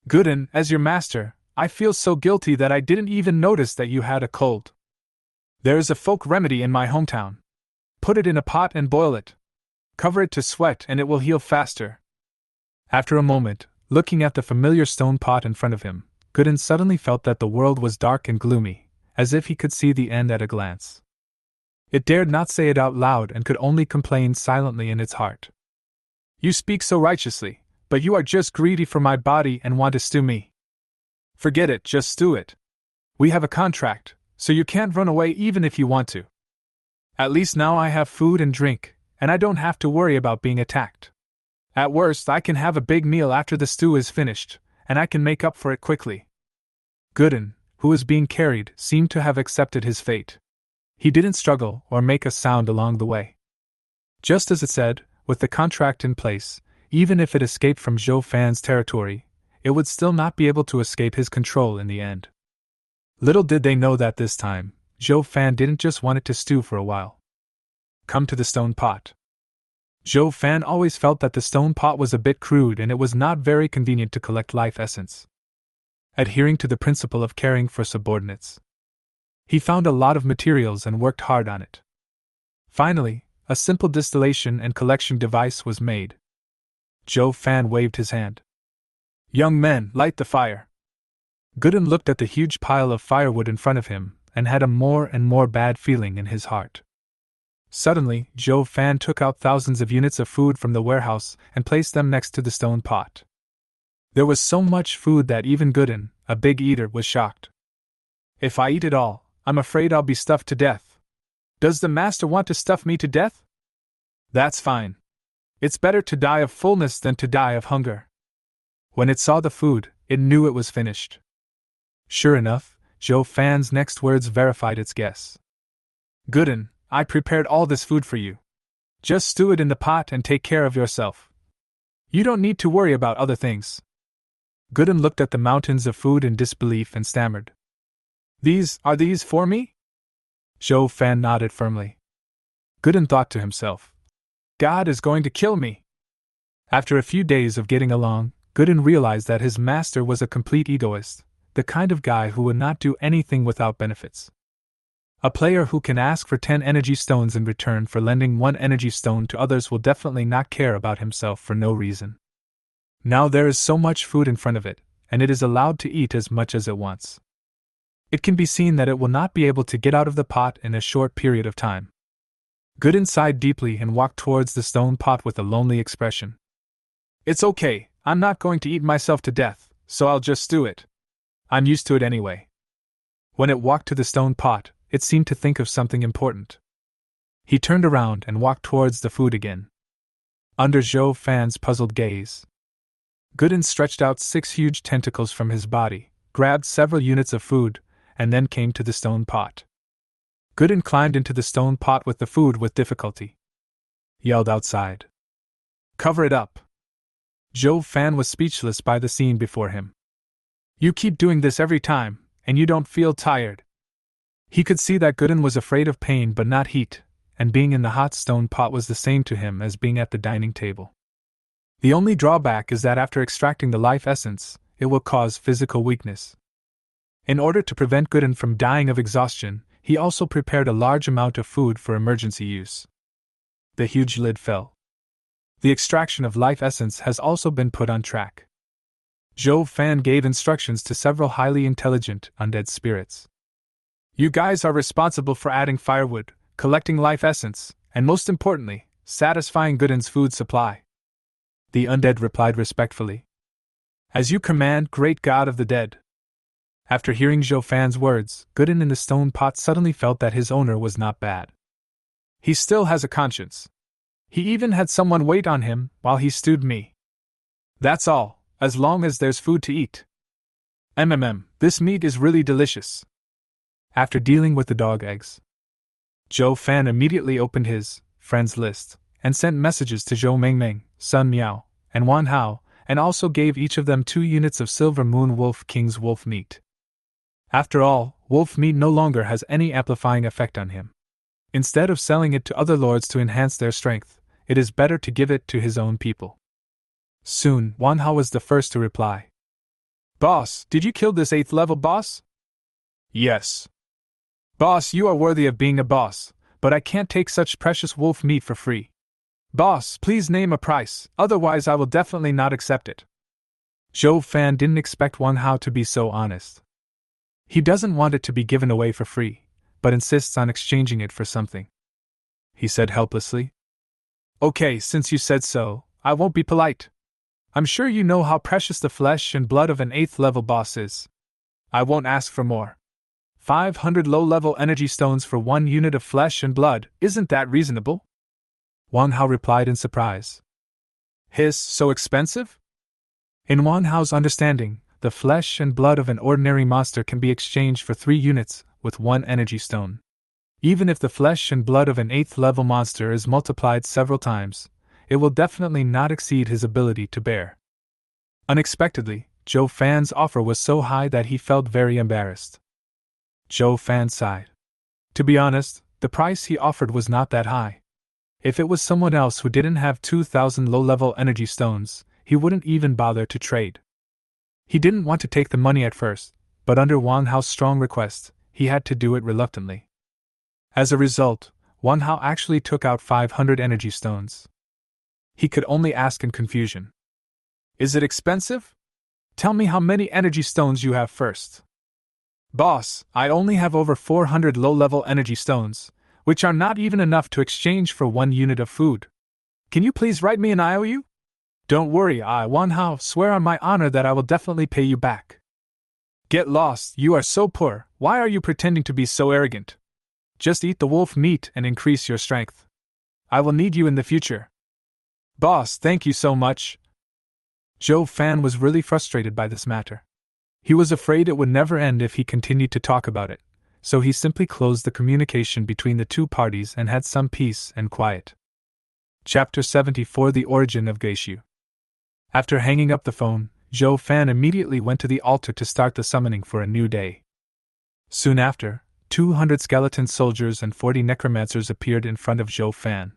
"Gooden, as your master, I feel so guilty that I didn't even notice that you had a cold. There is a folk remedy in my hometown. Put it in a pot and boil it. Cover it to sweat and it will heal faster." After a moment, looking at the familiar stone pot in front of him, Gooden suddenly felt that the world was dark and gloomy, as if he could see the end at a glance. It dared not say it out loud and could only complain silently in its heart. "You speak so righteously, but you are just greedy for my body and want to stew me. Forget it, just stew it. We have a contract, so you can't run away even if you want to. At least now I have food and drink, and I don't have to worry about being attacked. At worst, I can have a big meal after the stew is finished, and I can make up for it quickly." Gooden, who was being carried, seemed to have accepted his fate. He didn't struggle or make a sound along the way. Just as it said, with the contract in place, even if it escaped from Zhou Fan's territory, it would still not be able to escape his control in the end. Little did they know that this time, Zhou Fan didn't just want it to stew for a while. Come to the stone pot. Zhou Fan always felt that the stone pot was a bit crude and it was not very convenient to collect life essence. Adhering to the principle of caring for subordinates, he found a lot of materials and worked hard on it. Finally, a simple distillation and collection device was made. Zhou Fan waved his hand. "Young men, light the fire." Gooden looked at the huge pile of firewood in front of him, and had a more and more bad feeling in his heart. Suddenly, Zhou Fan took out thousands of units of food from the warehouse and placed them next to the stone pot. There was so much food that even Gooden, a big eater, was shocked. If I eat it all, I'm afraid I'll be stuffed to death. Does the master want to stuff me to death? That's fine. It's better to die of fullness than to die of hunger. When it saw the food, it knew it was finished. Sure enough, Zhou Fan's next words verified its guess. Gooden, I prepared all this food for you. Just stew it in the pot and take care of yourself. You don't need to worry about other things. Gooden looked at the mountains of food in disbelief and stammered. Are these for me? Zhou Fan nodded firmly. Gooden thought to himself, God is going to kill me. After a few days of getting along, Gooden realized that his master was a complete egoist, the kind of guy who would not do anything without benefits. A player who can ask for 10 energy stones in return for lending 1 energy stone to others will definitely not care about himself for no reason. Now there is so much food in front of it, and it is allowed to eat as much as it wants. It can be seen that it will not be able to get out of the pot in a short period of time. Gooden sighed deeply and walked towards the stone pot with a lonely expression. It's okay, I'm not going to eat myself to death, so I'll just stew it. I'm used to it anyway. When it walked to the stone pot, it seemed to think of something important. He turned around and walked towards the food again. Under Zhou Fan's puzzled gaze, Gooden stretched out 6 huge tentacles from his body, grabbed several units of food, and then came to the stone pot. Gooden climbed into the stone pot with the food with difficulty. Yelled outside. Cover it up. Zhou Fan was speechless by the scene before him. You keep doing this every time, and you don't feel tired. He could see that Gooden was afraid of pain but not heat, and being in the hot stone pot was the same to him as being at the dining table. The only drawback is that after extracting the life essence, it will cause physical weakness. In order to prevent Gooden from dying of exhaustion, he also prepared a large amount of food for emergency use. The huge lid fell. The extraction of life essence has also been put on track. Zhou Fan gave instructions to several highly intelligent undead spirits. You guys are responsible for adding firewood, collecting life essence, and most importantly, satisfying Gooden's food supply. The undead replied respectfully. As you command, great god of the dead. After hearing Zhou Fan's words, Gooden in the stone pot suddenly felt that his owner was not bad. He still has a conscience. He even had someone wait on him while he stewed me. That's all, as long as there's food to eat. This meat is really delicious. After dealing with the dog eggs, Zhou Fan immediately opened his friends list and sent messages to Zhou Mengmeng, Sun Miao, and Wan Hao, and also gave each of them 2 units of Silver Moon Wolf King's wolf meat. After all, wolf meat no longer has any amplifying effect on him. Instead of selling it to other lords to enhance their strength, it is better to give it to his own people. Soon, Wan Hao was the first to reply. Boss, did you kill this 8th level boss? Yes. Boss, you are worthy of being a boss, but I can't take such precious wolf meat for free. Boss, please name a price, otherwise I will definitely not accept it. Zhou Fan didn't expect Wan Hao to be so honest. He doesn't want it to be given away for free, but insists on exchanging it for something. He said helplessly. Okay, since you said so, I won't be polite. I'm sure you know how precious the flesh and blood of an 8th level boss is. I won't ask for more. 500 low-level energy stones for 1 unit of flesh and blood, isn't that reasonable? Wan Hao replied in surprise. So expensive? In Wan Hao's understanding, the flesh and blood of an ordinary monster can be exchanged for 3 units, with 1 energy stone. Even if the flesh and blood of an 8th level monster is multiplied several times, it will definitely not exceed his ability to bear. Unexpectedly, Zhou Fan's offer was so high that he felt very embarrassed. Zhou Fan sighed. To be honest, the price he offered was not that high. If it was someone else who didn't have 2,000 low-level energy stones, he wouldn't even bother to trade. He didn't want to take the money at first, but under Wan Hao's strong request, he had to do it reluctantly. As a result, Wan Hao actually took out 500 energy stones. He could only ask in confusion. Is it expensive? Tell me how many energy stones you have first. Boss, I only have over 400 low-level energy stones, which are not even enough to exchange for 1 unit of food. Can you please write me an IOU? Don't worry, I swear on my honor that I will definitely pay you back. Get lost, you are so poor, why are you pretending to be so arrogant? Just eat the wolf meat and increase your strength. I will need you in the future. Boss, thank you so much. Zhou Fan was really frustrated by this matter. He was afraid it would never end if he continued to talk about it, so he simply closed the communication between the two parties and had some peace and quiet. Chapter 74: The Origin of Geishu. After hanging up the phone, Zhou Fan immediately went to the altar to start the summoning for a new day. Soon after, 200 skeleton soldiers and 40 necromancers appeared in front of Zhou Fan.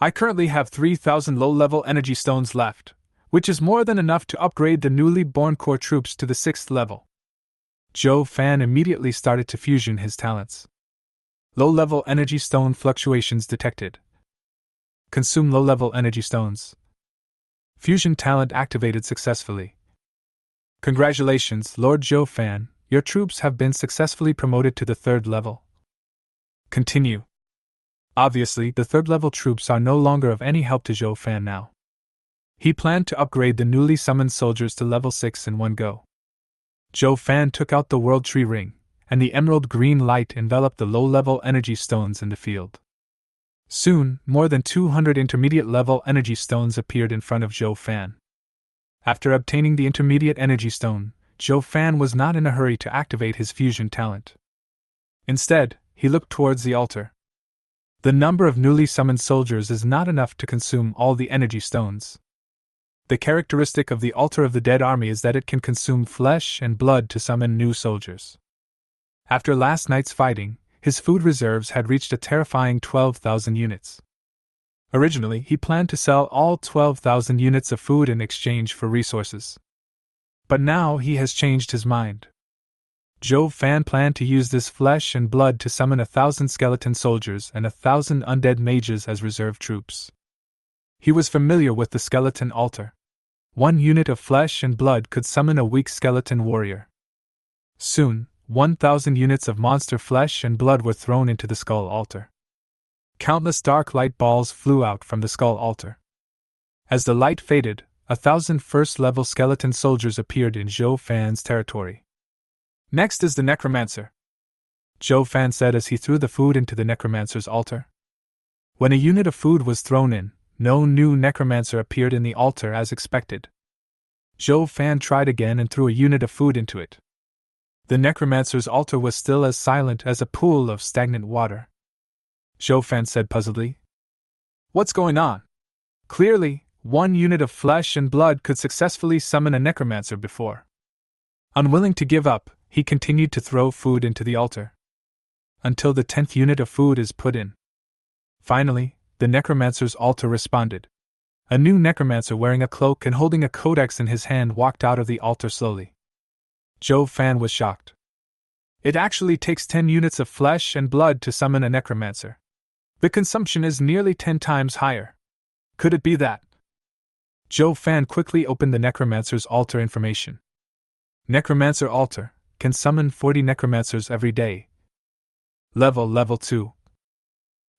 I currently have 3,000 low-level energy stones left, which is more than enough to upgrade the newly born core troops to the 6th level. Zhou Fan immediately started to fusion his talents. Low-level energy stone fluctuations detected. Consume low-level energy stones. Fusion talent activated successfully. Congratulations, Lord Zhou Fan, your troops have been successfully promoted to the 3rd level. Continue. Obviously, the 3rd level troops are no longer of any help to Zhou Fan now. He planned to upgrade the newly summoned soldiers to level 6 in one go. Zhou Fan took out the World Tree Ring, and the emerald green light enveloped the low-level energy stones in the field. Soon, more than 200 intermediate-level energy stones appeared in front of Zhou Fan. After obtaining the intermediate energy stone, Zhou Fan was not in a hurry to activate his fusion talent. Instead, he looked towards the altar. The number of newly summoned soldiers is not enough to consume all the energy stones. The characteristic of the altar of the dead army is that it can consume flesh and blood to summon new soldiers. After last night's fighting, his food reserves had reached a terrifying 12,000 units. Originally, he planned to sell all 12,000 units of food in exchange for resources. But now he has changed his mind. Zhou Fan planned to use this flesh and blood to summon 1,000 skeleton soldiers and 1,000 undead mages as reserve troops. He was familiar with the skeleton altar. 1 unit of flesh and blood could summon a weak skeleton warrior. Soon, 1,000 units of monster flesh and blood were thrown into the skull altar. Countless dark light balls flew out from the skull altar. As the light faded, 1,000 first-level skeleton soldiers appeared in Zhou Fan's territory. Next is the necromancer, Zhou Fan said as he threw the food into the necromancer's altar. When a unit of food was thrown in, no new necromancer appeared in the altar as expected. Zhou Fan tried again and threw a unit of food into it. The necromancer's altar was still as silent as a pool of stagnant water. Zhou Fan said puzzledly, "What's going on? Clearly, 1 unit of flesh and blood could successfully summon a necromancer before." Unwilling to give up, he continued to throw food into the altar. Until the 10th unit of food is put in. Finally, the necromancer's altar responded. A new necromancer wearing a cloak and holding a codex in his hand walked out of the altar slowly. Zhou Fan was shocked. It actually takes 10 units of flesh and blood to summon a necromancer. The consumption is nearly 10 times higher. Could it be that? Zhou Fan quickly opened the necromancer's altar information. Necromancer altar can summon 40 necromancers every day. Level 2.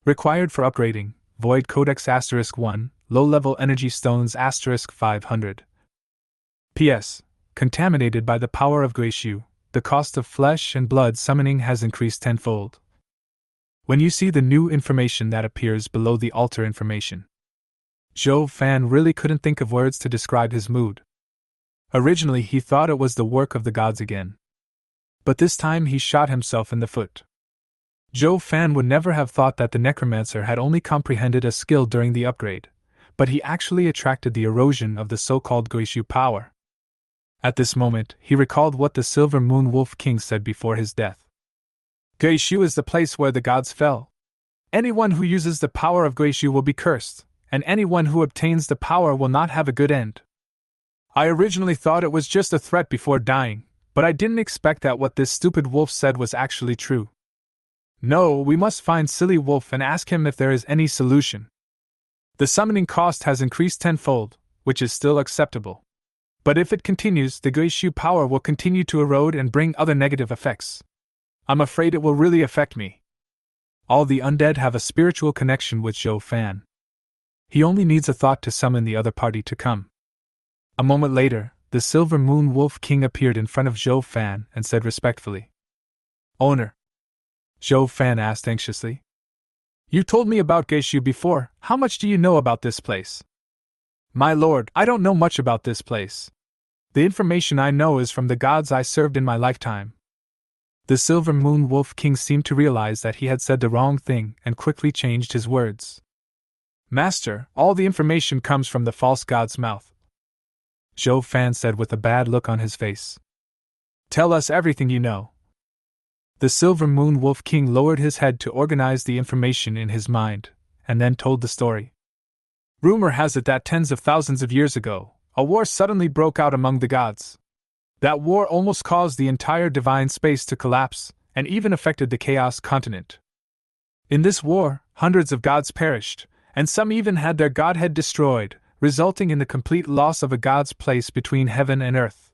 Required for upgrading, Void Codex *1, low-level energy stones *500. P.S. Contaminated by the power of Geishu, the cost of flesh and blood summoning has increased tenfold. When you see the new information that appears below the altar information. Zhou Fan really couldn't think of words to describe his mood. Originally he thought it was the work of the gods again. But this time he shot himself in the foot. Zhou Fan would never have thought that the necromancer had only comprehended a skill during the upgrade, but he actually attracted the erosion of the so-called Geishu power. At this moment, he recalled what the Silver Moon Wolf King said before his death. Geishu is the place where the gods fell. Anyone who uses the power of Geishu will be cursed, and anyone who obtains the power will not have a good end. I originally thought it was just a threat before dying, but I didn't expect that what this stupid wolf said was actually true. No, we must find Silly Wolf and ask him if there is any solution. The summoning cost has increased tenfold, which is still acceptable. But if it continues, the Geishu power will continue to erode and bring other negative effects. I'm afraid it will really affect me. All the undead have a spiritual connection with Zhou Fan. He only needs a thought to summon the other party to come. A moment later, the Silver Moon Wolf King appeared in front of Zhou Fan and said respectfully, "Owner." Zhou Fan asked anxiously, "You told me about Geishu before, how much do you know about this place?" "My lord, I don't know much about this place. The information I know is from the gods I served in my lifetime." The Silver Moon Wolf King seemed to realize that he had said the wrong thing and quickly changed his words. "Master, all the information comes from the false god's mouth," Zhou Fan said with a bad look on his face. "Tell us everything you know." The Silver Moon Wolf King lowered his head to organize the information in his mind, and then told the story. "Rumor has it that tens of thousands of years ago, a war suddenly broke out among the gods. That war almost caused the entire divine space to collapse, and even affected the Chaos continent. In this war, hundreds of gods perished, and some even had their godhead destroyed, resulting in the complete loss of a god's place between heaven and earth.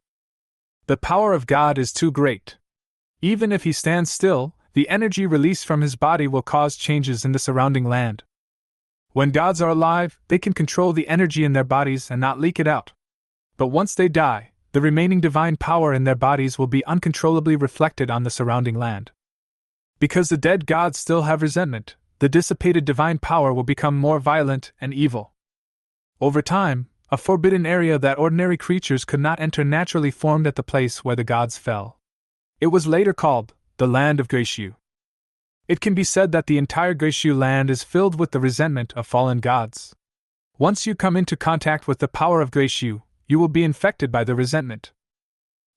The power of God is too great. Even if he stands still, the energy released from his body will cause changes in the surrounding land. When gods are alive, they can control the energy in their bodies and not leak it out. But once they die, the remaining divine power in their bodies will be uncontrollably reflected on the surrounding land. Because the dead gods still have resentment, the dissipated divine power will become more violent and evil. Over time, a forbidden area that ordinary creatures could not enter naturally formed at the place where the gods fell. It was later called the Land of Geishu. It can be said that the entire Geishu land is filled with the resentment of fallen gods. Once you come into contact with the power of Geishu, you will be infected by the resentment.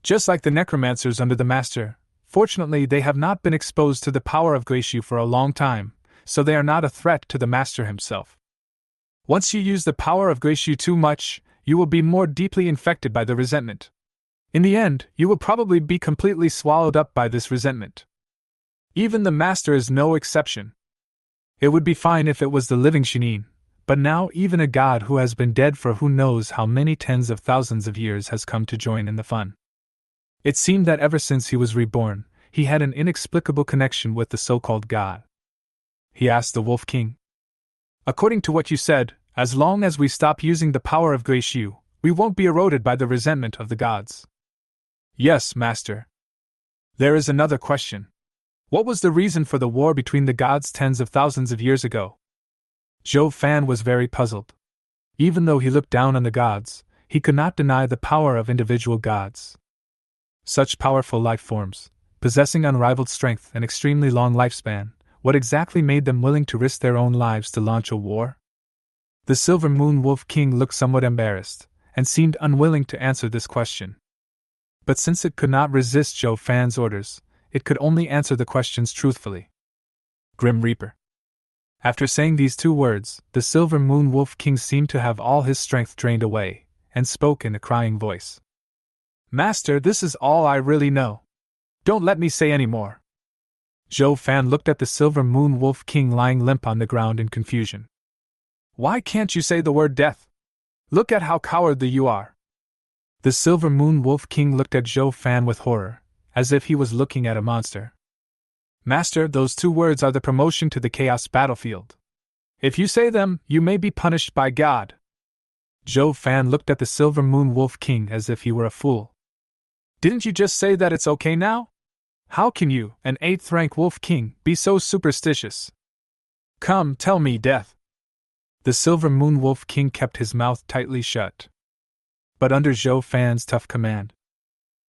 Just like the necromancers under the Master, fortunately they have not been exposed to the power of Geishu for a long time, so they are not a threat to the Master himself. Once you use the power of Geishu too much, you will be more deeply infected by the resentment. In the end, you will probably be completely swallowed up by this resentment. Even the Master is no exception. It would be fine if it was the living Shinin, but now even a god who has been dead for who knows how many tens of thousands of years has come to join in the fun. It seemed that ever since he was reborn, he had an inexplicable connection with the so-called god. He asked the Wolf King, "According to what you said, as long as we stop using the power of Geishu, we won't be eroded by the resentment of the gods." "Yes, Master." "There is another question. What was the reason for the war between the gods tens of thousands of years ago?" Zhou Fan was very puzzled. Even though he looked down on the gods, he could not deny the power of individual gods. Such powerful life forms, possessing unrivaled strength and extremely long lifespan, what exactly made them willing to risk their own lives to launch a war? The Silver Moon Wolf King looked somewhat embarrassed, and seemed unwilling to answer this question. But since it could not resist Zhou Fan's orders, it could only answer the questions truthfully. Grim Reaper. After saying these two words, the Silver Moon Wolf King seemed to have all his strength drained away, and spoke in a crying voice. "Master, this is all I really know. Don't let me say any more." Zhou Fan looked at the Silver Moon Wolf King lying limp on the ground in confusion. "Why can't you say the word death? Look at how cowardly you are." The Silver Moon Wolf King looked at Zhou Fan with horror, as if he was looking at a monster. "Master, those two words are the promotion to the Chaos battlefield. If you say them, you may be punished by God." Zhou Fan looked at the Silver Moon Wolf King as if he were a fool. "Didn't you just say that it's okay now? How can you, an 8th rank Wolf King, be so superstitious? Come, tell me death." The Silver Moon Wolf King kept his mouth tightly shut. But under Zhou Fan's tough command,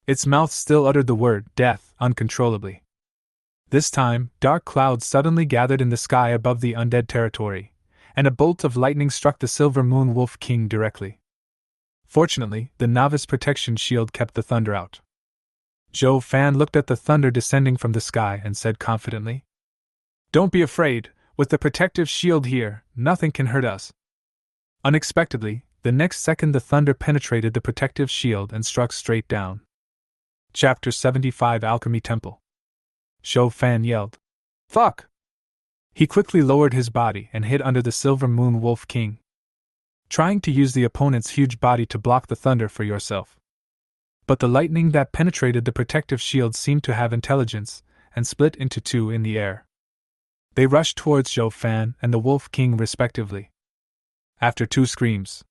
its mouth still uttered the word death uncontrollably. This time, dark clouds suddenly gathered in the sky above the undead territory, and a bolt of lightning struck the Silver Moon Wolf King directly. Fortunately, the novice protection shield kept the thunder out. Zhou Fan looked at the thunder descending from the sky and said confidently, "Don't be afraid, with the protective shield here, nothing can hurt us." Unexpectedly, the next second the thunder penetrated the protective shield and struck straight down. Chapter 75 Alchemy Temple. Zhou Fan yelled, "Fuck!" He quickly lowered his body and hid under the Silver Moon Wolf King. trying to use the opponent's huge body to block the thunder for yourself. But the lightning that penetrated the protective shield seemed to have intelligence, and split into two in the air. They rushed towards Zhou Fan and the Wolf King respectively. After two screams,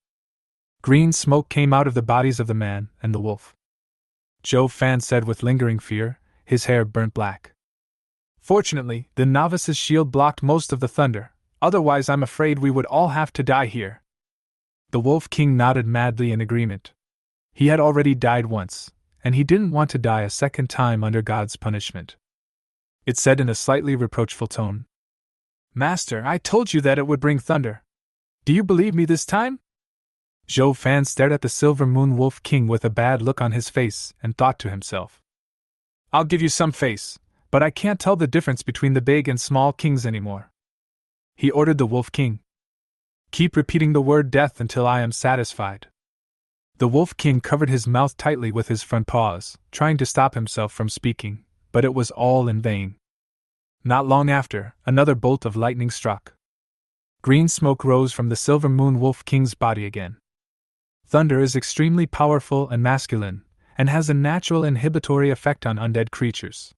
green smoke came out of the bodies of the man and the wolf. Zhou Fan said with lingering fear, his hair burnt black. Fortunately, the novice's shield blocked most of the thunder, otherwise I'm afraid we would all have to die here. The Wolf King nodded madly in agreement. He had already died once, and he didn't want to die a second time under God's punishment. It said in a slightly reproachful tone, "Master, I told you that it would bring thunder. Do you believe me this time?" Zhou Fan stared at the Silver Moon Wolf King with a bad look on his face and thought to himself, "I'll give you some face, but I can't tell the difference between the big and small kings anymore." He ordered the Wolf King, "Keep repeating the word death until I am satisfied." The Wolf King covered his mouth tightly with his front paws, trying to stop himself from speaking, but it was all in vain. Not long after, another bolt of lightning struck. Green smoke rose from the Silver Moon Wolf King's body again. Thunder is extremely powerful and masculine, and has a natural inhibitory effect on undead creatures.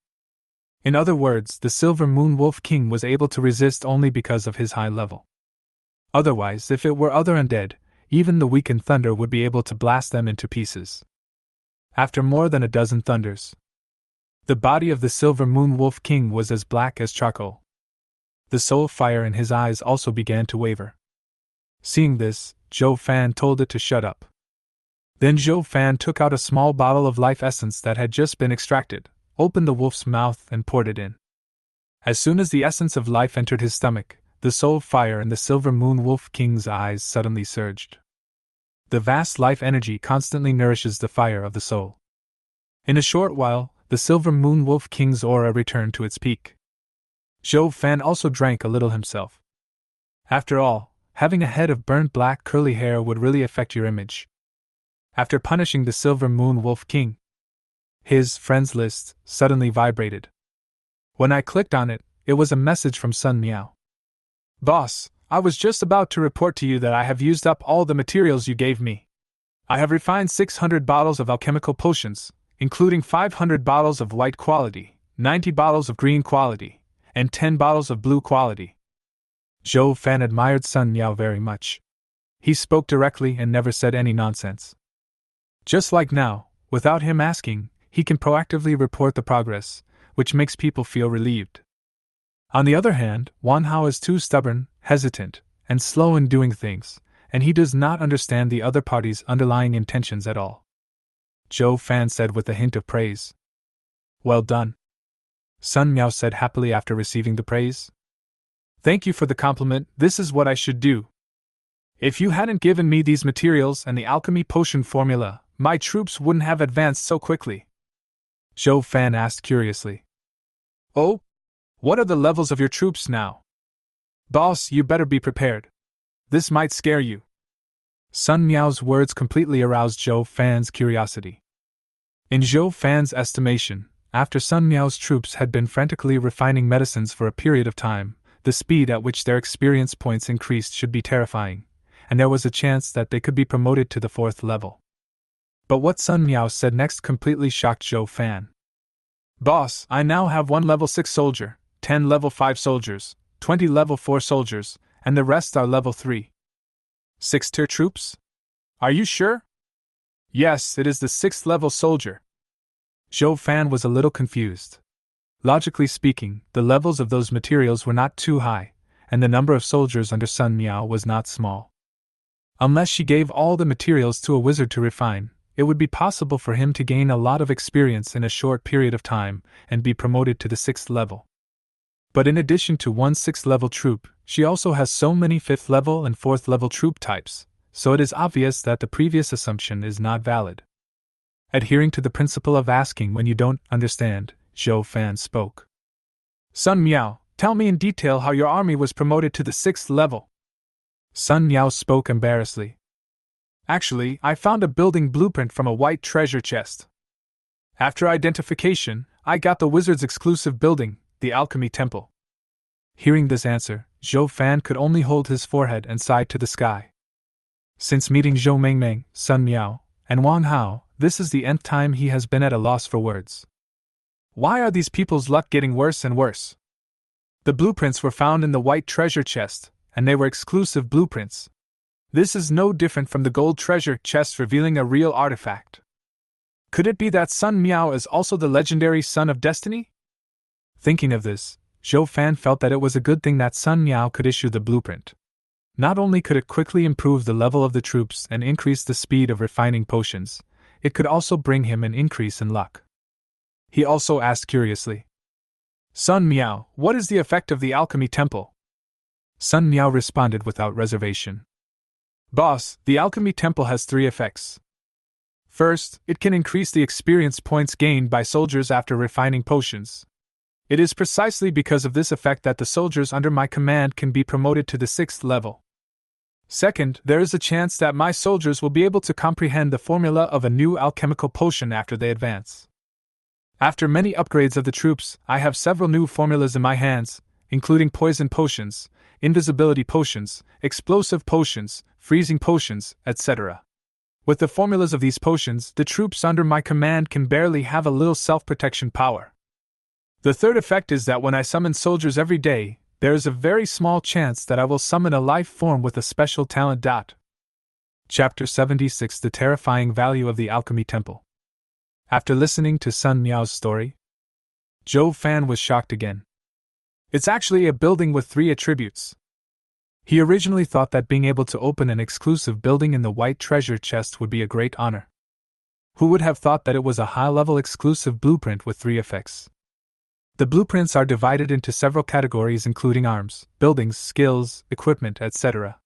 In other words, the Silver Moon Wolf King was able to resist only because of his high level. Otherwise, if it were other undead, even the weakened thunder would be able to blast them into pieces. After more than a dozen thunders, the body of the Silver Moon Wolf King was as black as charcoal. The soul fire in his eyes also began to waver. Seeing this, Zhou Fan told it to shut up. Then Zhou Fan took out a small bottle of life essence that had just been extracted, opened the wolf's mouth and poured it in. As soon as the essence of life entered his stomach, the soul fire in the Silver Moon Wolf King's eyes suddenly surged. The vast life energy constantly nourishes the fire of the soul. In a short while, the Silver Moon Wolf King's aura returned to its peak. Zhou Fan also drank a little himself. After all, having a head of burnt black curly hair would really affect your image. After punishing the Silver Moon Wolf King, his friends list suddenly vibrated. When I clicked on it, it was a message from Sun Miao. "Boss, I was just about to report to you that I have used up all the materials you gave me. I have refined 600 bottles of alchemical potions, including 500 bottles of white quality, 90 bottles of green quality, and 10 bottles of blue quality." Zhou Fan admired Sun Miao very much. He spoke directly and never said any nonsense. Just like now, without him asking, he can proactively report the progress, which makes people feel relieved. On the other hand, Wan Hao is too stubborn, hesitant, and slow in doing things, and he does not understand the other party's underlying intentions at all. Zhou Fan said with a hint of praise. "Well done," Sun Miao said happily after receiving the praise. "Thank you for the compliment. This is what I should do. If you hadn't given me these materials and the alchemy potion formula, my troops wouldn't have advanced so quickly." Zhou Fan asked curiously. "Oh? What are the levels of your troops now?" "Boss, you better be prepared. This might scare you." Sun Miao's words completely aroused Zhou Fan's curiosity. In Zhou Fan's estimation, after Sun Miao's troops had been frantically refining medicines for a period of time, the speed at which their experience points increased should be terrifying, and there was a chance that they could be promoted to the 4th level. But what Sun Miao said next completely shocked Zhou Fan. "Boss, I now have 1 level 6 soldier, 10 level 5 soldiers, 20 level 4 soldiers, and the rest are level 3. 6th-tier troops? Are you sure?" "Yes, it is the 6th level soldier." Zhou Fan was a little confused. Logically speaking, the levels of those materials were not too high, and the number of soldiers under Sun Miao was not small. Unless she gave all the materials to a wizard to refine, it would be possible for him to gain a lot of experience in a short period of time and be promoted to the 6th level. But in addition to one 6th level troop, she also has so many 5th level and 4th level troop types, so it is obvious that the previous assumption is not valid. Adhering to the principle of asking when you don't understand, Zhou Fan spoke. "Sun Miao, tell me in detail how your army was promoted to the 6th level." Sun Miao spoke embarrassedly. "Actually, I found a building blueprint from a white treasure chest. After identification, I got the wizard's exclusive building, the Alchemy Temple." Hearing this answer, Zhou Fan could only hold his forehead and sigh to the sky. Since meeting Zhou Mengmeng, Sun Miao, and Wang Hao, this is the nth time he has been at a loss for words. Why are these people's luck getting worse and worse? The blueprints were found in the white treasure chest, and they were exclusive blueprints. This is no different from the gold treasure chest revealing a real artifact. Could it be that Sun Miao is also the legendary Son of Destiny? Thinking of this, Zhou Fan felt that it was a good thing that Sun Miao could issue the blueprint. Not only could it quickly improve the level of the troops and increase the speed of refining potions, it could also bring him an increase in luck. He also asked curiously, Sun Miao, what is the effect of the alchemy temple? Sun Miao responded without reservation. Boss, the alchemy temple has 3 effects. First, it can increase the experience points gained by soldiers after refining potions. It is precisely because of this effect that the soldiers under my command can be promoted to the 6th level. Second, there is a chance that my soldiers will be able to comprehend the formula of a new alchemical potion after they advance. After many upgrades of the troops, I have several new formulas in my hands, including poison potions, invisibility potions, explosive potions, freezing potions, etc. With the formulas of these potions, the troops under my command can barely have a little self-protection power. The third effect is that when I summon soldiers every day, there is a very small chance that I will summon a life form with a special talent. Chapter 76: The Terrifying Value of the Alchemy Temple. After listening to Sun Miao's story, Zhou Fan was shocked again. It's actually a building with 3 attributes. He originally thought that being able to open an exclusive building in the white treasure chest would be a great honor. Who would have thought that it was a high-level exclusive blueprint with 3 effects? The blueprints are divided into several categories including arms, buildings, skills, equipment, etc.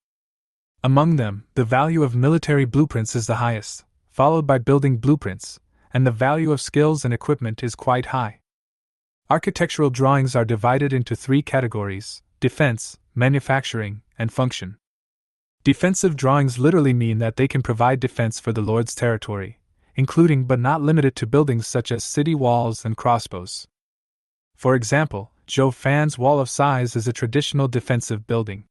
Among them, the value of military blueprints is the highest, followed by building blueprints, and the value of skills and equipment is quite high. Architectural drawings are divided into 3 categories: defense, manufacturing, and function. Defensive drawings literally mean that they can provide defense for the Lord's territory, including but not limited to buildings such as city walls and crossbows. For example, Zhou Fan's Wall of Sighs is a traditional defensive building.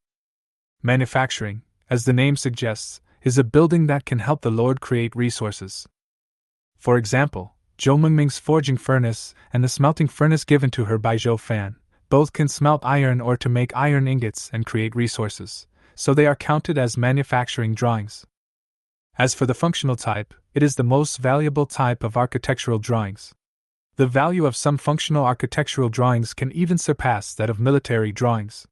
Manufacturing, as the name suggests, is a building that can help the Lord create resources. For example, Zhou Mengming's forging furnace and the smelting furnace given to her by Zhou Fan, both can smelt iron or to make iron ingots and create resources, so they are counted as manufacturing drawings. As for the functional type, it is the most valuable type of architectural drawings. The value of some functional architectural drawings can even surpass that of military drawings.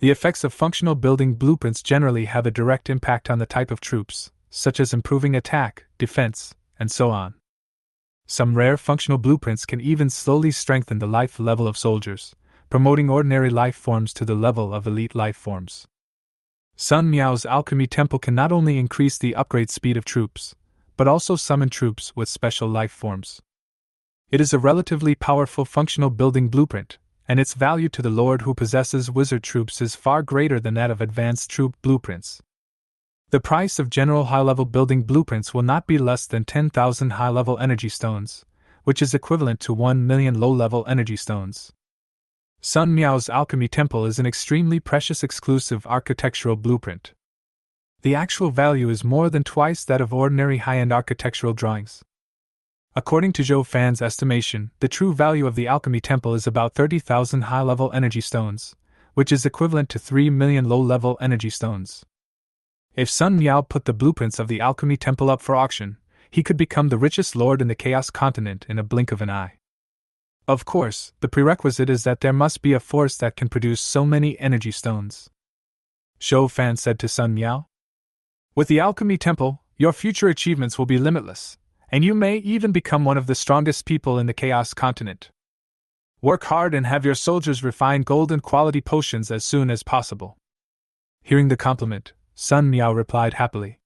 The effects of functional building blueprints generally have a direct impact on the type of troops, such as improving attack, defense, and so on. Some rare functional blueprints can even slowly strengthen the life level of soldiers, promoting ordinary life forms to the level of elite life forms. Sun Miao's alchemy temple can not only increase the upgrade speed of troops, but also summon troops with special life forms. It is a relatively powerful functional building blueprint, and its value to the Lord who possesses wizard troops is far greater than that of advanced troop blueprints. The price of general high-level building blueprints will not be less than 10,000 high-level energy stones, which is equivalent to 1 million low-level energy stones. Sun Miao's alchemy temple is an extremely precious exclusive architectural blueprint. The actual value is more than twice that of ordinary high-end architectural drawings. According to Zhou Fan's estimation, the true value of the alchemy temple is about 30,000 high-level energy stones, which is equivalent to 3 million low-level energy stones. If Sun Miao put the blueprints of the alchemy temple up for auction, he could become the richest lord in the Chaos continent in a blink of an eye. Of course, the prerequisite is that there must be a force that can produce so many energy stones. Zhou Fan said to Sun Miao, "With the alchemy temple, your future achievements will be limitless, and you may even become one of the strongest people in the Chaos continent. Work hard and have your soldiers refine golden quality potions as soon as possible." Hearing the compliment, Sun Miao replied happily,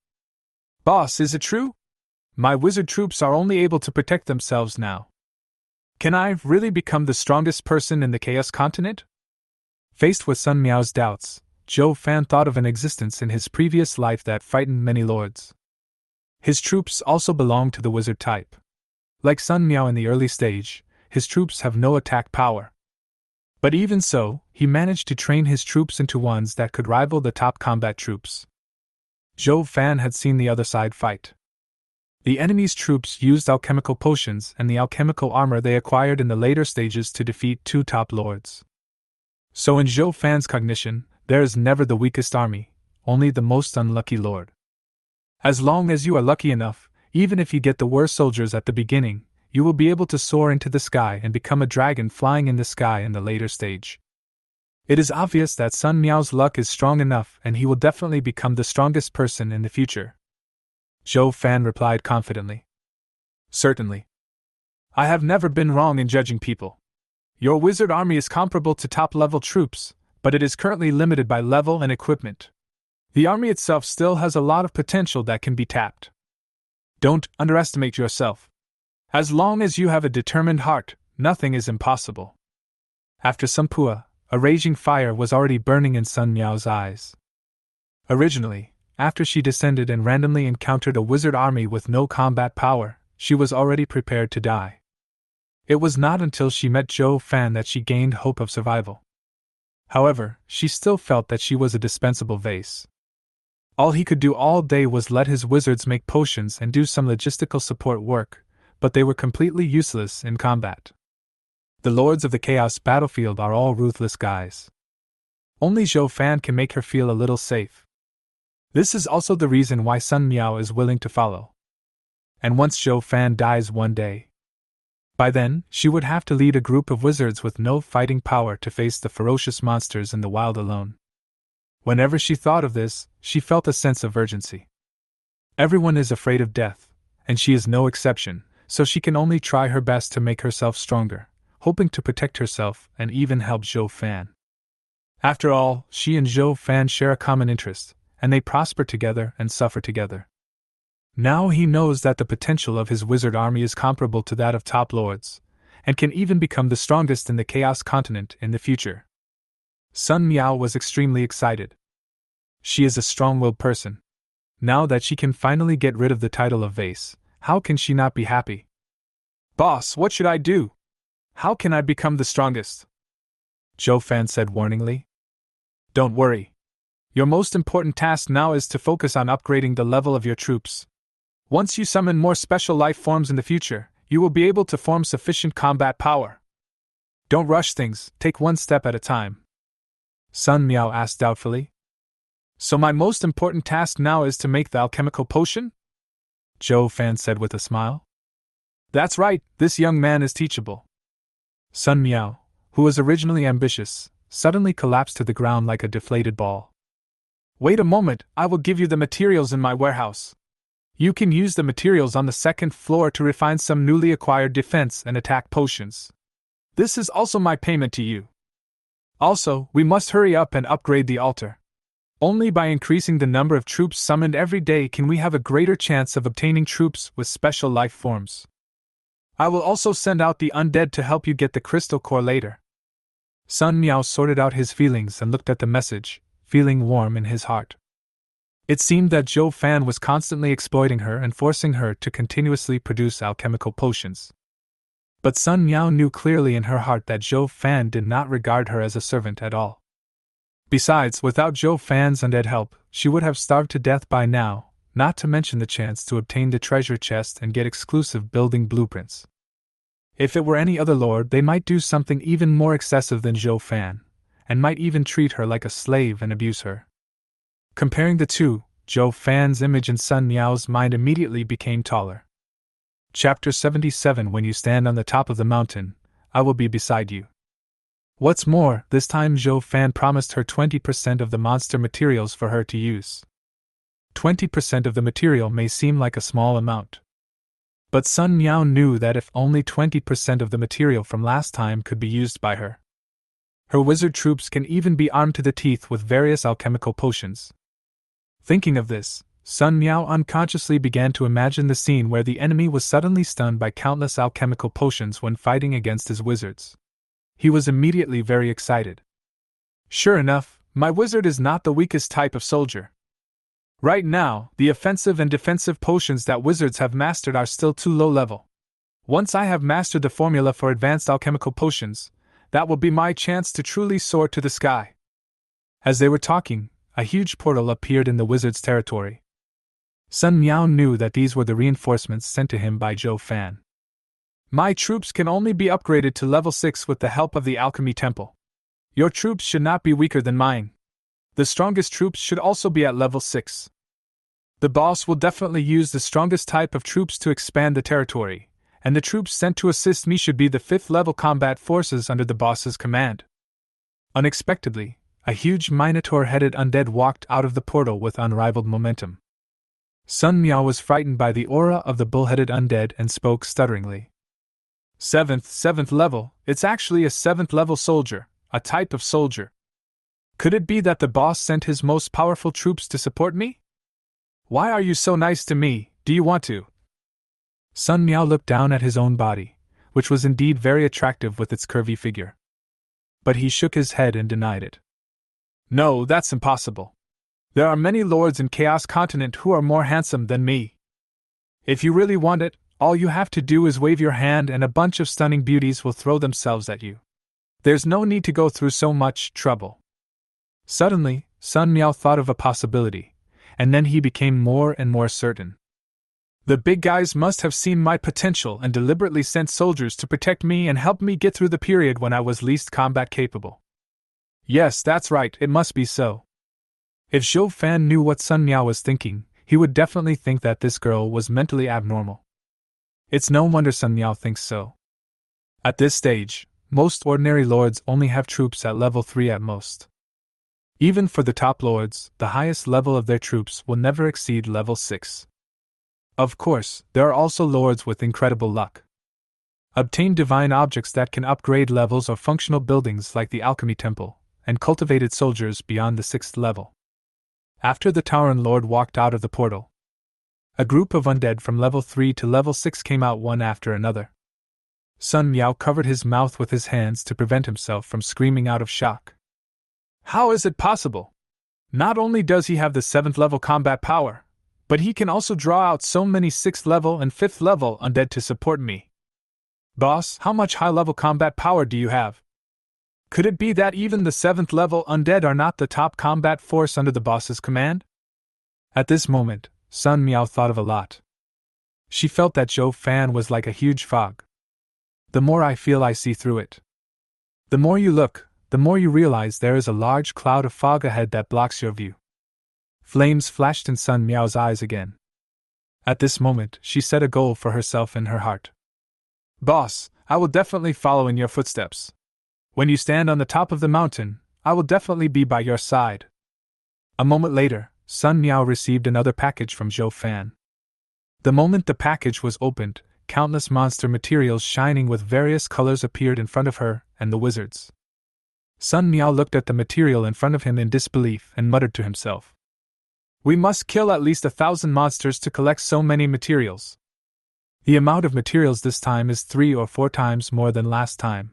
"Boss, is it true? My wizard troops are only able to protect themselves now. Can I really become the strongest person in the Chaos continent?" Faced with Sun Miao's doubts, Zhou Fan thought of an existence in his previous life that frightened many lords. His troops also belong to the wizard type. Like Sun Miao in the early stage, his troops have no attack power. But even so, he managed to train his troops into ones that could rival the top combat troops. Zhou Fan had seen the other side fight. The enemy's troops used alchemical potions and the alchemical armor they acquired in the later stages to defeat two top lords. So in Zhou Fan's cognition, there is never the weakest army, only the most unlucky lord. As long as you are lucky enough, even if you get the worst soldiers at the beginning, you will be able to soar into the sky and become a dragon flying in the sky in the later stage. It is obvious that Sun Miao's luck is strong enough and he will definitely become the strongest person in the future. Zhou Fan replied confidently. Certainly. I have never been wrong in judging people. Your wizard army is comparable to top-level troops, but it is currently limited by level and equipment. The army itself still has a lot of potential that can be tapped. Don't underestimate yourself. As long as you have a determined heart, nothing is impossible. After some pua, a raging fire was already burning in Sun Miao's eyes. Originally, after she descended and randomly encountered a wizard army with no combat power, she was already prepared to die. It was not until she met Zhou Fan that she gained hope of survival. However, she still felt that she was a dispensable vase. All he could do all day was let his wizards make potions and do some logistical support work, but they were completely useless in combat. The lords of the Chaos battlefield are all ruthless guys. Only Zhou Fan can make her feel a little safe. This is also the reason why Sun Miao is willing to follow. And once Zhou Fan dies one day, by then, she would have to lead a group of wizards with no fighting power to face the ferocious monsters in the wild alone. Whenever she thought of this, she felt a sense of urgency. Everyone is afraid of death, and she is no exception, so she can only try her best to make herself stronger, hoping to protect herself and even help Zhou Fan. After all, she and Zhou Fan share a common interest, and they prosper together and suffer together. Now he knows that the potential of his wizard army is comparable to that of top lords, and can even become the strongest in the Chaos continent in the future. Sun Miao was extremely excited. She is a strong-willed person. Now that she can finally get rid of the title of vase, how can she not be happy? Boss, what should I do? How can I become the strongest? Zhou Fan said warningly. Don't worry. Your most important task now is to focus on upgrading the level of your troops. Once you summon more special life forms in the future, you will be able to form sufficient combat power. Don't rush things, take one step at a time. Sun Miao asked doubtfully. So my most important task now is to make the alchemical potion? Zhou Fan said with a smile. That's right, this young man is teachable. Sun Miao, who was originally ambitious, suddenly collapsed to the ground like a deflated ball. Wait a moment, I will give you the materials in my warehouse. You can use the materials on the second floor to refine some newly acquired defense and attack potions. This is also my payment to you. Also, we must hurry up and upgrade the altar. Only by increasing the number of troops summoned every day can we have a greater chance of obtaining troops with special life forms. I will also send out the undead to help you get the crystal core later. Sun Miao sorted out his feelings and looked at the message, feeling warm in his heart. It seemed that Zhou Fan was constantly exploiting her and forcing her to continuously produce alchemical potions. But Sun Miao knew clearly in her heart that Zhou Fan did not regard her as a servant at all. Besides, without Zhou Fan's undead help, she would have starved to death by now, not to mention the chance to obtain the treasure chest and get exclusive building blueprints. If it were any other lord, they might do something even more excessive than Zhou Fan, and might even treat her like a slave and abuse her. Comparing the two, Zhou Fan's image in Sun Miao's mind immediately became taller. Chapter 77. When you stand on the top of the mountain, I will be beside you. What's more, this time Zhou Fan promised her 20% of the monster materials for her to use. 20% of the material may seem like a small amount. But Sun Miao knew that if only 20% of the material from last time could be used by her. Her wizard troops can even be armed to the teeth with various alchemical potions. Thinking of this, Sun Miao unconsciously began to imagine the scene where the enemy was suddenly stunned by countless alchemical potions when fighting against his wizards. He was immediately very excited. Sure enough, my wizard is not the weakest type of soldier. Right now, the offensive and defensive potions that wizards have mastered are still too low level. Once I have mastered the formula for advanced alchemical potions, that will be my chance to truly soar to the sky. As they were talking, a huge portal appeared in the wizard's territory, Sun Miao knew that these were the reinforcements sent to him by Zhou Fan. My troops can only be upgraded to level 6 with the help of the Alchemy Temple. Your troops should not be weaker than mine. The strongest troops should also be at level 6. The boss will definitely use the strongest type of troops to expand the territory, and the troops sent to assist me should be the 5th level combat forces under the boss's command. Unexpectedly, a huge minotaur-headed undead walked out of the portal with unrivaled momentum. Sun Miao was frightened by the aura of the bull-headed undead and spoke stutteringly. Seventh level, it's actually a 7th level soldier, a type of soldier. Could it be that the boss sent his most powerful troops to support me? Why are you so nice to me, do you want to? Sun Miao looked down at his own body, which was indeed very attractive with its curvy figure. But he shook his head and denied it. No, that's impossible. There are many lords in Chaos Continent who are more handsome than me. If you really want it, all you have to do is wave your hand and a bunch of stunning beauties will throw themselves at you. There's no need to go through so much trouble. Suddenly, Sun Miao thought of a possibility, and then he became more and more certain. The big guys must have seen my potential and deliberately sent soldiers to protect me and help me get through the period when I was least combat capable. Yes, that's right, it must be so. If Zhou Fan knew what Sun Miao was thinking, he would definitely think that this girl was mentally abnormal. It's no wonder Sun Miao thinks so. At this stage, most ordinary lords only have troops at level 3 at most. Even for the top lords, the highest level of their troops will never exceed level 6. Of course, there are also lords with incredible luck. Obtain divine objects that can upgrade levels or functional buildings like the Alchemy Temple, and cultivated soldiers beyond the 6th level. After the Tauren Lord walked out of the portal, a group of undead from level 3 to level 6 came out one after another. Sun Miao covered his mouth with his hands to prevent himself from screaming out of shock. How is it possible? Not only does he have the 7th level combat power, but he can also draw out so many 6th level and 5th level undead to support me. Boss, how much high level combat power do you have? Could it be that even the 7th level undead are not the top combat force under the boss's command? At this moment, Sun Miao thought of a lot. She felt that Zhou Fan was like a huge fog. The more I feel, I see through it. The more you look, the more you realize there is a large cloud of fog ahead that blocks your view. Flames flashed in Sun Miao's eyes again. At this moment, she set a goal for herself in her heart. Boss, I will definitely follow in your footsteps. When you stand on the top of the mountain, I will definitely be by your side. A moment later, Sun Miao received another package from Zhou Fan. The moment the package was opened, countless monster materials shining with various colors appeared in front of her and the wizards. Sun Miao looked at the material in front of him in disbelief and muttered to himself. We must kill at least 1,000 monsters to collect so many materials. The amount of materials this time is 3 or 4 times more than last time.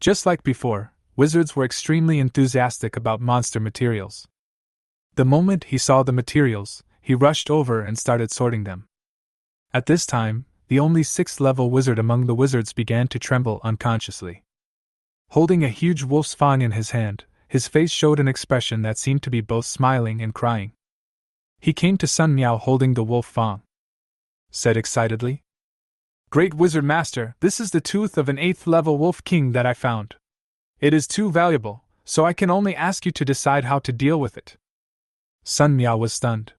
Just like before, wizards were extremely enthusiastic about monster materials. The moment he saw the materials, he rushed over and started sorting them. At this time, the only 6th level wizard among the wizards began to tremble unconsciously. Holding a huge wolf's fang in his hand, his face showed an expression that seemed to be both smiling and crying. He came to Sun Miao holding the wolf fang. Said excitedly, Great Wizard Master, this is the tooth of an 8th level wolf king that I found. It is too valuable, so I can only ask you to decide how to deal with it. Sun Miao was stunned.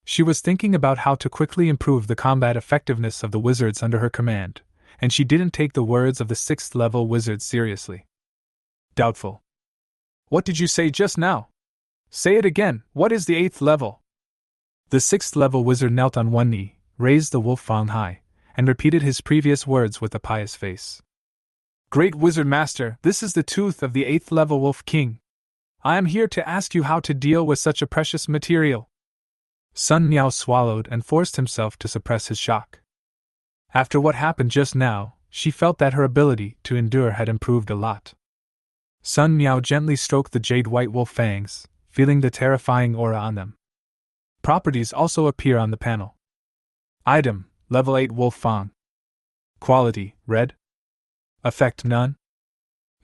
She was thinking about how to quickly improve the combat effectiveness of the wizards under her command, and she didn't take the words of the 6th level wizard seriously. Doubtful. What did you say just now? Say it again, what is the 8th level? The 6th level wizard knelt on one knee, raised the wolf fang high, and repeated his previous words with a pious face. Great Wizard Master, this is the tooth of the 8th level wolf king. I am here to ask you how to deal with such a precious material. Sun Miao swallowed and forced himself to suppress his shock. After what happened just now, she felt that her ability to endure had improved a lot. Sun Miao gently stroked the jade white wolf fangs, feeling the terrifying aura on them. Properties also appear on the panel. Item, Level 8 Wolf Fang. Quality, Red. Effect, None.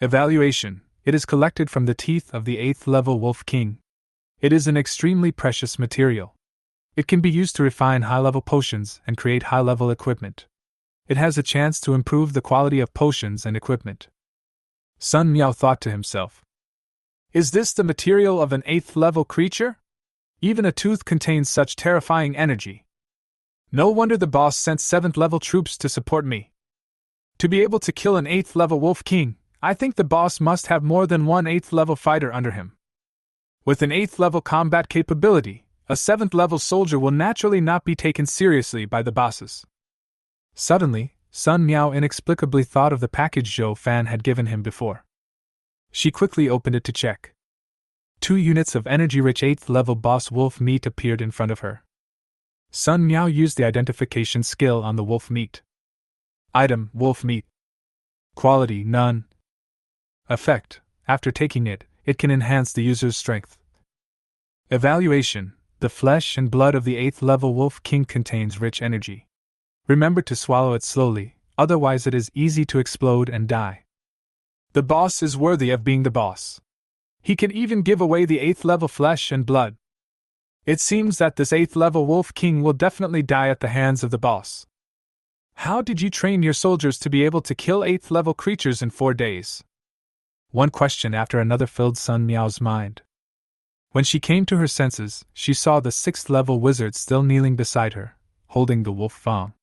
Evaluation, it is collected from the teeth of the 8th level Wolf King. It is an extremely precious material. It can be used to refine high-level potions and create high-level equipment. It has a chance to improve the quality of potions and equipment. Sun Miao thought to himself. Is this the material of an 8th level creature? Even a tooth contains such terrifying energy. No wonder the boss sent 7th level troops to support me. To be able to kill an 8th level wolf king, I think the boss must have more than one 8th level fighter under him. With an 8th level combat capability, a 7th level soldier will naturally not be taken seriously by the bosses. Suddenly, Sun Miao inexplicably thought of the package Zhou Fan had given him before. She quickly opened it to check. 2 units of energy-rich 8th level boss wolf meat appeared in front of her. Sun Miao used the identification skill on the wolf meat. Item: wolf meat. Quality: none. Effect: after taking it, it can enhance the user's strength. Evaluation: the flesh and blood of the 8th level wolf king contains rich energy. Remember to swallow it slowly, otherwise it is easy to explode and die. The boss is worthy of being the boss. He can even give away the 8th level flesh and blood. It seems that this 8th level wolf king will definitely die at the hands of the boss. How did you train your soldiers to be able to kill 8th level creatures in 4 days? One question after another filled Sun Miao's mind. When she came to her senses, she saw the 6th level wizard still kneeling beside her, holding the wolf fang.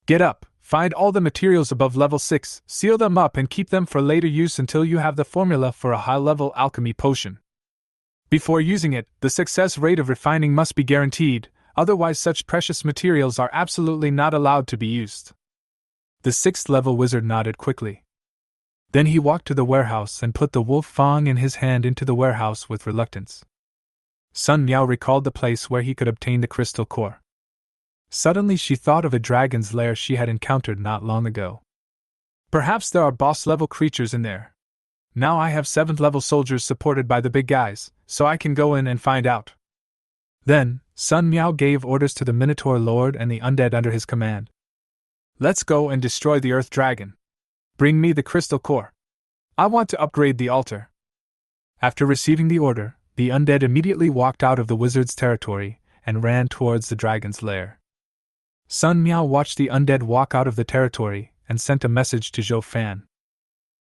Get up, find all the materials above level 6, seal them up and keep them for later use until you have the formula for a high-level alchemy potion. Before using it, the success rate of refining must be guaranteed, otherwise such precious materials are absolutely not allowed to be used. The 6th level wizard nodded quickly. Then he walked to the warehouse and put the wolf fang in his hand into the warehouse with reluctance. Sun Miao recalled the place where he could obtain the crystal core. Suddenly she thought of a dragon's lair she had encountered not long ago. Perhaps there are boss-level creatures in there. Now I have 7th level soldiers supported by the big guys, so I can go in and find out. Then, Sun Miao gave orders to the Minotaur Lord and the undead under his command. Let's go and destroy the Earth Dragon. Bring me the crystal core. I want to upgrade the altar. After receiving the order, the undead immediately walked out of the wizard's territory and ran towards the dragon's lair. Sun Miao watched the undead walk out of the territory and sent a message to Zhou Fan.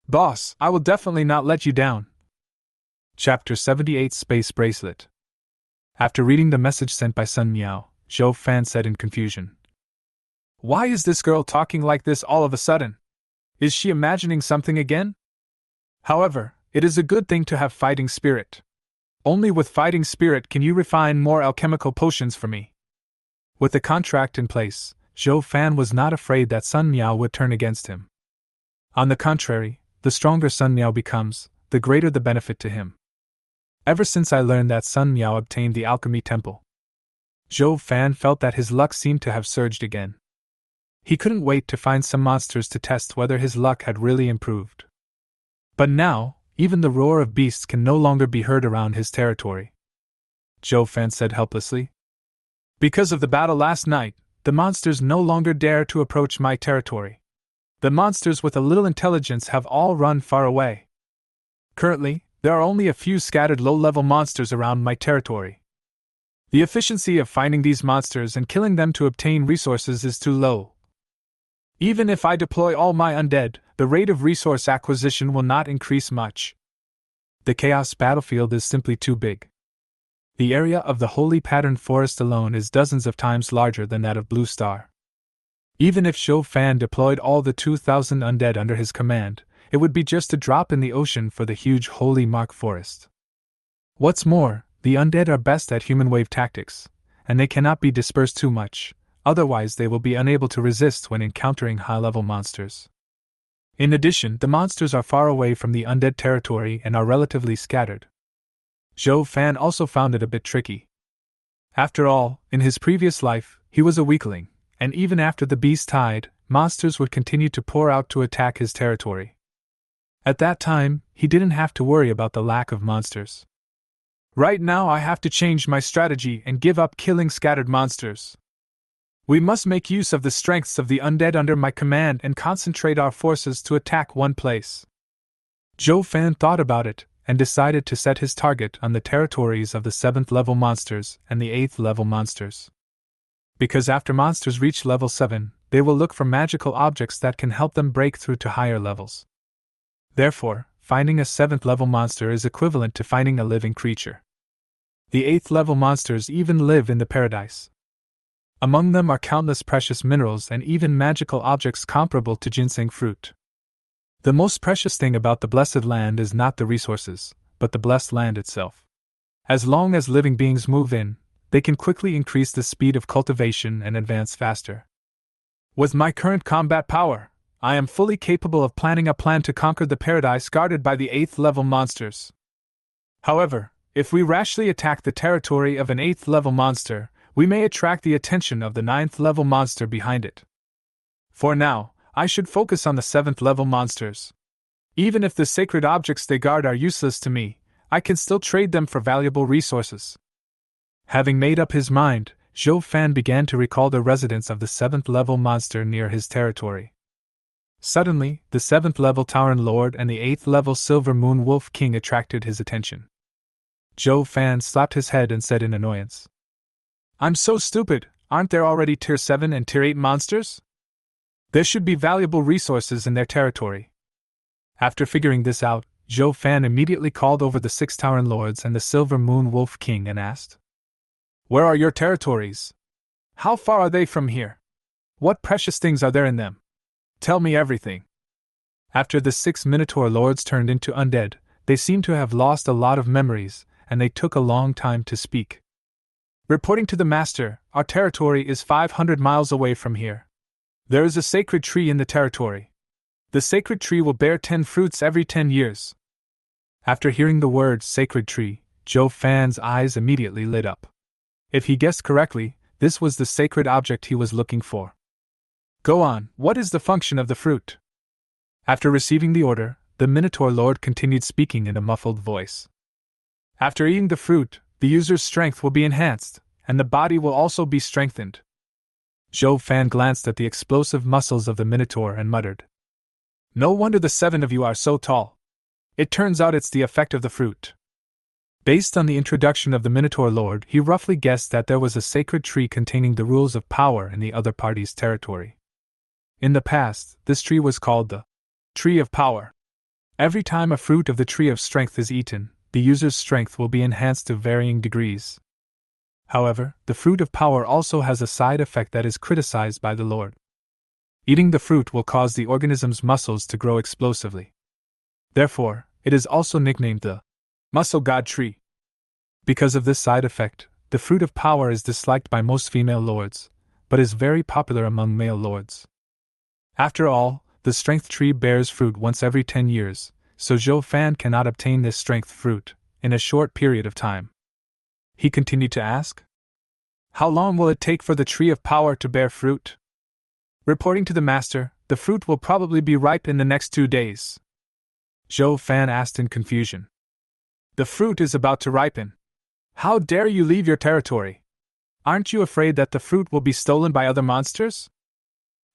Boss, I will definitely not let you down. Chapter 78 Space Bracelet. After reading the message sent by Sun Miao, Zhou Fan said in confusion. Why is this girl talking like this all of a sudden? Is she imagining something again? However, it is a good thing to have fighting spirit. Only with fighting spirit can you refine more alchemical potions for me. With the contract in place, Zhou Fan was not afraid that Sun Miao would turn against him. On the contrary, the stronger Sun Miao becomes, the greater the benefit to him. Ever since I learned that Sun Miao obtained the alchemy temple, Zhou Fan felt that his luck seemed to have surged again. He couldn't wait to find some monsters to test whether his luck had really improved. But now, even the roar of beasts can no longer be heard around his territory. Zhou Fan said helplessly. Because of the battle last night, the monsters no longer dare to approach my territory. The monsters with a little intelligence have all run far away. Currently, there are only a few scattered low-level monsters around my territory. The efficiency of finding these monsters and killing them to obtain resources is too low. Even if I deploy all my undead, the rate of resource acquisition will not increase much. The Chaos battlefield is simply too big. The area of the Holy Patterned Forest alone is dozens of times larger than that of Blue Star. Even if Zhou Fan deployed all the 2,000 undead under his command, it would be just a drop in the ocean for the huge Holy Mark Forest. What's more, the undead are best at human wave tactics, and they cannot be dispersed too much, otherwise they will be unable to resist when encountering high-level monsters. In addition, the monsters are far away from the undead territory and are relatively scattered. Zhou Fan also found it a bit tricky. After all, in his previous life, he was a weakling, and even after the beast died, monsters would continue to pour out to attack his territory. At that time, he didn't have to worry about the lack of monsters. Right now I have to change my strategy and give up killing scattered monsters. We must make use of the strengths of the undead under my command and concentrate our forces to attack one place. Zhou Fan thought about it, and decided to set his target on the territories of the 7th level monsters and the 8th level monsters. Because after monsters reach level 7, they will look for magical objects that can help them break through to higher levels. Therefore, finding a 7th level monster is equivalent to finding a living creature. The 8th level monsters even live in the paradise. Among them are countless precious minerals and even magical objects comparable to ginseng fruit. The most precious thing about the blessed land is not the resources, but the blessed land itself. As long as living beings move in, they can quickly increase the speed of cultivation and advance faster. With my current combat power, I am fully capable of planning a plan to conquer the paradise guarded by the 8th level monsters. However, if we rashly attack the territory of an 8th level monster, we may attract the attention of the 9th level monster behind it. For now, I should focus on the 7th level monsters. Even if the sacred objects they guard are useless to me, I can still trade them for valuable resources. Having made up his mind, Zhou Fan began to recall the residence of the 7th level monster near his territory. Suddenly, the 7th level Tauren Lord and the 8th level Silver Moon Wolf King attracted his attention. Zhou Fan slapped his head and said in annoyance, "I'm so stupid, aren't there already Tier 7 and Tier 8 monsters? There should be valuable resources in their territory." After figuring this out, Zhou Fan immediately called over the 6 Tauren Lords and the Silver Moon Wolf King and asked, "Where are your territories? How far are they from here? What precious things are there in them? Tell me everything." After the 6 Minotaur Lords turned into undead, they seemed to have lost a lot of memories, and they took a long time to speak. "Reporting to the Master, our territory is 500 miles away from here. There is a sacred tree in the territory. The sacred tree will bear 10 fruits every 10 years. After hearing the word sacred tree, Zhou Fan's eyes immediately lit up. If he guessed correctly, this was the sacred object he was looking for. "Go on, what is the function of the fruit?" After receiving the order, the Minotaur Lord continued speaking in a muffled voice. "After eating the fruit, the user's strength will be enhanced, and the body will also be strengthened." Zhou Fan glanced at the explosive muscles of the Minotaur and muttered, "No wonder the 7 of you are so tall. It turns out it's the effect of the fruit." Based on the introduction of the Minotaur Lord, he roughly guessed that there was a sacred tree containing the rules of power in the other party's territory. In the past, this tree was called the Tree of Power. Every time a fruit of the Tree of Strength is eaten, the user's strength will be enhanced to varying degrees. However, the fruit of power also has a side effect that is criticized by the Lord. Eating the fruit will cause the organism's muscles to grow explosively. Therefore, it is also nicknamed the Muscle God Tree. Because of this side effect, the fruit of power is disliked by most female lords, but is very popular among male lords. After all, the strength tree bears fruit once every 10 years, so Zhou Fan cannot obtain this strength fruit in a short period of time. He continued to ask, "How long will it take for the tree of power to bear fruit?" Reporting to the Master, "The fruit will probably be ripe in the next 2 days." Zhou Fan asked in confusion, "The fruit is about to ripen. How dare you leave your territory? Aren't you afraid that the fruit will be stolen by other monsters?"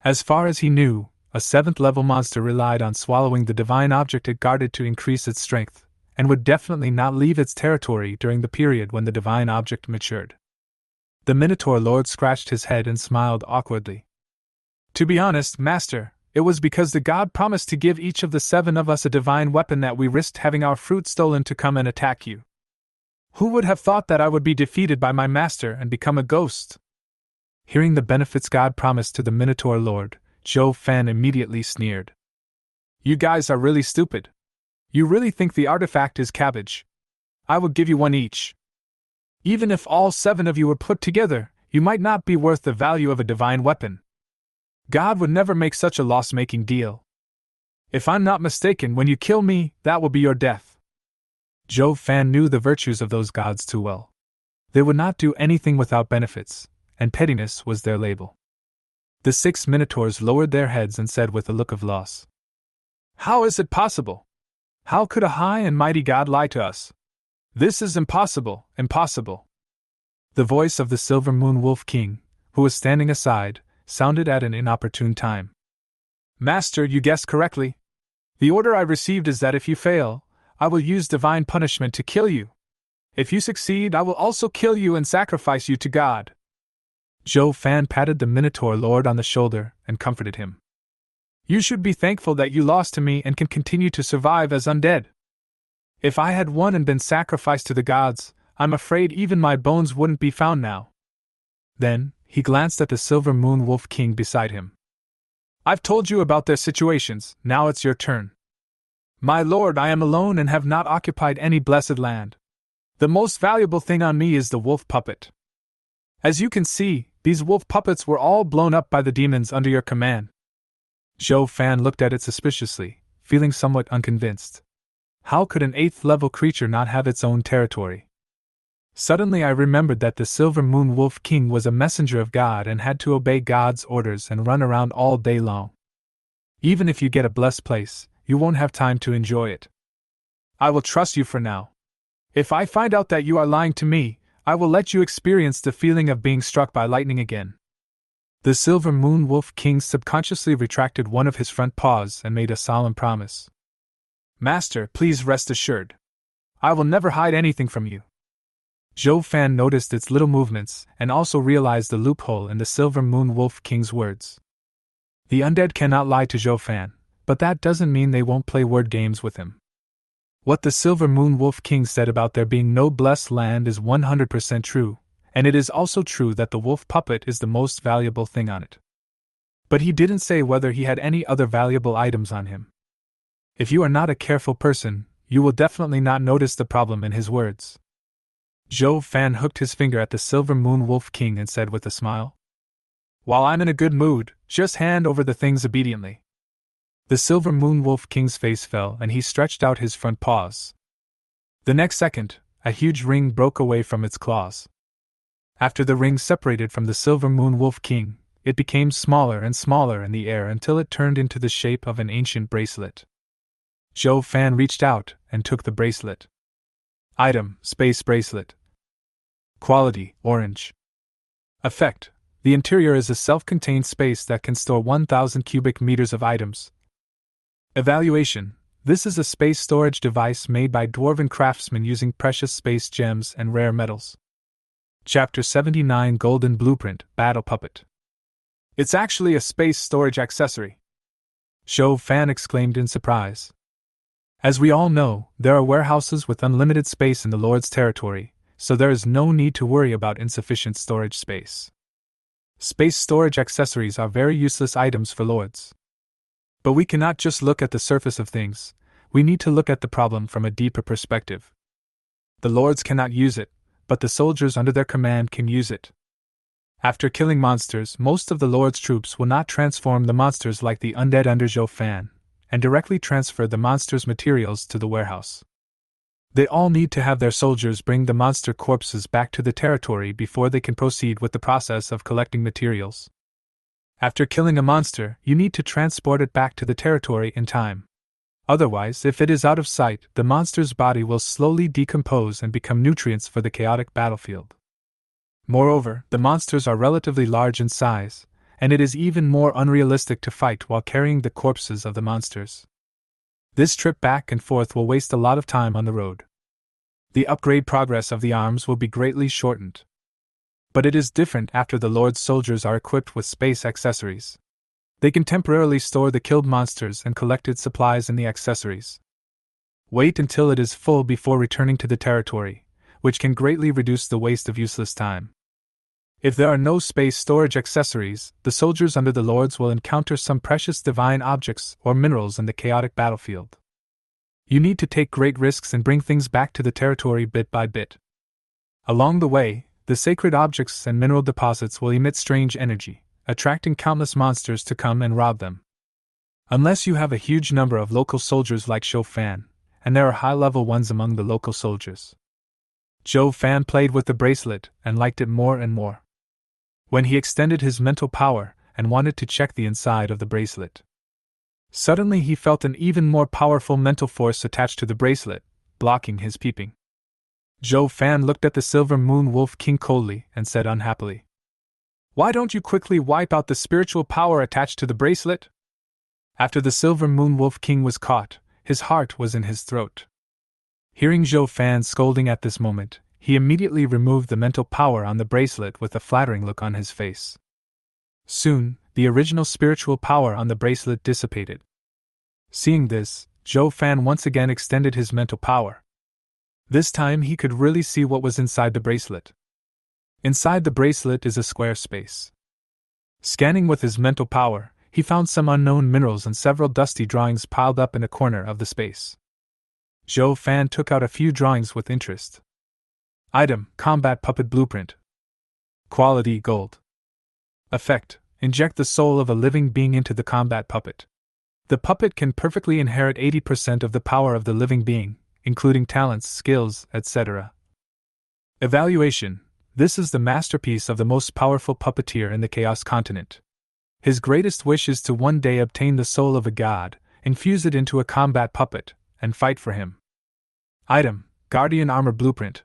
As far as he knew, a 7th level monster relied on swallowing the divine object it guarded to increase its strength, and would definitely not leave its territory during the period when the divine object matured. The Minotaur Lord scratched his head and smiled awkwardly. "To be honest, Master, it was because the god promised to give each of the 7 of us a divine weapon that we risked having our fruit stolen to come and attack you. Who would have thought that I would be defeated by my master and become a ghost?" Hearing the benefits God promised to the Minotaur Lord, Zhou Fan immediately sneered. "You guys are really stupid. You really think the artifact is cabbage? I will give you 1 each. Even if all 7 of you were put together, you might not be worth the value of a divine weapon. God would never make such a loss-making deal. If I'm not mistaken, when you kill me, that will be your death." Zhou Fan knew the virtues of those gods too well. They would not do anything without benefits, and pettiness was their label. The 6 Minotaurs lowered their heads and said with a look of loss, "How is it possible? How could a high and mighty god lie to us? This is impossible, impossible." The voice of the Silver Moon Wolf King, who was standing aside, sounded at an inopportune time. "Master, you guessed correctly. The order I received is that if you fail, I will use divine punishment to kill you. If you succeed, I will also kill you and sacrifice you to God. Zhou Fan patted the Minotaur Lord on the shoulder and comforted him. You should be thankful that you lost to me and can continue to survive as undead. If I had won and been sacrificed to the gods, I'm afraid even my bones wouldn't be found now. Then, he glanced at the Silver Moon Wolf King beside him. I've told you about their situations, now it's your turn. My lord, I am alone and have not occupied any blessed land. The most valuable thing on me is the wolf puppet. As you can see, these wolf puppets were all blown up by the demons under your command. Zhou Fan looked at it suspiciously, feeling somewhat unconvinced. How could an 8th level creature not have its own territory? Suddenly I remembered that the Silver Moon Wolf King was a messenger of God and had to obey God's orders and run around all day long. Even if you get a blessed place, you won't have time to enjoy it. I will trust you for now. If I find out that you are lying to me, I will let you experience the feeling of being struck by lightning again. The Silver Moon Wolf King subconsciously retracted one of his front paws and made a solemn promise. Master, please rest assured. I will never hide anything from you. Zhou Fan noticed its little movements and also realized the loophole in the Silver Moon Wolf King's words. The undead cannot lie to Zhou Fan, but that doesn't mean they won't play word games with him. What the Silver Moon Wolf King said about there being no blessed land is 100% true, and it is also true that the wolf puppet is the most valuable thing on it. But he didn't say whether he had any other valuable items on him. If you are not a careful person, you will definitely not notice the problem in his words. Zhou Fan hooked his finger at the Silver Moon Wolf King and said with a smile, While I'm in a good mood, just hand over the things obediently. The Silver Moon Wolf King's face fell and he stretched out his front paws. The next second, a huge ring broke away from its claws. After the ring separated from the Silver Moon Wolf King, it became smaller and smaller in the air until it turned into the shape of an ancient bracelet. Zhou Fan reached out and took the bracelet. Item, Space Bracelet. Quality, Orange. Effect, the interior is a self-contained space that can store 1,000 cubic meters of items. Evaluation, this is a space storage device made by dwarven craftsmen using precious space gems and rare metals. Chapter 79 Golden Blueprint, Battle Puppet. It's actually a space storage accessory. Zhou Fan exclaimed in surprise. As we all know, there are warehouses with unlimited space in the Lord's territory, so there is no need to worry about insufficient storage space. Space storage accessories are very useless items for Lords. But we cannot just look at the surface of things, we need to look at the problem from a deeper perspective. The Lords cannot use it, but the soldiers under their command can use it. After killing monsters, most of the Lord's troops will not transform the monsters like the undead under Zhou Fan, and directly transfer the monsters' materials to the warehouse. They all need to have their soldiers bring the monster corpses back to the territory before they can proceed with the process of collecting materials. After killing a monster, you need to transport it back to the territory in time. Otherwise, if it is out of sight, the monster's body will slowly decompose and become nutrients for the chaotic battlefield. Moreover, the monsters are relatively large in size, and it is even more unrealistic to fight while carrying the corpses of the monsters. This trip back and forth will waste a lot of time on the road. The upgrade progress of the arms will be greatly shortened. But it is different after the Lord's soldiers are equipped with space accessories. They can temporarily store the killed monsters and collected supplies in the accessories. Wait until it is full before returning to the territory, which can greatly reduce the waste of useless time. If there are no space storage accessories, the soldiers under the Lords will encounter some precious divine objects or minerals in the chaotic battlefield. You need to take great risks and bring things back to the territory bit by bit. Along the way, the sacred objects and mineral deposits will emit strange energy, attracting countless monsters to come and rob them. Unless you have a huge number of local soldiers like Zhou Fan, and there are high-level ones among the local soldiers. Zhou Fan played with the bracelet and liked it more and more. When he extended his mental power and wanted to check the inside of the bracelet, suddenly he felt an even more powerful mental force attached to the bracelet, blocking his peeping. Zhou Fan looked at the Silver Moon Wolf King coldly and said unhappily, "Why don't you quickly wipe out the spiritual power attached to the bracelet?" After the Silver Moon Wolf King was caught, his heart was in his throat. Hearing Zhou Fan scolding at this moment, he immediately removed the mental power on the bracelet with a flattering look on his face. Soon, the original spiritual power on the bracelet dissipated. Seeing this, Zhou Fan once again extended his mental power. This time he could really see what was inside the bracelet. Inside the bracelet is a square space. Scanning with his mental power, he found some unknown minerals and several dusty drawings piled up in a corner of the space. Zhou Fan took out a few drawings with interest. Item: Combat Puppet Blueprint. Quality: Gold. Effect: Inject the soul of a living being into the combat puppet. The puppet can perfectly inherit 80% of the power of the living being, including talents, skills, etc. Evaluation: This is the masterpiece of the most powerful puppeteer in the Chaos Continent. His greatest wish is to one day obtain the soul of a god, infuse it into a combat puppet, and fight for him. Item: Guardian Armor Blueprint.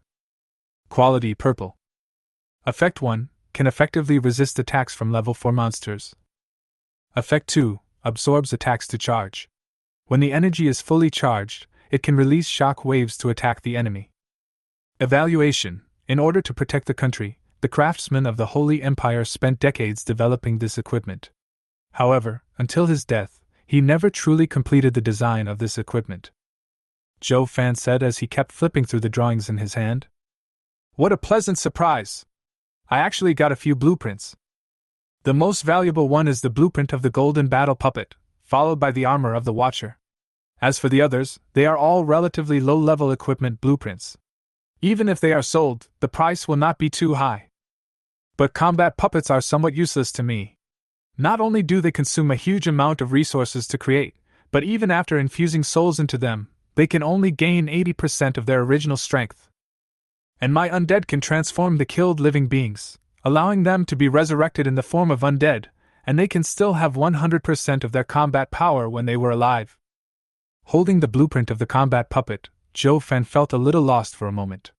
Quality: Purple. Effect 1: Can effectively resist attacks from level 4 monsters. Effect 2: Absorbs attacks to charge. When the energy is fully charged, it can release shock waves to attack the enemy. Evaluation: In order to protect the country, the craftsmen of the Holy Empire spent decades developing this equipment. However, until his death, he never truly completed the design of this equipment. Zhou Fan said as he kept flipping through the drawings in his hand. What a pleasant surprise! I actually got a few blueprints. The most valuable one is the blueprint of the golden battle puppet, followed by the armor of the Watcher. As for the others, they are all relatively low-level equipment blueprints. Even if they are sold, the price will not be too high. But combat puppets are somewhat useless to me. Not only do they consume a huge amount of resources to create, but even after infusing souls into them, they can only gain 80% of their original strength. And my undead can transform the killed living beings, allowing them to be resurrected in the form of undead, and they can still have 100% of their combat power when they were alive. Holding the blueprint of the combat puppet, Zhou Fan felt a little lost for a moment.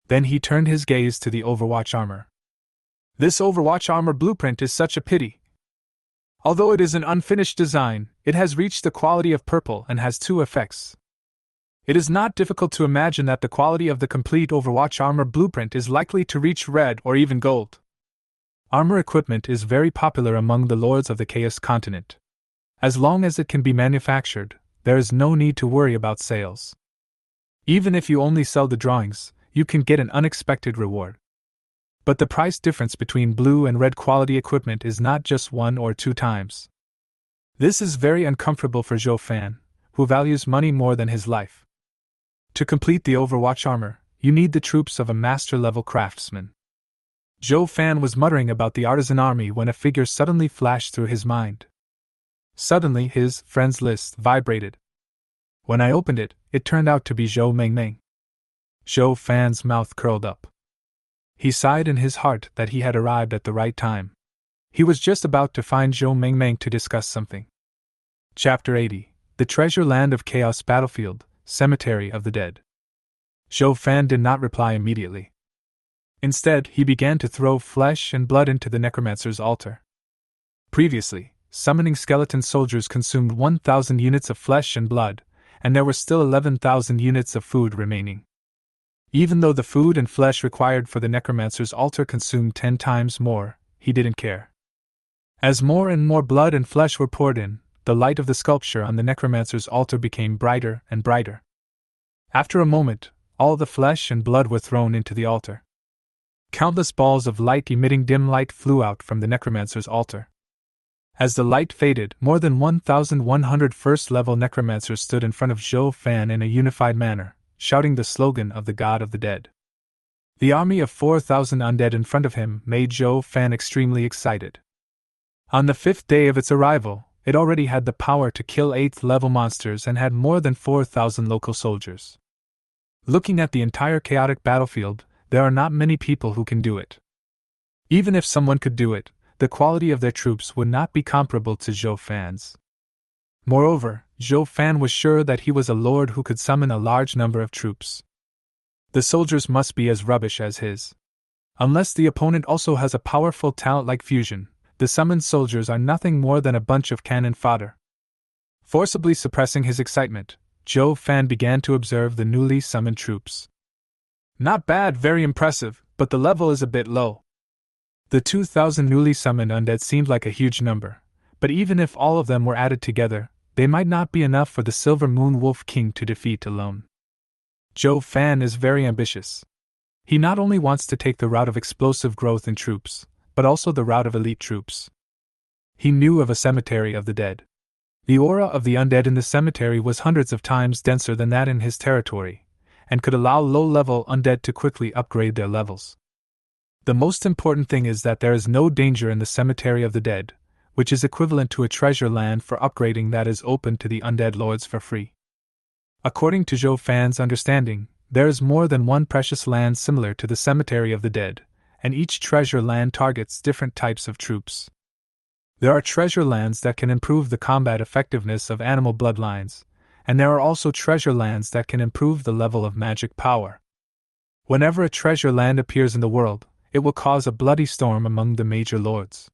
Then he turned his gaze to the Overwatch armor. This Overwatch armor blueprint is such a pity. Although it is an unfinished design, it has reached the quality of purple and has 2 effects. It is not difficult to imagine that the quality of the complete Overwatch armor blueprint is likely to reach red or even gold. Armor equipment is very popular among the lords of the Chaos Continent. As long as it can be manufactured, there is no need to worry about sales. Even if you only sell the drawings, you can get an unexpected reward. But the price difference between blue and red quality equipment is not just 1 or 2 times. This is very uncomfortable for Zhou Fan, who values money more than his life. To complete the Overwatch armor, you need the troops of a master-level craftsman. Zhou Fan was muttering about the artisan army when a figure suddenly flashed through his mind. Suddenly his friends list vibrated. When I opened it, it turned out to be Zhou Mengmeng. Zhou Fan's mouth curled up. He sighed in his heart that he had arrived at the right time. He was just about to find Zhou Mengmeng to discuss something. Chapter 80: The Treasure Land of Chaos Battlefield, Cemetery of the Dead. Zhou Fan did not reply immediately. Instead, he began to throw flesh and blood into the necromancer's altar. Previously, summoning skeleton soldiers consumed 1,000 units of flesh and blood, and there were still 11,000 units of food remaining. Even though the food and flesh required for the necromancer's altar consumed 10 times more, he didn't care. As more and more blood and flesh were poured in, the light of the sculpture on the necromancer's altar became brighter and brighter. After a moment, all the flesh and blood were thrown into the altar. Countless balls of light emitting dim light flew out from the necromancer's altar. As the light faded, more than 1,100 first-level necromancers stood in front of Zhou Fan in a unified manner, shouting the slogan of the God of the Dead. The army of 4,000 undead in front of him made Zhou Fan extremely excited. On the 5th day of its arrival, it already had the power to kill 8th-level monsters and had more than 4,000 local soldiers. Looking at the entire chaotic battlefield, there are not many people who can do it. Even if someone could do it, the quality of their troops would not be comparable to Zhou Fan's. Moreover, Zhou Fan was sure that he was a lord who could summon a large number of troops. The soldiers must be as rubbish as his. Unless the opponent also has a powerful talent like fusion, the summoned soldiers are nothing more than a bunch of cannon fodder. Forcibly suppressing his excitement, Zhou Fan began to observe the newly summoned troops. Not bad, very impressive, but the level is a bit low. The 2,000 newly summoned undead seemed like a huge number, but even if all of them were added together, they might not be enough for the Silver Moon Wolf King to defeat alone. Zhou Fan is very ambitious. He not only wants to take the route of explosive growth in troops, but also the route of elite troops. He knew of a cemetery of the dead. The aura of the undead in the cemetery was hundreds of times denser than that in his territory, and could allow low-level undead to quickly upgrade their levels. The most important thing is that there is no danger in the cemetery of the dead, which is equivalent to a treasure land for upgrading that is open to the undead lords for free. According to Zhou Fan's understanding, there is more than one precious land similar to the cemetery of the dead, and each treasure land targets different types of troops. There are treasure lands that can improve the combat effectiveness of animal bloodlines, and there are also treasure lands that can improve the level of magic power. Whenever a treasure land appears in the world, it will cause a bloody storm among the major lords.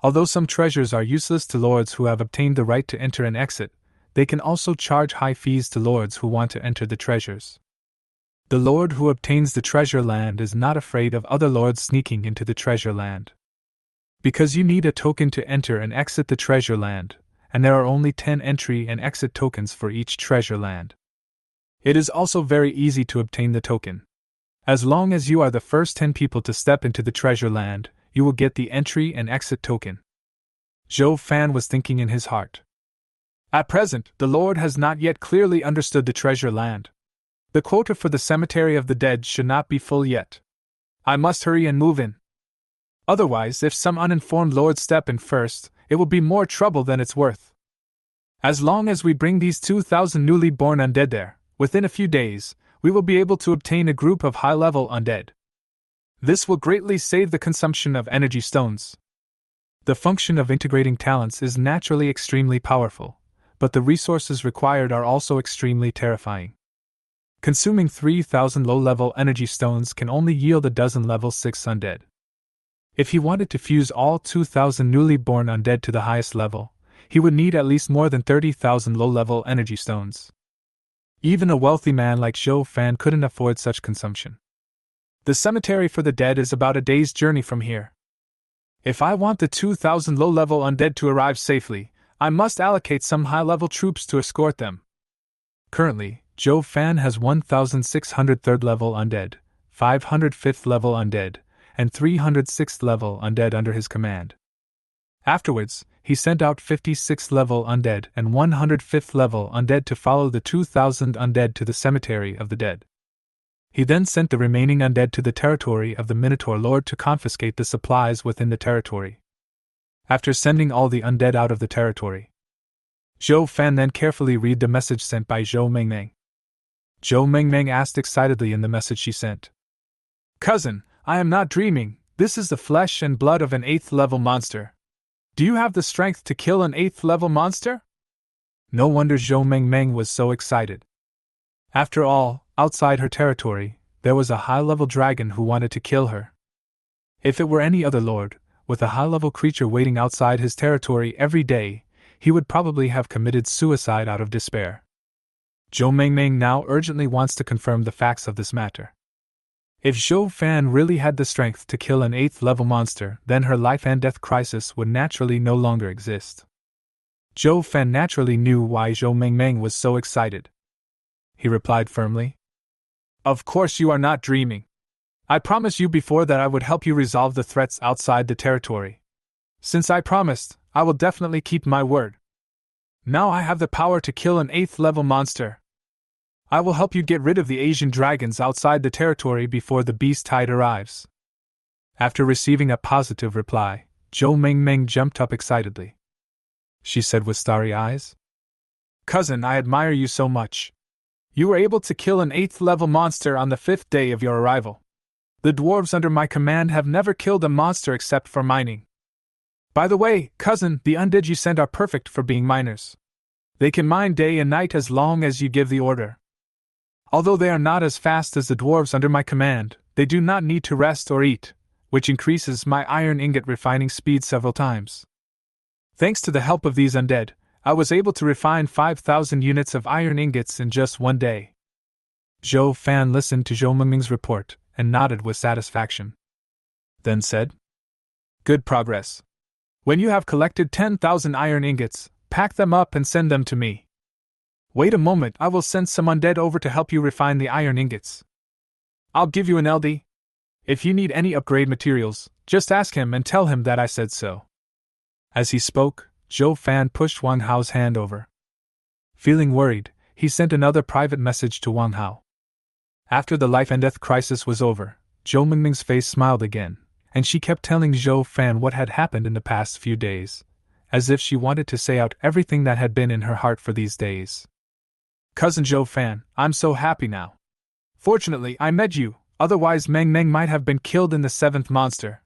Although some treasures are useless to lords who have obtained the right to enter and exit, they can also charge high fees to lords who want to enter the treasures. The lord who obtains the treasure land is not afraid of other lords sneaking into the treasure land. Because you need a token to enter and exit the treasure land, and there are only 10 entry and exit tokens for each treasure land. It is also very easy to obtain the token. As long as you are the first 10 people to step into the treasure land, you will get the entry and exit token. Zhou Fan was thinking in his heart. At present, the Lord has not yet clearly understood the treasure land. The quota for the cemetery of the dead should not be full yet. I must hurry and move in. Otherwise, if some uninformed lords step in first, it will be more trouble than it's worth. As long as we bring these 2,000 newly born undead there, within a few days, we will be able to obtain a group of high-level undead. This will greatly save the consumption of energy stones. The function of integrating talents is naturally extremely powerful, but the resources required are also extremely terrifying. Consuming 3,000 low-level energy stones can only yield a dozen level 6 undead. If he wanted to fuse all 2,000 newly born undead to the highest level, he would need at least more than 30,000 low-level energy stones. Even a wealthy man like Zhou Fan couldn't afford such consumption. The cemetery for the dead is about a day's journey from here. If I want the 2,000 low-level undead to arrive safely, I must allocate some high-level troops to escort them. Currently, Zhou Fan has 1,600 third-level undead, 500 fifth-level undead, and 300 sixth-level undead under his command. Afterwards, he sent out 50 sixth-level undead and 100 fifth-level undead to follow the 2,000 undead to the cemetery of the dead. He then sent the remaining undead to the territory of the Minotaur Lord to confiscate the supplies within the territory. After sending all the undead out of the territory, Zhou Fan then carefully read the message sent by Zhou Mengmeng. Zhou Mengmeng asked excitedly in the message she sent. Cousin, I am not dreaming, this is the flesh and blood of an 8th level monster. Do you have the strength to kill an 8th level monster? No wonder Zhou Mengmeng was so excited. After all, outside her territory, there was a high-level dragon who wanted to kill her. If it were any other lord, with a high-level creature waiting outside his territory every day, he would probably have committed suicide out of despair. Zhou Mengmeng now urgently wants to confirm the facts of this matter. If Zhou Fan really had the strength to kill an 8th level monster, then her life and death crisis would naturally no longer exist. Zhou Fan naturally knew why Zhou Mengmeng was so excited. He replied firmly. Of course you are not dreaming. I promised you before that I would help you resolve the threats outside the territory. Since I promised, I will definitely keep my word. Now I have the power to kill an 8th level monster. I will help you get rid of the Asian dragons outside the territory before the beast tide arrives. After receiving a positive reply, Zhou Mengmeng jumped up excitedly. She said with starry eyes. Cousin, I admire you so much. You were able to kill an 8th level monster on the 5th day of your arrival. The dwarves under my command have never killed a monster except for mining. By the way, cousin, the undead you sent are perfect for being miners. They can mine day and night as long as you give the order. Although they are not as fast as the dwarves under my command, they do not need to rest or eat, which increases my iron ingot refining speed several times. Thanks to the help of these undead, I was able to refine 5,000 units of iron ingots in just one day. Zhou Fan listened to Zhou Mengming's report and nodded with satisfaction. Then said, "Good progress. When you have collected 10,000 iron ingots, pack them up and send them to me. Wait a moment, I will send some undead over to help you refine the iron ingots. I'll give you an LD. If you need any upgrade materials, just ask him and tell him that I said so." As he spoke, Zhou Fan pushed Wang Hao's hand over. Feeling worried, he sent another private message to Wang Hao. After the life and death crisis was over, Zhou Mengming's face smiled again, and she kept telling Zhou Fan what had happened in the past few days, as if she wanted to say out everything that had been in her heart for these days. "Cousin Zhou Fan, I'm so happy now. Fortunately, I met you, otherwise Meng Meng might have been killed in the 7th monster.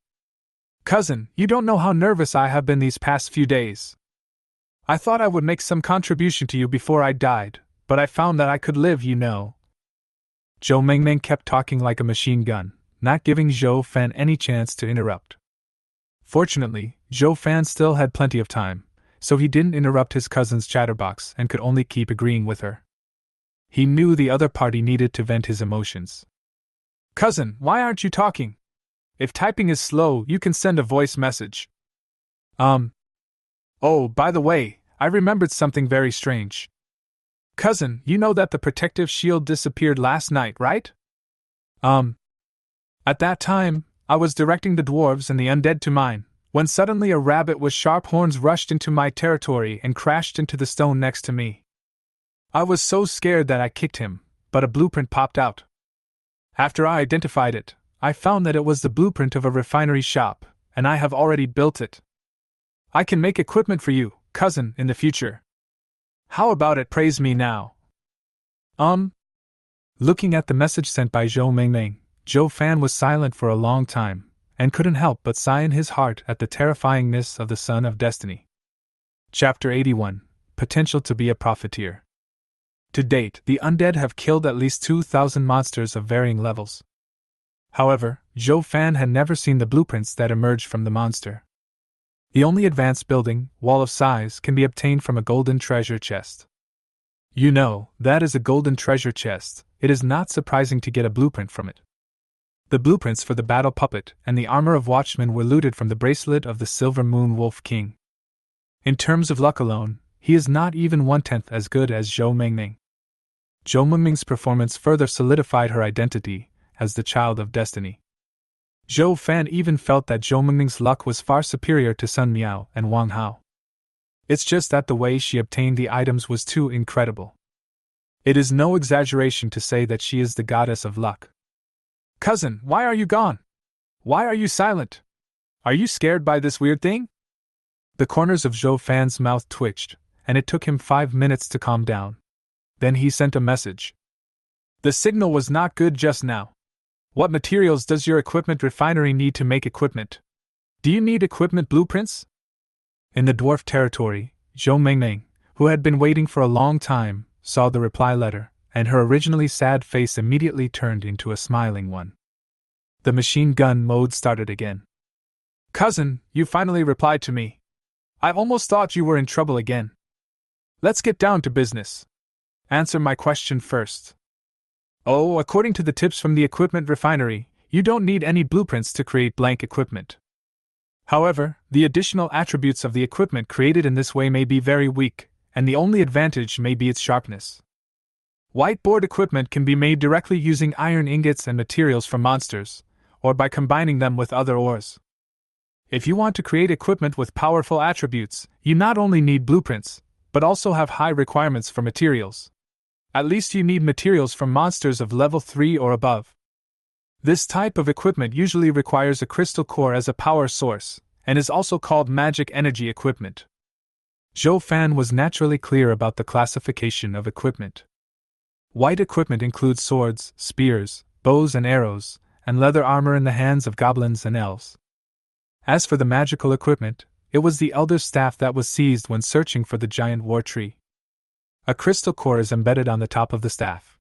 Cousin, you don't know how nervous I have been these past few days. I thought I would make some contribution to you before I died, but I found that I could live, you know." Zhou Mengming kept talking like a machine gun, not giving Zhou Fan any chance to interrupt. Fortunately, Zhou Fan still had plenty of time, so he didn't interrupt his cousin's chatterbox and could only keep agreeing with her. He knew the other party needed to vent his emotions. "Cousin, why aren't you talking? If typing is slow, you can send a voice message." Oh, by the way, I remembered something very strange. Cousin, you know that the protective shield disappeared last night, right? At that time, I was directing the dwarves and the undead to mine, when suddenly a rabbit with sharp horns rushed into my territory and crashed into the stone next to me. I was so scared that I kicked him, but a blueprint popped out. After I identified it, I found that it was the blueprint of a refinery shop, and I have already built it. I can make equipment for you, cousin, in the future. How about it, praise me now? Looking at the message sent by Zhou Mengming, Zhou Fan was silent for a long time, and couldn't help but sigh in his heart at the terrifyingness of the Son of Destiny. Chapter 81 Potential to be a Profiteer. To date, the undead have killed at least 2,000 monsters of varying levels. However, Zhou Fan had never seen the blueprints that emerged from the monster. The only advanced building, wall of size, can be obtained from a golden treasure chest. You know, that is a golden treasure chest. It is not surprising to get a blueprint from it. The blueprints for the battle puppet and the armor of watchman were looted from the bracelet of the Silver Moon Wolf King. In terms of luck alone, he is not even 1/10 as good as Zhou Mengming. Zhou Mengming's performance further solidified her identity as the child of destiny. Zhou Fan even felt that Zhou Mengming's luck was far superior to Sun Miao and Wang Hao. It's just that the way she obtained the items was too incredible. It is no exaggeration to say that she is the goddess of luck. Cousin, why are you gone? Why are you silent? Are you scared by this weird thing? The corners of Zhou Fan's mouth twitched, and it took him 5 minutes to calm down. Then he sent a message. The signal was not good just now. What materials does your equipment refinery need to make equipment? Do you need equipment blueprints? In the dwarf territory, Zhou Mengming, who had been waiting for a long time, saw the reply letter, and her originally sad face immediately turned into a smiling one. The machine gun mode started again. Cousin, you finally replied to me. I almost thought you were in trouble again. Let's get down to business. Answer my question first. Oh, according to the tips from the equipment refinery, you don't need any blueprints to create blank equipment. However, the additional attributes of the equipment created in this way may be very weak, and the only advantage may be its sharpness. Whiteboard equipment can be made directly using iron ingots and materials from monsters, or by combining them with other ores. If you want to create equipment with powerful attributes, you not only need blueprints, but also have high requirements for materials. At least you need materials from monsters of level 3 or above. This type of equipment usually requires a crystal core as a power source, and is also called magic energy equipment. Zhou Fan was naturally clear about the classification of equipment. White equipment includes swords, spears, bows and arrows, and leather armor in the hands of goblins and elves. As for the magical equipment, it was the Elder's Staff that was seized when searching for the giant war tree. A crystal core is embedded on the top of the staff.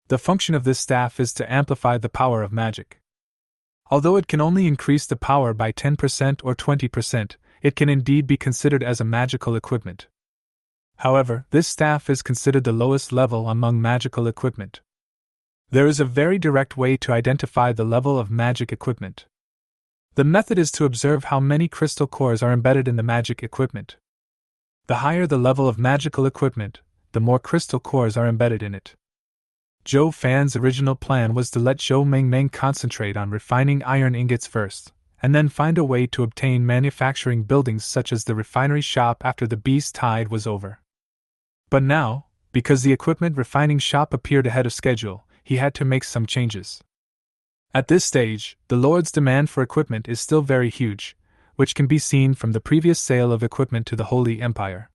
The function of this staff is to amplify the power of magic. Although it can only increase the power by 10% or 20%, it can indeed be considered as a magical equipment. However, this staff is considered the lowest level among magical equipment. There is a very direct way to identify the level of magic equipment. The method is to observe how many crystal cores are embedded in the magic equipment. The higher the level of magical equipment, the more crystal cores are embedded in it. Zhou Fan's original plan was to let Zhou Mengmeng concentrate on refining iron ingots first, and then find a way to obtain manufacturing buildings such as the refinery shop after the beast tide was over. But now, because the equipment refining shop appeared ahead of schedule, he had to make some changes. At this stage, the Lord's demand for equipment is still very huge, which can be seen from the previous sale of equipment to the Holy Empire.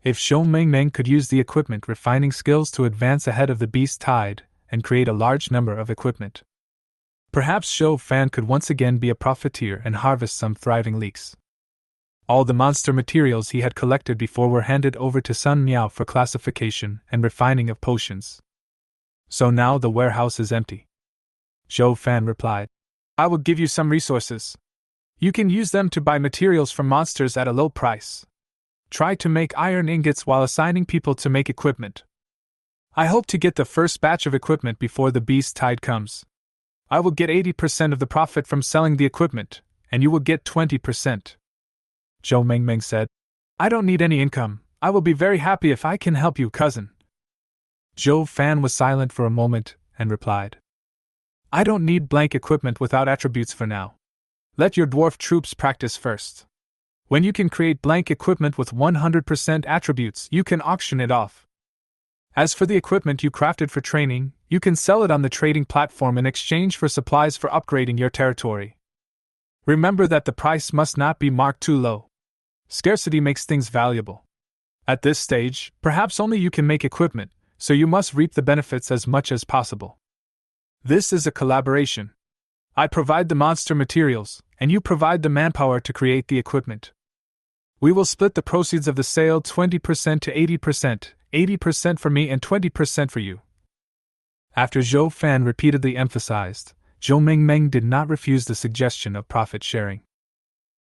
If Zhou Mengmeng could use the equipment refining skills to advance ahead of the beast tide and create a large number of equipment, perhaps Zhou Fan could once again be a profiteer and harvest some thriving leaks. All the monster materials he had collected before were handed over to Sun Miao for classification and refining of potions. So now the warehouse is empty. Zhou Fan replied, I will give you some resources. You can use them to buy materials from monsters at a low price. Try to make iron ingots while assigning people to make equipment. I hope to get the first batch of equipment before the beast tide comes. I will get 80% of the profit from selling the equipment, and you will get 20%. Zhou Mengmeng said, I don't need any income. I will be very happy if I can help you, cousin. Zhou Fan was silent for a moment, and replied, I don't need blank equipment without attributes for now. Let your dwarf troops practice first. When you can create blank equipment with 100% attributes, you can auction it off. As for the equipment you crafted for training, you can sell it on the trading platform in exchange for supplies for upgrading your territory. Remember that the price must not be marked too low. Scarcity makes things valuable. At this stage, perhaps only you can make equipment, so you must reap the benefits as much as possible. This is a collaboration. I provide the monster materials, and you provide the manpower to create the equipment. We will split the proceeds of the sale 20% to 80%, 80% for me and 20% for you. After Zhou Fan repeatedly emphasized, Zhou Mengmeng did not refuse the suggestion of profit sharing.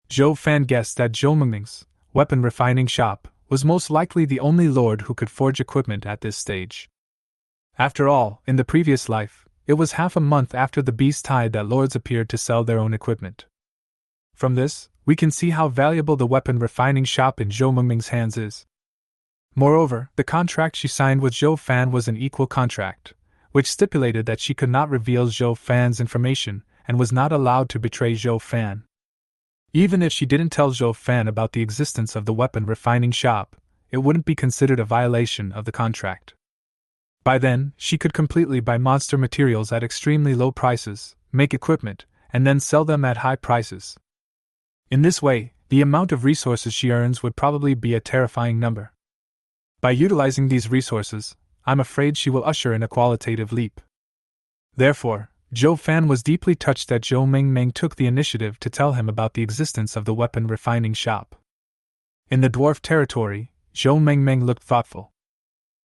Zhou Fan guessed that Zhou Mengmeng's weapon refining shop was most likely the only lord who could forge equipment at this stage. After all, in the previous life, it was half a month after the beast tide that lords appeared to sell their own equipment. From this, we can see how valuable the weapon refining shop in Zhou Mengmeng's hands is. Moreover, the contract she signed with Zhou Fan was an equal contract, which stipulated that she could not reveal Zhou Fan's information and was not allowed to betray Zhou Fan. Even if she didn't tell Zhou Fan about the existence of the weapon refining shop, it wouldn't be considered a violation of the contract. By then, she could completely buy monster materials at extremely low prices, make equipment, and then sell them at high prices. In this way, the amount of resources she earns would probably be a terrifying number. By utilizing these resources, I'm afraid she will usher in a qualitative leap. Therefore, Zhou Fan was deeply touched that Zhou Mengmeng took the initiative to tell him about the existence of the weapon refining shop. In the dwarf territory, Zhou Mengmeng looked thoughtful.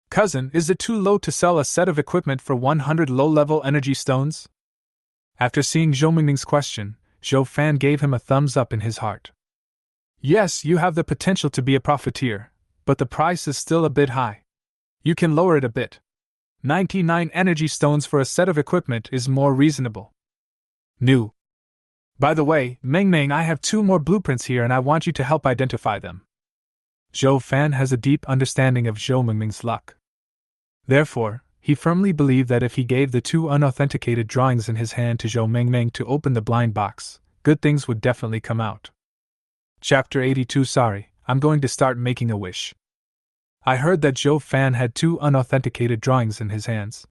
Cousin, is it too low to sell a set of equipment for 100 low-level energy stones? After seeing Zhou Mengmeng's question, Zhou Fan gave him a thumbs up in his heart. Yes, you have the potential to be a profiteer, but the price is still a bit high. You can lower it a bit. 99 energy stones for a set of equipment is more reasonable. New. By the way, Mengmeng, I have 2 more blueprints here and I want you to help identify them. Zhou Fan has a deep understanding of Zhou Mengmeng's luck. Therefore, he firmly believed that if he gave the 2 unauthenticated drawings in his hand to Zhou Mengmeng to open the blind box, good things would definitely come out. Chapter 82. Sorry, I'm going to start making a wish. I heard that Zhou Fan had 2 unauthenticated drawings in his hands.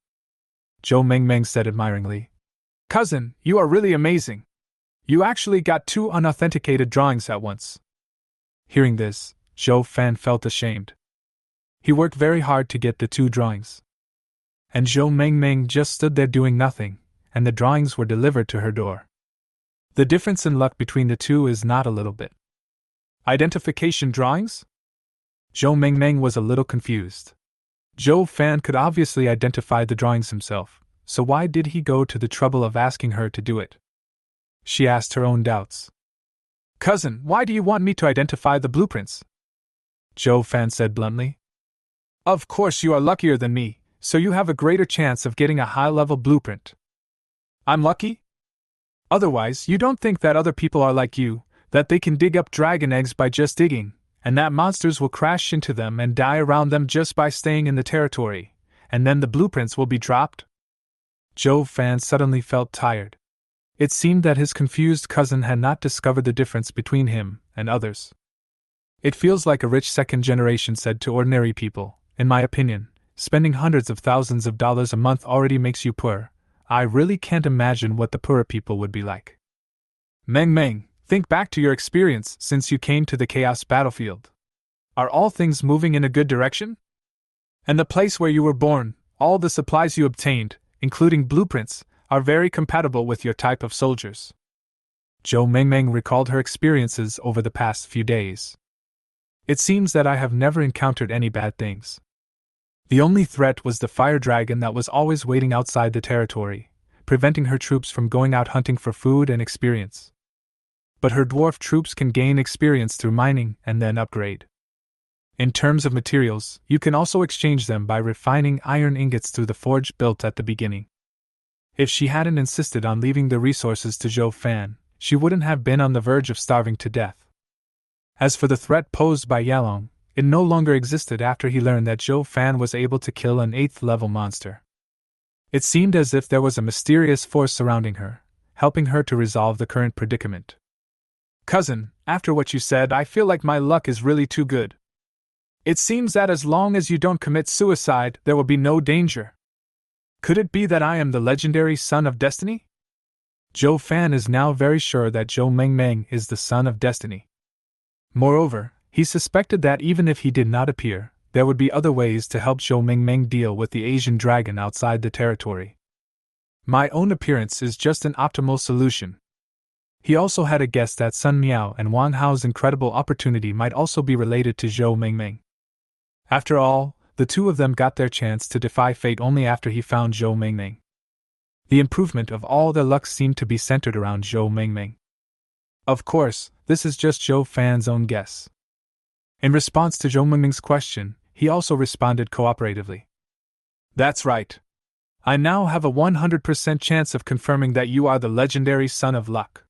Zhou Mengmeng said admiringly, Cousin, you are really amazing. You actually got 2 unauthenticated drawings at once. Hearing this, Zhou Fan felt ashamed. He worked very hard to get the 2 drawings. And Zhou Mengmeng just stood there doing nothing, and the drawings were delivered to her door. The difference in luck between the 2 is not a little bit. Identification drawings? Zhou Mengmeng was a little confused. Zhou Fan could obviously identify the drawings himself, so why did he go to the trouble of asking her to do it? She asked her own doubts. Cousin, why do you want me to identify the blueprints? Zhou Fan said bluntly. Of course you are luckier than me, so you have a greater chance of getting a high-level blueprint. I'm lucky? Otherwise, you don't think that other people are like you, that they can dig up dragon eggs by just digging, and that monsters will crash into them and die around them just by staying in the territory, and then the blueprints will be dropped? Zhou Fan suddenly felt tired. It seemed that his confused cousin had not discovered the difference between him and others. It feels like a rich second generation said to ordinary people, in my opinion, spending hundreds of thousands of dollars a month already makes you poor. I really can't imagine what the poorer people would be like. Meng, think back to your experience since you came to the Chaos Battlefield. Are all things moving in a good direction? And the place where you were born, all the supplies you obtained, including blueprints, are very compatible with your type of soldiers. Zhou Mengmeng recalled her experiences over the past few days. It seems that I have never encountered any bad things. The only threat was the fire dragon that was always waiting outside the territory, preventing her troops from going out hunting for food and experience. But her dwarf troops can gain experience through mining and then upgrade. In terms of materials, you can also exchange them by refining iron ingots through the forge built at the beginning. If she hadn't insisted on leaving the resources to Zhou Fan, she wouldn't have been on the verge of starving to death. As for the threat posed by Yalong, it no longer existed after he learned that Zhou Fan was able to kill an 8th-level monster. It seemed as if there was a mysterious force surrounding her, helping her to resolve the current predicament. Cousin, after what you said, I feel like my luck is really too good. It seems that as long as you don't commit suicide, there will be no danger. Could it be that I am the legendary son of destiny? Zhou Fan is now very sure that Zhou Mengmeng is the son of destiny. Moreover, he suspected that even if he did not appear, there would be other ways to help Zhou Mengmeng deal with the Asian dragon outside the territory. My own appearance is just an optimal solution. He also had a guess that Sun Miao and Wang Hao's incredible opportunity might also be related to Zhou Mengmeng. After all, the two of them got their chance to defy fate only after he found Zhou Mengmeng. The improvement of all their luck seemed to be centered around Zhou Mengmeng. Of course, this is just Zhou Fan's own guess. In response to Zhou Mengmeng's question, he also responded cooperatively. That's right. I now have a 100% chance of confirming that you are the legendary son of luck.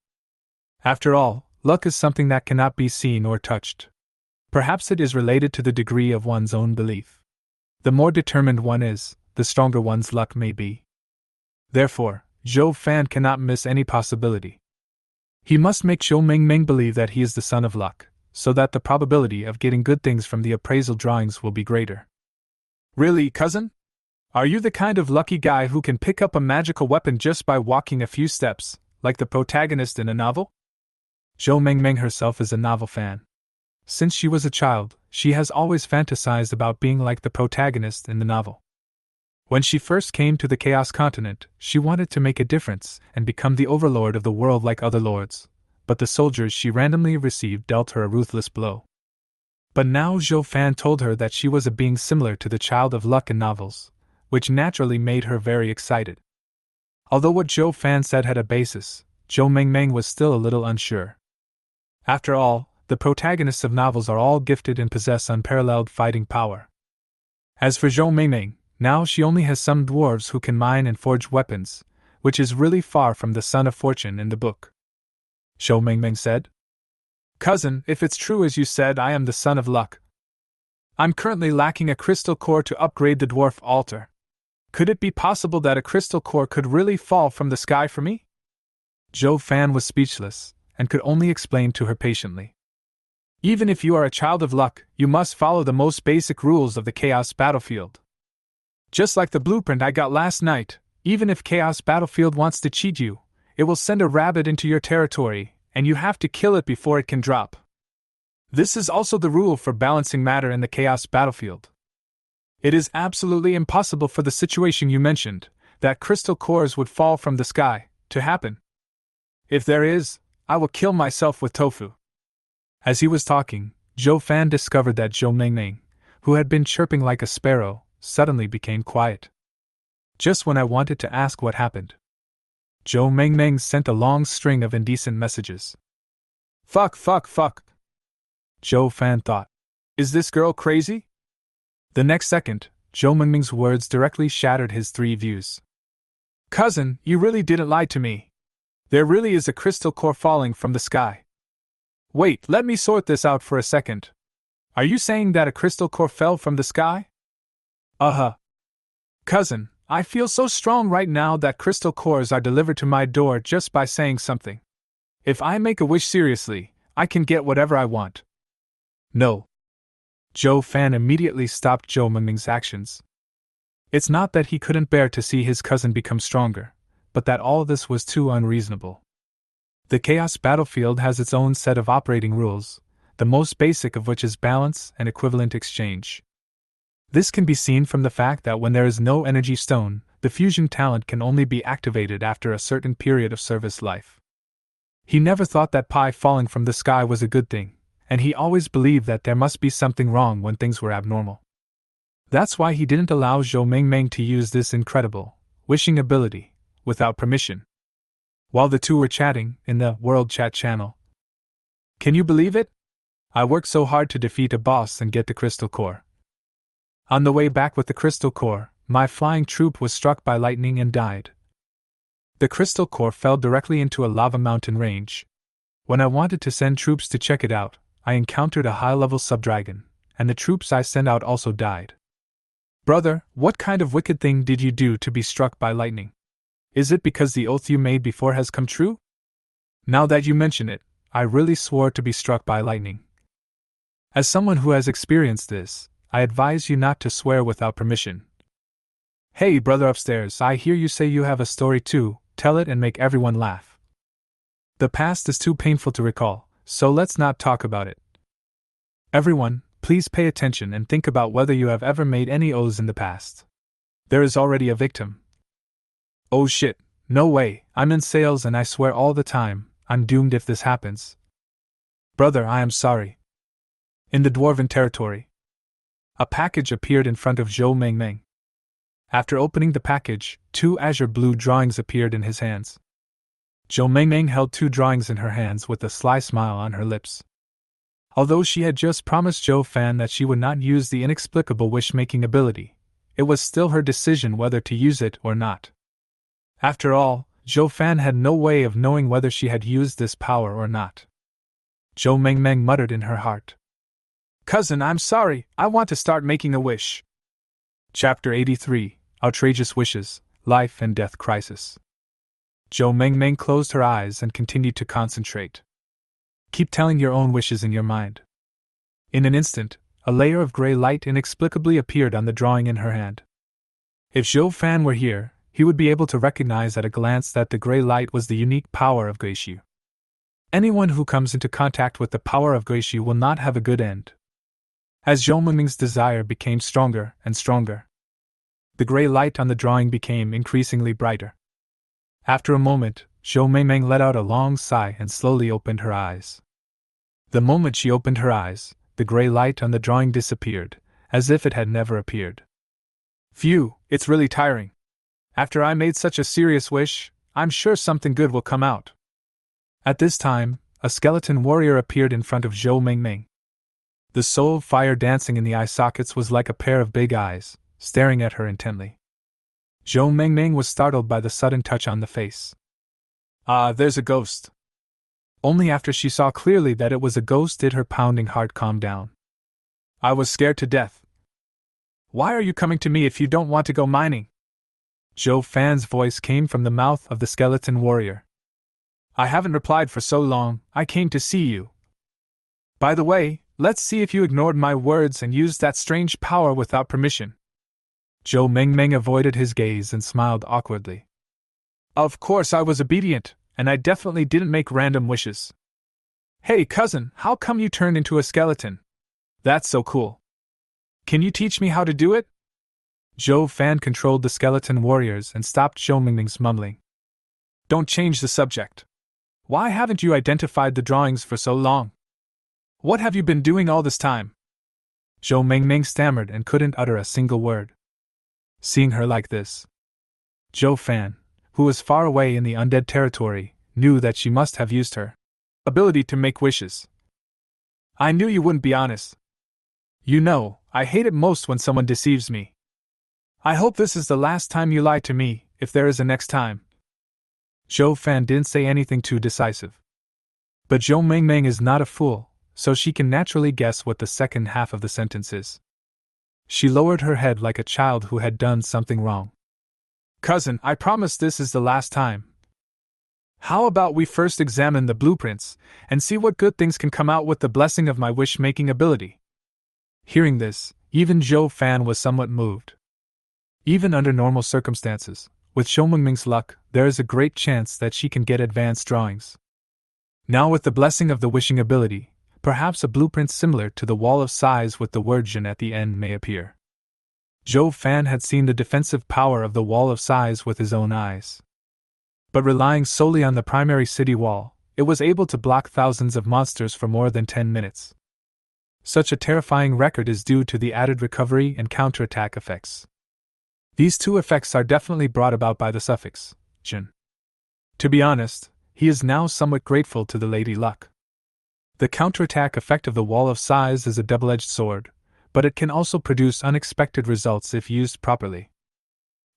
After all, luck is something that cannot be seen or touched. Perhaps it is related to the degree of one's own belief. The more determined one is, the stronger one's luck may be. Therefore, Zhou Fan cannot miss any possibility. He must make Zhou Mengmeng believe that he is the son of luck, so that the probability of getting good things from the appraisal drawings will be greater. Really, cousin? Are you the kind of lucky guy who can pick up a magical weapon just by walking a few steps, like the protagonist in a novel? Zhou Mengmeng herself is a novel fan. Since she was a child, she has always fantasized about being like the protagonist in the novel. When she first came to the Chaos Continent, she wanted to make a difference and become the overlord of the world like other lords, but the soldiers she randomly received dealt her a ruthless blow. But now Zhou Fan told her that she was a being similar to the child of luck in novels, which naturally made her very excited. Although what Zhou Fan said had a basis, Zhou Mengmeng was still a little unsure. After all, the protagonists of novels are all gifted and possess unparalleled fighting power. As for Zhou Mengmeng, now she only has some dwarves who can mine and forge weapons, which is really far from the Son of Fortune in the book. Zhou Mengmeng said. Cousin, if it's true as you said I am the son of luck. I'm currently lacking a crystal core to upgrade the dwarf altar. Could it be possible that a crystal core could really fall from the sky for me? Zhou Fan was speechless, and could only explain to her patiently. Even if you are a child of luck, you must follow the most basic rules of the Chaos Battlefield. Just like the blueprint I got last night, even if Chaos Battlefield wants to cheat you, it will send a rabbit into your territory, and you have to kill it before it can drop. This is also the rule for balancing matter in the Chaos Battlefield. It is absolutely impossible for the situation you mentioned, that crystal cores would fall from the sky, to happen. If there is, I will kill myself with tofu. As he was talking, Zhou Fan discovered that Zhou Mengmeng, who had been chirping like a sparrow, suddenly became quiet. Just when I wanted to ask what happened, Zhou Mengmeng sent a long string of indecent messages. Fuck. Zhou Fan thought. Is this girl crazy? The next second, Zhou Mingming's words directly shattered his three views. Cousin, you really didn't lie to me. There really is a crystal core falling from the sky. Wait, let me sort this out for a second. Are you saying that a crystal core fell from the sky? Uh-huh. Cousin, I feel so strong right now that crystal cores are delivered to my door just by saying something. If I make a wish seriously, I can get whatever I want. No. Zhou Fan immediately stopped Zhou Mingming's actions. It's not that he couldn't bear to see his cousin become stronger, but that all this was too unreasonable. The Chaos Battlefield has its own set of operating rules, the most basic of which is balance and equivalent exchange. This can be seen from the fact that when there is no energy stone, the fusion talent can only be activated after a certain period of service life. He never thought that pie falling from the sky was a good thing, and he always believed that there must be something wrong when things were abnormal. That's why he didn't allow Zhou Mingming to use this incredible, wishing ability, without permission. While the two were chatting in the World Chat channel. Can you believe it? I worked so hard to defeat a boss and get the crystal core. On the way back with the crystal core, my flying troop was struck by lightning and died. The crystal core fell directly into a lava mountain range. When I wanted to send troops to check it out, I encountered a high-level subdragon, and the troops I sent out also died. Brother, what kind of wicked thing did you do to be struck by lightning? Is it because the oath you made before has come true? Now that you mention it, I really swore to be struck by lightning. As someone who has experienced this, I advise you not to swear without permission. Hey, brother upstairs, I hear you say you have a story too, tell it and make everyone laugh. The past is too painful to recall, so let's not talk about it. Everyone, please pay attention and think about whether you have ever made any oaths in the past. There is already a victim. Oh shit, no way, I'm in sales and I swear all the time, I'm doomed if this happens. Brother, I am sorry. In the dwarven territory, a package appeared in front of Zhou Mingming. After opening the package, 2 azure blue drawings appeared in his hands. Zhou Mingming held 2 drawings in her hands with a sly smile on her lips. Although she had just promised Zhou Fan that she would not use the inexplicable wish-making ability, it was still her decision whether to use it or not. After all, Zhou Fan had no way of knowing whether she had used this power or not. Zhou Mingming muttered in her heart. Cousin, I'm sorry, I want to start making a wish. Chapter 83, Outrageous Wishes, Life and Death Crisis. Zhou Mingming closed her eyes and continued to concentrate. Keep telling your own wishes in your mind. In an instant, a layer of gray light inexplicably appeared on the drawing in her hand. If Zhou Fan were here, he would be able to recognize at a glance that the gray light was the unique power of Geishu. Anyone who comes into contact with the power of Geishu will not have a good end. As Zhou Mingming's desire became stronger and stronger, the gray light on the drawing became increasingly brighter. After a moment, Zhou Mingming let out a long sigh and slowly opened her eyes. The moment she opened her eyes, the gray light on the drawing disappeared, as if it had never appeared. Phew, it's really tiring. After I made such a serious wish, I'm sure something good will come out. At this time, a skeleton warrior appeared in front of Zhou Mingming. The soul of fire dancing in the eye sockets was like a pair of big eyes, staring at her intently. Zhou Mingming was startled by the sudden touch on the face. Ah, there's a ghost. Only after she saw clearly that it was a ghost did her pounding heart calm down. I was scared to death. Why are you coming to me if you don't want to go mining? Zhou Fan's voice came from the mouth of the skeleton warrior. I haven't replied for so long, I came to see you. By the way, let's see if you ignored my words and used that strange power without permission. Zhou Mingming avoided his gaze and smiled awkwardly. Of course I was obedient, and I definitely didn't make random wishes. Hey cousin, how come you turned into a skeleton? That's so cool. Can you teach me how to do it? Zhou Fan controlled the skeleton warriors and stopped Zhou Mingming's mumbling. Don't change the subject. Why haven't you identified the drawings for so long? What have you been doing all this time? Zhou Mingming stammered and couldn't utter a single word. Seeing her like this, Zhou Fan, who was far away in the undead territory, knew that she must have used her ability to make wishes. I knew you wouldn't be honest. You know, I hate it most when someone deceives me. I hope this is the last time you lie to me, if there is a next time. Zhou Fan didn't say anything too decisive. But Zhou Mengmeng is not a fool, so she can naturally guess what the second half of the sentence is. She lowered her head like a child who had done something wrong. Cousin, I promise this is the last time. How about we first examine the blueprints, and see what good things can come out with the blessing of my wish-making ability? Hearing this, even Zhou Fan was somewhat moved. Even under normal circumstances, with Zhou Mengmeng's luck, there is a great chance that she can get advanced drawings. Now with the blessing of the wishing ability, perhaps a blueprint similar to the wall of size with the word Jin at the end may appear. Zhou Fan had seen the defensive power of the wall of size with his own eyes. But relying solely on the primary city wall, it was able to block thousands of monsters for more than 10 minutes. Such a terrifying record is due to the added recovery and counterattack effects. These two effects are definitely brought about by the suffix, Jin. To be honest, he is now somewhat grateful to the Lady Luck. The counterattack effect of the wall of size is a double-edged sword, but it can also produce unexpected results if used properly.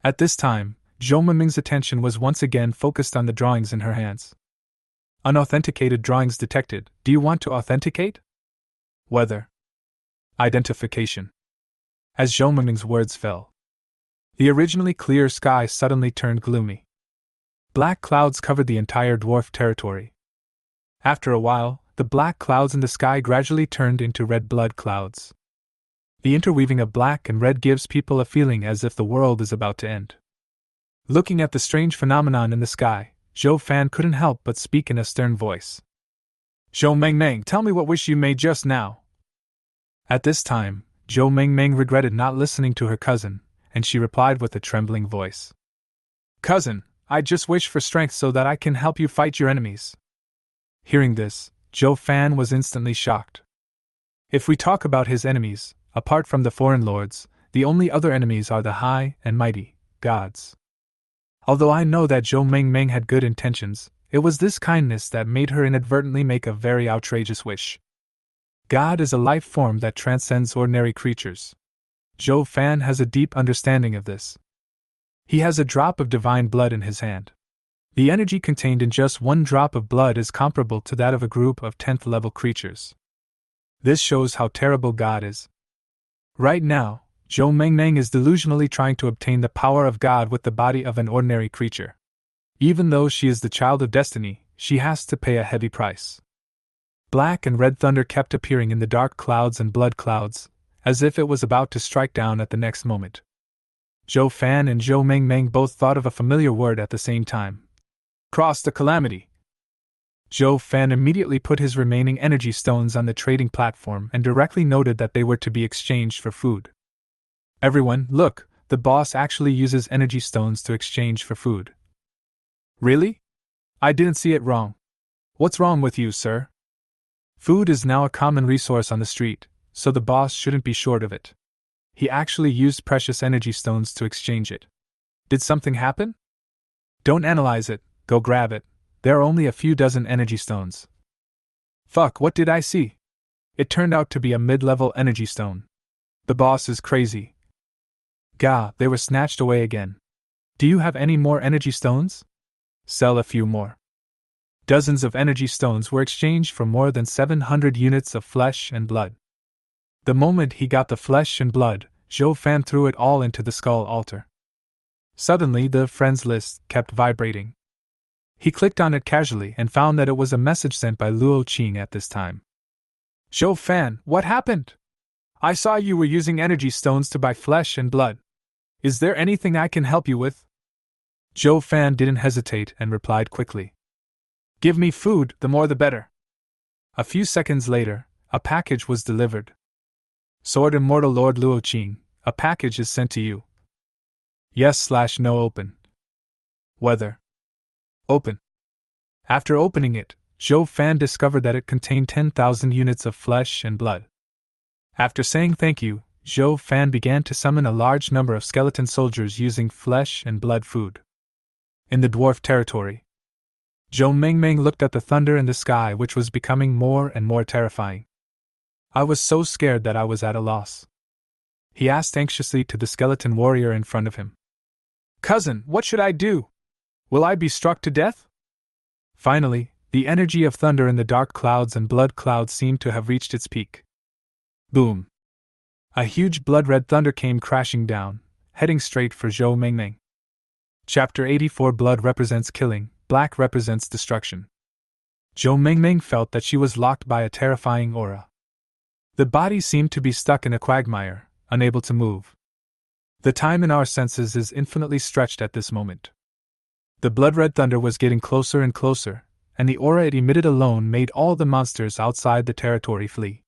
At this time, Zhou Mengmeng's attention was once again focused on the drawings in her hands. Unauthenticated drawings detected. Do you want to authenticate? Weather. Identification. As Zhou Mengmeng's words fell, the originally clear sky suddenly turned gloomy. Black clouds covered the entire dwarf territory. After a while, the black clouds in the sky gradually turned into red blood clouds. The interweaving of black and red gives people a feeling as if the world is about to end. Looking at the strange phenomenon in the sky, Zhou Fan couldn't help but speak in a stern voice. Zhou Mengmeng, tell me what wish you made just now. At this time, Zhou Mengmeng regretted not listening to her cousin, and she replied with a trembling voice. Cousin, I just wish for strength so that I can help you fight your enemies. Hearing this, Zhou Fan was instantly shocked. If we talk about his enemies, apart from the foreign lords, the only other enemies are the high and mighty gods. Although I know that Zhou Mengmeng had good intentions, it was this kindness that made her inadvertently make a very outrageous wish. God is a life form that transcends ordinary creatures. Zhou Fan has a deep understanding of this. He has a drop of divine blood in his hand. The energy contained in just one drop of blood is comparable to that of a group of 10th level creatures. This shows how terrible God is. Right now, Zhou Mengmeng is delusionally trying to obtain the power of God with the body of an ordinary creature. Even though she is the child of destiny, she has to pay a heavy price. Black and red thunder kept appearing in the dark clouds and blood clouds, as if it was about to strike down at the next moment. Zhou Fan and Zhou Mengmeng both thought of a familiar word at the same time. Cross the calamity. Zhou Fan immediately put his remaining energy stones on the trading platform and directly noted that they were to be exchanged for food. Everyone, look, the boss actually uses energy stones to exchange for food. Really? I didn't see it wrong. What's wrong with you, sir? Food is now a common resource on the street, so the boss shouldn't be short of it. He actually used precious energy stones to exchange it. Did something happen? Don't analyze it, go grab it. There are only a few dozen energy stones. Fuck, what did I see? It turned out to be a mid-level energy stone. The boss is crazy. Gah, they were snatched away again. Do you have any more energy stones? Sell a few more. Dozens of energy stones were exchanged for more than 700 units of flesh and blood. The moment he got the flesh and blood, Zhou Fan threw it all into the skull altar. Suddenly the friends list kept vibrating. He clicked on it casually and found that it was a message sent by Luo Qing at this time. Zhou Fan, what happened? I saw you were using energy stones to buy flesh and blood. Is there anything I can help you with? Zhou Fan didn't hesitate and replied quickly. Give me food, the more the better. A few seconds later, a package was delivered. Sword Immortal Lord Luo Qing, a package is sent to you. Yes/no open. Weather. Open. After opening it, Zhou Fan discovered that it contained 10,000 units of flesh and blood. After saying thank you, Zhou Fan began to summon a large number of skeleton soldiers using flesh and blood food. In the dwarf territory, Zhou Mengmeng looked at the thunder in the sky, which was becoming more and more terrifying. I was so scared that I was at a loss. He asked anxiously to the skeleton warrior in front of him. Cousin, what should I do? Will I be struck to death? Finally, the energy of thunder in the dark clouds and blood clouds seemed to have reached its peak. Boom! A huge blood-red thunder came crashing down, heading straight for Zhou Mengmeng. Chapter 84. Blood represents killing, black represents destruction. Zhou Mengmeng felt that she was locked by a terrifying aura. The body seemed to be stuck in a quagmire, unable to move. The time in our senses is infinitely stretched at this moment. The blood-red thunder was getting closer and closer, and the aura it emitted alone made all the monsters outside the territory flee.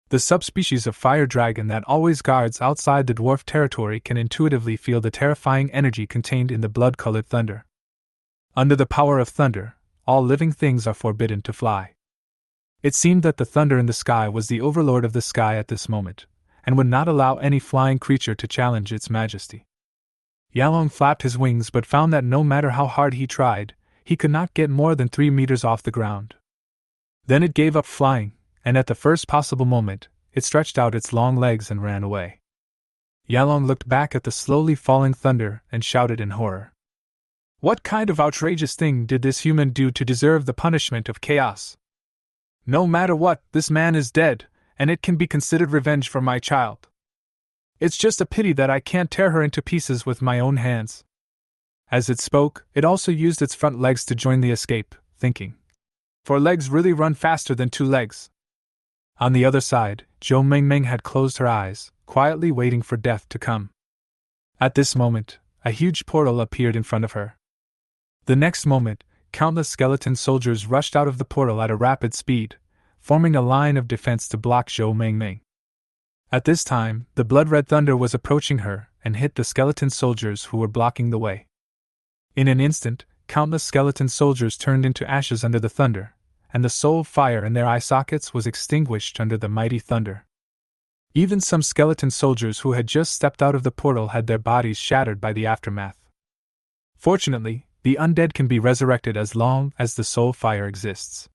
The subspecies of fire dragon that always guards outside the dwarf territory can intuitively feel the terrifying energy contained in the blood-colored thunder. Under the power of thunder, all living things are forbidden to fly. It seemed that the thunder in the sky was the overlord of the sky at this moment, and would not allow any flying creature to challenge its majesty. Yalong flapped his wings but found that no matter how hard he tried, he could not get more than 3 meters off the ground. Then it gave up flying, and at the first possible moment, it stretched out its long legs and ran away. Yalong looked back at the slowly falling thunder and shouted in horror. What kind of outrageous thing did this human do to deserve the punishment of chaos? No matter what, this man is dead, and it can be considered revenge for my child. It's just a pity that I can't tear her into pieces with my own hands. As it spoke, it also used its front legs to join the escape, thinking, 4 legs really run faster than 2 legs. On the other side, Zhou Mengmeng had closed her eyes, quietly waiting for death to come. At this moment, a huge portal appeared in front of her. The next moment, countless skeleton soldiers rushed out of the portal at a rapid speed, forming a line of defense to block Zhou Mengmeng. At this time, the blood-red thunder was approaching her and hit the skeleton soldiers who were blocking the way. In an instant, countless skeleton soldiers turned into ashes under the thunder, and the soul fire in their eye sockets was extinguished under the mighty thunder. Even some skeleton soldiers who had just stepped out of the portal had their bodies shattered by the aftermath. Fortunately, the undead can be resurrected as long as the soul fire exists.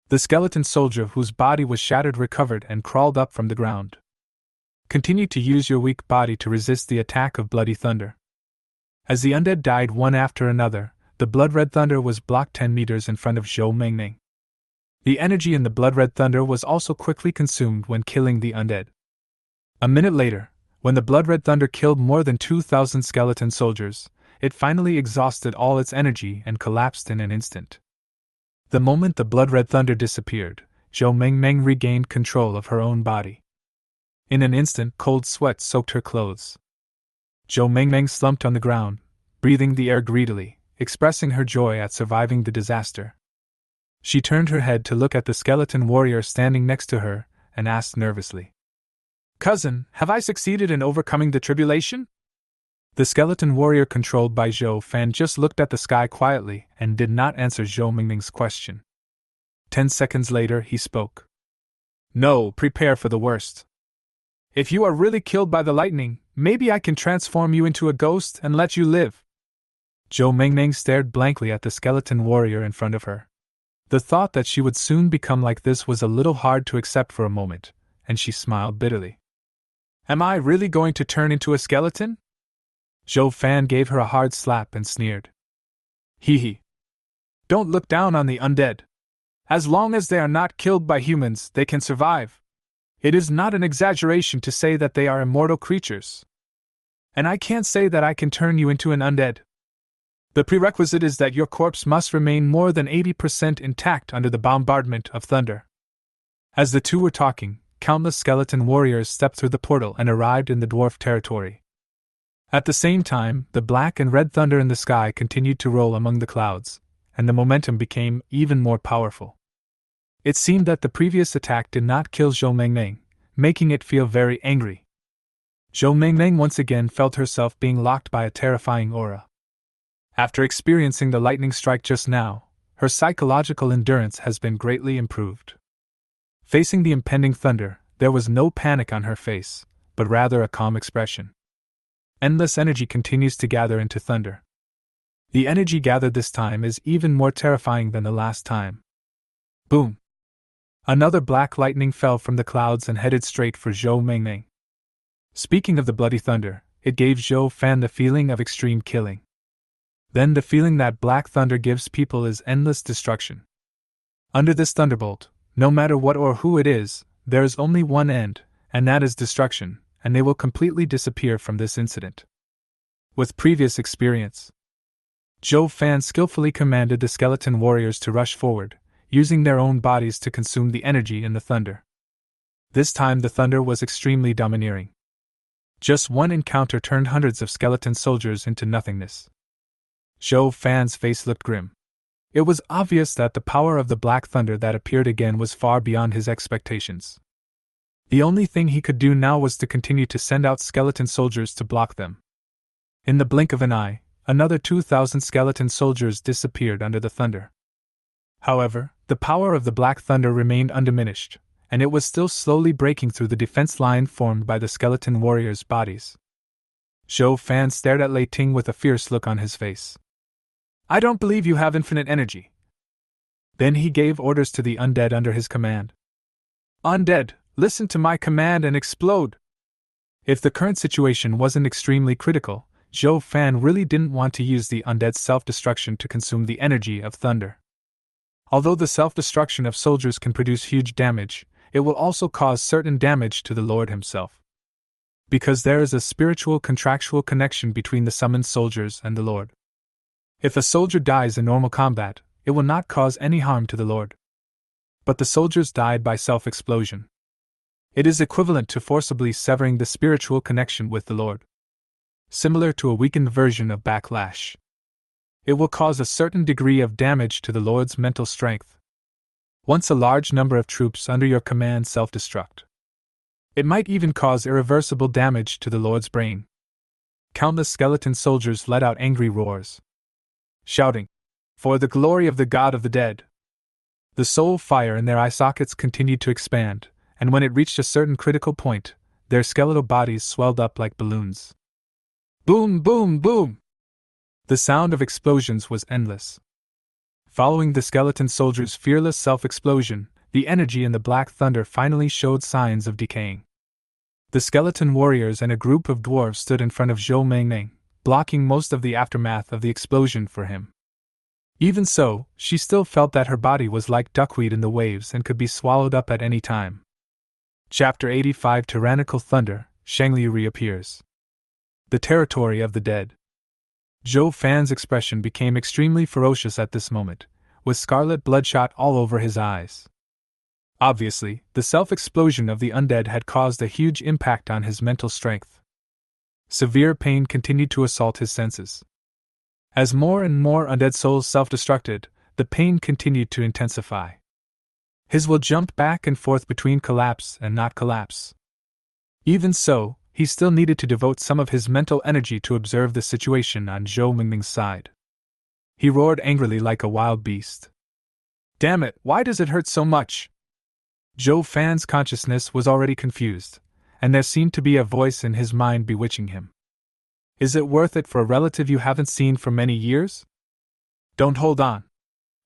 The skeleton soldier whose body was shattered recovered and crawled up from the ground. Continue to use your weak body to resist the attack of bloody thunder. As the undead died one after another, the blood-red thunder was blocked 10 meters in front of Zhou Mengmeng. The energy in the blood-red thunder was also quickly consumed when killing the undead. A minute later, when the blood-red thunder killed more than 2,000 skeleton soldiers, it finally exhausted all its energy and collapsed in an instant. The moment the blood-red thunder disappeared, Zhou Mengmeng regained control of her own body. In an instant, cold sweat soaked her clothes. Zhou Mengmeng slumped on the ground, breathing the air greedily, expressing her joy at surviving the disaster. She turned her head to look at the skeleton warrior standing next to her, and asked nervously, Cousin, have I succeeded in overcoming the tribulation? The skeleton warrior controlled by Zhou Fan just looked at the sky quietly and did not answer Zhou Mengmeng's question. 10 seconds later he spoke. No, prepare for the worst. If you are really killed by the lightning, maybe I can transform you into a ghost and let you live. Zhou Mengmeng stared blankly at the skeleton warrior in front of her. The thought that she would soon become like this was a little hard to accept for a moment, and she smiled bitterly. Am I really going to turn into a skeleton? Zhou Fan gave her a hard slap and sneered. Hee hee. Don't look down on the undead. As long as they are not killed by humans, they can survive. It is not an exaggeration to say that they are immortal creatures. And I can't say that I can turn you into an undead. The prerequisite is that your corpse must remain more than 80% intact under the bombardment of thunder. As the two were talking, countless skeleton warriors stepped through the portal and arrived in the dwarf territory. At the same time, the black and red thunder in the sky continued to roll among the clouds, and the momentum became even more powerful. It seemed that the previous attack did not kill Zhou Mengmeng, making it feel very angry. Zhou Mengmeng once again felt herself being locked by a terrifying aura. After experiencing the lightning strike just now, her psychological endurance has been greatly improved. Facing the impending thunder, there was no panic on her face, but rather a calm expression. Endless energy continues to gather into thunder. The energy gathered this time is even more terrifying than the last time. Boom! Another black lightning fell from the clouds and headed straight for Zhou Mengming. Speaking of the bloody thunder, it gave Zhou Fan the feeling of extreme killing. Then the feeling that black thunder gives people is endless destruction. Under this thunderbolt, no matter what or who it is, there is only one end, and that is destruction, and they will completely disappear from this incident. With previous experience, Zhou Fan skillfully commanded the skeleton warriors to rush forward, using their own bodies to consume the energy in the thunder. This time the thunder was extremely domineering. Just one encounter turned hundreds of skeleton soldiers into nothingness. Zhou Fan's face looked grim. It was obvious that the power of the black thunder that appeared again was far beyond his expectations. The only thing he could do now was to continue to send out skeleton soldiers to block them. In the blink of an eye, another 2,000 skeleton soldiers disappeared under the thunder. However, the power of the black thunder remained undiminished, and it was still slowly breaking through the defense line formed by the skeleton warriors' bodies. Zhou Fan stared at Lei Ting with a fierce look on his face. "I don't believe you have infinite energy." Then he gave orders to the undead under his command. "Undead, listen to my command and explode!" If the current situation wasn't extremely critical, Zhou Fan really didn't want to use the undead's self-destruction to consume the energy of thunder. Although the self-destruction of soldiers can produce huge damage, it will also cause certain damage to the Lord himself. Because there is a spiritual contractual connection between the summoned soldiers and the Lord. If a soldier dies in normal combat, it will not cause any harm to the Lord. But the soldiers died by self-explosion. It is equivalent to forcibly severing the spiritual connection with the Lord. Similar to a weakened version of backlash. It will cause a certain degree of damage to the Lord's mental strength. Once a large number of troops under your command self-destruct, it might even cause irreversible damage to the Lord's brain. Countless skeleton soldiers let out angry roars, shouting, "For the glory of the God of the Dead!" The soul fire in their eye sockets continued to expand, and when it reached a certain critical point, their skeletal bodies swelled up like balloons. Boom, boom, boom! The sound of explosions was endless. Following the skeleton soldiers' fearless self-explosion, the energy in the black thunder finally showed signs of decaying. The skeleton warriors and a group of dwarves stood in front of Zhou Mengming, blocking most of the aftermath of the explosion for him. Even so, she still felt that her body was like duckweed in the waves and could be swallowed up at any time. Chapter 85 Tyrannical Thunder, Shangli reappears. The territory of the dead. Zhou Fan's expression became extremely ferocious at this moment, with scarlet bloodshot all over his eyes. Obviously, the self-explosion of the undead had caused a huge impact on his mental strength. Severe pain continued to assault his senses. As more and more undead souls self-destructed, the pain continued to intensify. His will jumped back and forth between collapse and not collapse. Even so, he still needed to devote some of his mental energy to observe the situation on Zhou Mengming's side. He roared angrily like a wild beast. "Damn it, why does it hurt so much?" Zhou Fan's consciousness was already confused, and there seemed to be a voice in his mind bewitching him. "Is it worth it for a relative you haven't seen for many years? Don't hold on.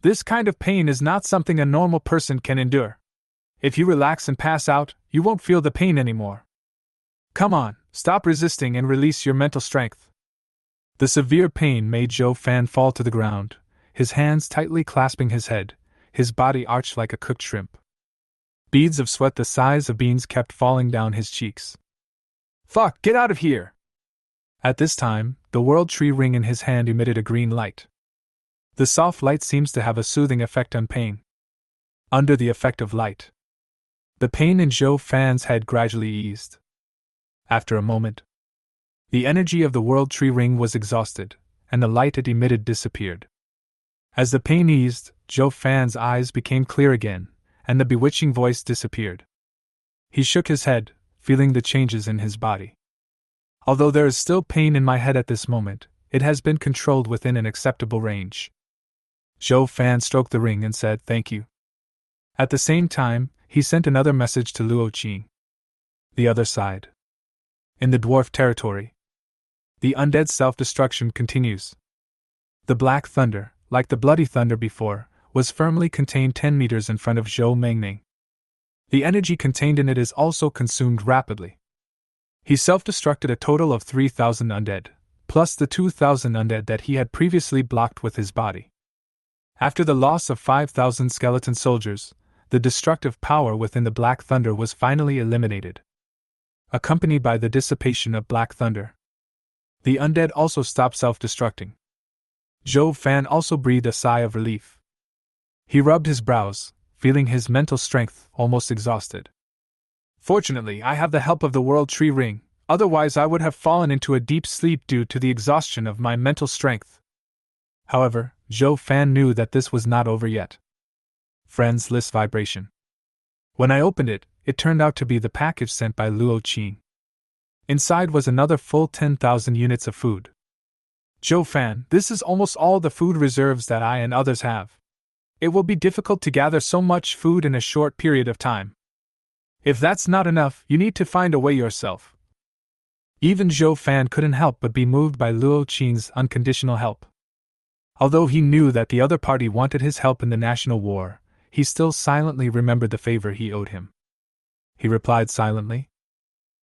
This kind of pain is not something a normal person can endure. If you relax and pass out, you won't feel the pain anymore. Come on, stop resisting and release your mental strength." The severe pain made Zhou Fan fall to the ground, his hands tightly clasping his head, his body arched like a cooked shrimp. Beads of sweat the size of beans kept falling down his cheeks. "Fuck, get out of here!" At this time, the world tree ring in his hand emitted a green light. The soft light seems to have a soothing effect on pain. Under the effect of light, the pain in Zhou Fan's head gradually eased. After a moment, the energy of the world tree ring was exhausted, and the light it emitted disappeared. As the pain eased, Zhou Fan's eyes became clear again, and the bewitching voice disappeared. He shook his head, feeling the changes in his body. "Although there is still pain in my head at this moment, it has been controlled within an acceptable range." Zhou Fan stroked the ring and said thank you. At the same time, he sent another message to Luo Qing. The other side. In the dwarf territory, the undead self-destruction continues. The black thunder, like the bloody thunder before, was firmly contained 10 meters in front of Zhou Mengming. The energy contained in it is also consumed rapidly. He self-destructed a total of 3,000 undead, plus the 2,000 undead that he had previously blocked with his body. After the loss of 5,000 skeleton soldiers, the destructive power within the Black Thunder was finally eliminated, accompanied by the dissipation of Black Thunder. The undead also stopped self-destructing. Zhou Fan also breathed a sigh of relief. He rubbed his brows, feeling his mental strength almost exhausted. Fortunately, I have the help of the World Tree Ring, otherwise I would have fallen into a deep sleep due to the exhaustion of my mental strength. However, Zhou Fan knew that this was not over yet. Friends list vibration. When I opened it, it turned out to be the package sent by Luo Qing. Inside was another full 10,000 units of food. Zhou Fan, this is almost all the food reserves that I and others have. It will be difficult to gather so much food in a short period of time. If that's not enough, you need to find a way yourself. Even Zhou Fan couldn't help but be moved by Luo Qing's unconditional help. Although he knew that the other party wanted his help in the national war, he still silently remembered the favor he owed him. He replied silently,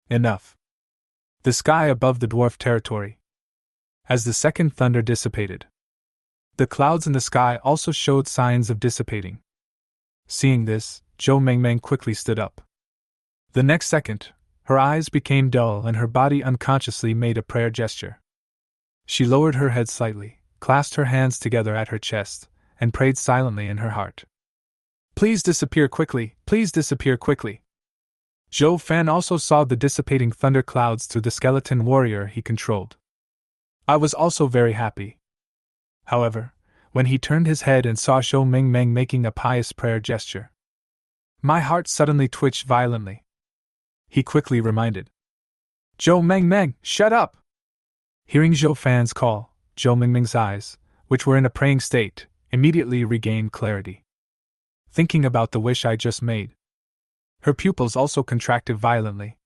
"Enough." The sky above the dwarf territory. As the second thunder dissipated, the clouds in the sky also showed signs of dissipating. Seeing this, Zhou Mengmeng quickly stood up. The next second, her eyes became dull and her body unconsciously made a prayer gesture. She lowered her head slightly, clasped her hands together at her chest, and prayed silently in her heart. "Please disappear quickly, please disappear quickly." Zhou Fan also saw the dissipating thunder clouds through the skeleton warrior he controlled. I was also very happy. However, when he turned his head and saw Zhou Mengmeng making a pious prayer gesture, my heart suddenly twitched violently. He quickly reminded, "Zhou Mengmeng, shut up!" Hearing Zhou Fan's call, Zhou Mengmeng's eyes, which were in a praying state, immediately regained clarity. Thinking about the wish I just made, her pupils also contracted violently.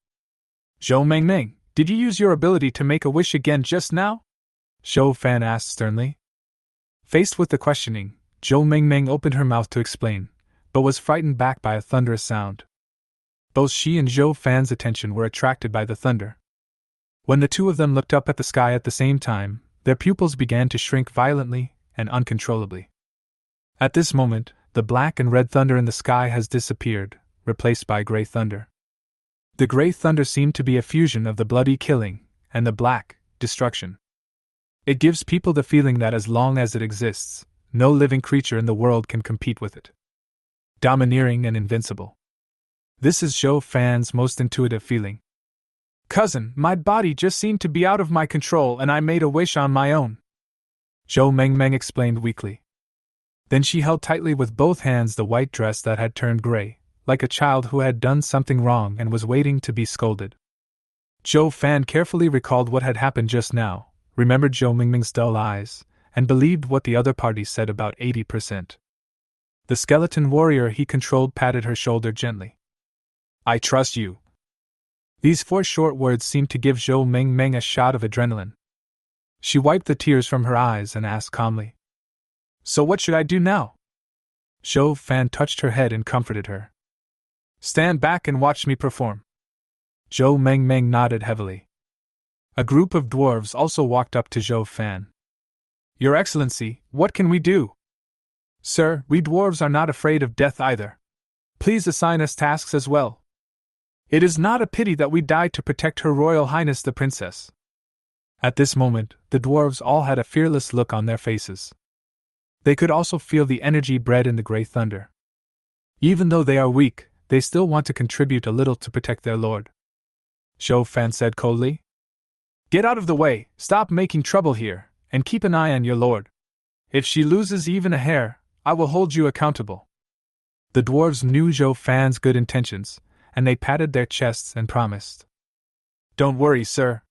"Zhou Mengmeng, did you use your ability to make a wish again just now?" Zhou Fan asked sternly. Faced with the questioning, Zhou Mengmeng opened her mouth to explain, but was frightened back by a thunderous sound. Both she and Zhou Fan's attention were attracted by the thunder. When the two of them looked up at the sky at the same time, their pupils began to shrink violently and uncontrollably. At this moment, the black and red thunder in the sky has disappeared, replaced by gray thunder. The gray thunder seemed to be a fusion of the bloody killing and the black destruction. It gives people the feeling that as long as it exists, no living creature in the world can compete with it. Domineering and invincible. This is Zhou Fan's most intuitive feeling. "Cousin, my body just seemed to be out of my control and I made a wish on my own," Zhou Mengmeng explained weakly. Then she held tightly with both hands the white dress that had turned gray, like a child who had done something wrong and was waiting to be scolded. Zhou Fan carefully recalled what had happened just now, remembered Zhou Mengmeng's dull eyes, and believed what the other party said about 80%. The skeleton warrior he controlled patted her shoulder gently. "I trust you." These 4 short words seemed to give Zhou Mengmeng a shot of adrenaline. She wiped the tears from her eyes and asked calmly, "So what should I do now?" Zhou Fan touched her head and comforted her. "Stand back and watch me perform." Zhou Mengmeng nodded heavily. A group of dwarves also walked up to Zhou Fan. "Your Excellency, what can we do?" "Sir, we dwarves are not afraid of death either. Please assign us tasks as well. It is not a pity that we died to protect Her Royal Highness the Princess." At this moment, the dwarves all had a fearless look on their faces. They could also feel the energy bred in the gray thunder. Even though they are weak, they still want to contribute a little to protect their lord. Zhou Fan said coldly, "Get out of the way, stop making trouble here, and keep an eye on your lord. If she loses even a hair, I will hold you accountable." The dwarves knew Zhou Fan's good intentions, and they patted their chests and promised. "Don't worry, sir.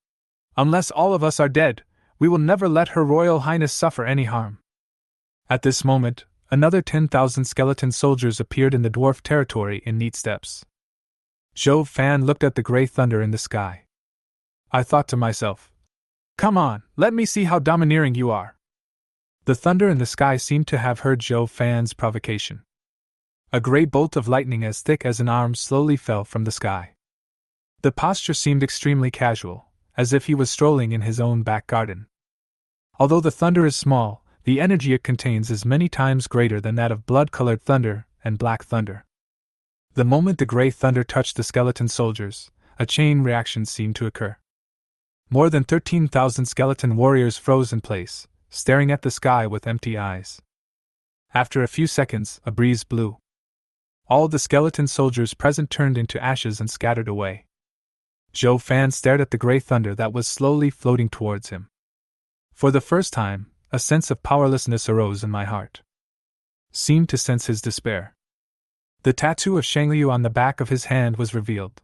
Unless all of us are dead, we will never let Her Royal Highness suffer any harm." At this moment, another 10,000 skeleton soldiers appeared in the dwarf territory in neat steps. Zhou Fan looked at the gray thunder in the sky. I thought to myself, "Come on, let me see how domineering you are." The thunder in the sky seemed to have heard Zhou Fan's provocation. A gray bolt of lightning as thick as an arm slowly fell from the sky. The posture seemed extremely casual, as if he was strolling in his own back garden. Although the thunder is small, the energy it contains is many times greater than that of blood-colored thunder and black thunder. The moment the gray thunder touched the skeleton soldiers, a chain reaction seemed to occur. More than 13,000 skeleton warriors froze in place, staring at the sky with empty eyes. After a few seconds, a breeze blew. All the skeleton soldiers present turned into ashes and scattered away. Zhou Fan stared at the gray thunder that was slowly floating towards him. For the first time, a sense of powerlessness arose in my heart. Seemed to sense his despair. The tattoo of Shangliu on the back of his hand was revealed.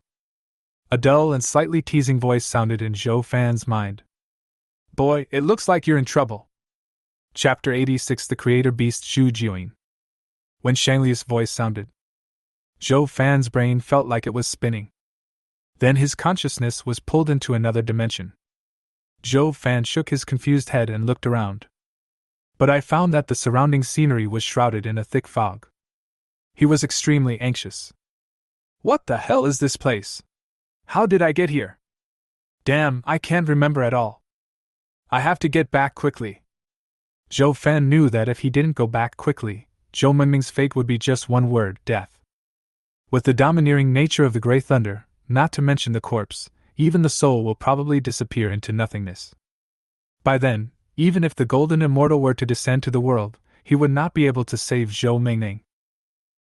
A dull and slightly teasing voice sounded in Zhou Fan's mind. Boy, it looks like you're in trouble. Chapter 86 The Creator Beast Zhu Jiuing. When Shangliu's voice sounded, Zhou Fan's brain felt like it was spinning. Then his consciousness was pulled into another dimension. Zhou Fan shook his confused head and looked around. But I found that the surrounding scenery was shrouded in a thick fog. He was extremely anxious. What the hell is this place? How did I get here? Damn, I can't remember at all. I have to get back quickly. Zhou Fan knew that if he didn't go back quickly, Zhou Mengming's fate would be just one word: death. With the domineering nature of the Grey Thunder, not to mention the corpse, even the soul will probably disappear into nothingness. By then, even if the Golden Immortal were to descend to the world, he would not be able to save Zhou Mengming.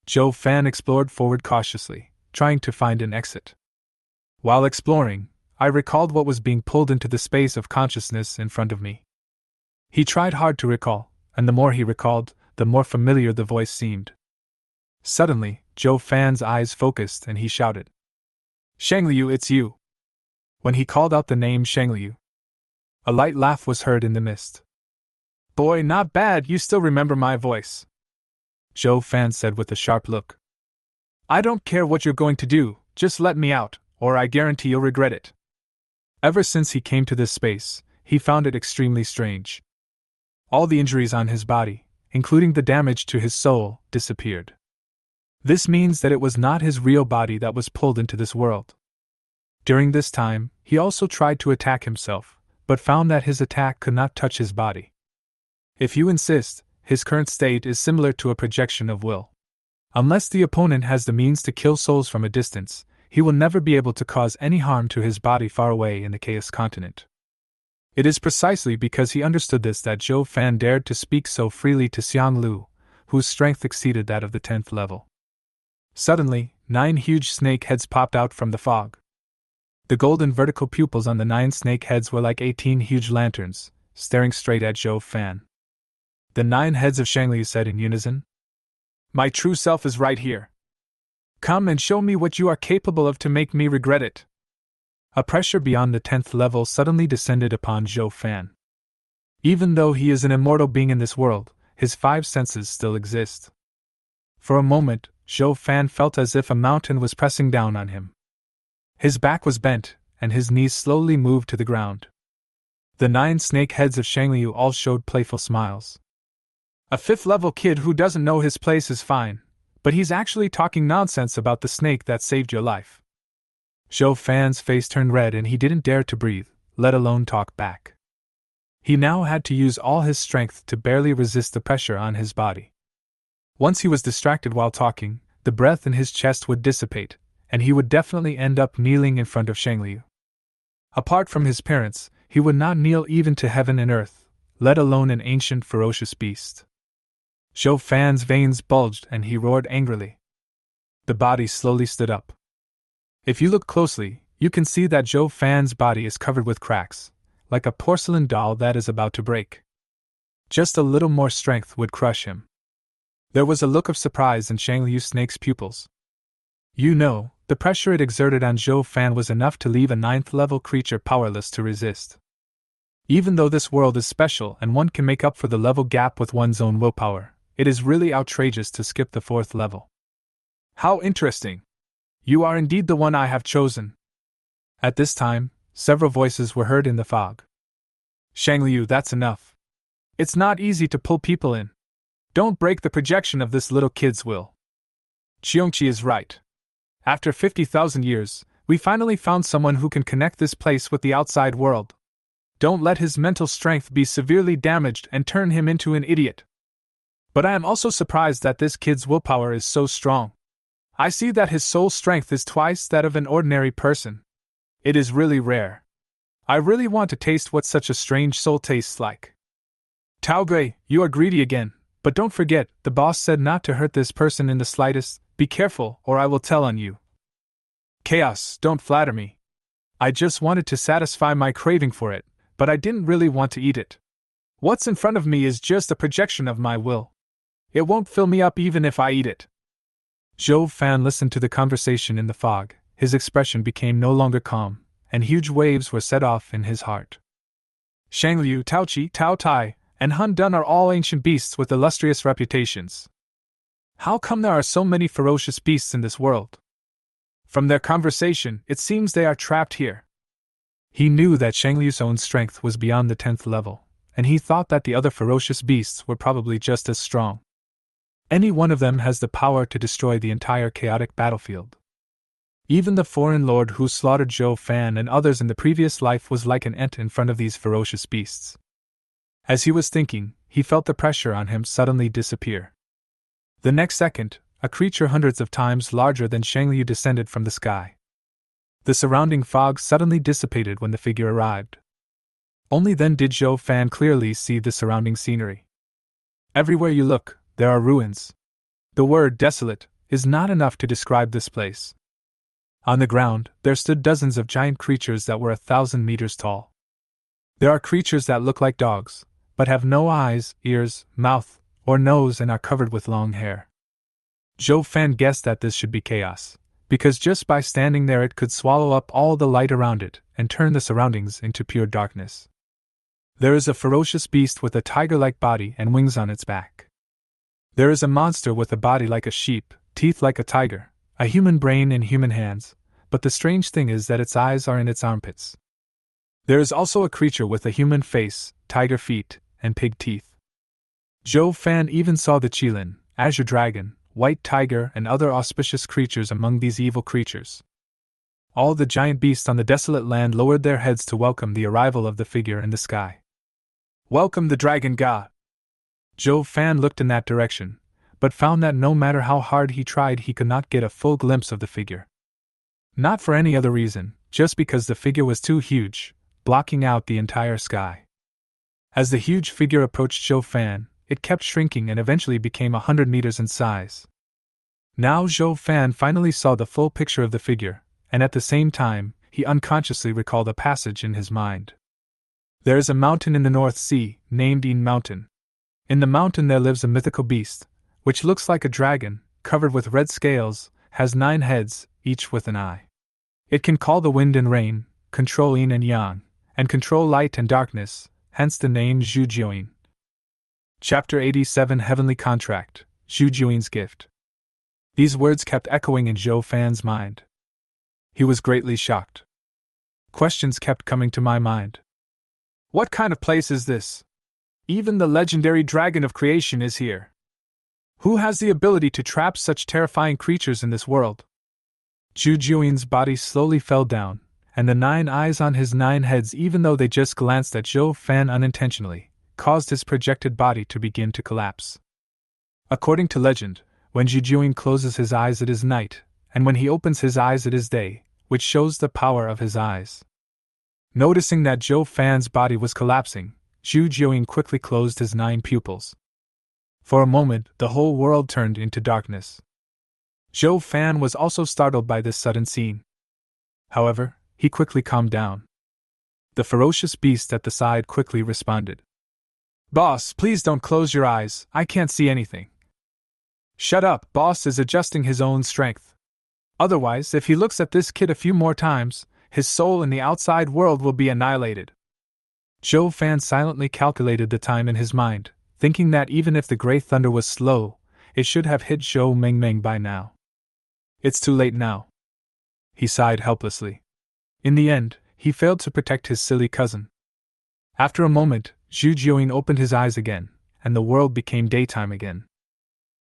Zhou Fan explored forward cautiously, trying to find an exit. While exploring, I recalled what was being pulled into the space of consciousness in front of me. He tried hard to recall, and the more he recalled, the more familiar the voice seemed. Suddenly, Zhou Fan's eyes focused and he shouted, Shangliu, it's you! When he called out the name Shangliu, a light laugh was heard in the mist. Boy, not bad, you still remember my voice, Zhou Fan said with a sharp look. I don't care what you're going to do, just let me out, or I guarantee you'll regret it. Ever since he came to this space, he found it extremely strange. All the injuries on his body, including the damage to his soul, disappeared. This means that it was not his real body that was pulled into this world. During this time, he also tried to attack himself, but found that his attack could not touch his body. If you insist, his current state is similar to a projection of will. Unless the opponent has the means to kill souls from a distance, he will never be able to cause any harm to his body far away in the Chaos Continent. It is precisely because he understood this that Zhou Fan dared to speak so freely to Xiang Lu, whose strength exceeded that of the 10th level. Suddenly, 9 huge snake heads popped out from the fog. The golden vertical pupils on the 9 snake heads were like 18 huge lanterns, staring straight at Zhou Fan. The 9 heads of Shangliu said in unison, My true self is right here. Come and show me what you are capable of to make me regret it. A pressure beyond the 10th level suddenly descended upon Zhou Fan. Even though he is an immortal being in this world, his 5 senses still exist. For a moment, Zhou Fan felt as if a mountain was pressing down on him. His back was bent, and his knees slowly moved to the ground. The 9 snake heads of Shangliu all showed playful smiles. A 5th-level kid who doesn't know his place is fine, but he's actually talking nonsense about the snake that saved your life. Zhou Fan's face turned red and he didn't dare to breathe, let alone talk back. He now had to use all his strength to barely resist the pressure on his body. Once he was distracted while talking, the breath in his chest would dissipate, and he would definitely end up kneeling in front of Shangliu. Apart from his parents, he would not kneel even to heaven and earth, let alone an ancient ferocious beast. Zhou Fan's veins bulged and he roared angrily. The body slowly stood up. If you look closely, you can see that Zhou Fan's body is covered with cracks, like a porcelain doll that is about to break. Just a little more strength would crush him. There was a look of surprise in Shangliu Snake's pupils. You know, the pressure it exerted on Zhou Fan was enough to leave a 9th-level creature powerless to resist. Even though this world is special and one can make up for the level gap with one's own willpower, it is really outrageous to skip the 4th level. How interesting! You are indeed the one I have chosen. At this time, several voices were heard in the fog. Shangliu, that's enough. It's not easy to pull people in. Don't break the projection of this little kid's will. Xiongqi is right. After 50,000 years, we finally found someone who can connect this place with the outside world. Don't let his mental strength be severely damaged and turn him into an idiot. But I am also surprised that this kid's willpower is so strong. I see that his soul strength is twice that of an ordinary person. It is really rare. I really want to taste what such a strange soul tastes like. Tao Gui, you are greedy again, but don't forget, the boss said not to hurt this person in the slightest. Be careful, or I will tell on you. Chaos, don't flatter me. I just wanted to satisfy my craving for it, but I didn't really want to eat it. What's in front of me is just a projection of my will. It won't fill me up even if I eat it. Zhou Fan listened to the conversation in the fog. His expression became no longer calm, and huge waves were set off in his heart. Shangliu, Taoqi, Tao Tai, and Han Dun are all ancient beasts with illustrious reputations. How come there are so many ferocious beasts in this world? From their conversation, it seems they are trapped here. He knew that Shangliu's own strength was beyond the 10th level, and he thought that the other ferocious beasts were probably just as strong. Any one of them has the power to destroy the entire chaotic battlefield. Even the foreign lord who slaughtered Zhou Fan and others in the previous life was like an ant in front of these ferocious beasts. As he was thinking, he felt the pressure on him suddenly disappear. The next second, a creature hundreds of times larger than Shangliu descended from the sky. The surrounding fog suddenly dissipated when the figure arrived. Only then did Zhou Fan clearly see the surrounding scenery. Everywhere you look, there are ruins. The word desolate is not enough to describe this place. On the ground, there stood dozens of giant creatures that were 1,000 meters tall. There are creatures that look like dogs, but have no eyes, ears, mouth, or nose and are covered with long hair. Zhou Fan guessed that this should be chaos, because just by standing there it could swallow up all the light around it and turn the surroundings into pure darkness. There is a ferocious beast with a tiger-like body and wings on its back. There is a monster with a body like a sheep, teeth like a tiger, a human brain and human hands, but the strange thing is that its eyes are in its armpits. There is also a creature with a human face, tiger feet, and pig teeth. Zhou Fan even saw the Qilin, azure dragon, white tiger and other auspicious creatures among these evil creatures. All the giant beasts on the desolate land lowered their heads to welcome the arrival of the figure in the sky. Welcome the dragon god! Zhou Fan looked in that direction, but found that no matter how hard he tried he could not get a full glimpse of the figure. Not for any other reason, just because the figure was too huge, blocking out the entire sky. As the huge figure approached Zhou Fan, it kept shrinking and eventually became 100 meters in size. Now Zhou Fan finally saw the full picture of the figure, and at the same time, he unconsciously recalled a passage in his mind. There is a mountain in the North Sea, named Yin Mountain. In the mountain there lives a mythical beast, which looks like a dragon, covered with red scales, has 9 heads, each with an eye. It can call the wind and rain, control yin and yang, and control light and darkness, hence the name Zhu Jiuyin. Chapter 87 Heavenly Contract, Zhu Jiuyin's Gift. These words kept echoing in Zhou Fan's mind. He was greatly shocked. Questions kept coming to my mind. What kind of place is this? Even the legendary dragon of creation is here. Who has the ability to trap such terrifying creatures in this world? Zhu Jiuyin's body slowly fell down, and the 9 eyes on his 9 heads, even though they just glanced at Zhou Fan unintentionally, caused his projected body to begin to collapse. According to legend, when Zhu Jiuyin closes his eyes it is night, and when he opens his eyes it is day, which shows the power of his eyes. Noticing that Zhou Fan's body was collapsing, Zhu Jiuyin quickly closed his 9 pupils. For a moment, the whole world turned into darkness. Zhou Fan was also startled by this sudden scene. However, he quickly calmed down. The ferocious beast at the side quickly responded. Boss, please don't close your eyes, I can't see anything. Shut up, boss is adjusting his own strength. Otherwise, if he looks at this kid a few more times, his soul in the outside world will be annihilated. Zhou Fan silently calculated the time in his mind, thinking that even if the Grey Thunder was slow, it should have hit Zhou Mengmeng by now. It's too late now. He sighed helplessly. In the end, he failed to protect his silly cousin. After a moment, Zhu Jiuyin opened his eyes again, and the world became daytime again.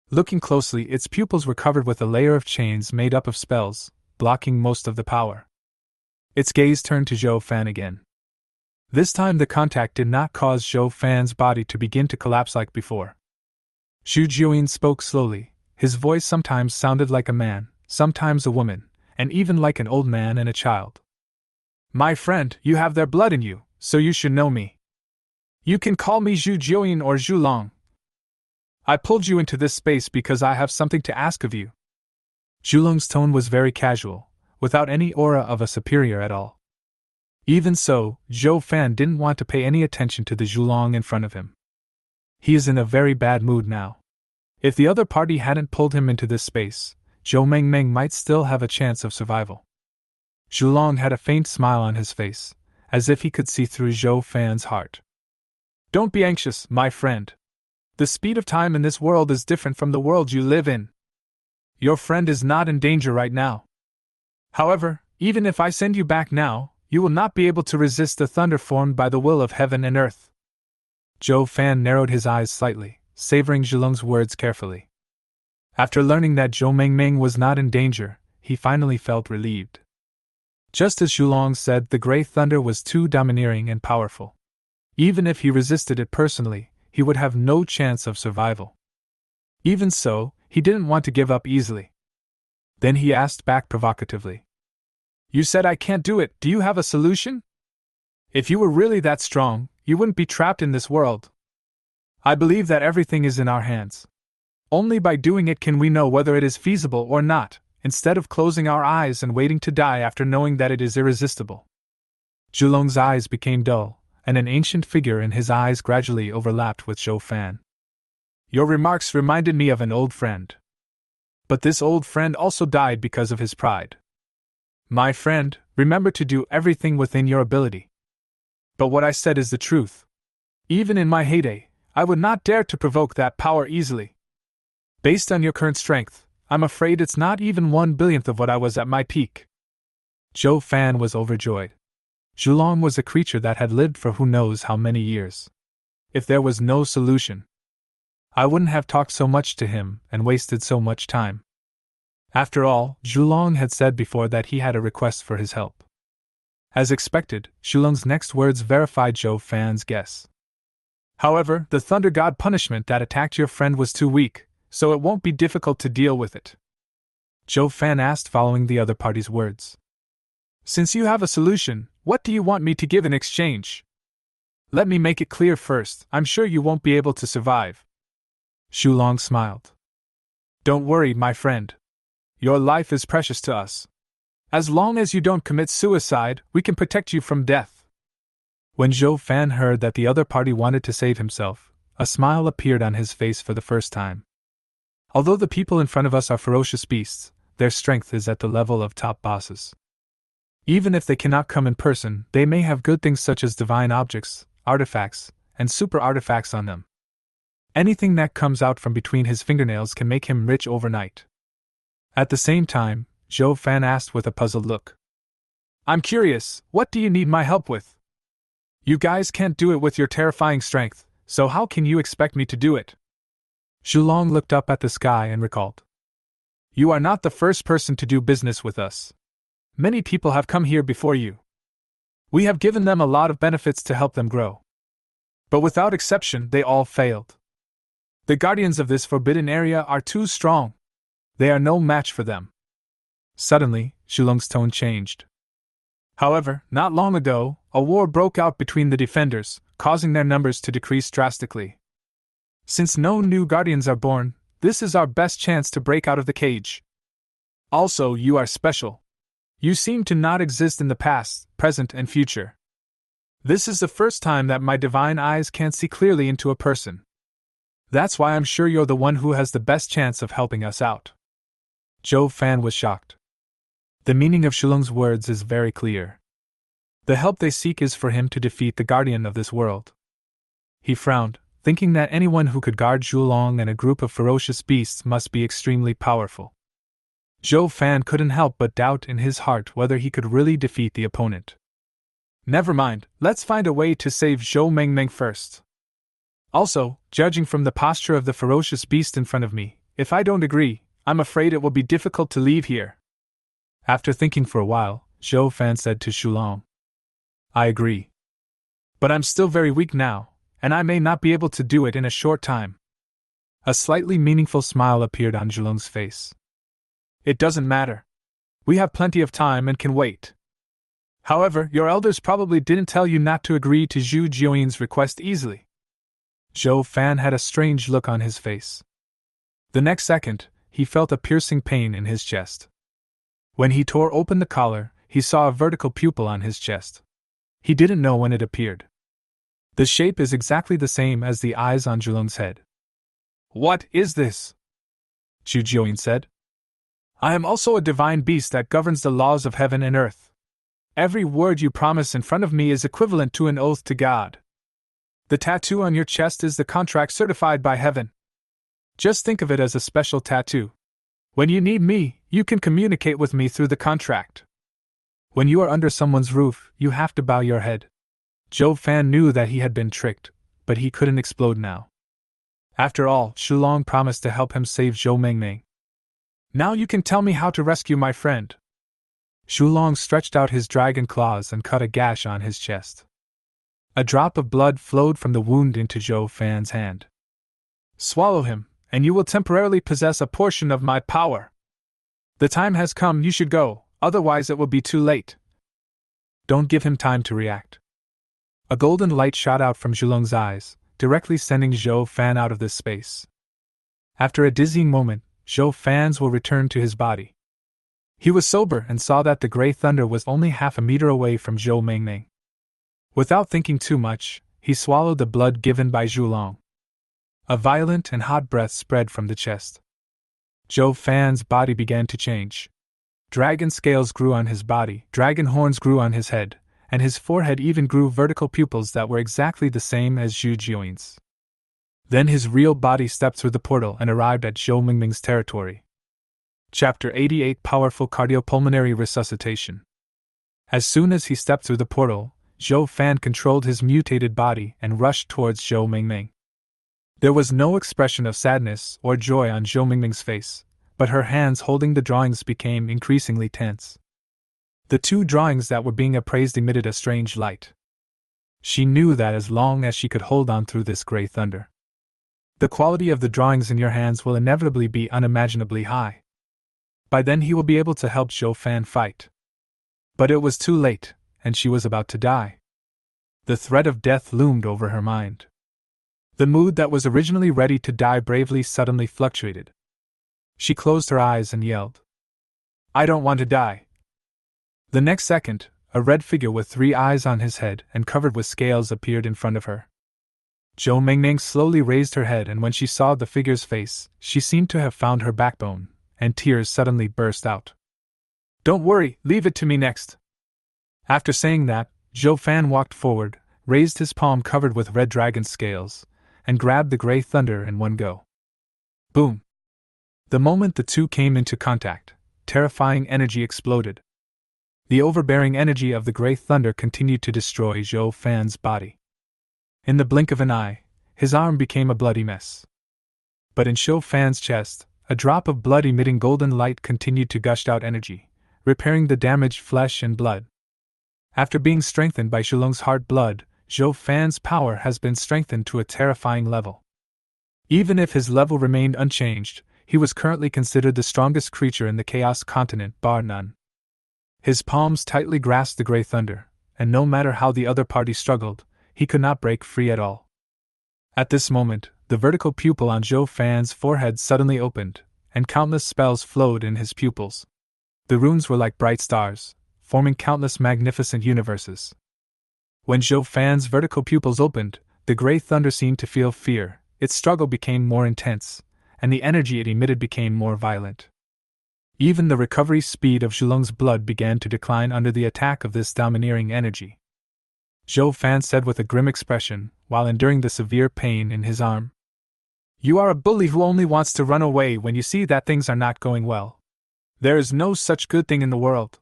Looking closely, its pupils were covered with a layer of chains made up of spells, blocking most of the power. Its gaze turned to Zhou Fan again. This time the contact did not cause Zhou Fan's body to begin to collapse like before. Xu Jiuyin spoke slowly. His voice sometimes sounded like a man, sometimes a woman, and even like an old man and a child. My friend, you have their blood in you, so you should know me. You can call me Zhu Jiuyin or Zhu Long. I pulled you into this space because I have something to ask of you. Zhulong's tone was very casual, without any aura of a superior at all. Even so, Zhou Fan didn't want to pay any attention to the Zhulong in front of him. He is in a very bad mood now. If the other party hadn't pulled him into this space, Zhou Mengmeng might still have a chance of survival. Zhulong had a faint smile on his face, as if he could see through Zhou Fan's heart. Don't be anxious, my friend. The speed of time in this world is different from the world you live in. Your friend is not in danger right now. However, even if I send you back now, you will not be able to resist the thunder formed by the will of heaven and earth. Zhou Fan narrowed his eyes slightly, savoring Zhulong's words carefully. After learning that Zhou Mengmeng was not in danger, he finally felt relieved. Just as Zhulong said, the Grey Thunder was too domineering and powerful. Even if he resisted it personally, he would have no chance of survival. Even so, he didn't want to give up easily. Then he asked back provocatively. You said I can't do it, do you have a solution? If you were really that strong, you wouldn't be trapped in this world. I believe that everything is in our hands. Only by doing it can we know whether it is feasible or not, instead of closing our eyes and waiting to die after knowing that it is irresistible. Zhulong's eyes became dull, and an ancient figure in his eyes gradually overlapped with Zhou Fan. Your remarks reminded me of an old friend. But this old friend also died because of his pride. My friend, remember to do everything within your ability. But what I said is the truth. Even in my heyday, I would not dare to provoke that power easily. Based on your current strength, I'm afraid it's not even 1/1000th of what I was at my peak. Zhou Fan was overjoyed. Zhulong was a creature that had lived for who knows how many years. If there was no solution, I wouldn't have talked so much to him and wasted so much time. After all, Zhulong had said before that he had a request for his help. As expected, Zhulong's next words verified Zhou Fan's guess. However, the Thunder God punishment that attacked your friend was too weak, so it won't be difficult to deal with it. Zhou Fan asked following the other party's words. Since you have a solution, what do you want me to give in exchange? Let me make it clear first, I'm sure you won't be able to survive. Zhulong smiled. Don't worry, my friend. Your life is precious to us. As long as you don't commit suicide, we can protect you from death. When Zhou Fan heard that the other party wanted to save himself, a smile appeared on his face for the first time. Although the people in front of us are ferocious beasts, their strength is at the level of top bosses. Even if they cannot come in person, they may have good things such as divine objects, artifacts, and super artifacts on them. Anything that comes out from between his fingernails can make him rich overnight. At the same time, Zhou Fan asked with a puzzled look. I'm curious, what do you need my help with? You guys can't do it with your terrifying strength, so how can you expect me to do it? Zhulong looked up at the sky and recalled. You are not the first person to do business with us. Many people have come here before you. We have given them a lot of benefits to help them grow. But without exception, they all failed. The guardians of this forbidden area are too strong. They are no match for them. Suddenly, Zhulong's tone changed. However, not long ago, a war broke out between the defenders, causing their numbers to decrease drastically. Since no new guardians are born, this is our best chance to break out of the cage. Also, you are special. You seem to not exist in the past, present, and future. This is the first time that my divine eyes can't see clearly into a person. That's why I'm sure you're the one who has the best chance of helping us out. Zhou Fan was shocked. The meaning of Zhulong's words is very clear. The help they seek is for him to defeat the guardian of this world. He frowned, thinking that anyone who could guard Zhulong and a group of ferocious beasts must be extremely powerful. Zhou Fan couldn't help but doubt in his heart whether he could really defeat the opponent. Never mind, let's find a way to save Zhou Mengmeng first. Also, judging from the posture of the ferocious beast in front of me, If I don't agree, I'm afraid it will be difficult to leave here. After thinking for a while, Zhou Fan said to Shulong. I agree. But I'm still very weak now, and I may not be able to do it in a short time. A slightly meaningful smile appeared on Zhulong's face. It doesn't matter. We have plenty of time and can wait. However, your elders probably didn't tell you not to agree to Zhu Jiuyin's request easily. Zhou Fan had a strange look on his face. The next second, he felt a piercing pain in his chest. When he tore open the collar, he saw a vertical pupil on his chest. He didn't know when it appeared. The shape is exactly the same as the eyes on Zhulong's head. What is this? Zhu Jiuyin said. I am also a divine beast that governs the laws of heaven and earth. Every word you promise in front of me is equivalent to an oath to God. The tattoo on your chest is the contract certified by heaven. Just think of it as a special tattoo. When you need me, you can communicate with me through the contract. When you are under someone's roof, you have to bow your head. Zhou Fan knew that he had been tricked, but he couldn't explode now. After all, Shulong promised to help him save Zhou Mengmeng. Now you can tell me how to rescue my friend. Shulong stretched out his dragon claws and cut a gash on his chest. A drop of blood flowed from the wound into Zhou Fan's hand. Swallow him, and you will temporarily possess a portion of my power. The time has come, you should go, otherwise it will be too late. Don't give him time to react. A golden light shot out from Zhulong's eyes, directly sending Zhou Fan out of this space. After a dizzying moment, Zhou Fan's will return to his body. He was sober and saw that the Grey Thunder was only half a meter away from Zhou Mengmeng. Without thinking too much, he swallowed the blood given by Zhulong. A violent and hot breath spread from the chest. Zhou Fan's body began to change. Dragon scales grew on his body, dragon horns grew on his head, and his forehead even grew vertical pupils that were exactly the same as Zhu Jiuyin's. Then his real body stepped through the portal and arrived at Zhou Mengmeng's territory. Chapter 88 Powerful Cardiopulmonary Resuscitation. As soon as he stepped through the portal, Zhou Fan controlled his mutated body and rushed towards Zhou Mengmeng. There was no expression of sadness or joy on Zhou Mengmeng's face, but her hands holding the drawings became increasingly tense. The two drawings that were being appraised emitted a strange light. She knew that as long as she could hold on through this Grey Thunder, the quality of the drawings in your hands will inevitably be unimaginably high. By then he will be able to help Zhou Fan fight. But it was too late, and she was about to die. The threat of death loomed over her mind. The mood that was originally ready to die bravely suddenly fluctuated. She closed her eyes and yelled, I don't want to die. The next second, a red figure with 3 eyes on his head and covered with scales appeared in front of her. Zhou Mengmeng slowly raised her head, and when she saw the figure's face, she seemed to have found her backbone, and tears suddenly burst out. Don't worry, leave it to me next. After saying that, Zhou Fan walked forward, raised his palm covered with red dragon scales, and grabbed the Grey Thunder in one go. Boom! The moment the two came into contact, terrifying energy exploded. The overbearing energy of the Grey Thunder continued to destroy Zhou Fan's body. In the blink of an eye, his arm became a bloody mess. But in Zhou Fan's chest, a drop of blood-emitting golden light continued to gush out energy, repairing the damaged flesh and blood. After being strengthened by Shulong's heart blood, Zhou Fan's power has been strengthened to a terrifying level. Even if his level remained unchanged, he was currently considered the strongest creature in the Chaos Continent, bar none. His palms tightly grasped the Grey Thunder, and no matter how the other party struggled, he could not break free at all. At this moment, the vertical pupil on Zhou Fan's forehead suddenly opened, and countless spells flowed in his pupils. The runes were like bright stars, forming countless magnificent universes. When Zhou Fan's vertical pupils opened, the Grey Thunder seemed to feel fear, its struggle became more intense, and the energy it emitted became more violent. Even the recovery speed of Shulong's blood began to decline under the attack of this domineering energy. Zhou Fan said with a grim expression, while enduring the severe pain in his arm. You are a bully who only wants to run away when you see that things are not going well. There is no such good thing in the world.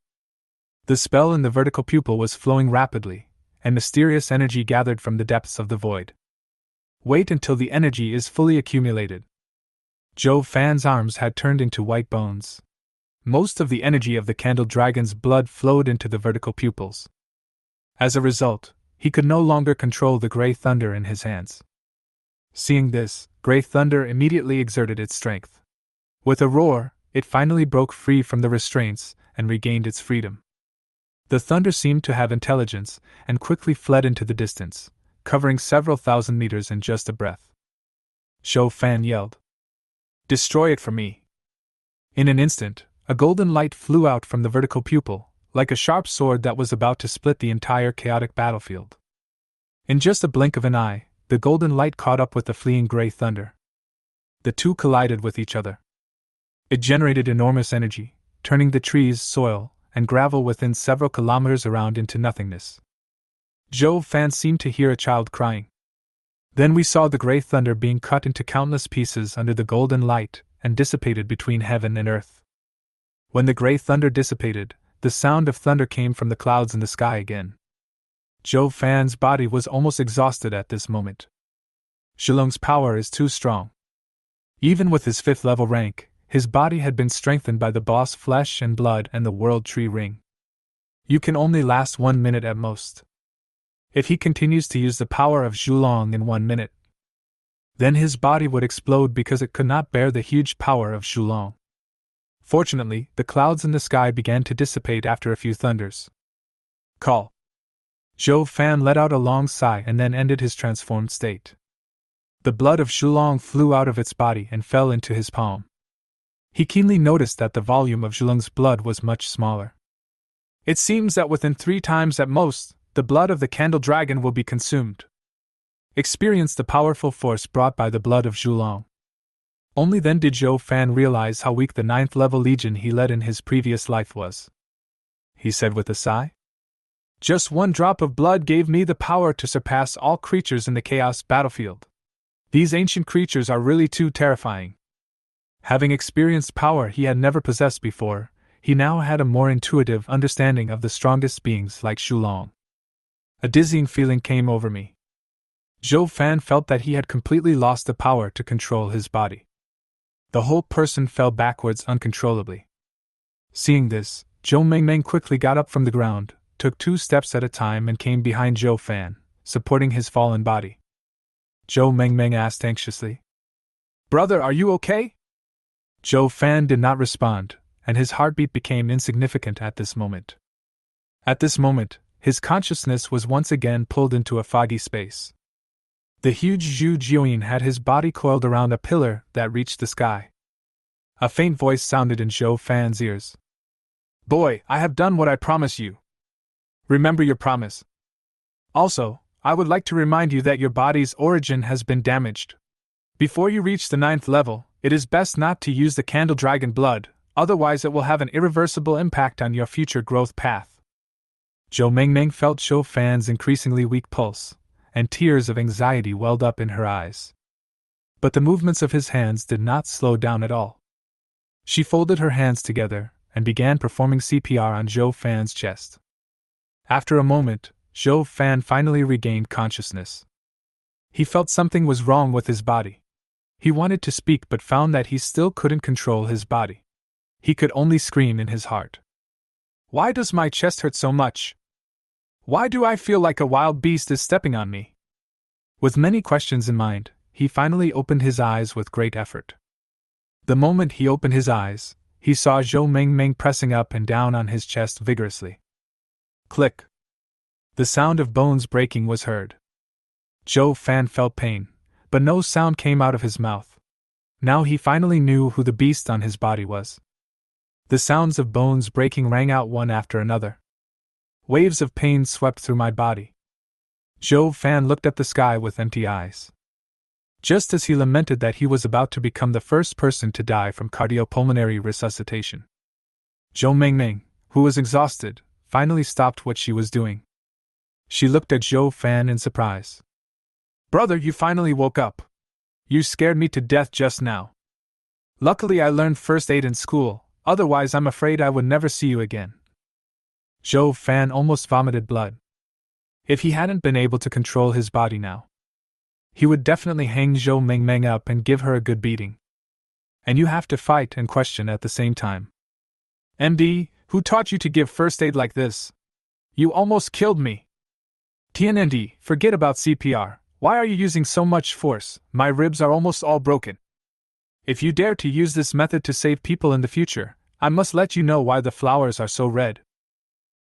The spell in the vertical pupil was flowing rapidly, and mysterious energy gathered from the depths of the void. Wait until the energy is fully accumulated. Zhou Fan's arms had turned into white bones. Most of the energy of the candle dragon's blood flowed into the vertical pupils. As a result, he could no longer control the gray thunder in his hands. Seeing this, gray thunder immediately exerted its strength. With a roar, it finally broke free from the restraints and regained its freedom. The thunder seemed to have intelligence and quickly fled into the distance, covering several thousand meters in just a breath. Zhou Fan yelled, "Destroy it for me!" In an instant, a golden light flew out from the vertical pupil, like a sharp sword that was about to split the entire chaotic battlefield. In just a blink of an eye, the golden light caught up with the fleeing gray thunder. The two collided with each other. It generated enormous energy, turning the trees, soil, and gravel within several kilometers around into nothingness. Zhou Fan seemed to hear a child crying. Then we saw the gray thunder being cut into countless pieces under the golden light and dissipated between heaven and earth. When the gray thunder dissipated, the sound of thunder came from the clouds in the sky again. Zhou Fan's body was almost exhausted at this moment. Shilong's power is too strong. Even with his 5th level rank, his body had been strengthened by the boss flesh and blood and the world tree ring. You can only last 1 minute at most. If he continues to use the power of Zhulong in 1 minute, then his body would explode because it could not bear the huge power of Zhulong. Fortunately, the clouds in the sky began to dissipate after a few thunders. Call. Zhou Fan let out a long sigh and then ended his transformed state. The blood of Zhulong flew out of its body and fell into his palm. He keenly noticed that the volume of Zhulong's blood was much smaller. It seems that within 3 times at most, the blood of the candle dragon will be consumed. Experience the powerful force brought by the blood of Zhulong. Only then did Zhou Fan realize how weak the 9th level legion he led in his previous life was. He said with a sigh, "Just 1 drop of blood gave me the power to surpass all creatures in the chaos battlefield. These ancient creatures are really too terrifying." Having experienced power he had never possessed before, he now had a more intuitive understanding of the strongest beings like Zhulong. A dizzying feeling came over me. Zhou Fan felt that he had completely lost the power to control his body. The whole person fell backwards uncontrollably. Seeing this, Zhou Mengmeng quickly got up from the ground, took 2 steps at a time and came behind Zhou Fan, supporting his fallen body. Zhou Mengmeng asked anxiously, "Brother, are you okay?" Zhou Fan did not respond, and his heartbeat became insignificant at this moment. At this moment, his consciousness was once again pulled into a foggy space. The huge Zhu Jiuyin had his body coiled around a pillar that reached the sky. A faint voice sounded in Zhou Fan's ears. "Boy, I have done what I promised you. Remember your promise. Also, I would like to remind you that your body's origin has been damaged. Before you reach the 9th level, it is best not to use the candle dragon blood, otherwise it will have an irreversible impact on your future growth path." Zhou Mengmeng felt Zhou Fan's increasingly weak pulse, and tears of anxiety welled up in her eyes. But the movements of his hands did not slow down at all. She folded her hands together and began performing CPR on Zhou Fan's chest. After a moment, Zhou Fan finally regained consciousness. He felt something was wrong with his body. He wanted to speak but found that he still couldn't control his body. He could only scream in his heart. "Why does my chest hurt so much? Why do I feel like a wild beast is stepping on me?" With many questions in mind, he finally opened his eyes with great effort. The moment he opened his eyes, he saw Zhou Mengmeng pressing up and down on his chest vigorously. Click. The sound of bones breaking was heard. Zhou Fan felt pain, but no sound came out of his mouth. Now he finally knew who the beast on his body was. The sounds of bones breaking rang out one after another. Waves of pain swept through my body. Zhou Fan looked at the sky with empty eyes. Just as he lamented that he was about to become the first person to die from cardiopulmonary resuscitation, Zhou Mengmeng, who was exhausted, finally stopped what she was doing. She looked at Zhou Fan in surprise. "Brother, you finally woke up. You scared me to death just now. Luckily I learned first aid in school, otherwise I'm afraid I would never see you again." Zhou Fan almost vomited blood. If he hadn't been able to control his body now, he would definitely hang Zhou Mengmeng up and give her a good beating. and you have to fight and question at the same time. MD, who taught you to give first aid like this? You almost killed me. TNND, forget about CPR. Why are you using so much force? My ribs are almost all broken. If you dare to use this method to save people in the future, I must let you know why the flowers are so red.